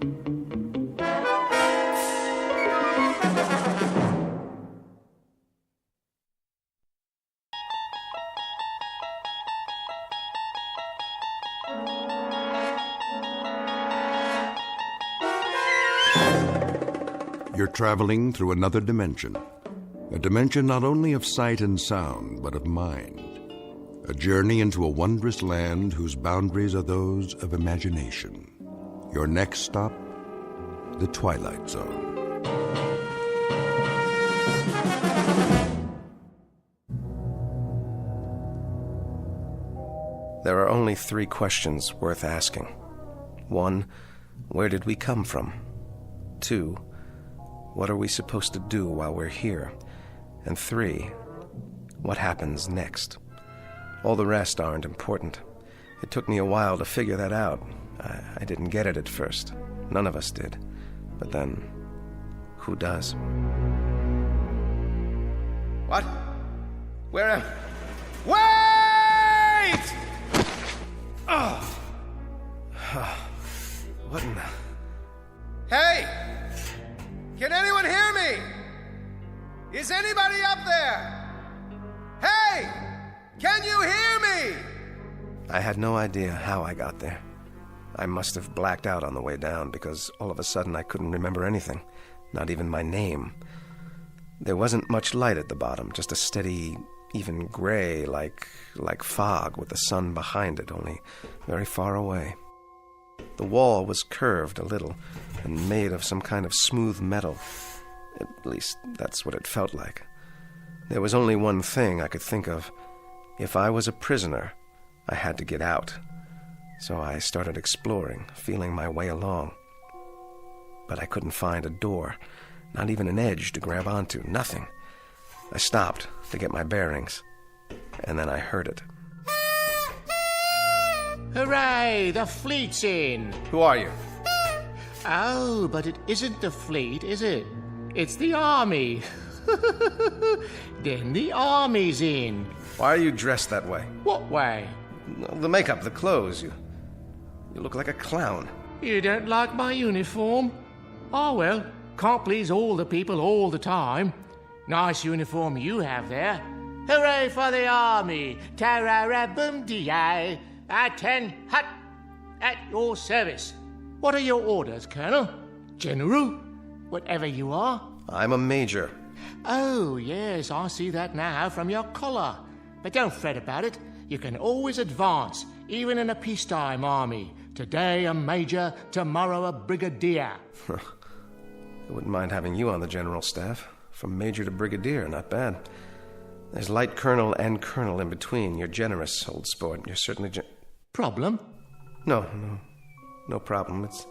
You're traveling through another dimension. A dimension not only of sight and sound, but of mind. A journey into a wondrous land whose boundaries are those of imagination. Your next stop, the Twilight Zone. There are only 3 questions worth asking. 1, where did we come from? 2, what are we supposed to do while we're here? And 3, what happens next? All the rest aren't important. It took me a while to figure that out. I didn't get it at first. None of us did. But then, who does? What? Where am... Wait! Oh! What in the... Hey! Can anyone hear me? Is anybody up there? Hey! Can you hear me? I had no idea how I got there. I must have blacked out on the way down because all of a sudden I couldn't remember anything, not even my name. There wasn't much light at the bottom, just a steady, even gray, like fog with the sun behind it, only very far away. The wall was curved a little and made of some kind of smooth metal. At least, that's what it felt like. There was only one thing I could think of. If I was a prisoner, I had to get out. So I started exploring, feeling my way along. But I couldn't find a door, not even an edge to grab onto, nothing. I stopped to get my bearings, and then I heard it. Hooray! The fleet's in! Who are you? Oh, but it isn't the fleet, is it? It's the army. Then the army's in. Why are you dressed that way? What way? The makeup, the clothes. You look like a clown. You don't like my uniform? Oh, well, can't please all the people all the time. Nice uniform you have there. Hooray for the army! Tarara-boom-dee-ay! At-10 hut! At your service. What are your orders, Colonel? General? Whatever you are? I'm a major. Oh, yes, I see that now from your collar. But don't fret about it. You can always advance, even in a peacetime army. Today a major, tomorrow a brigadier. I wouldn't mind having you on the general staff. From major to brigadier, not bad. There's light colonel and colonel in between. You're generous, old sport. You're certainly Problem? No problem. It's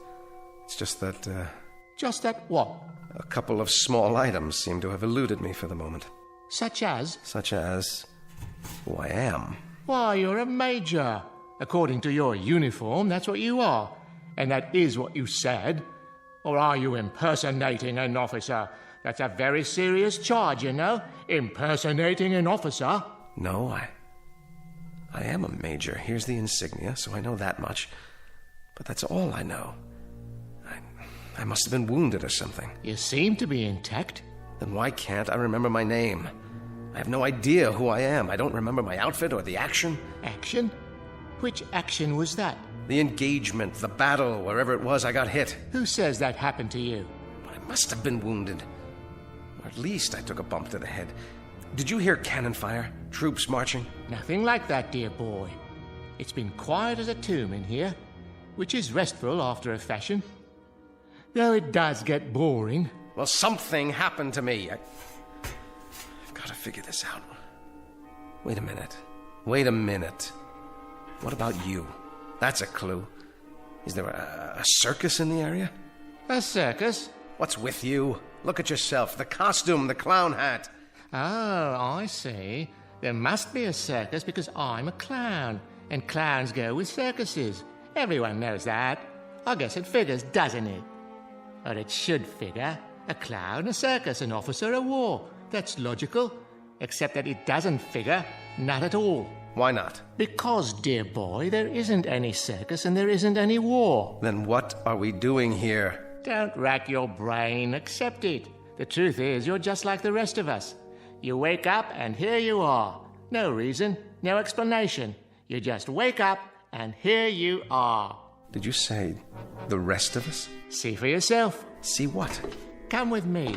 just that, Just that what? a couple of small items seem to have eluded me for the moment. Such as? Such as who I am. Why, you're a major. According to your uniform, that's what you are. And that is what you said. Or are you impersonating an officer? That's a very serious charge, you know. Impersonating an officer. No, I am a major. Here's the insignia, so I know that much. But that's all I know. I must have been wounded or something. You seem to be intact. Then why can't I remember my name? I have no idea who I am. I don't remember my outfit or the action. Action? Which action was that? The engagement, the battle, wherever it was I got hit. Who says that happened to you? I must have been wounded. Or at least I took a bump to the head. Did you hear cannon fire? Troops marching? Nothing like that, dear boy. It's been quiet as a tomb in here, which is restful after a fashion. Though it does get boring. Well, something happened to me. I've got to figure this out. Wait a minute. What about you? That's a clue. Is there a circus in the area? A circus? What's with you? Look at yourself. The costume, the clown hat. Oh, I see. There must be a circus because I'm a clown, and clowns go with circuses. Everyone knows that. I guess it figures, doesn't it? Or it should figure. A clown, a circus, an officer, a war. That's logical. Except that it doesn't figure. Not at all. Why not? Because, dear boy, there isn't any circus and there isn't any war. Then what are we doing here? Don't rack your brain. Accept it. The truth is, you're just like the rest of us. You wake up and here you are. No reason, no explanation. You just wake up and here you are. Did you say the rest of us? See for yourself. See what? Come with me.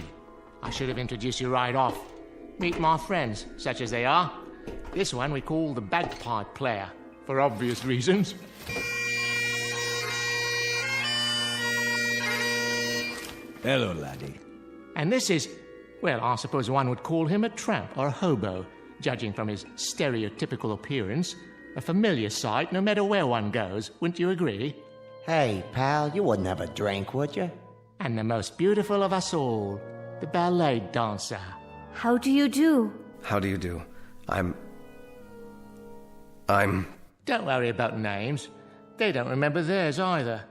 I should have introduced you right off. Meet my friends, such as they are. This one we call the bagpipe player, for obvious reasons. Hello, laddie. And this is, well, I suppose one would call him a tramp or a hobo, judging from his stereotypical appearance. A familiar sight no matter where one goes, wouldn't you agree? Hey, pal, you wouldn't have a drink, would you? And the most beautiful of us all, the ballet dancer. How do you do? How do you do? I'm... Don't worry about names. They don't remember theirs either.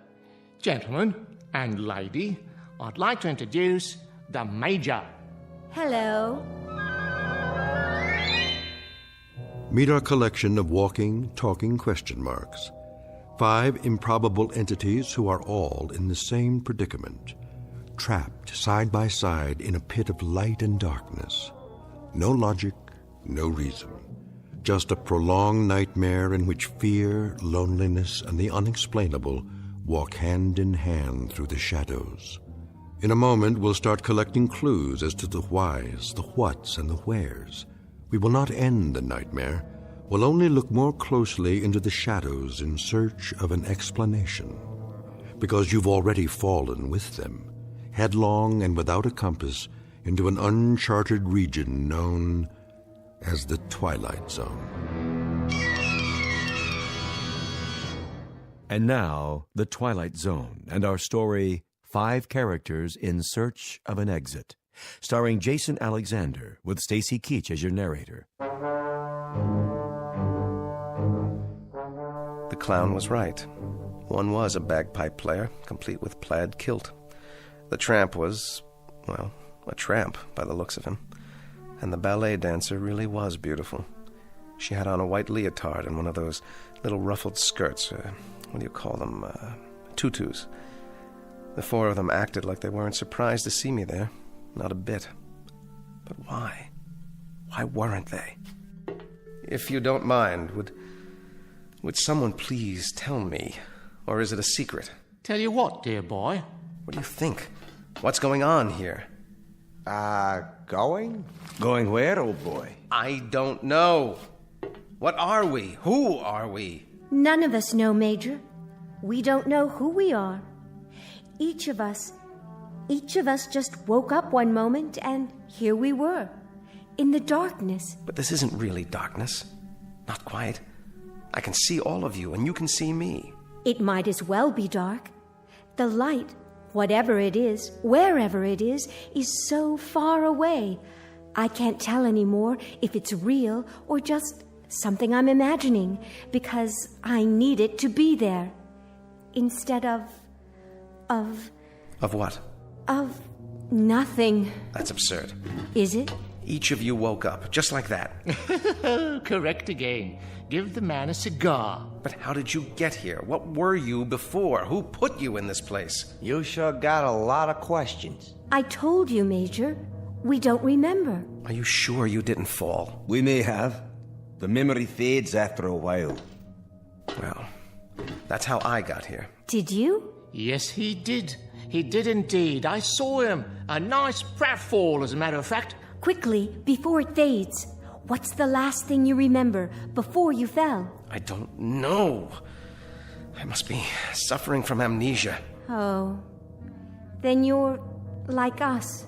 Gentlemen and lady, I'd like to introduce the Major. Hello. Meet our collection of walking, talking question marks. 5 improbable entities who are all in the same predicament, trapped side by side in a pit of light and darkness. No logic, no reason. Just a prolonged nightmare in which fear, loneliness, and the unexplainable walk hand in hand through the shadows. In a moment, we'll start collecting clues as to the whys, the whats, and the wheres. We will not end the nightmare. We'll only look more closely into the shadows in search of an explanation. Because you've already fallen with them, headlong and without a compass, into an uncharted region known as the Twilight Zone. And now, the Twilight Zone and our story, 5 Characters in Search of an Exit, starring Jason Alexander with Stacy Keach as your narrator. The clown was right. One was a bagpipe player, complete with plaid kilt. The tramp was, well, a tramp by the looks of him. And the ballet dancer really was beautiful. She had on a white leotard and one of those little ruffled skirts. What do you call them? Tutus. The 4 of them acted like they weren't surprised to see me there. Not a bit. But why? Why weren't they? If you don't mind, would someone please tell me? Or is it a secret? Tell you what, dear boy? What do you think? What's going on here? Going? Going where, old boy? I don't know. What are we? Who are we? None of us know, Major. We don't know who we are. Each of us Each of us just woke up one moment, and here we were, in the darkness. But this isn't really darkness. Not quite. I can see all of you, and you can see me. It might as well be dark. The light, whatever it is, wherever it is so far away. I can't tell anymore if it's real or just something I'm imagining, because I need it to be there. Instead of what? Of nothing. That's absurd. Is it? Each of you woke up, just like that. Correct again. Give the man a cigar. But how did you get here? What were you before? Who put you in this place? You sure got a lot of questions. I told you, Major. We don't remember. Are you sure you didn't fall? We may have. The memory fades after a while. Well, that's how I got here. Did you? Yes, he did. He did indeed. I saw him. A nice pratfall, as a matter of fact. Quickly, before it fades. What's the last thing you remember before you fell? I don't know. I must be suffering from amnesia. Oh. Then you're like us.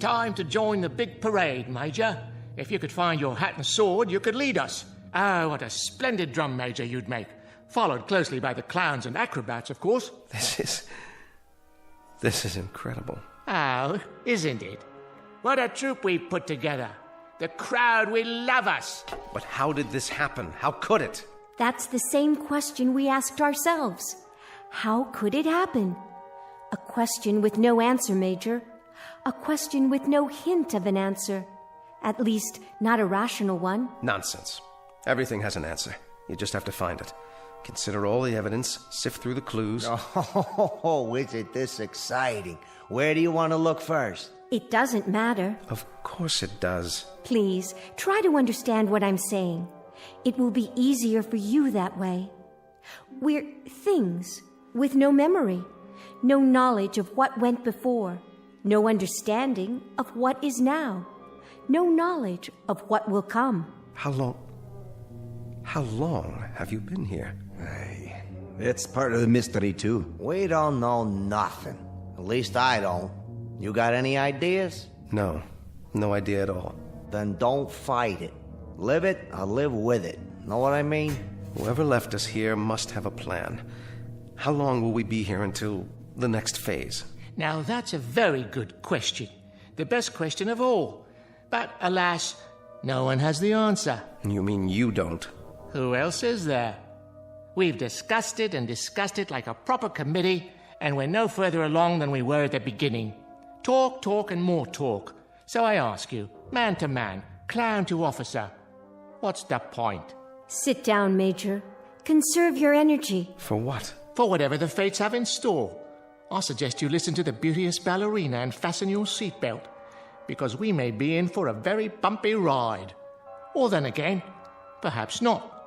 Time to join the big parade, Major. If you could find your hat and sword, you could lead us. Oh, what a splendid drum major you'd make. Followed closely by the clowns and acrobats, of course. This is incredible. Oh, isn't it? What a troupe we've put together. The crowd will love us. But how did this happen? How could it? That's the same question we asked ourselves. How could it happen? A question with no answer, Major. A question with no hint of an answer. At least, not a rational one. Nonsense. Everything has an answer. You just have to find it. Consider all the evidence, sift through the clues. Oh, is it this exciting? Where do you want to look first? It doesn't matter. Of course it does. Please, try to understand what I'm saying. It will be easier for you that way. We're things with no memory, no knowledge of what went before, no understanding of what is now, no knowledge of what will come. How long have you been here? Hey, it's part of the mystery, too. We don't know nothing. At least I don't. You got any ideas? No idea at all. Then don't fight it. Live it or live with it. Know what I mean? Whoever left us here must have a plan. How long will we be here until the next phase? Now, that's a very good question. The best question of all. But, alas, no one has the answer. You mean you don't? Who else is there? We've discussed it and discussed it like a proper committee, and we're no further along than we were at the beginning. Talk, and more talk. So I ask you, man to man, clown to officer, what's the point? Sit down, Major. Conserve your energy. For what? For whatever the fates have in store. I suggest you listen to the beauteous ballerina and fasten your seatbelt, because we may be in for a very bumpy ride. Or then again, perhaps not.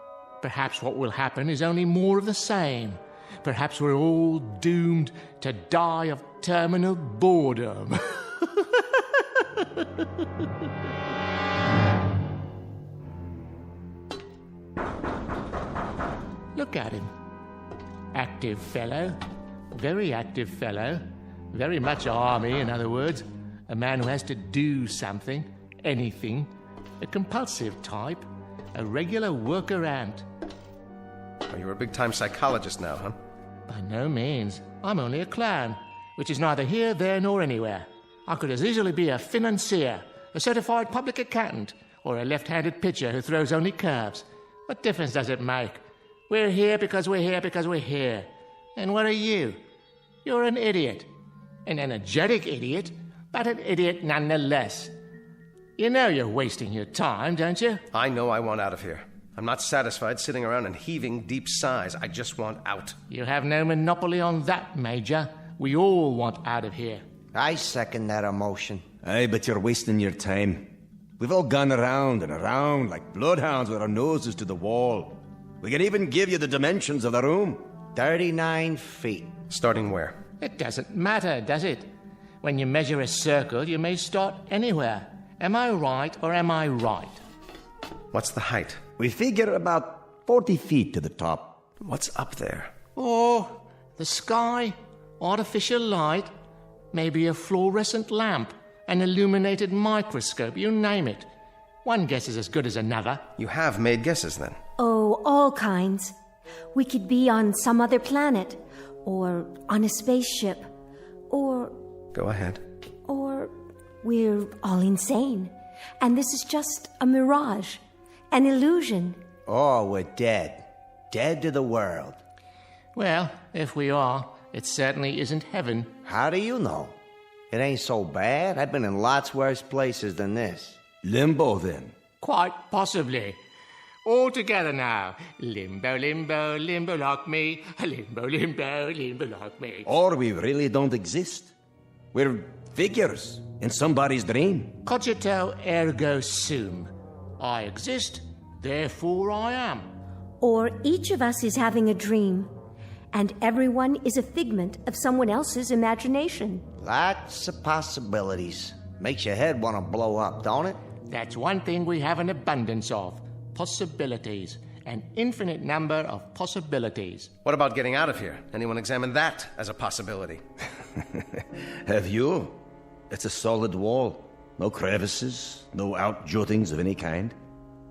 Perhaps what will happen is only more of the same. Perhaps we're all doomed to die of terminal boredom. Look at him. Active fellow. Very active fellow. Very much army, in other words. A man who has to do something, anything. A compulsive type. A regular worker ant. Oh, you're a big-time psychologist now, huh? By no means. I'm only a clown, which is neither here, there, nor anywhere. I could as easily be a financier, a certified public accountant, or a left-handed pitcher who throws only curves. What difference does it make? We're here because we're here because we're here. And what are you? You're an idiot. An energetic idiot, but an idiot nonetheless. You know you're wasting your time, don't you? I know I want out of here. I'm not satisfied sitting around and heaving deep sighs. I just want out. You have no monopoly on that, Major. We all want out of here. I second that emotion. Aye, but you're wasting your time. We've all gone around and around like bloodhounds with our noses to the wall. We can even give you the dimensions of the room. 39 feet. Starting where? It doesn't matter, does it? When you measure a circle, you may start anywhere. Am I right or am I right? What's the height? We figure about 40 feet to the top. What's up there? Oh, the sky, artificial light. Maybe a fluorescent lamp, an illuminated microscope, you name it. One guess is as good as another. You have made guesses, then? Oh, all kinds. We could be on some other planet, or on a spaceship, or... Go ahead. Or we're all insane, and this is just a mirage, an illusion. Or we're dead. Dead to the world. Well, if we are, it certainly isn't heaven. How do you know? It ain't so bad. I've been in lots worse places than this. Limbo, then? Quite possibly. All together now. Limbo, limbo, limbo like me. Limbo, limbo, limbo like me. Or we really don't exist. We're figures in somebody's dream. Cogito ergo sum. I exist, therefore I am. Or each of us is having a dream, and everyone is a figment of someone else's imagination. Lots of possibilities. Makes your head want to blow up, don't it? That's one thing we have an abundance of. Possibilities. An infinite number of possibilities. What about getting out of here? Anyone examine that as a possibility? Have you? It's a solid wall. No crevices, no outjuttings of any kind.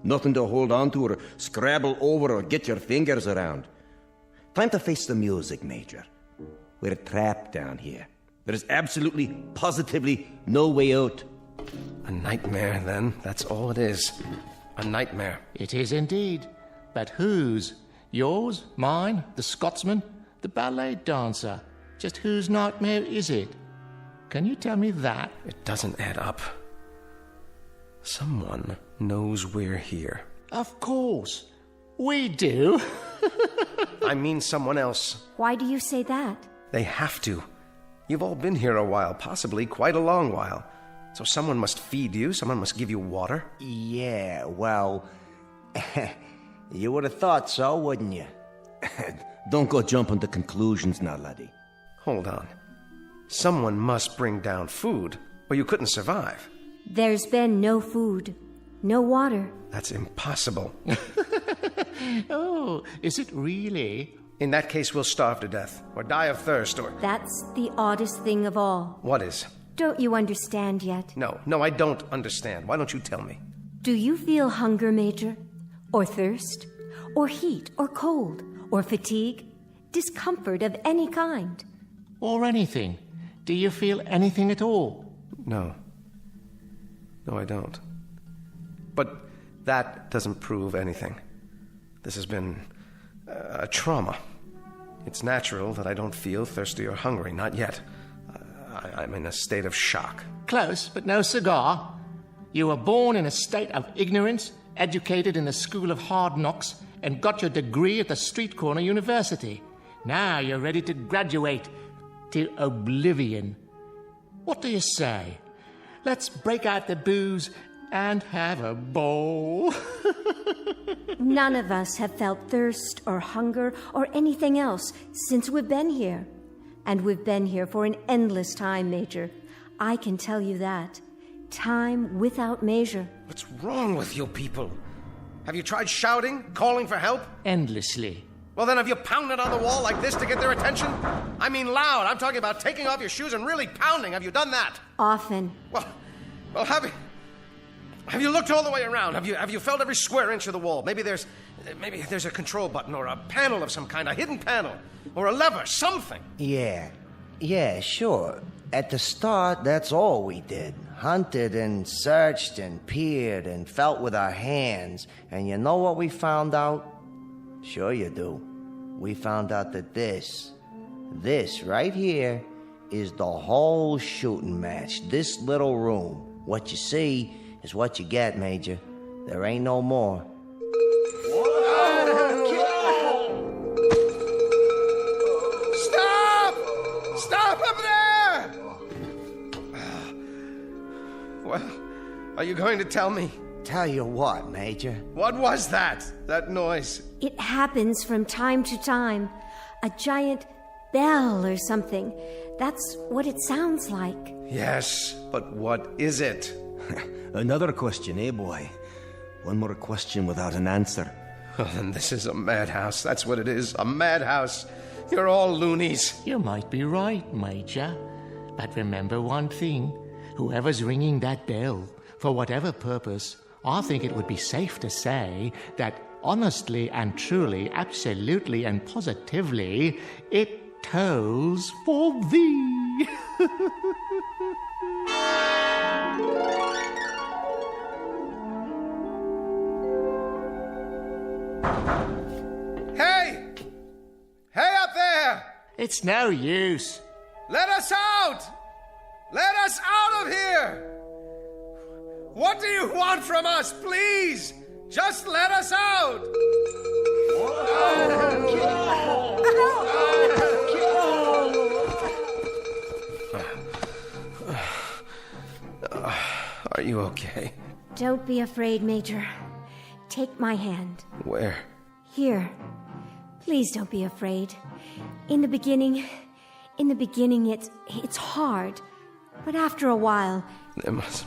Nothing to hold on to or scrabble over or get your fingers around. Time to face the music, Major. We're trapped down here. There is absolutely, positively no way out. A nightmare, then. That's all it is. A nightmare. It is indeed. But whose? Yours? Mine? The Scotsman? The ballet dancer? Just whose nightmare is it? Can you tell me that? It doesn't add up. Someone knows we're here. Of course. We do. I mean someone else. Why do you say that? They have to. You've all been here a while, possibly quite a long while. So someone must feed you, someone must give you water. Yeah, well, you would have thought so, wouldn't you? Don't go jumping to conclusions now, laddie. Hold on. Someone must bring down food, or you couldn't survive. There's been no food, no water. That's impossible. Oh, is it really? In that case, we'll starve to death, or die of thirst, or... That's the oddest thing of all. What is? Don't you understand yet? No, I don't understand. Why don't you tell me? Do you feel hunger, Major? Or thirst? Or heat? Or cold? Or fatigue? Discomfort of any kind? Or anything? Do you feel anything at all? No. No, I don't. But that doesn't prove anything. This has been a trauma. It's natural that I don't feel thirsty or hungry, not yet. I'm in a state of shock. Close, but no cigar. You were born in a state of ignorance, educated in the school of hard knocks, and got your degree at the street corner university. Now you're ready to graduate to oblivion. What do you say? Let's break out the booze and have a bowl. None of us have felt thirst or hunger or anything else since we've been here. And we've been here for an endless time, Major. I can tell you that. Time without measure. What's wrong with you people? Have you tried shouting, calling for help? Endlessly. Well, then have you pounded on the wall like this to get their attention? I mean loud. I'm talking about taking off your shoes and really pounding. Have you done that? Often. Well, have you looked all the way around? Have you felt every square inch of the wall? Maybe there's a control button or a panel of some kind, a hidden panel, or a lever, something. Yeah, sure. At the start, that's all we did. Hunted and searched and peered and felt with our hands. And you know what we found out? Sure you do. We found out that this right here, is the whole shooting match. This little room. What you see is what you get, Major. There ain't no more. Stop up there! Well, are you going to tell me? Tell you what, Major? What was that noise? It happens from time to time. A giant bell or something. That's what it sounds like. Yes, but what is it? Another question, eh, boy? One more question without an answer. Oh, then this is a madhouse. That's what it is. A madhouse. You're all loonies. You might be right, Major. But remember one thing. Whoever's ringing that bell, for whatever purpose, I think it would be safe to say that honestly and truly, absolutely and positively, it tolls for thee. Hey! Hey up there! It's no use. Let us out! Let us out of here! What do you want from us, please? Just let us out! Are you okay? Don't be afraid, Major. Take my hand. Where? Here. Please don't be afraid. In the beginning, it's hard. But after a while... There must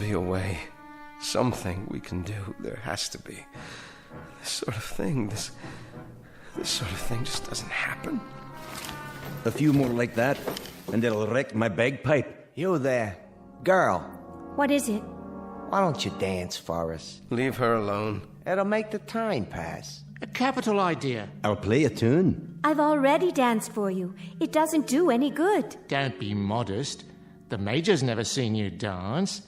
be a way. Something we can do. There has to be. This sort of thing just doesn't happen. A few more like that, and it'll wreck my bagpipe. You there. Girl. What is it? Why don't you dance for us? Leave her alone. It'll make the time pass. A capital idea. I'll play a tune. I've already danced for you. It doesn't do any good. Don't be modest. The Major's never seen you dance.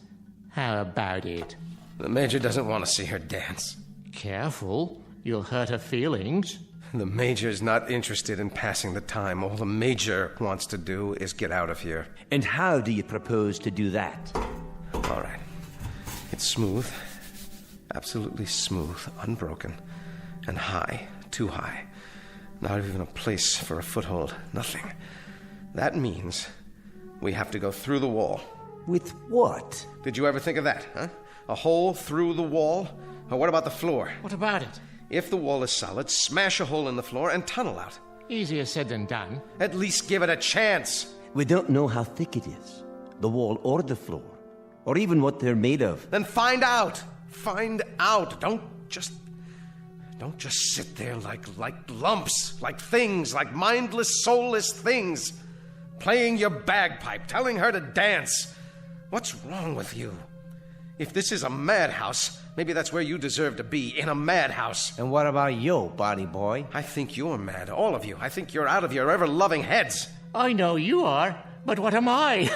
How about it? The Major doesn't want to see her dance. Careful. You'll hurt her feelings. The Major's not interested in passing the time. All the Major wants to do is get out of here. And how do you propose to do that? All right. It's smooth. Absolutely smooth, unbroken, and high, too high. Not even a place for a foothold, nothing. That means we have to go through the wall. With what? Did you ever think of that, huh? A hole through the wall? Or what about the floor? What about it? If the wall is solid, smash a hole in the floor and tunnel out. Easier said than done. At least give it a chance. We don't know how thick it is, the wall or the floor, or even what they're made of. Then find out. Find out. Don't just sit there like lumps, like things, like mindless, soulless things, playing your bagpipe, telling her to dance. What's wrong with you? If this is a madhouse, maybe that's where you deserve to be, in a madhouse. And what about you, body boy? I think you're mad, all of you. I think you're out of your ever-loving heads. I know you are, but what am I?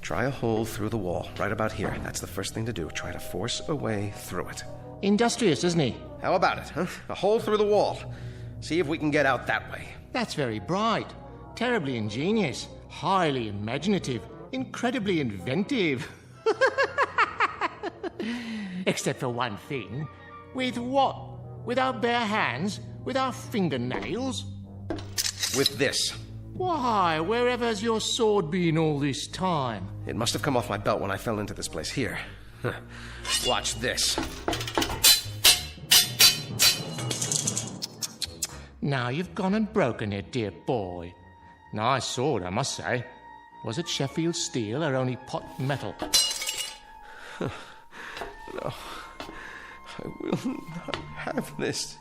Try a hole through the wall, right about here. That's the first thing to do. Try to force a way through it. Industrious, isn't he? How about it, huh? A hole through the wall. See if we can get out that way. That's very bright. Terribly ingenious. Highly imaginative. Incredibly inventive. Except for one thing. With what? With our bare hands? With our fingernails? With this. Why, wherever's your sword been all this time? It must have come off my belt when I fell into this place. Here. Watch this. Now you've gone and broken it, dear boy. Nice sword, I must say. Was it Sheffield steel or only pot metal? No. I will not have this.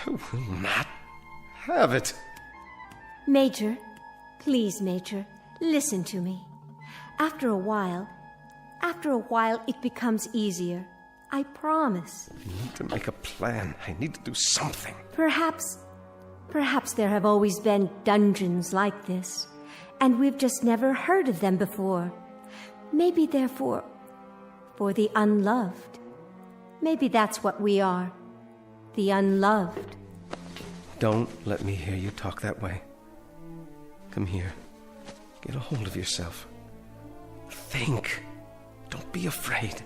I will not have it. Major, please, Major, listen to me. After a while, it becomes easier. I promise. I need to make a plan. I need to do something. Perhaps there have always been dungeons like this, and we've just never heard of them before. Maybe they're for the unloved. Maybe that's what we are. The unloved. Don't let me hear you talk that way. Come here. Get a hold of yourself. Think. Don't be afraid.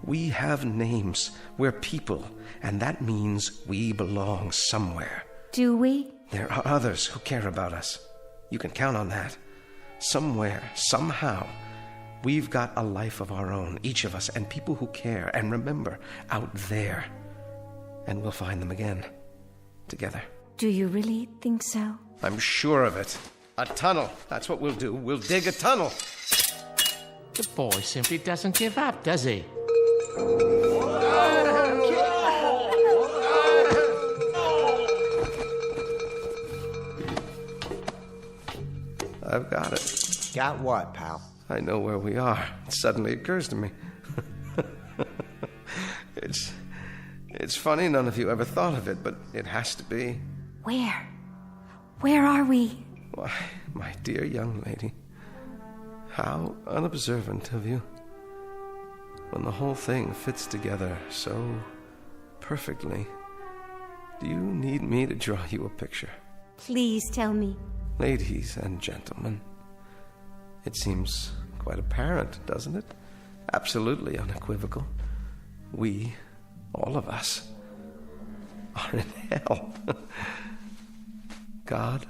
We have names. We're people, and that means we belong somewhere. Do we? There are others who care about us. You can count on that. Somewhere, somehow, we've got a life of our own, each of us, and people who care. And remember, out there. And we'll find them again. Together. Do you really think so? I'm sure of it. A tunnel. That's what we'll do. We'll dig a tunnel. The boy simply doesn't give up, does he? I've got it. Got what, pal? I know where we are. It suddenly occurs to me. It's funny none of you ever thought of it, but it has to be. Where? Where are we? Why, my dear young lady, how unobservant of you. When the whole thing fits together so perfectly, do you need me to draw you a picture? Please tell me. Ladies and gentlemen, it seems quite apparent, doesn't it? Absolutely unequivocal. We, all of us, are in hell. God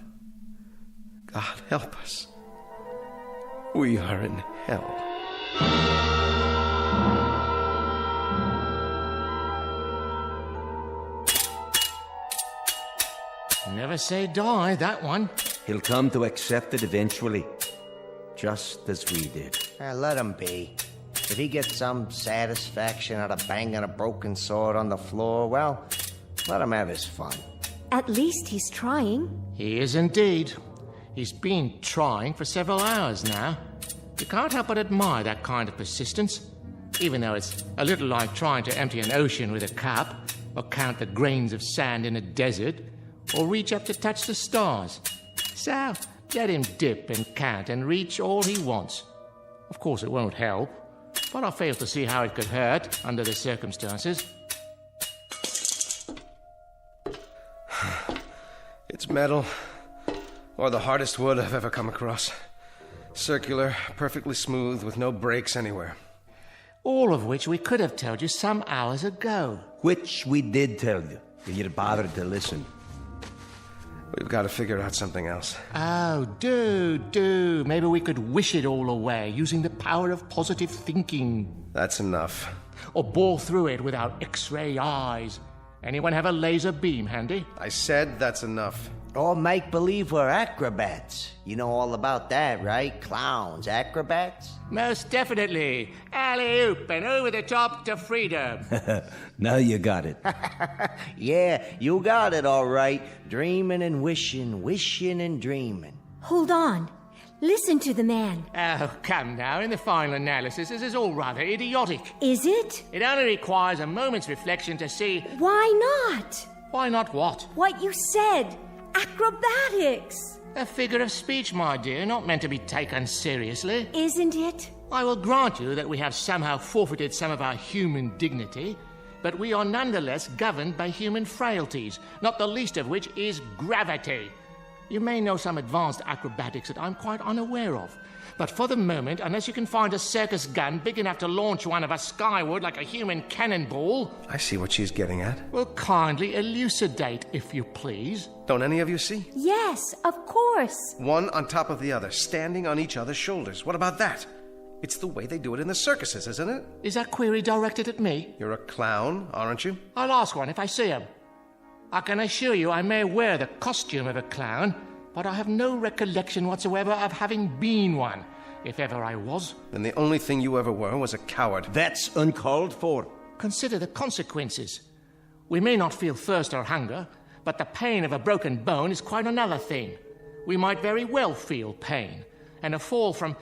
help us. We are in hell. Never say die, that one. He'll come to accept it eventually, just as we did. Let him be. If he gets some satisfaction out of banging a broken sword on the floor, well, let him have his fun. At least he's trying. He is indeed. He's been trying for several hours now. You can't help but admire that kind of persistence, even though it's a little like trying to empty an ocean with a cup, or count the grains of sand in a desert, or reach up to touch the stars. So, let him dip and count and reach all he wants. Of course, it won't help, but I fail to see how it could hurt under the circumstances. It's metal, or the hardest wood I've ever come across. Circular, perfectly smooth, with no breaks anywhere. All of which we could have told you some hours ago. Which we did tell you, if you'd bothered to listen. We've got to figure out something else. Oh, do. Maybe we could wish it all away using the power of positive thinking. That's enough. Or bore through it with our X-ray eyes. Anyone have a laser beam handy? I said that's enough. Or make believe we're acrobats. You know all about that, right? Clowns, acrobats? Most definitely. Alley-oop and over the top to freedom. Now you got it. Yeah, you got it all right. Dreaming and wishing, wishing and dreaming. Hold on. Listen to the man. Oh, come now. In the final analysis, this is all rather idiotic. Is it? It only requires a moment's reflection to see... Why not? Why not what? What you said. Acrobatics. A figure of speech, my dear, not meant to be taken seriously. Isn't it? I will grant you that we have somehow forfeited some of our human dignity, but we are nonetheless governed by human frailties, not the least of which is gravity. You may know some advanced acrobatics that I'm quite unaware of, but for the moment, unless you can find a circus gun big enough to launch one of us skyward like a human cannonball... I see what she's getting at. Well, kindly elucidate, if you please. Don't any of you see? Yes, of course. One on top of the other, standing on each other's shoulders. What about that? It's the way they do it in the circuses, isn't it? Is that query directed at me? You're a clown, aren't you? I'll ask one if I see him. I can assure you I may wear the costume of a clown, but I have no recollection whatsoever of having been one, if ever I was. Then the only thing you ever were was a coward. That's uncalled for. Consider the consequences. We may not feel thirst or hunger, but the pain of a broken bone is quite another thing. We might very well feel pain. And a fall from,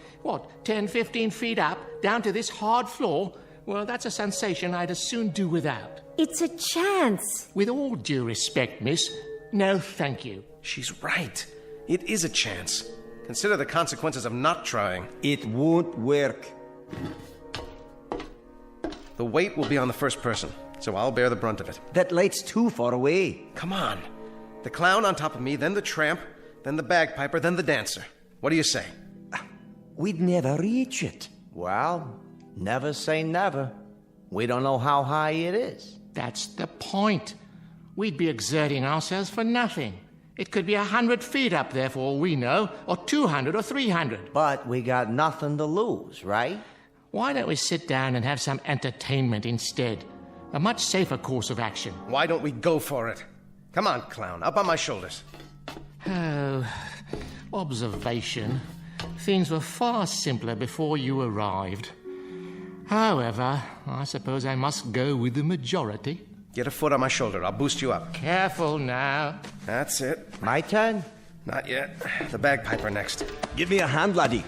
10, 15 feet up, down to this hard floor, well, that's a sensation I'd as soon do without. It's a chance. With all due respect, miss, no thank you. She's right. It is a chance. Consider the consequences of not trying. It won't work. The weight will be on the first person, so I'll bear the brunt of it. That light's too far away. Come on. The clown on top of me, then the tramp, then the bagpiper, then the dancer. What do you say? We'd never reach it. Well, never say never. We don't know how high it is. That's the point. We'd be exerting ourselves for nothing. It could be 100 feet up there for all we know, or 200 or 300. But we got nothing to lose, right? Why don't we sit down and have some entertainment instead? A much safer course of action. Why don't we go for it? Come on, clown, up on my shoulders. Oh, observation. Things were far simpler before you arrived. However, I suppose I must go with the majority. Get a foot on my shoulder. I'll boost you up. Careful now. That's it. My turn? Not yet. The bagpiper next. Give me a hand, laddie.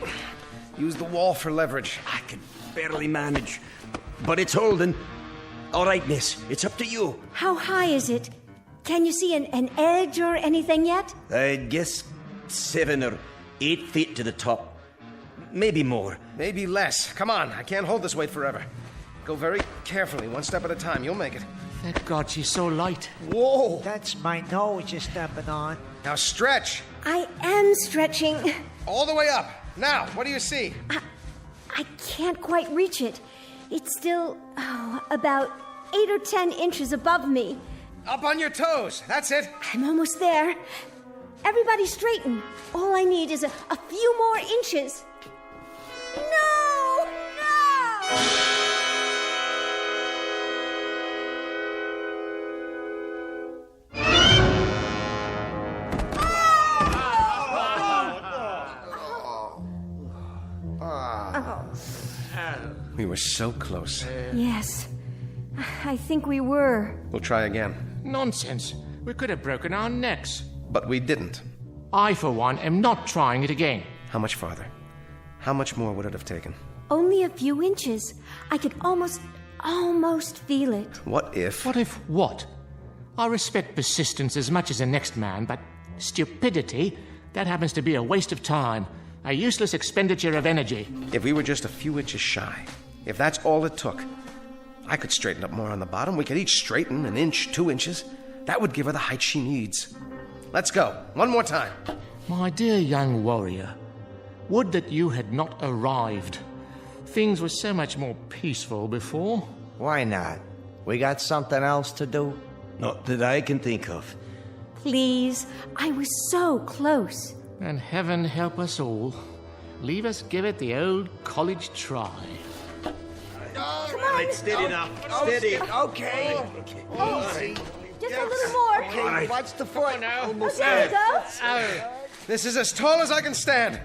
Use the wall for leverage. I can barely manage. But it's holding. All right, miss. It's up to you. How high is it? Can you see an edge or anything yet? I'd guess 7 or 8 feet to the top. Maybe more. Maybe less. Come on, I can't hold this weight forever. Go very carefully, one step at a time. You'll make it. Thank God she's so light. Whoa! That's my nose you're stepping on. Now stretch. I am stretching. All the way up. Now, what do you see? I can't quite reach it. It's still, about 8 or 10 inches above me. Up on your toes. That's it. I'm almost there. Everybody straighten. All I need is a few more inches. No! No! We were so close. Yes, I think we were. We'll try again. Nonsense. We could have broken our necks. But we didn't. I, for one, am not trying it again. How much farther? How much more would it have taken? Only a few inches. I could almost feel it. What if... What if what? I respect persistence as much as the next man, but stupidity, that happens to be a waste of time. A useless expenditure of energy. If we were just a few inches shy, if that's all it took, I could straighten up more on the bottom. We could each straighten an inch, 2 inches. That would give her the height she needs. Let's go. One more time. My dear young warrior, would that you had not arrived. Things were so much more peaceful before. Why not? We got something else to do? Not that I can think of. Please, I was so close. And heaven help us all. Leave us give it the old college try. Come on. Steady now. Steady. Okay. Just a little more. Okay, right. watch the foot. Almost there we go. This is as tall as I can stand.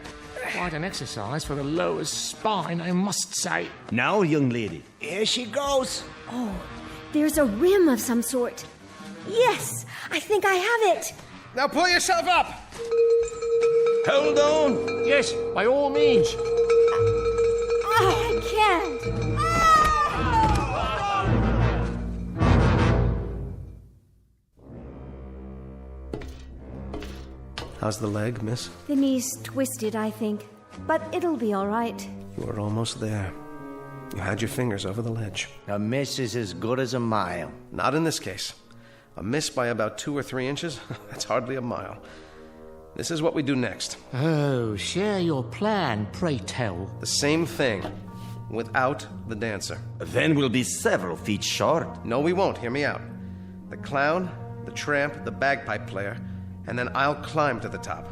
Quite an exercise for the lower spine, I must say. Now, young lady. Here she goes. Oh, there's a rim of some sort. Yes, I think I have it. Now pull yourself up. Hold on. Yes, by all means. I can't. How's the leg, miss? The knee's twisted, I think. But it'll be all right. You were almost there. You had your fingers over the ledge. A miss is as good as a mile. Not in this case. A miss by about 2 or 3 inches? That's hardly a mile. This is what we do next. Oh, share your plan, pray tell. The same thing, without the dancer. Then we'll be several feet short. No, we won't. Hear me out. The clown, the tramp, the bagpipe player, and then I'll climb to the top.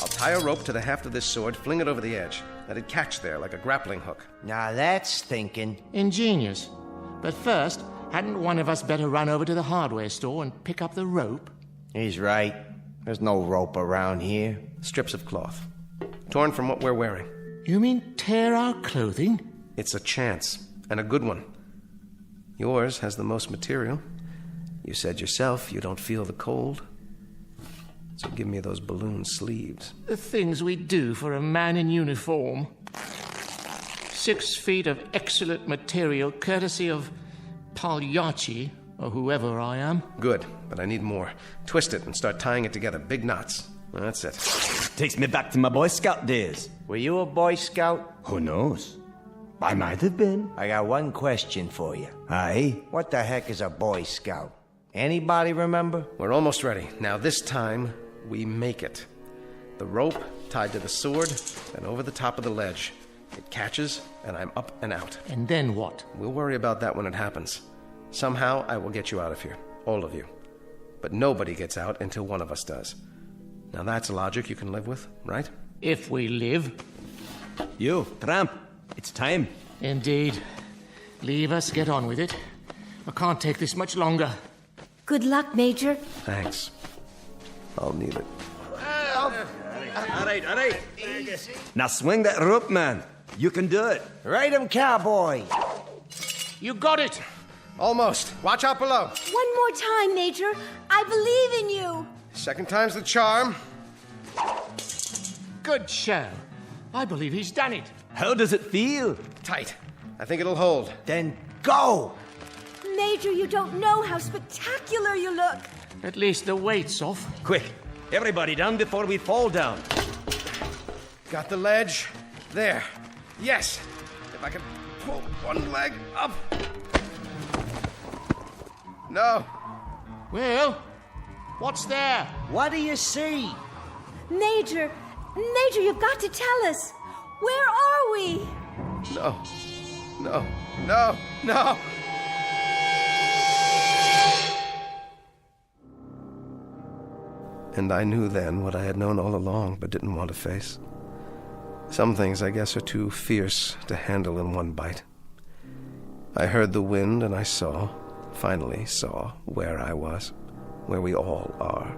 I'll tie a rope to the haft of this sword, fling it over the edge. Let it catch there like a grappling hook. Now that's thinking. Ingenious. But first, hadn't one of us better run over to the hardware store and pick up the rope? He's right. There's no rope around here. Strips of cloth. Torn from what we're wearing. You mean tear our clothing? It's a chance, and a good one. Yours has the most material. You said yourself you don't feel the cold. So give me those balloon sleeves. The things we do for a man in uniform. 6 feet of excellent material, courtesy of Pagliacci, or whoever I am. Good, but I need more. Twist it and start tying it together. Big knots. That's it. Takes me back to my Boy Scout days. Were you a Boy Scout? Who knows? I might have been. I got one question for you. Aye? What the heck is a Boy Scout? Anybody remember? We're almost ready. Now this time, we make it. The rope tied to the sword, and over the top of the ledge. It catches, and I'm up and out. And then what? We'll worry about that when it happens. Somehow, I will get you out of here. All of you. But nobody gets out until one of us does. Now that's logic you can live with, right? If we live. You, tramp. It's time. Indeed. Leave us get on with it. I can't take this much longer. Good luck, Major. Thanks. I'll need it. All right. Now swing that rope, man. You can do it. Ride him, cowboy. You got it. Almost. Watch out below. One more time, Major. I believe in you. Second time's the charm. good show. I believe he's done it. How does it feel? Tight. I think it'll hold. Then go! Major, you don't know how spectacular you look. At least the weight's off. Quick, everybody down before we fall down. Got the ledge. There. Yes. If I can pull one leg up. No. Well, what's there? What do you see? Major, you've got to tell us. Where are we? No. No. No. No. And I knew then what I had known all along but didn't want to face. Some things, I guess, are too fierce to handle in one bite. I heard the wind and I finally saw where I was, where we all are.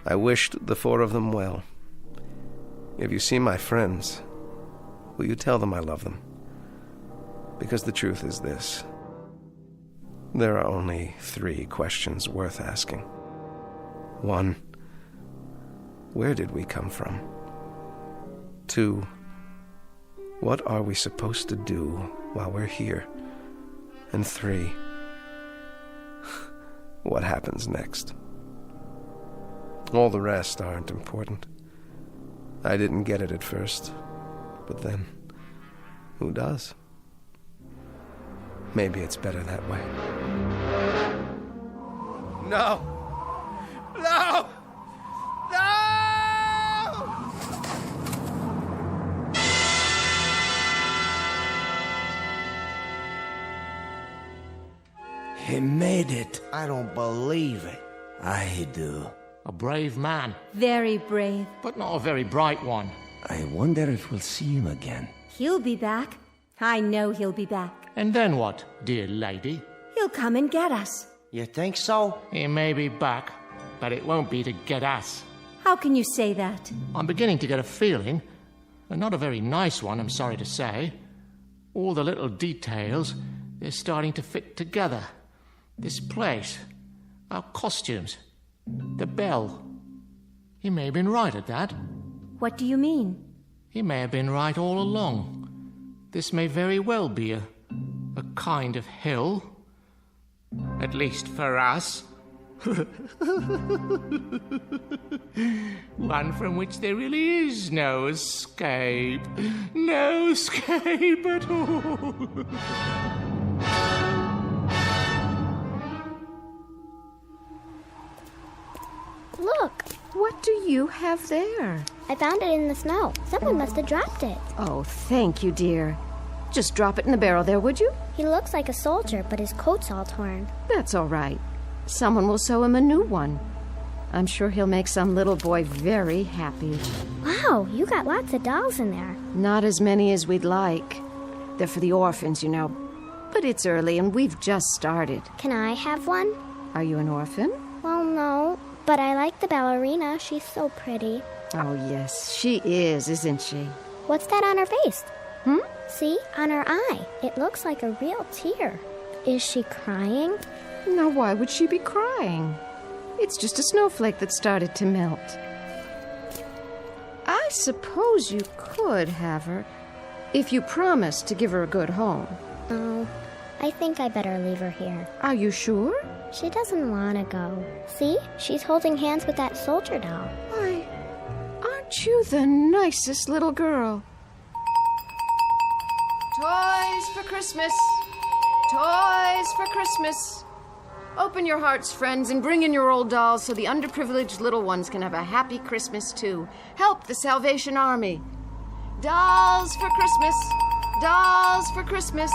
I wished the four of them well. If you see my friends, will you tell them I love them? Because the truth is this. There are only 3 questions worth asking. 1, where did we come from? 2, what are we supposed to do while we're here? And 3, what happens next? All the rest aren't important. I didn't get it at first, but then, who does? Maybe it's better that way. No! No! No! He made it. I don't believe it. I do. A brave man. Very brave. But not a very bright one. I wonder if we'll see him again. He'll be back. I know he'll be back. And then what, dear lady? He'll come and get us. You think so? He may be back, but it won't be to get us. How can you say that? I'm beginning to get a feeling, and not a very nice one, I'm sorry to say. All the little details, they're starting to fit together. This place, our costumes, the bell. He may have been right at that. What do you mean? He may have been right all along. This may very well be a kind of hell. At least for us. One from which there really is no escape. No escape at all. Look. What do you have there? I found it in the snow. Someone must have dropped it. Oh, thank you, dear. Just drop it in the barrel there, would you? He looks like a soldier, but his coat's all torn. That's all right. Someone will sew him a new one. I'm sure he'll make some little boy very happy. Wow, you got lots of dolls in there. Not as many as we'd like. They're for the orphans, you know. But it's early and we've just started. Can I have one? Are you an orphan? Well, no. But I like the ballerina. She's so pretty. Oh, yes, she is, isn't she? What's that on her face? See? On her eye. It looks like a real tear. Is she crying? Now, why would she be crying? It's just a snowflake that started to melt. I suppose you could have her, if you promised to give her a good home. Oh, I think I better leave her here. Are you sure? She doesn't want to go. See? She's holding hands with that soldier doll. Why, aren't you the nicest little girl? Toys for Christmas! Toys for Christmas! Open your hearts, friends, and bring in your old dolls so the underprivileged little ones can have a happy Christmas, too. Help the Salvation Army. Dolls for Christmas! Dolls for Christmas!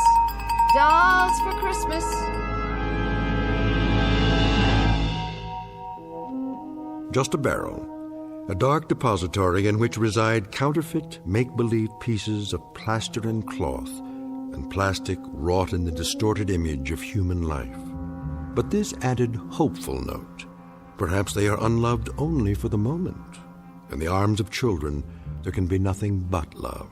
Dolls for Christmas! Just a barrel. A dark depository in which reside counterfeit, make-believe pieces of plaster and cloth and plastic wrought in the distorted image of human life. But this added hopeful note. Perhaps they are unloved only for the moment. In the arms of children, there can be nothing but love.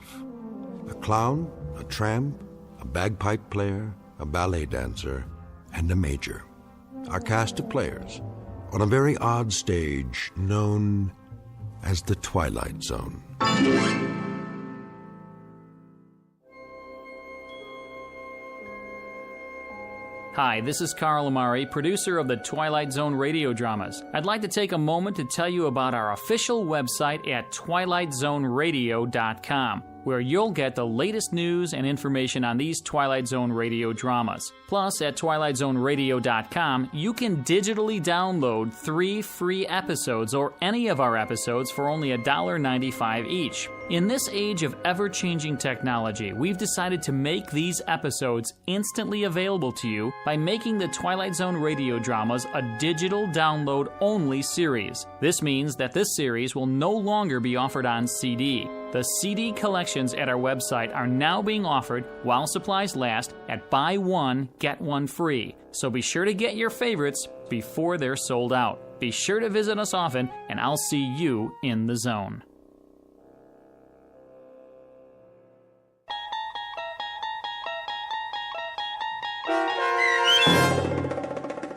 A clown, a tramp, a bagpipe player, a ballet dancer, and a major. Our cast of players on a very odd stage known as the Twilight Zone. Hi, this is Carl Amari, producer of the Twilight Zone radio dramas. I'd like to take a moment to tell you about our official website at twilightzoneradio.com, where you'll get the latest news and information on these Twilight Zone radio dramas. Plus, at twilightzoneradio.com, you can digitally download 3 free episodes or any of our episodes for only $1.95 each. In this age of ever-changing technology, we've decided to make these episodes instantly available to you by making the Twilight Zone radio dramas a digital download-only series. This means that this series will no longer be offered on CD. The CD collections at our website are now being offered while supplies last at buy one, get one free. So be sure to get your favorites before they're sold out. Be sure to visit us often, and I'll see you in the zone.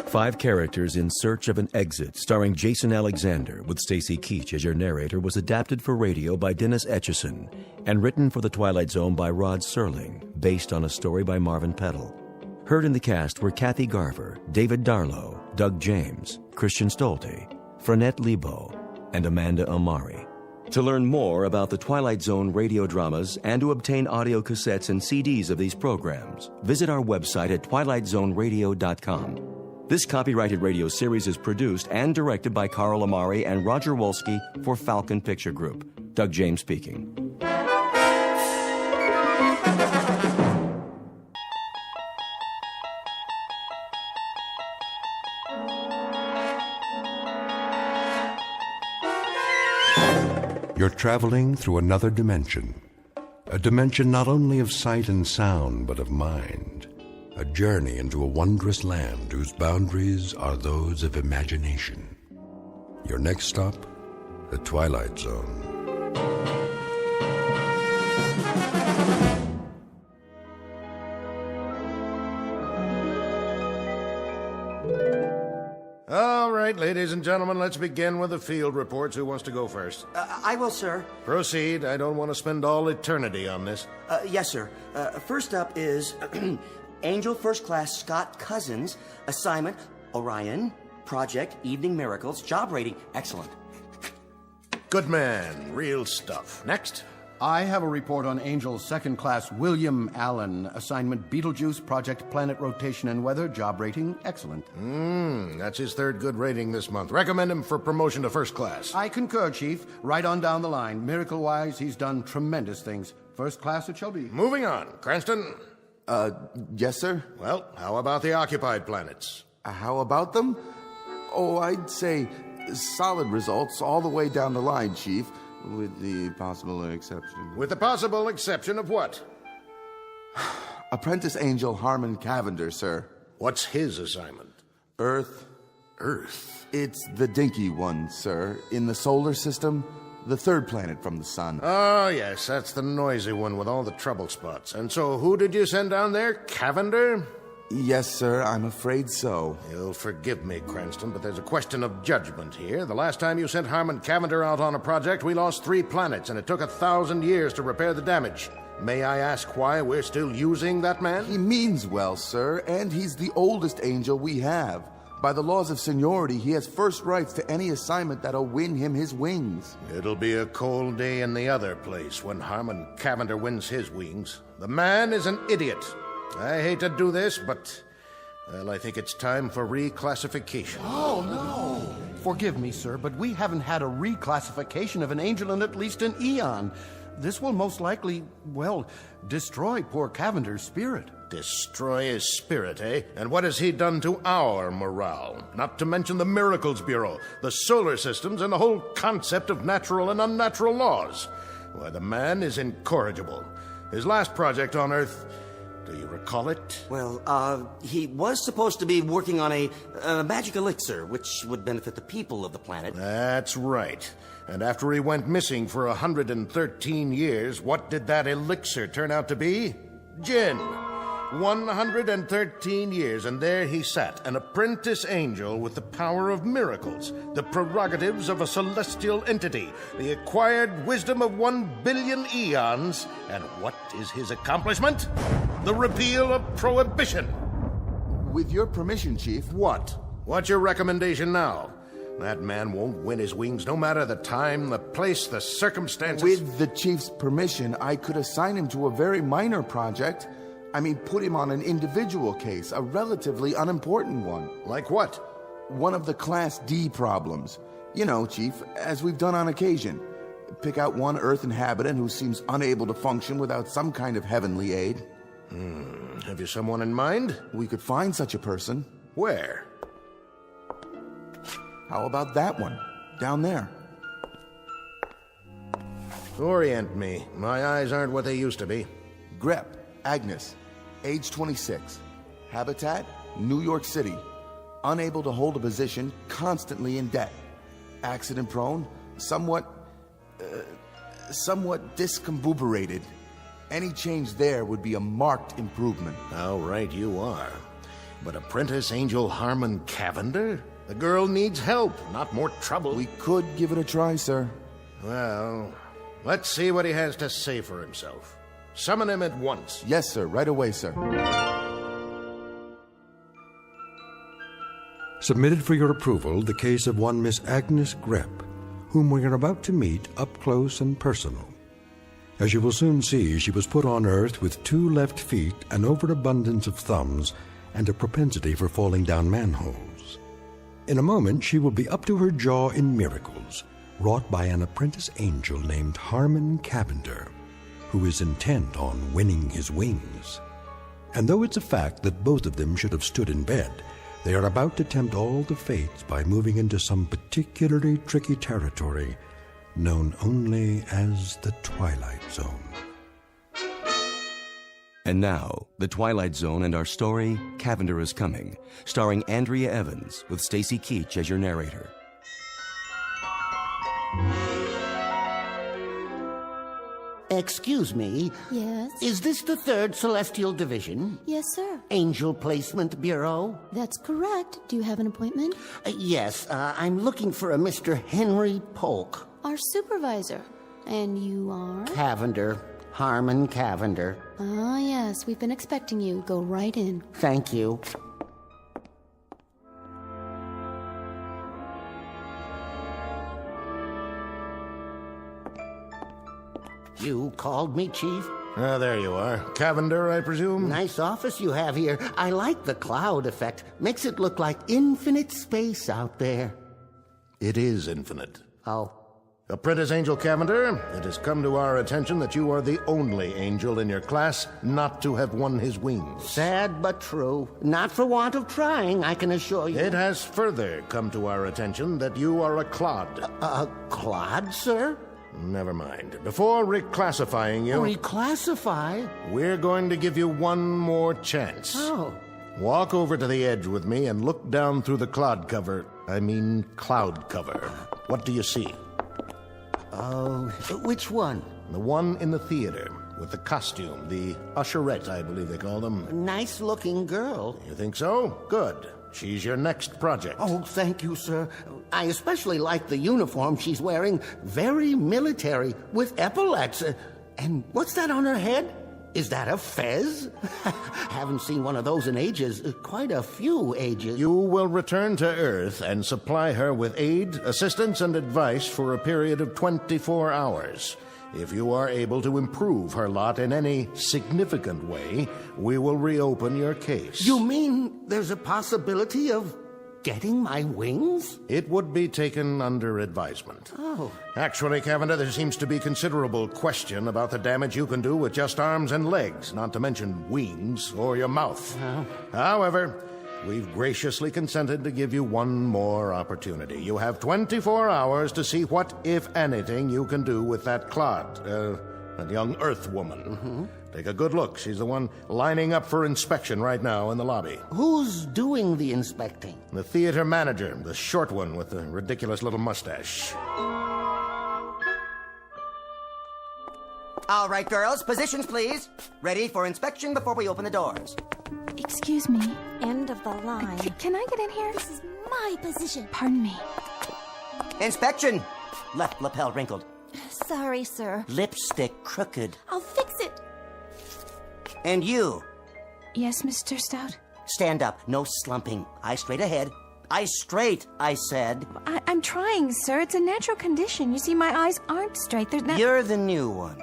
Five Characters in Search of an Exit, starring Jason Alexander, with Stacy Keach as your narrator, was adapted for radio by Dennis Etchison and written for The Twilight Zone by Rod Serling, based on a story by Marvin Peddle. Heard in the cast were Kathy Garver, David Darlow, Doug James, Christian Stolte, Frenette Lebo, and Amanda Amari. To learn more about the Twilight Zone radio dramas and to obtain audio cassettes and CDs of these programs, visit our website at twilightzoneradio.com. This copyrighted radio series is produced and directed by Carl Amari and Roger Wolski for Falcon Picture Group. Doug James speaking. You're traveling through another dimension. A dimension not only of sight and sound, but of mind. A journey into a wondrous land whose boundaries are those of imagination. Your next stop, the Twilight Zone. All right, ladies and gentlemen, let's begin with the field reports. Who wants to go first? I will, sir. Proceed. I don't want to spend all eternity on this. Yes, sir. First up is Angel First Class Scott Cousins. Assignment, Orion. Project, Evening Miracles. Job rating, excellent. Good man. Real stuff. Next. I have a report on Angel's Second Class William Allen. Assignment, Beetlejuice. Project, Planet Rotation and Weather. Job rating, excellent. That's his third good rating this month. Recommend him for promotion to first class. I concur, Chief. Right on down the line. Miracle-wise, he's done tremendous things. First class it shall be. Moving on. Cranston? Yes, sir? Well, how about the occupied planets? How about them? Oh, I'd say solid results all the way down the line, Chief, with the possible exception. With the possible exception of what? Apprentice Angel Harmon Cavender, sir. What's his assignment? Earth. Earth? It's the dinky one, sir. In the solar system, the third planet from the sun. Oh, yes, that's the noisy one with all the trouble spots. And so who did you send down there? Cavender? Yes, sir, I'm afraid so. You'll forgive me, Cranston, but there's a question of judgment here. The last time you sent Harmon Cavender out on a project, we lost 3 planets, and it took 1,000 years to repair the damage. May I ask why we're still using that man? He means well, sir, and he's the oldest angel we have. By the laws of seniority, he has first rights to any assignment that'll win him his wings. It'll be a cold day in the other place when Harmon Cavender wins his wings. The man is an idiot. I hate to do this, but, well, I think it's time for reclassification. Oh, no. Forgive me, sir, but we haven't had a reclassification of an angel in at least an eon. This will most likely, well, destroy poor Cavender's spirit. Destroy his spirit, eh? And what has he done to our morale? Not to mention the Miracles Bureau, the solar systems, and the whole concept of natural and unnatural laws. Why, the man is incorrigible. His last project on Earth, do you recall it? Well, he was supposed to be working on a magic elixir, which would benefit the people of the planet. That's right. And after he went missing for 113 years, what did that elixir turn out to be? Gin. 113 years, and there he sat, an apprentice angel with the power of miracles, the prerogatives of a celestial entity, the acquired wisdom of 1 billion eons. And what is his accomplishment? The repeal of prohibition. With your permission, Chief. What? What's your recommendation now? That man won't win his wings, no matter the time, the place, the circumstances. With the Chief's permission, I could assign him to a very minor project. I mean, put him on an individual case, a relatively unimportant one. Like what? One of the Class D problems. You know, Chief, as we've done on occasion. Pick out one Earth inhabitant who seems unable to function without some kind of heavenly aid. Have you someone in mind? We could find such a person. Where? How about that one? Down there. Orient me. My eyes aren't what they used to be. Grep, Agnes, age 26. Habitat, New York City. Unable to hold a position, constantly in debt. Accident prone, somewhat discombobulated. Any change there would be a marked improvement. How right you are. But Apprentice Angel Harmon Cavender? The girl needs help, not more trouble. We could give it a try, sir. Well, let's see what he has to say for himself. Summon him at once. Yes, sir. Right away, sir. Submitted for your approval the case of one Miss Agnes Grep, whom we are about to meet up close and personal. As you will soon see, she was put on Earth with 2 left feet, an overabundance of thumbs, and a propensity for falling down manholes. In a moment, she will be up to her jaw in miracles, wrought by an apprentice angel named Harmon Cavender, who is intent on winning his wings. And though it's a fact that both of them should have stood in bed, they are about to tempt all the fates by moving into some particularly tricky territory known only as the Twilight Zone. And now, The Twilight Zone and our story, Cavender is Coming, starring Andrea Evans, with Stacy Keach as your narrator. Excuse me. Yes? Is this the 3rd Celestial Division? Yes, sir. Angel Placement Bureau? That's correct. Do you have an appointment? Yes, I'm looking for a Mr. Henry Polk. Our supervisor. And you are? Cavender. Harmon Cavender. Ah, yes. We've been expecting you. Go right in. Thank you. You called me, Chief? Ah, there you are. Cavender, I presume? Nice office you have here. I like the cloud effect. Makes it look like infinite space out there. It is infinite. Oh. Apprentice Angel Cavender, it has come to our attention that you are the only angel in your class not to have won his wings. Sad but true. Not for want of trying, I can assure you. It has further come to our attention that you are a clod. A clod, sir? Never mind. Before reclassifying you... Reclassify? We're going to give you one more chance. Oh. Walk over to the edge with me and look down through the cloud cover. What do you see? Oh, which one? The one in the theater, with the costume, the usherette, I believe they call them. Nice-looking girl. You think so? Good. She's your next project. Oh, thank you, sir. I especially like the uniform she's wearing. Very military, with epaulets. And what's that on her head? Is that a fez? Haven't seen one of those in ages. Quite a few ages. You will return to Earth and supply her with aid, assistance, and advice for a period of 24 hours. If you are able to improve her lot in any significant way, we will reopen your case. You mean there's a possibility of getting my wings? It would be taken under advisement. Oh. Actually, Cavender, there seems to be considerable question about the damage you can do with just arms and legs, not to mention wings or your mouth. However, we've graciously consented to give you one more opportunity. You have 24 hours to see what, if anything, you can do with that clod, that young Earth woman. Mm-hmm. Take a good look. She's the one lining up for inspection right now in the lobby. Who's doing the inspecting? The theater manager, the short one with the ridiculous little mustache. All right, girls, positions, please. Ready for inspection before we open the doors. Excuse me. End of the line. Can I get in here? This is my position. Pardon me. Inspection. Left lapel wrinkled. Sorry, sir. Lipstick crooked. I'll fix it. And you. Yes, Mr. Stout? Stand up. No slumping. Eyes straight ahead. Eyes straight, I said. I'm trying, sir. It's a natural condition. You see, my eyes aren't straight. They're not... You're the new one.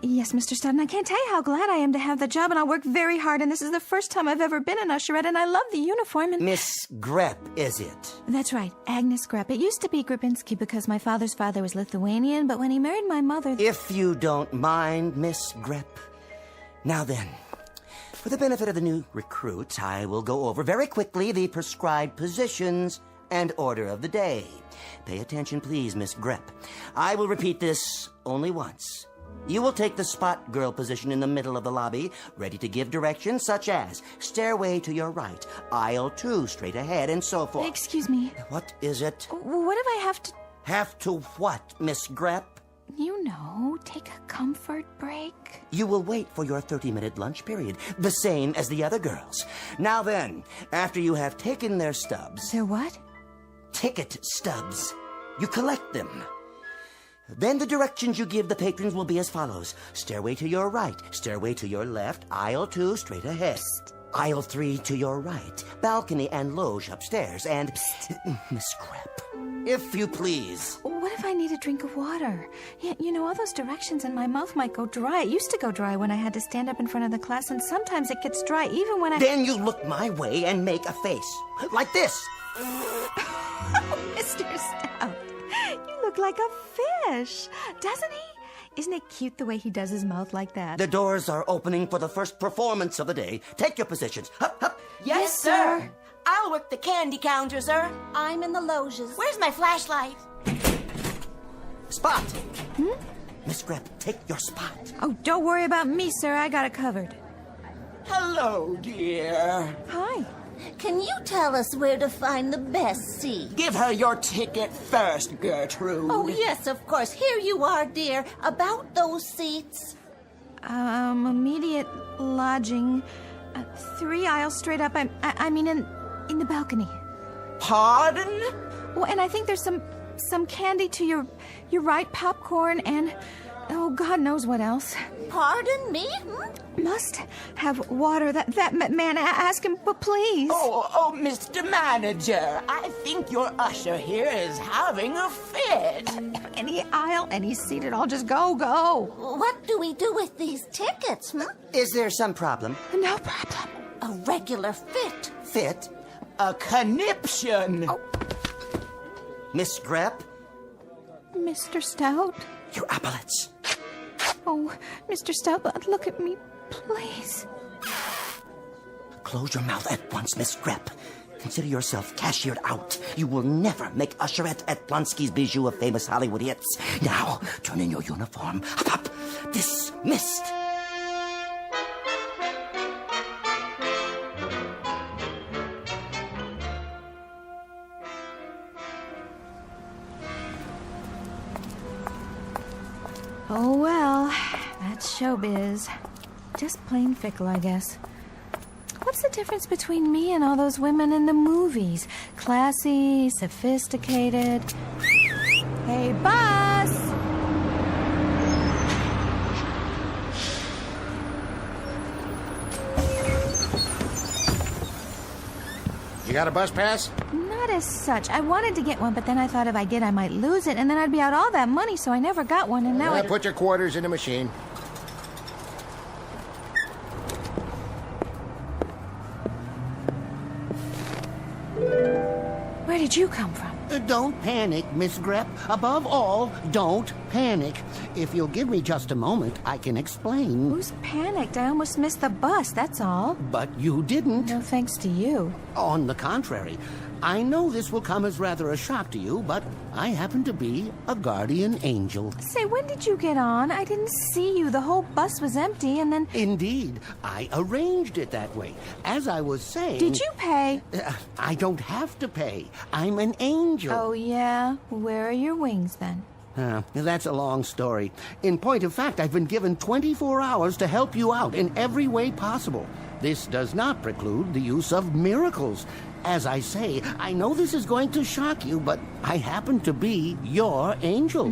Yes, Mr. Stout, and I can't tell you how glad I am to have the job, and I'll work very hard, and this is the first time I've ever been an usherette, and I love the uniform, and... Miss Grepp, is it? That's right, Agnes Grepp. It used to be Grabinski because my father's father was Lithuanian, but when he married my mother... If you don't mind, Miss Grepp. Now then, for the benefit of the new recruits, I will go over very quickly the prescribed positions and order of the day. Pay attention, please, Miss Grepp. I will repeat this only once. You will take the spot girl position in the middle of the lobby, ready to give directions such as stairway to your right, aisle 2 straight ahead, and so forth. Excuse me. What is it? What if I have to... Have to what, Miss Grepp? You know, take a comfort break. You will wait for your 30-minute lunch period, the same as the other girls. Now then, after you have taken their stubs... Their what? Ticket stubs. You collect them. Then the directions you give the patrons will be as follows. Stairway to your right, stairway to your left, aisle 2 straight ahead. Psst. Aisle 3 to your right, balcony and loge upstairs, and... Miss Grepp, if you please. What if I need a drink of water? Yeah, you know, all those directions and my mouth might go dry. It used to go dry when I had to stand up in front of the class, and sometimes it gets dry even when I... Then you look my way and make a face. Like this. Mr. Stout, you look like a fish, doesn't he? Isn't it cute the way he does his mouth like that? The doors are opening for the first performance of the day. Take your positions. Hup, hup. Yes, sir. I'll work the candy counter, sir. I'm in the loges. Where's my flashlight? Spot. Miss Grepp, take your spot. Oh, don't worry about me, sir. I got it covered. Hello, dear. Hi. Can you tell us where to find the best seat? Give her your ticket first, Gertrude. Oh, yes, of course. Here you are, dear. About those seats. Immediate lodging. 3 aisles straight up. I mean, in the balcony. Pardon? Well, and I think there's some candy to your right, popcorn, and... Oh, God knows what else. Pardon me? Must have water. That man, ask him, but please. Oh, Mr. Manager, I think your usher here is having a fit. Any aisle, any seat at all, just go. What do we do with these tickets, Is there some problem? No problem. A regular fit. Fit? A conniption. Oh. Miss Grepp? Mr. Stout? Your epaulets. Oh, Mr. Stout, look at me, please. Close your mouth at once, Miss Grepp. Consider yourself cashiered out. You will never make usherette at Blonsky's Bijou of famous Hollywood hits. Now, turn in your uniform. Up. Dismissed. Oh, well, that's showbiz. Just plain fickle, I guess. What's the difference between me and all those women in the movies? Classy, sophisticated. Hey, bus! You got a bus pass? Not as such. I wanted to get one, but then I thought if I did, I might lose it, and then I'd be out all that money, so I never got one, and now Put your quarters in the machine. Where did you come from? Don't panic, Miss Grepp. Above all, don't panic. If you'll give me just a moment, I can explain. Who's panicked? I almost missed the bus, that's all. But you didn't. No thanks to you. On the contrary, I know this will come as rather a shock to you, but I happen to be a guardian angel. Say, when did you get on? I didn't see you. The whole bus was empty, and then... Indeed. I arranged it that way. As I was saying... Did you pay? I don't have to pay. I'm an angel. Oh, yeah? Where are your wings, then? That's a long story. In point of fact, I've been given 24 hours to help you out in every way possible. This does not preclude the use of miracles. As I say, I know this is going to shock you, but I happen to be your angel.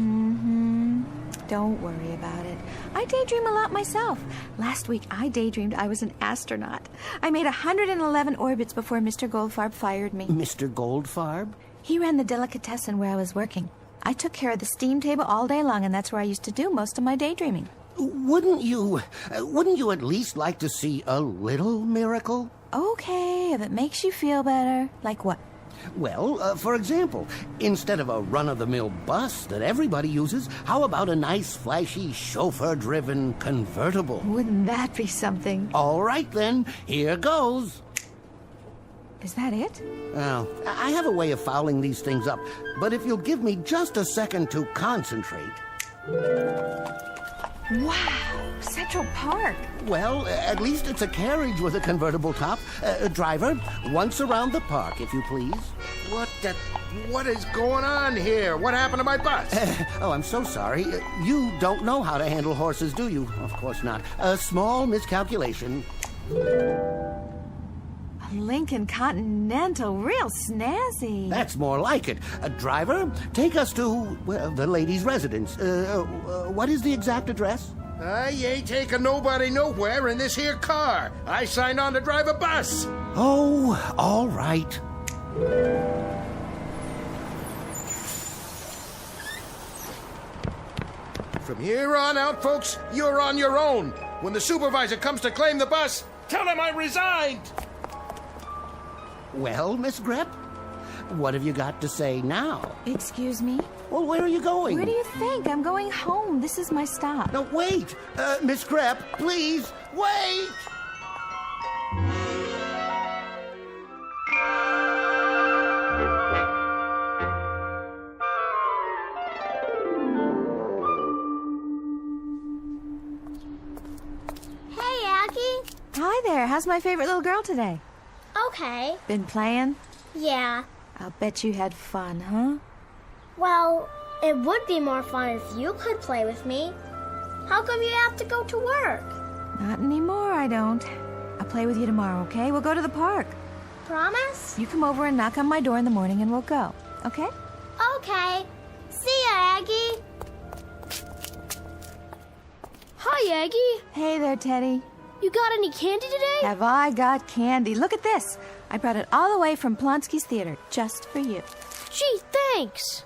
Don't worry about it. I daydream a lot myself. Last week, I daydreamed I was an astronaut. I made 111 orbits before Mr. Goldfarb fired me. Mr. Goldfarb? He ran the delicatessen where I was working. I took care of the steam table all day long, and that's where I used to do most of my daydreaming. Wouldn't you at least like to see a little miracle? Okay, if it makes you feel better. Like what? Well, for example, instead of a run-of-the-mill bus that everybody uses, how about a nice, flashy, chauffeur-driven convertible? Wouldn't that be something? All right, then. Here goes. Is that it? Oh, I have a way of fouling these things up, but if you'll give me just a second to concentrate... Wow, Central Park. Well, at least it's a carriage with a convertible top. Driver, once around the park, if you please. What is going on here? What happened to my bus? Oh, I'm so sorry. You don't know how to handle horses, do you? Of course not. A small miscalculation. Lincoln Continental, real snazzy. That's more like it. Driver, take us to, well, the lady's residence. What is the exact address? I ain't taking nobody nowhere in this here car. I signed on to drive a bus. Oh, all right. From here on out, folks, you're on your own. When the supervisor comes to claim the bus, tell him I resigned. Well, Miss Grep, what have you got to say now? Excuse me? Well, where are you going? Where do you think? I'm going home. This is my stop. No, wait! Miss Grep, please, wait! Hey, Aggie. Hi there. How's my favorite little girl today? Okay. Been playing? Yeah. I'll bet you had fun, huh? Well, it would be more fun if you could play with me. How come you have to go to work? Not anymore, I don't. I'll play with you tomorrow, okay? We'll go to the park. Promise? You come over and knock on my door in the morning and we'll go, okay? Okay. See ya, Aggie. Hi, Aggie. Hey there, Teddy. You got any candy today? Have I got candy? Look at this. I brought it all the way from Plonsky's Theater, just for you. Gee, thanks.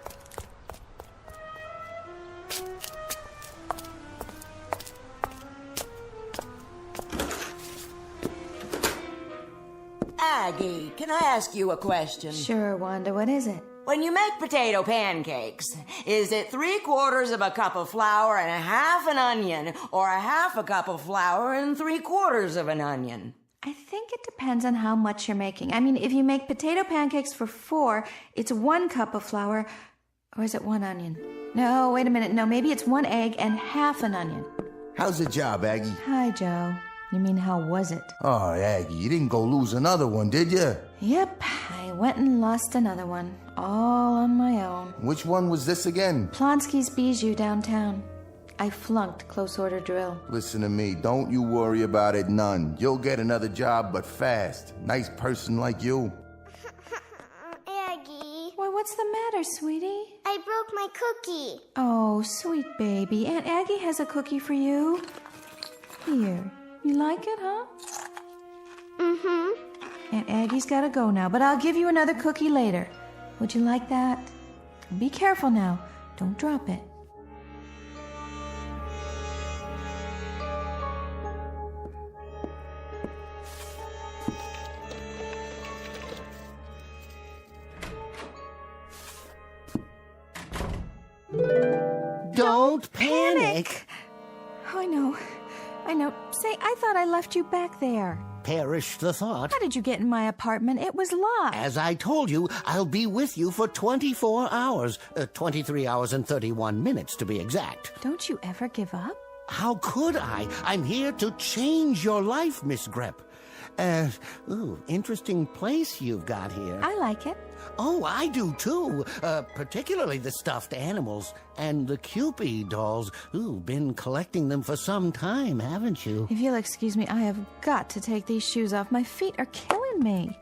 Aggie, can I ask you a question? Sure, Wanda. What is it? When you make potato pancakes, is it 3/4 of a cup of flour and a half an onion, or a half a cup of flour and 3/4 of an onion? I think it depends on how much you're making. I mean, if you make potato pancakes for 4, it's 1 cup of flour, or is it 1 onion? No, wait a minute. No, maybe it's 1 egg and half an onion. How's the job, Aggie? Hi, Joe. You mean, how was it? Oh, Aggie, you didn't go lose another one, did you? Yep, I went and lost another one, all on my own. Which one was this again? Plonsky's Bijou downtown. I flunked close order drill. Listen to me, don't you worry about it none. You'll get another job, but fast. Nice person like you. Aggie. Why, what's the matter, sweetie? I broke my cookie. Oh, sweet baby. Aunt Aggie has a cookie for you. Here. You like it, huh? Mm-hmm. Aunt Aggie's gotta go now, but I'll give you another cookie later. Would you like that? Be careful now. Don't drop it. Don't panic. I know. Say, I thought I left you back there. Perish the thought. How did you get in my apartment? It was locked. As I told you, I'll be with you for 24 hours. 23 hours and 31 minutes, to be exact. Don't you ever give up? How could I? I'm here to change your life, Miss Grep. Interesting place you've got here. I like it. Oh, I do too. Particularly the stuffed animals and the Cupid dolls. Been collecting them for some time, haven't you? If you'll excuse me, I have got to take these shoes off. My feet are killing me.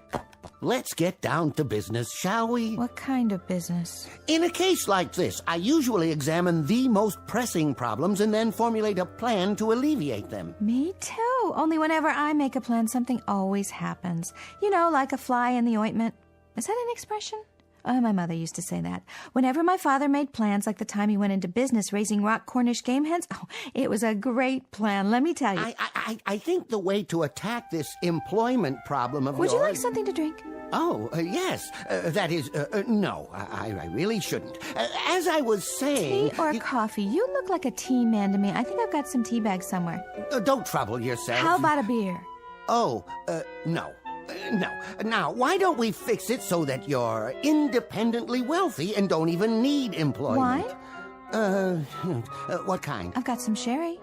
Let's get down to business, shall we? What kind of business? In a case like this, I usually examine the most pressing problems and then formulate a plan to alleviate them. Me too. Only whenever I make a plan, something always happens. You know, like a fly in the ointment. Is that an expression? Oh, my mother used to say that. Whenever my father made plans, like the time he went into business raising rock Cornish game hens, it was a great plan, let me tell you. I think the way to attack this employment problem of Would yours... you like something to drink? Oh, yes. That is, no, I really shouldn't. As I was saying... Tea or coffee? You look like a tea man to me. I think I've got some tea bags somewhere. Don't trouble yourself. How about a beer? Oh, no. No. Now, why don't we fix it so that you're independently wealthy and don't even need employment? Wine? What kind? I've got some sherry.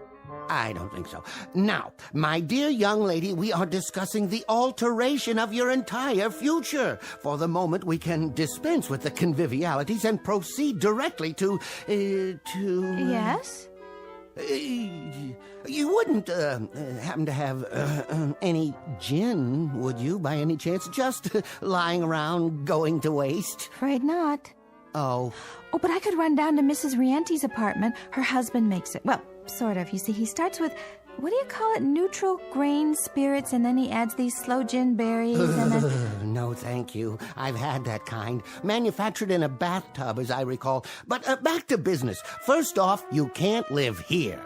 I don't think so. Now, my dear young lady, we are discussing the alteration of your entire future. For the moment, we can dispense with the convivialities and proceed directly to... Yes? You wouldn't happen to have any gin, would you, by any chance? Just lying around, going to waste? Afraid not. Oh. Oh, but I could run down to Mrs. Riente's apartment. Her husband makes it. Well, sort of. You see, he starts with, what do you call it, neutral grain spirits, and then he adds these sloe gin berries, and then... No, thank you. I've had that kind. Manufactured in a bathtub, as I recall. But back to business. First off, you can't live here.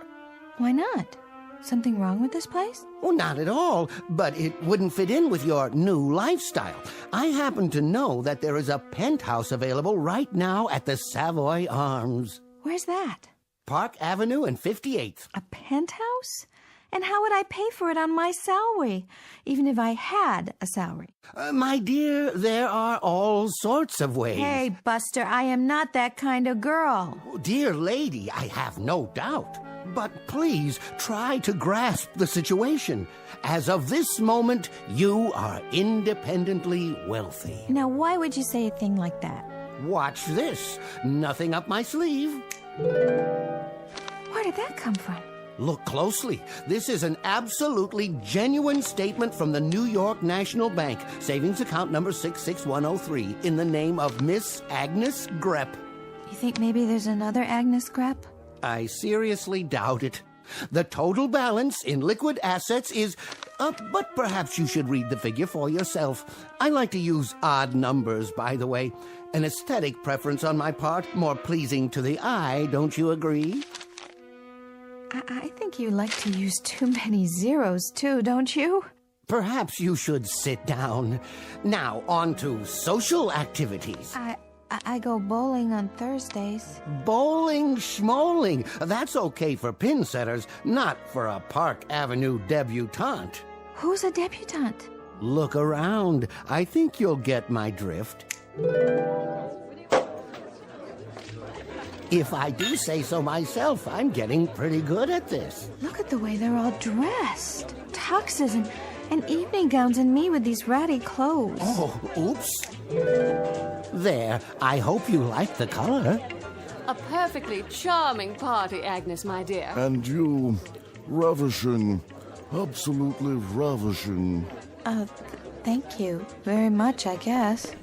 Why not? Something wrong with this place? Well, not at all, but it wouldn't fit in with your new lifestyle. I happen to know that there is a penthouse available right now at the Savoy Arms. Where's that? Park Avenue and 58th. A penthouse? And how would I pay for it on my salary, even if I had a salary? My dear, there are all sorts of ways. Hey, Buster, I am not that kind of girl. Dear lady, I have no doubt. But please try to grasp the situation. As of this moment, you are independently wealthy. Now, why would you say a thing like that? Watch this. Nothing up my sleeve. Where did that come from? Look closely. This is an absolutely genuine statement from the New York National Bank, savings account number 66103, in the name of Miss Agnes Grepp. You think maybe there's another Agnes Grepp? I seriously doubt it. The total balance in liquid assets is... but perhaps you should read the figure for yourself. I like to use odd numbers, by the way. An aesthetic preference on my part, more pleasing to the eye, don't you agree? I think you like to use too many zeros, too, don't you? Perhaps you should sit down. Now, on to social activities. I go bowling on Thursdays. Bowling schmoling. That's okay for pin setters, not for a Park Avenue debutante. Who's a debutante? Look around. I think you'll get my drift. If I do say so myself, I'm getting pretty good at this. Look at the way they're all dressed. Tuxes and evening gowns, and me with these ratty clothes. Oh, oops. There. I hope you like the color. A perfectly charming party, Agnes, my dear. And you, ravishing. Absolutely ravishing. Thank you very much, I guess.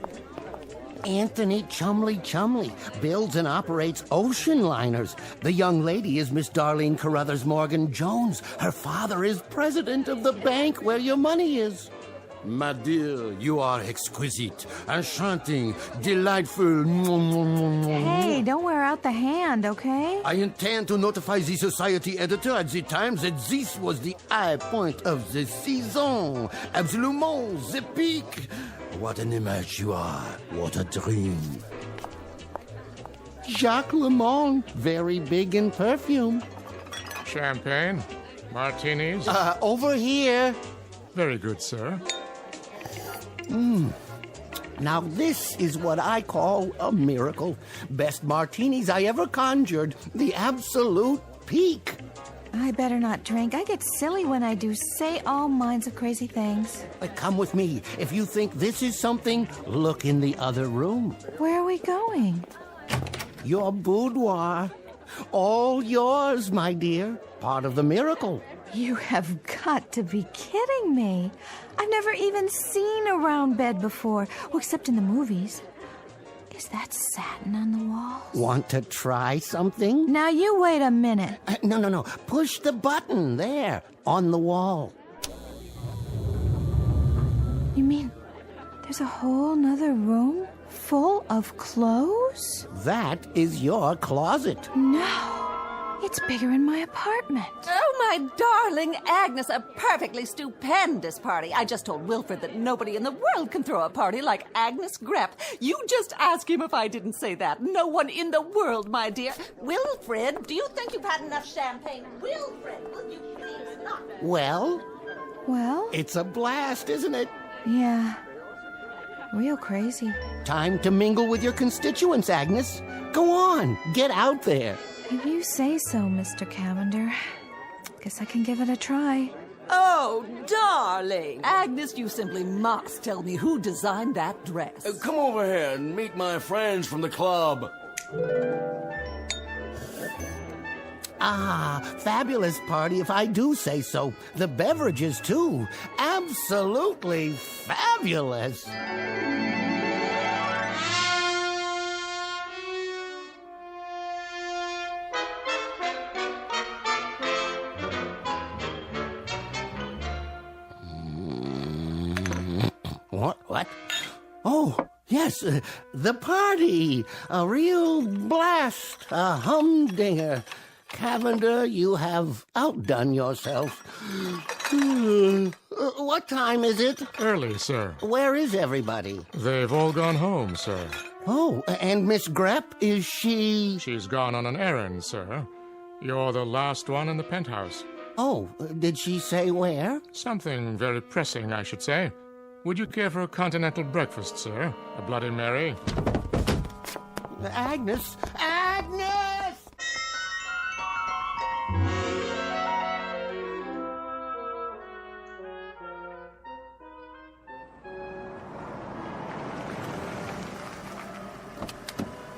Anthony Chumley builds and operates ocean liners. The young lady is Miss Darlene Carruthers Morgan Jones. Her father is president of the bank where your money is. My dear, you are exquisite, enchanting, delightful. Hey, don't wear out the hand, okay? I intend to notify the society editor at the Times that this was the high point of the season. Absolument, the peak. What an image you are. What a dream. Jacques Lemond, very big in perfume. Champagne? Martinis? Over here. Very good, sir. Now this is what I call a miracle. Best martinis I ever conjured. The absolute peak. I better not drink. I get silly when I do. Say all kinds of crazy things. Come with me. If you think this is something, look in the other room. Where are we going? Your boudoir. All yours, my dear. Part of the miracle. You have got to be kidding me. I've never even seen a round bed before, well, except in the movies. Is that satin on the walls? Want to try something? Now you wait a minute. No. Push the button there, on the wall. You mean there's a whole nother room full of clothes? That is your closet. No. It's bigger in my apartment. Oh, my darling Agnes, a perfectly stupendous party. I just told Wilfred that nobody in the world can throw a party like Agnes Grepp. You just ask him if I didn't say that. No one in the world, my dear. Wilfred, do you think you've had enough champagne? Wilfred, will you please not? Well? Well? It's a blast, isn't it? Yeah. Real crazy. Time to mingle with your constituents, Agnes. Go on, get out there. If you say so, Mr. Cavender. Guess I can give it a try. Oh, darling. Agnes, you simply must tell me who designed that dress. Come over here and meet my friends from the club. Ah, fabulous party if I do say so. The beverages, too. Absolutely fabulous. What? Oh, yes, the party. A real blast. A humdinger. Cavender, you have outdone yourself. What time is it? Early, sir. Where is everybody? They've all gone home, sir. Oh, and Miss Grepp, is she... She's gone on an errand, sir. You're the last one in the penthouse. Oh, did she say where? Something very pressing, I should say. Would you care for a continental breakfast, sir? A Bloody Mary? Agnes! Agnes!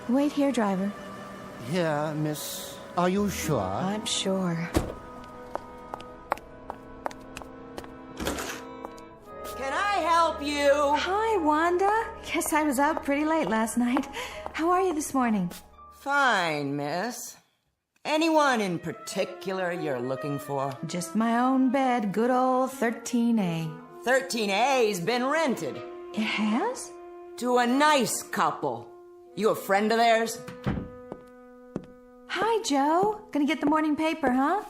Wait here, driver. Yeah, miss. Are you sure? I'm sure. You. Hi, Wanda. Guess I was out pretty late last night. How are you this morning? Fine, miss. Anyone in particular you're looking for? Just my own bed, good old 13A. 13A's been rented. It has? To a nice couple. You a friend of theirs? Hi, Joe. Gonna get the morning paper, huh?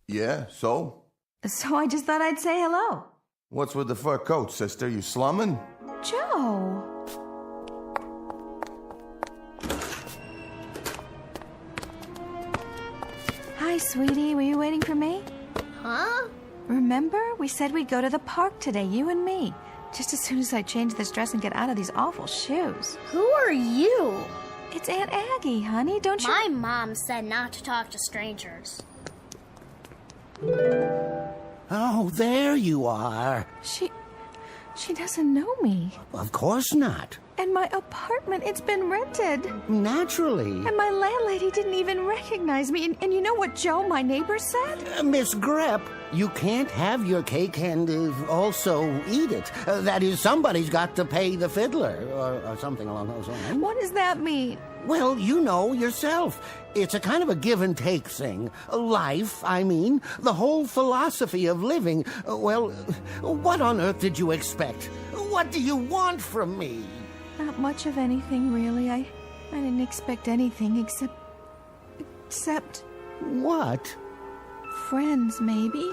Yeah, so? So I just thought I'd say hello. What's with the fur coat, sister? You slumming? Joe. Hi, sweetie. Were you waiting for me? Huh? Remember? We said we'd go to the park today, you and me. Just as soon as I change this dress and get out of these awful shoes. Who are you? It's Aunt Aggie, honey. Don't you... My mom said not to talk to strangers. Oh, there you are. She doesn't know me. Of course not. And my apartment, it's been rented. Naturally. And my landlady didn't even recognize me. And you know what Joe, my neighbor, said? Miss Grepp, you can't have your cake and also eat it. That is, somebody's got to pay the fiddler, or something along those lines. What does that mean? Well, you know yourself. It's a kind of a give and take thing. Life, I mean. The whole philosophy of living. Well, what on earth did you expect? What do you want from me? Not much of anything, really. I didn't expect anything except... What? Friends, maybe.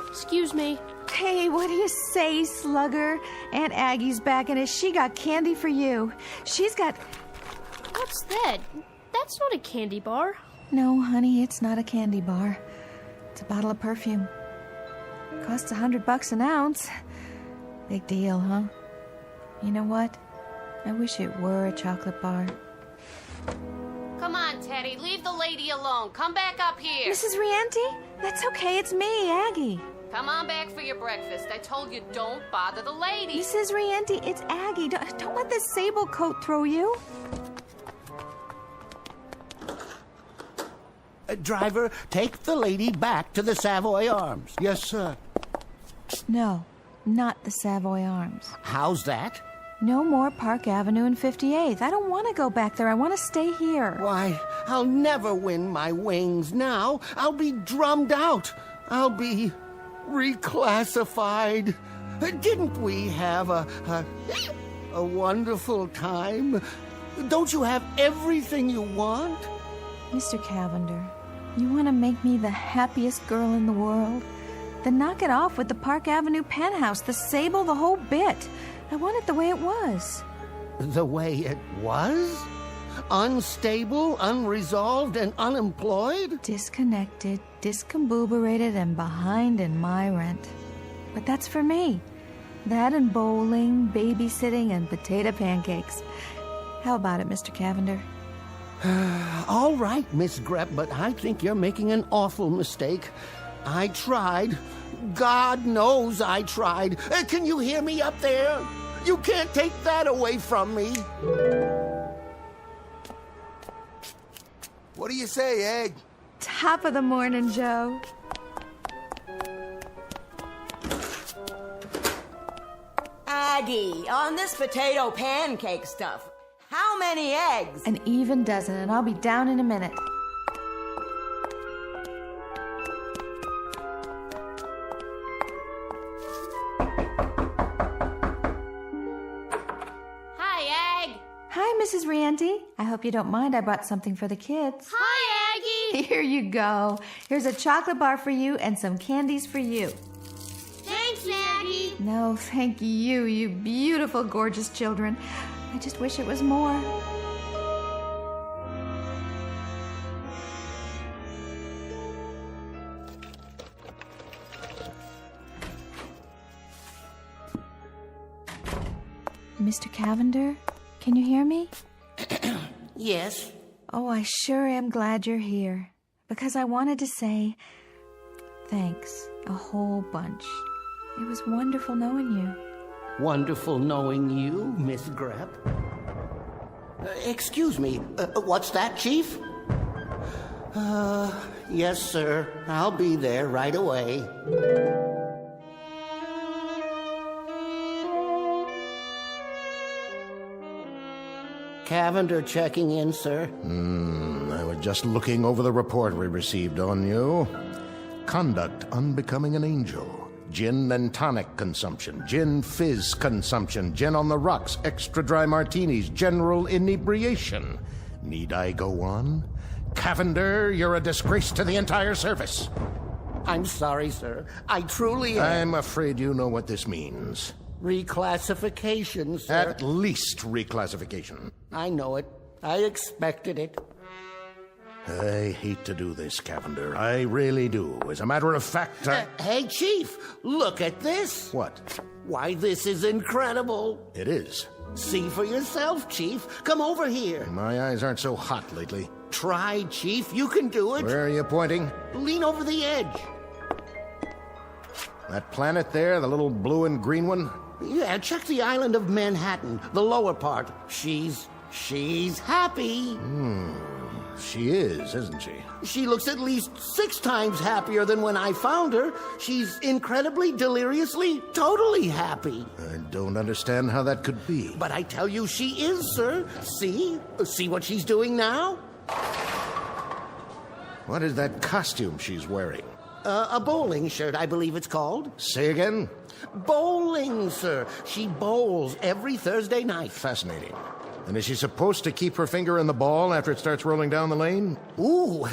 Excuse me. Hey, what do you say, slugger? Aunt Aggie's back, and she got candy for you. She's got... What's that? That's not a candy bar. No, honey, it's not a candy bar. It's a bottle of perfume. Costs $100 an ounce. Big deal, huh? You know what? I wish it were a chocolate bar. Come on, Teddy. Leave the lady alone. Come back up here. Mrs. Rienti? That's okay. It's me, Aggie. Come on back for your breakfast. I told you don't bother the lady. Mrs. Rienti, it's Aggie. Don't let this sable coat throw you. Driver, take the lady back to the Savoy Arms. Yes, sir. No, not the Savoy Arms. How's that? No more Park Avenue and 58th. I don't want to go back there. I want to stay here. Why, I'll never win my wings now. I'll be drummed out. I'll be reclassified. Didn't we have a wonderful time? Don't you have everything you want? Mr. Cavender, you want to make me the happiest girl in the world? Then knock it off with the Park Avenue penthouse, the sable, the whole bit. I want it the way it was. The way it was? Unstable, unresolved, and unemployed? Disconnected, discombobulated, and behind in my rent. But that's for me. That and bowling, babysitting, and potato pancakes. How about it, Mr. Cavender? All right, Miss Grepp, but I think you're making an awful mistake. I tried. God knows I tried. Can you hear me up there? You can't take that away from me. What do you say, Egg? Top of the morning, Joe. Aggie, on this potato pancake stuff, how many eggs? An even dozen, and I'll be down in a minute. Hi, Mrs. Rienti. I hope you don't mind. I brought something for the kids. Hi, Aggie. Here you go. Here's a chocolate bar for you and some candies for you. Thanks, Aggie. No, thank you, you beautiful, gorgeous children. I just wish it was more. Mr. Cavender? Can you hear me? Yes. Oh, I sure am glad you're here. Because I wanted to say thanks a whole bunch. It was wonderful knowing you. Wonderful knowing you, Miss Grepp. Excuse me, what's that, Chief? Yes, sir. I'll be there right away. Cavender checking in, sir. I was just looking over the report we received on you. Conduct unbecoming an angel. Gin and tonic consumption. Gin fizz consumption. Gin on the rocks. Extra dry martinis. General inebriation. Need I go on? Cavender, you're a disgrace to the entire service. I'm sorry, sir. I truly am. I'm afraid you know what this means. Reclassification, sir. At least reclassification. I know it. I expected it. I hate to do this, Cavender. I really do. As a matter of fact, Hey, Chief, look at this. What? Why, this is incredible. It is. See for yourself, Chief. Come over here. My eyes aren't so hot lately. Try, Chief. You can do it. Where are you pointing? Lean over the edge. That planet there, the little blue and green one? Yeah, check the island of Manhattan, the lower part. She's happy. She is, isn't she? She looks at least 6 times happier than when I found her. She's incredibly, deliriously, totally happy. I don't understand how that could be. But I tell you she is, sir. See? See what she's doing now? What is that costume she's wearing? A bowling shirt, I believe it's called. Say again? Bowling, sir. She bowls every Thursday night. Fascinating. And is she supposed to keep her finger in the ball after it starts rolling down the lane? Ooh,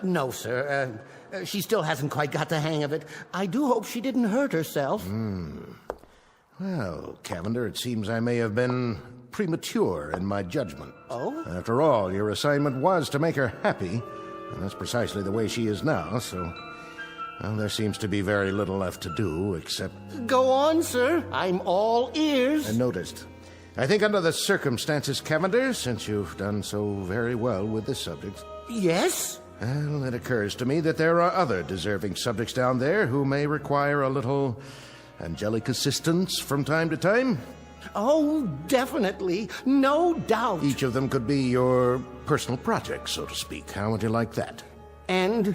no, sir. She still hasn't quite got the hang of it. I do hope she didn't hurt herself. Well, Cavender, it seems I may have been premature in my judgment. Oh? After all, your assignment was to make her happy, and that's precisely the way she is now, so... Well, there seems to be very little left to do, except... Go on, sir. I'm all ears. I noticed. I think under the circumstances, Cavender, since you've done so very well with this subject... Yes? Well, it occurs to me that there are other deserving subjects down there who may require a little angelic assistance from time to time. Oh, definitely. No doubt. Each of them could be your personal project, so to speak. How would you like that? And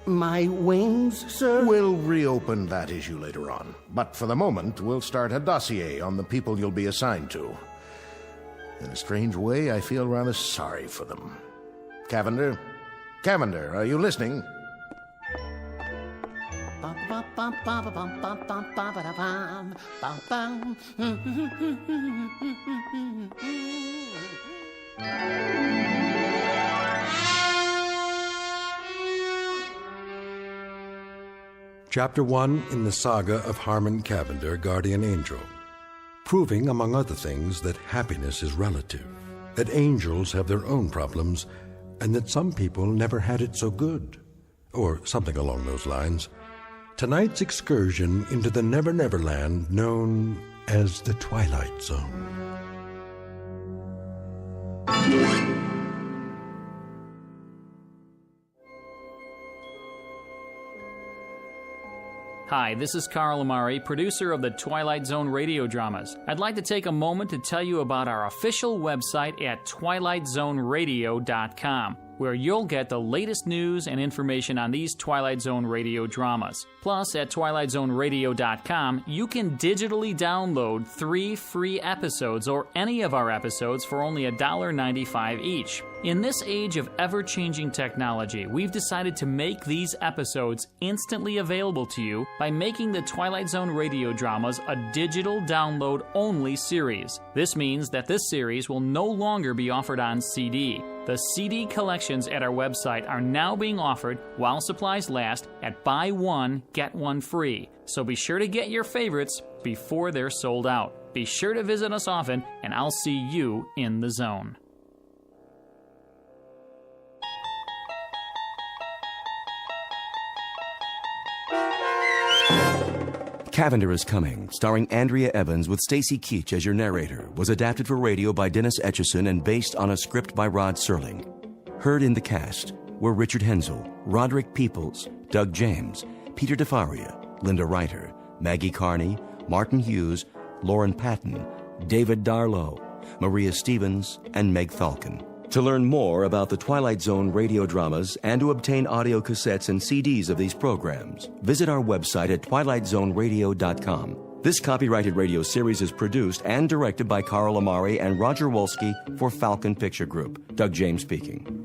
my wings, sir? We'll reopen that issue later on. But for the moment, we'll start a dossier on the people you'll be assigned to. In a strange way, I feel rather sorry for them. Cavender? Cavender, are you listening? Chapter 1 in the saga of Harmon Cavender, Guardian Angel, proving, among other things, that happiness is relative, that angels have their own problems, and that some people never had it so good, or something along those lines. Tonight's excursion into the Never Never Land known as the Twilight Zone. Hi, this is Carl Amari, producer of the Twilight Zone radio dramas. I'd like to take a moment to tell you about our official website at twilightzoneradio.com, where you'll get the latest news and information on these Twilight Zone radio dramas. Plus, at twilightzoneradio.com, you can digitally download 3 free episodes or any of our episodes for only $1.95 each. In this age of ever-changing technology, we've decided to make these episodes instantly available to you by making the Twilight Zone radio dramas a digital download-only series. This means that this series will no longer be offered on CD. The CD collections at our website are now being offered while supplies last at buy one, get one free. So be sure to get your favorites before they're sold out. Be sure to visit us often, and I'll see you in the zone. Cavender is Coming, starring Andrea Evans with Stacy Keach as your narrator, was adapted for radio by Dennis Etchison and based on a script by Rod Serling. Heard in the cast were Richard Hensel, Roderick Peoples, Doug James, Peter DeFaria, Linda Reiter, Maggie Carney, Martin Hughes, Lauren Patton, David Darlow, Maria Stevens, and Meg Falcon. To learn more about the Twilight Zone radio dramas and to obtain audio cassettes and CDs of these programs, visit our website at twilightzoneradio.com. This copyrighted radio series is produced and directed by Carl Amari and Roger Wolski for Falcon Picture Group. Doug James speaking.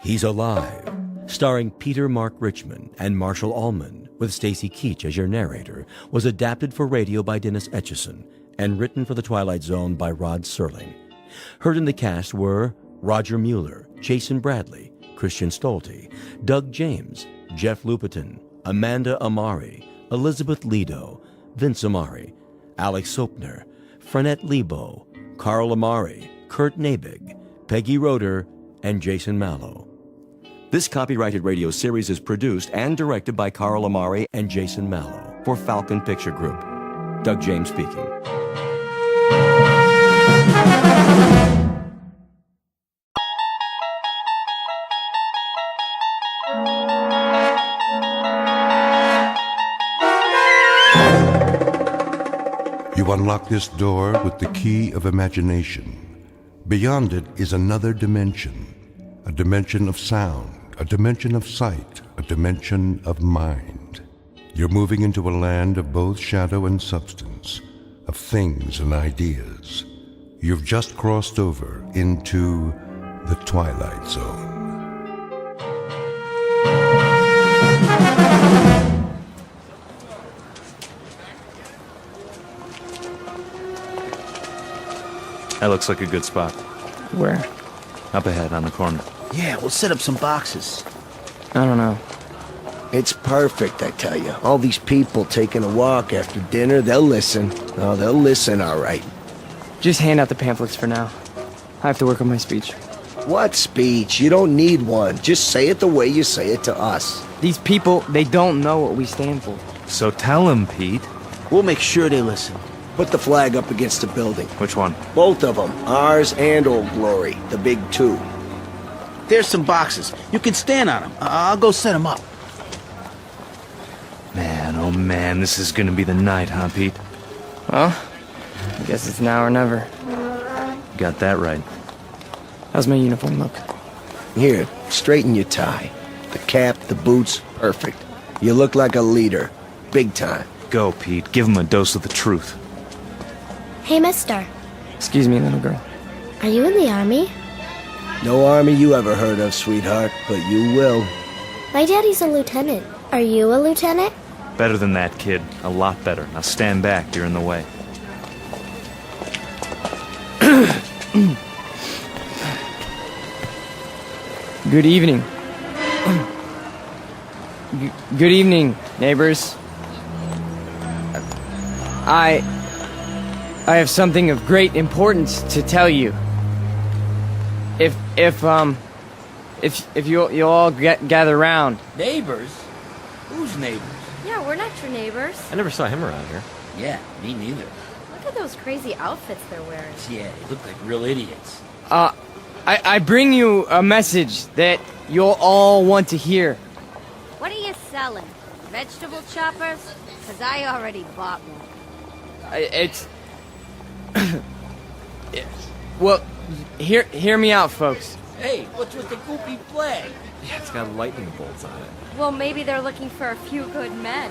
He's Alive, starring Peter Mark Richmond and Marshall Allman, with Stacy Keach as your narrator, was adapted for radio by Dennis Etchison and written for The Twilight Zone by Rod Serling. Heard in the cast were Roger Mueller, Jason Bradley, Christian Stolte, Doug James, Jeff Lupetin, Amanda Amari, Elizabeth Lido, Vince Amari, Alex Sopner, Frenette Lebo, Carl Amari, Kurt Nabig, Peggy Roeder, and Jason Mallow. This copyrighted radio series is produced and directed by Carl Amari and Jason Mallow for Falcon Picture Group. Doug James speaking. You unlock this door with the key of imagination. Beyond it is another dimension, a dimension of sound, a dimension of sight, a dimension of mind. You're moving into a land of both shadow and substance, of things and ideas. You've just crossed over into the Twilight Zone. That looks like a good spot. Where? Up ahead on the corner. Yeah, we'll set up some boxes. I don't know. It's perfect, I tell you. All these people taking a walk after dinner, they'll listen. Oh, they'll listen, all right. Just hand out the pamphlets for now. I have to work on my speech. What speech? You don't need one. Just say it the way you say it to us. These people, they don't know what we stand for. So tell them, Pete. We'll make sure they listen. Put the flag up against the building. Which one? Both of them. Ours and Old Glory. The big two. There's some boxes. You can stand on them. I'll go set them up. Man, oh man, this is gonna be the night, huh, Pete? Well, I guess it's now or never. Got that right. How's my uniform look? Here, straighten your tie. The cap, the boots, perfect. You look like a leader. Big time. Go, Pete. Give him a dose of the truth. Hey, mister. Excuse me, little girl. Are you in the army? No army you ever heard of, sweetheart, but you will. My daddy's a lieutenant. Are you a lieutenant? Better than that, kid. A lot better. Now stand back. You're in the way. Good evening. Good evening, neighbors. I have something of great importance to tell you. If you'll all gather round. Neighbors? Who's neighbors? Yeah, we're not your neighbors. I never saw him around here. Yeah, me neither. Look at those crazy outfits they're wearing. Yeah, they look like real idiots. I bring you a message that you'll all want to hear. What are you selling? Vegetable choppers? Because I already bought one. It's... Well, hear me out, folks. Hey, what's with the goopy flag? Yeah, it's got lightning bolts on it. Well, maybe they're looking for a few good men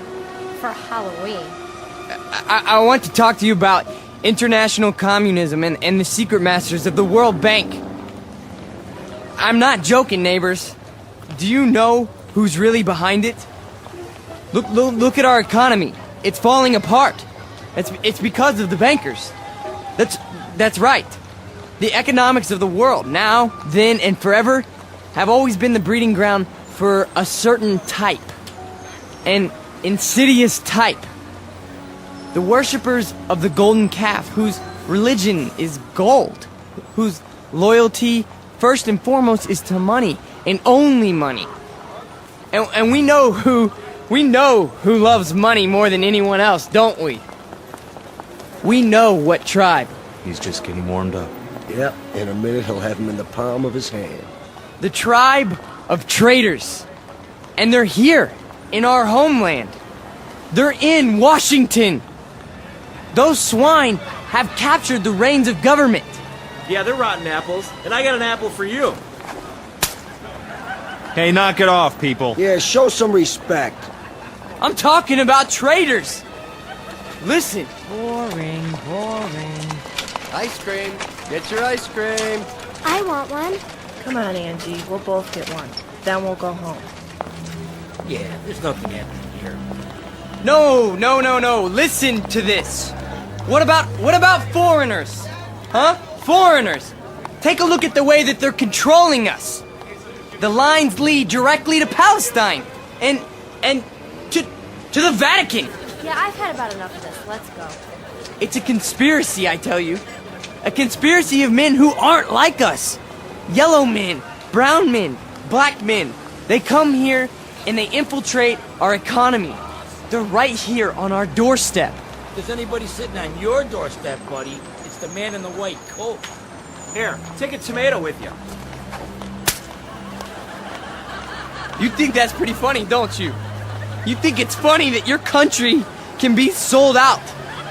for Halloween. I want to talk to you about international communism and the secret masters of the World Bank. I'm not joking, neighbors. Do you know who's really behind it? Look at our economy. It's falling apart. It's because of the bankers. That's right. The economics of the world, now, then, and forever, have always been the breeding ground for a certain type. An insidious type. The worshippers of the golden calf, whose religion is gold, whose loyalty, first and foremost, is to money, and only money. And we know who loves money more than anyone else, don't we? We know what tribe. He's just getting warmed up. Yep, in a minute he'll have him in the palm of his hand. The tribe of traitors. And they're here, in our homeland. They're in Washington. Those swine have captured the reins of government. Yeah, they're rotten apples, and I got an apple for you. Hey, knock it off, people. Yeah, show some respect. I'm talking about traitors. Listen. Boring. Ice cream. Get your ice cream. I want one. Come on, Angie. We'll both get one. Then we'll go home. Yeah, there's nothing happening here. No. Listen to this. What about foreigners? Huh? Foreigners. Take a look at the way that they're controlling us. The lines lead directly to Palestine and to the Vatican. Yeah, I've had about enough of this. Let's go. It's a conspiracy, I tell you. A conspiracy of men who aren't like us. Yellow men, brown men, black men. They come here and they infiltrate our economy. They're right here on our doorstep. If there's anybody sitting on your doorstep, buddy, it's the man in the white coat. Here, take a tomato with you. You think that's pretty funny, don't you? You think it's funny that your country can be sold out?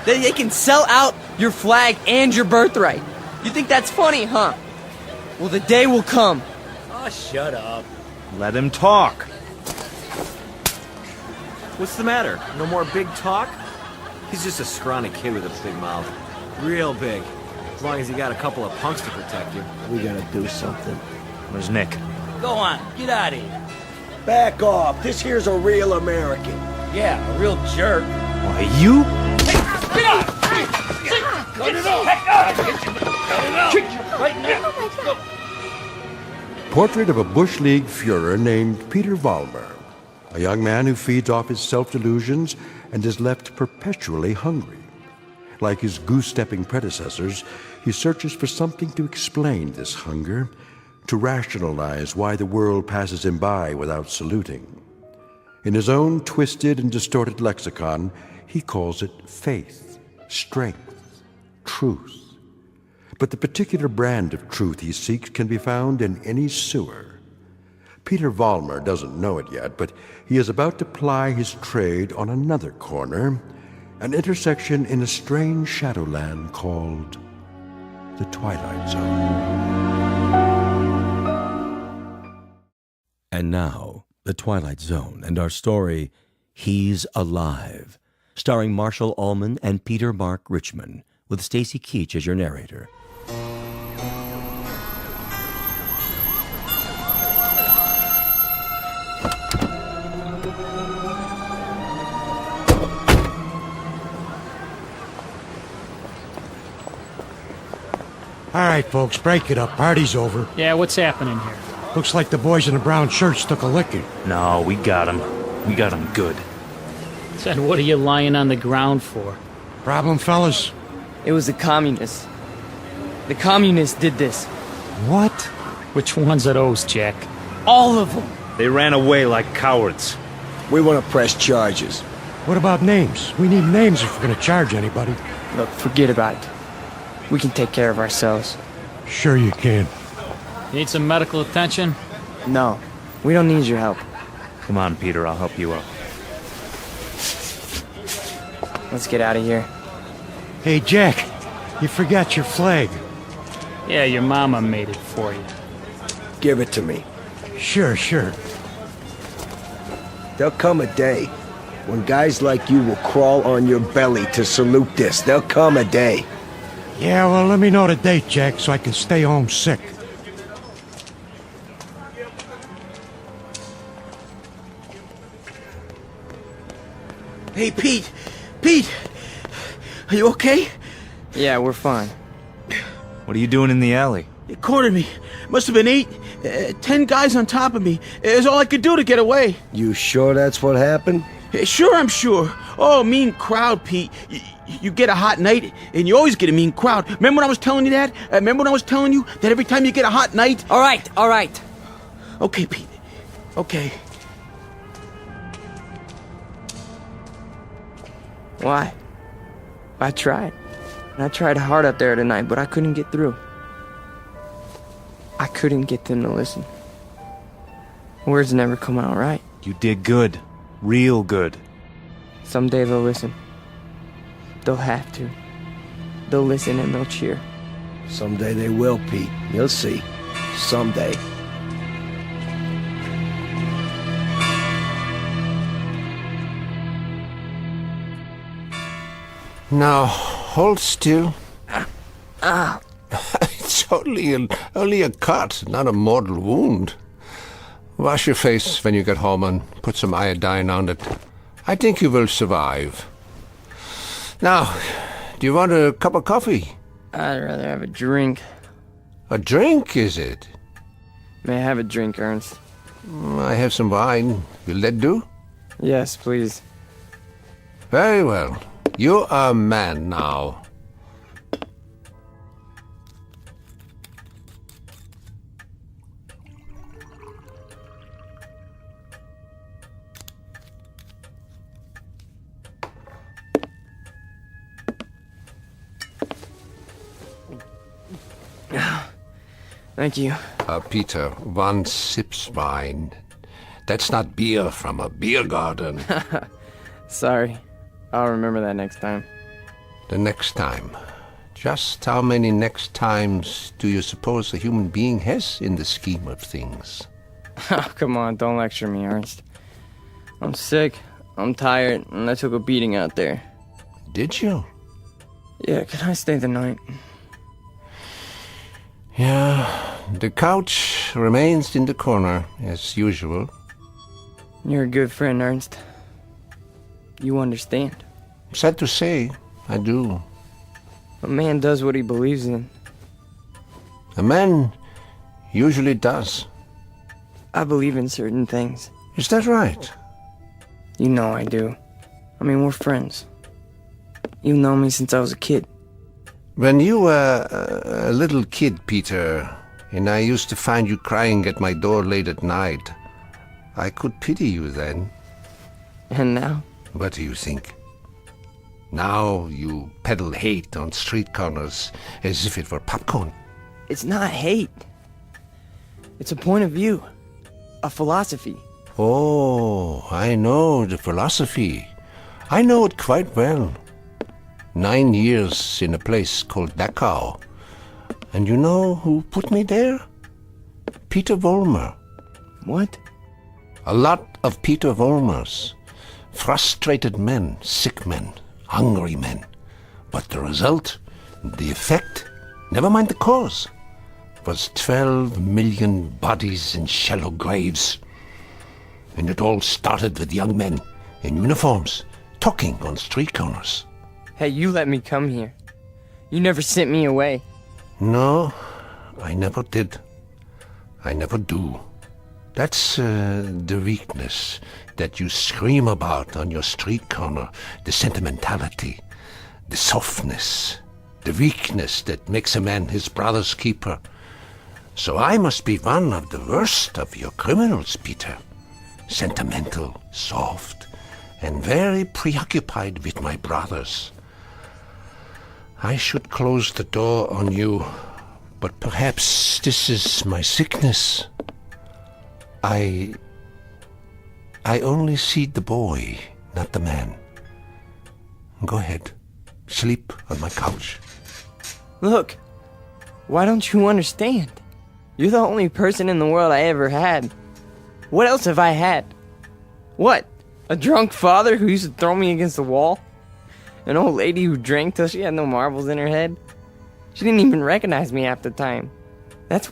That they can sell out your flag and your birthright? You think that's funny, huh? Well, the day will come. Oh, shut up. Let him talk. What's the matter? No more big talk? He's just a scrawny kid with a big mouth. Real big. As long as you got a couple of punks to protect you. We gotta do something. Where's Nick? Go on, get out of here. Back off. This here's a real American. Yeah, a real jerk. Why, you? Get off! Cut it off! Right now! Portrait of a Bush League Führer named Peter Vollmer, a young man who feeds off his self-delusions and is left perpetually hungry. Like his goose-stepping predecessors, he searches for something to explain this hunger, to rationalize why the world passes him by without saluting. In his own twisted and distorted lexicon, he calls it faith, strength, truth. But the particular brand of truth he seeks can be found in any sewer. Peter Vollmer doesn't know it yet, but he is about to ply his trade on another corner, an intersection in a strange shadowland called the Twilight Zone. And now, the Twilight Zone and our story, He's Alive, starring Marshall Allman and Peter Mark Richmond, with Stacy Keach as your narrator. All right, folks, break it up. Party's over. Yeah, what's happening here? Looks like the boys in the brown shirts took a licking. No, we got him. We got him good. Then what are you lying on the ground for? Problem, fellas? It was the communists. The communists did this. What? Which ones are those, Jack? All of them. They ran away like cowards. We want to press charges. What about names? We need names if we're going to charge anybody. Look, forget about it. We can take care of ourselves. Sure you can. Need some medical attention? No, we don't need your help. Come on, Peter, I'll help you out. Let's get out of here. Hey, Jack, you forgot your flag. Yeah, your mama made it for you. Give it to me. Sure. There'll come a day when guys like you will crawl on your belly to salute this. There'll come a day. Yeah, well, let me know the date, Jack, so I can stay home sick. Hey, Pete! Pete! Are you okay? Yeah, we're fine. What are you doing in the alley? They cornered me. Must have been 10 guys on top of me. It was all I could do to get away. You sure that's what happened? Sure, I'm sure. Oh, mean crowd, Pete. You get a hot night, and you always get a mean crowd. Remember when I was telling you that? Remember when I was telling you that every time you get a hot night... All right. Okay, Pete. Okay. Why? I tried. I tried hard out there tonight, but I couldn't get through. I couldn't get them to listen. Words never come out right. You did good. Real good. Someday they'll listen. They'll have to. They'll listen and they'll cheer. Someday they will, Pete. You'll see. Someday. Now, hold still. It's only a cut, not a mortal wound. Wash your face when you get home and put some iodine on it. I think you will survive. Now, do you want a cup of coffee? I'd rather have a drink. A drink, is it? May I have a drink, Ernst? I have some wine. Will that do? Yes, please. Very well. You are a man now. Thank you. Peter, one sips wine. That's not beer from a beer garden. Sorry. I'll remember that next time. The next time. Just how many next times do you suppose a human being has in the scheme of things? Oh, come on, don't lecture me, Ernst. I'm sick, I'm tired, and I took a beating out there. Did you? Yeah, can I stay the night? Yeah, the couch remains in the corner, as usual. You're a good friend, Ernst. You understand. Sad to say, I do. A man does what he believes in. A man usually does. I believe in certain things. Is that right? You know I do. I mean, we're friends. You've known me since I was a kid. When you were a little kid, Peter, and I used to find you crying at my door late at night, I could pity you then. And now? What do you think? Now you peddle hate on street corners as if it were popcorn. It's not hate. It's a point of view. A philosophy. Oh, I know the philosophy. I know it quite well. 9 years in a place called Dachau. And you know who put me there? Peter Vollmer. What? A lot of Peter Vollmers. Frustrated men, sick men, hungry men. But the result, the effect, never mind the cause, was 12 million bodies in shallow graves. And it all started with young men in uniforms, talking on street corners. Hey, you let me come here. You never sent me away. No, I never did. I never do. That's the weakness that you scream about on your street corner, the sentimentality, the softness, the weakness that makes a man his brother's keeper. So I must be one of the worst of your criminals, Peter. Sentimental, soft, and very preoccupied with my brothers. I should close the door on you, but perhaps this is my sickness. I only see the boy, not the man. Go ahead. Sleep on my couch. Look, why don't you understand? You're the only person in the world I ever had. What else have I had? What? A drunk father who used to throw me against the wall? An old lady who drank till she had no marbles in her head? She didn't even recognize me half the time. That's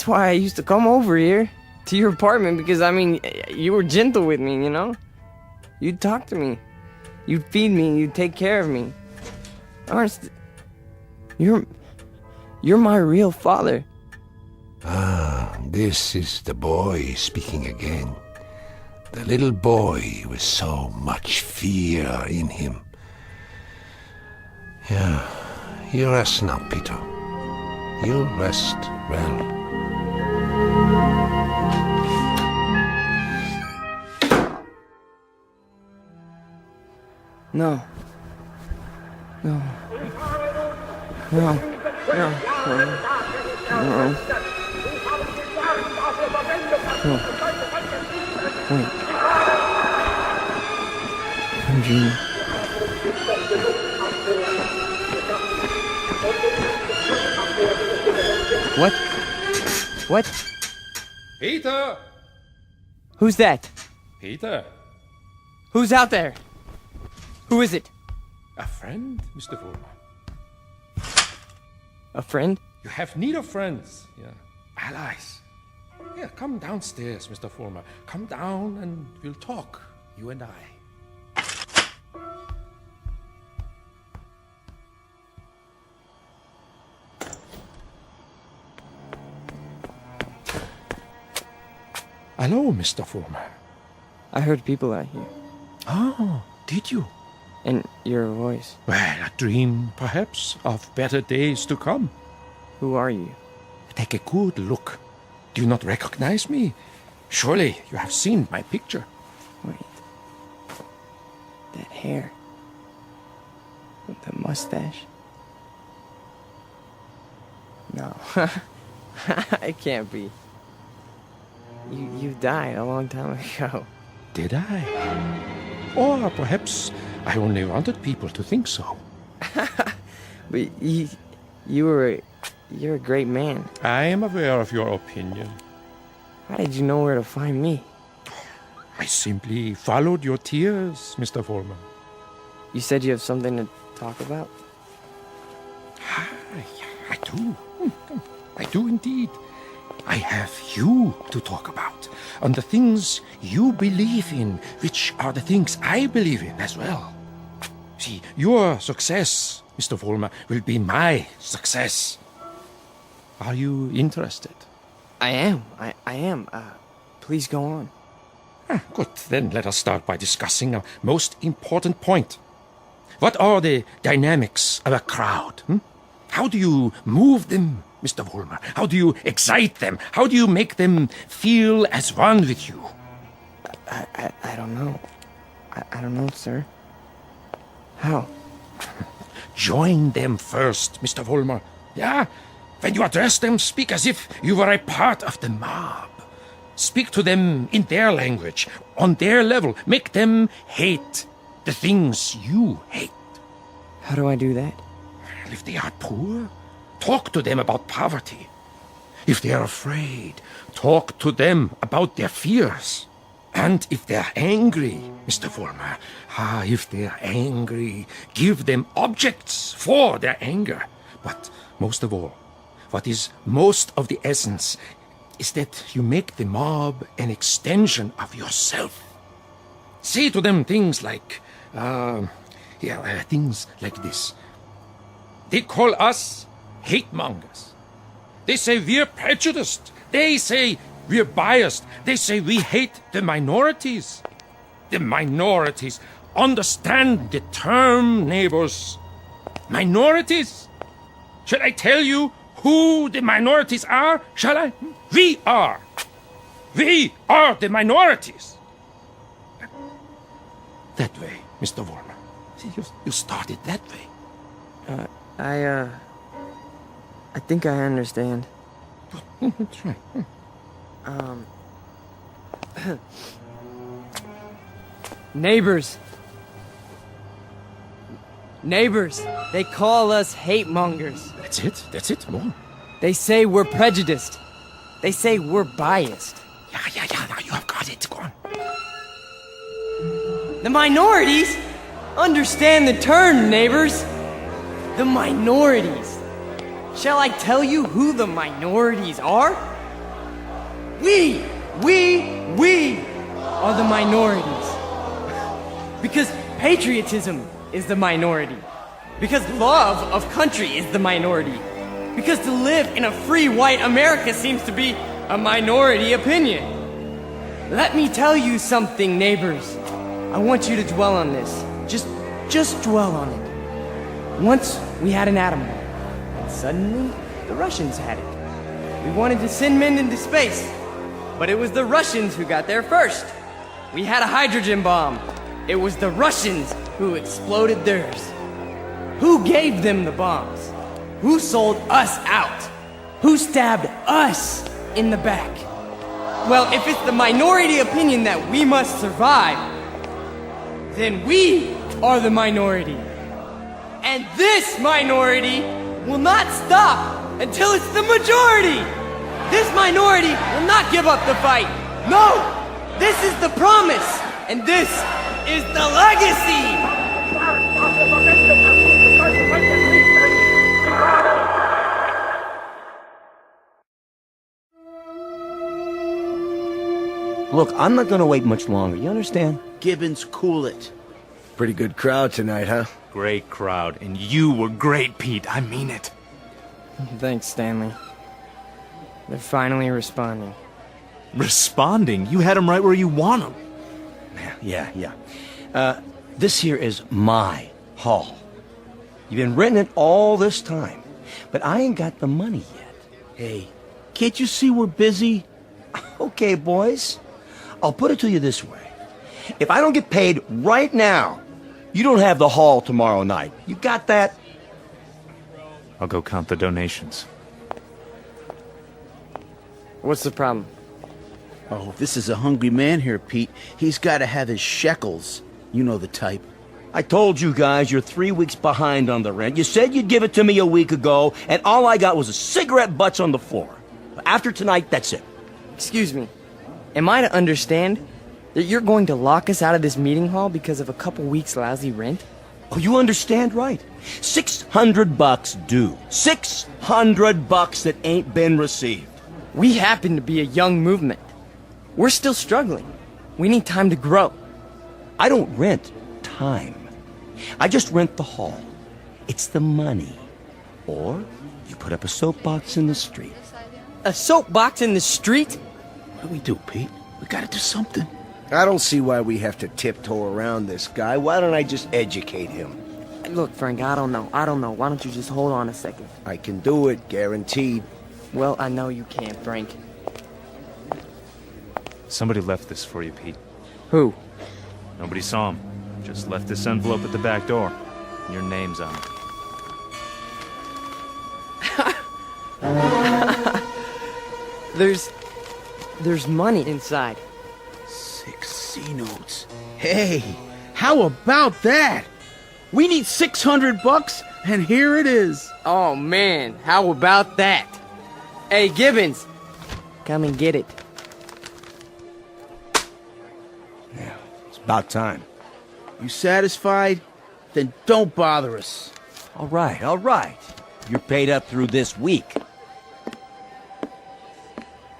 why I used to come over here to your apartment, because, I mean, you were gentle with me, you know? You'd talk to me. You'd feed me. You'd take care of me. Ernst, you're my real father. Ah, this is the boy speaking again. The little boy with so much fear in him. Yeah, you rest now, Peter. You rest well. No. No. No. No. No. No. Wait. I'm dreaming. What? What? Peter! Who's that? Peter? Who's out there? Who is it? A friend, Mr. Vollmer. A friend? You have need of friends, yeah. Allies. Yeah, come downstairs, Mr. Vollmer. Come down and we'll talk, you and I. Hello, Mr. Vollmer. I heard people out here. Oh, did you? And your voice. Well, a dream, perhaps, of better days to come. Who are you? Take a good look. Do you not recognize me? Surely you have seen my picture. Wait. That hair. With the mustache. No. It can't be. You died a long time ago. Did I? Or perhaps I only wanted people to think so. But you're a great man. I am aware of your opinion. How did you know where to find me? I simply followed your tears, Mr. Vollmer. You said you have something to talk about? I do. I do indeed. I have you to talk about, and the things you believe in, which are the things I believe in as well. See, your success, Mr. Vollmer, will be my success. Are you interested? I am. I am. Please go on. Good. Then let us start by discussing a most important point. What are the dynamics of a crowd? How do you move them, Mr. Vollmer? How do you excite them? How do you make them feel as one with you? I don't know. I don't know, sir. How? Join them first, Mr. Vollmer. Yeah? When you address them, speak as if you were a part of the mob. Speak to them in their language, on their level. Make them hate the things you hate. How do I do that? If they are poor, talk to them about poverty. If they are afraid, talk to them about their fears. And if they are angry, Mr. Vollmer, if they are angry, give them objects for their anger. But most of all, what is most of the essence is that you make the mob an extension of yourself. Say to them things like, things like this. They call us hate mongers. They say we're prejudiced. They say we're biased. They say we hate the minorities. The minorities. Understand the term, neighbors. Minorities. Shall I tell you who the minorities are? Shall I? We are. We are the minorities. That way, Mr. Vollmer. See, you started that way. I think I understand. That's right. Neighbors. Neighbors. They call us hate mongers. That's it. More. They say we're prejudiced. They say we're biased. Yeah, now you have got it. Go on. The minorities? Understand the term, neighbors. The minorities. Shall I tell you who the minorities are? We are the minorities. Because patriotism is the minority. Because love of country is the minority. Because to live in a free white America seems to be a minority opinion. Let me tell you something, neighbors. I want you to dwell on this. Just dwell on it. Once we had an atom bomb, and suddenly the Russians had it. We wanted to send men into space, but it was the Russians who got there first. We had a hydrogen bomb. It was the Russians who exploded theirs. Who gave them the bombs? Who sold us out? Who stabbed us in the back? Well, if it's the minority opinion that we must survive, then we are the minority. And this minority will not stop until it's the majority. This minority will not give up the fight. No, this is the promise, and this is the legacy. Look, I'm not gonna wait much longer, you understand? Gibbons, cool it. Pretty good crowd tonight, huh? Great crowd, and you were great, Pete. I mean it. Thanks, Stanley. They're finally responding. Responding? You had them right where you want them. Yeah. This here is my hall. You've been renting it all this time, but I ain't got the money yet. Hey, can't you see we're busy? Okay, boys. I'll put it to you this way. If I don't get paid right now, you don't have the hall tomorrow night. You got that? I'll go count the donations. What's the problem? Oh, this is a hungry man here, Pete. He's got to have his shekels. You know the type. I told you guys you're 3 weeks behind on the rent. You said you'd give it to me a week ago, and all I got was a cigarette butts on the floor. After tonight, that's it. Excuse me. Am I to understand that you're going to lock us out of this meeting hall because of a couple weeks' lousy rent? Oh, you understand right. $600 due. $600 that ain't been received. We happen to be a young movement. We're still struggling. We need time to grow. I don't rent time. I just rent the hall. It's the money. Or you put up a soapbox in the street. A soapbox in the street? What do we do, Pete? We gotta do something. I don't see why we have to tiptoe around this guy. Why don't I just educate him? Look, Frank, I don't know. Why don't you just hold on a second? I can do it, guaranteed. Well, I know you can't, Frank. Somebody left this for you, Pete. Who? Nobody saw him. Just left this envelope at the back door. Your name's on it. There's money inside. 6 C-notes. Hey, how about that? We need $600, and here it is. Oh, man, how about that? Hey, Gibbons, come and get it. Yeah, it's about time. You satisfied? Then don't bother us. All right. You're paid up through this week.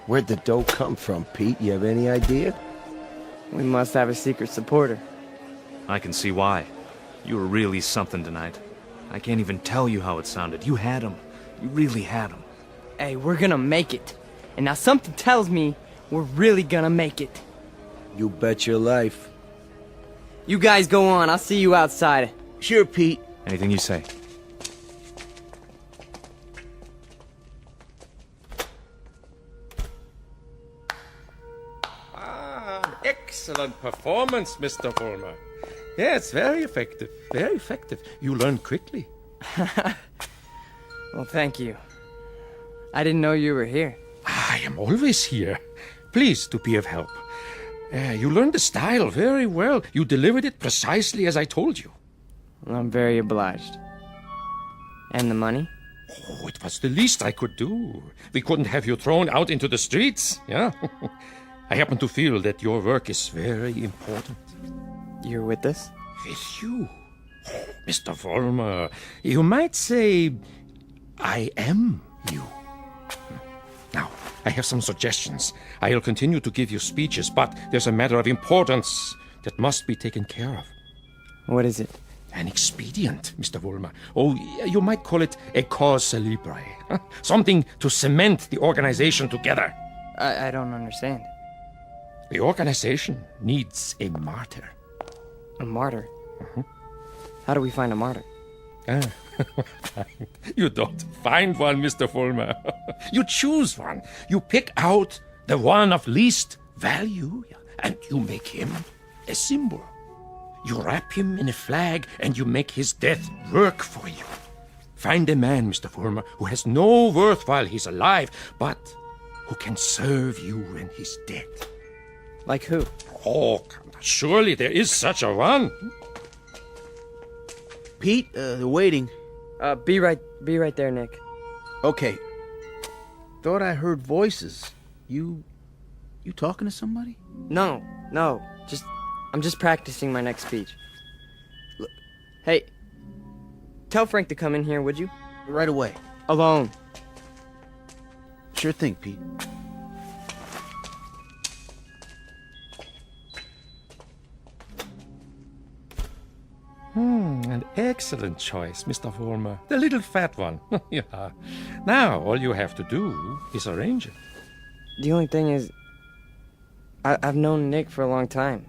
Where'd the dough come from, Pete? You have any idea? We must have a secret supporter. I can see why. You were really something tonight. I can't even tell you how it sounded. You had him. You really had him. Hey, we're gonna make it. And now something tells me we're really gonna make it. You bet your life. You guys go on. I'll see you outside. Sure, Pete. Anything you say. Excellent performance, Mr. Vollmer. Yes, very effective. Very effective. You learn quickly. Well, thank you. I didn't know you were here. I am always here. Pleased to be of help. You learned the style very well. You delivered it precisely as I told you. Well, I'm very obliged. And the money? Oh, it was the least I could do. We couldn't have you thrown out into the streets, yeah? I happen to feel that your work is very important. You're with us? With you? Oh, Mr. Vollmer, you might say I am you. Now, I have some suggestions. I'll continue to give you speeches, but there's a matter of importance that must be taken care of. What is it? An expedient, Mr. Vollmer. Oh, you might call it a cause célèbre. Something to cement the organization together. I don't understand. The organization needs a martyr. A martyr? How do we find a martyr? You don't find one, Mr. Vollmer. You choose one. You pick out the one of least value, and you make him a symbol. You wrap him in a flag, and you make his death work for you. Find a man, Mr. Vollmer, who has no worth while he's alive, but who can serve you when he's dead. Like who? Oh, surely there is such a one. Pete, they're waiting. Be right there, Nick. Okay. Thought I heard voices. You talking to somebody? No. I'm just practicing my next speech. Look, hey, tell Frank to come in here, would you? Right away. Alone. Sure thing, Pete. An excellent choice, Mr. Vollmer. The little fat one. Yeah. Now, all you have to do is arrange it. The only thing is, I've known Nick for a long time.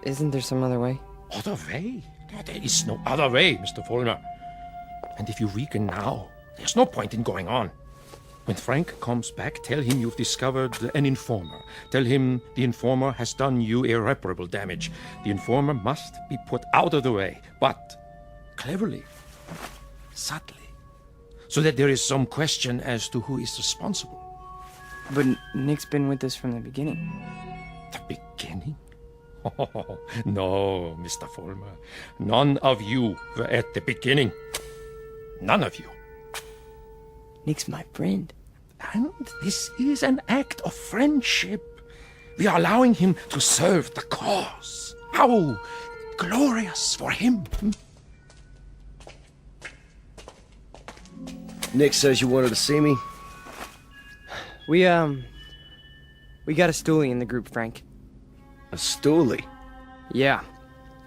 Isn't there some other way? Other way? There is no other way, Mr. Vollmer. And if you weaken now, there's no point in going on. When Frank comes back, tell him you've discovered an informer. Tell him the informer has done you irreparable damage. The informer must be put out of the way, but cleverly, subtly, so that there is some question as to who is responsible. But Nick's been with us from the beginning. The beginning? Oh, no, Mr. Vollmer. None of you were at the beginning. None of you. Nick's my friend. And this is an act of friendship. We are allowing him to serve the cause. How glorious for him. Nick says you wanted to see me. We got a stoolie in the group, Frank. A stoolie? Yeah.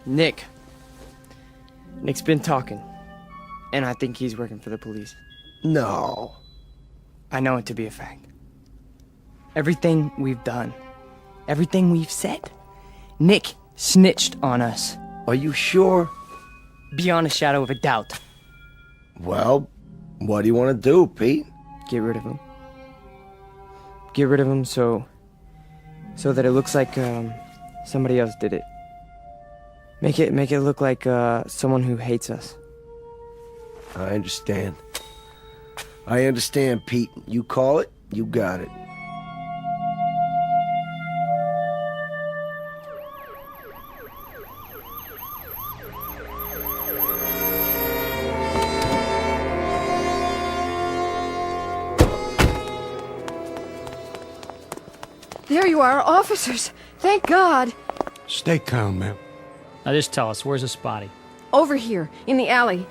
Nick's been talking. And I think he's working for the police. No. I know it to be a fact. Everything we've done, everything we've said, Nick snitched on us. Are you sure? Beyond a shadow of a doubt. Well, what do you want to do, Pete? Get rid of him. Get rid of him so that it looks like somebody else did it. Make it look like someone who hates us. I understand. I understand, Pete. You call it, you got it. There you are, officers. Thank God. Stay calm, ma'am. Now just tell us, where's this body? Over here, in the alley.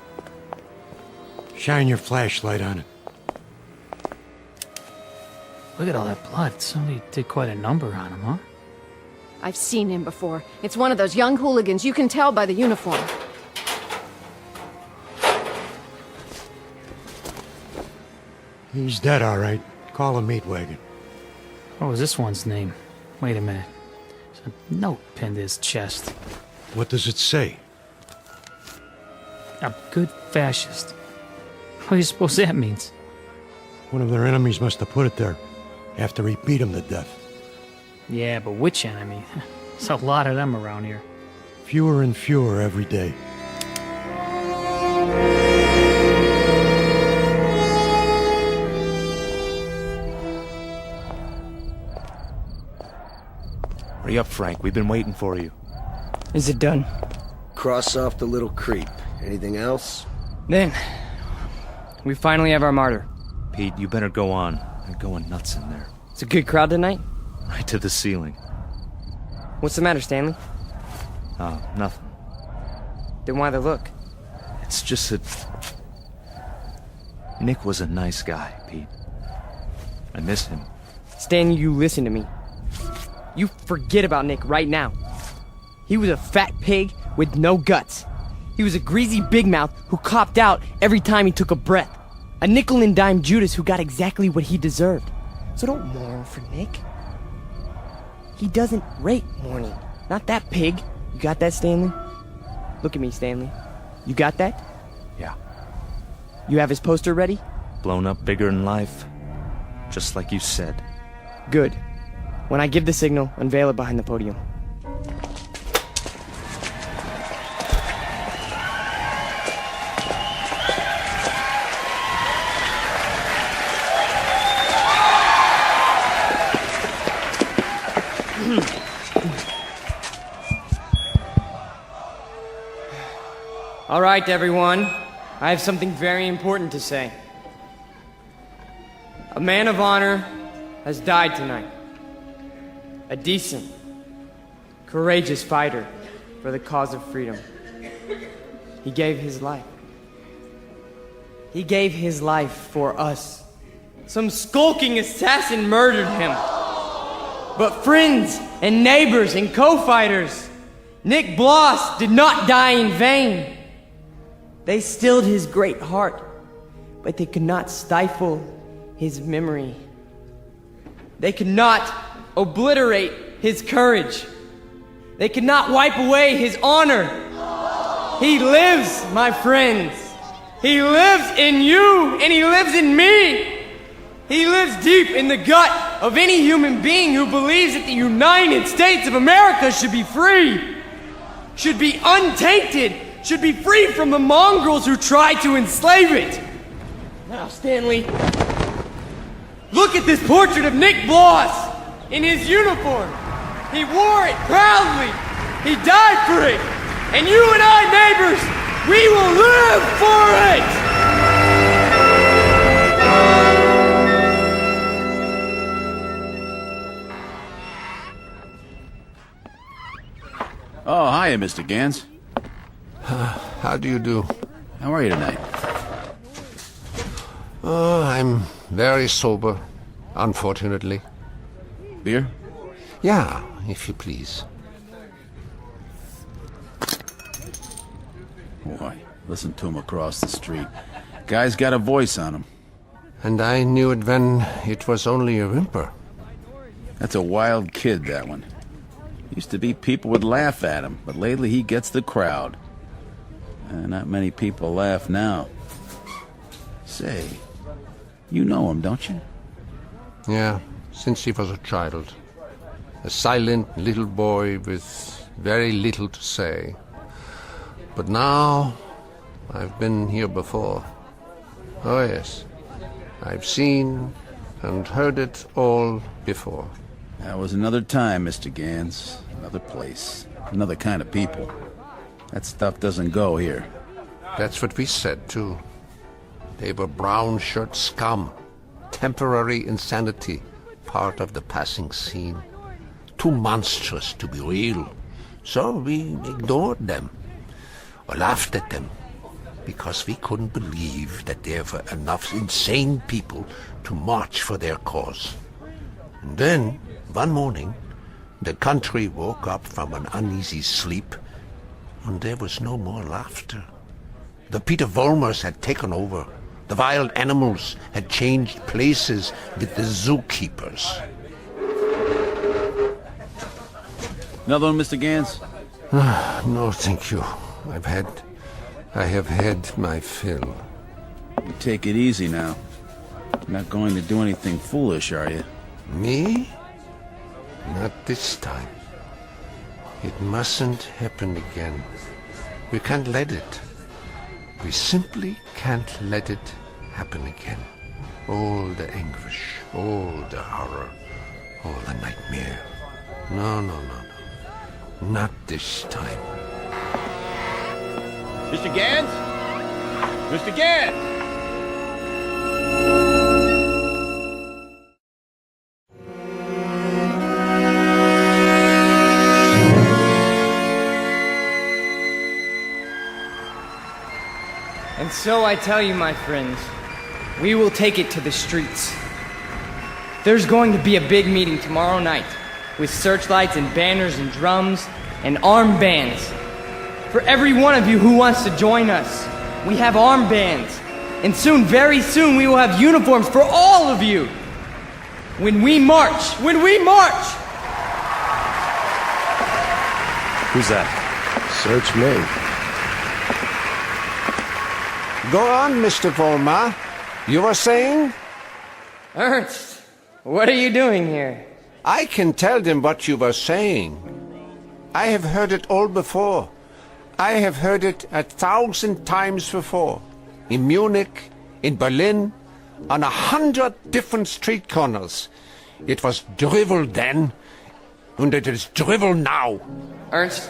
Shine your flashlight on it. Look at all that blood. Somebody did quite a number on him, huh? I've seen him before. It's one of those young hooligans. You can tell by the uniform. He's dead, all right. Call a meat wagon. What was this one's name? Wait a minute. There's a note pinned to his chest. What does it say? A good fascist. What do you suppose that means? One of their enemies must have put it there after he beat him to death. Yeah, but which enemy? There's a lot of them around here. Fewer and fewer every day. Hurry up, Frank. We've been waiting for you. Is it done? Cross off the little creep. Anything else? Then, we finally have our martyr. Pete, you better go on. They're going nuts in there. It's a good crowd tonight? Right to the ceiling. What's the matter, Stanley? Oh, nothing. Then why the look? It's just that... Nick was a nice guy, Pete. I miss him. Stan, you listen to me. You forget about Nick right now. He was a fat pig with no guts. He was a greasy big mouth who copped out every time he took a breath. A nickel and dime Judas who got exactly what he deserved. So don't mourn for Nick. He doesn't rate mourning. Not that pig. You got that, Stanley? Look at me, Stanley. You got that? Yeah. You have his poster ready? Blown up bigger in life. Just like you said. Good. When I give the signal, unveil it behind the podium. All right, everyone. I have something very important to say. A man of honor has died tonight. A decent, courageous fighter for the cause of freedom. He gave his life. He gave his life for us. Some skulking assassin murdered him. But friends and neighbors and co-fighters, Nick Bloss did not die in vain. They stilled his great heart, but they could not stifle his memory. They could not obliterate his courage. They could not wipe away his honor. He lives, my friends. He lives in you, and he lives in me. He lives deep in the gut of any human being who believes that the United States of America should be free, should be untainted, should be free from the mongrels who try to enslave it. Now, Stanley, look at this portrait of Nick Bloss in his uniform. He wore it proudly. He died for it. And you and I, neighbors, we will live for it! Oh, hiya, Mr. Gans. How do you do? How are you tonight? Oh, I'm very sober, unfortunately. Beer? Yeah, if you please. Boy, listen to him across the street. Guy's got a voice on him. And I knew it when it was only a whimper. That's a wild kid, that one. Used to be people would laugh at him, but lately he gets the crowd. Not many people laugh now. Say, you know him, don't you? Yeah, since he was a child. A silent little boy with very little to say. But now, I've been here before. Oh yes, I've seen and heard it all before. That was another time, Mr. Gans. Another place. Another kind of people. That stuff doesn't go here. That's what we said, too. They were brown-shirt scum. Temporary insanity. Part of the passing scene. Too monstrous to be real. So we ignored them. Or laughed at them. Because we couldn't believe that there were enough insane people to march for their cause. And then, one morning, the country woke up from an uneasy sleep, and there was no more laughter. The Peter Volmers had taken over. The wild animals had changed places with the zookeepers. Another one, Mr. Gans? No, thank you. I have had my fill. You take it easy now. You're not going to do anything foolish, are you? Me? Not this time. It mustn't happen again. We can't let it. We simply can't let it happen again. All the anguish, all the horror, all the nightmare. No. Not this time. Mr. Gans? Mr. Gans! And so I tell you, my friends, we will take it to the streets. There's going to be a big meeting tomorrow night with searchlights and banners and drums and armbands. For every one of you who wants to join us, we have armbands. And soon, very soon, we will have uniforms for all of you. When we march! Who's that? Search me. Go on, Mr. Volmar. You were saying? Ernst, what are you doing here? I can tell them what you were saying. I have heard it all before. I have heard it 1,000 times before. In Munich, in Berlin, on 100 different street corners. It was drivel then, and it is drivel now. Ernst,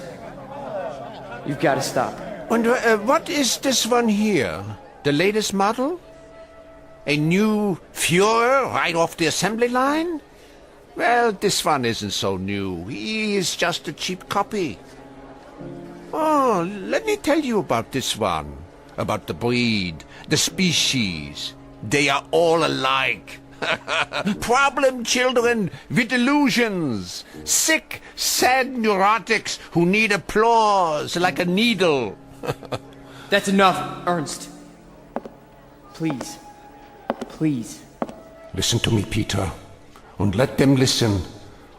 you've got to stop. And what is this one here? The latest model? A new Führer right off the assembly line? Well, this one isn't so new. He is just a cheap copy. Oh, let me tell you about this one. About the breed, the species. They are all alike. Problem children with delusions. Sick, sad neurotics who need applause like a needle. That's enough, Ernst. Please. Please. Listen to me, Peter, and let them listen,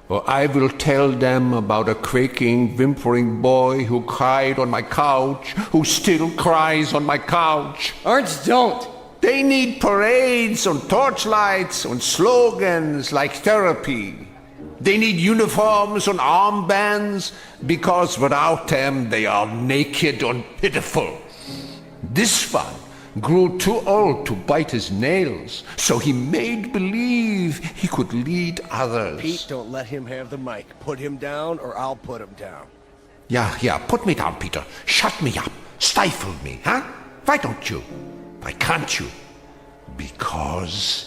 or I will tell them about a quaking, whimpering boy who cried on my couch, who still cries on my couch. Ernst, don't! They need parades and torchlights and slogans like therapy. They need uniforms and armbands, because without them they are naked and pitiful. This one grew too old to bite his nails, so he made believe he could lead others. Pete, don't let him have the mic. Put him down, or I'll put him down. Yeah, put me down, Peter. Shut me up. Stifle me, huh? Why don't you? Why can't you? Because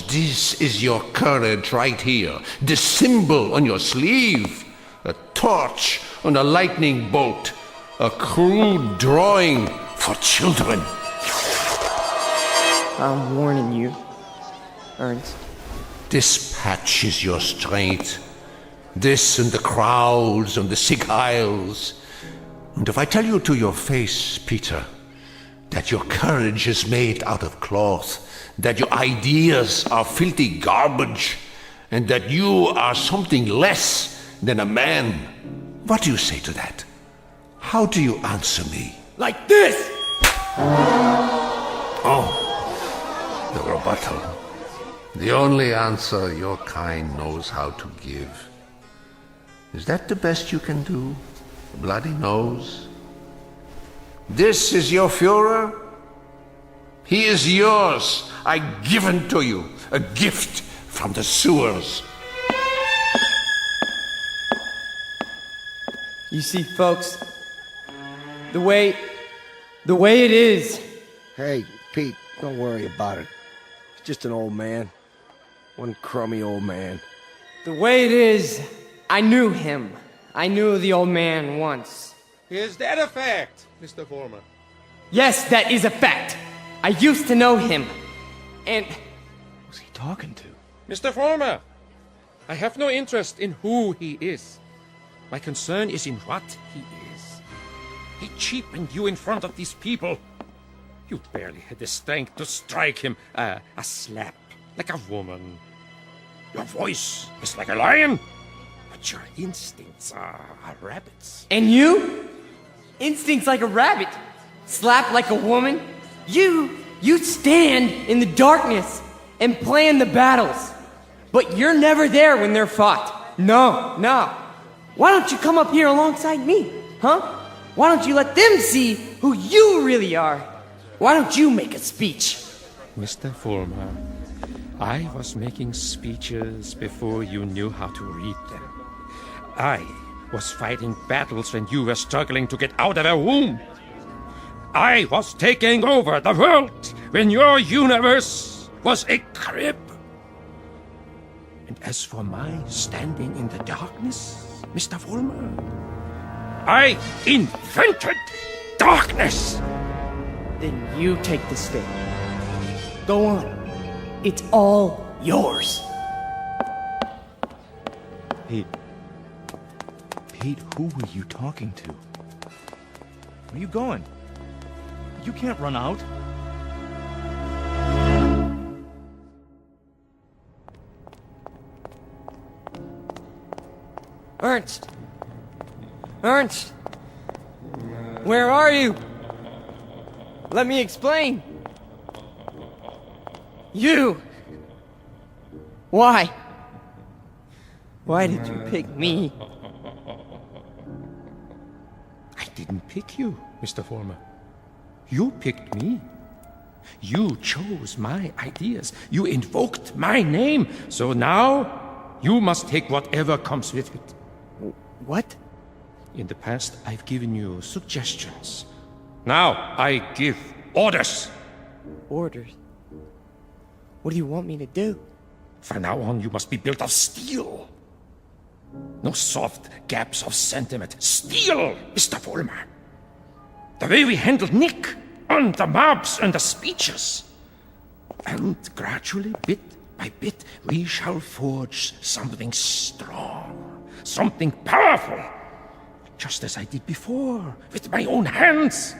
this is your courage right here. The symbol on your sleeve. A torch and a lightning bolt. A crude drawing for children. I'm warning you, Ernst. This patch is your strength. This and the crowds and the sick aisles. And if I tell you to your face, Peter, that your courage is made out of cloth, that your ideas are filthy garbage, and that you are something less than a man, what do you say to that? How do you answer me? Like this! Oh, the rebuttal. The only answer your kind knows how to give. Is that the best you can do? A bloody nose? This is your Führer? He is yours. I give him to you. A gift from the sewers. You see, folks, the way it is. Hey, Pete, don't worry about it. He's just an old man. One crummy old man. The way it is, I knew him. I knew the old man once. Is that a fact, Mr. Former? Yes, that is a fact. I used to know him. And... Who's he talking to? Mr. Former, I have no interest in who he is. My concern is in what he is. He cheapened you in front of these people. You barely had the strength to strike him a slap, like a woman. Your voice is like a lion, but your instincts are rabbits. And you? Instincts like a rabbit. Slap like a woman. You stand in the darkness and plan the battles. But you're never there when they're fought. No. Why don't you come up here alongside me, huh? Why don't you let them see who you really are? Why don't you make a speech? Mr. Fulmer, I was making speeches before you knew how to read them. I was fighting battles when you were struggling to get out of a womb. I was taking over the world when your universe was a crib. And as for my standing in the darkness, Mr. Fulmer, I invented darkness. Then you take the stage. Go on. It's all yours. Pete, who were you talking to? Where are you going? You can't run out. Ernst! Where are you? Let me explain. You! Why? Why did you pick me? I didn't pick you, Mr. Fulmer. You picked me. You chose my ideas. You invoked my name. So now, you must take whatever comes with it. What? In the past, I've given you suggestions. Now, I give orders. Orders? What do you want me to do? From now on, you must be built of steel. No soft gaps of sentiment. Steel, Mr. Fulmer. The way we handled Nick, and the mobs and the speeches. And gradually, bit by bit, we shall forge something strong, something powerful. Just as I did before, with my own hands.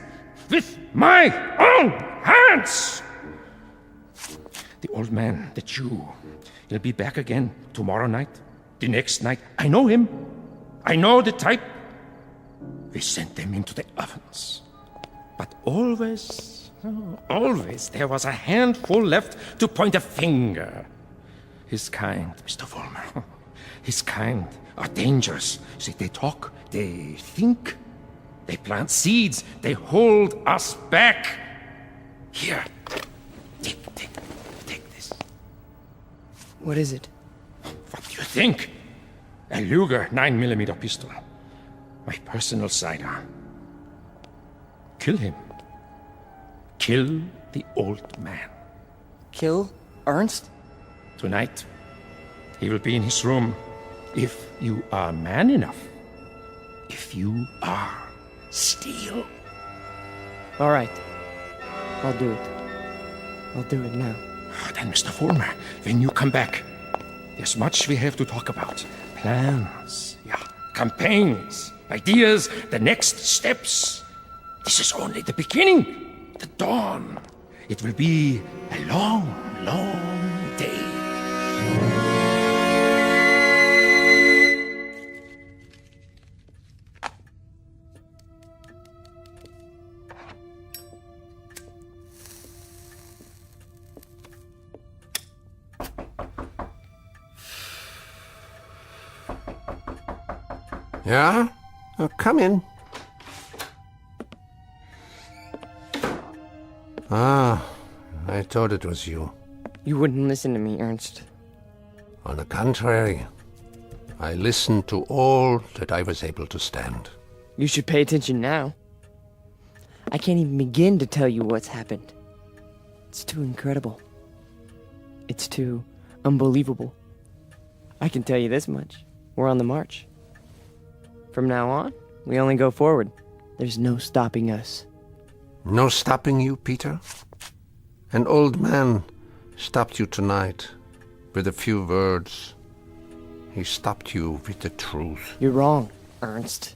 With my own hands! The old man, the Jew, he'll be back again tomorrow night, the next night. I know him. I know the type. We sent them into the ovens. But always there was a handful left to point a finger. His kind, Mr. Fulmer, his kind are dangerous. See, they talk, they think, they plant seeds, they hold us back. Here, take this. What is it? What do you think? A Luger 9mm pistol. My personal sidearm. Kill him. Kill the old man. Kill Ernst? Tonight, he will be in his room. If you are man enough. If you are steel. All right. I'll do it. I'll do it now. Then, Mr. Fulmer, when you come back, there's much we have to talk about. Plans, campaigns, ideas, the next steps. This is only the beginning, the dawn. It will be a long, long day. Yeah? Come in. Ah, I thought it was you. You wouldn't listen to me, Ernst. On the contrary, I listened to all that I was able to stand. You should pay attention now. I can't even begin to tell you what's happened. It's too incredible. It's too unbelievable. I can tell you this much. We're on the march. From now on, we only go forward. There's no stopping us. No stopping you, Peter? An old man stopped you tonight with a few words. He stopped you with the truth. You're wrong, Ernst.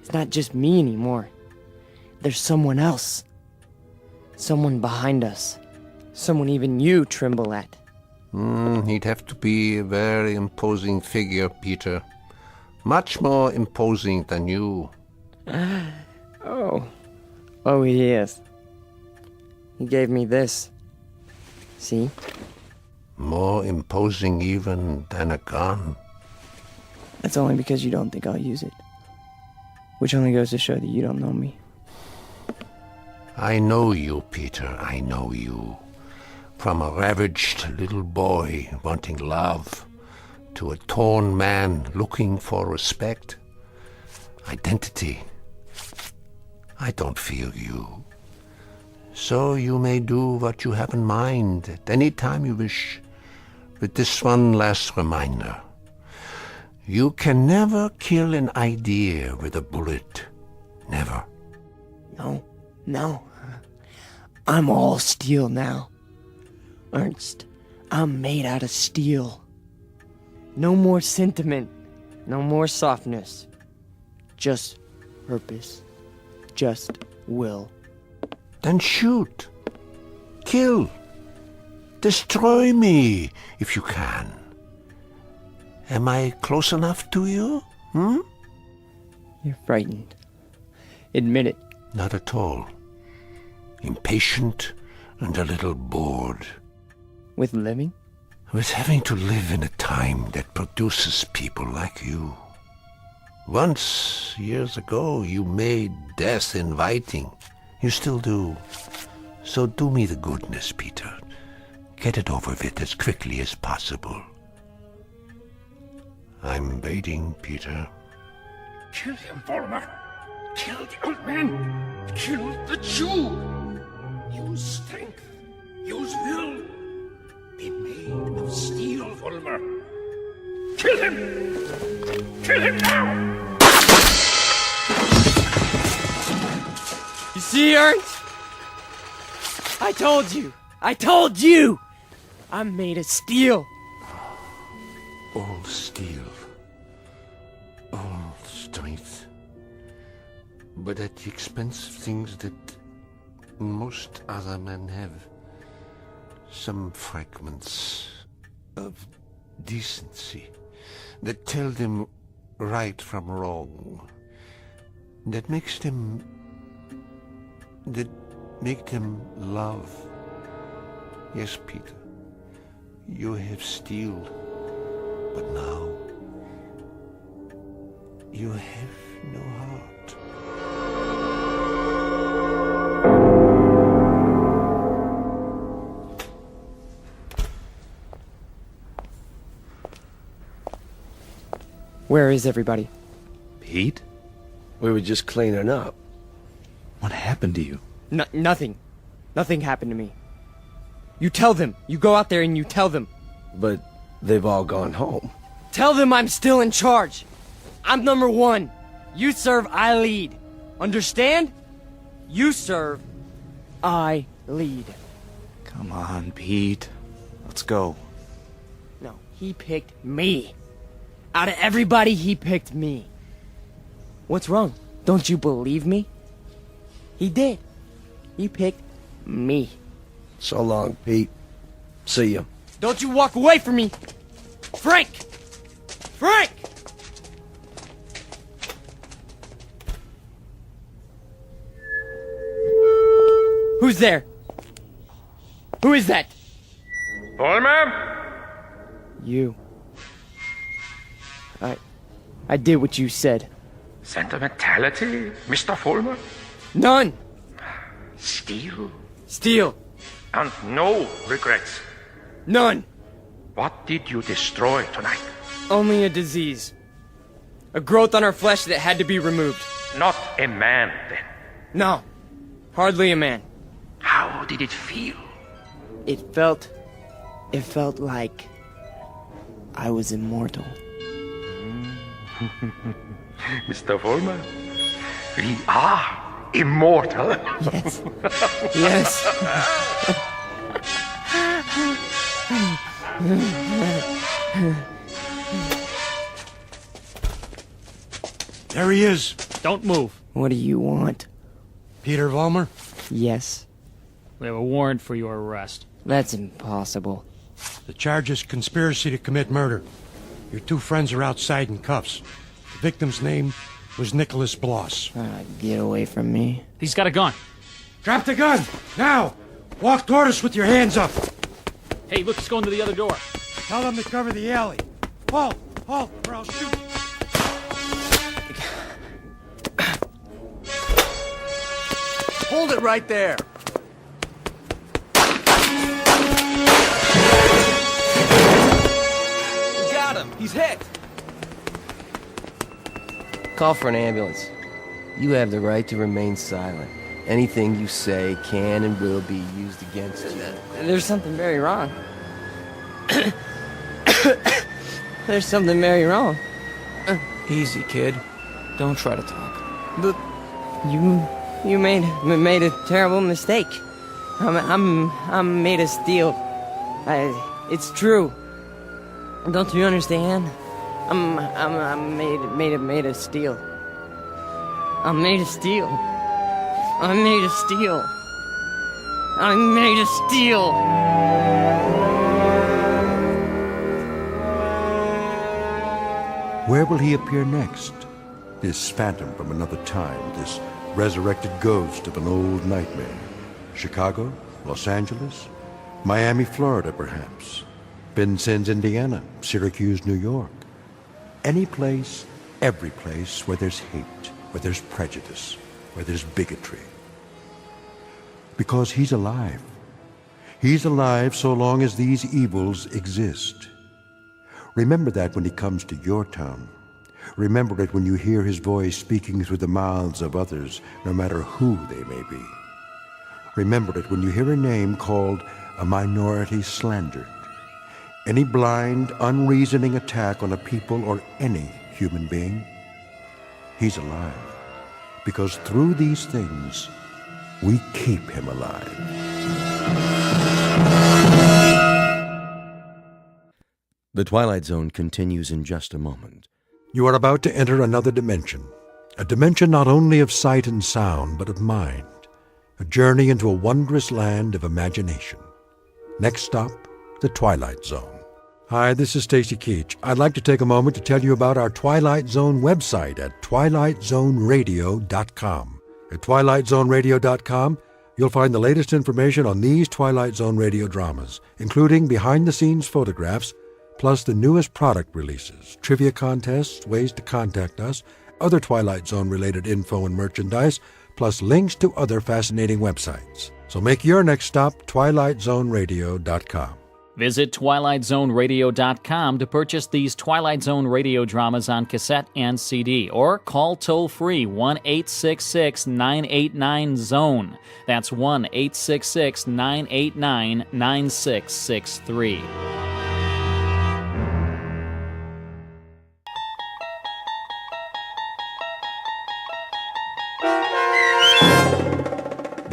It's not just me anymore. There's someone else. Someone behind us. Someone even you tremble at. He'd have to be a very imposing figure, Peter. Much more imposing than you. Oh, he is. He gave me this. See? More imposing even than a gun. That's only because you don't think I'll use it. Which only goes to show that you don't know me. I know you, Peter, I know you. From a ravaged little boy wanting love to a torn man looking for respect, identity. I don't fear you. So you may do what you have in mind at any time you wish. With this one last reminder. You can never kill an idea with a bullet. Never. No. I'm all steel now. Ernst, I'm made out of steel. No more sentiment. No more softness. Just purpose. Just will. Then shoot. Kill. Destroy me, if you can. Am I close enough to you? You're frightened. Admit it. Not at all. Impatient and a little bored. With living? With having to live in a time that produces people like you. Once, years ago, you made death inviting. You still do. So do me the goodness, Peter. Get it over with as quickly as possible. I'm waiting, Peter. Kill him, Vollmer. Kill the old man. Kill the Jew. Use strength. Use will. Be made of steel, Vollmer. Kill him! Kill him now! You see, Ernst? I told you! I'm made of steel. All steel. All strength. But at the expense of things that most other men have. Some fragments of decency that tell them right from wrong. That make them love. Yes, Peter, you have steel, but now you have no heart. Where is everybody? Pete? We were just cleaning up. What happened to you? Nothing. Nothing happened to me. You tell them. You go out there and you tell them. But they've all gone home. Tell them I'm still in charge. I'm number one. You serve, I lead. Understand? You serve, I lead. Come on, Pete. Let's go. No, he picked me. Out of everybody, he picked me. What's wrong? Don't you believe me? He did. He picked me. So long, Pete. See ya. Don't you walk away from me! Frank! Frank! Who's there? Who is that? Vollmer? You. I did what you said. Sentimentality, Mr. Fulmer? None! Steel? Steel! And no regrets? None! What did you destroy tonight? Only a disease. A growth on her flesh that had to be removed. Not a man, then? No. Hardly a man. How did it feel? It felt like I was immortal. Mr. Fulmer, we are immortal. Yes. Yes. There he is. Don't move. What do you want? Peter Vollmer? Yes. We have a warrant for your arrest. That's impossible. The charge is conspiracy to commit murder. Your two friends are outside in cuffs. The victim's name was Nicholas Bloss. Get away from me. He's got a gun. Drop the gun! Now! Walk toward us with your hands up! Hey, look, he's going to the other door. Tell them to cover the alley. Halt! Halt, or I'll shoot! Hold it right there. We got him. He's hit. Call for an ambulance. You have the right to remain silent. Anything you say can and will be used against you. There's something very wrong. There's something very wrong. Easy, kid. Don't try to talk. You made a terrible mistake. I'm made of steel. It's true. Don't you understand? I'm made of steel. I'm made of steel. I'm made of steel. I'm made of steel. Where will he appear next? This phantom from another time, this resurrected ghost of an old nightmare. Chicago, Los Angeles, Miami, Florida, perhaps. Vincennes, Indiana, Syracuse, New York. Any place, every place where there's hate, where there's prejudice, where there's bigotry. Because he's alive. He's alive so long as these evils exist. Remember that when he comes to your town. Remember it when you hear his voice speaking through the mouths of others, no matter who they may be. Remember it when you hear a name called a minority slandered. Any blind, unreasoning attack on a people or any human being. He's alive. Because through these things, we keep him alive. The Twilight Zone continues in just a moment. You are about to enter another dimension. A dimension not only of sight and sound, but of mind. A journey into a wondrous land of imagination. Next stop, the Twilight Zone. Hi, this is Stacy Keach. I'd like to take a moment to tell you about our Twilight Zone website at twilightzoneradio.com. At twilightzoneradio.com, you'll find the latest information on these Twilight Zone radio dramas, including behind-the-scenes photographs, plus the newest product releases, trivia contests, ways to contact us, other Twilight Zone-related info and merchandise, plus links to other fascinating websites. So make your next stop twilightzoneradio.com. Visit twilightzoneradio.com to purchase these Twilight Zone radio dramas on cassette and CD, or call toll-free 1-866-989-ZONE. That's 1-866-989-9663.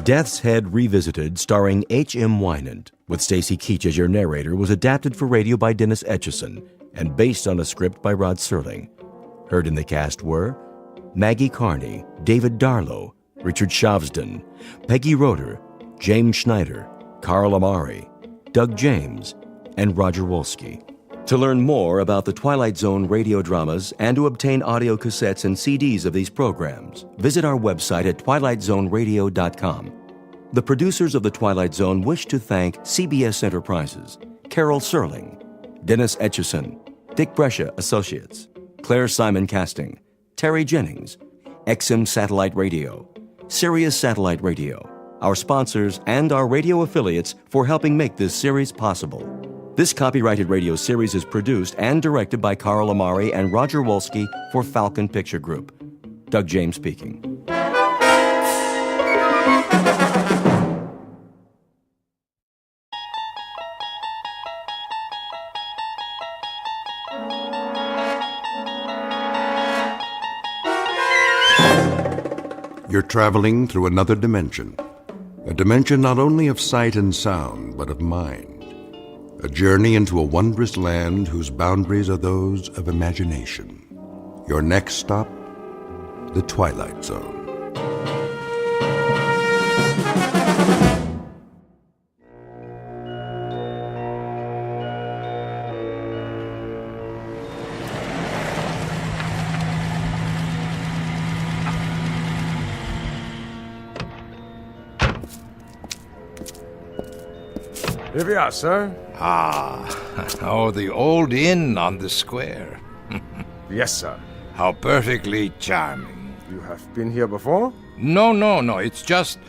Death's Head Revisited, starring H.M. Wynant, with Stacy Keach as your narrator, was adapted for radio by Dennis Etchison and based on a script by Rod Serling. Heard in the cast were Maggie Carney, David Darlow, Richard Shavsden, Peggy Roeder, James Schneider, Carl Amari, Doug James, and Roger Wolski. To learn more about the Twilight Zone radio dramas and to obtain audio cassettes and CDs of these programs, visit our website at twilightzoneradio.com. The producers of The Twilight Zone wish to thank CBS Enterprises, Carol Serling, Dennis Etchison, Dick Brescia Associates, Claire Simon Casting, Terry Jennings, XM Satellite Radio, Sirius Satellite Radio, our sponsors, and our radio affiliates for helping make this series possible. This copyrighted radio series is produced and directed by Carl Amari and Roger Wolski for Falcon Picture Group. Doug James speaking. You're traveling through another dimension. A dimension not only of sight and sound, but of mind. A journey into a wondrous land whose boundaries are those of imagination. Your next stop, the Twilight Zone. Here we are, sir. Oh, the old inn on the square. Yes, sir. How perfectly charming. You have been here before? No. It's just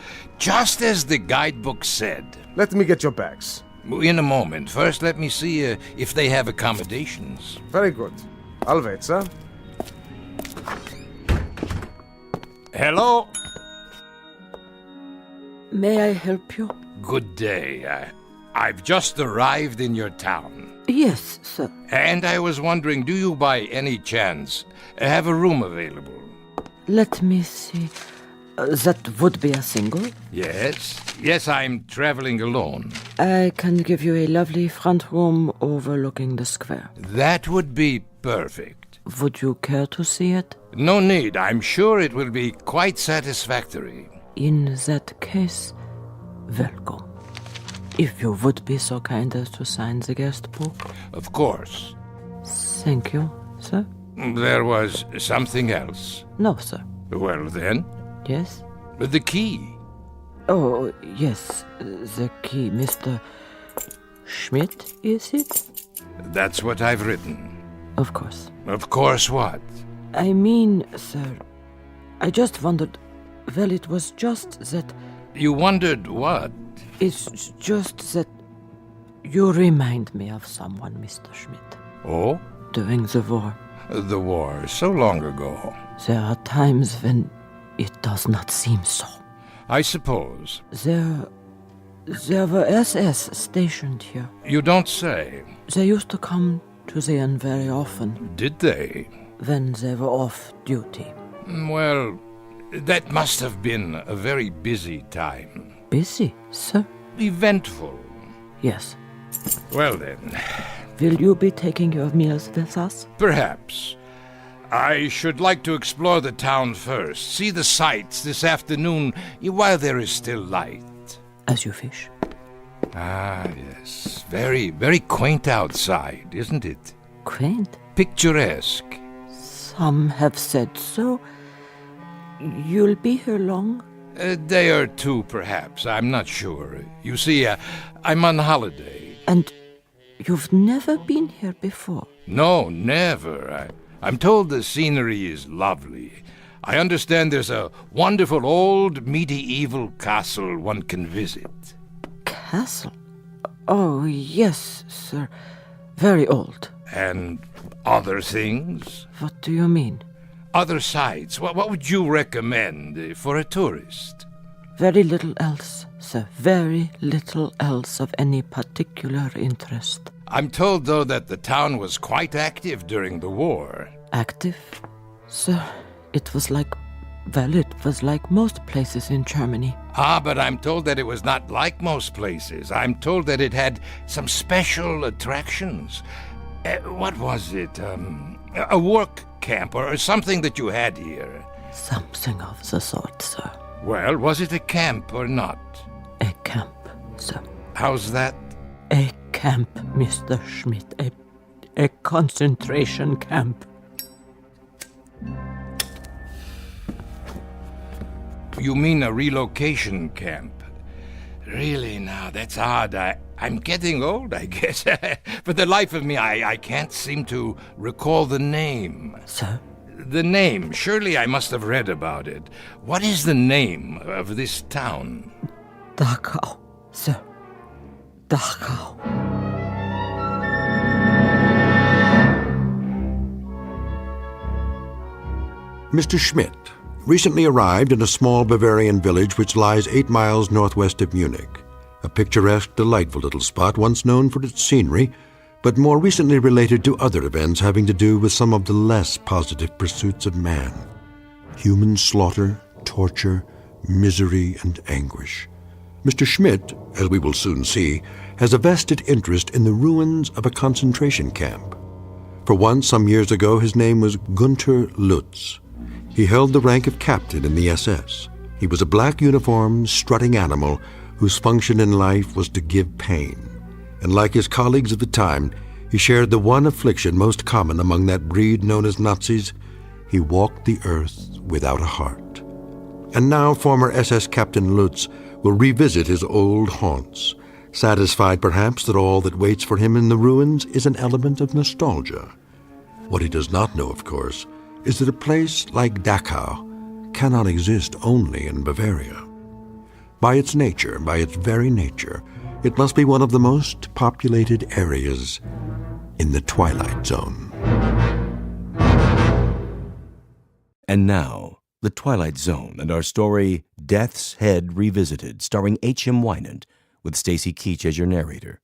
as the guidebook said. Let me get your bags. In a moment. First, let me see if they have accommodations. Very good. I'll wait, sir. Hello? May I help you? Good day. I've just arrived in your town. Yes, sir. And I was wondering, do you by any chance have a room available? Let me see. That would be a single? Yes, I'm traveling alone. I can give you a lovely front room overlooking the square. That would be perfect. Would you care to see it? No need. I'm sure it will be quite satisfactory. In that case, welcome. If you would be so kind as to sign the guest book. Of course. Thank you, sir. There was something else. No, sir. Well, then? Yes? The key. Oh, yes, the key. Mr. Schmidt, is it? That's what I've written. Of course. Of course what? I mean, sir, I just wondered. Well, it was just that... You wondered what? It's just that you remind me of someone, Mr. Schmidt. Oh? During the war. The war, so long ago. There are times when it does not seem so. I suppose. There were SS stationed here. You don't say. They used to come to the inn very often. Did they? When they were off duty. Well, that must have been a very busy time. Busy, sir? Eventful. Yes. Well then. Will you be taking your meals with us? Perhaps. I should like to explore the town first, see the sights this afternoon while there is still light. As you wish. Ah, yes. Very, very quaint outside, isn't it? Quaint? Picturesque. Some have said so. You'll be here long? A day or two, perhaps. I'm not sure. You see, I'm on holiday. And you've never been here before? No, never. I'm told the scenery is lovely. I understand there's a wonderful old medieval castle one can visit. Castle? Oh, yes, sir. Very old. And other things? What do you mean? Other sights. What would you recommend for a tourist? Very little else, sir. Very little else of any particular interest. I'm told, though, that the town was quite active during the war. Active? Sir, it was like most places in Germany. Ah, but I'm told that it was not like most places. I'm told that it had some special attractions. What was it? A work camp or something that you had here? Something of the sort, sir. Well, was it a camp or not? A camp, sir. How's that? A camp, Mr. Schmidt. A concentration camp. You mean a relocation camp? Really, now, that's odd. I'm getting old, I guess. For the life of me, I can't seem to recall the name. Sir? The name. Surely I must have read about it. What is the name of this town? Dachau, sir. Dachau. Mr. Schmidt recently arrived in a small Bavarian village which lies 8 miles northwest of Munich. A picturesque, delightful little spot once known for its scenery, but more recently related to other events having to do with some of the less positive pursuits of man. Human slaughter, torture, misery, and anguish. Mr. Schmidt, as we will soon see, has a vested interest in the ruins of a concentration camp. For once, some years ago, his name was Gunther Lutz. He held the rank of captain in the SS. He was a black-uniformed, strutting animal whose function in life was to give pain. And like his colleagues of the time, he shared the one affliction most common among that breed known as Nazis. He walked the earth without a heart. And now former SS Captain Lutz will revisit his old haunts, satisfied perhaps that all that waits for him in the ruins is an element of nostalgia. What he does not know, of course, is that a place like Dachau cannot exist only in Bavaria. By its nature, by its very nature, it must be one of the most populated areas in the Twilight Zone. And now, The Twilight Zone and our story, Death's Head Revisited, starring H.M. Wynant, with Stacy Keach as your narrator.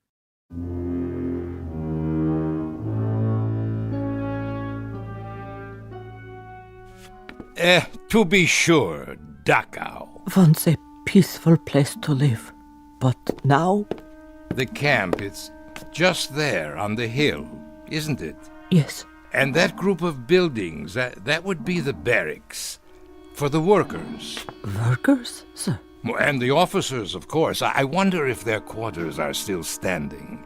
To be sure, Dachau. Once a peaceful place to live, but now? The camp, it's just there on the hill, isn't it? Yes. And that group of buildings, that would be the barracks. For the workers. Workers, sir? And the officers, of course. I wonder if their quarters are still standing.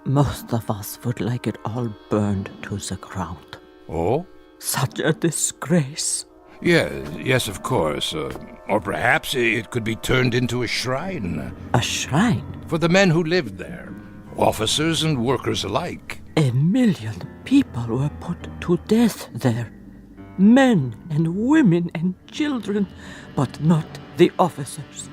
Most of us would like it all burned to the ground. Oh? Such a disgrace. Yes, of course. Or perhaps it could be turned into a shrine. A shrine? For the men who lived there. Officers and workers alike. 1 million people were put to death there. Men and women and children, but not the officers.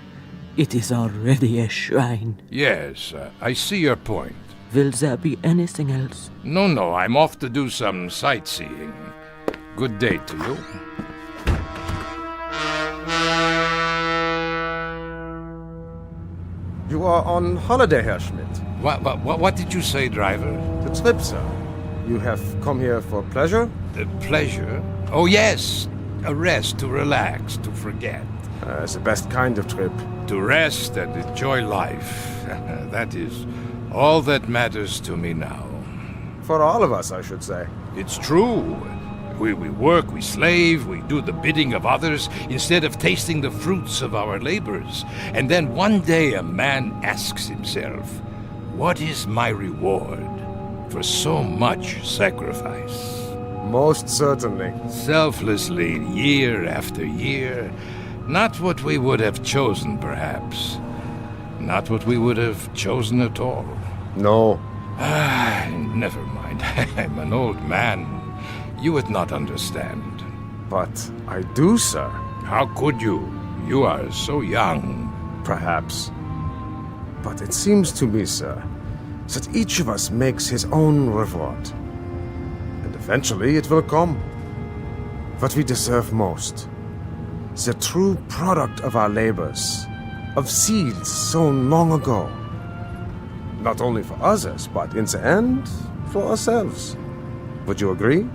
It is already a shrine. Yes, I see your point. Will there be anything else? No, I'm off to do some sightseeing. Good day to you. You are on holiday, Herr Schmidt. What did you say, driver? The trip, sir. You have come here for pleasure? Pleasure? Oh, yes. A rest, to relax, to forget. It's the best kind of trip. To rest and enjoy life. That is all that matters to me now. For all of us, I should say. It's true. We work, we slave, we do the bidding of others instead of tasting the fruits of our labors. And then one day a man asks himself, what is my reward for so much sacrifice? Most certainly. Selflessly, year after year. Not what we would have chosen, perhaps. Not what we would have chosen at all. No. Never mind. I'm an old man. You would not understand. But I do, sir. How could you? You are so young. Perhaps. But it seems to me, sir, that each of us makes his own reward. And eventually it will come. What we deserve most. The true product of our labors. Of seeds sown long ago. Not only for others, but in the end, for ourselves. Would you agree?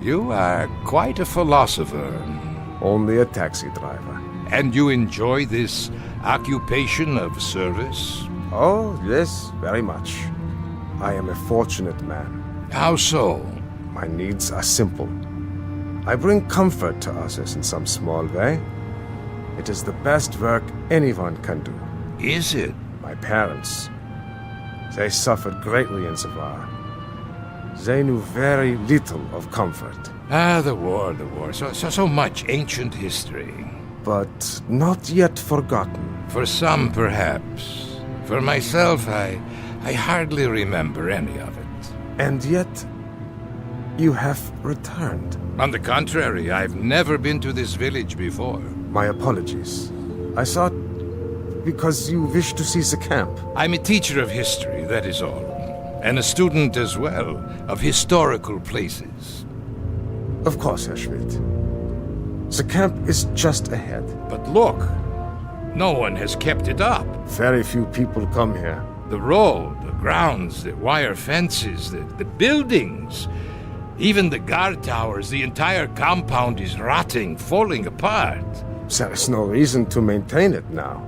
You are quite a philosopher. Only a taxi driver. And you enjoy this occupation of service? Oh, yes, very much. I am a fortunate man. How so? My needs are simple. I bring comfort to others in some small way. It is the best work anyone can do. Is it? My parents. They suffered greatly in the war. They knew very little of comfort. The war. So much ancient history. but not yet forgotten. For some, perhaps. For myself, I hardly remember any of it. And yet, you have returned. On the contrary, I've never been to this village before. My apologies. I thought because you wish to see the camp. I'm a teacher of history, that is all. And a student as well of historical places. Of course, Herr Schmidt. The camp is just ahead. But look, no one has kept it up. Very few people come here. The road, the grounds, the wire fences, the buildings, even the guard towers, the entire compound is rotting, falling apart. There is no reason to maintain it now.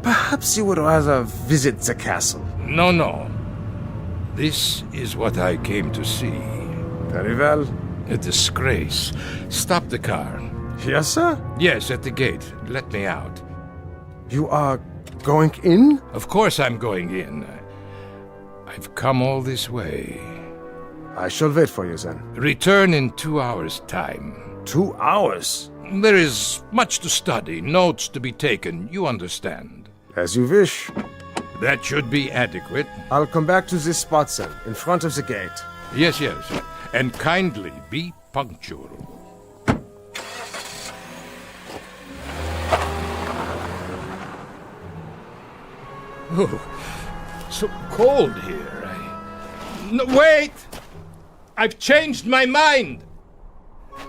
Perhaps you would rather visit the castle. No. This is what I came to see. Very well. A disgrace. Stop the car. Yes, sir? Yes, at the gate. Let me out. You are going in? Of course I'm going in. I've come all this way. I shall wait for you then. Return in 2 hours' time. 2 hours? There is much to study, notes to be taken, you understand. As you wish. That should be adequate. I'll come back to this spot then, in front of the gate. Yes. And kindly be punctual. Oh, so cold here. No, wait! I've changed my mind!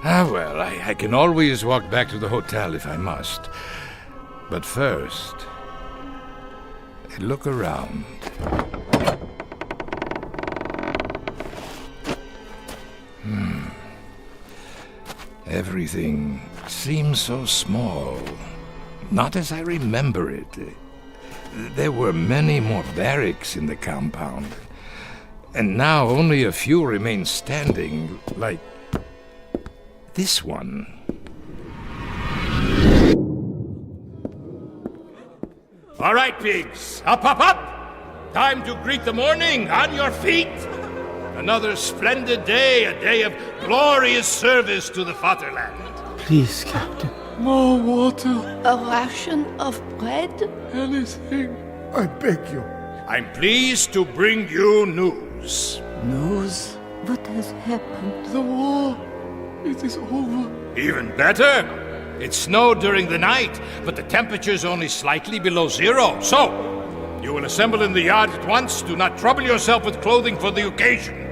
Well, I can always walk back to the hotel if I must. But first, look around. Everything seems so small. Not as I remember it. There were many more barracks in the compound. And now only a few remain standing, like this one. All right, pigs. Up! Time to greet the morning. On your feet. Another splendid day, a day of glorious service to the fatherland. Please, Captain. More water. A ration of bread? Anything. I beg you. I'm pleased to bring you news. News? What has happened? The war. It is over. Even better. It snowed during the night, but the temperature's only slightly below zero. So, you will assemble in the yard at once. Do not trouble yourself with clothing for the occasion.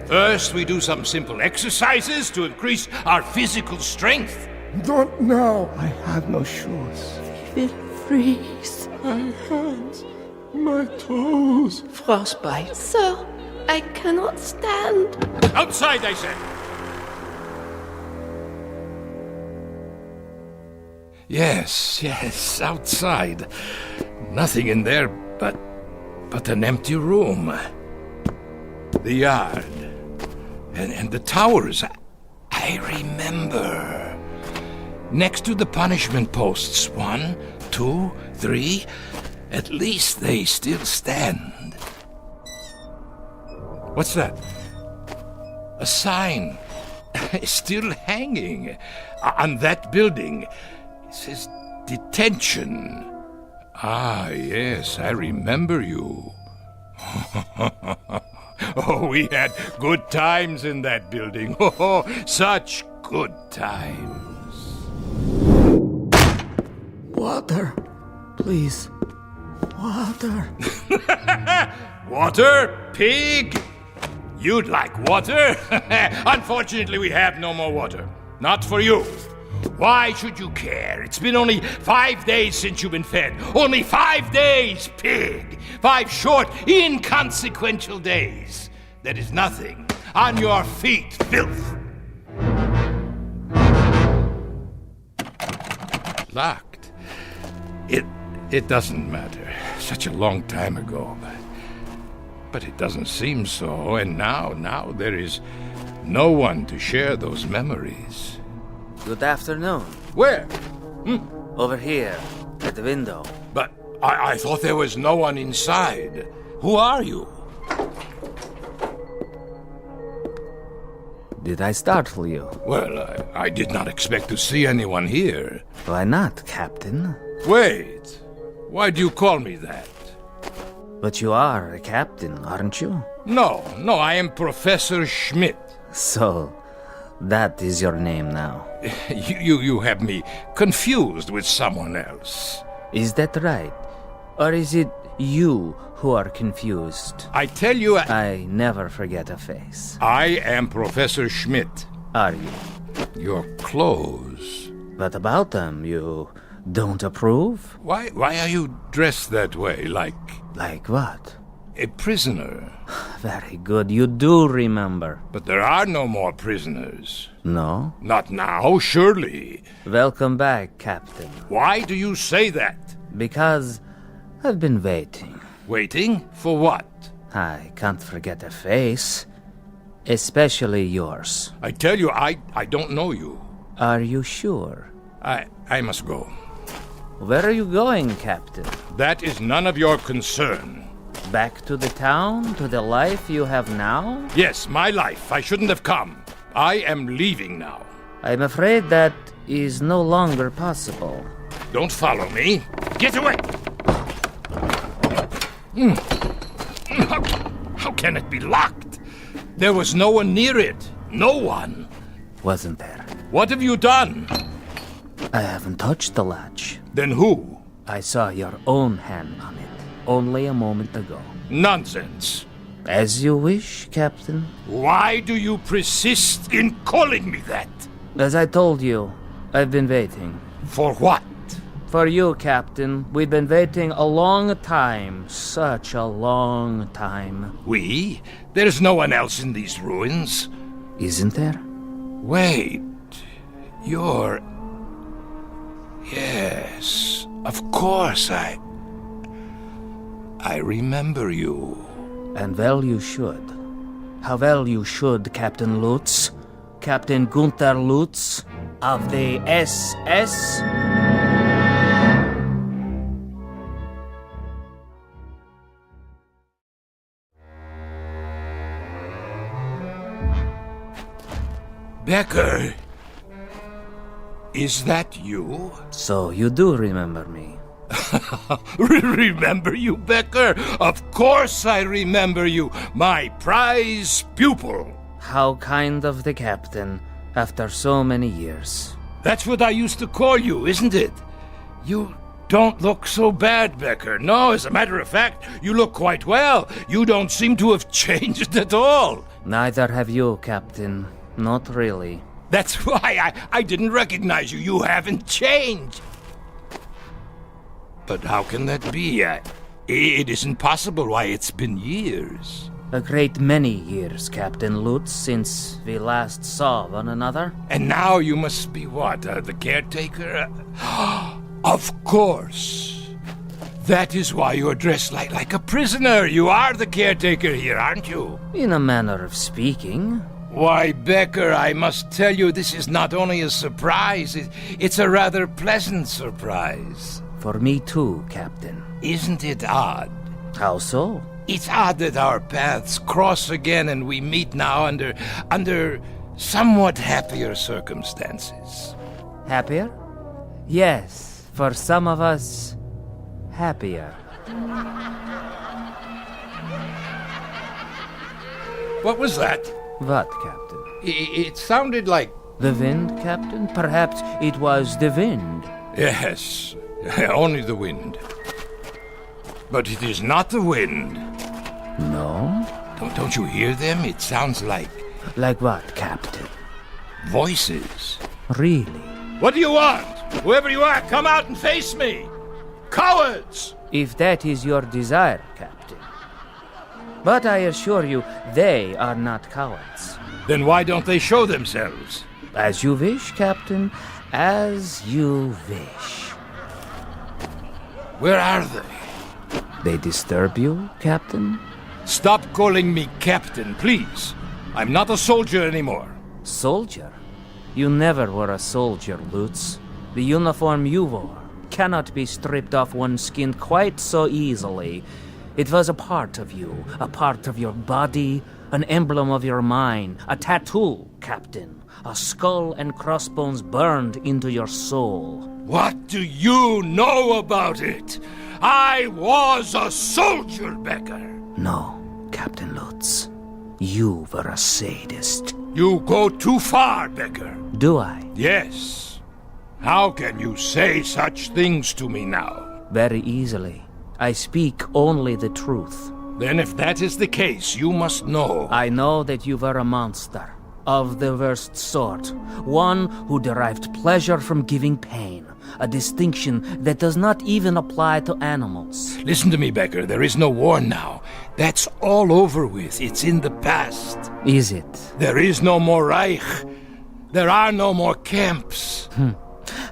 First, we do some simple exercises to increase our physical strength. Not now. I have no shoes. We will freeze. My hands, my toes. Frostbite. Sir, I cannot stand. Outside, I said. Yes, outside. Nothing in there but an empty room. The yard. And the towers. I remember. Next to the punishment posts. 1, 2, 3. At least they still stand. What's that? A sign. Still hanging. On that building. It says detention. Ah, yes, I remember you. Oh, we had good times in that building. Oh, such good times. Water. Please. Water. Water, pig? You'd like water? Unfortunately, we have no more water. Not for you. Why should you care? It's been only 5 days since you've been fed. Only 5 days, pig. 5 short, inconsequential days. That is nothing. On your feet, filth. Locked. It doesn't matter. Such a long time ago. But it doesn't seem so. And now there is no one to share those memories. Good afternoon. Where? Over here, at the window. But I thought there was no one inside. Who are you? Did I startle you? Well, I did not expect to see anyone here. Why not, Captain? Wait. Why do you call me that? But you are a captain, aren't you? No, I am Professor Schmidt. So, that is your name now. You have me confused with someone else. Is that right? Or is it you who are confused? I tell you, I never forget a face. I am Professor Schmidt. Are you? Your clothes. But about them, you don't approve? Why are you dressed that way, like... Like what? A prisoner. Very good, you do remember. But there are no more prisoners. No? Not now, surely. Welcome back, Captain. Why do you say that? Because I've been waiting. Waiting? For what? I can't forget a face. Especially yours. I tell you, I don't know you. Are you sure? I must go. Where are you going, Captain? That is none of your concern. Back to the town? To the life you have now? Yes, my life. I shouldn't have come. I am leaving now. I'm afraid that is no longer possible. Don't follow me. Get away! How can it be locked? There was no one near it. No one. Wasn't there? What have you done? I haven't touched the latch. Then who? I saw your own hand on it only a moment ago. Nonsense. As you wish, Captain. Why do you persist in calling me that? As I told you, I've been waiting. For what? For you, Captain. We've been waiting a long time. Such a long time. We? There's no one else in these ruins. Isn't there? Wait. You're... Yes. Of course, I remember you. And well you should. How well you should, Captain Lutz. Captain Gunther Lutz of the SS. Becker, is that you? So you do remember me. Remember you, Becker? Of course I remember you, my prize pupil. How kind of the captain, after so many years. That's what I used to call you, isn't it? You don't look so bad, Becker. No, as a matter of fact, you look quite well. You don't seem to have changed at all. Neither have you, Captain. Not really. That's why I didn't recognize you. You haven't changed. But how can that be? It isn't possible. Why, it's been years. A great many years, Captain Lutz, since we last saw one another. And now you must be what, the caretaker? Of course. That is why you're dressed like a prisoner. You are the caretaker here, aren't you? In a manner of speaking. Why, Becker, I must tell you, this is not only a surprise, it's a rather pleasant surprise. For me too, Captain. Isn't it odd? How so? It's odd that our paths cross again and we meet now under somewhat happier circumstances. Happier? Yes, for some of us, happier. What was that? What, Captain? It sounded like... The wind, Captain? Perhaps it was the wind. Yes, only the wind. But it is not the wind. No? Don't you hear them? It sounds like... Like what, Captain? Voices. Really? What do you want? Whoever you are, come out and face me! Cowards! If that is your desire, Captain. But I assure you, they are not cowards. Then why don't they show themselves? As you wish, Captain. As you wish. Where are they? They disturb you, Captain? Stop calling me Captain, please. I'm not a soldier anymore. Soldier? You never were a soldier, Lutz. The uniform you wore cannot be stripped off one's skin quite so easily. It was a part of you, a part of your body, An emblem of your mind. A tattoo, Captain. A skull and crossbones burned into your soul. What do you know about it? I was a soldier, Becker. No, Captain Lutz. You were a sadist. You go too far, Becker. Do I? Yes. How can you say such things to me now? Very easily. I speak only the truth. Then if that is the case, you must know. I know that you were a monster. Of the worst sort. One who derived pleasure from giving pain. A distinction that does not even apply to animals. Listen to me, Becker. There is no war now. That's all over with. It's in the past. Is it? There is no more Reich. There are no more camps.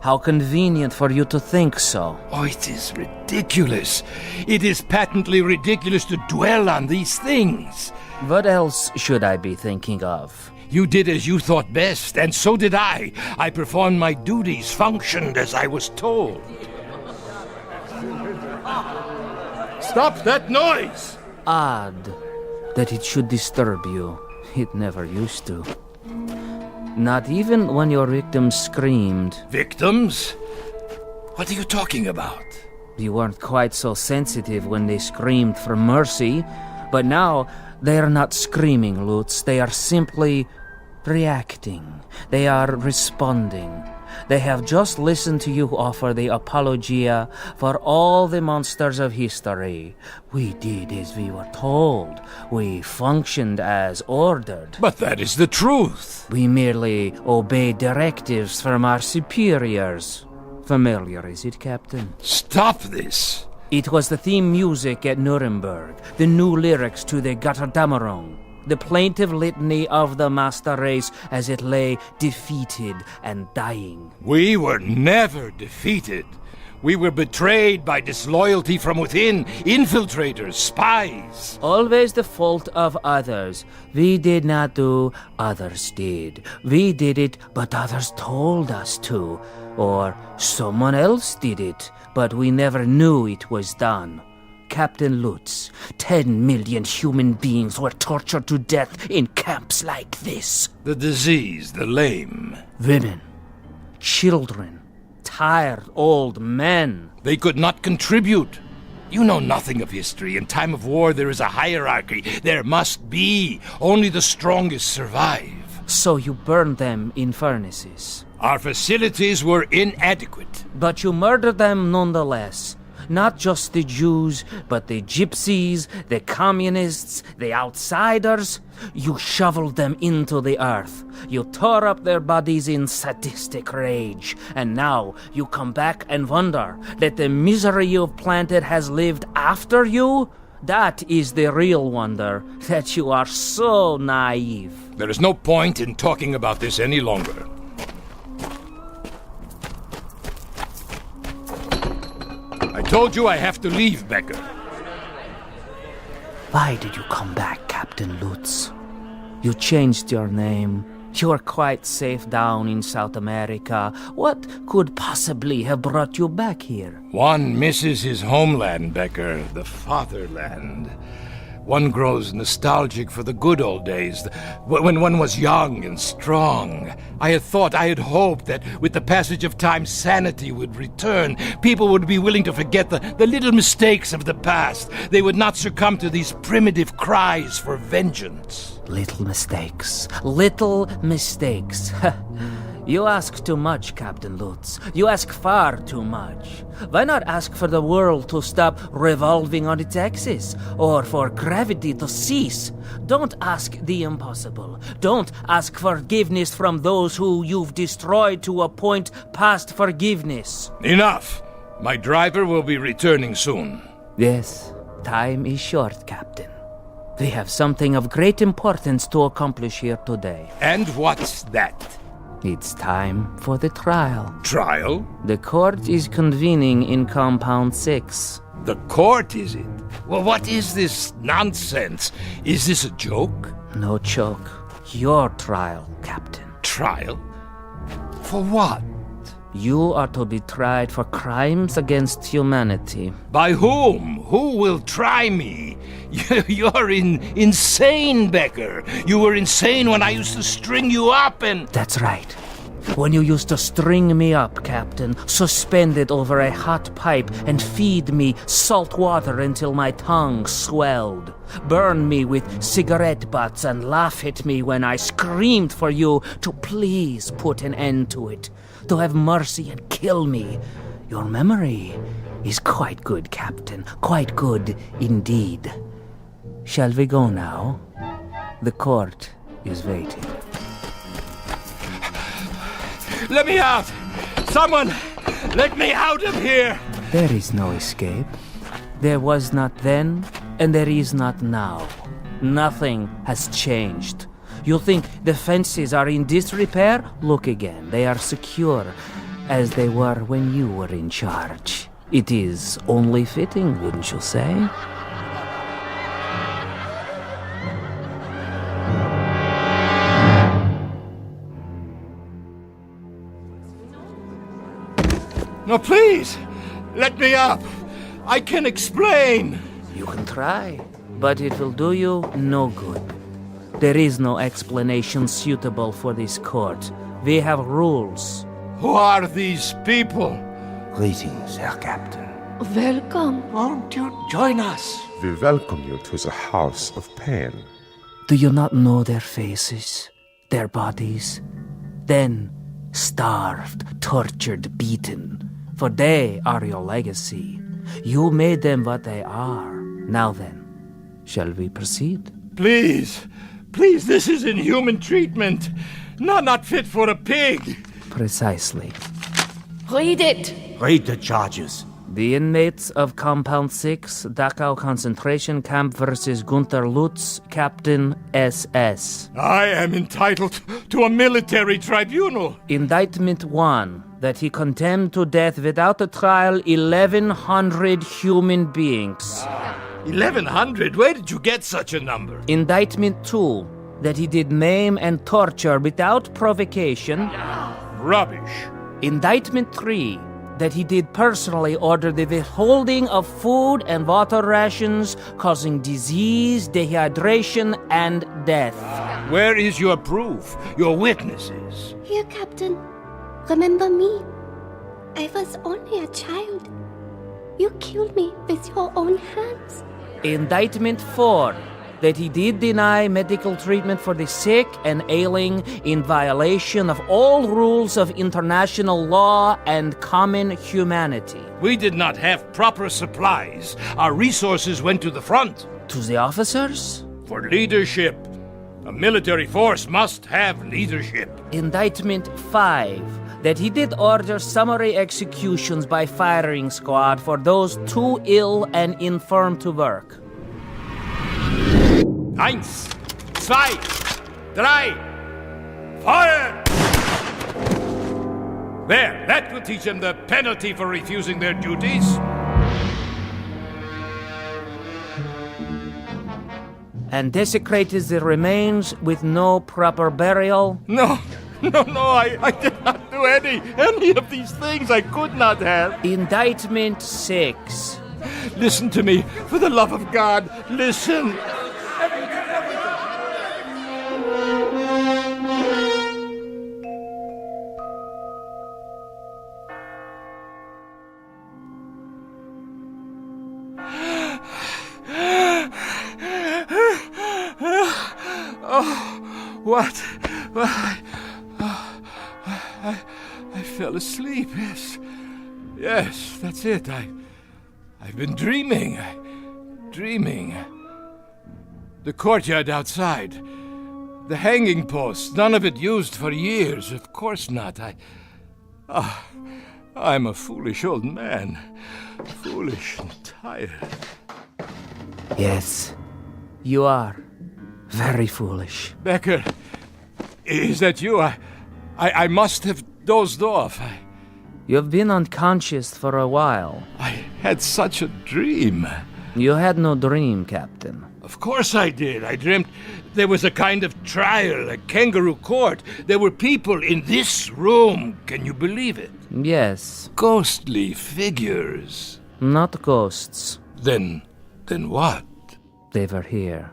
How convenient for you to think so. Oh, it is ridiculous. It is patently ridiculous to dwell on these things. What else should I be thinking of? You did as you thought best, and so did I. I performed my duties, functioned as I was told. Stop that noise! Odd that it should disturb you. It never used to. Not even when your victims screamed. Victims? What are you talking about? You weren't quite so sensitive when they screamed for mercy, but now they are not screaming, Lutz. They are simply reacting. They are responding. They have just listened to you offer the apologia for all the monsters of history. We did as we were told. We functioned as ordered. But that is the truth. We merely obeyed directives from our superiors. Familiar, is it, Captain? Stop this. It was the theme music at Nuremberg, the new lyrics to the Götterdämmerung, the plaintive litany of the master race as it lay defeated and dying. We were never defeated. We were betrayed by disloyalty from within, infiltrators, spies. Always the fault of others. We did not do, others did. We did it, but others told us to. Or someone else did it, but we never knew it was done. Captain Lutz, 10 million human beings were tortured to death in camps like this. The diseased, the lame. Women, children, tired old men. They could not contribute. You know nothing of history. In time of war, there is a hierarchy. There must be. Only the strongest survive. So you burned them in furnaces. Our facilities were inadequate. But you murdered them nonetheless. Not just the Jews, but the gypsies, the communists, the outsiders. You shoveled them into the earth. You tore up their bodies in sadistic rage. And now you come back and wonder that the misery you've planted has lived after you? That is the real wonder, that you are so naive. There is no point in talking about this any longer. I told you I have to leave, Becker. Why did you come back, Captain Lutz? You changed your name. You are quite safe down in South America. What could possibly have brought you back here? One misses his homeland, Becker, the fatherland. One grows nostalgic for the good old days, when one was young and strong. I had hoped that with the passage of time, sanity would return. People would be willing to forget the little mistakes of the past. They would not succumb to these primitive cries for vengeance. Little mistakes. Little mistakes. You ask too much, Captain Lutz. You ask far too much. Why not ask for the world to stop revolving on its axis, or for gravity to cease? Don't ask the impossible. Don't ask forgiveness from those who you've destroyed to a point past forgiveness. Enough! My driver will be returning soon. Yes, time is short, Captain. We have something of great importance to accomplish here today. And what's that? It's time for the trial. Trial? The court is convening in Compound 6. The court, is it? Well, what is this nonsense? Is this a joke? No joke. Your trial, Captain. Trial? For what? You are to be tried for crimes against humanity. By whom? Who will try me? You're insane, Becker. You were insane when I used to string you up and... That's right. When you used to string me up, Captain, suspended over a hot pipe and feed me salt water until my tongue swelled, burn me with cigarette butts and laugh at me when I screamed for you to please put an end to it, to have mercy and kill me. Your memory is quite good, Captain, quite good indeed. Shall we go now? The court is waiting. Let me out! Someone, let me out of here! There is no escape. There was not then, and there is not now. Nothing has changed. You think the fences are in disrepair? Look again. They are secure, as they were when you were in charge. It is only fitting, wouldn't you say? No, please! Let me up! I can explain! You can try, but it will do you no good. There is no explanation suitable for this court. We have rules. Who are these people? Greetings, Herr Captain. Welcome. Won't you join us? We welcome you to the house of pain. Do you not know their faces, their bodies? Then, starved, tortured, beaten. For they are your legacy. You made them what they are. Now then, shall we proceed? Please, please, this is inhuman treatment. Not fit for a pig. Precisely. Read it. Read the charges. The inmates of Compound 6, Dachau Concentration Camp versus Gunther Lutz, Captain SS. I am entitled to a military tribunal. Indictment 1, that he condemned to death without a trial 1,100 human beings. 1,100? Where did you get such a number? Indictment 2, that he did maim and torture without provocation. Rubbish. Indictment 3, that he did personally order the withholding of food and water rations, causing disease, dehydration, and death. Where is your proof, your witnesses? Here, Captain. Remember me. I was only a child. You killed me with your own hands. Indictment 4, that he did deny medical treatment for the sick and ailing in violation of all rules of international law and common humanity. We did not have proper supplies. Our resources went to the front. To the officers? For leadership. A military force must have leadership. Indictment 5, that he did order summary executions by firing squad for those too ill and infirm to work. 1, 2, 3, fire! There, that will teach them the penalty for refusing their duties. And desecrated the remains with no proper burial? No, I did not do any of these things. I could not have. Indictment 6. Listen to me, for the love of God, listen. What? I fell asleep, Yes, that's it. I've been dreaming. The courtyard outside. The hanging post, none of it used for years. Of course not. I'm a foolish old man. Foolish and tired. Yes, you are. Very foolish. Becker, is that you? I must have dozed off. You've been unconscious for a while. I had such a dream. You had no dream, Captain. Of course I did. I dreamt there was a kind of trial, a kangaroo court. There were people in this room. Can you believe it? Yes. Ghostly figures. Not ghosts. Then what? They were here.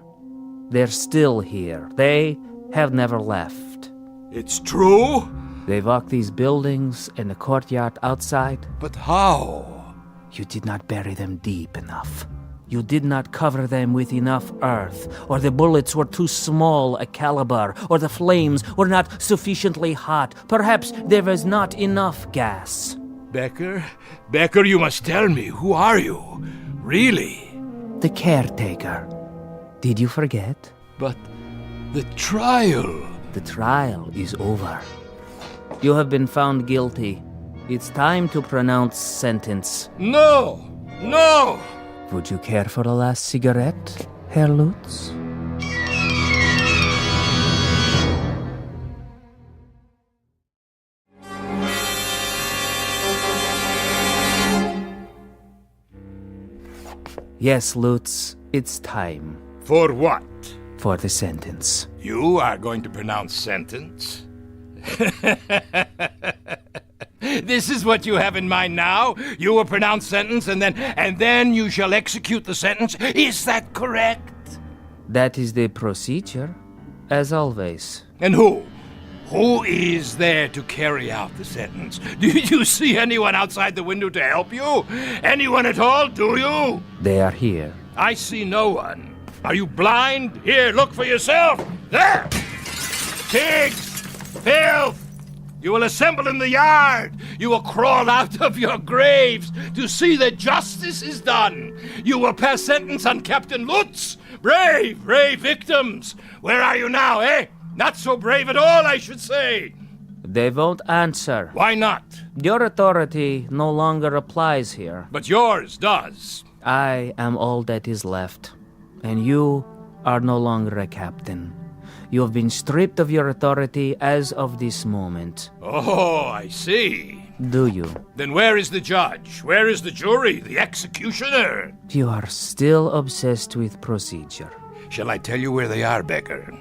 They're still here. They have never left. It's true? They walk these buildings and the courtyard outside. But how? You did not bury them deep enough. You did not cover them with enough earth, or the bullets were too small a caliber, or the flames were not sufficiently hot. Perhaps there was not enough gas. Becker? Becker, you must tell me. Who are you? Really? The caretaker. Did you forget? But the trial... The trial is over. You have been found guilty. It's time to pronounce sentence. No! No! Would you care for a last cigarette, Herr Lutz? Yes, Lutz, it's time. For what? For the sentence. You are going to pronounce sentence? This is what you have in mind now? You will pronounce sentence and then you shall execute the sentence? Is that correct? That is the procedure, as always. And who? Who is there to carry out the sentence? Do you see anyone outside the window to help you? Anyone at all, do you? They are here. I see no one. Are you blind? Here, look for yourself. There! Pigs! Filth! You will assemble in the yard. You will crawl out of your graves to see that justice is done. You will pass sentence on Captain Lutz. Brave, brave victims. Where are you now, eh? Not so brave at all, I should say. They won't answer. Why not? Your authority no longer applies here. But yours does. I am all that is left, and you are no longer a captain. You have been stripped of your authority as of this moment. Oh, I see. Do you? Then where is the judge? Where is the jury? The executioner? You are still obsessed with procedure. Shall I tell you where they are, Becker?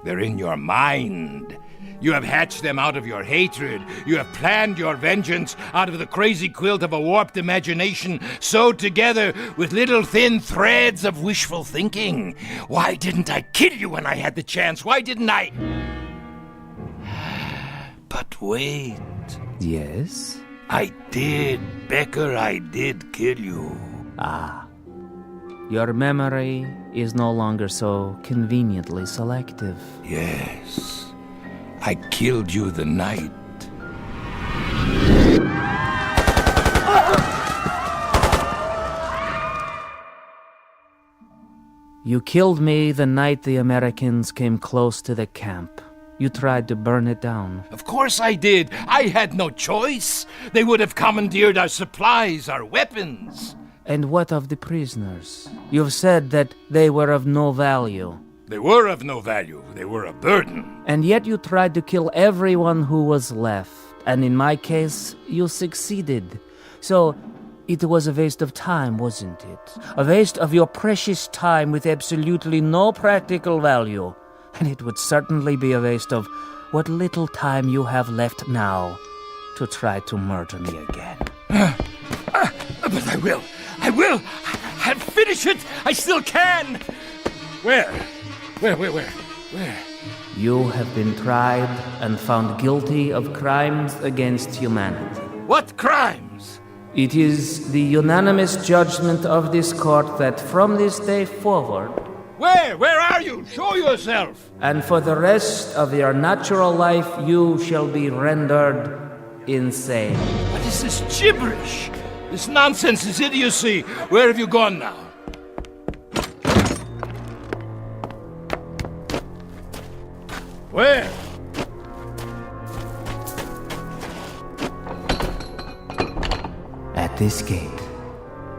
They're in your mind. You have hatched them out of your hatred. You have planned your vengeance out of the crazy quilt of a warped imagination sewed together with little thin threads of wishful thinking. Why didn't I kill you when I had the chance? Why didn't I? But wait. Yes? I did, Becker, I did kill you. Ah. Your memory is no longer so conveniently selective. Yes. I killed you the night. You killed me the night the Americans came close to the camp. You tried to burn it down. Of course I did. I had no choice. They would have commandeered our supplies, our weapons. And what of the prisoners? You've said that they were of no value. They were of no value. They were a burden. And yet you tried to kill everyone who was left. And in my case, you succeeded. So, it was a waste of time, wasn't it? A waste of your precious time with absolutely no practical value. And it would certainly be a waste of what little time you have left now to try to murder me again. But I will. I'll finish it. I still can. Where? You have been tried and found guilty of crimes against humanity. What crimes? It is the unanimous judgment of this court that from this day forward... Where are you? Show yourself! And for the rest of your natural life, you shall be rendered insane. What is this gibberish? This nonsense, this idiocy. Where have you gone now? Where? At this gate,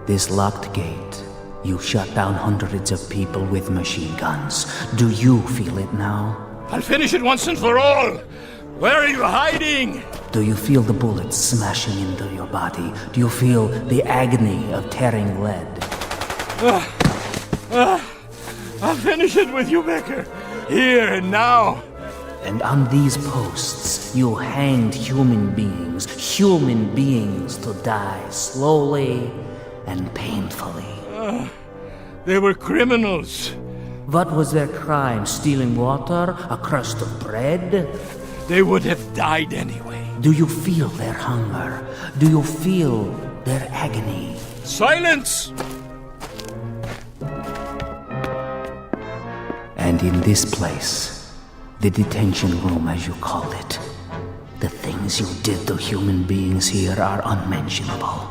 this locked gate, you shut down hundreds of people with machine guns. Do you feel it now? I'll finish it once and for all. Where are you hiding? Do you feel the bullets smashing into your body? Do you feel the agony of tearing lead? I'll finish it with you, Becker. Here and now. And on these posts, you hanged human beings, human beings to die slowly and painfully. They were criminals. What was their crime? Stealing water? A crust of bread? They would have died anyway. Do you feel their hunger? Do you feel their agony? Silence! And in this place, the detention room as you call it, the things you did to human beings here are unmentionable.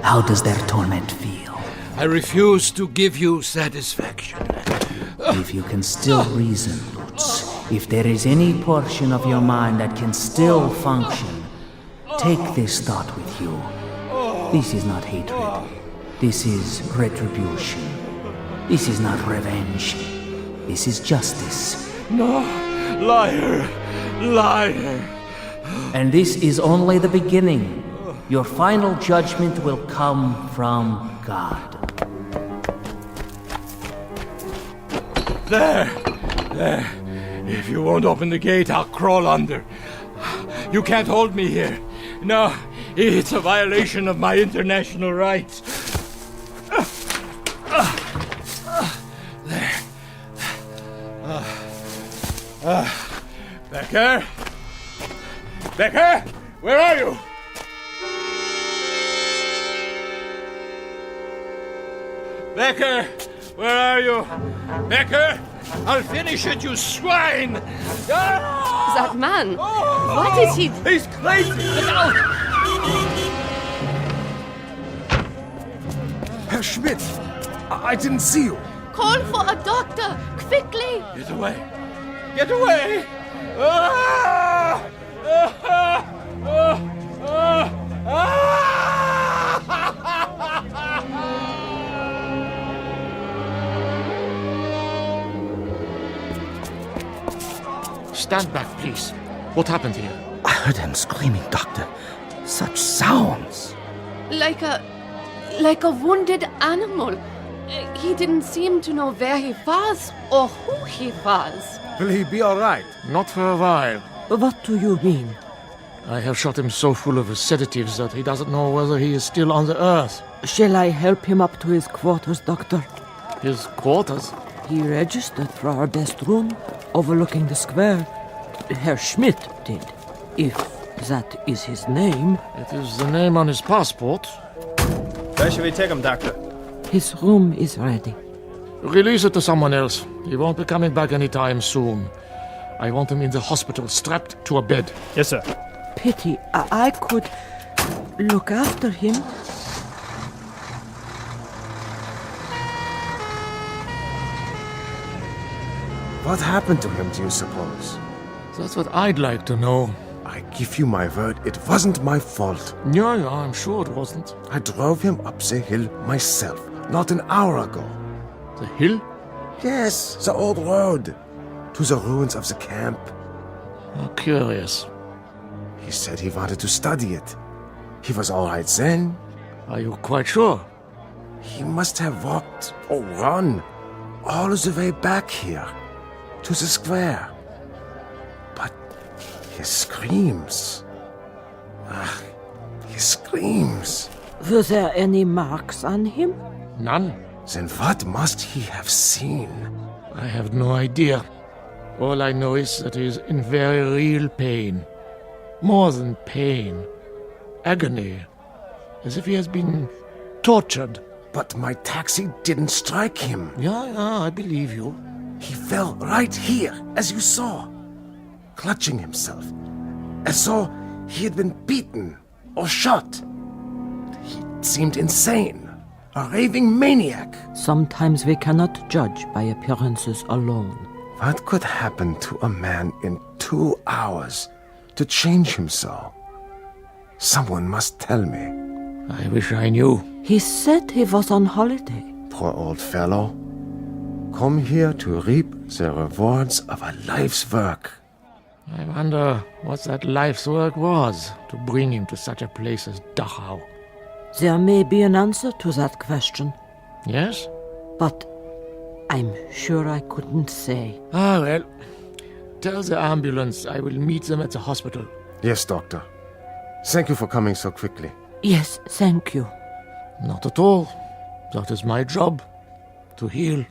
How does their torment feel? I refuse to give you satisfaction. If you can still reason, Lutz, if there is any portion of your mind that can still function, take this thought with you. This is not hatred. This is retribution. This is not revenge. This is justice. No, liar, liar. And this is only the beginning. Your final judgment will come from God. There. If you won't open the gate, I'll crawl under. You can't hold me here. No, it's a violation of my international rights. There. Becker? Becker? Where are you? Becker! Where are you? Becker! I'll finish it, you swine! Ah! That man! What is he? He's crazy! Look out! Herr Schmidt! I didn't see you! Call for a doctor! Quickly! Get away! Get away! Ah! Ah! Ah! Ah! Stand back, please. What happened here? I heard them screaming, Doctor. Such sounds. Like a wounded animal. He didn't seem to know where he was or who he was. Will he be all right? Not for a while. What do you mean? I have shot him so full of sedatives that he doesn't know whether he is still on the earth. Shall I help him up to his quarters, Doctor? His quarters? He registered for our best room, overlooking the square. Herr Schmidt did, if that is his name. It is the name on his passport. Where should we take him, Doctor? His room is ready. Release it to someone else. He won't be coming back anytime soon. I want him in the hospital, strapped to a bed. Yes, sir. Pity, I could look after him. What happened to him, do you suppose? That's what I'd like to know. I give you my word, it wasn't my fault. Yeah, I'm sure it wasn't. I drove him up the hill myself, not an hour ago. The hill? Yes, the old road. To the ruins of the camp. Oh, curious. He said he wanted to study it. He was all right then. Are you quite sure? He must have walked or run all the way back here to the square. But his screams. His screams. Were there any marks on him? None. Then what must he have seen? I have no idea. All I know is that he is in very real pain. More than pain. Agony. As if he has been tortured. But my taxi didn't strike him. Yeah, I believe you. He fell right here, as you saw. Clutching himself. As though he had been beaten or shot. He seemed insane. A raving maniac. Sometimes we cannot judge by appearances alone. What could happen to a man in 2 hours to change him so? Someone must tell me. I wish I knew. He said he was on holiday. Poor old fellow. Come here to reap the rewards of a life's work. I wonder what that life's work was to bring him to such a place as Dachau. There may be an answer to that question. Yes? But I'm sure I couldn't say. Ah, well. Tell the ambulance I will meet them at the hospital. Yes, Doctor. Thank you for coming so quickly. Yes, thank you. Not at all. That is my job, to heal.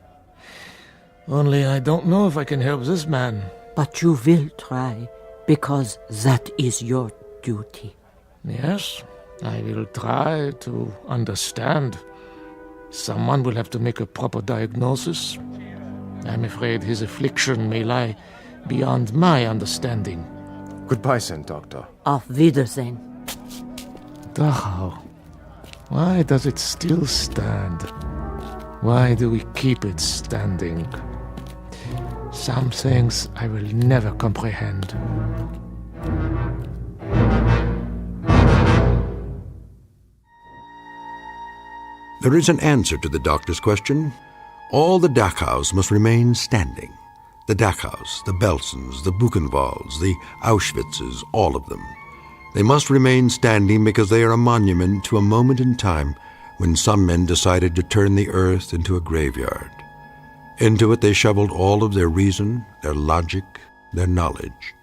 Only I don't know if I can help this man. But you will try, because that is your duty. Yes, I will try to understand. Someone will have to make a proper diagnosis. I'm afraid his affliction may lie beyond my understanding. Goodbye, then, Doctor. Auf Wiedersehen. Dachau. Why does it still stand? Why do we keep it standing? Some things I will never comprehend. There is an answer to the doctor's question. All the Dachau's must remain standing. The Dachau's, the Belsens, the Buchenwalds, the Auschwitzes, all of them. They must remain standing because they are a monument to a moment in time when some men decided to turn the earth into a graveyard. Into it they shoveled all of their reason, their logic, their knowledge,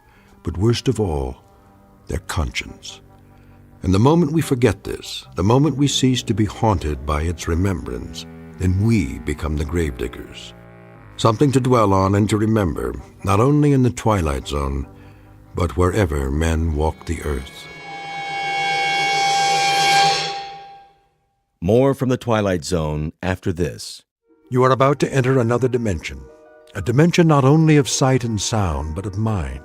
but worst of all, their conscience. And the moment we forget this, the moment we cease to be haunted by its remembrance, then we become the gravediggers. Something to dwell on and to remember, not only in the Twilight Zone, but wherever men walk the earth. More from the Twilight Zone after this. You are about to enter another dimension, a dimension not only of sight and sound, but of mind,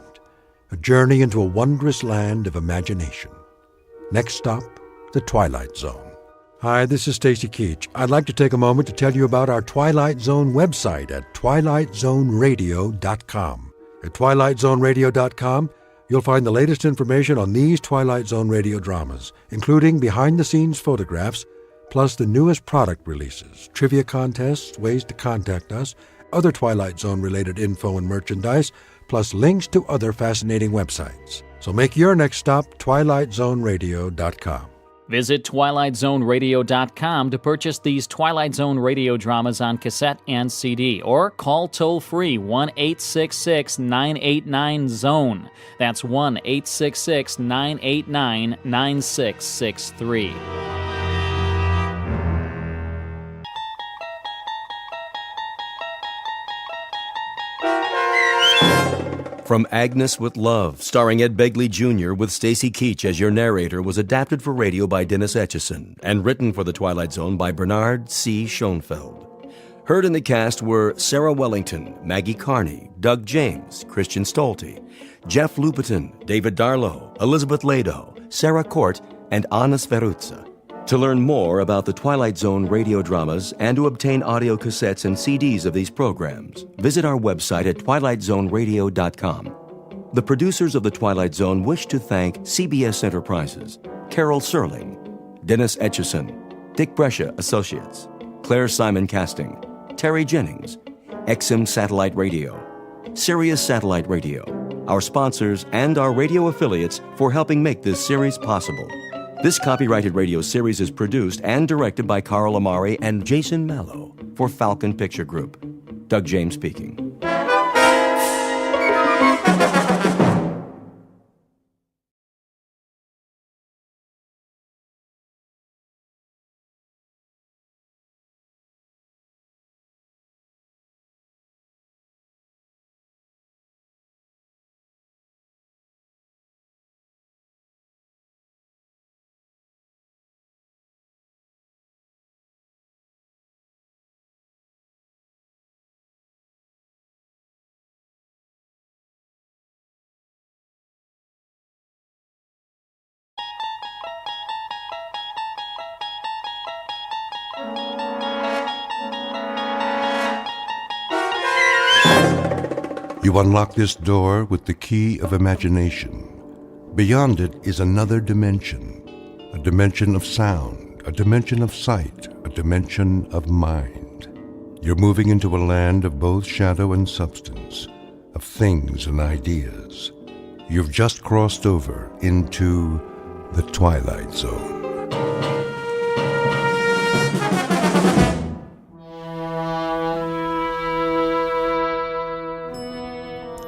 a journey into a wondrous land of imagination. Next stop, the Twilight Zone. Hi, this is Stacy Keach. I'd like to take a moment to tell you about our Twilight Zone website at twilightzoneradio.com. At twilightzoneradio.com, you'll find the latest information on these Twilight Zone radio dramas, including behind-the-scenes photographs, plus the newest product releases, trivia contests, ways to contact us, other Twilight Zone-related info and merchandise, plus links to other fascinating websites. So make your next stop twilightzoneradio.com. Visit twilightzoneradio.com to purchase these Twilight Zone radio dramas on cassette and CD, or call toll-free 1-866-989-ZONE. That's 1-866-989-9663. From Agnes with Love, starring Ed Begley Jr. with Stacy Keach as your narrator, was adapted for radio by Dennis Etchison and written for The Twilight Zone by Bernard C. Schoenfeld. Heard in the cast were Sarah Wellington, Maggie Carney, Doug James, Christian Stolte, Jeff Lupetin, David Darlow, Elizabeth Lado, Sarah Court, and Anna Sverutza. To learn more about the Twilight Zone radio dramas and to obtain audio cassettes and CDs of these programs, visit our website at twilightzoneradio.com. The producers of The Twilight Zone wish to thank CBS Enterprises, Carol Serling, Dennis Etchison, Dick Brescia Associates, Claire Simon Casting, Terry Jennings, XM Satellite Radio, Sirius Satellite Radio, our sponsors, and our radio affiliates for helping make this series possible. This copyrighted radio series is produced and directed by Carl Amari and Jason Mallow for Falcon Picture Group. Doug James speaking. You unlock this door with the key of imagination. Beyond it is another dimension, a dimension of sound, a dimension of sight, a dimension of mind. You're moving into a land of both shadow and substance, of things and ideas. You've just crossed over into the Twilight Zone.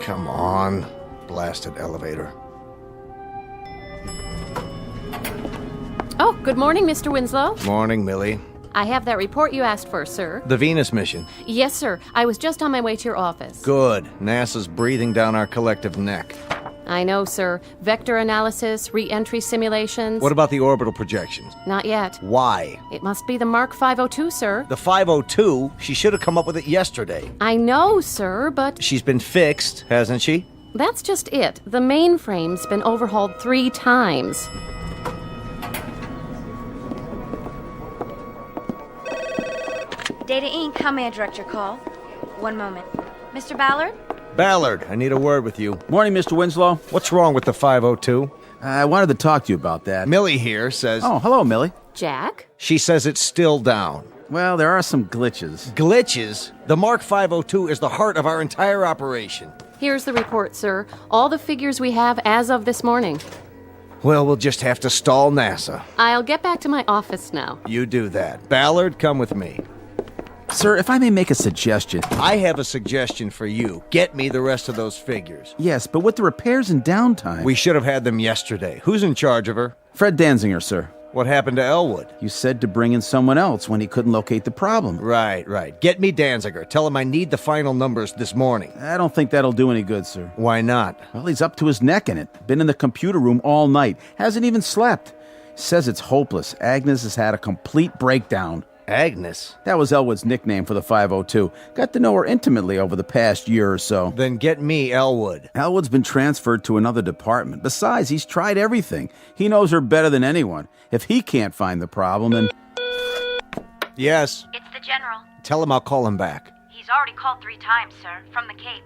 Come on, blasted elevator. Good morning, Mr. Winslow. Morning, Millie. I have that report you asked for, sir. The Venus mission. Yes, sir. I was just on my way to your office. Good. NASA's breathing down our collective neck. I know, sir. Vector analysis, re-entry simulations. What about the orbital projections? Not yet. Why? It must be the Mark 502, sir. The 502? She should have come up with it yesterday. I know, sir, but... She's been fixed, hasn't she? That's just it. The mainframe's been overhauled 3 times. Data Inc., how may I direct your call? One moment. Mr. Ballard? Ballard, I need a word with you. Morning, Mr. Winslow. What's wrong with the 502? I wanted to talk to you about that. Millie here says... Oh, hello, Millie. Jack? She says it's still down. Well, there are some glitches. Glitches? The Mark 502 is the heart of our entire operation. Here's the report, sir. All the figures we have as of this morning. Well, we'll just have to stall NASA. I'll get back to my office now. You do that. Ballard, come with me. Sir, if I may make a suggestion. I have a suggestion for you. Get me the rest of those figures. Yes, but with the repairs and downtime... We should have had them yesterday. Who's in charge of her? Fred Danziger, sir. What happened to Elwood? You said to bring in someone else when he couldn't locate the problem. Right. Get me Danziger. Tell him I need the final numbers this morning. I don't think that'll do any good, sir. Why not? Well, he's up to his neck in it. Been in the computer room all night. Hasn't even slept. Says it's hopeless. Agnes has had a complete breakdown. Agnes? That was Elwood's nickname for the 502. Got to know her intimately over the past year or so. Then get me Elwood. Elwood's been transferred to another department. Besides, he's tried everything. He knows her better than anyone. If he can't find the problem, then... Yes? It's the General. Tell him I'll call him back. He's already called 3 times, sir, from the Cape.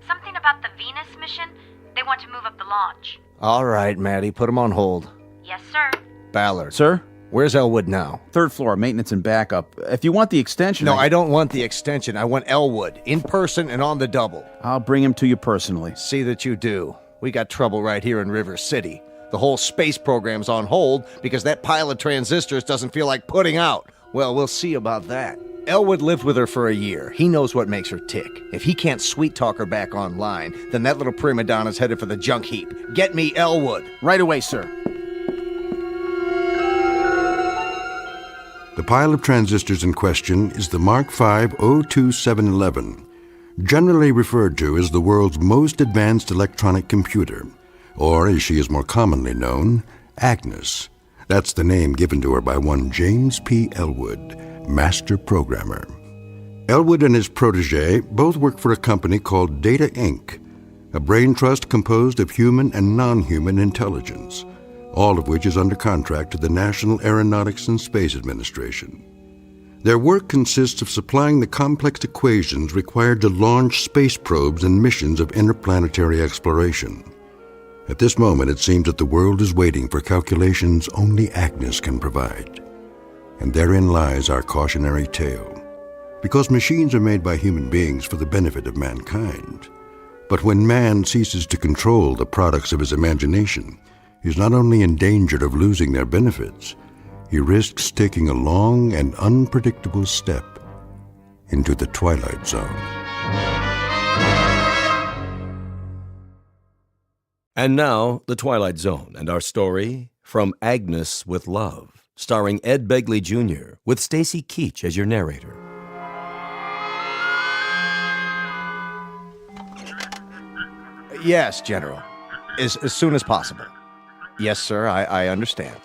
Something about the Venus mission. They want to move up the launch. All right, Maddie, put him on hold. Yes, sir. Ballard. Sir? Where's Elwood now? 3rd floor, maintenance and backup. If you want the extension... No, I don't want the extension. I want Elwood, in person and on the double. I'll bring him to you personally. See that you do. We got trouble right here in River City. The whole space program's on hold because that pile of transistors doesn't feel like putting out. Well, we'll see about that. Elwood lived with her for a year. He knows what makes her tick. If he can't sweet-talk her back online, then that little prima donna's headed for the junk heap. Get me Elwood. Right away, sir. The pile of transistors in question is the Mark V 02711, generally referred to as the world's most advanced electronic computer, or as she is more commonly known, Agnes. That's the name given to her by one James P. Elwood, master programmer. Elwood and his protege both work for a company called Data Inc., a brain trust composed of human and non-human intelligence, all of which is under contract to the National Aeronautics and Space Administration. Their work consists of supplying the complex equations required to launch space probes and missions of interplanetary exploration. At this moment, it seems that the world is waiting for calculations only Agnes can provide. And therein lies our cautionary tale. Because machines are made by human beings for the benefit of mankind. But when man ceases to control the products of his imagination, he's not only in danger of losing their benefits, he risks taking a long and unpredictable step into the Twilight Zone. And now, The Twilight Zone and our story, From Agnes with Love, starring Ed Begley Jr., with Stacy Keach as your narrator. Yes, General. As soon as possible. Yes, sir, I understand.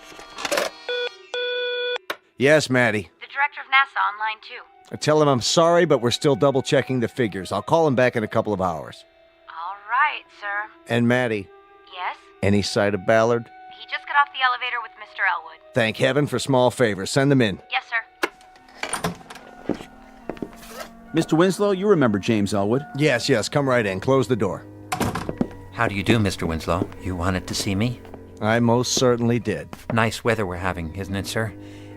Yes, Maddie. The director of NASA online, too. Tell him I'm sorry, but we're still double-checking the figures. I'll call him back in a couple of hours. All right, sir. And Maddie. Yes? Any sight of Ballard? He just got off the elevator with Mr. Elwood. Thank heaven for small favors. Send them in. Yes, sir. Mr. Winslow, you remember James Elwood? Yes, come right in. Close the door. How do you do, Mr. Winslow? You wanted to see me? I most certainly did. Nice weather we're having, isn't it, sir?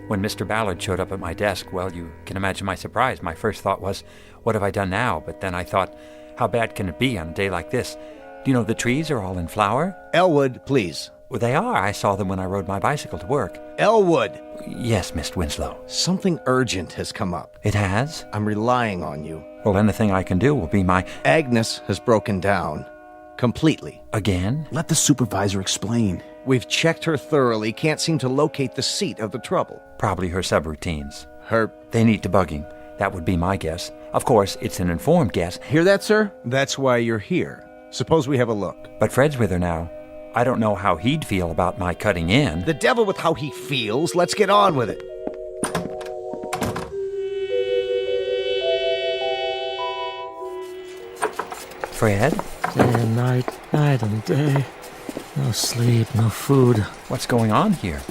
When Mr. Ballard showed up at my desk, well, you can imagine my surprise. My first thought was, what have I done now? But then I thought, how bad can it be on a day like this? Do you know the trees are all in flower? Elwood, please. Well, they are. I saw them when I rode my bicycle to work. Elwood! Yes, Mr. Winslow. Something urgent has come up. It has? I'm relying on you. Well, anything I can do will be my... Agnes has broken down. Completely. Again? Let the supervisor explain. We've checked her thoroughly, can't seem to locate the seat of the trouble. Probably her subroutines. Her... They need debugging. That would be my guess. Of course, it's an informed guess. Hear that, sir? That's why you're here. Suppose we have a look. But Fred's with her now. I don't know how he'd feel about my cutting in. The devil with how he feels. Let's get on with it. Fred? Day and night, night and day. No sleep, no food. What's going on here?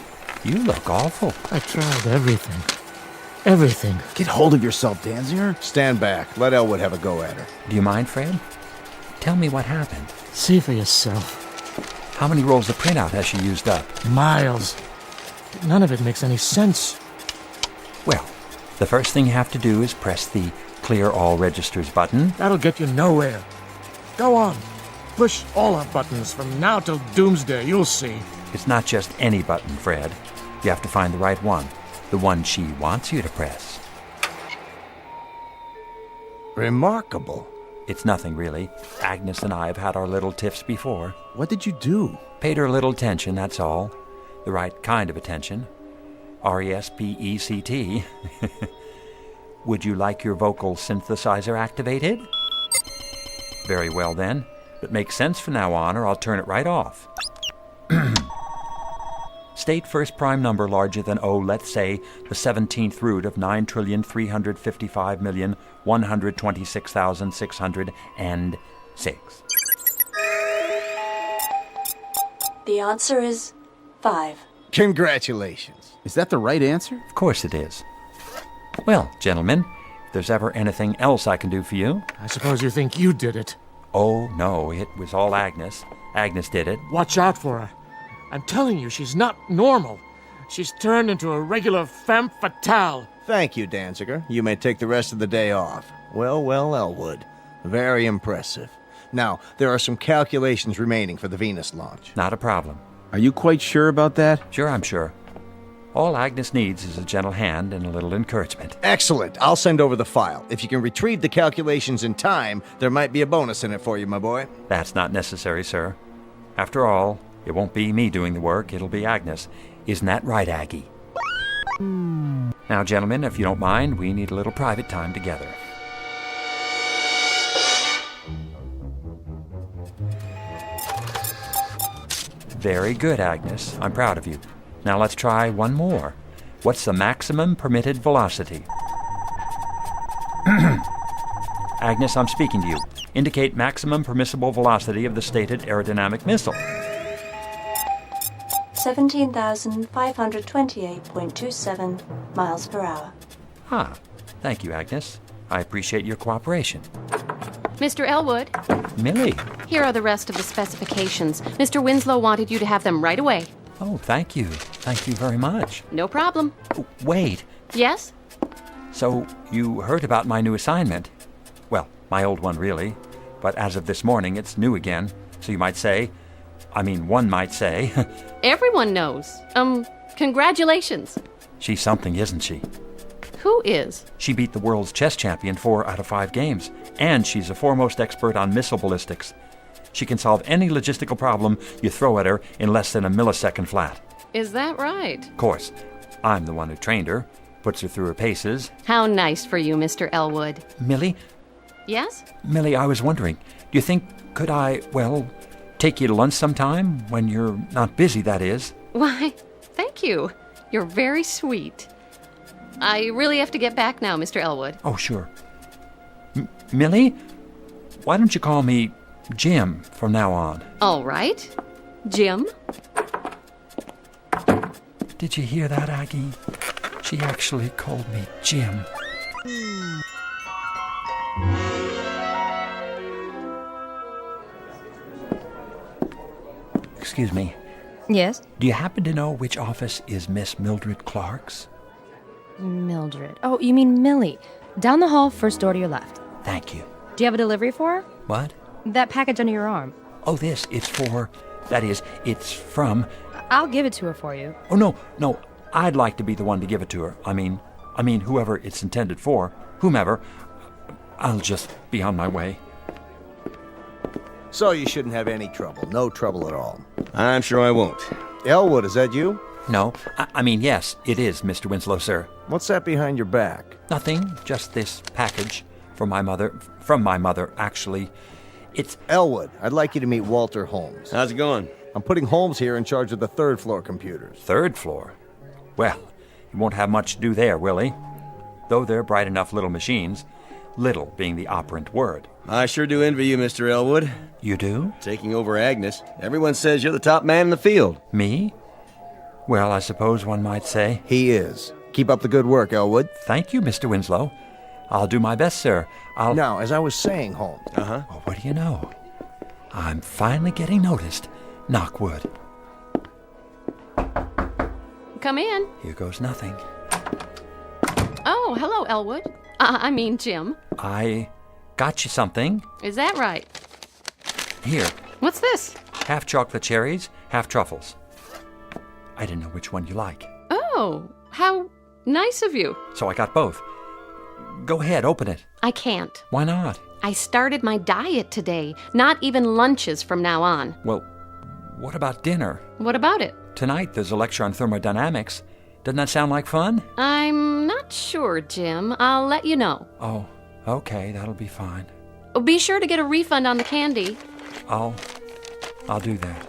You look awful. I tried everything. Everything. Get hold of yourself, Danziger. Stand back. Let Elwood have a go at her. Do you mind, Fred? Tell me what happened. See for yourself. How many rolls of printout has she used up? Miles. None of it makes any sense. Well, the first thing you have to do is press the Clear All Registers button. That'll get you nowhere. Go on. Push all our buttons from now till doomsday. You'll see. It's not just any button, Fred. You have to find the right one. The one she wants you to press. Remarkable. It's nothing, really. Agnes and I have had our little tiffs before. What did you do? Paid her a little attention, that's all. The right kind of attention. RESPECT. Would you like your vocal synthesizer activated? Very well, then. But make sense from now on, or I'll turn it right off. State first prime number larger than, let's say, the 17th root of 9,355,126,606. The answer is 5. Congratulations. Is that the right answer? Of course it is. Well, gentlemen, if there's ever anything else I can do for you... I suppose you think you did it. Oh, no, it was all Agnes. Agnes did it. Watch out for her. I'm telling you, she's not normal. She's turned into a regular femme fatale. Thank you, Danziger. You may take the rest of the day off. Well, Elwood. Very impressive. Now, there are some calculations remaining for the Venus launch. Not a problem. Are you quite sure about that? Sure, I'm sure. All Agnes needs is a gentle hand and a little encouragement. Excellent. I'll send over the file. If you can retrieve the calculations in time, there might be a bonus in it for you, my boy. That's not necessary, sir. After all, it won't be me doing the work, it'll be Agnes. Isn't that right, Aggie? Now, gentlemen, if you don't mind, we need a little private time together. Very good, Agnes. I'm proud of you. Now let's try one more. What's the maximum permitted velocity? Agnes, I'm speaking to you. Indicate maximum permissible velocity of the stated aerodynamic missile. 17,528.27 miles per hour. Ah, thank you, Agnes. I appreciate your cooperation. Mr. Elwood, Millie. here are the rest of the specifications. Mr. Winslow wanted you to have them right away. Oh, thank you. Thank you very much. No problem. Oh, wait. Yes? So, you heard about my new assignment? Well, my old one, really. But as of this morning, it's new again. So you might say... one might say... Everyone knows. Congratulations. She's something, isn't she? Who is? She beat the world's chess champion 4 out of 5 games. And she's a foremost expert on missile ballistics. She can solve any logistical problem you throw at her in less than a millisecond flat. Is that right? Of course. I'm the one who trained her, puts her through her paces. How nice for you, Mr. Elwood. Millie? Yes? Millie, I was wondering, do you think, could I, take you to lunch sometime? When you're not busy, that is. Why, thank you. You're very sweet. I really have to get back now, Mr. Elwood. Oh, sure. Millie, why don't you call me Jim from now on? All right. Jim? Did you hear that, Aggie? She actually called me Jim. Excuse me. Yes? Do you happen to know which office is Miss Mildred Clark's? Mildred. Oh, you mean Millie. Down the hall, first door to your left. Thank you. Do you have a delivery for her? What? That package under your arm. Oh, it's from... I'll give it to her for you. Oh, no, I'd like to be the one to give it to her. I mean, whoever it's intended for, whomever. I'll just be on my way. So you shouldn't have any trouble. No trouble at all. I'm sure I won't. Elwood, is that you? No, I mean, yes, it is, Mr. Winslow, sir. What's that behind your back? Nothing, just this package from my mother, actually. It's... Elwood, I'd like you to meet Walter Holmes. How's it going? I'm putting Holmes here in charge of the third floor computers. Third floor? Well, he won't have much to do there, will he? Though they're bright enough little machines. Little being the operant word. I sure do envy you, Mr. Elwood. You do? Taking over Agnes. Everyone says you're the top man in the field. Me? Well, I suppose one might say. He is. Keep up the good work, Elwood. Thank you, Mr. Winslow. I'll do my best, sir. Now, as I was saying, Holmes. Well, what do you know? I'm finally getting noticed. Knock wood. Come in. Here goes nothing. Oh, hello, Elwood. Jim. I got you something. Is that right? Here. What's this? Half chocolate cherries, half truffles. I didn't know which one you like. Oh, how nice of you. So I got both. Go ahead, open it. I can't. Why not? I started my diet today. Not even lunches from now on. Well, what about dinner? What about it? Tonight there's a lecture on thermodynamics. Doesn't that sound like fun? I'm not sure, Jim. I'll let you know. Oh, okay, that'll be fine. Be sure to get a refund on the candy. I'll do that.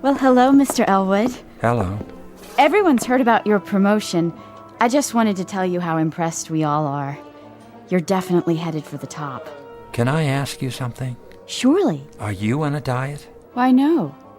Well, hello, Mr. Elwood. Hello. Everyone's heard about your promotion. I just wanted to tell you how impressed we all are. You're definitely headed for the top. Can I ask you something? Surely. Are you on a diet? Why, no.